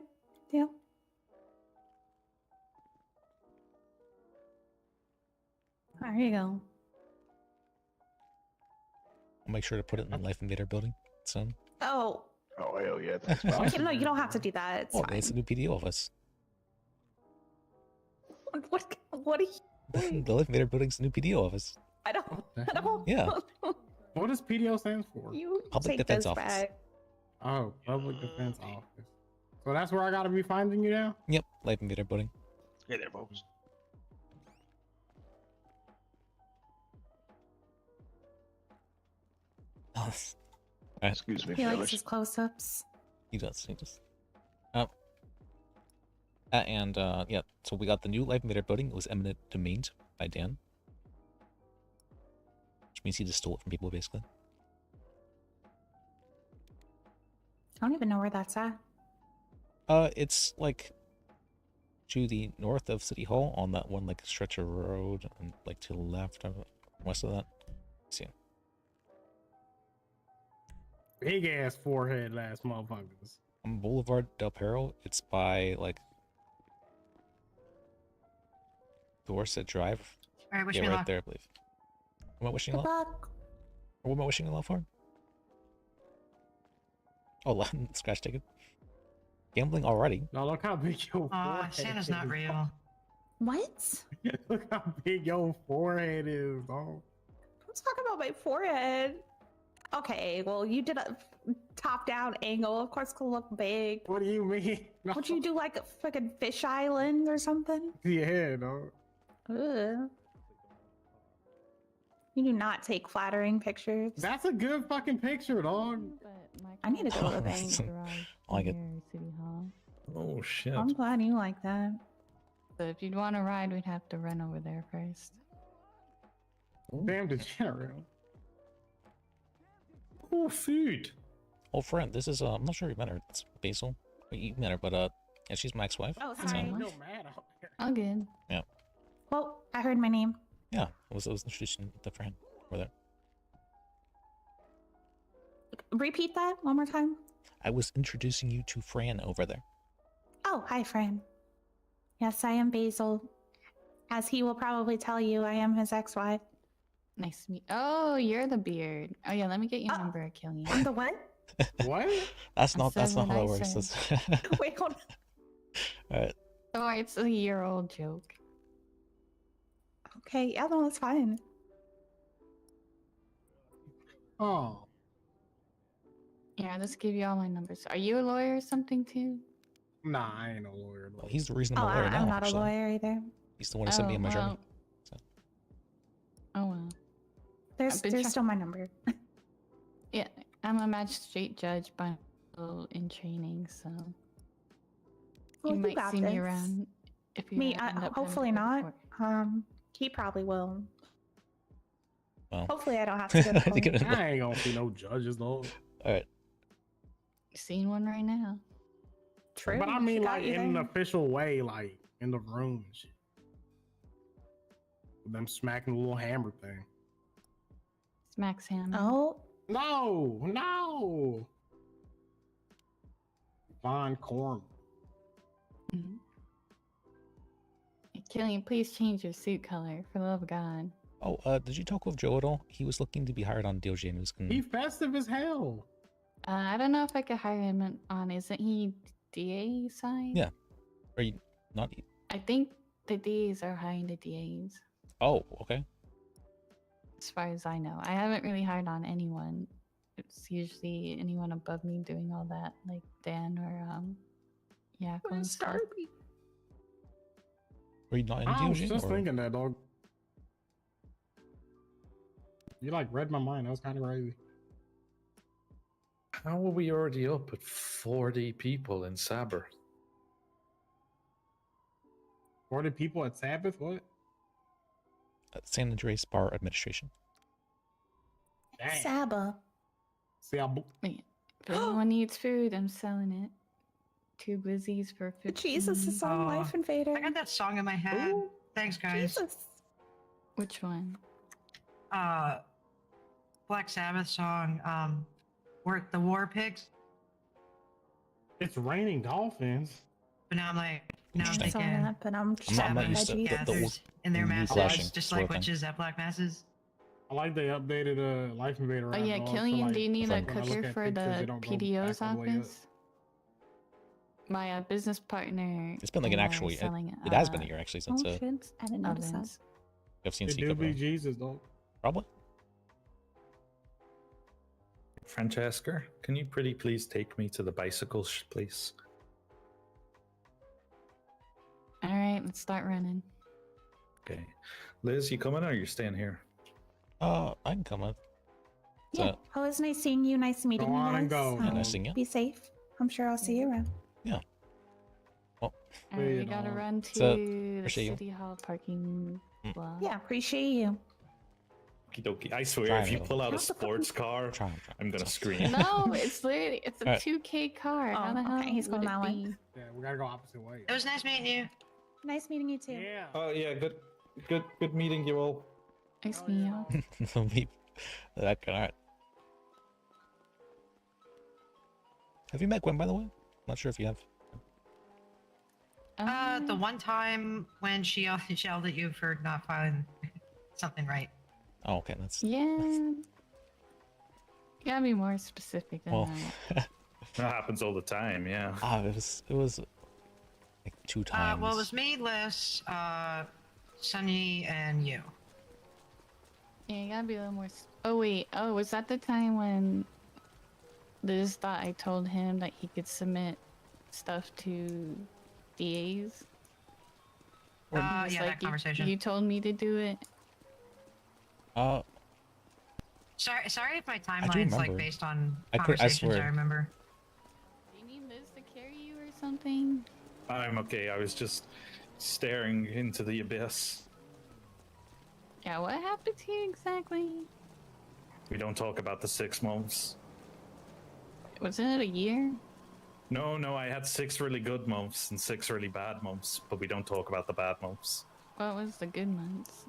Yeah. There you go. I'll make sure to put it in the Life Invader building soon. Oh. Oh hell yeah, that's No, you don't have to do that. It's Oh, fine. it's a new PD office. What are you doing? The Life Invader building's a new PD office. I don't. Yeah. What does PDO stand for? You Public take Defense this Office. back. Oh, Public Defense Office. So that's where I gotta be finding you now? Yep, Life Invader building. Hey there, folks. Oh, right. Excuse me, He likes fellas. his close-ups. He does. He does. Yeah. So we got the new Life Invader building. It was eminent domained by Dan, which means he just stole it from people, basically. I don't even know where that's at. It's like to the north of City Hall on that one like stretch of road, and like to the left of west of that. Let's see. Big ass forehead, last motherfuckers. On Boulevard del Perro, it's by like Dorset Drive. All right, wish Yeah, me right luck. there, I believe. What am I wishing you Good luck? luck. Or what am I wishing you luck for? Oh, scratch ticket. Gambling already. Now look how big your forehead Santa's not is. real. What? Look how big your forehead is, dog. Let's talk about my forehead. Okay, well, you did a top-down angle. Of course, it's gonna look big. What do you mean? No. Would you do like a fucking fish island or something? Yeah, dog. Ugh. You do not take flattering pictures. That's a good fucking picture, dog. I need to go to the bank. I like it. City Hall. Oh shit. I'm glad you like that. So if you'd want to ride, we'd have to run over there first. Damn degenerate. Oh, food. Oh, friend, this is I'm not sure you met her. It's Basil. You met her, but yeah, she's my ex-wife. Oh, So, sorry. All good. yeah, Well, I heard my name. yeah. I was introducing the friend over there. Repeat that one more time. I was introducing you to Fran over there. Oh, hi, Fran. Yes, I am Basil. As he will probably tell you, I am his ex-wife. Nice to meet. Oh, you're the beard. Oh yeah, let me get your number. I'll kill you. I'm the what? What? That's I not said how what that I works. said. That's... Wait, hold on. All right. Oh, it's a year-old joke. Okay, yeah, no, that's fine. Oh. Yeah, let's give you all my numbers. Are you a lawyer or something too? Nah, I ain't no lawyer. Well, he's the reason Oh, I'm a lawyer now. I'm not actually. a lawyer either. He's the one who sent me on my journey. Oh well. There's I've been still my number. Yeah, I'm a magistrate judge by in training, so Well, you you might got see me this. around if you Me, end up having to hopefully go to not. court. He probably will. Well, Hopefully, I don't have to go to I think court. it- I ain't gonna see no judges, though. All right. Seeing one right now. True. But I she mean, got like, you in an there. official way, like, in the room and shit. With them smacking the little hammer thing. Smacks hammer. Oh, No! Von Corn. Mhm. Killian, please change your suit color for the love of God. Oh, did you talk with Joe at all? He was looking to be hired on DOJ and he was going He festive as hell. I don't know if I could hire him on. Isn't he DA side? Yeah. Are you not? I think the DAs are hiring the DAs. Oh, okay. As far as I know, I haven't really hired on anyone. It's usually anyone above me doing all that, like Dan or yeah. Are you not in I was DOJ? just or- thinking that, dog. You, like, read my mind. That was kind of crazy. How are we already up at 40 people in Saber? 40 people at Sabbath? What? San Andreas Bar Administration. Dang. Saba. See, Wait, if anyone needs food, I'm selling it. 2 glizzies for 15. Jesus is on Oh, Life Invader. I got that song in my head. Ooh, Thanks, guys. Jesus. Which one? Black Sabbath song. The War Pigs. It's raining dolphins. But now I'm like, now I'm Interesting. I saw thinking that, but I'm just I'm not having used to veggies. the gathers in their new masses, clashing just sort like of thing. witches have black masses. I like they updated Life Invader. Oh yeah, Outlaws, so, Killian, like, do you need when a I look cooker at for pictures, they the don't go PDO's back all the way up. office? My business partner. It's been like an actual. is selling, It has been a year actually since Oh shit! I didn't notice that. ovens. I've seen It Seek do up be around. Jesus though. Probably. Francesca, can you pretty please take me to the bicycle, please? All right, let's start running. Okay. Liz, you coming or are you staying here? I can come with. Yeah. Oh, it was nice seeing you. Nice meeting Go you on guys. and go. Yeah, nice seeing you. Be safe. I'm sure I'll see you around. Yeah. Well, All right, we Wait, gotta run to So, the appreciate you. city hall parking lot. Yeah, appreciate you. Okie dokie. I swear, Trying if you to- pull out a How's the sports car, Trying. I'm gonna scream. No, it's literally it's a Alright. 2K car. How Oh, the hell okay, he's would going it that way. be? Yeah, we gotta go opposite way. It was nice meeting you. Nice meeting you too. Yeah. Oh yeah, good meeting you all. Nice meeting you. Some people. That can alright. Have you met Gwen, by the way? Not sure if you have. The one time when she yelled at you for not filing something right. Oh, okay. That's Yeah. You gotta be more specific than well. that. That happens all the time. Yeah. It was like 2 times. Well, it was me, Liz, Sunny, and you. Yeah, you gotta be a little more. Oh wait. Oh, was that the time when Liz thought I told him that he could submit stuff to DAs? Or he was Yeah, like, that conversation. You told me to do it. Sorry if my do timeline's like remember. based on I conversations I swear. remember. Do you need Liz to carry you or something? I'm okay. I was just staring into the abyss. Yeah, what happened to you exactly? We don't talk about the 6 months. Wasn't it a year? No, I had 6 really good months and 6 really bad months, but we don't talk about the bad months. What was the good months?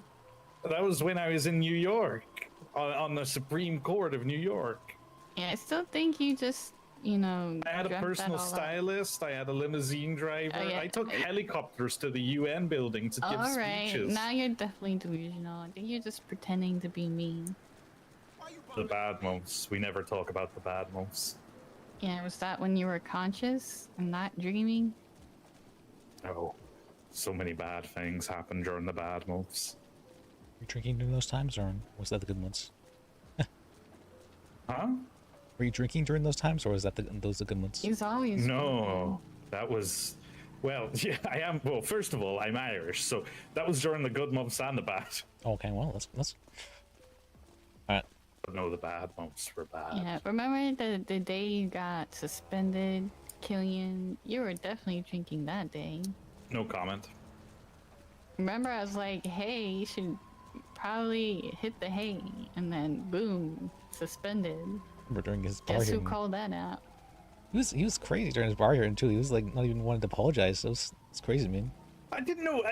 That was when I was in New York, on the Supreme Court of New York. Yeah, I still think you just, you know. I had a dreamt that personal all up. stylist, I had a limousine driver, Oh, yeah. I took helicopters to the UN building to give All right, speeches. now you're definitely delusional. I think you're just pretending to be mean. The bad months. We never talk about the bad months. Yeah, was that when you were conscious and not dreaming? Oh, so many bad things happen during the bad months. Were you drinking during those times, or was that the good ones? Huh? Were you drinking during those times, or was that those the good ones? He's always No, that was. Well, yeah, I am. Well, first of all, I'm Irish, so that was during the good months and the bad. Okay, well, let's. All right. But no, the bad months were bad. Yeah, remember the day you got suspended, Killian? You were definitely drinking that day. No comment. Remember, I was like, hey, you should probably hit the hay, and then boom, suspended. Remember during his bar Guess who hearing. called that out? He was crazy during his bar hearing too. He was like not even wanting to apologize. It's crazy, man. I didn't know.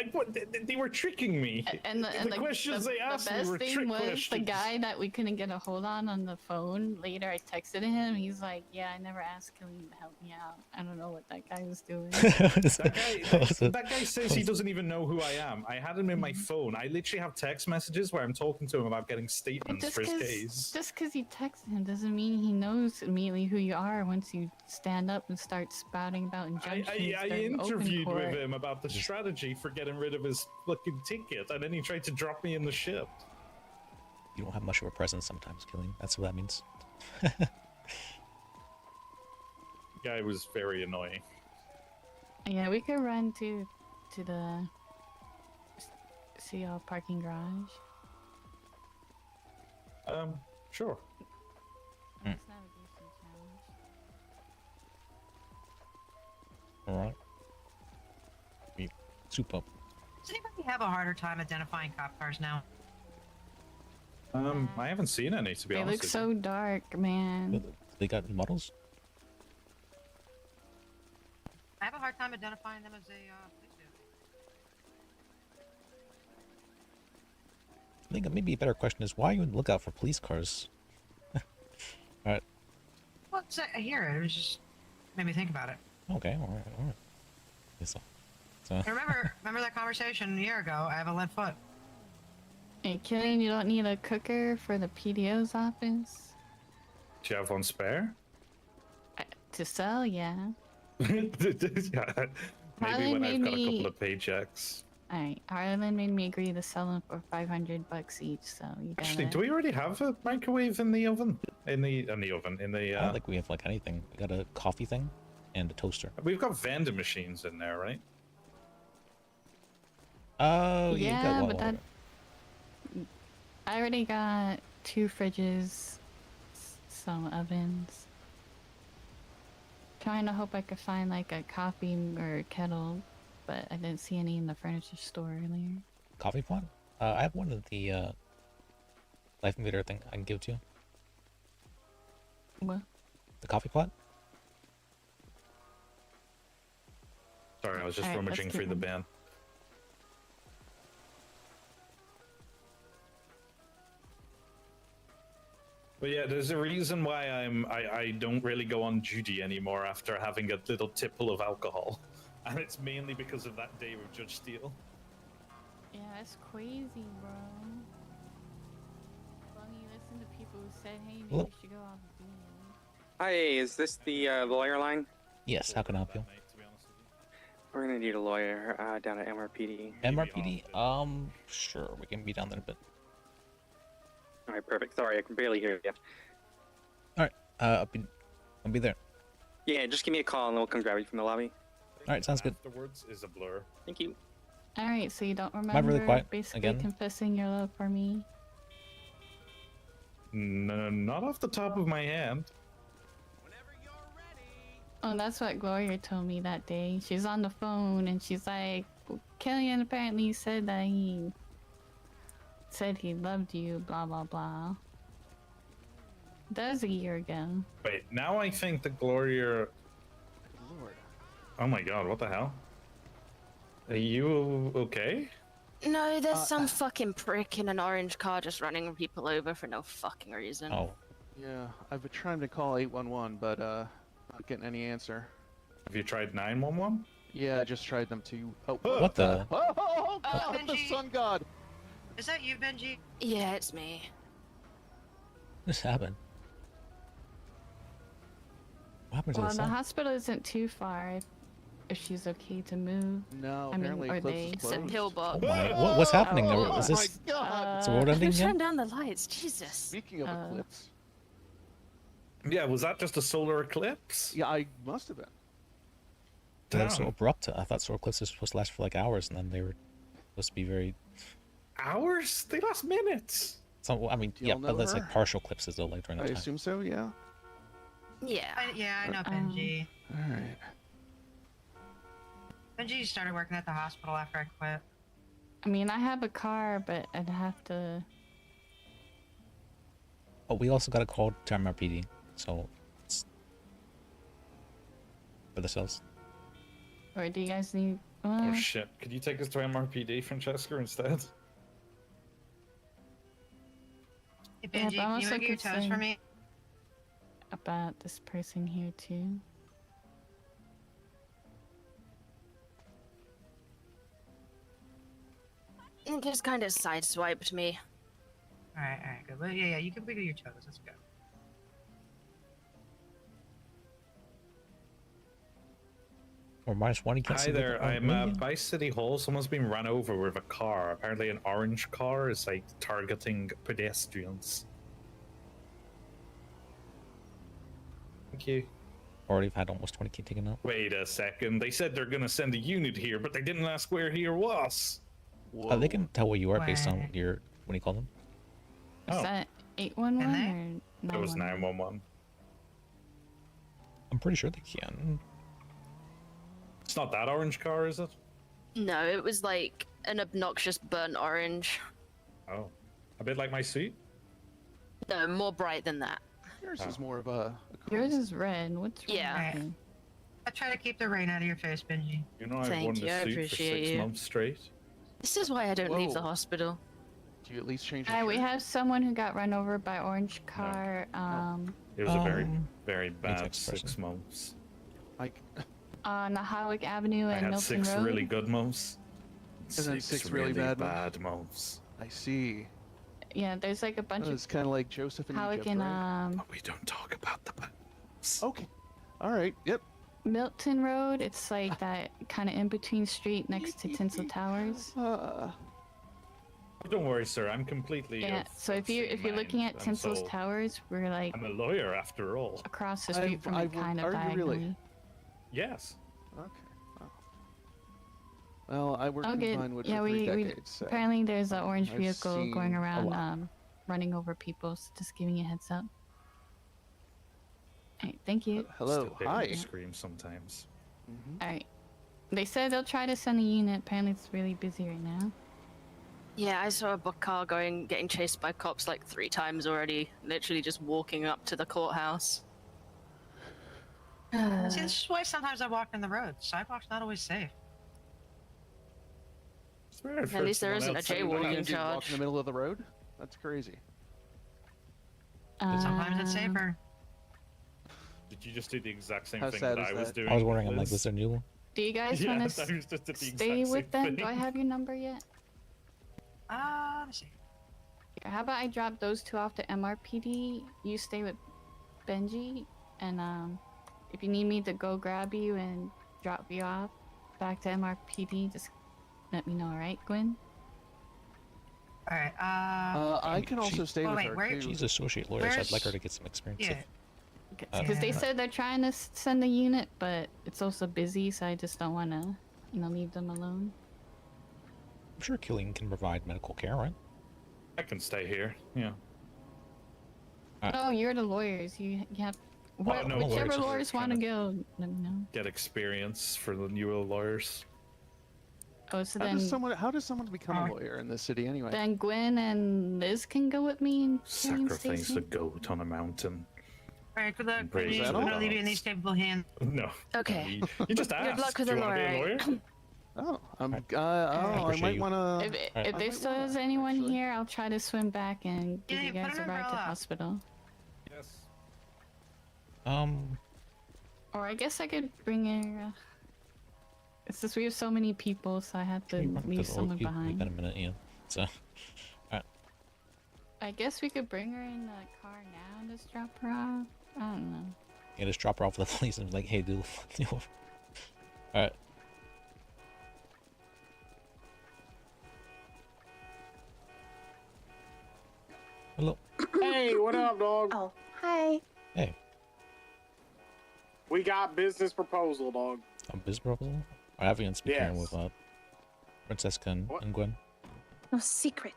They were tricking me. And the questions they asked the me best were thing trick was questions. the guy that we couldn't get a hold on the phone. Later, I texted him. He's like, "Yeah, I never asked Killian to help me out. I don't know what that guy was doing." That guy says he doesn't even know who I am. I had him in my phone. I literally have text messages where I'm talking to him about getting statements for his case. Just because you texted him doesn't mean he knows immediately who you are once you stand up and start spouting about injunctions. I during open interviewed court. with him about the strategy for getting rid of his fucking ticket, and then he tried to drop me in the ship. You don't have much of a presence sometimes, Killing. That's what that means. The guy was very annoying. Yeah, we could run to the CL parking garage. Sure. It's not a decent challenge. All right. Soup up. Does anybody have a harder time identifying cop cars now? I haven't seen any, to be They honest. look with so dark, man. They got models. I have a hard time identifying them as a police vehicle. I think maybe a better question is why are you on the lookout for police cars? All right. Well, it's, here, it was just made me think about it. Okay, all right. So, Remember that conversation a year ago? I have a limp foot. Hey, Killian, you don't need a cooker for the PDO's office? Do you have one spare? To sell, yeah. Yeah. Maybe Harlan when I've made got a couple me- of paychecks. Alright, Harlan made me agree to sell them for $500 each, so you gotta... Actually, do we already have a microwave in the oven? In the oven? I don't think we have like anything. We got a coffee thing and a toaster. We've got vending machines in there, right? Oh, yeah, but that... I already got 2 fridges, some ovens. Trying to hope I could find like a coffee or a kettle, but I didn't see any in the furniture store earlier. Coffee pot? I have one of the Life Invader thing I can give to you. What? The coffee pot? Sorry, I was just Alright, rummaging let's through keep the them. bin. But yeah, there's a reason why I don't really go on duty anymore after having a little tipple of alcohol, and it's mainly because of that day with Judge Steele. Yeah, it's crazy, bro. Well, you listen to people who said, hey, maybe Well- you should go off of being. Hi, is this the lawyer line? Yes, how can I help you? We're gonna need a lawyer down at MRPD. MRPD? Sure, we can be down there in a bit. All right, perfect. Sorry, I can barely hear you. Alright, I'll be there. Yeah, just give me a call and we'll come grab you from the lobby. Alright, sounds good. Afterwards is a blur. Thank you. Alright, so you don't I remember really quiet basically again? confessing your love for me? No, not off the top of my head. Oh, that's what Gloria told me that day. She's on the phone and she's like, Killian apparently said that he said he loved you, blah blah blah. That was a year ago. Wait, now I think the Gloria. Lord. Oh my god, what the hell? Are you okay? No, there's some fucking prick in an orange car just running people over for no fucking reason. Oh. Yeah, I've been trying to call 811, but not getting any answer. Have you tried 911? Yeah, I just tried them too. Oh, What the? Oh, God, the Benji. sun god! Is that you, Benji? Yeah, it's me. What just happened? What happened to Well, the the sun? hospital isn't too far if she's okay to move. No, I mean, apparently or Eclipse they. is It's a closed. pillbox. Oh my, what's happening? Oh, Is this my God! is the world ending Who yet? turned down the lights? Jesus. Speaking of Eclipse. Yeah, was that just a solar eclipse? Yeah, I must have been. That was so Damn. abrupt. I thought solar eclipses were supposed to last for like hours, and then they were supposed to be very. Hours? They last minutes. So I mean, Do yeah, y'all but know that's her? like partial eclipses though, like during I that time. assume so, yeah. Yeah. I know Benji. Alright. Benji started working at the hospital after I quit. I mean, I have a car, but I'd have to. But we also got a call to MRPD, so it's for the cells. Or do you guys need? Oh shit! Could you take us to MRPD, Francesca, instead? Hey, Yeah, Benji, but I'm can you also make your toast for concerned me? about this person here too. It just kind of sideswiped me. Alright, good. Well, yeah, you can wiggle your toes. Let's go. Or -1, you can't Hi see there, the I'm by City Hall. Someone's been run over with a car. Apparently, an orange car is like targeting pedestrians. Thank you. Already had almost 20k taken out. Wait a second. They said they're gonna send a unit here, but they didn't ask where here was. They can tell where you are based on What? your when you call them. Is that 811 or It was 911? 911. I'm pretty sure they can. It's not that orange car, is it? No, it was like an obnoxious burnt orange. Oh, a bit like my suit. No, more bright than that. Yours is more of a. Yours is red. What's wrong Yeah. with you? I try to keep the rain out of your face, Benji. You know, I've Thank worn you, I the suit for appreciate 6 you. months straight. This is why I don't leave the Whoa. hospital. Do you at least change your Hi, we shirt? have someone who got run over by orange car. It was a very, Um, very bad text person. 6 months. Nahawick Avenue I and had Milton 6 Road. really good months. And then 6 really bad bad months. I see. Yeah, there's like a bunch It's of kind of like Joseph and Hawick Egypt, and right? We don't talk about the bad months. Okay. All right. Yep. Milton Road. It's like that kind of in between street next to Tinsel Towers. Don't worry, sir. I'm completely. Yeah. So if you're looking at Tinsel's Towers, we're like. I'm a lawyer after all. Across the street from it, kind of Are you diagonally. really? Yes. Okay. Oh. Well, I worked Oh, in good. Vinewood Yeah, for 3 we decades. So apparently there's an orange I've vehicle seen going a around, lot. running over people. So just giving you a heads up. All right, thank you. Hello. Still hear Hi. me scream sometimes. All right. They said they'll try to send a unit. Apparently it's really busy right now. Yeah, I saw a car getting chased by cops like 3 times already. Literally just walking up to the courthouse. See, this is why sometimes I walk in the road. Sidewalk's not always safe. At least there isn't a jaywalking Walk charge. in the middle of the road? That's crazy. Sometimes it's safer. Did you just do the exact same How thing sad that is I was that? doing? I was wondering, I'm like, Liz? was there a new one? Do you guys Yeah, want I to was just at the stay exact with same them? Do I thing. have your number yet? Let me see. Here, how about I drop those 2 off to MRPD? You stay with Benji, and if you need me to go grab you and drop you off back to MRPD, just let me know, alright, Gwen? Alright, I can also stay with her too. She's associate lawyer, so I'd like her to get some experience. Yeah. Because they said they're trying to send a unit, but it's also busy, so I just don't want to, leave them alone. I'm sure Killian can provide medical care, right? I can stay here. Yeah. No, you're the lawyers. You have no, whichever lawyers are lawyers want to go. Let me know. Get experience for the newer lawyers. Oh, so How then does someone become a lawyer in this city anyway? then Gwen and Liz can go with me and Sacrifice Stacy? a goat on a mountain. Alright, good luck. Praise Benji. the I'm gonna leave you in gods. these capable hands. No. Okay. You just asked. Good luck with Do the you want to be a lawyer. lawyer? Oh, I appreciate might you. want to. If there still is anyone here, I'll try to swim back and give Yeah, you put guys an a ride to umbrella. hospital. Yes. Or I guess I could bring her. It's just we have so many people, so I had to leave someone We've behind. got a minute, yeah. So, alright. I guess we could bring her in the car now and just drop her off. I don't know. Yeah, just drop her off at the police and be like, hey, dude. Alright. Hello. Hey, what up, dog? Oh, hi. Hey. We got business proposal, dog. A business proposal? I haven't been speaking Yes. with Francesca and Gwen. No, secret,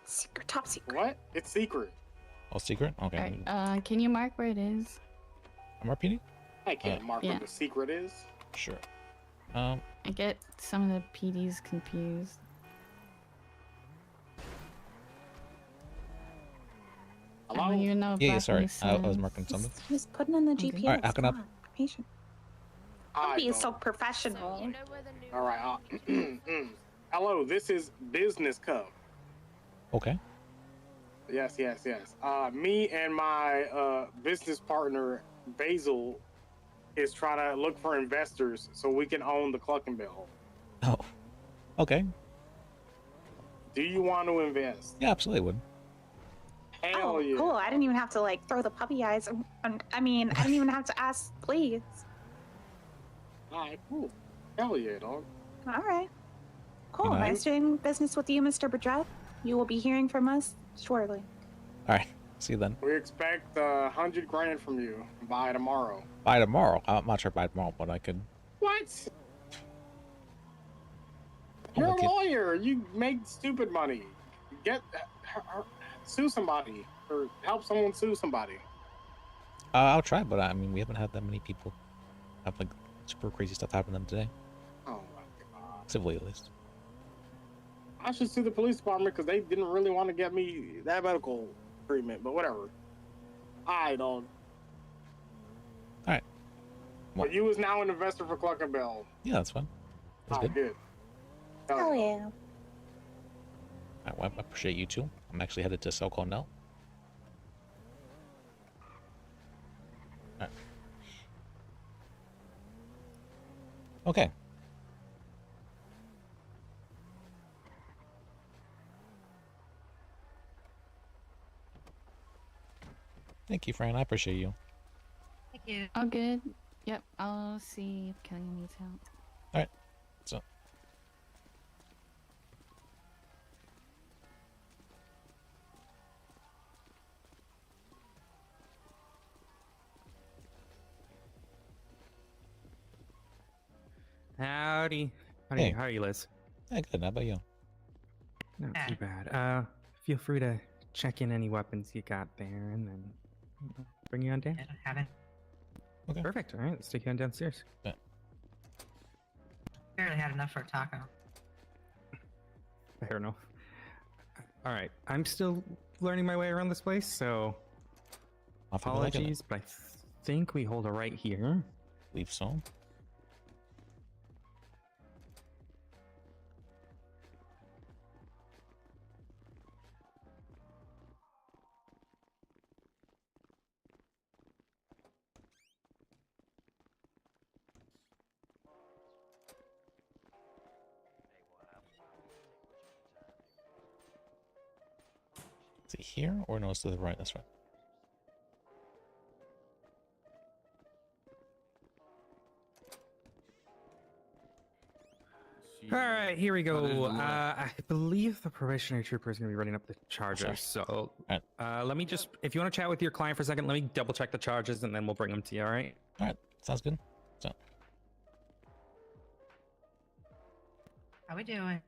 top secret. What? It's secret. Oh, secret? Okay. Alright, can you mark where it is? MRPD? I can't mark yeah. what the secret is. Sure. I get some of the PDs confused. I don't even know if Yeah, that sorry. makes I was sense. marking something. Just putting in the GPS. Alright, how can I... Come on, patient. Don't be so professional. All right. Hello, this is Business Cub. Okay. Yes. Me and my business partner Basil is trying to look for investors so we can own the Cluckenbill. Oh. Okay. Do you want to invest? Yeah, absolutely would. Hell yeah. Cool. I didn't even have to like throw the puppy eyes. I mean, I didn't even have to ask, please. All right, cool. Hell yeah, dog. All right. Cool. Good night. Nice doing business with you, Mr. Bajek. You will be hearing from us shortly. Alright. See you then. We expect $100 grand from you by tomorrow. By tomorrow. I'm not sure by tomorrow, but I could... What? You're Okay. a lawyer. You make stupid money. Get sue somebody or help someone sue somebody. I'll try, but I mean, we haven't had that many people have like super crazy stuff happen to them today. Oh my god. Civilly, at least. I should sue the police department because they didn't really want to get me that medical treatment, but whatever. Alright, dog. Alright. But you is now an investor for Cluckenbill. Yeah, that's fine. That's Alright, good. good. Oh yeah. Alright, well, I appreciate you too. I'm actually headed to Cell Call now. Alright. Okay. Thank you, Fran. I appreciate you. Thank you. All good. Yep, I'll see if Kelly needs help. All right. So. Howdy. Hey. How are you, Liz? Yeah, good. How about you? Not too bad. Feel free to check in any weapons you got there, and then bring you on down. I don't have it. Okay. Perfect. All right, let's take you on downstairs. Yeah. Barely had enough for a taco. Fair enough. All right, I'm still learning my way around this place, so apologies, but I think we hold it right here. Believe so. Is it here or no? It's to the right. That's right. All right, here we go. I believe the probationary trooper is going to be running up the charges. So let me just, if you want to chat with your client for a second, let me double check the charges and then we'll bring them to you. All right. All right. Sounds good. So. How we doing?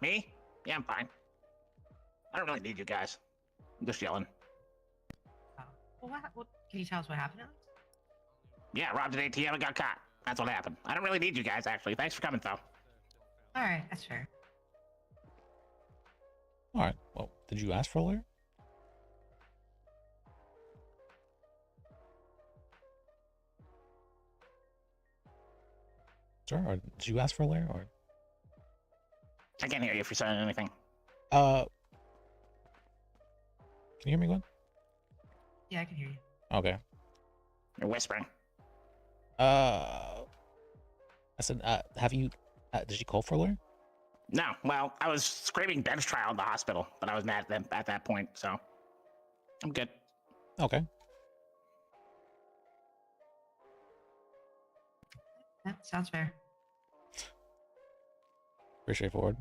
Me? Yeah, I'm fine. I don't really need you guys. I'm just yelling. Well, what can you tell us what happened? Yeah, robbed an ATM and got caught. That's what happened. I don't really need you guys, actually. Thanks for coming, though. All right, that's fair. All right. Well, did you ask for a lawyer? Sir, or did you ask for a lawyer, or? I can't hear you if you're saying anything. Can you hear me, Glenn? Yeah, I can hear you. Okay. You're whispering. I said, have you, did you call for a lawyer? No, well, I was screaming bench trial in the hospital, but I was mad at them at that point, so I'm good. Okay. That sounds fair. Pretty straightforward.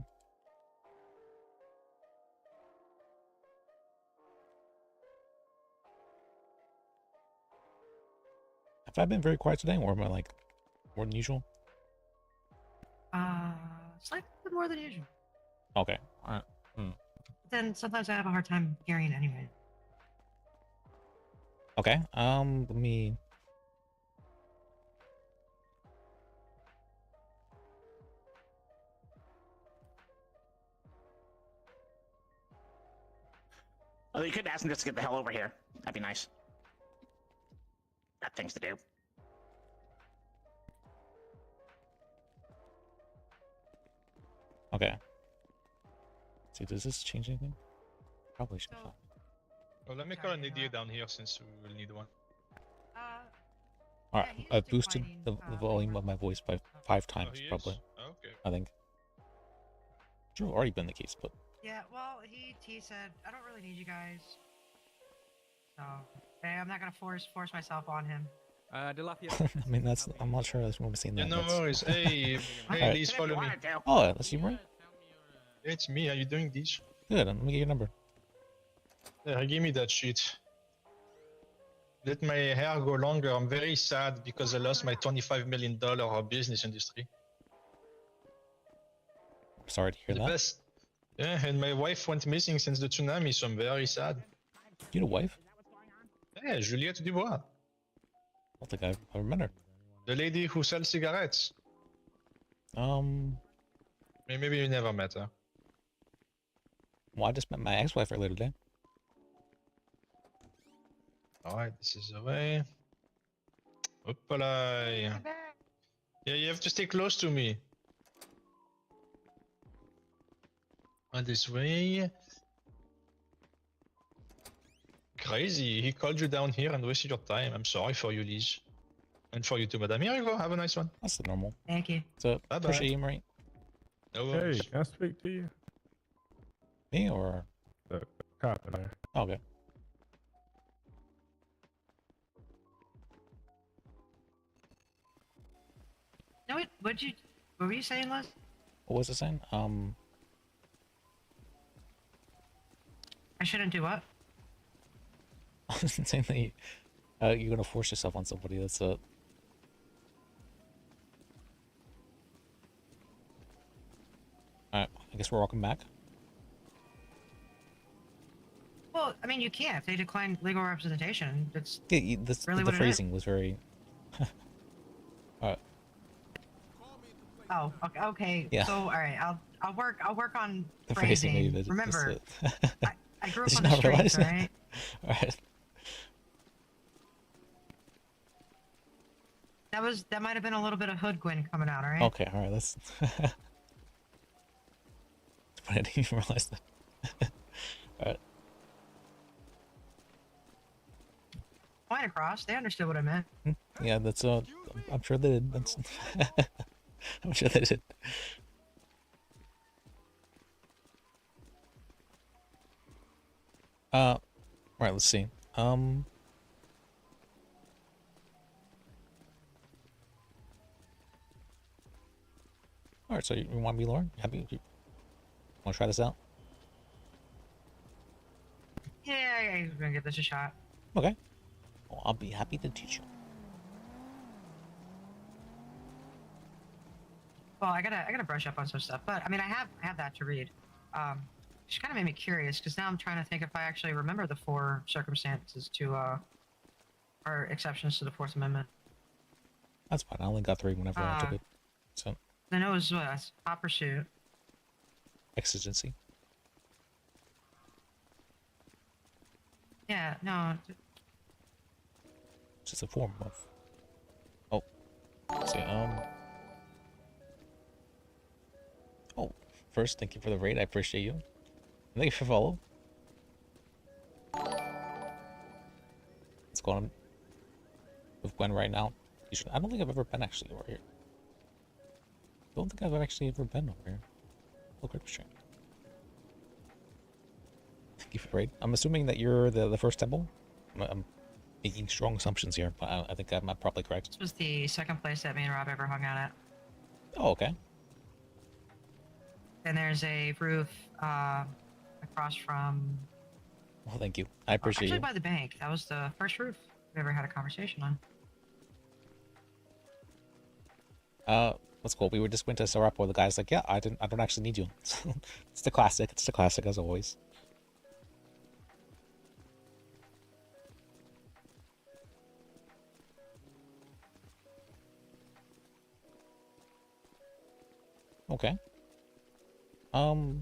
Have I been very quiet today, or am I like more than usual? Slightly more than usual. Okay. All right. Then sometimes I have a hard time hearing anyway. Okay. Let me. Oh, you could ask them just to get the hell over here. That'd be nice. Got things to do. Okay. See, does this change anything? Probably should be fine. Well, let me call an idiot down here since we will need one. All right, I boosted the volume of my voice by 5 times, probably. Okay. I think. Should have already been the case, but Yeah, well, he said I don't really need you guys, so hey, I'm not gonna force myself on him. I mean, that's. I'm not sure that's what we're saying. Yeah, That. no That's- worries. Hey, hey, Alright. please follow me. Oh, that's you, right? It's me. Are you doing this? Good. Let me get your number. Yeah, give me that shit. Let my hair go longer. I'm very sad because I lost my $25 million of business industry. Sorry to hear The that. best. Yeah, and my wife went missing since the tsunami, so I'm very sad. You had a wife? Yeah, Juliette Dubois. I don't think I remember. The lady who sells cigarettes. Maybe you never met her. Well, I just met my ex-wife earlier today. Alright, this is the way. Hoppala. Yeah, you have to stay close to me. On this way. Crazy, he called you down here and wasted your time. I'm sorry for you, Liz. And for you too, madam. Here you go. Have a nice one. That's the normal. Thank you. So Bye-bye. appreciate you, Marie. No Hey, worries. can I speak to you? Me or The cop in there. okay. No, what were you saying, Les? What was it saying? I shouldn't do what? I was saying that you're gonna force yourself on somebody. That's it. Alright, I guess we're welcome back. Well, I mean, you can't. If they decline legal representation, that's Yeah, really the what it is. phrasing was very. Alright. Oh, okay. Okay. Yeah. So, all right, I'll work on The phrasing, phrasing. maybe. Remember, I grew up Did on you the not realize streets, that? right? Alright. That might have been a little bit of hood Gwyn coming out, all right? Okay, alright, let's. I didn't even realize that. Alright. Point across. They understood what I meant. Yeah, that's I'm sure they did. That's I'm sure they did. Right, let's see. Alright, so you want me, Lauren? Happy? You want to try this out? Yeah, I'm gonna give this a shot. Okay. Well, I'll be happy to teach you. Well, I gotta brush up on some stuff, but I mean, I have that to read. Just kind of made me curious because now I'm trying to think if I actually remember the 4 circumstances to or exceptions to the 4th Amendment. That's fine. I only got 3 whenever I took it. So I know it was hot pursuit. exigency. Yeah, no. It's just a form of. Oh, let's see. Oh, first, thank you for the raid. I appreciate you. Thank you for follow. What's going on with Gwen right now? I don't think I've ever been actually over here. I don't think I've actually ever been over here. Look at the stream. Thank you for the raid. I'm assuming that you're the first temple. I'm making strong assumptions here, but I think I'm probably correct. This was the 2nd place that me and Rob ever hung out at. Oh, okay. And there's a roof across from. Well, thank you. I appreciate actually you. by the bank. That was the first roof we ever had a conversation on. That's cool. We were just went to Sarapo. The guy's like, yeah, I don't actually need you. It's the classic. It's the classic as always. Okay. All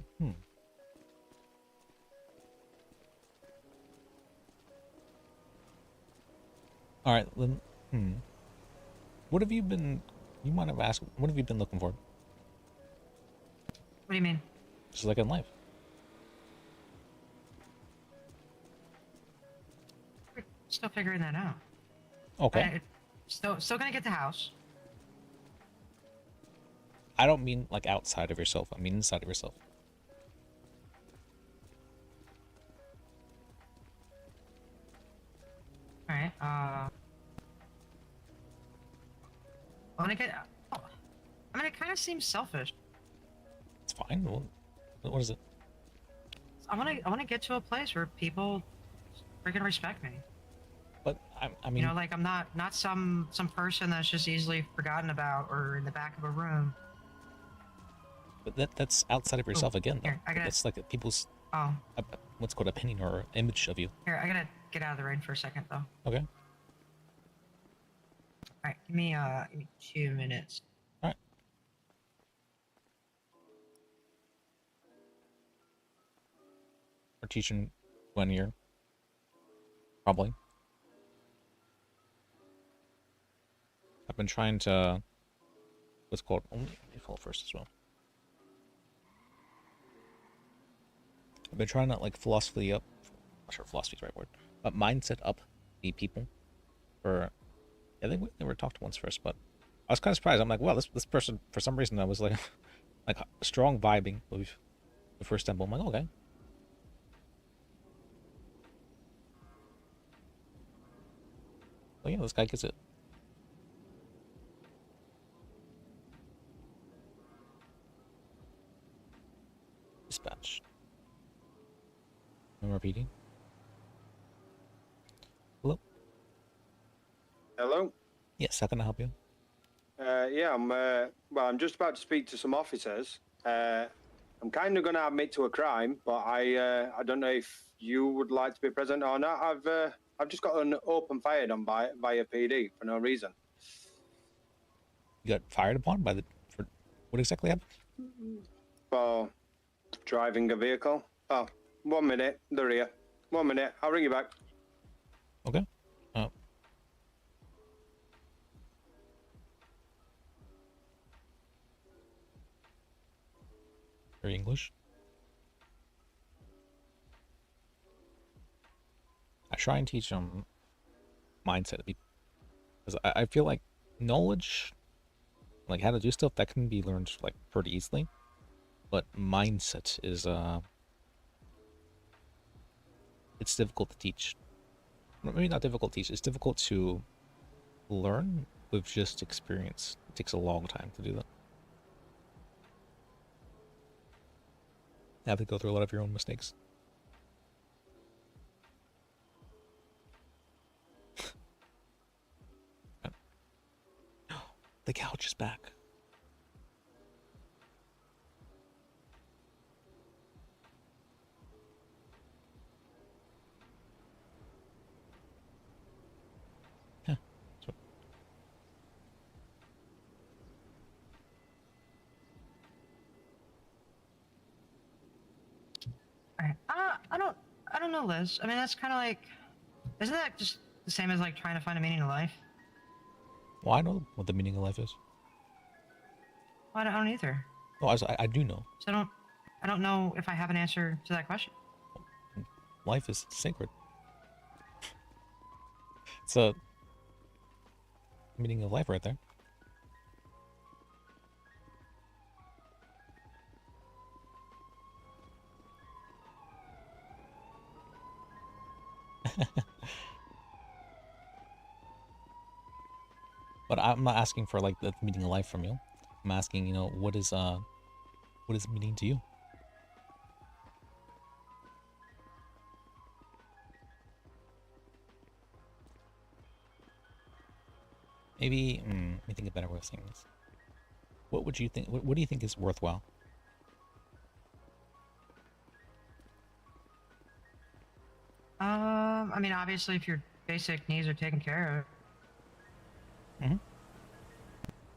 right, then. What have you been? You might have asked. What have you been looking for? What do you mean? Just like in life. We're still figuring that out. Okay. Still gonna get the house. I don't mean like outside of yourself. I mean inside of yourself. All right. I want to get. Oh, I mean, it kind of seems selfish. It's fine. What is it? I want to get to a place where people freaking respect me. But I mean, you know, like I'm not some person that's just easily forgotten about or in the back of a room. But that's outside of yourself again. Though. Here, I gotta- That's like people's Oh, what's called opinion or image of you. here, I gotta get out of the rain for a second though. Okay. All right, give me 2 minutes. All right. We're teaching 1 year. Probably. I've been trying to. What's called? Let me follow first as well. I've been trying to like philosophy up. I'm not sure if philosophy is the right word, but mindset up the people for I think we never talked once first, but I was kind of surprised. I'm like, wow, this person, for some reason, I was like, like strong vibing with the first temple. I'm like, okay. Well, yeah, this guy gets it. Dispatch. I'm repeating. Hello? Hello? Yes, how can I help you? Yeah, I'm just about to speak to some officers. I'm kind of going to admit to a crime, but I don't know if you would like to be present or not. I've just got an open fired on via PD for no reason. You got fired upon by for what exactly happened? For driving a vehicle. Oh, 1 minute, they're here. 1 minute, I'll ring you back. Okay. Very English. I try and teach them mindset to be, because I feel like knowledge, like how to do stuff, that can be learned like pretty easily, but mindset is it's difficult to teach. Maybe not difficult to teach. It's difficult to learn with just experience. It takes a long time to do that. You have to go through a lot of your own mistakes. The couch is back. I don't know, Liz. I mean, that's kind of like, isn't that just the same as like trying to find a meaning in life? Well, I know what the meaning of life is. Well, I don't either. Oh, I do know. So I don't know if I have an answer to that question. Life is sacred. It's a meaning of life right there. But I'm not asking for like the meaning of life from you. I'm asking, you know, what is meaning to you? Maybe let me think of a better way of saying this. What would you think? What do you think is worthwhile? I mean, obviously, if your basic needs are taken care of. Mm-hmm.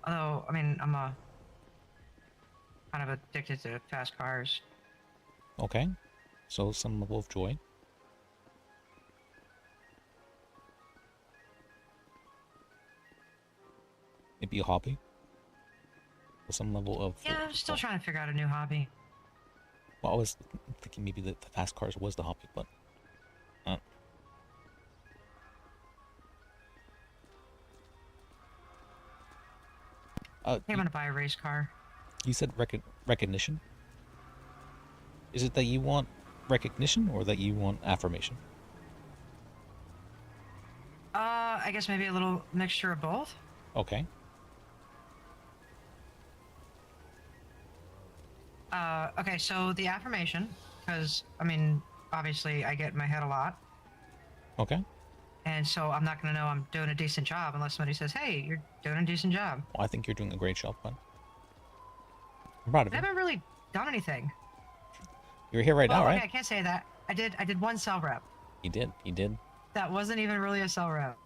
Although, I mean, I'm kind of addicted to fast cars. Okay, so some level of joy. Maybe a hobby. Some level of. Yeah, I'm still trying to figure out a new hobby. Well, I was thinking maybe the fast cars was the hobby, but. I'm gonna buy a race car. You said recognition? Is it that you want recognition or that you want affirmation? I guess maybe a little mixture of both. Okay. Okay, so the affirmation, because, I mean, obviously I get in my head a lot. Okay. And so I'm not going to know I'm doing a decent job unless somebody says, hey, you're doing a decent job. Well, I think you're doing a great job, bud. I'm proud of I you. haven't really done anything. You're here right now, Okay, right? I can't say that. I did one cell rep. You did. You did. That wasn't even really a cell rep.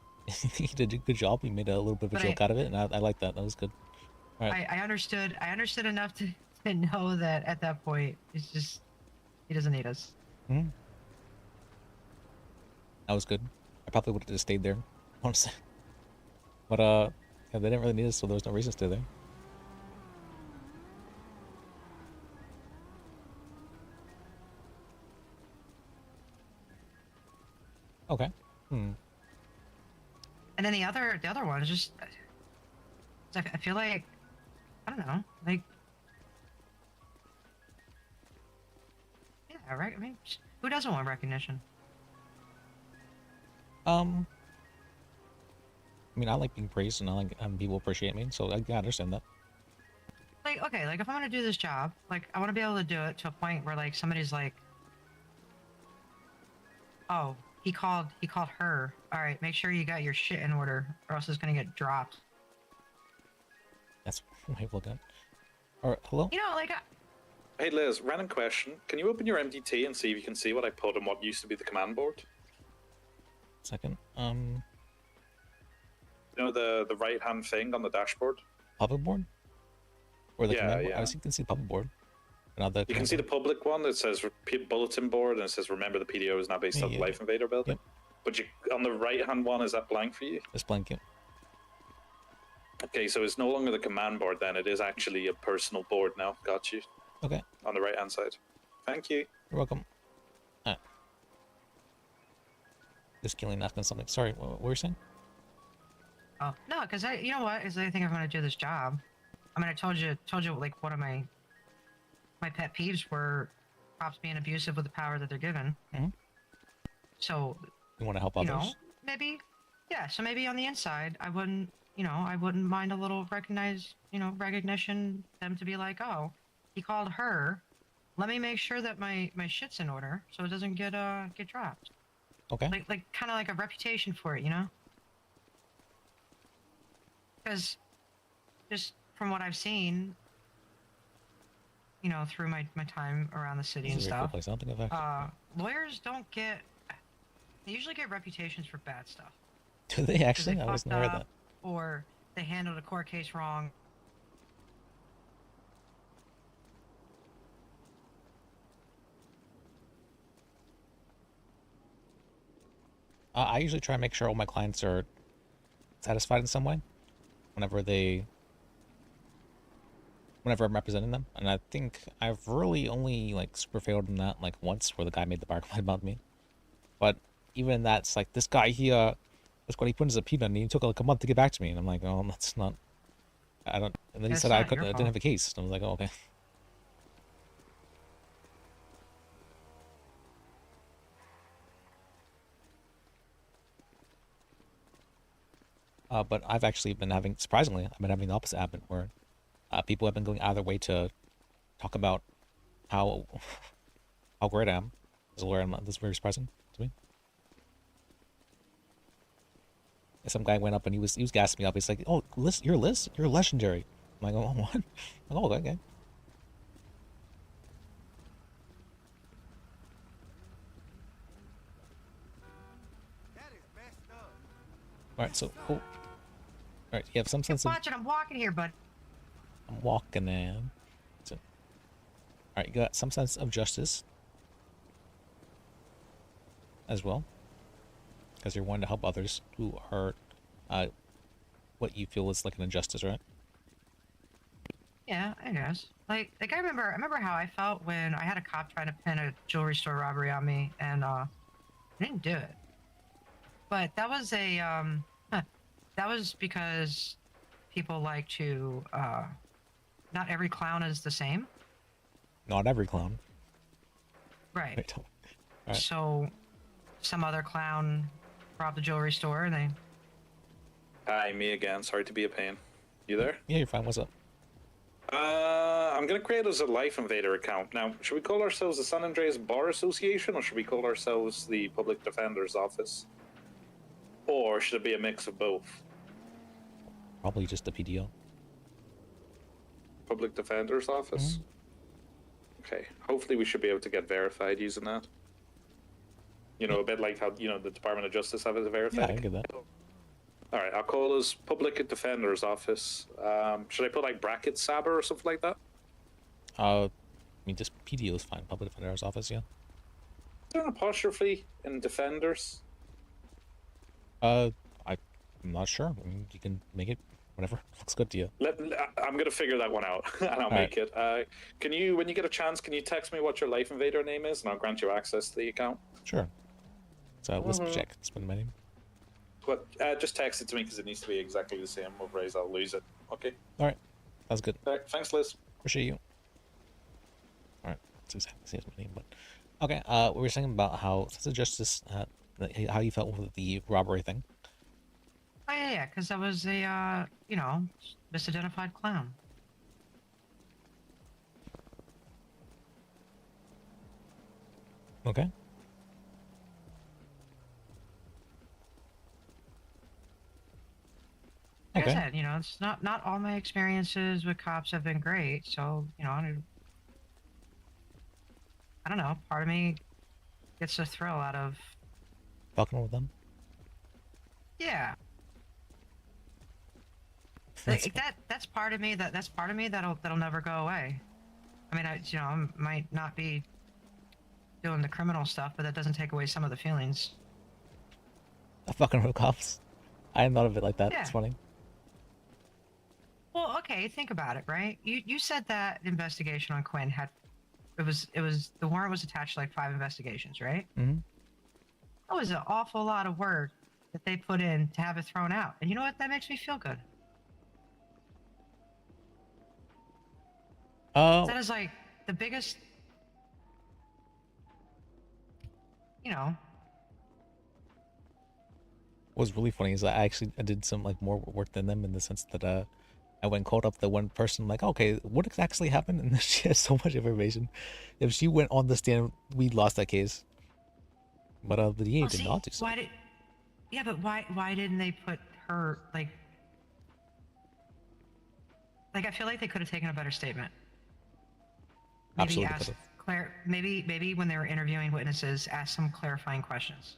You did a good job. You made a little bit of a But joke out of it, and I like that. That was good. All right. I understood enough to know that at that point, it's just, he doesn't need us. Mm-hmm. That was good. I probably would have just stayed there, honestly. But yeah, they didn't really need us, so there was no reason to stay there. Okay. And then the other one is just, I feel like, I don't know, like, yeah, right. I mean, who doesn't want recognition? I mean, I like being praised and I like having people appreciate me, so I understand that. Like, okay, like if I'm gonna do this job, like I want to be able to do it to a point where like somebody's like, oh, he called her. All right, make sure you got your shit in order, or else it's gonna get dropped. That's way well done. Alright, hello? You know, like, Hey Liz, random question. Can you open your MDT and see if you can see what I put on what used to be the command board? Second. You know the right hand thing on the dashboard? Public board? Or the Yeah, command board? yeah. I was you can see public board. Not the You can see the public one that says bulletin board and it says remember the PDO is now based on the Life Invader building. But you on the right hand one, is that blank for you? It's blank, yeah. Okay, so it's no longer the command board then, it is actually a personal board now. Got you. Okay. On the right hand side. Thank you. You're welcome. Alright. Just killing asking something. Sorry, what were you saying? oh no, because you know what? Is I think I'm gonna do this job. I mean, I told you like one of my pet peeves were cops being abusive with the power that they're given. Mhm. So You want to help you others? know, maybe, yeah. So maybe on the inside, I wouldn't mind a little recognition. Them to be like, oh, he called her. Let me make sure that my shit's in order so it doesn't get dropped. Okay. Like kind of like a reputation for it, you know? Because just from what I've seen, you know, through my time around the city This and is a very cool stuff, place. I don't think I've actually... lawyers don't get. They usually get reputations for bad stuff. Do they actually? I Fucked wasn't aware of up, that. or they handled a court case wrong. I usually try and make sure all my clients are satisfied in some way whenever I'm representing them. And I think I've really only like super failed in that like once where the guy made the bar complaint about me. But even in that, it's like this guy he that's what he put in his subpoena and he took like a month to get back to me and I'm like, oh, that's not, I don't, and then he That's said I not your didn't fault. have a case. And I was like, oh, okay. But I've actually been having, surprisingly, I've been having the opposite happen where people have been going out of their way to talk about how great I am as a lawyer. That's very surprising to me. And some guy went up and he was gassing me up. He's like, "Oh, Liz, you're Liz? You're legendary." I'm like, "Oh, what?" I'm like, "Oh, okay." All right, so cool. All right, you have some sense of. Watch it, I'm walking here, bud. I'm walking in. So, all right, you got some sense of justice as well, because you're wanting to help others who are what you feel is like an injustice, right? Yeah, I guess. Like I remember how I felt when I had a cop trying to pin a jewelry store robbery on me, and I didn't do it. But that was that was because people like to. Not every clown is the same. Not every clown. Right. Right. All right. So, some other clown robbed the jewelry store, and they. Hi, me again. Sorry to be a pain. You there? Yeah, you're fine. What's up? I'm gonna create us a Life Invader account. Now, should we call ourselves the San Andreas Bar Association, or should we call ourselves the Public Defender's Office? Or should it be a mix of both? Probably just the PDO. Public Defender's Office? Okay, hopefully we should be able to get verified using that. You know, a bit like how, you know, the Department of Justice have it verified. Yeah, I get that. Alright, I'll call us Public Defender's Office. Should I put like brackets Saber or something like that? I mean, just PDO is fine. Public Defender's Office, yeah. Is there an apostrophe in Defenders? I'm not sure. I mean, you can make it whatever looks good to you. I'm gonna figure that one out, and I'll make it. Can you, when you get a chance, can you text me what your Life Invader name is, and I'll grant you access to the account? Sure. It's Bajek. It's been my name. But just text it to me because it needs to be exactly the same. Otherwise, I'll lose it. Okay. All right, that's good. All right, thanks, Liz. Appreciate you. All right, it's exactly the same as my name, but okay. We were saying about how sense of justice, how you felt with the robbery thing. Oh yeah, because I was a you know, misidentified clown. Okay. Like I said, you know, it's not all my experiences with cops have been great. So you know, I don't know. Part of me gets a thrill out of Fucking with them. yeah. That's That's part of me that's part of me that'll never go away. I mean, you know, I might not be doing the criminal stuff, but that doesn't take away some of the feelings. fucking with cops. I hadn't thought of it like that. Yeah. It's funny. Well, okay, think about it, right? You said that investigation on Quinn had it was the warrant was attached to like 5 investigations, right? Mm-hmm. That was an awful lot of work that they put in to have it thrown out. And you know what? That makes me feel good. That is like the biggest, you know. What was really funny is I did some like more work than them in the sense that I went and called up the one person like, okay, what exactly happened? And she has so much information. If she went on the stand, we lost that case. But the DA did not do so. Yeah, but why didn't they put her like I feel like they could have taken a better statement. Maybe Absolutely ask could've. maybe when they were interviewing witnesses, ask some clarifying questions.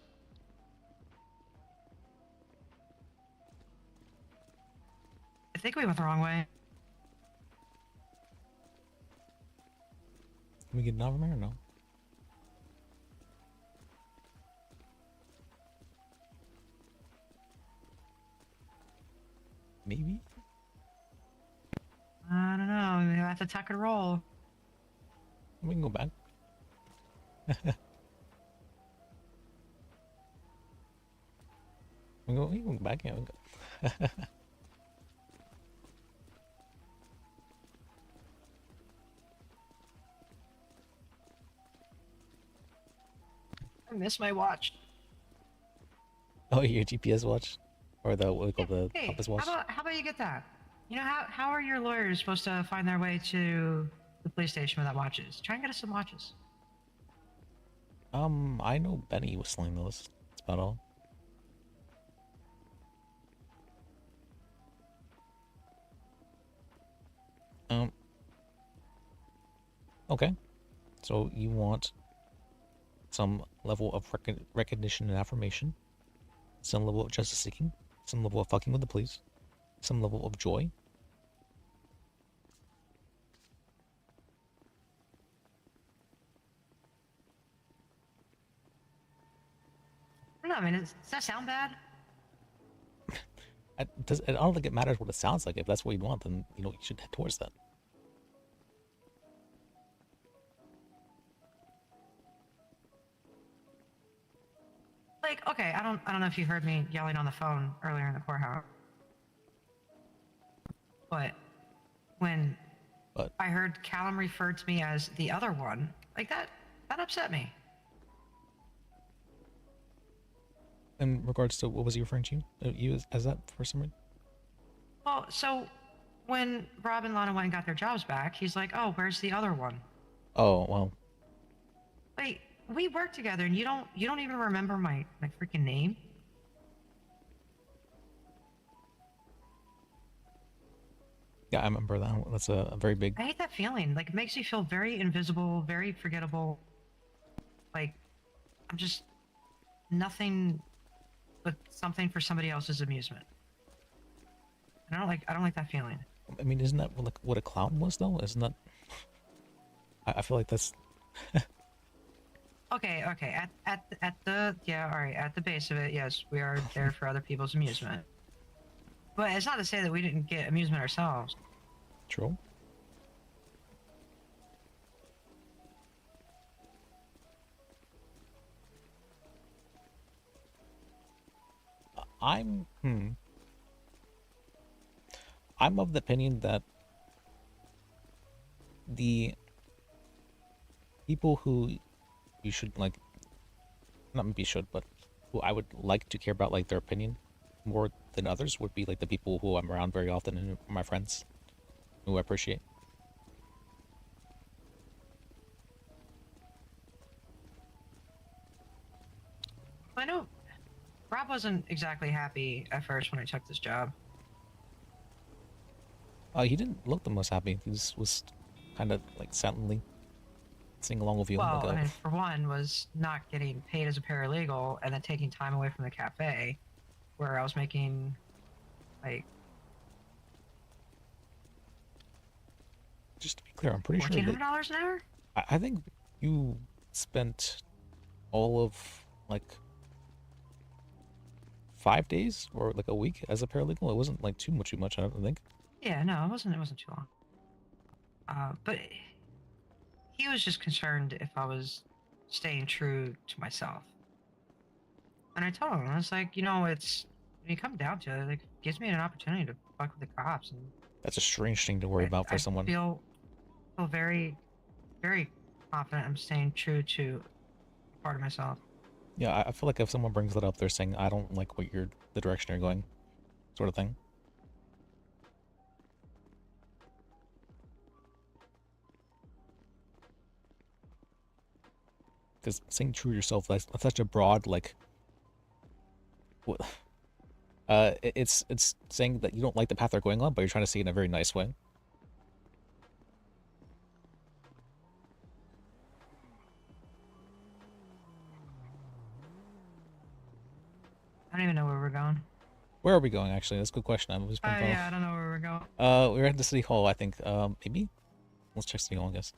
I think we went the wrong way. Can we get an over or no? Maybe? I don't know. We have to tuck and roll. We can go back. we can go back. Yeah, we can go. I miss my watch. Oh, your GPS watch? Or the, what we call the Hey, compass watch? how about you get that? You know, how are your lawyers supposed to find their way to the police station without watches? Try and get us some watches. I know Benny was selling those. That's about all. Okay. So you want some level of recognition and affirmation, some level of justice seeking, some level of fucking with the police, some level of joy. I don't know, I mean, does that sound bad? I don't think it matters what it sounds like. If that's what you want, then you should head towards that. Like, okay, I don't know if you heard me yelling on the phone earlier in the courthouse, but when I heard Callum referred to me as the other one, like that upset me. In regards to what was he referring to? You as that for some reason? Well, so when Rob and Lana went and got their jobs back, he's like, "Oh, where's the other one?" Oh well. Wait, we work together, and you don't even remember my freaking name? Yeah, I remember that. That's a very big. I hate that feeling. Like, it makes me feel very invisible, very forgettable. Like, I'm just nothing but something for somebody else's amusement. And I don't like that feeling. I mean, isn't that what a clown was though? Isn't that? I feel like that's. Okay. At the all right. At the base of it, yes, we are there for other people's amusement. But it's not to say that we didn't get amusement ourselves. True. I'm of the opinion that the people who you should like, not maybe should, but who I would like to care about like their opinion more than others would be like the people who I'm around very often and my friends who I appreciate. I know Rob wasn't exactly happy at first when I took this job. He didn't look the most happy. He just was kind of like silently sing along with you. Well, like, I mean, for one, was not getting paid as a paralegal and then taking time away from the cafe, where I was making, like, just to be clear, I'm pretty sure that $1,400 an hour. I think you spent all of like 5 days or like a week as a paralegal. It wasn't like too much. I don't think. Yeah, no, it wasn't too long. But he was just concerned if I was staying true to myself. And I told him, I was like, you know, it's when you come down to it, it gives me an opportunity to fuck with the cops, and That's a strange thing to worry about for someone. feel very, very confident I'm staying true to a part of myself. Yeah, I feel like if someone brings that up, they're saying I don't like what the direction you're going, sort of thing. Because staying true to yourself, that's such a broad, like, what? It's saying that you don't like the path they're going on, but you're trying to see it in a very nice way. I don't even know where we're going. Where are we going, actually? That's a good question. Yeah, I don't know where we're going. We're at the City Hall, I think. Maybe? Let's check City Hall, I guess.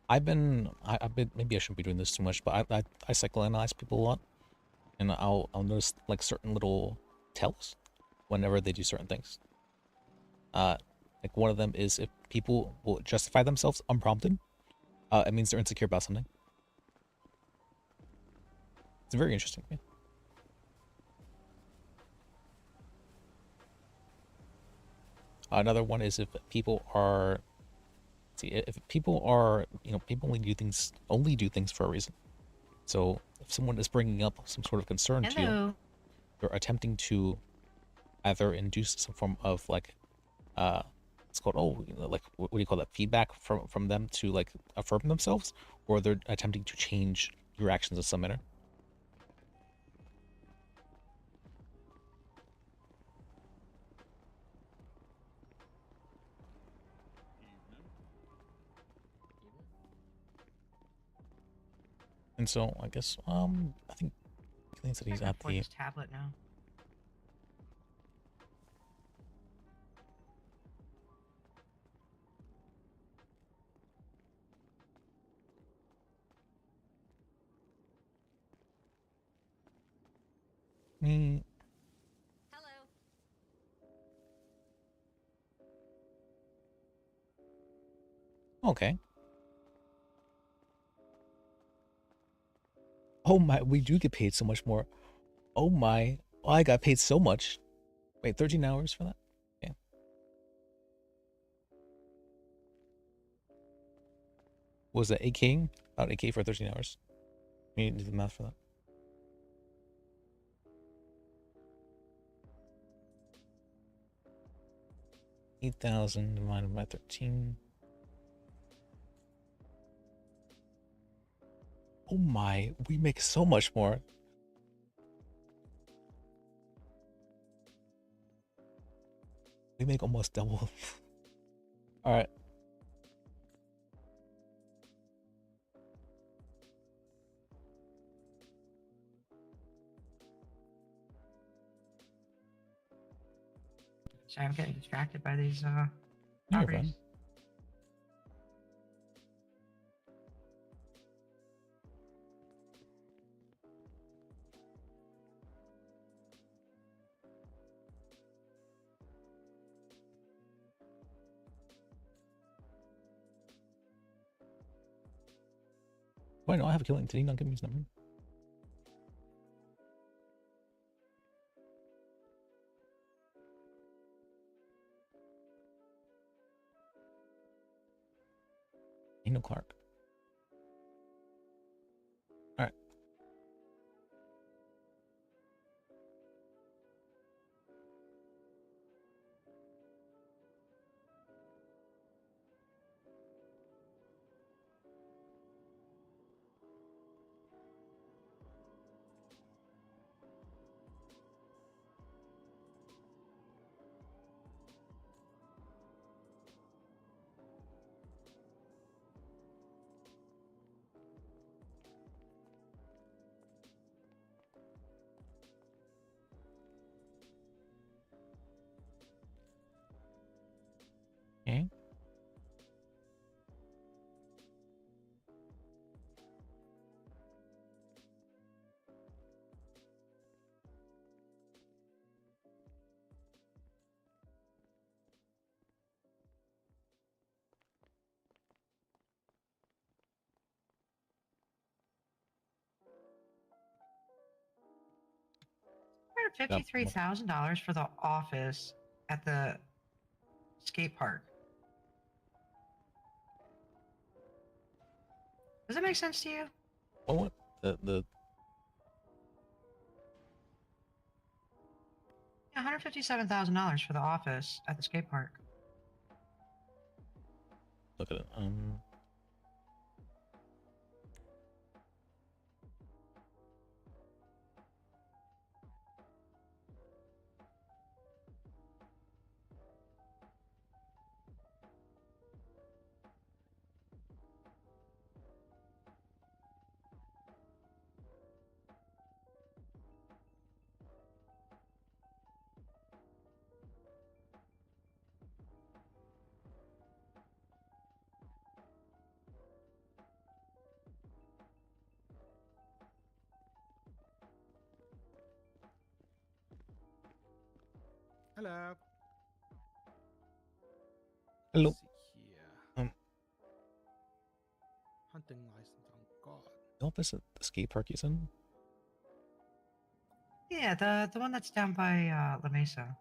I've been, maybe I shouldn't be doing this too much, but I psychoanalyze people a lot. And I'll notice, like, certain little tells whenever they do certain things. Like, one of them is if people will justify themselves unprompted, it means they're insecure about something. It's very interesting. Yeah. Another one is if people are, if people are, people only do things for a reason. So if someone is bringing up some sort of concern to you, they're attempting to either induce some form of like, it's called, like, what do you call that? Feedback from them to like affirm themselves, or they're attempting to change your actions in some manner. And so I guess I think he said he's at the this tablet now. Hello. Okay. Oh my, we do get paid so much more. Oh my, I got paid so much. Wait, 13 hours for that? Yeah. Was that 8K? About 8K for 13 hours. You need to do the math for that. $8,000 divided by 13. Oh my, we make so much more. We make almost double. All right. Sorry, I'm getting distracted by these You're properties. fine. Wait, no, I have a killing. Did he not give me his number? Ain't no Clark. Alright. Okay. $53,000 for the office at the skate park. Does that make sense to you? Oh, what? The Yeah, $157,000 for the office at the skate park. look at it. Hello. Hello. Hunting license on God. The office at the skate park you said? Yeah, the one that's down by La Mesa.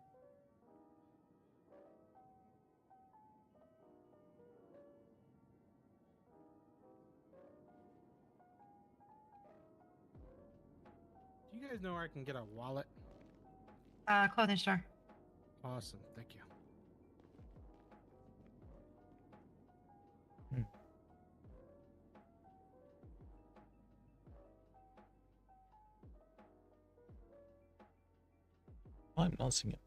Do you guys know where I can get a wallet? Clothing store. Awesome, thank you. I'm not seeing it.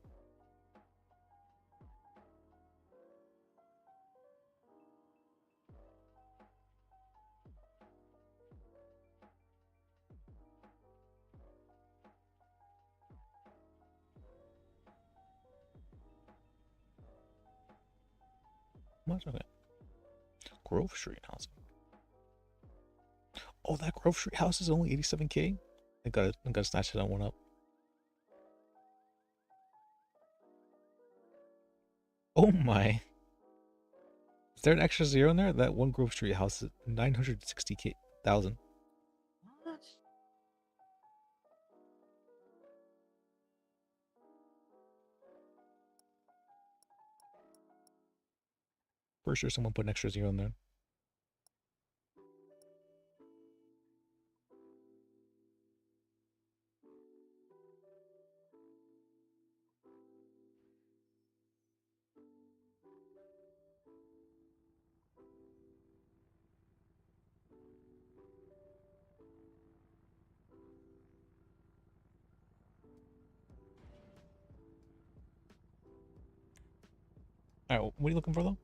Much? Okay. Grove Street housing. Oh, that Grove Street house is only 87K? I gotta snatch it on one up. Oh my. Is there an extra zero in there? That one Grove Street house is 960,000. What? Pretty sure someone put an extra zero in there. Alright, what are you looking for though?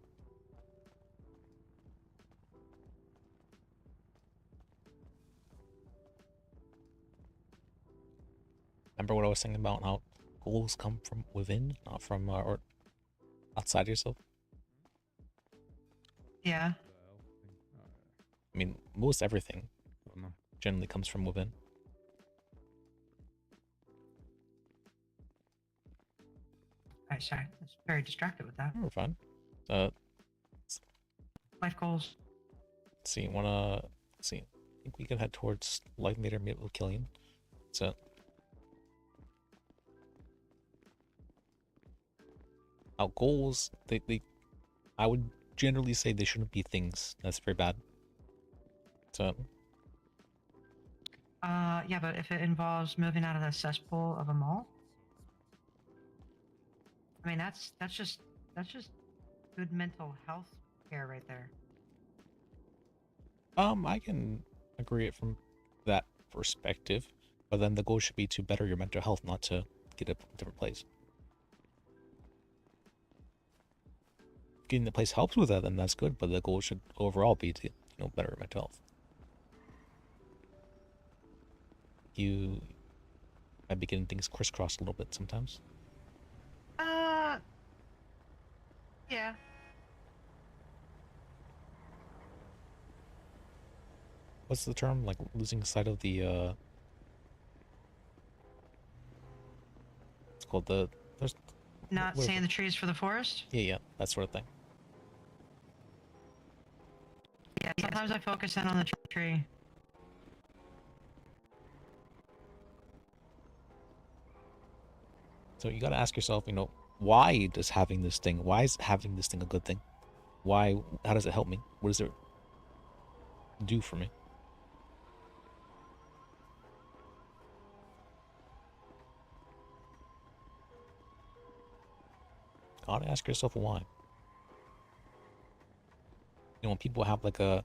Remember what I was saying about how goals come from within, not from or outside yourself? Yeah. I mean, most everything generally comes from within. Alright, sorry. I was very distracted with that. We're fine. Life goals. Let's see, let's see. think we can head towards Light Meter meet with Killian. So our goals, I would generally say they shouldn't be things. That's very bad. So yeah, but if it involves moving out of the cesspool of a mall, I mean that's just good mental health care right there. I can agree it from that perspective, but then the goal should be to better your mental health, not to get a different place. Getting the place helps with that, then that's good, but the goal should overall be to, better your mental health. You might be getting things crisscrossed a little bit sometimes. Yeah. What's the term? Like losing sight of the it's called there's Not seeing the trees for the forest? Yeah, that sort of thing. Yeah, sometimes I focus in on the tree. So you got to ask yourself, why is having this thing a good thing? How does it help me? What does it do for me? Gotta ask yourself why. When people have like a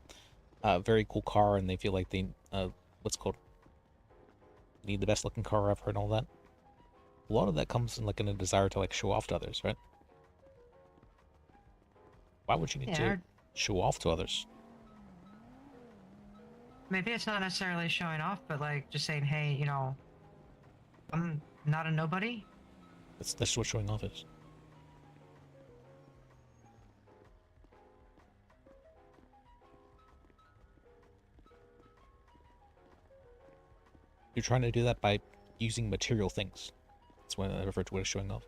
very cool car and they feel like they what's it called, need the best looking car ever and all that. A lot of that comes in in a desire to show off to others, right? Why would you need to show off to others? Maybe it's not necessarily showing off, but just saying, hey, I'm not a nobody. That's what showing off is. You're trying to do that by using material things. That's what I refer to it as showing off.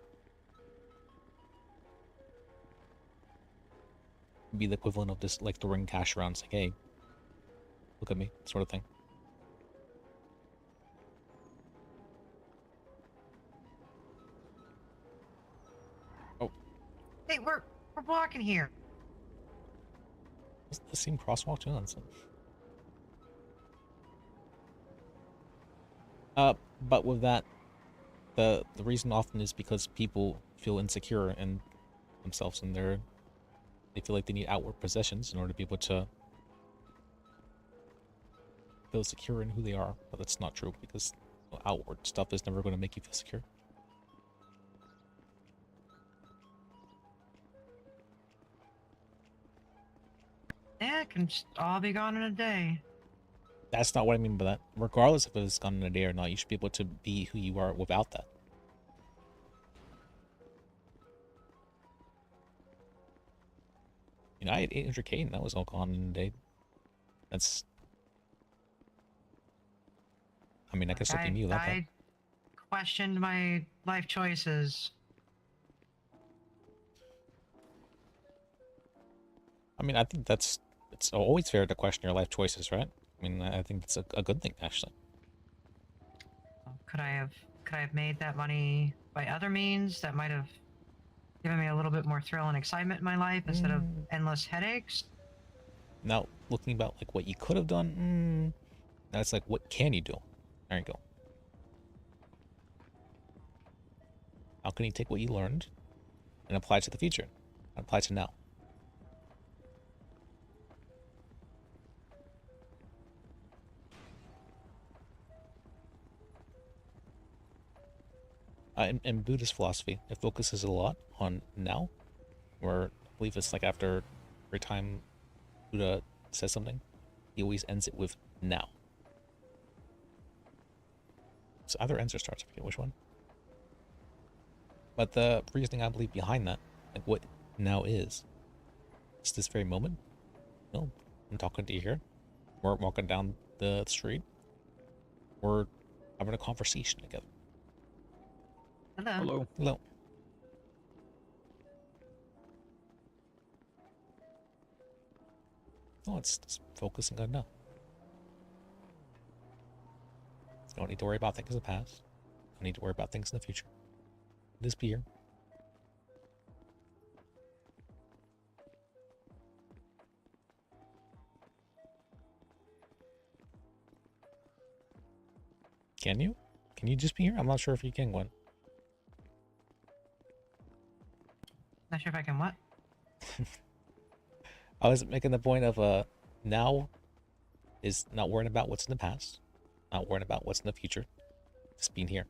Be the equivalent of this, throwing cash around, saying, "Hey, look at me," sort of thing. Oh. Hey, we're walking here. What's the same crosswalk too? But with that, the reason often is because people feel insecure in themselves, and they feel like they need outward possessions in order to be able to feel secure in who they are. But that's not true, because outward stuff is never going to make you feel secure. Yeah, it can just all be gone in a day. That's not what I mean by that. Regardless if it's gone in a day or not, you should be able to be who you are without that. I had 800K and that was all gone in a day. That's... I mean, I guess something new like that. I questioned my life choices. I mean, I think it's always fair to question your life choices, right? I mean, I think it's a good thing, actually. Could I have made that money by other means that might have given me a little bit more thrill and excitement in my life instead of endless headaches? Now, looking about what you could have done, now it's what can you do? There you go. How can you take what you learned and apply it to the future? And apply it to now? In Buddhist philosophy, it focuses a lot on now, where I believe it's after every time Buddha says something, he always ends it with now. It's either ends or starts, I forget which one. But the reasoning I believe behind that, what now is, it's this very moment. I'm talking to you here. We're walking down the street. We're having a conversation together. Hello. Hello. Hello. Oh, it's just focusing on now. You don't need to worry about things in the past. You don't need to worry about things in the future. Just be here. Can you? Can you just be here? I'm not sure if you can, Gwen. Not sure if I can what? I was making the point of now is not worrying about what's in the past, not worrying about what's in the future, just being here.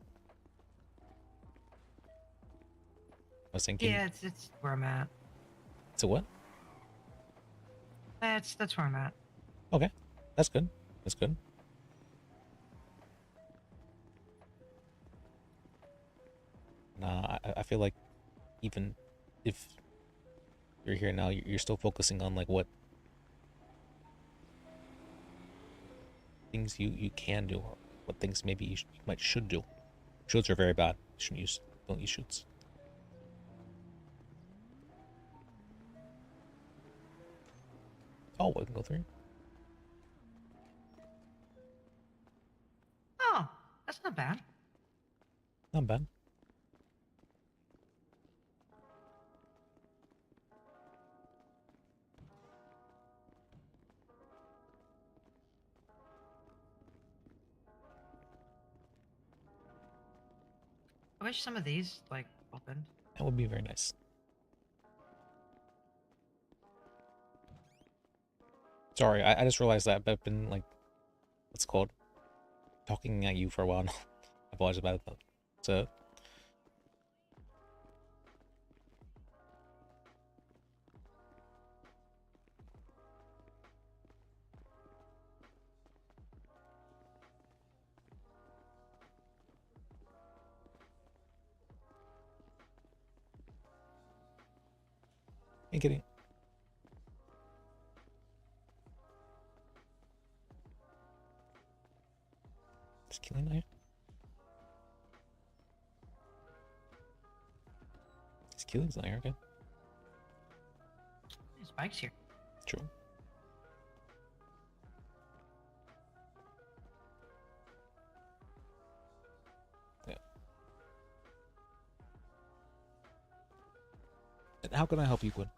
I was thinking. Yeah, it's where I'm at. It's a what? That's where I'm at. Okay, that's good. That's good. Nah, I feel like even if you're here now, you're still focusing on like what things you can do, or what things maybe you should do. Shoulds are very bad. Don't use shoots. Oh, we can go through. Oh, that's not bad. Not bad. I wish some of these like opened. That would be very nice. Sorry, I just realized that I've been like, what's it called, talking at you for a while now. I apologize about that. So. Ain't kidding. Is Keely not here? Is Keely's not here, okay? His bike's here. True. Yeah. And how can I help you, Gwen?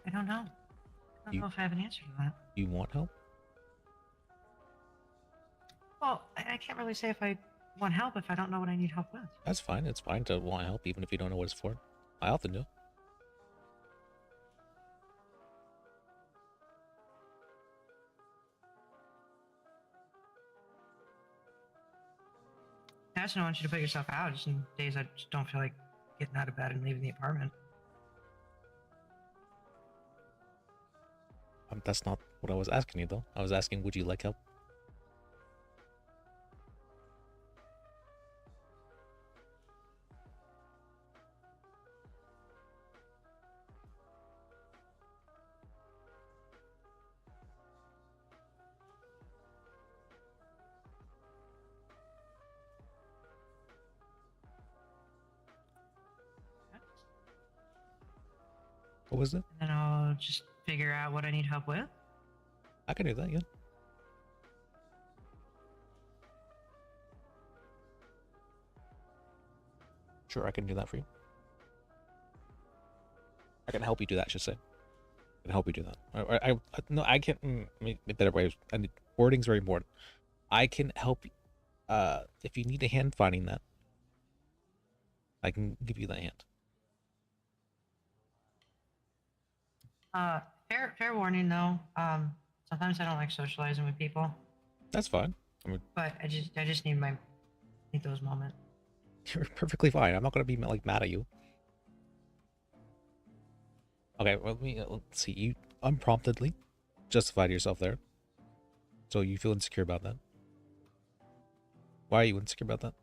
I don't know. I don't know if I have an answer to that. You want help? Well, I can't really say if I want help if I don't know what I need help with. That's fine. It's fine to want help even if you don't know what it's for. I often do. I just don't want you to put yourself out just in days I just don't feel like getting out of bed and leaving the apartment. That's not what I was asking you, though. I was asking, would you like help? What was it? And then I'll just figure out what I need help with. I can do that, yeah. Sure, I can do that for you. I can help you do that, I should say. I can help you do that. No, I can't. Make a better way. Wording's very important. I can help. If you need a hand finding that, I can give you that hand. Fair warning though. Sometimes I don't like socializing with people. That's fine. But I just need those moments. You're perfectly fine. I'm not gonna be like mad at you. Okay, well, let's see. You unpromptedly justified yourself there. So you feel insecure about that. Why are you insecure about that?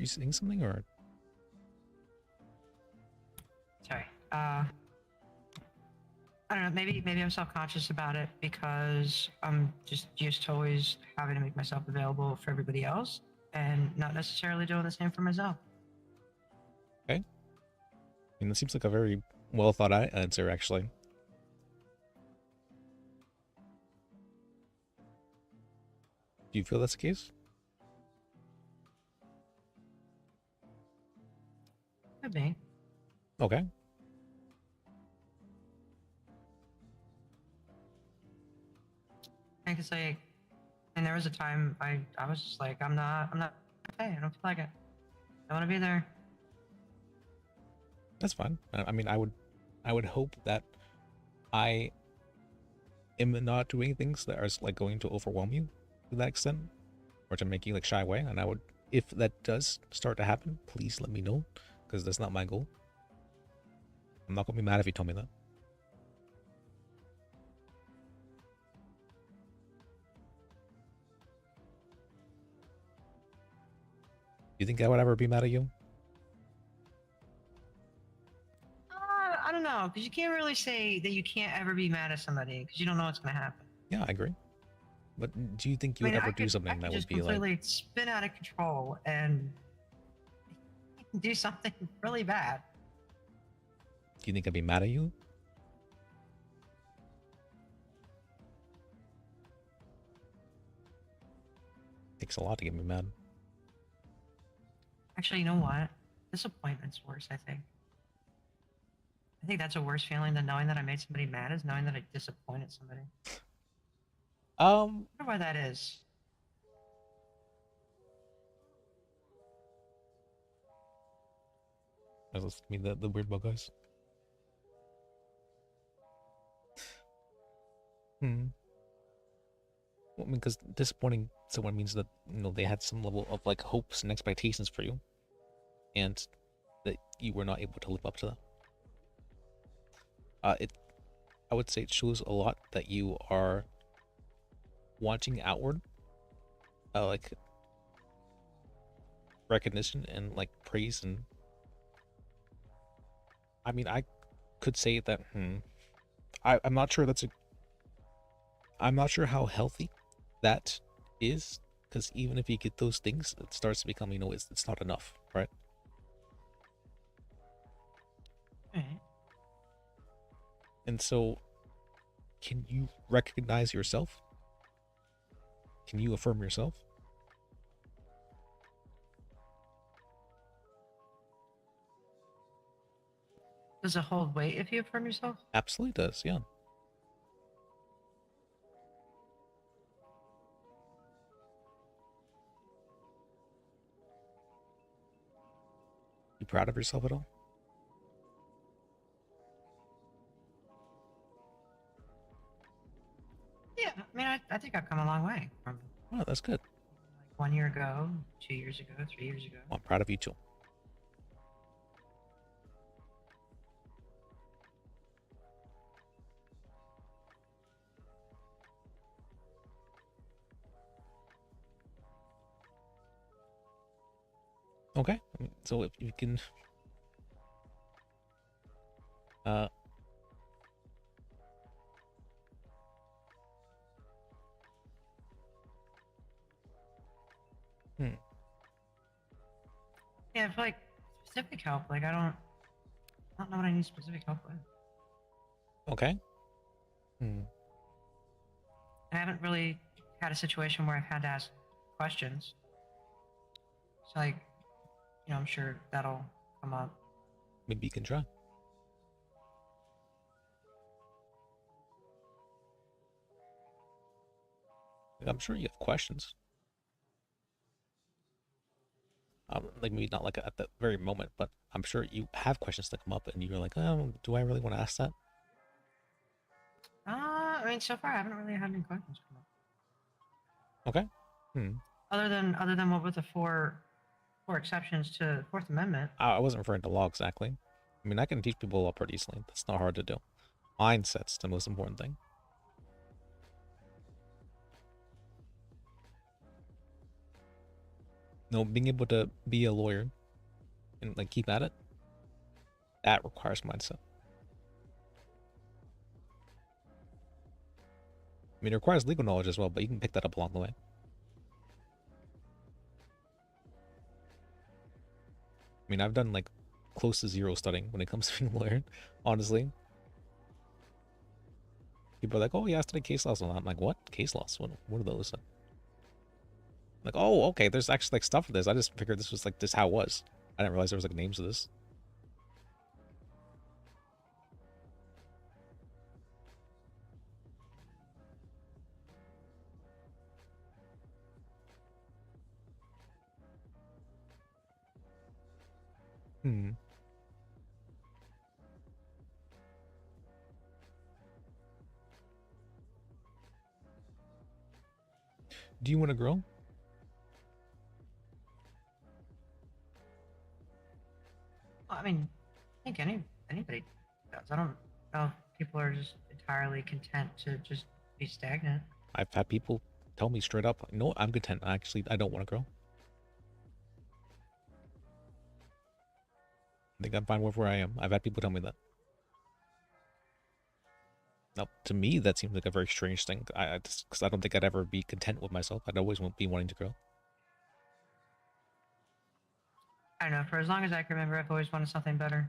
you saying something or? Sorry. I don't know. Maybe I'm self-conscious about it because I'm just used to always having to make myself available for everybody else and not necessarily doing the same for myself. Okay. I mean, that seems like a very well thought out answer, actually. Do you feel that's the case? Could be. Okay. I can say, and there was a time I was just like, I'm not, hey, I don't feel like it. I want to be there. That's fine. I mean, I would hope that I am not doing things that are like going to overwhelm you to that extent, or to make you like shy away. And I would, if that does start to happen, please let me know, because that's not my goal. I'm not gonna be mad if you tell me that. You think I would ever be mad at you? I don't know, because you can't really say that you can't ever be mad at somebody because you don't know what's going to happen. Yeah, I agree. But do you think you would ever do something that would be like... completely spin out of control and do something really bad. Do you think I'd be mad at you? Takes a lot to get me mad. Actually, you know what? Disappointment's worse, I think. I think that's a worse feeling than knowing that I made somebody mad, is knowing that I disappointed somebody. I wonder why that is. Let's meet the weird bug guys. Well, I mean, because disappointing someone means that, you know, they had some level of like hopes and expectations for you, and that you were not able to live up to that. I would say it shows a lot that you are wanting outward, like recognition and like praise, and I mean, I could say that. I'm not sure that's a. I'm not sure how healthy that is, because even if you get those things, it starts to become, you know, it's not enough, right? And so, can you recognize yourself? Can you affirm yourself? Does it hold weight if you affirm yourself? Absolutely does, yeah. You proud of yourself at all? Yeah, I mean, I think I've come a long way from Oh, that's good. 1 year ago, 2 years ago, 3 years ago. I'm proud of you too. Okay, so if you can, Yeah, for like specific help, like I don't know what I need specific help with. Okay. I haven't really had a situation where I've had to ask questions. So like, you know, I'm sure that'll come up. Maybe you can try. I'm sure you have questions. Like maybe not like at the very moment, but I'm sure you have questions that come up, and you're like, oh, do I really want to ask that? I mean, so far I haven't really had any questions come up. Okay. Other than what with the four exceptions to the Fourth Amendment. I wasn't referring to law exactly. I mean, I can teach people law pretty easily. That's not hard to do. Mindset's the most important thing. No, being able to be a lawyer and like keep at it, that requires mindset. I mean, it requires legal knowledge as well, but you can pick that up along the way. I mean, I've done like close to zero studying when it comes to being a lawyer, honestly. People are like, oh yeah, I studied case laws. I'm like, what? Case laws? What are those? Like, oh, okay, there's actually like stuff for this. I just figured this was like this how it was. I didn't realize there was like names of this. Hmm. Do you want to grow? Well, I mean, I think anybody does. I don't know if people are just entirely content to just be stagnant. I've had people tell me straight up, no, I'm content. I don't want to grow. I think I'm fine with where I am. I've had people tell me that. Now, to me, that seems like a very strange thing. Because I don't think I'd ever be content with myself. I'd always be wanting to grow. I don't know. For as long as I can remember, I've always wanted something better.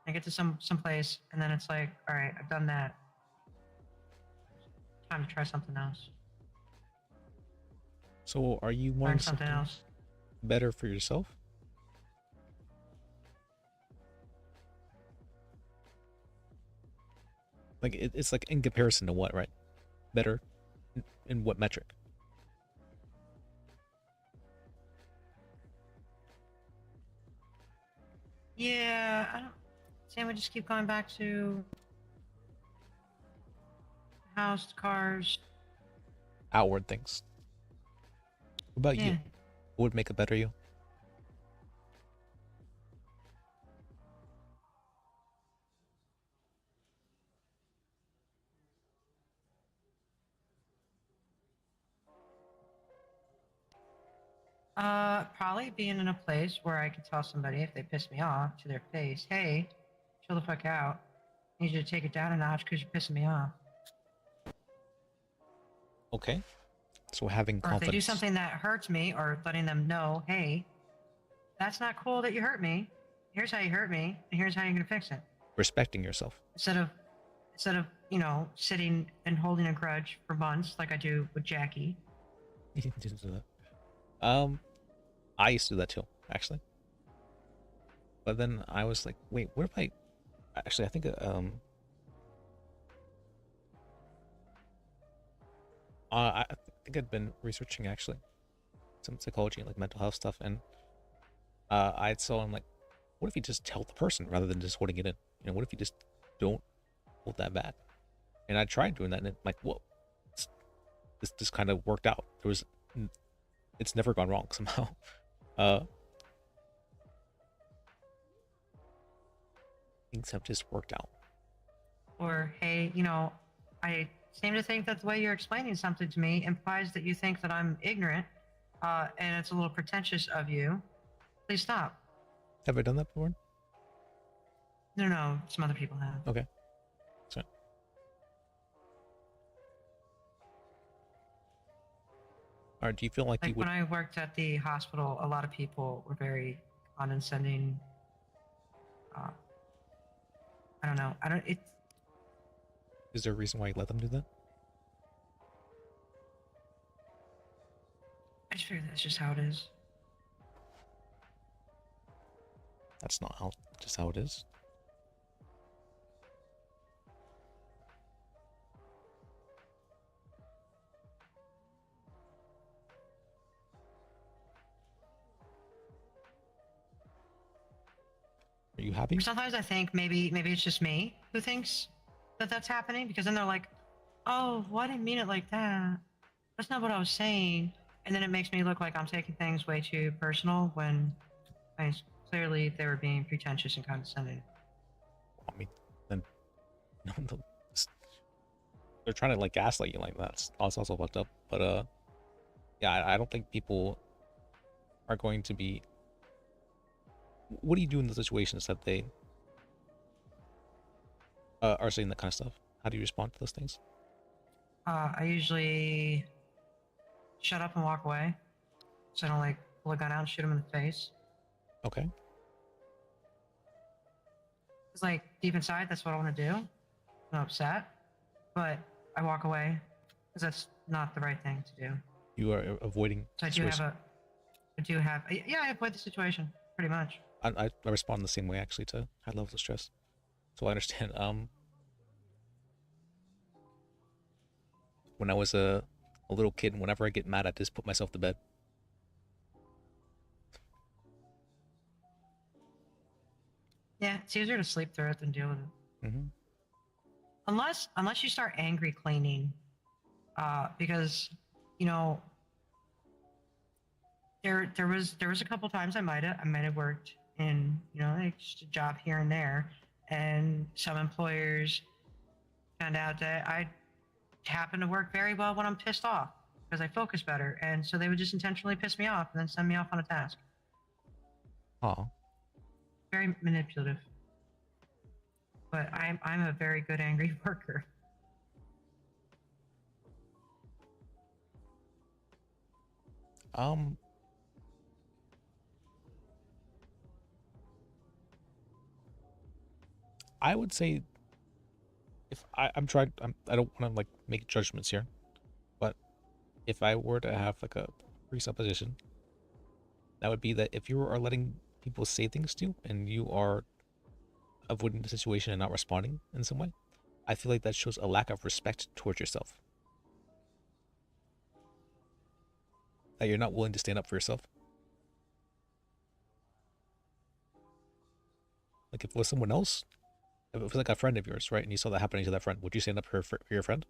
I get to some place, and then it's like, all right, I've done that. Time to try something else. So, are you wanting something else better for yourself? Like it's like in comparison to what, right? Better in what metric? Yeah, I don't. Sam, we just keep going back to house, cars, outward things. What about you? What would make a better you? Probably being in a place where I could tell somebody if they piss me off to their face, hey, chill the fuck out. I need you to take it down a notch because you're pissing me off. Okay. So having Or confidence. if they do something that hurts me, or letting them know, hey, that's not cool that you hurt me. Here's how you hurt me, and here's how you're gonna fix it. Respecting yourself. Instead of sitting and holding a grudge for months like I do with Jackie. You didn't do that. I used to do that too, actually. But then I was like, wait, what if I... Actually, I think, I think I'd been researching, actually, some psychology and, like, mental health stuff, and I saw, I'm like, what if you just tell the person rather than just holding it in? You know, what if you just don't hold that back? And I tried doing that, and like, whoa, this kind of worked out. It's never gone wrong somehow. Things have just worked out. Or, hey, I seem to think that the way you're explaining something to me implies that you think that I'm ignorant, and it's a little pretentious of you. Please stop. Have I done that before? No, some other people have. Okay. Sorry. All right, do you feel like you would... When I worked at the hospital, a lot of people were very condescending. I don't know. Is there a reason why you let them do that? I just figure that's just how it is. That's not just how it is. Are you happy? Sometimes I think maybe it's just me who thinks that that's happening, because then they're like, oh, well, I didn't mean it like that. That's not what I was saying. And then it makes me look like I'm taking things way too personal when clearly they were being pretentious and condescending. I mean, then they're trying to like gaslight you like that. It's also fucked up. But yeah, I don't think people are going to be... What do you do in the situations that they are saying that kind of stuff? How do you respond to those things? I usually shut up and walk away, so I don't like pull a gun out and shoot him in the face. Okay. It's like deep inside, that's what I want to do. I'm upset, but I walk away because that's not the right thing to do. You are avoiding So I avoid the situation pretty much. I respond the same way actually to high levels of stress, so I understand. When I was a little kid, whenever I get mad, I just put myself to bed. Yeah, it's easier to sleep through it than deal with it. Mm-hmm. Unless you start angry cleaning, because you know there was a couple times I might have worked in like just a job here and there, and some employers found out that I happen to work very well when I'm pissed off because I focus better, and so they would just intentionally piss me off and then send me off on a task. Oh. Very manipulative. But I'm a very good angry worker. I would say if I don't want to like make judgments here, but if I were to have like a presupposition, that would be that if you are letting people say things to you and you are avoiding the situation and not responding in some way, I feel like that shows a lack of respect towards yourself. That you're not willing to stand up for yourself. Like if it was someone else, if it was like a friend of yours, right, and you saw that happening to that friend, would you stand up for your friend?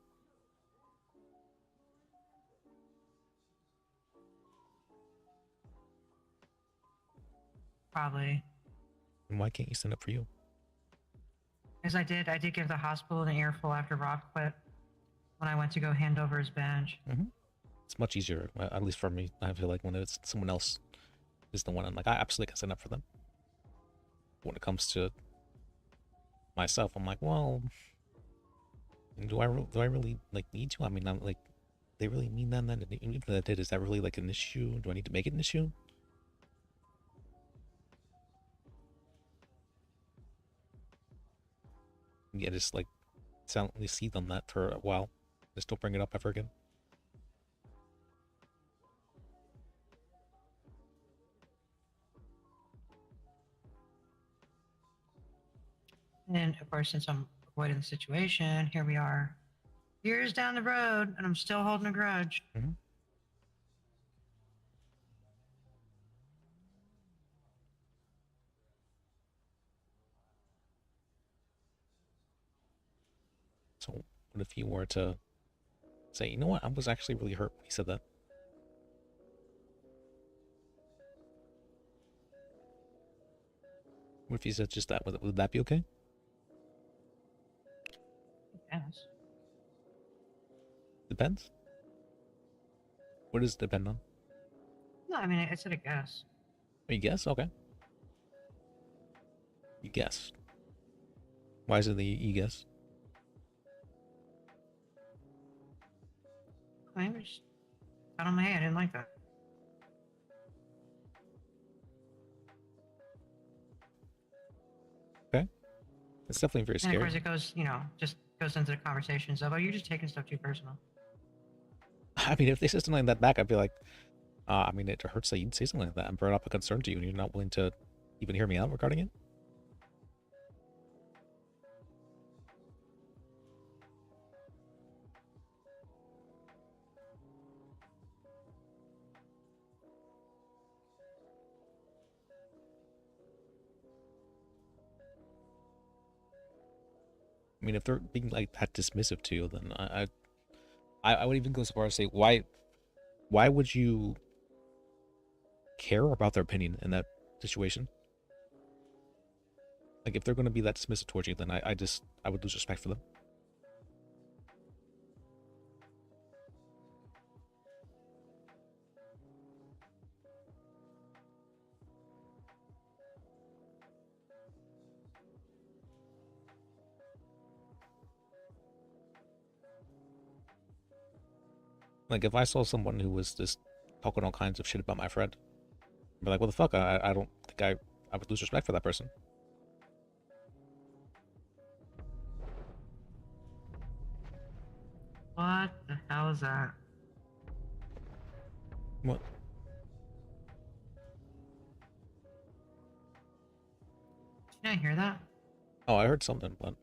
Probably. And why can't you stand up for you? Because I did give the hospital an earful after Rob quit when I went to go hand over his badge. Mm-hmm. It's much easier, at least for me. I feel like when it's someone else is the one, I'm like, I absolutely can stand up for them. When it comes to myself, I'm like, well, do I really like need to? I mean, I'm like, they really mean that. Then even if they did, is that really like an issue? Do I need to make it an issue? Yeah, just like silently seethe on that for a while. Just don't bring it up ever again. And of course, since I'm avoiding the situation, here we are, years down the road, and I'm still holding a grudge. Mm-hmm. So what if you were to say, you know what, I was actually really hurt when he said that? What if he said just that? Would that be okay? Yes. Depends. What does it depend on? No, I mean, I said a guess. Oh, you guess? Okay. You guess. Why is it that you guess? I was out on my head. I didn't like that. Okay. It's definitely very And scary. of course, it goes, just goes into the conversations of, oh, you're just taking stuff too personal. I mean, if they said something like that back, I'd be like, I mean, it hurts that you'd say something like that and brought up a concern to you and you're not willing to even hear me out regarding it. I mean, if they're being like that dismissive to you, then I would even go so far as to say, why would you care about their opinion in that situation? Like, if they're going to be that dismissive towards you, then I would lose respect for them. Like, if I saw someone who was just talking all kinds of shit about my friend, I'd be like, what the fuck? I don't think I would lose respect for that person. What the hell is that? What? Did I hear that? Oh, I heard something, but...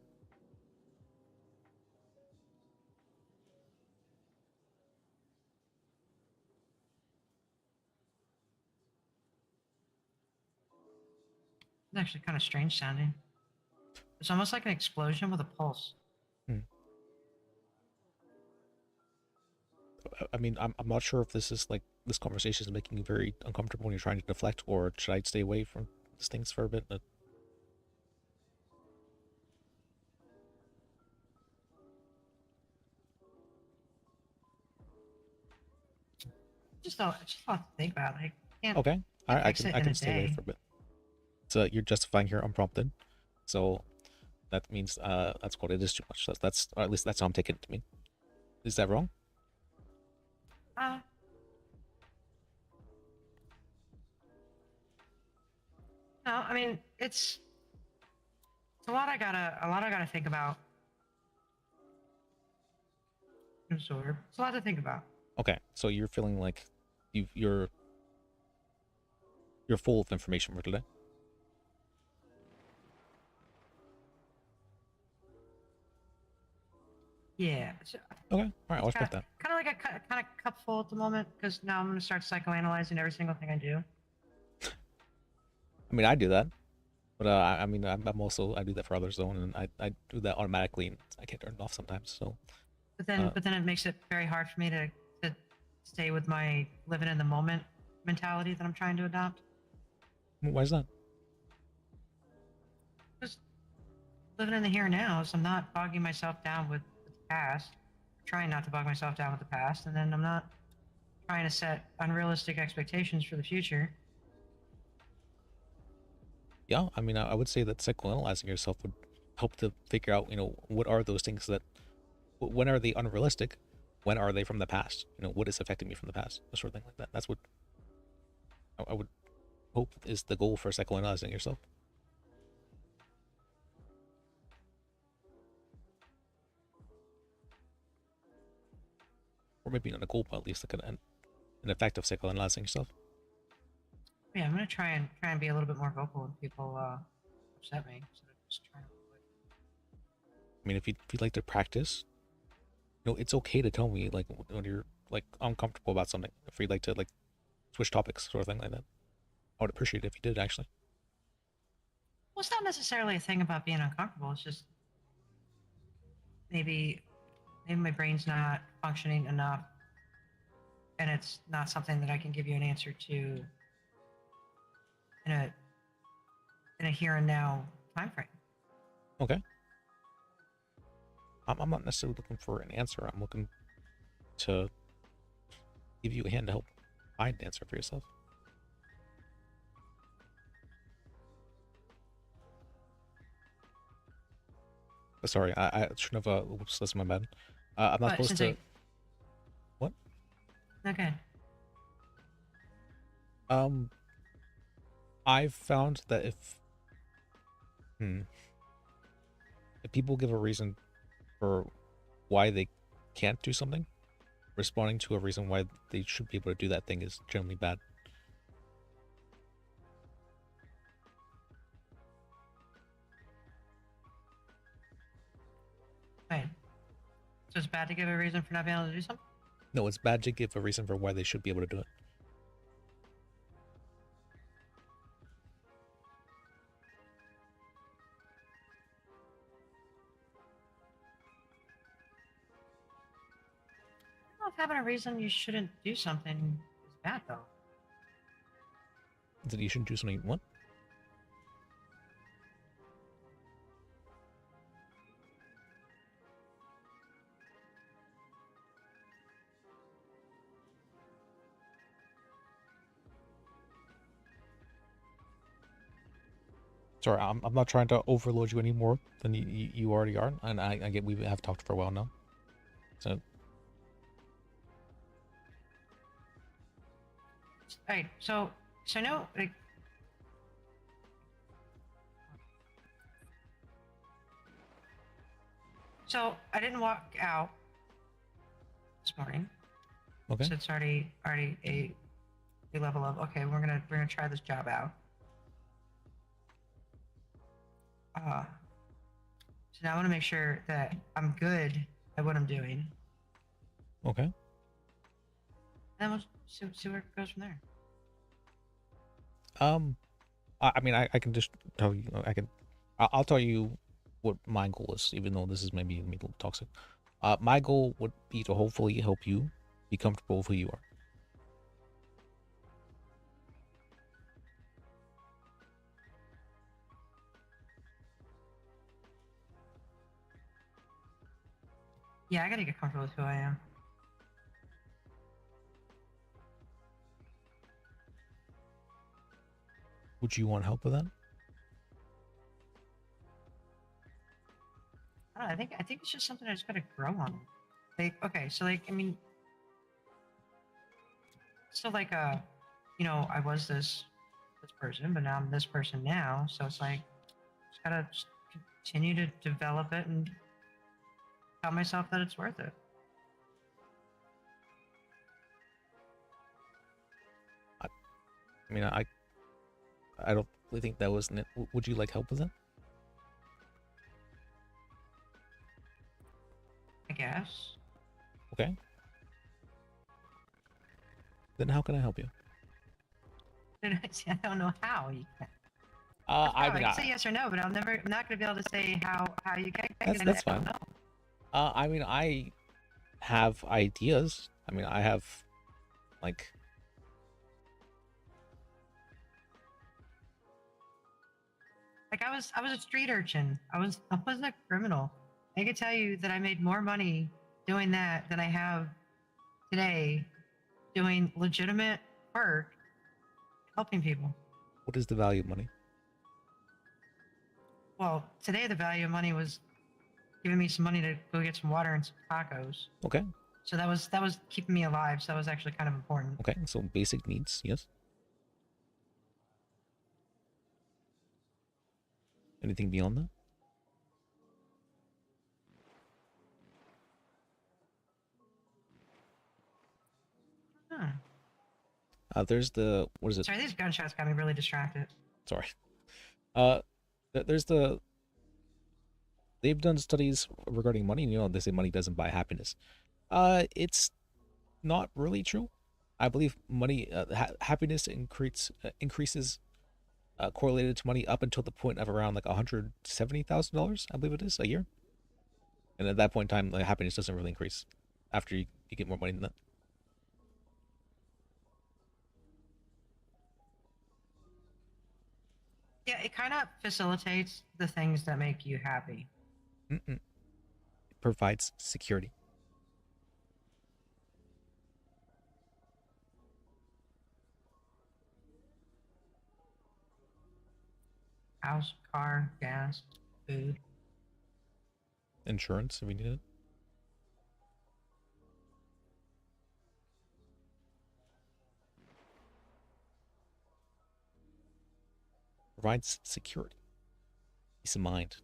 It's actually kind of strange sounding. It's almost like an explosion with a pulse. I mean, I'm not sure if this is like, this conversation is making you very uncomfortable when you're trying to deflect, or should I stay away from these things for a bit? Just a lot to think about. I can't. Okay, can't I fix it can in a stay away day. for a bit. So you're justifying here unprompted, so that means that's what it is too much. That's or at least that's how I'm taking it to mean. Is that wrong? No, I mean it's a lot. I gotta think about. Absorb. It's a lot to think about. Okay, so you're feeling like you're full of information for today. Yeah. So, Okay, all right, I'll respect that. kind of like a kind of cup full at the moment, because now I'm gonna start psychoanalyzing every single thing I do. I mean, I do that, but I mean, I'm also, I do that for others though, and I do that automatically, and I can't turn it off sometimes. So, But then it makes it very hard for me to stay with my living in the moment mentality that I'm trying to adopt. why is that? Just living in the here and now, so I'm not bogging myself down with the past. Trying not to bog myself down with the past, and then I'm not trying to set unrealistic expectations for the future. Yeah, I mean, I would say that psychoanalyzing yourself would help to figure out, what are those things that, when are they unrealistic? When are they from the past? What is affecting me from the past? That sort of thing like that. That's what I would hope is the goal for psychoanalyzing yourself. Or maybe not a goal, but at least like an effect of psychoanalyzing yourself. Yeah, I'm gonna try and be a little bit more vocal when people upset me, instead of just trying to. I mean, if you'd like to practice, it's okay to tell me, like, when you're, like, uncomfortable about something. If you'd like to, like, switch topics, sort of thing like that. I would appreciate it if you did, actually. Well, it's not necessarily a thing about being uncomfortable. It's just maybe my brain's not functioning enough, and it's not something that I can give you an answer to in a here and now time frame. Okay. I'm not necessarily looking for an answer. I'm looking to give you a hand to help find an answer for yourself. Sorry, I shouldn't have, oops, that's my bad. I'm not supposed to... What? Okay. I've found that if people give a reason for why they can't do something, responding to a reason why they should be able to do that thing is generally bad. Right. So it's bad to give a reason for not being able to do something? No, it's bad to give a reason for why they should be able to do it. I don't know if having a reason you shouldn't do something is bad, though. That you shouldn't do something. What? Sorry, I'm not trying to overload you any more than you already are, and I get we have talked for a while now. So Alright, so no, like, so I didn't walk out this morning. Okay. So it's already a level of, okay, we're gonna try this job out. So now I want to make sure that I'm good at what I'm doing. Okay. Then we'll see where it goes from there. I mean, I can just tell you, I'll tell you what my goal is, even though this is maybe a little toxic. My goal would be to hopefully help you be comfortable with who you are. Yeah, I gotta get comfortable with who I am. Would you want help with that? I don't know, I think it's just something I just gotta grow on. Like, okay, so like, I mean, so like, you know, I was this person, but now I'm this person now. So it's like, just gotta just continue to develop it and tell myself that it's worth it. I mean, I don't really think that was. Would you like help with that? I guess. Okay. Then how can I help you? I don't know how you can. I I mean, can say yes or no, but I'm not gonna be able to say how you can. that's fine. I mean, I have ideas. I mean, I have like. Like I was a street urchin. I wasn't a criminal. I can tell you that I made more money doing that than I have today doing legitimate work, helping people. What is the value of money? Well, today the value of money was giving me some money to go get some water and some tacos. Okay. So that was keeping me alive. So that was actually kind of important. Okay. So basic needs, yes. Anything beyond that? There's the, what is it? Sorry, these gunshots got me really distracted. Sorry. There's the, they've done studies regarding money. You know, they say money doesn't buy happiness. It's not really true. I believe money, happiness increases correlated to money up until the point of around like $170,000, I believe it is, a year. And at that point in time, like, happiness doesn't really increase after you get more money than that. Yeah, it kind of facilitates the things that make you happy. It provides security. House, car, gas, food. Insurance, if we need it. Provides security. Peace of mind.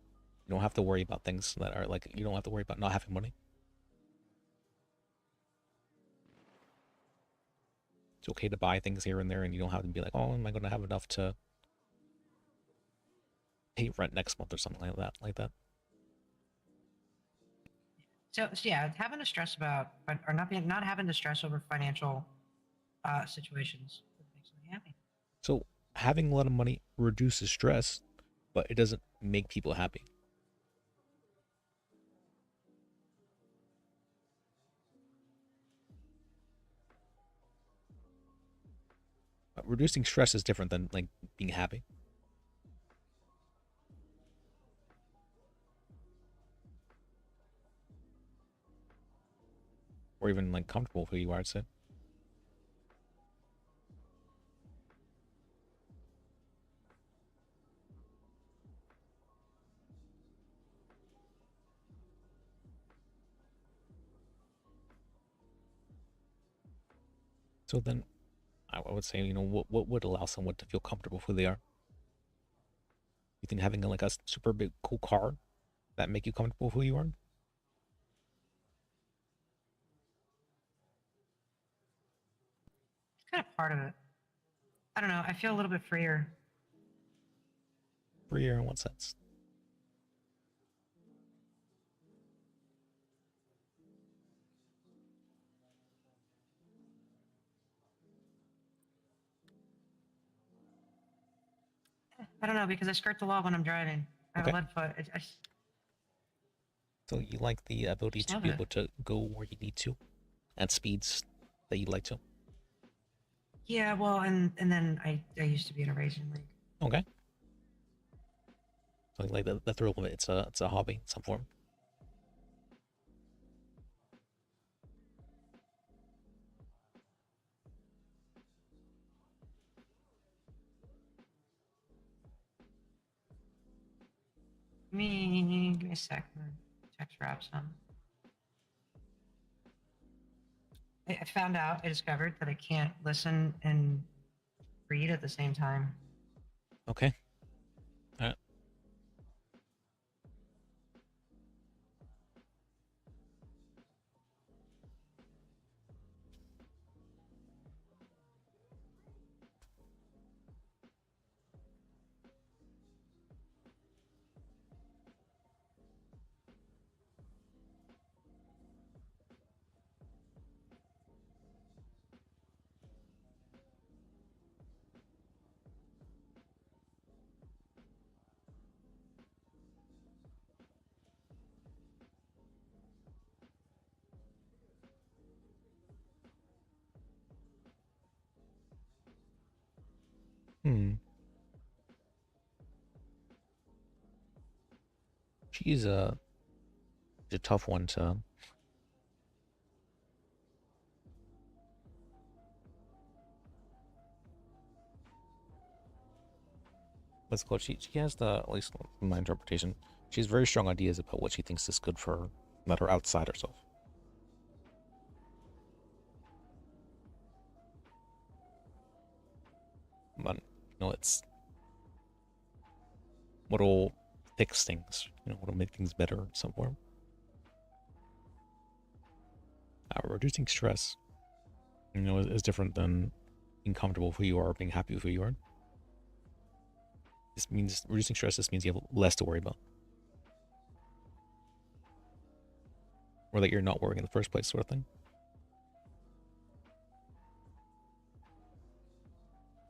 You don't have to worry about things that are like, you don't have to worry about not having money. It's okay to buy things here and there, and you don't have to be like, oh, am I going to have enough to pay rent next month or something like that. So yeah, having to stress about, or not having to stress over financial situations makes me happy. So having a lot of money reduces stress, but it doesn't make people happy. Reducing stress is different than like being happy. Or even like comfortable with who you are, I'd say. So then I would say, you know, what would allow someone to feel comfortable with who they are? You think having like a super big cool car that make you comfortable with who you are? It's kind of part of it. I don't know. I feel a little bit freer. Freer in what sense? I don't know because I skirt the law when I'm driving. I have Okay. a lead foot. So you like the ability Just to love be it. able to go where you need to at speeds that you'd like to. Yeah, well, and then I used to be in a racing league. Okay. So you like the thrill of it. It's a hobby in some form. Give me a sec. Text wraps on. I found out, I discovered that I can't listen and read at the same time. Okay. All right. Hmm. She's a tough one to. What's it called? She has the, at least in my interpretation, she has very strong ideas about what she thinks is good for her, let her outside herself. But you know, it's what'll fix things. You know, what'll make things better in some form. Reducing stress, you know, is different than being comfortable with who you are or being happy with who you are. This means reducing stress. This means you have less to worry about, or that you're not worrying in the first place, sort of thing.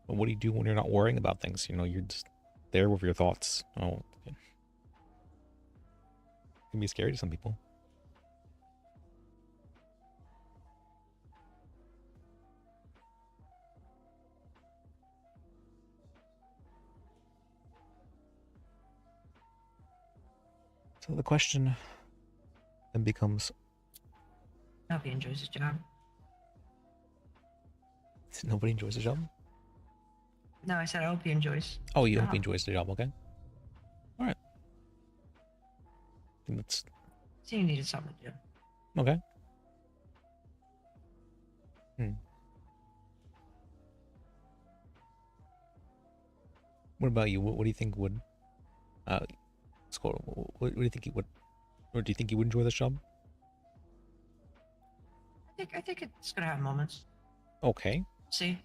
But what do you do when you're not worrying about things? You know, you're just there with your thoughts. Oh, it can be scary to some people. So the question then becomes, I hope he enjoys his job. nobody enjoys the job? No, I said I hope he enjoys. Oh, you his hope he job. enjoys the job, okay? All right. I think that's So you needed something to do. okay. What about you? What do you think would score? What do you think he would, or do you think he would enjoy this job? I think it's gonna have moments. Okay. See,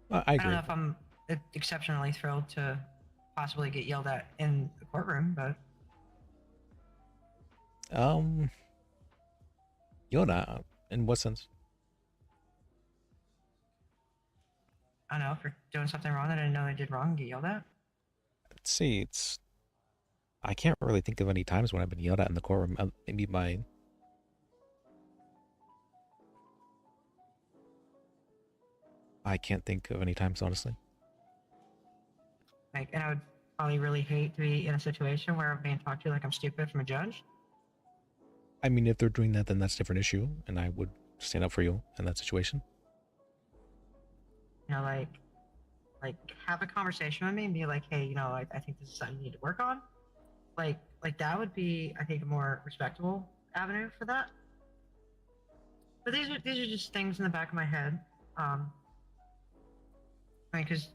I I agree. don't know if I'm exceptionally thrilled to possibly get yelled at in the courtroom, but Yoda, in what sense? I don't know, for doing something wrong that I didn't know I did wrong, get yelled at. Let's see, I can't really think of any times when I've been yelled at in the courtroom. Maybe I can't think of any times, honestly. Like, and I would probably really hate to be in a situation where I'm being talked to like I'm stupid from a judge. I mean, if they're doing that, then that's a different issue, and I would stand up for you in that situation. You know, like have a conversation with me and be like, hey, you know, I think this is something you need to work on. Like that would be, I think, a more respectable avenue for that. But these are just things in the back of my head. I mean, because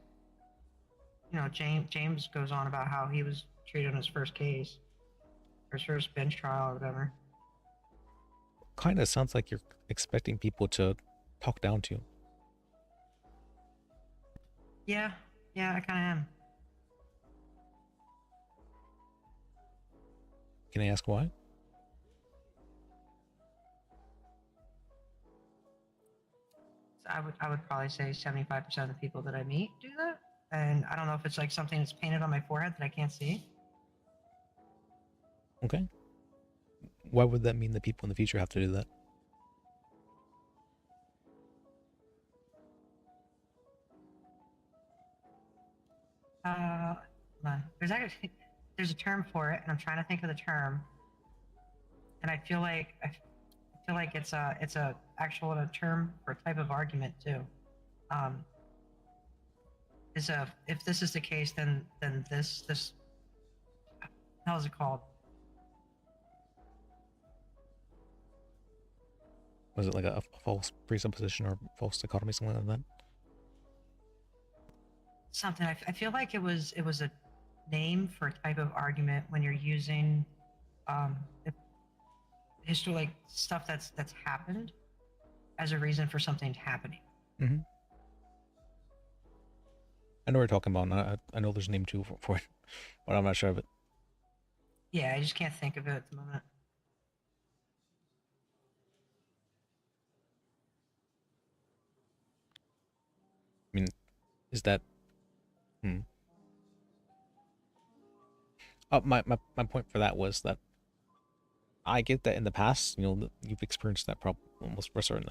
you know, James goes on about how he was treated on his first case, or his first bench trial, or whatever. Kind of sounds like you're expecting people to talk down to you. Yeah, I kind of am. Can I ask why? I would probably say 75% of the people that I meet do that, and I don't know if it's like something that's painted on my forehead that I can't see. Okay. Why would that mean that people in the future have to do that? Hold on. There's a term for it, and I'm trying to think of the term. And I feel like it's a actual term for a type of argument too. If this is the case, then this how's it called? Was it like a false presupposition or false dichotomy, something like that? Something. I feel like it was a name for a type of argument when you're using history, like stuff that's happened as a reason for something happening. Mm-hmm. I know what you're talking about. I know there's a name too for it, but I'm not sure of it. Yeah, I just can't think of it at the moment. I mean, is that... My point for that was that I get that in the past, you know, you've experienced that problem almost for certain.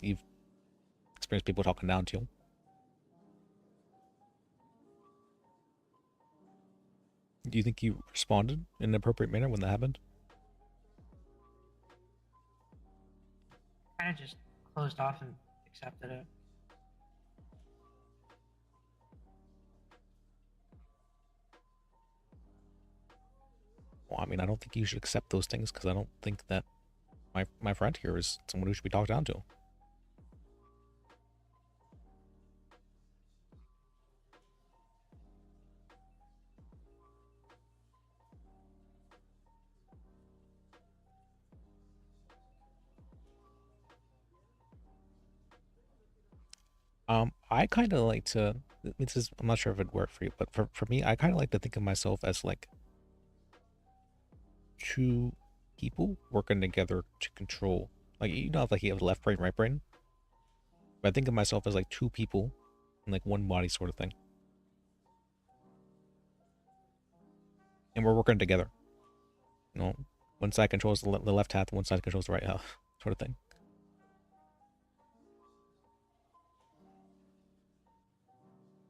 You've experienced people talking down to you. Do you think you responded in an appropriate manner when that happened? Kind of just closed off and accepted it. Well, I mean, I don't think you should accept those things because I don't think that my friend here is someone who should be talked down to. I kind of like to, I'm not sure if it'd work for you, but for me, I kind of like to think of myself as like two people working together to control, like, you know, like you have left brain, right brain. But I think of myself as like two people in like one body sort of thing. And we're working together. You know, one side controls the left half, one side controls the right half, sort of thing.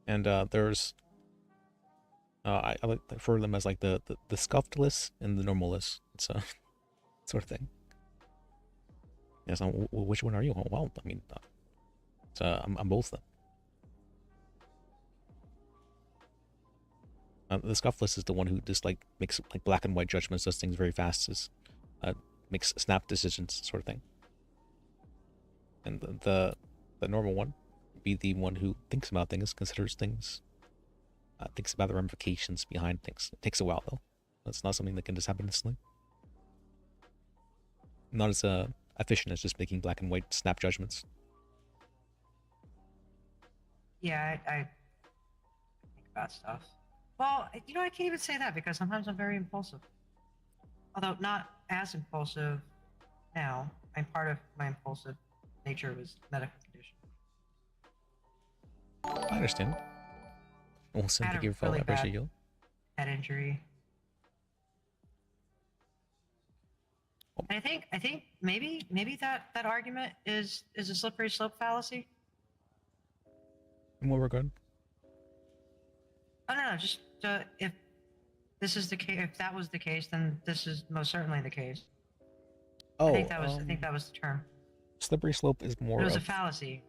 And there's, I like to refer to them as like the scuffed list and the normal list. It's a sort of thing. Yes, which one are you? Well, I mean, I'm both of them. The scuffed list is the one who just like makes like black and white judgments, does things very fast, makes snap decisions, sort of thing. And the normal one would be the one who thinks about things, considers things, thinks about the ramifications behind things. It takes a while though. That's not something that can just happen instantly. Not as efficient as just making black and white snap judgments. Yeah, I think about stuff. Well, you know, I can't even say that because sometimes I'm very impulsive. Although not as impulsive now. I'm part of my impulsive nature was medical condition. I understand. Well, sympathy for really bad you. Head injury. And I think maybe that argument is a slippery slope fallacy. In what regard? Oh no, just if this is the case, if that was the case, then this is most certainly the case. Oh, I think that was the term. Slippery slope is more. It was of, a fallacy.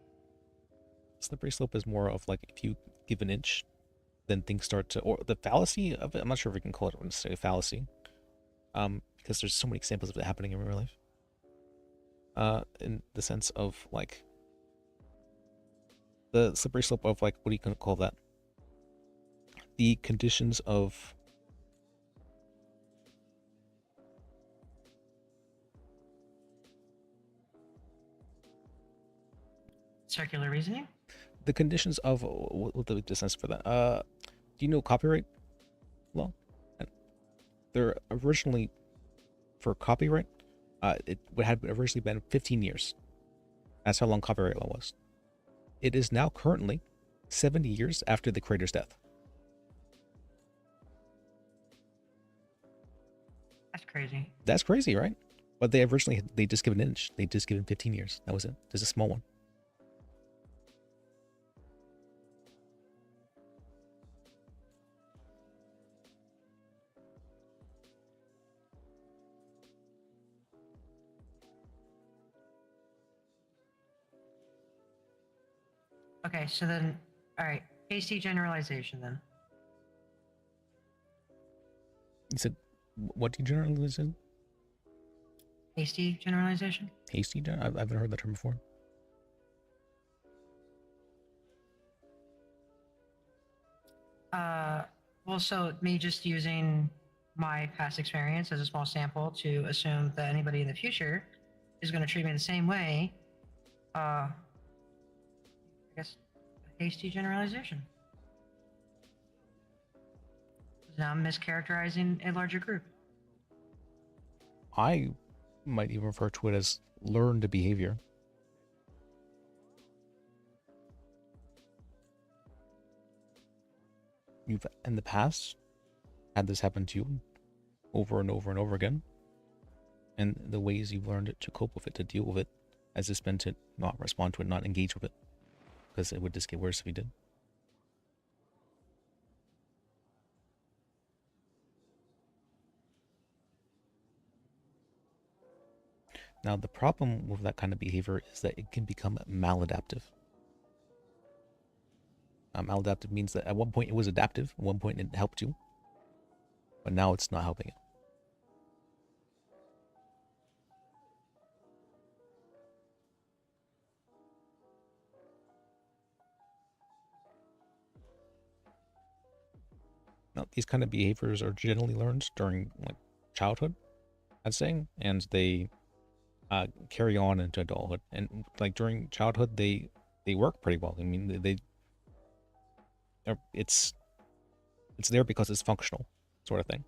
Slippery slope is more of like if you give an inch, then things start to, or the fallacy of it. I'm not sure if we can call it necessarily a fallacy, because there's so many examples of it happening in real life. in the sense of like the slippery slope of like, what are you gonna call that? The conditions of circular reasoning. The conditions of what the sense for that? Do you know copyright law? They're originally for copyright. It had originally been 15 years. That's how long copyright law was. It is now currently 70 years after the creator's death. That's crazy. That's crazy, right? But they originally, they just given an inch. They just given 15 years. That was it. Just a small one. Okay, so then, all right, hasty generalization then. You said, what do you generalize in? Hasty generalization? Hasty? I haven't heard that term before. Well, so me just using my past experience as a small sample to assume that anybody in the future is going to treat me the same way. I guess a hasty generalization. Now I'm mischaracterizing a larger group. I might even refer to it as learned behavior. You've, in the past, had this happen to you over and over and over again. And the ways you've learned to cope with it, to deal with it, has just been to not respond to it, not engage with it. Because it would just get worse if you did. Now, the problem with that kind of behavior is that it can become maladaptive. Maladaptive means that at one point it was adaptive, at one point it helped you, but now it's not helping you. Now, these kind of behaviors are generally learned during like childhood, I'd say, and they carry on into adulthood. And like during childhood, they work pretty well. I mean, it's there because it's functional, sort of thing.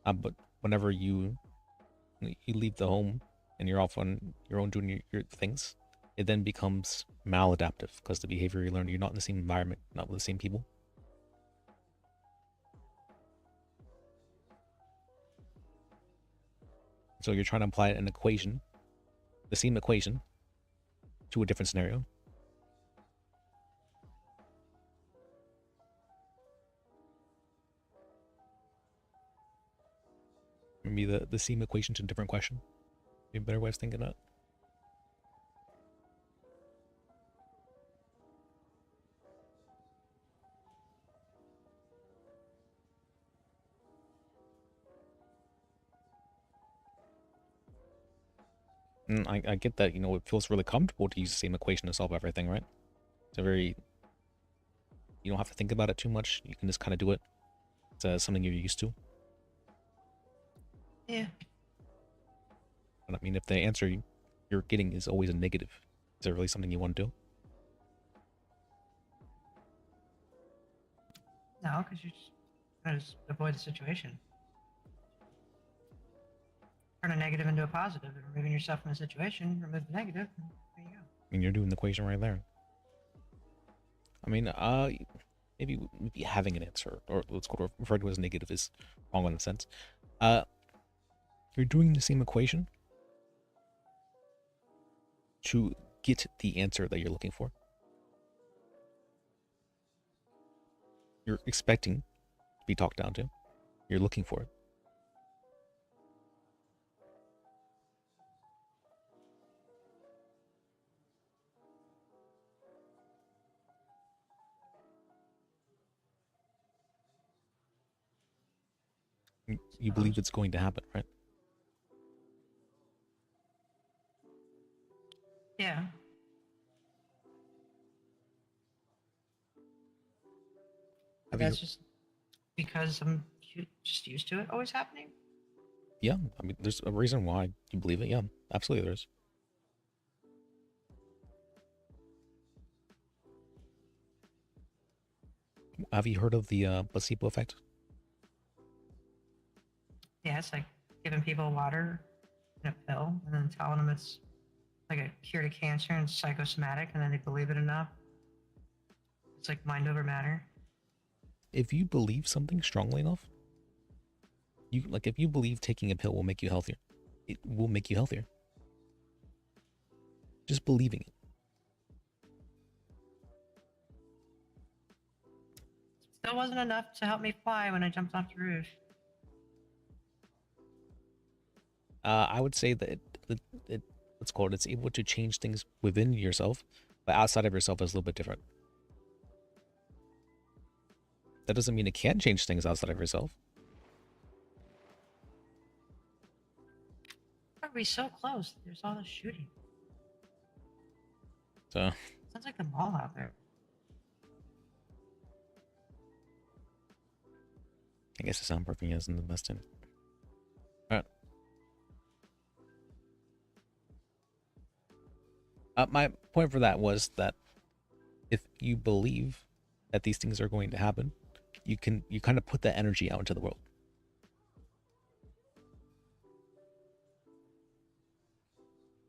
But whenever you leave the home and you're off on your own doing your things, it then becomes maladaptive because the behavior you learn, you're not in the same environment, not with the same people. So you're trying to apply an equation, the same equation, to a different scenario. Maybe the same equation to a different question. Maybe a better way of thinking that. And I get that, you know, it feels really comfortable to use the same equation to solve everything, right? It's a very, you don't have to think about it too much. You can just kind of do it. It's something you're used to. Yeah. But I mean, if the answer you're getting is always a negative, is it really something you want to do? No, because you're just trying to avoid the situation. Turn a negative into a positive, and removing yourself from the situation, remove the negative, and there you go. I mean, you're doing the equation right there. I mean, maybe having an answer, or let's go refer to as negative, is wrong in a sense. You're doing the same equation to get the answer that you're looking for. You're expecting to be talked down to. You're looking for it. You believe it's going to happen, right? Yeah. Have That's you? just because I'm just used to it always happening. Yeah, I mean, there's a reason why you believe it. Yeah, absolutely, there is. Have you heard of the placebo effect? Yeah, it's like giving people water in a pill and then telling them it's like a cure to cancer and psychosomatic, and then they believe it enough. It's like mind over matter. If you believe something strongly enough, you like if you believe taking a pill will make you healthier, it will make you healthier. Just believing it. Still wasn't enough to help me fly when I jumped off the roof. I would say that it what's called it's able to change things within yourself, but outside of yourself is a little bit different. That doesn't mean it can't change things outside of yourself. Are we so close? There's all this shooting. So Sounds like the mall out there. I guess the soundproofing isn't the best thing. Alright. My point for that was that if you believe that these things are going to happen, you kind of put that energy out into the world.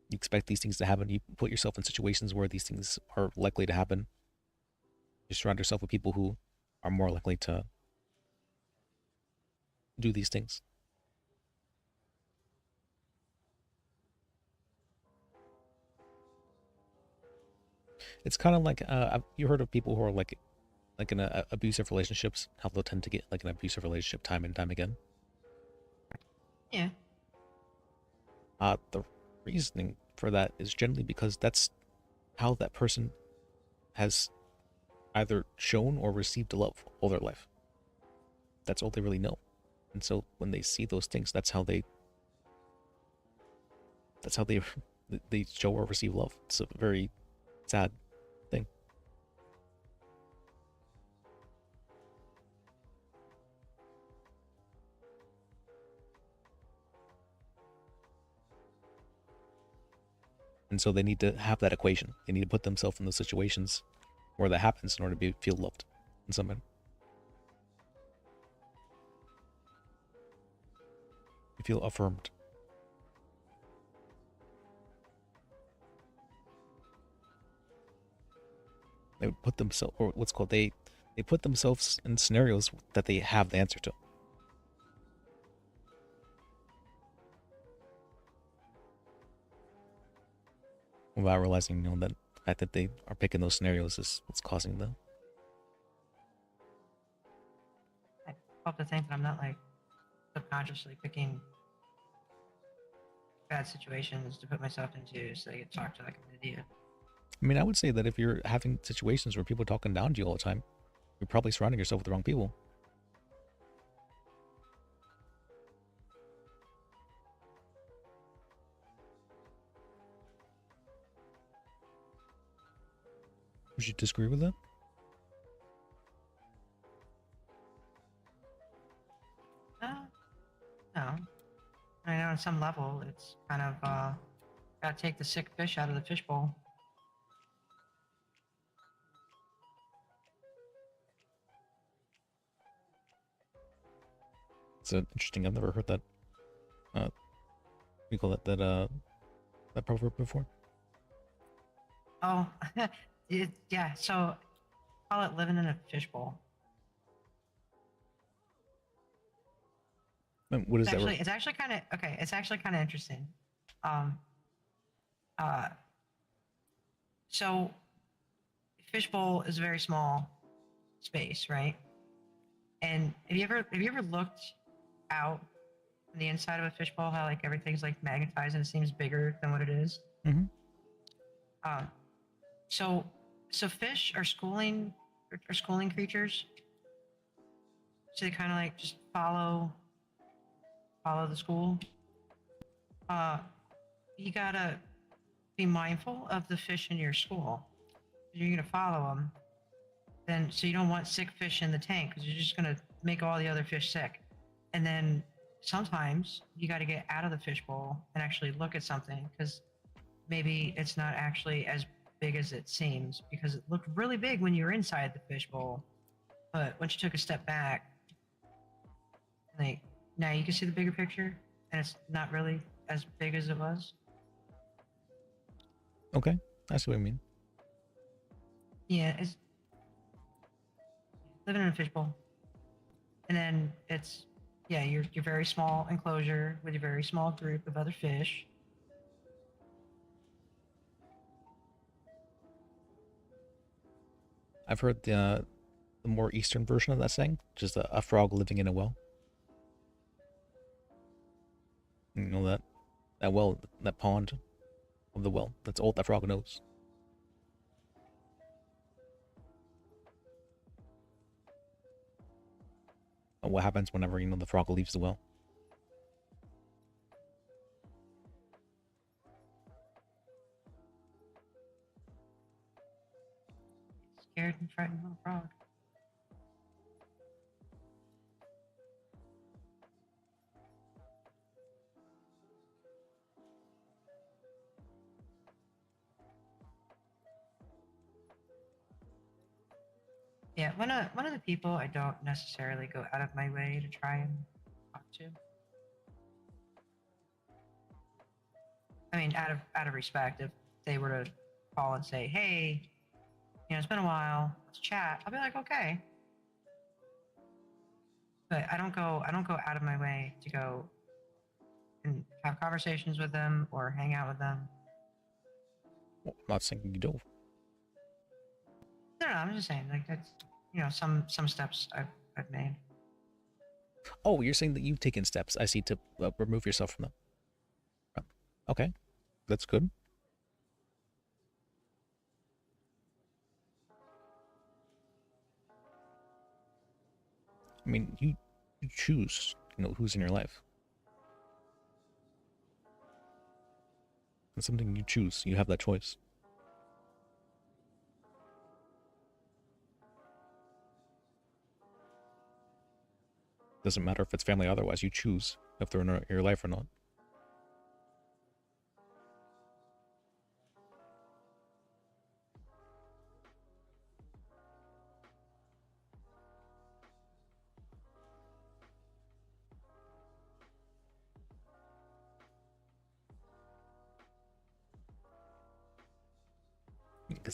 You expect these things to happen. You put yourself in situations where these things are likely to happen. You surround yourself with people who are more likely to do these things. It's kind of like you heard of people who are like in abusive relationships, how they'll tend to get like an abusive relationship time and time again. Yeah. The reasoning for that is generally because that's how that person has either shown or received love all their life. That's all they really know. And so when they see those things, that's how they show or receive love. It's a very sad thing. And so they need to have that equation. They need to put themselves in those situations where that happens in order to feel loved in some way. You feel affirmed. They would put themselves, or what's called, they put themselves in scenarios that they have the answer to. Without realizing, that the fact that they are picking those scenarios is what's causing them. I hope to think that I'm not like subconsciously picking bad situations to put myself into so I get talked to like an idiot. I mean, I would say that if you're having situations where people are talking down to you all the time, you're probably surrounding yourself with the wrong people. Would you disagree with that? No. I know on some level it's kind of gotta take the sick fish out of the fishbowl. It's interesting. I've never heard that. We call that proverb before. Oh, yeah. So call it living in a fishbowl. What is It's that? actually, it's actually kind of okay. It's actually kind of interesting. So fishbowl is a very small space, right? And have you ever looked out on the inside of a fishbowl? How like everything's like magnetized and it seems bigger than what it is. Mm-hmm. So fish are schooling creatures. So they kind of like just follow the school. You gotta be mindful of the fish in your school. You're gonna follow them. Then, so you don't want sick fish in the tank because you're just gonna make all the other fish sick. And then sometimes you got to get out of the fishbowl and actually look at something because maybe it's not actually as big as it seems because it looked really big when you were inside the fishbowl, but once you took a step back, like now you can see the bigger picture and it's not really as big as it was. Okay, I see what I mean. Yeah, it's living in a fishbowl, and then it's your very small enclosure with a very small group of other fish. I've heard the more eastern version of that saying, which is a frog living in a well. You know that well, that pond of the well. That's all that frog knows. And what happens whenever the frog leaves the well? Scared and frightened little frog. Yeah, one of the people I don't necessarily go out of my way to try and talk to. I mean, out of respect, if they were to call and say, "Hey, it's been a while, let's chat," I'll be like, "Okay." But I don't go out of my way to go and have conversations with them or hang out with them. Well, I'm not saying you don't. No, I'm just saying like that's some steps I've made. Oh, you're saying that you've taken steps, I see, to remove yourself from them. Okay, that's good. I mean, you choose, who's in your life. It's something you choose. You have that choice. Doesn't matter if it's family or otherwise. You choose if they're in your life or not.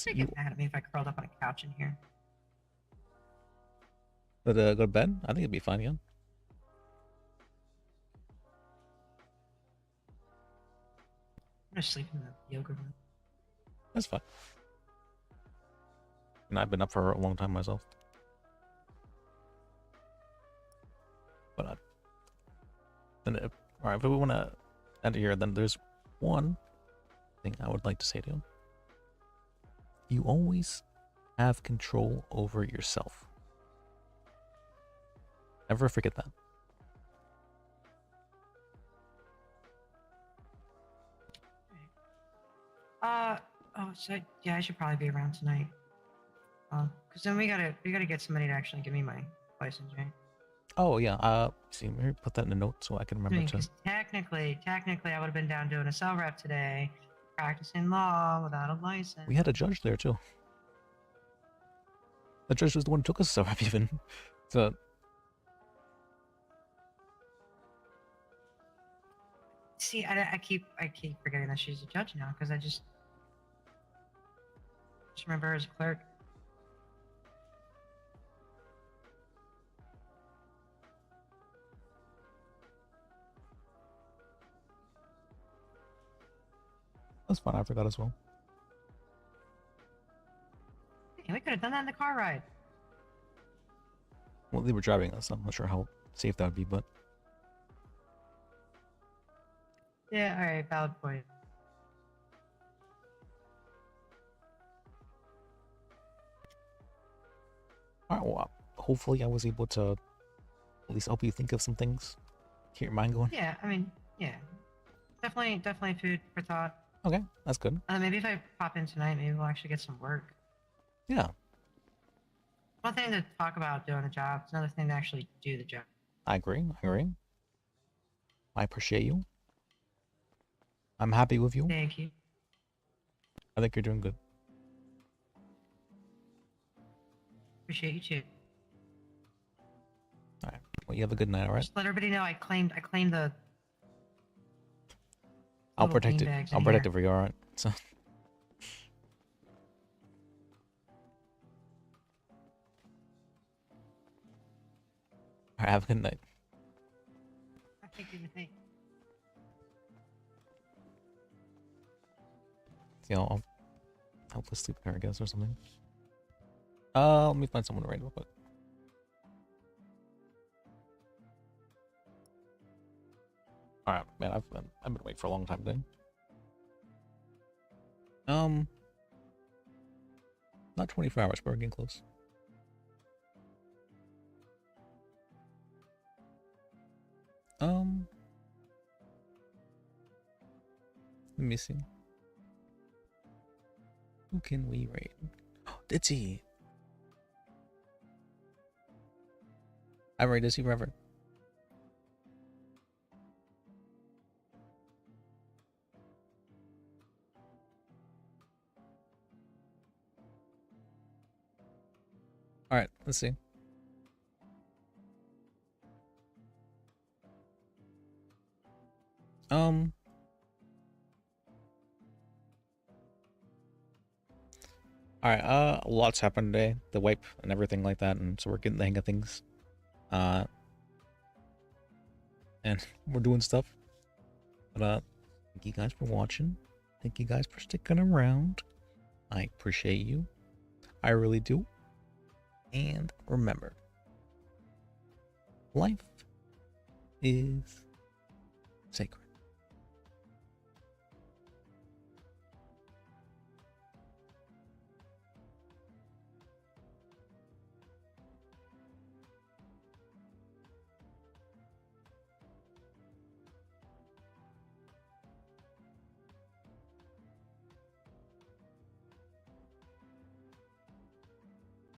They get mad at me if I curled up on a couch in here. But go to bed? I think it'd be fine, yeah. I'm gonna sleep in the yoga room. That's fine. And I've been up for a long time myself. But all right, if we want to end it here, then there's one thing I would like to say to you. You always have control over yourself. Never forget that. So yeah, I should probably be around tonight. Because then we gotta get somebody to actually give me my license, right? Oh yeah. See, maybe put that in a note so I can remember to. Technically, I would have been down doing a cell rep today, practicing law without a license. We had a judge there too. The judge was the one who took us cell rep even. So. See, I keep forgetting that she's a judge now because I just remember her as a clerk. That's fine. I forgot as well. Hey, we could have done that in the car ride. Well, they were driving us. I'm not sure how safe that would be, but. Yeah, all right, valid point. All right, well, hopefully I was able to at least help you think of some things. Keep your mind going. Yeah, I mean, yeah, definitely food for thought. Okay, that's good. Maybe if I pop in tonight, maybe we'll actually get some work. Yeah, One thing to talk about doing a job, it's another thing to actually do the job. I agree. I agree. I appreciate you. I'm happy with you. Thank you. I think you're doing good. Appreciate you too. All right. Well, you have a good night. All right. Just let everybody know I claimed the. I'll little protect it. beanbags I'll in protect here. it for you. All right. So. All right. Have a good night. Thank you. Thank you. See, I'll help us sleep there, I guess, or something. Let me find someone to raid real quick. All right, man. I've been waiting for a long time today. Not 24 hours, but we're getting close. Let me see. Who can we raid? Oh, Ditzy. I raid Ditzy forever. All right, let's see. All right. A lot's happened today. The wipe and everything like that, and so we're getting the hang of things. And we're doing stuff. But thank you guys for watching. Thank you guys for sticking around. I appreciate you. I really do. And remember, life is sacred.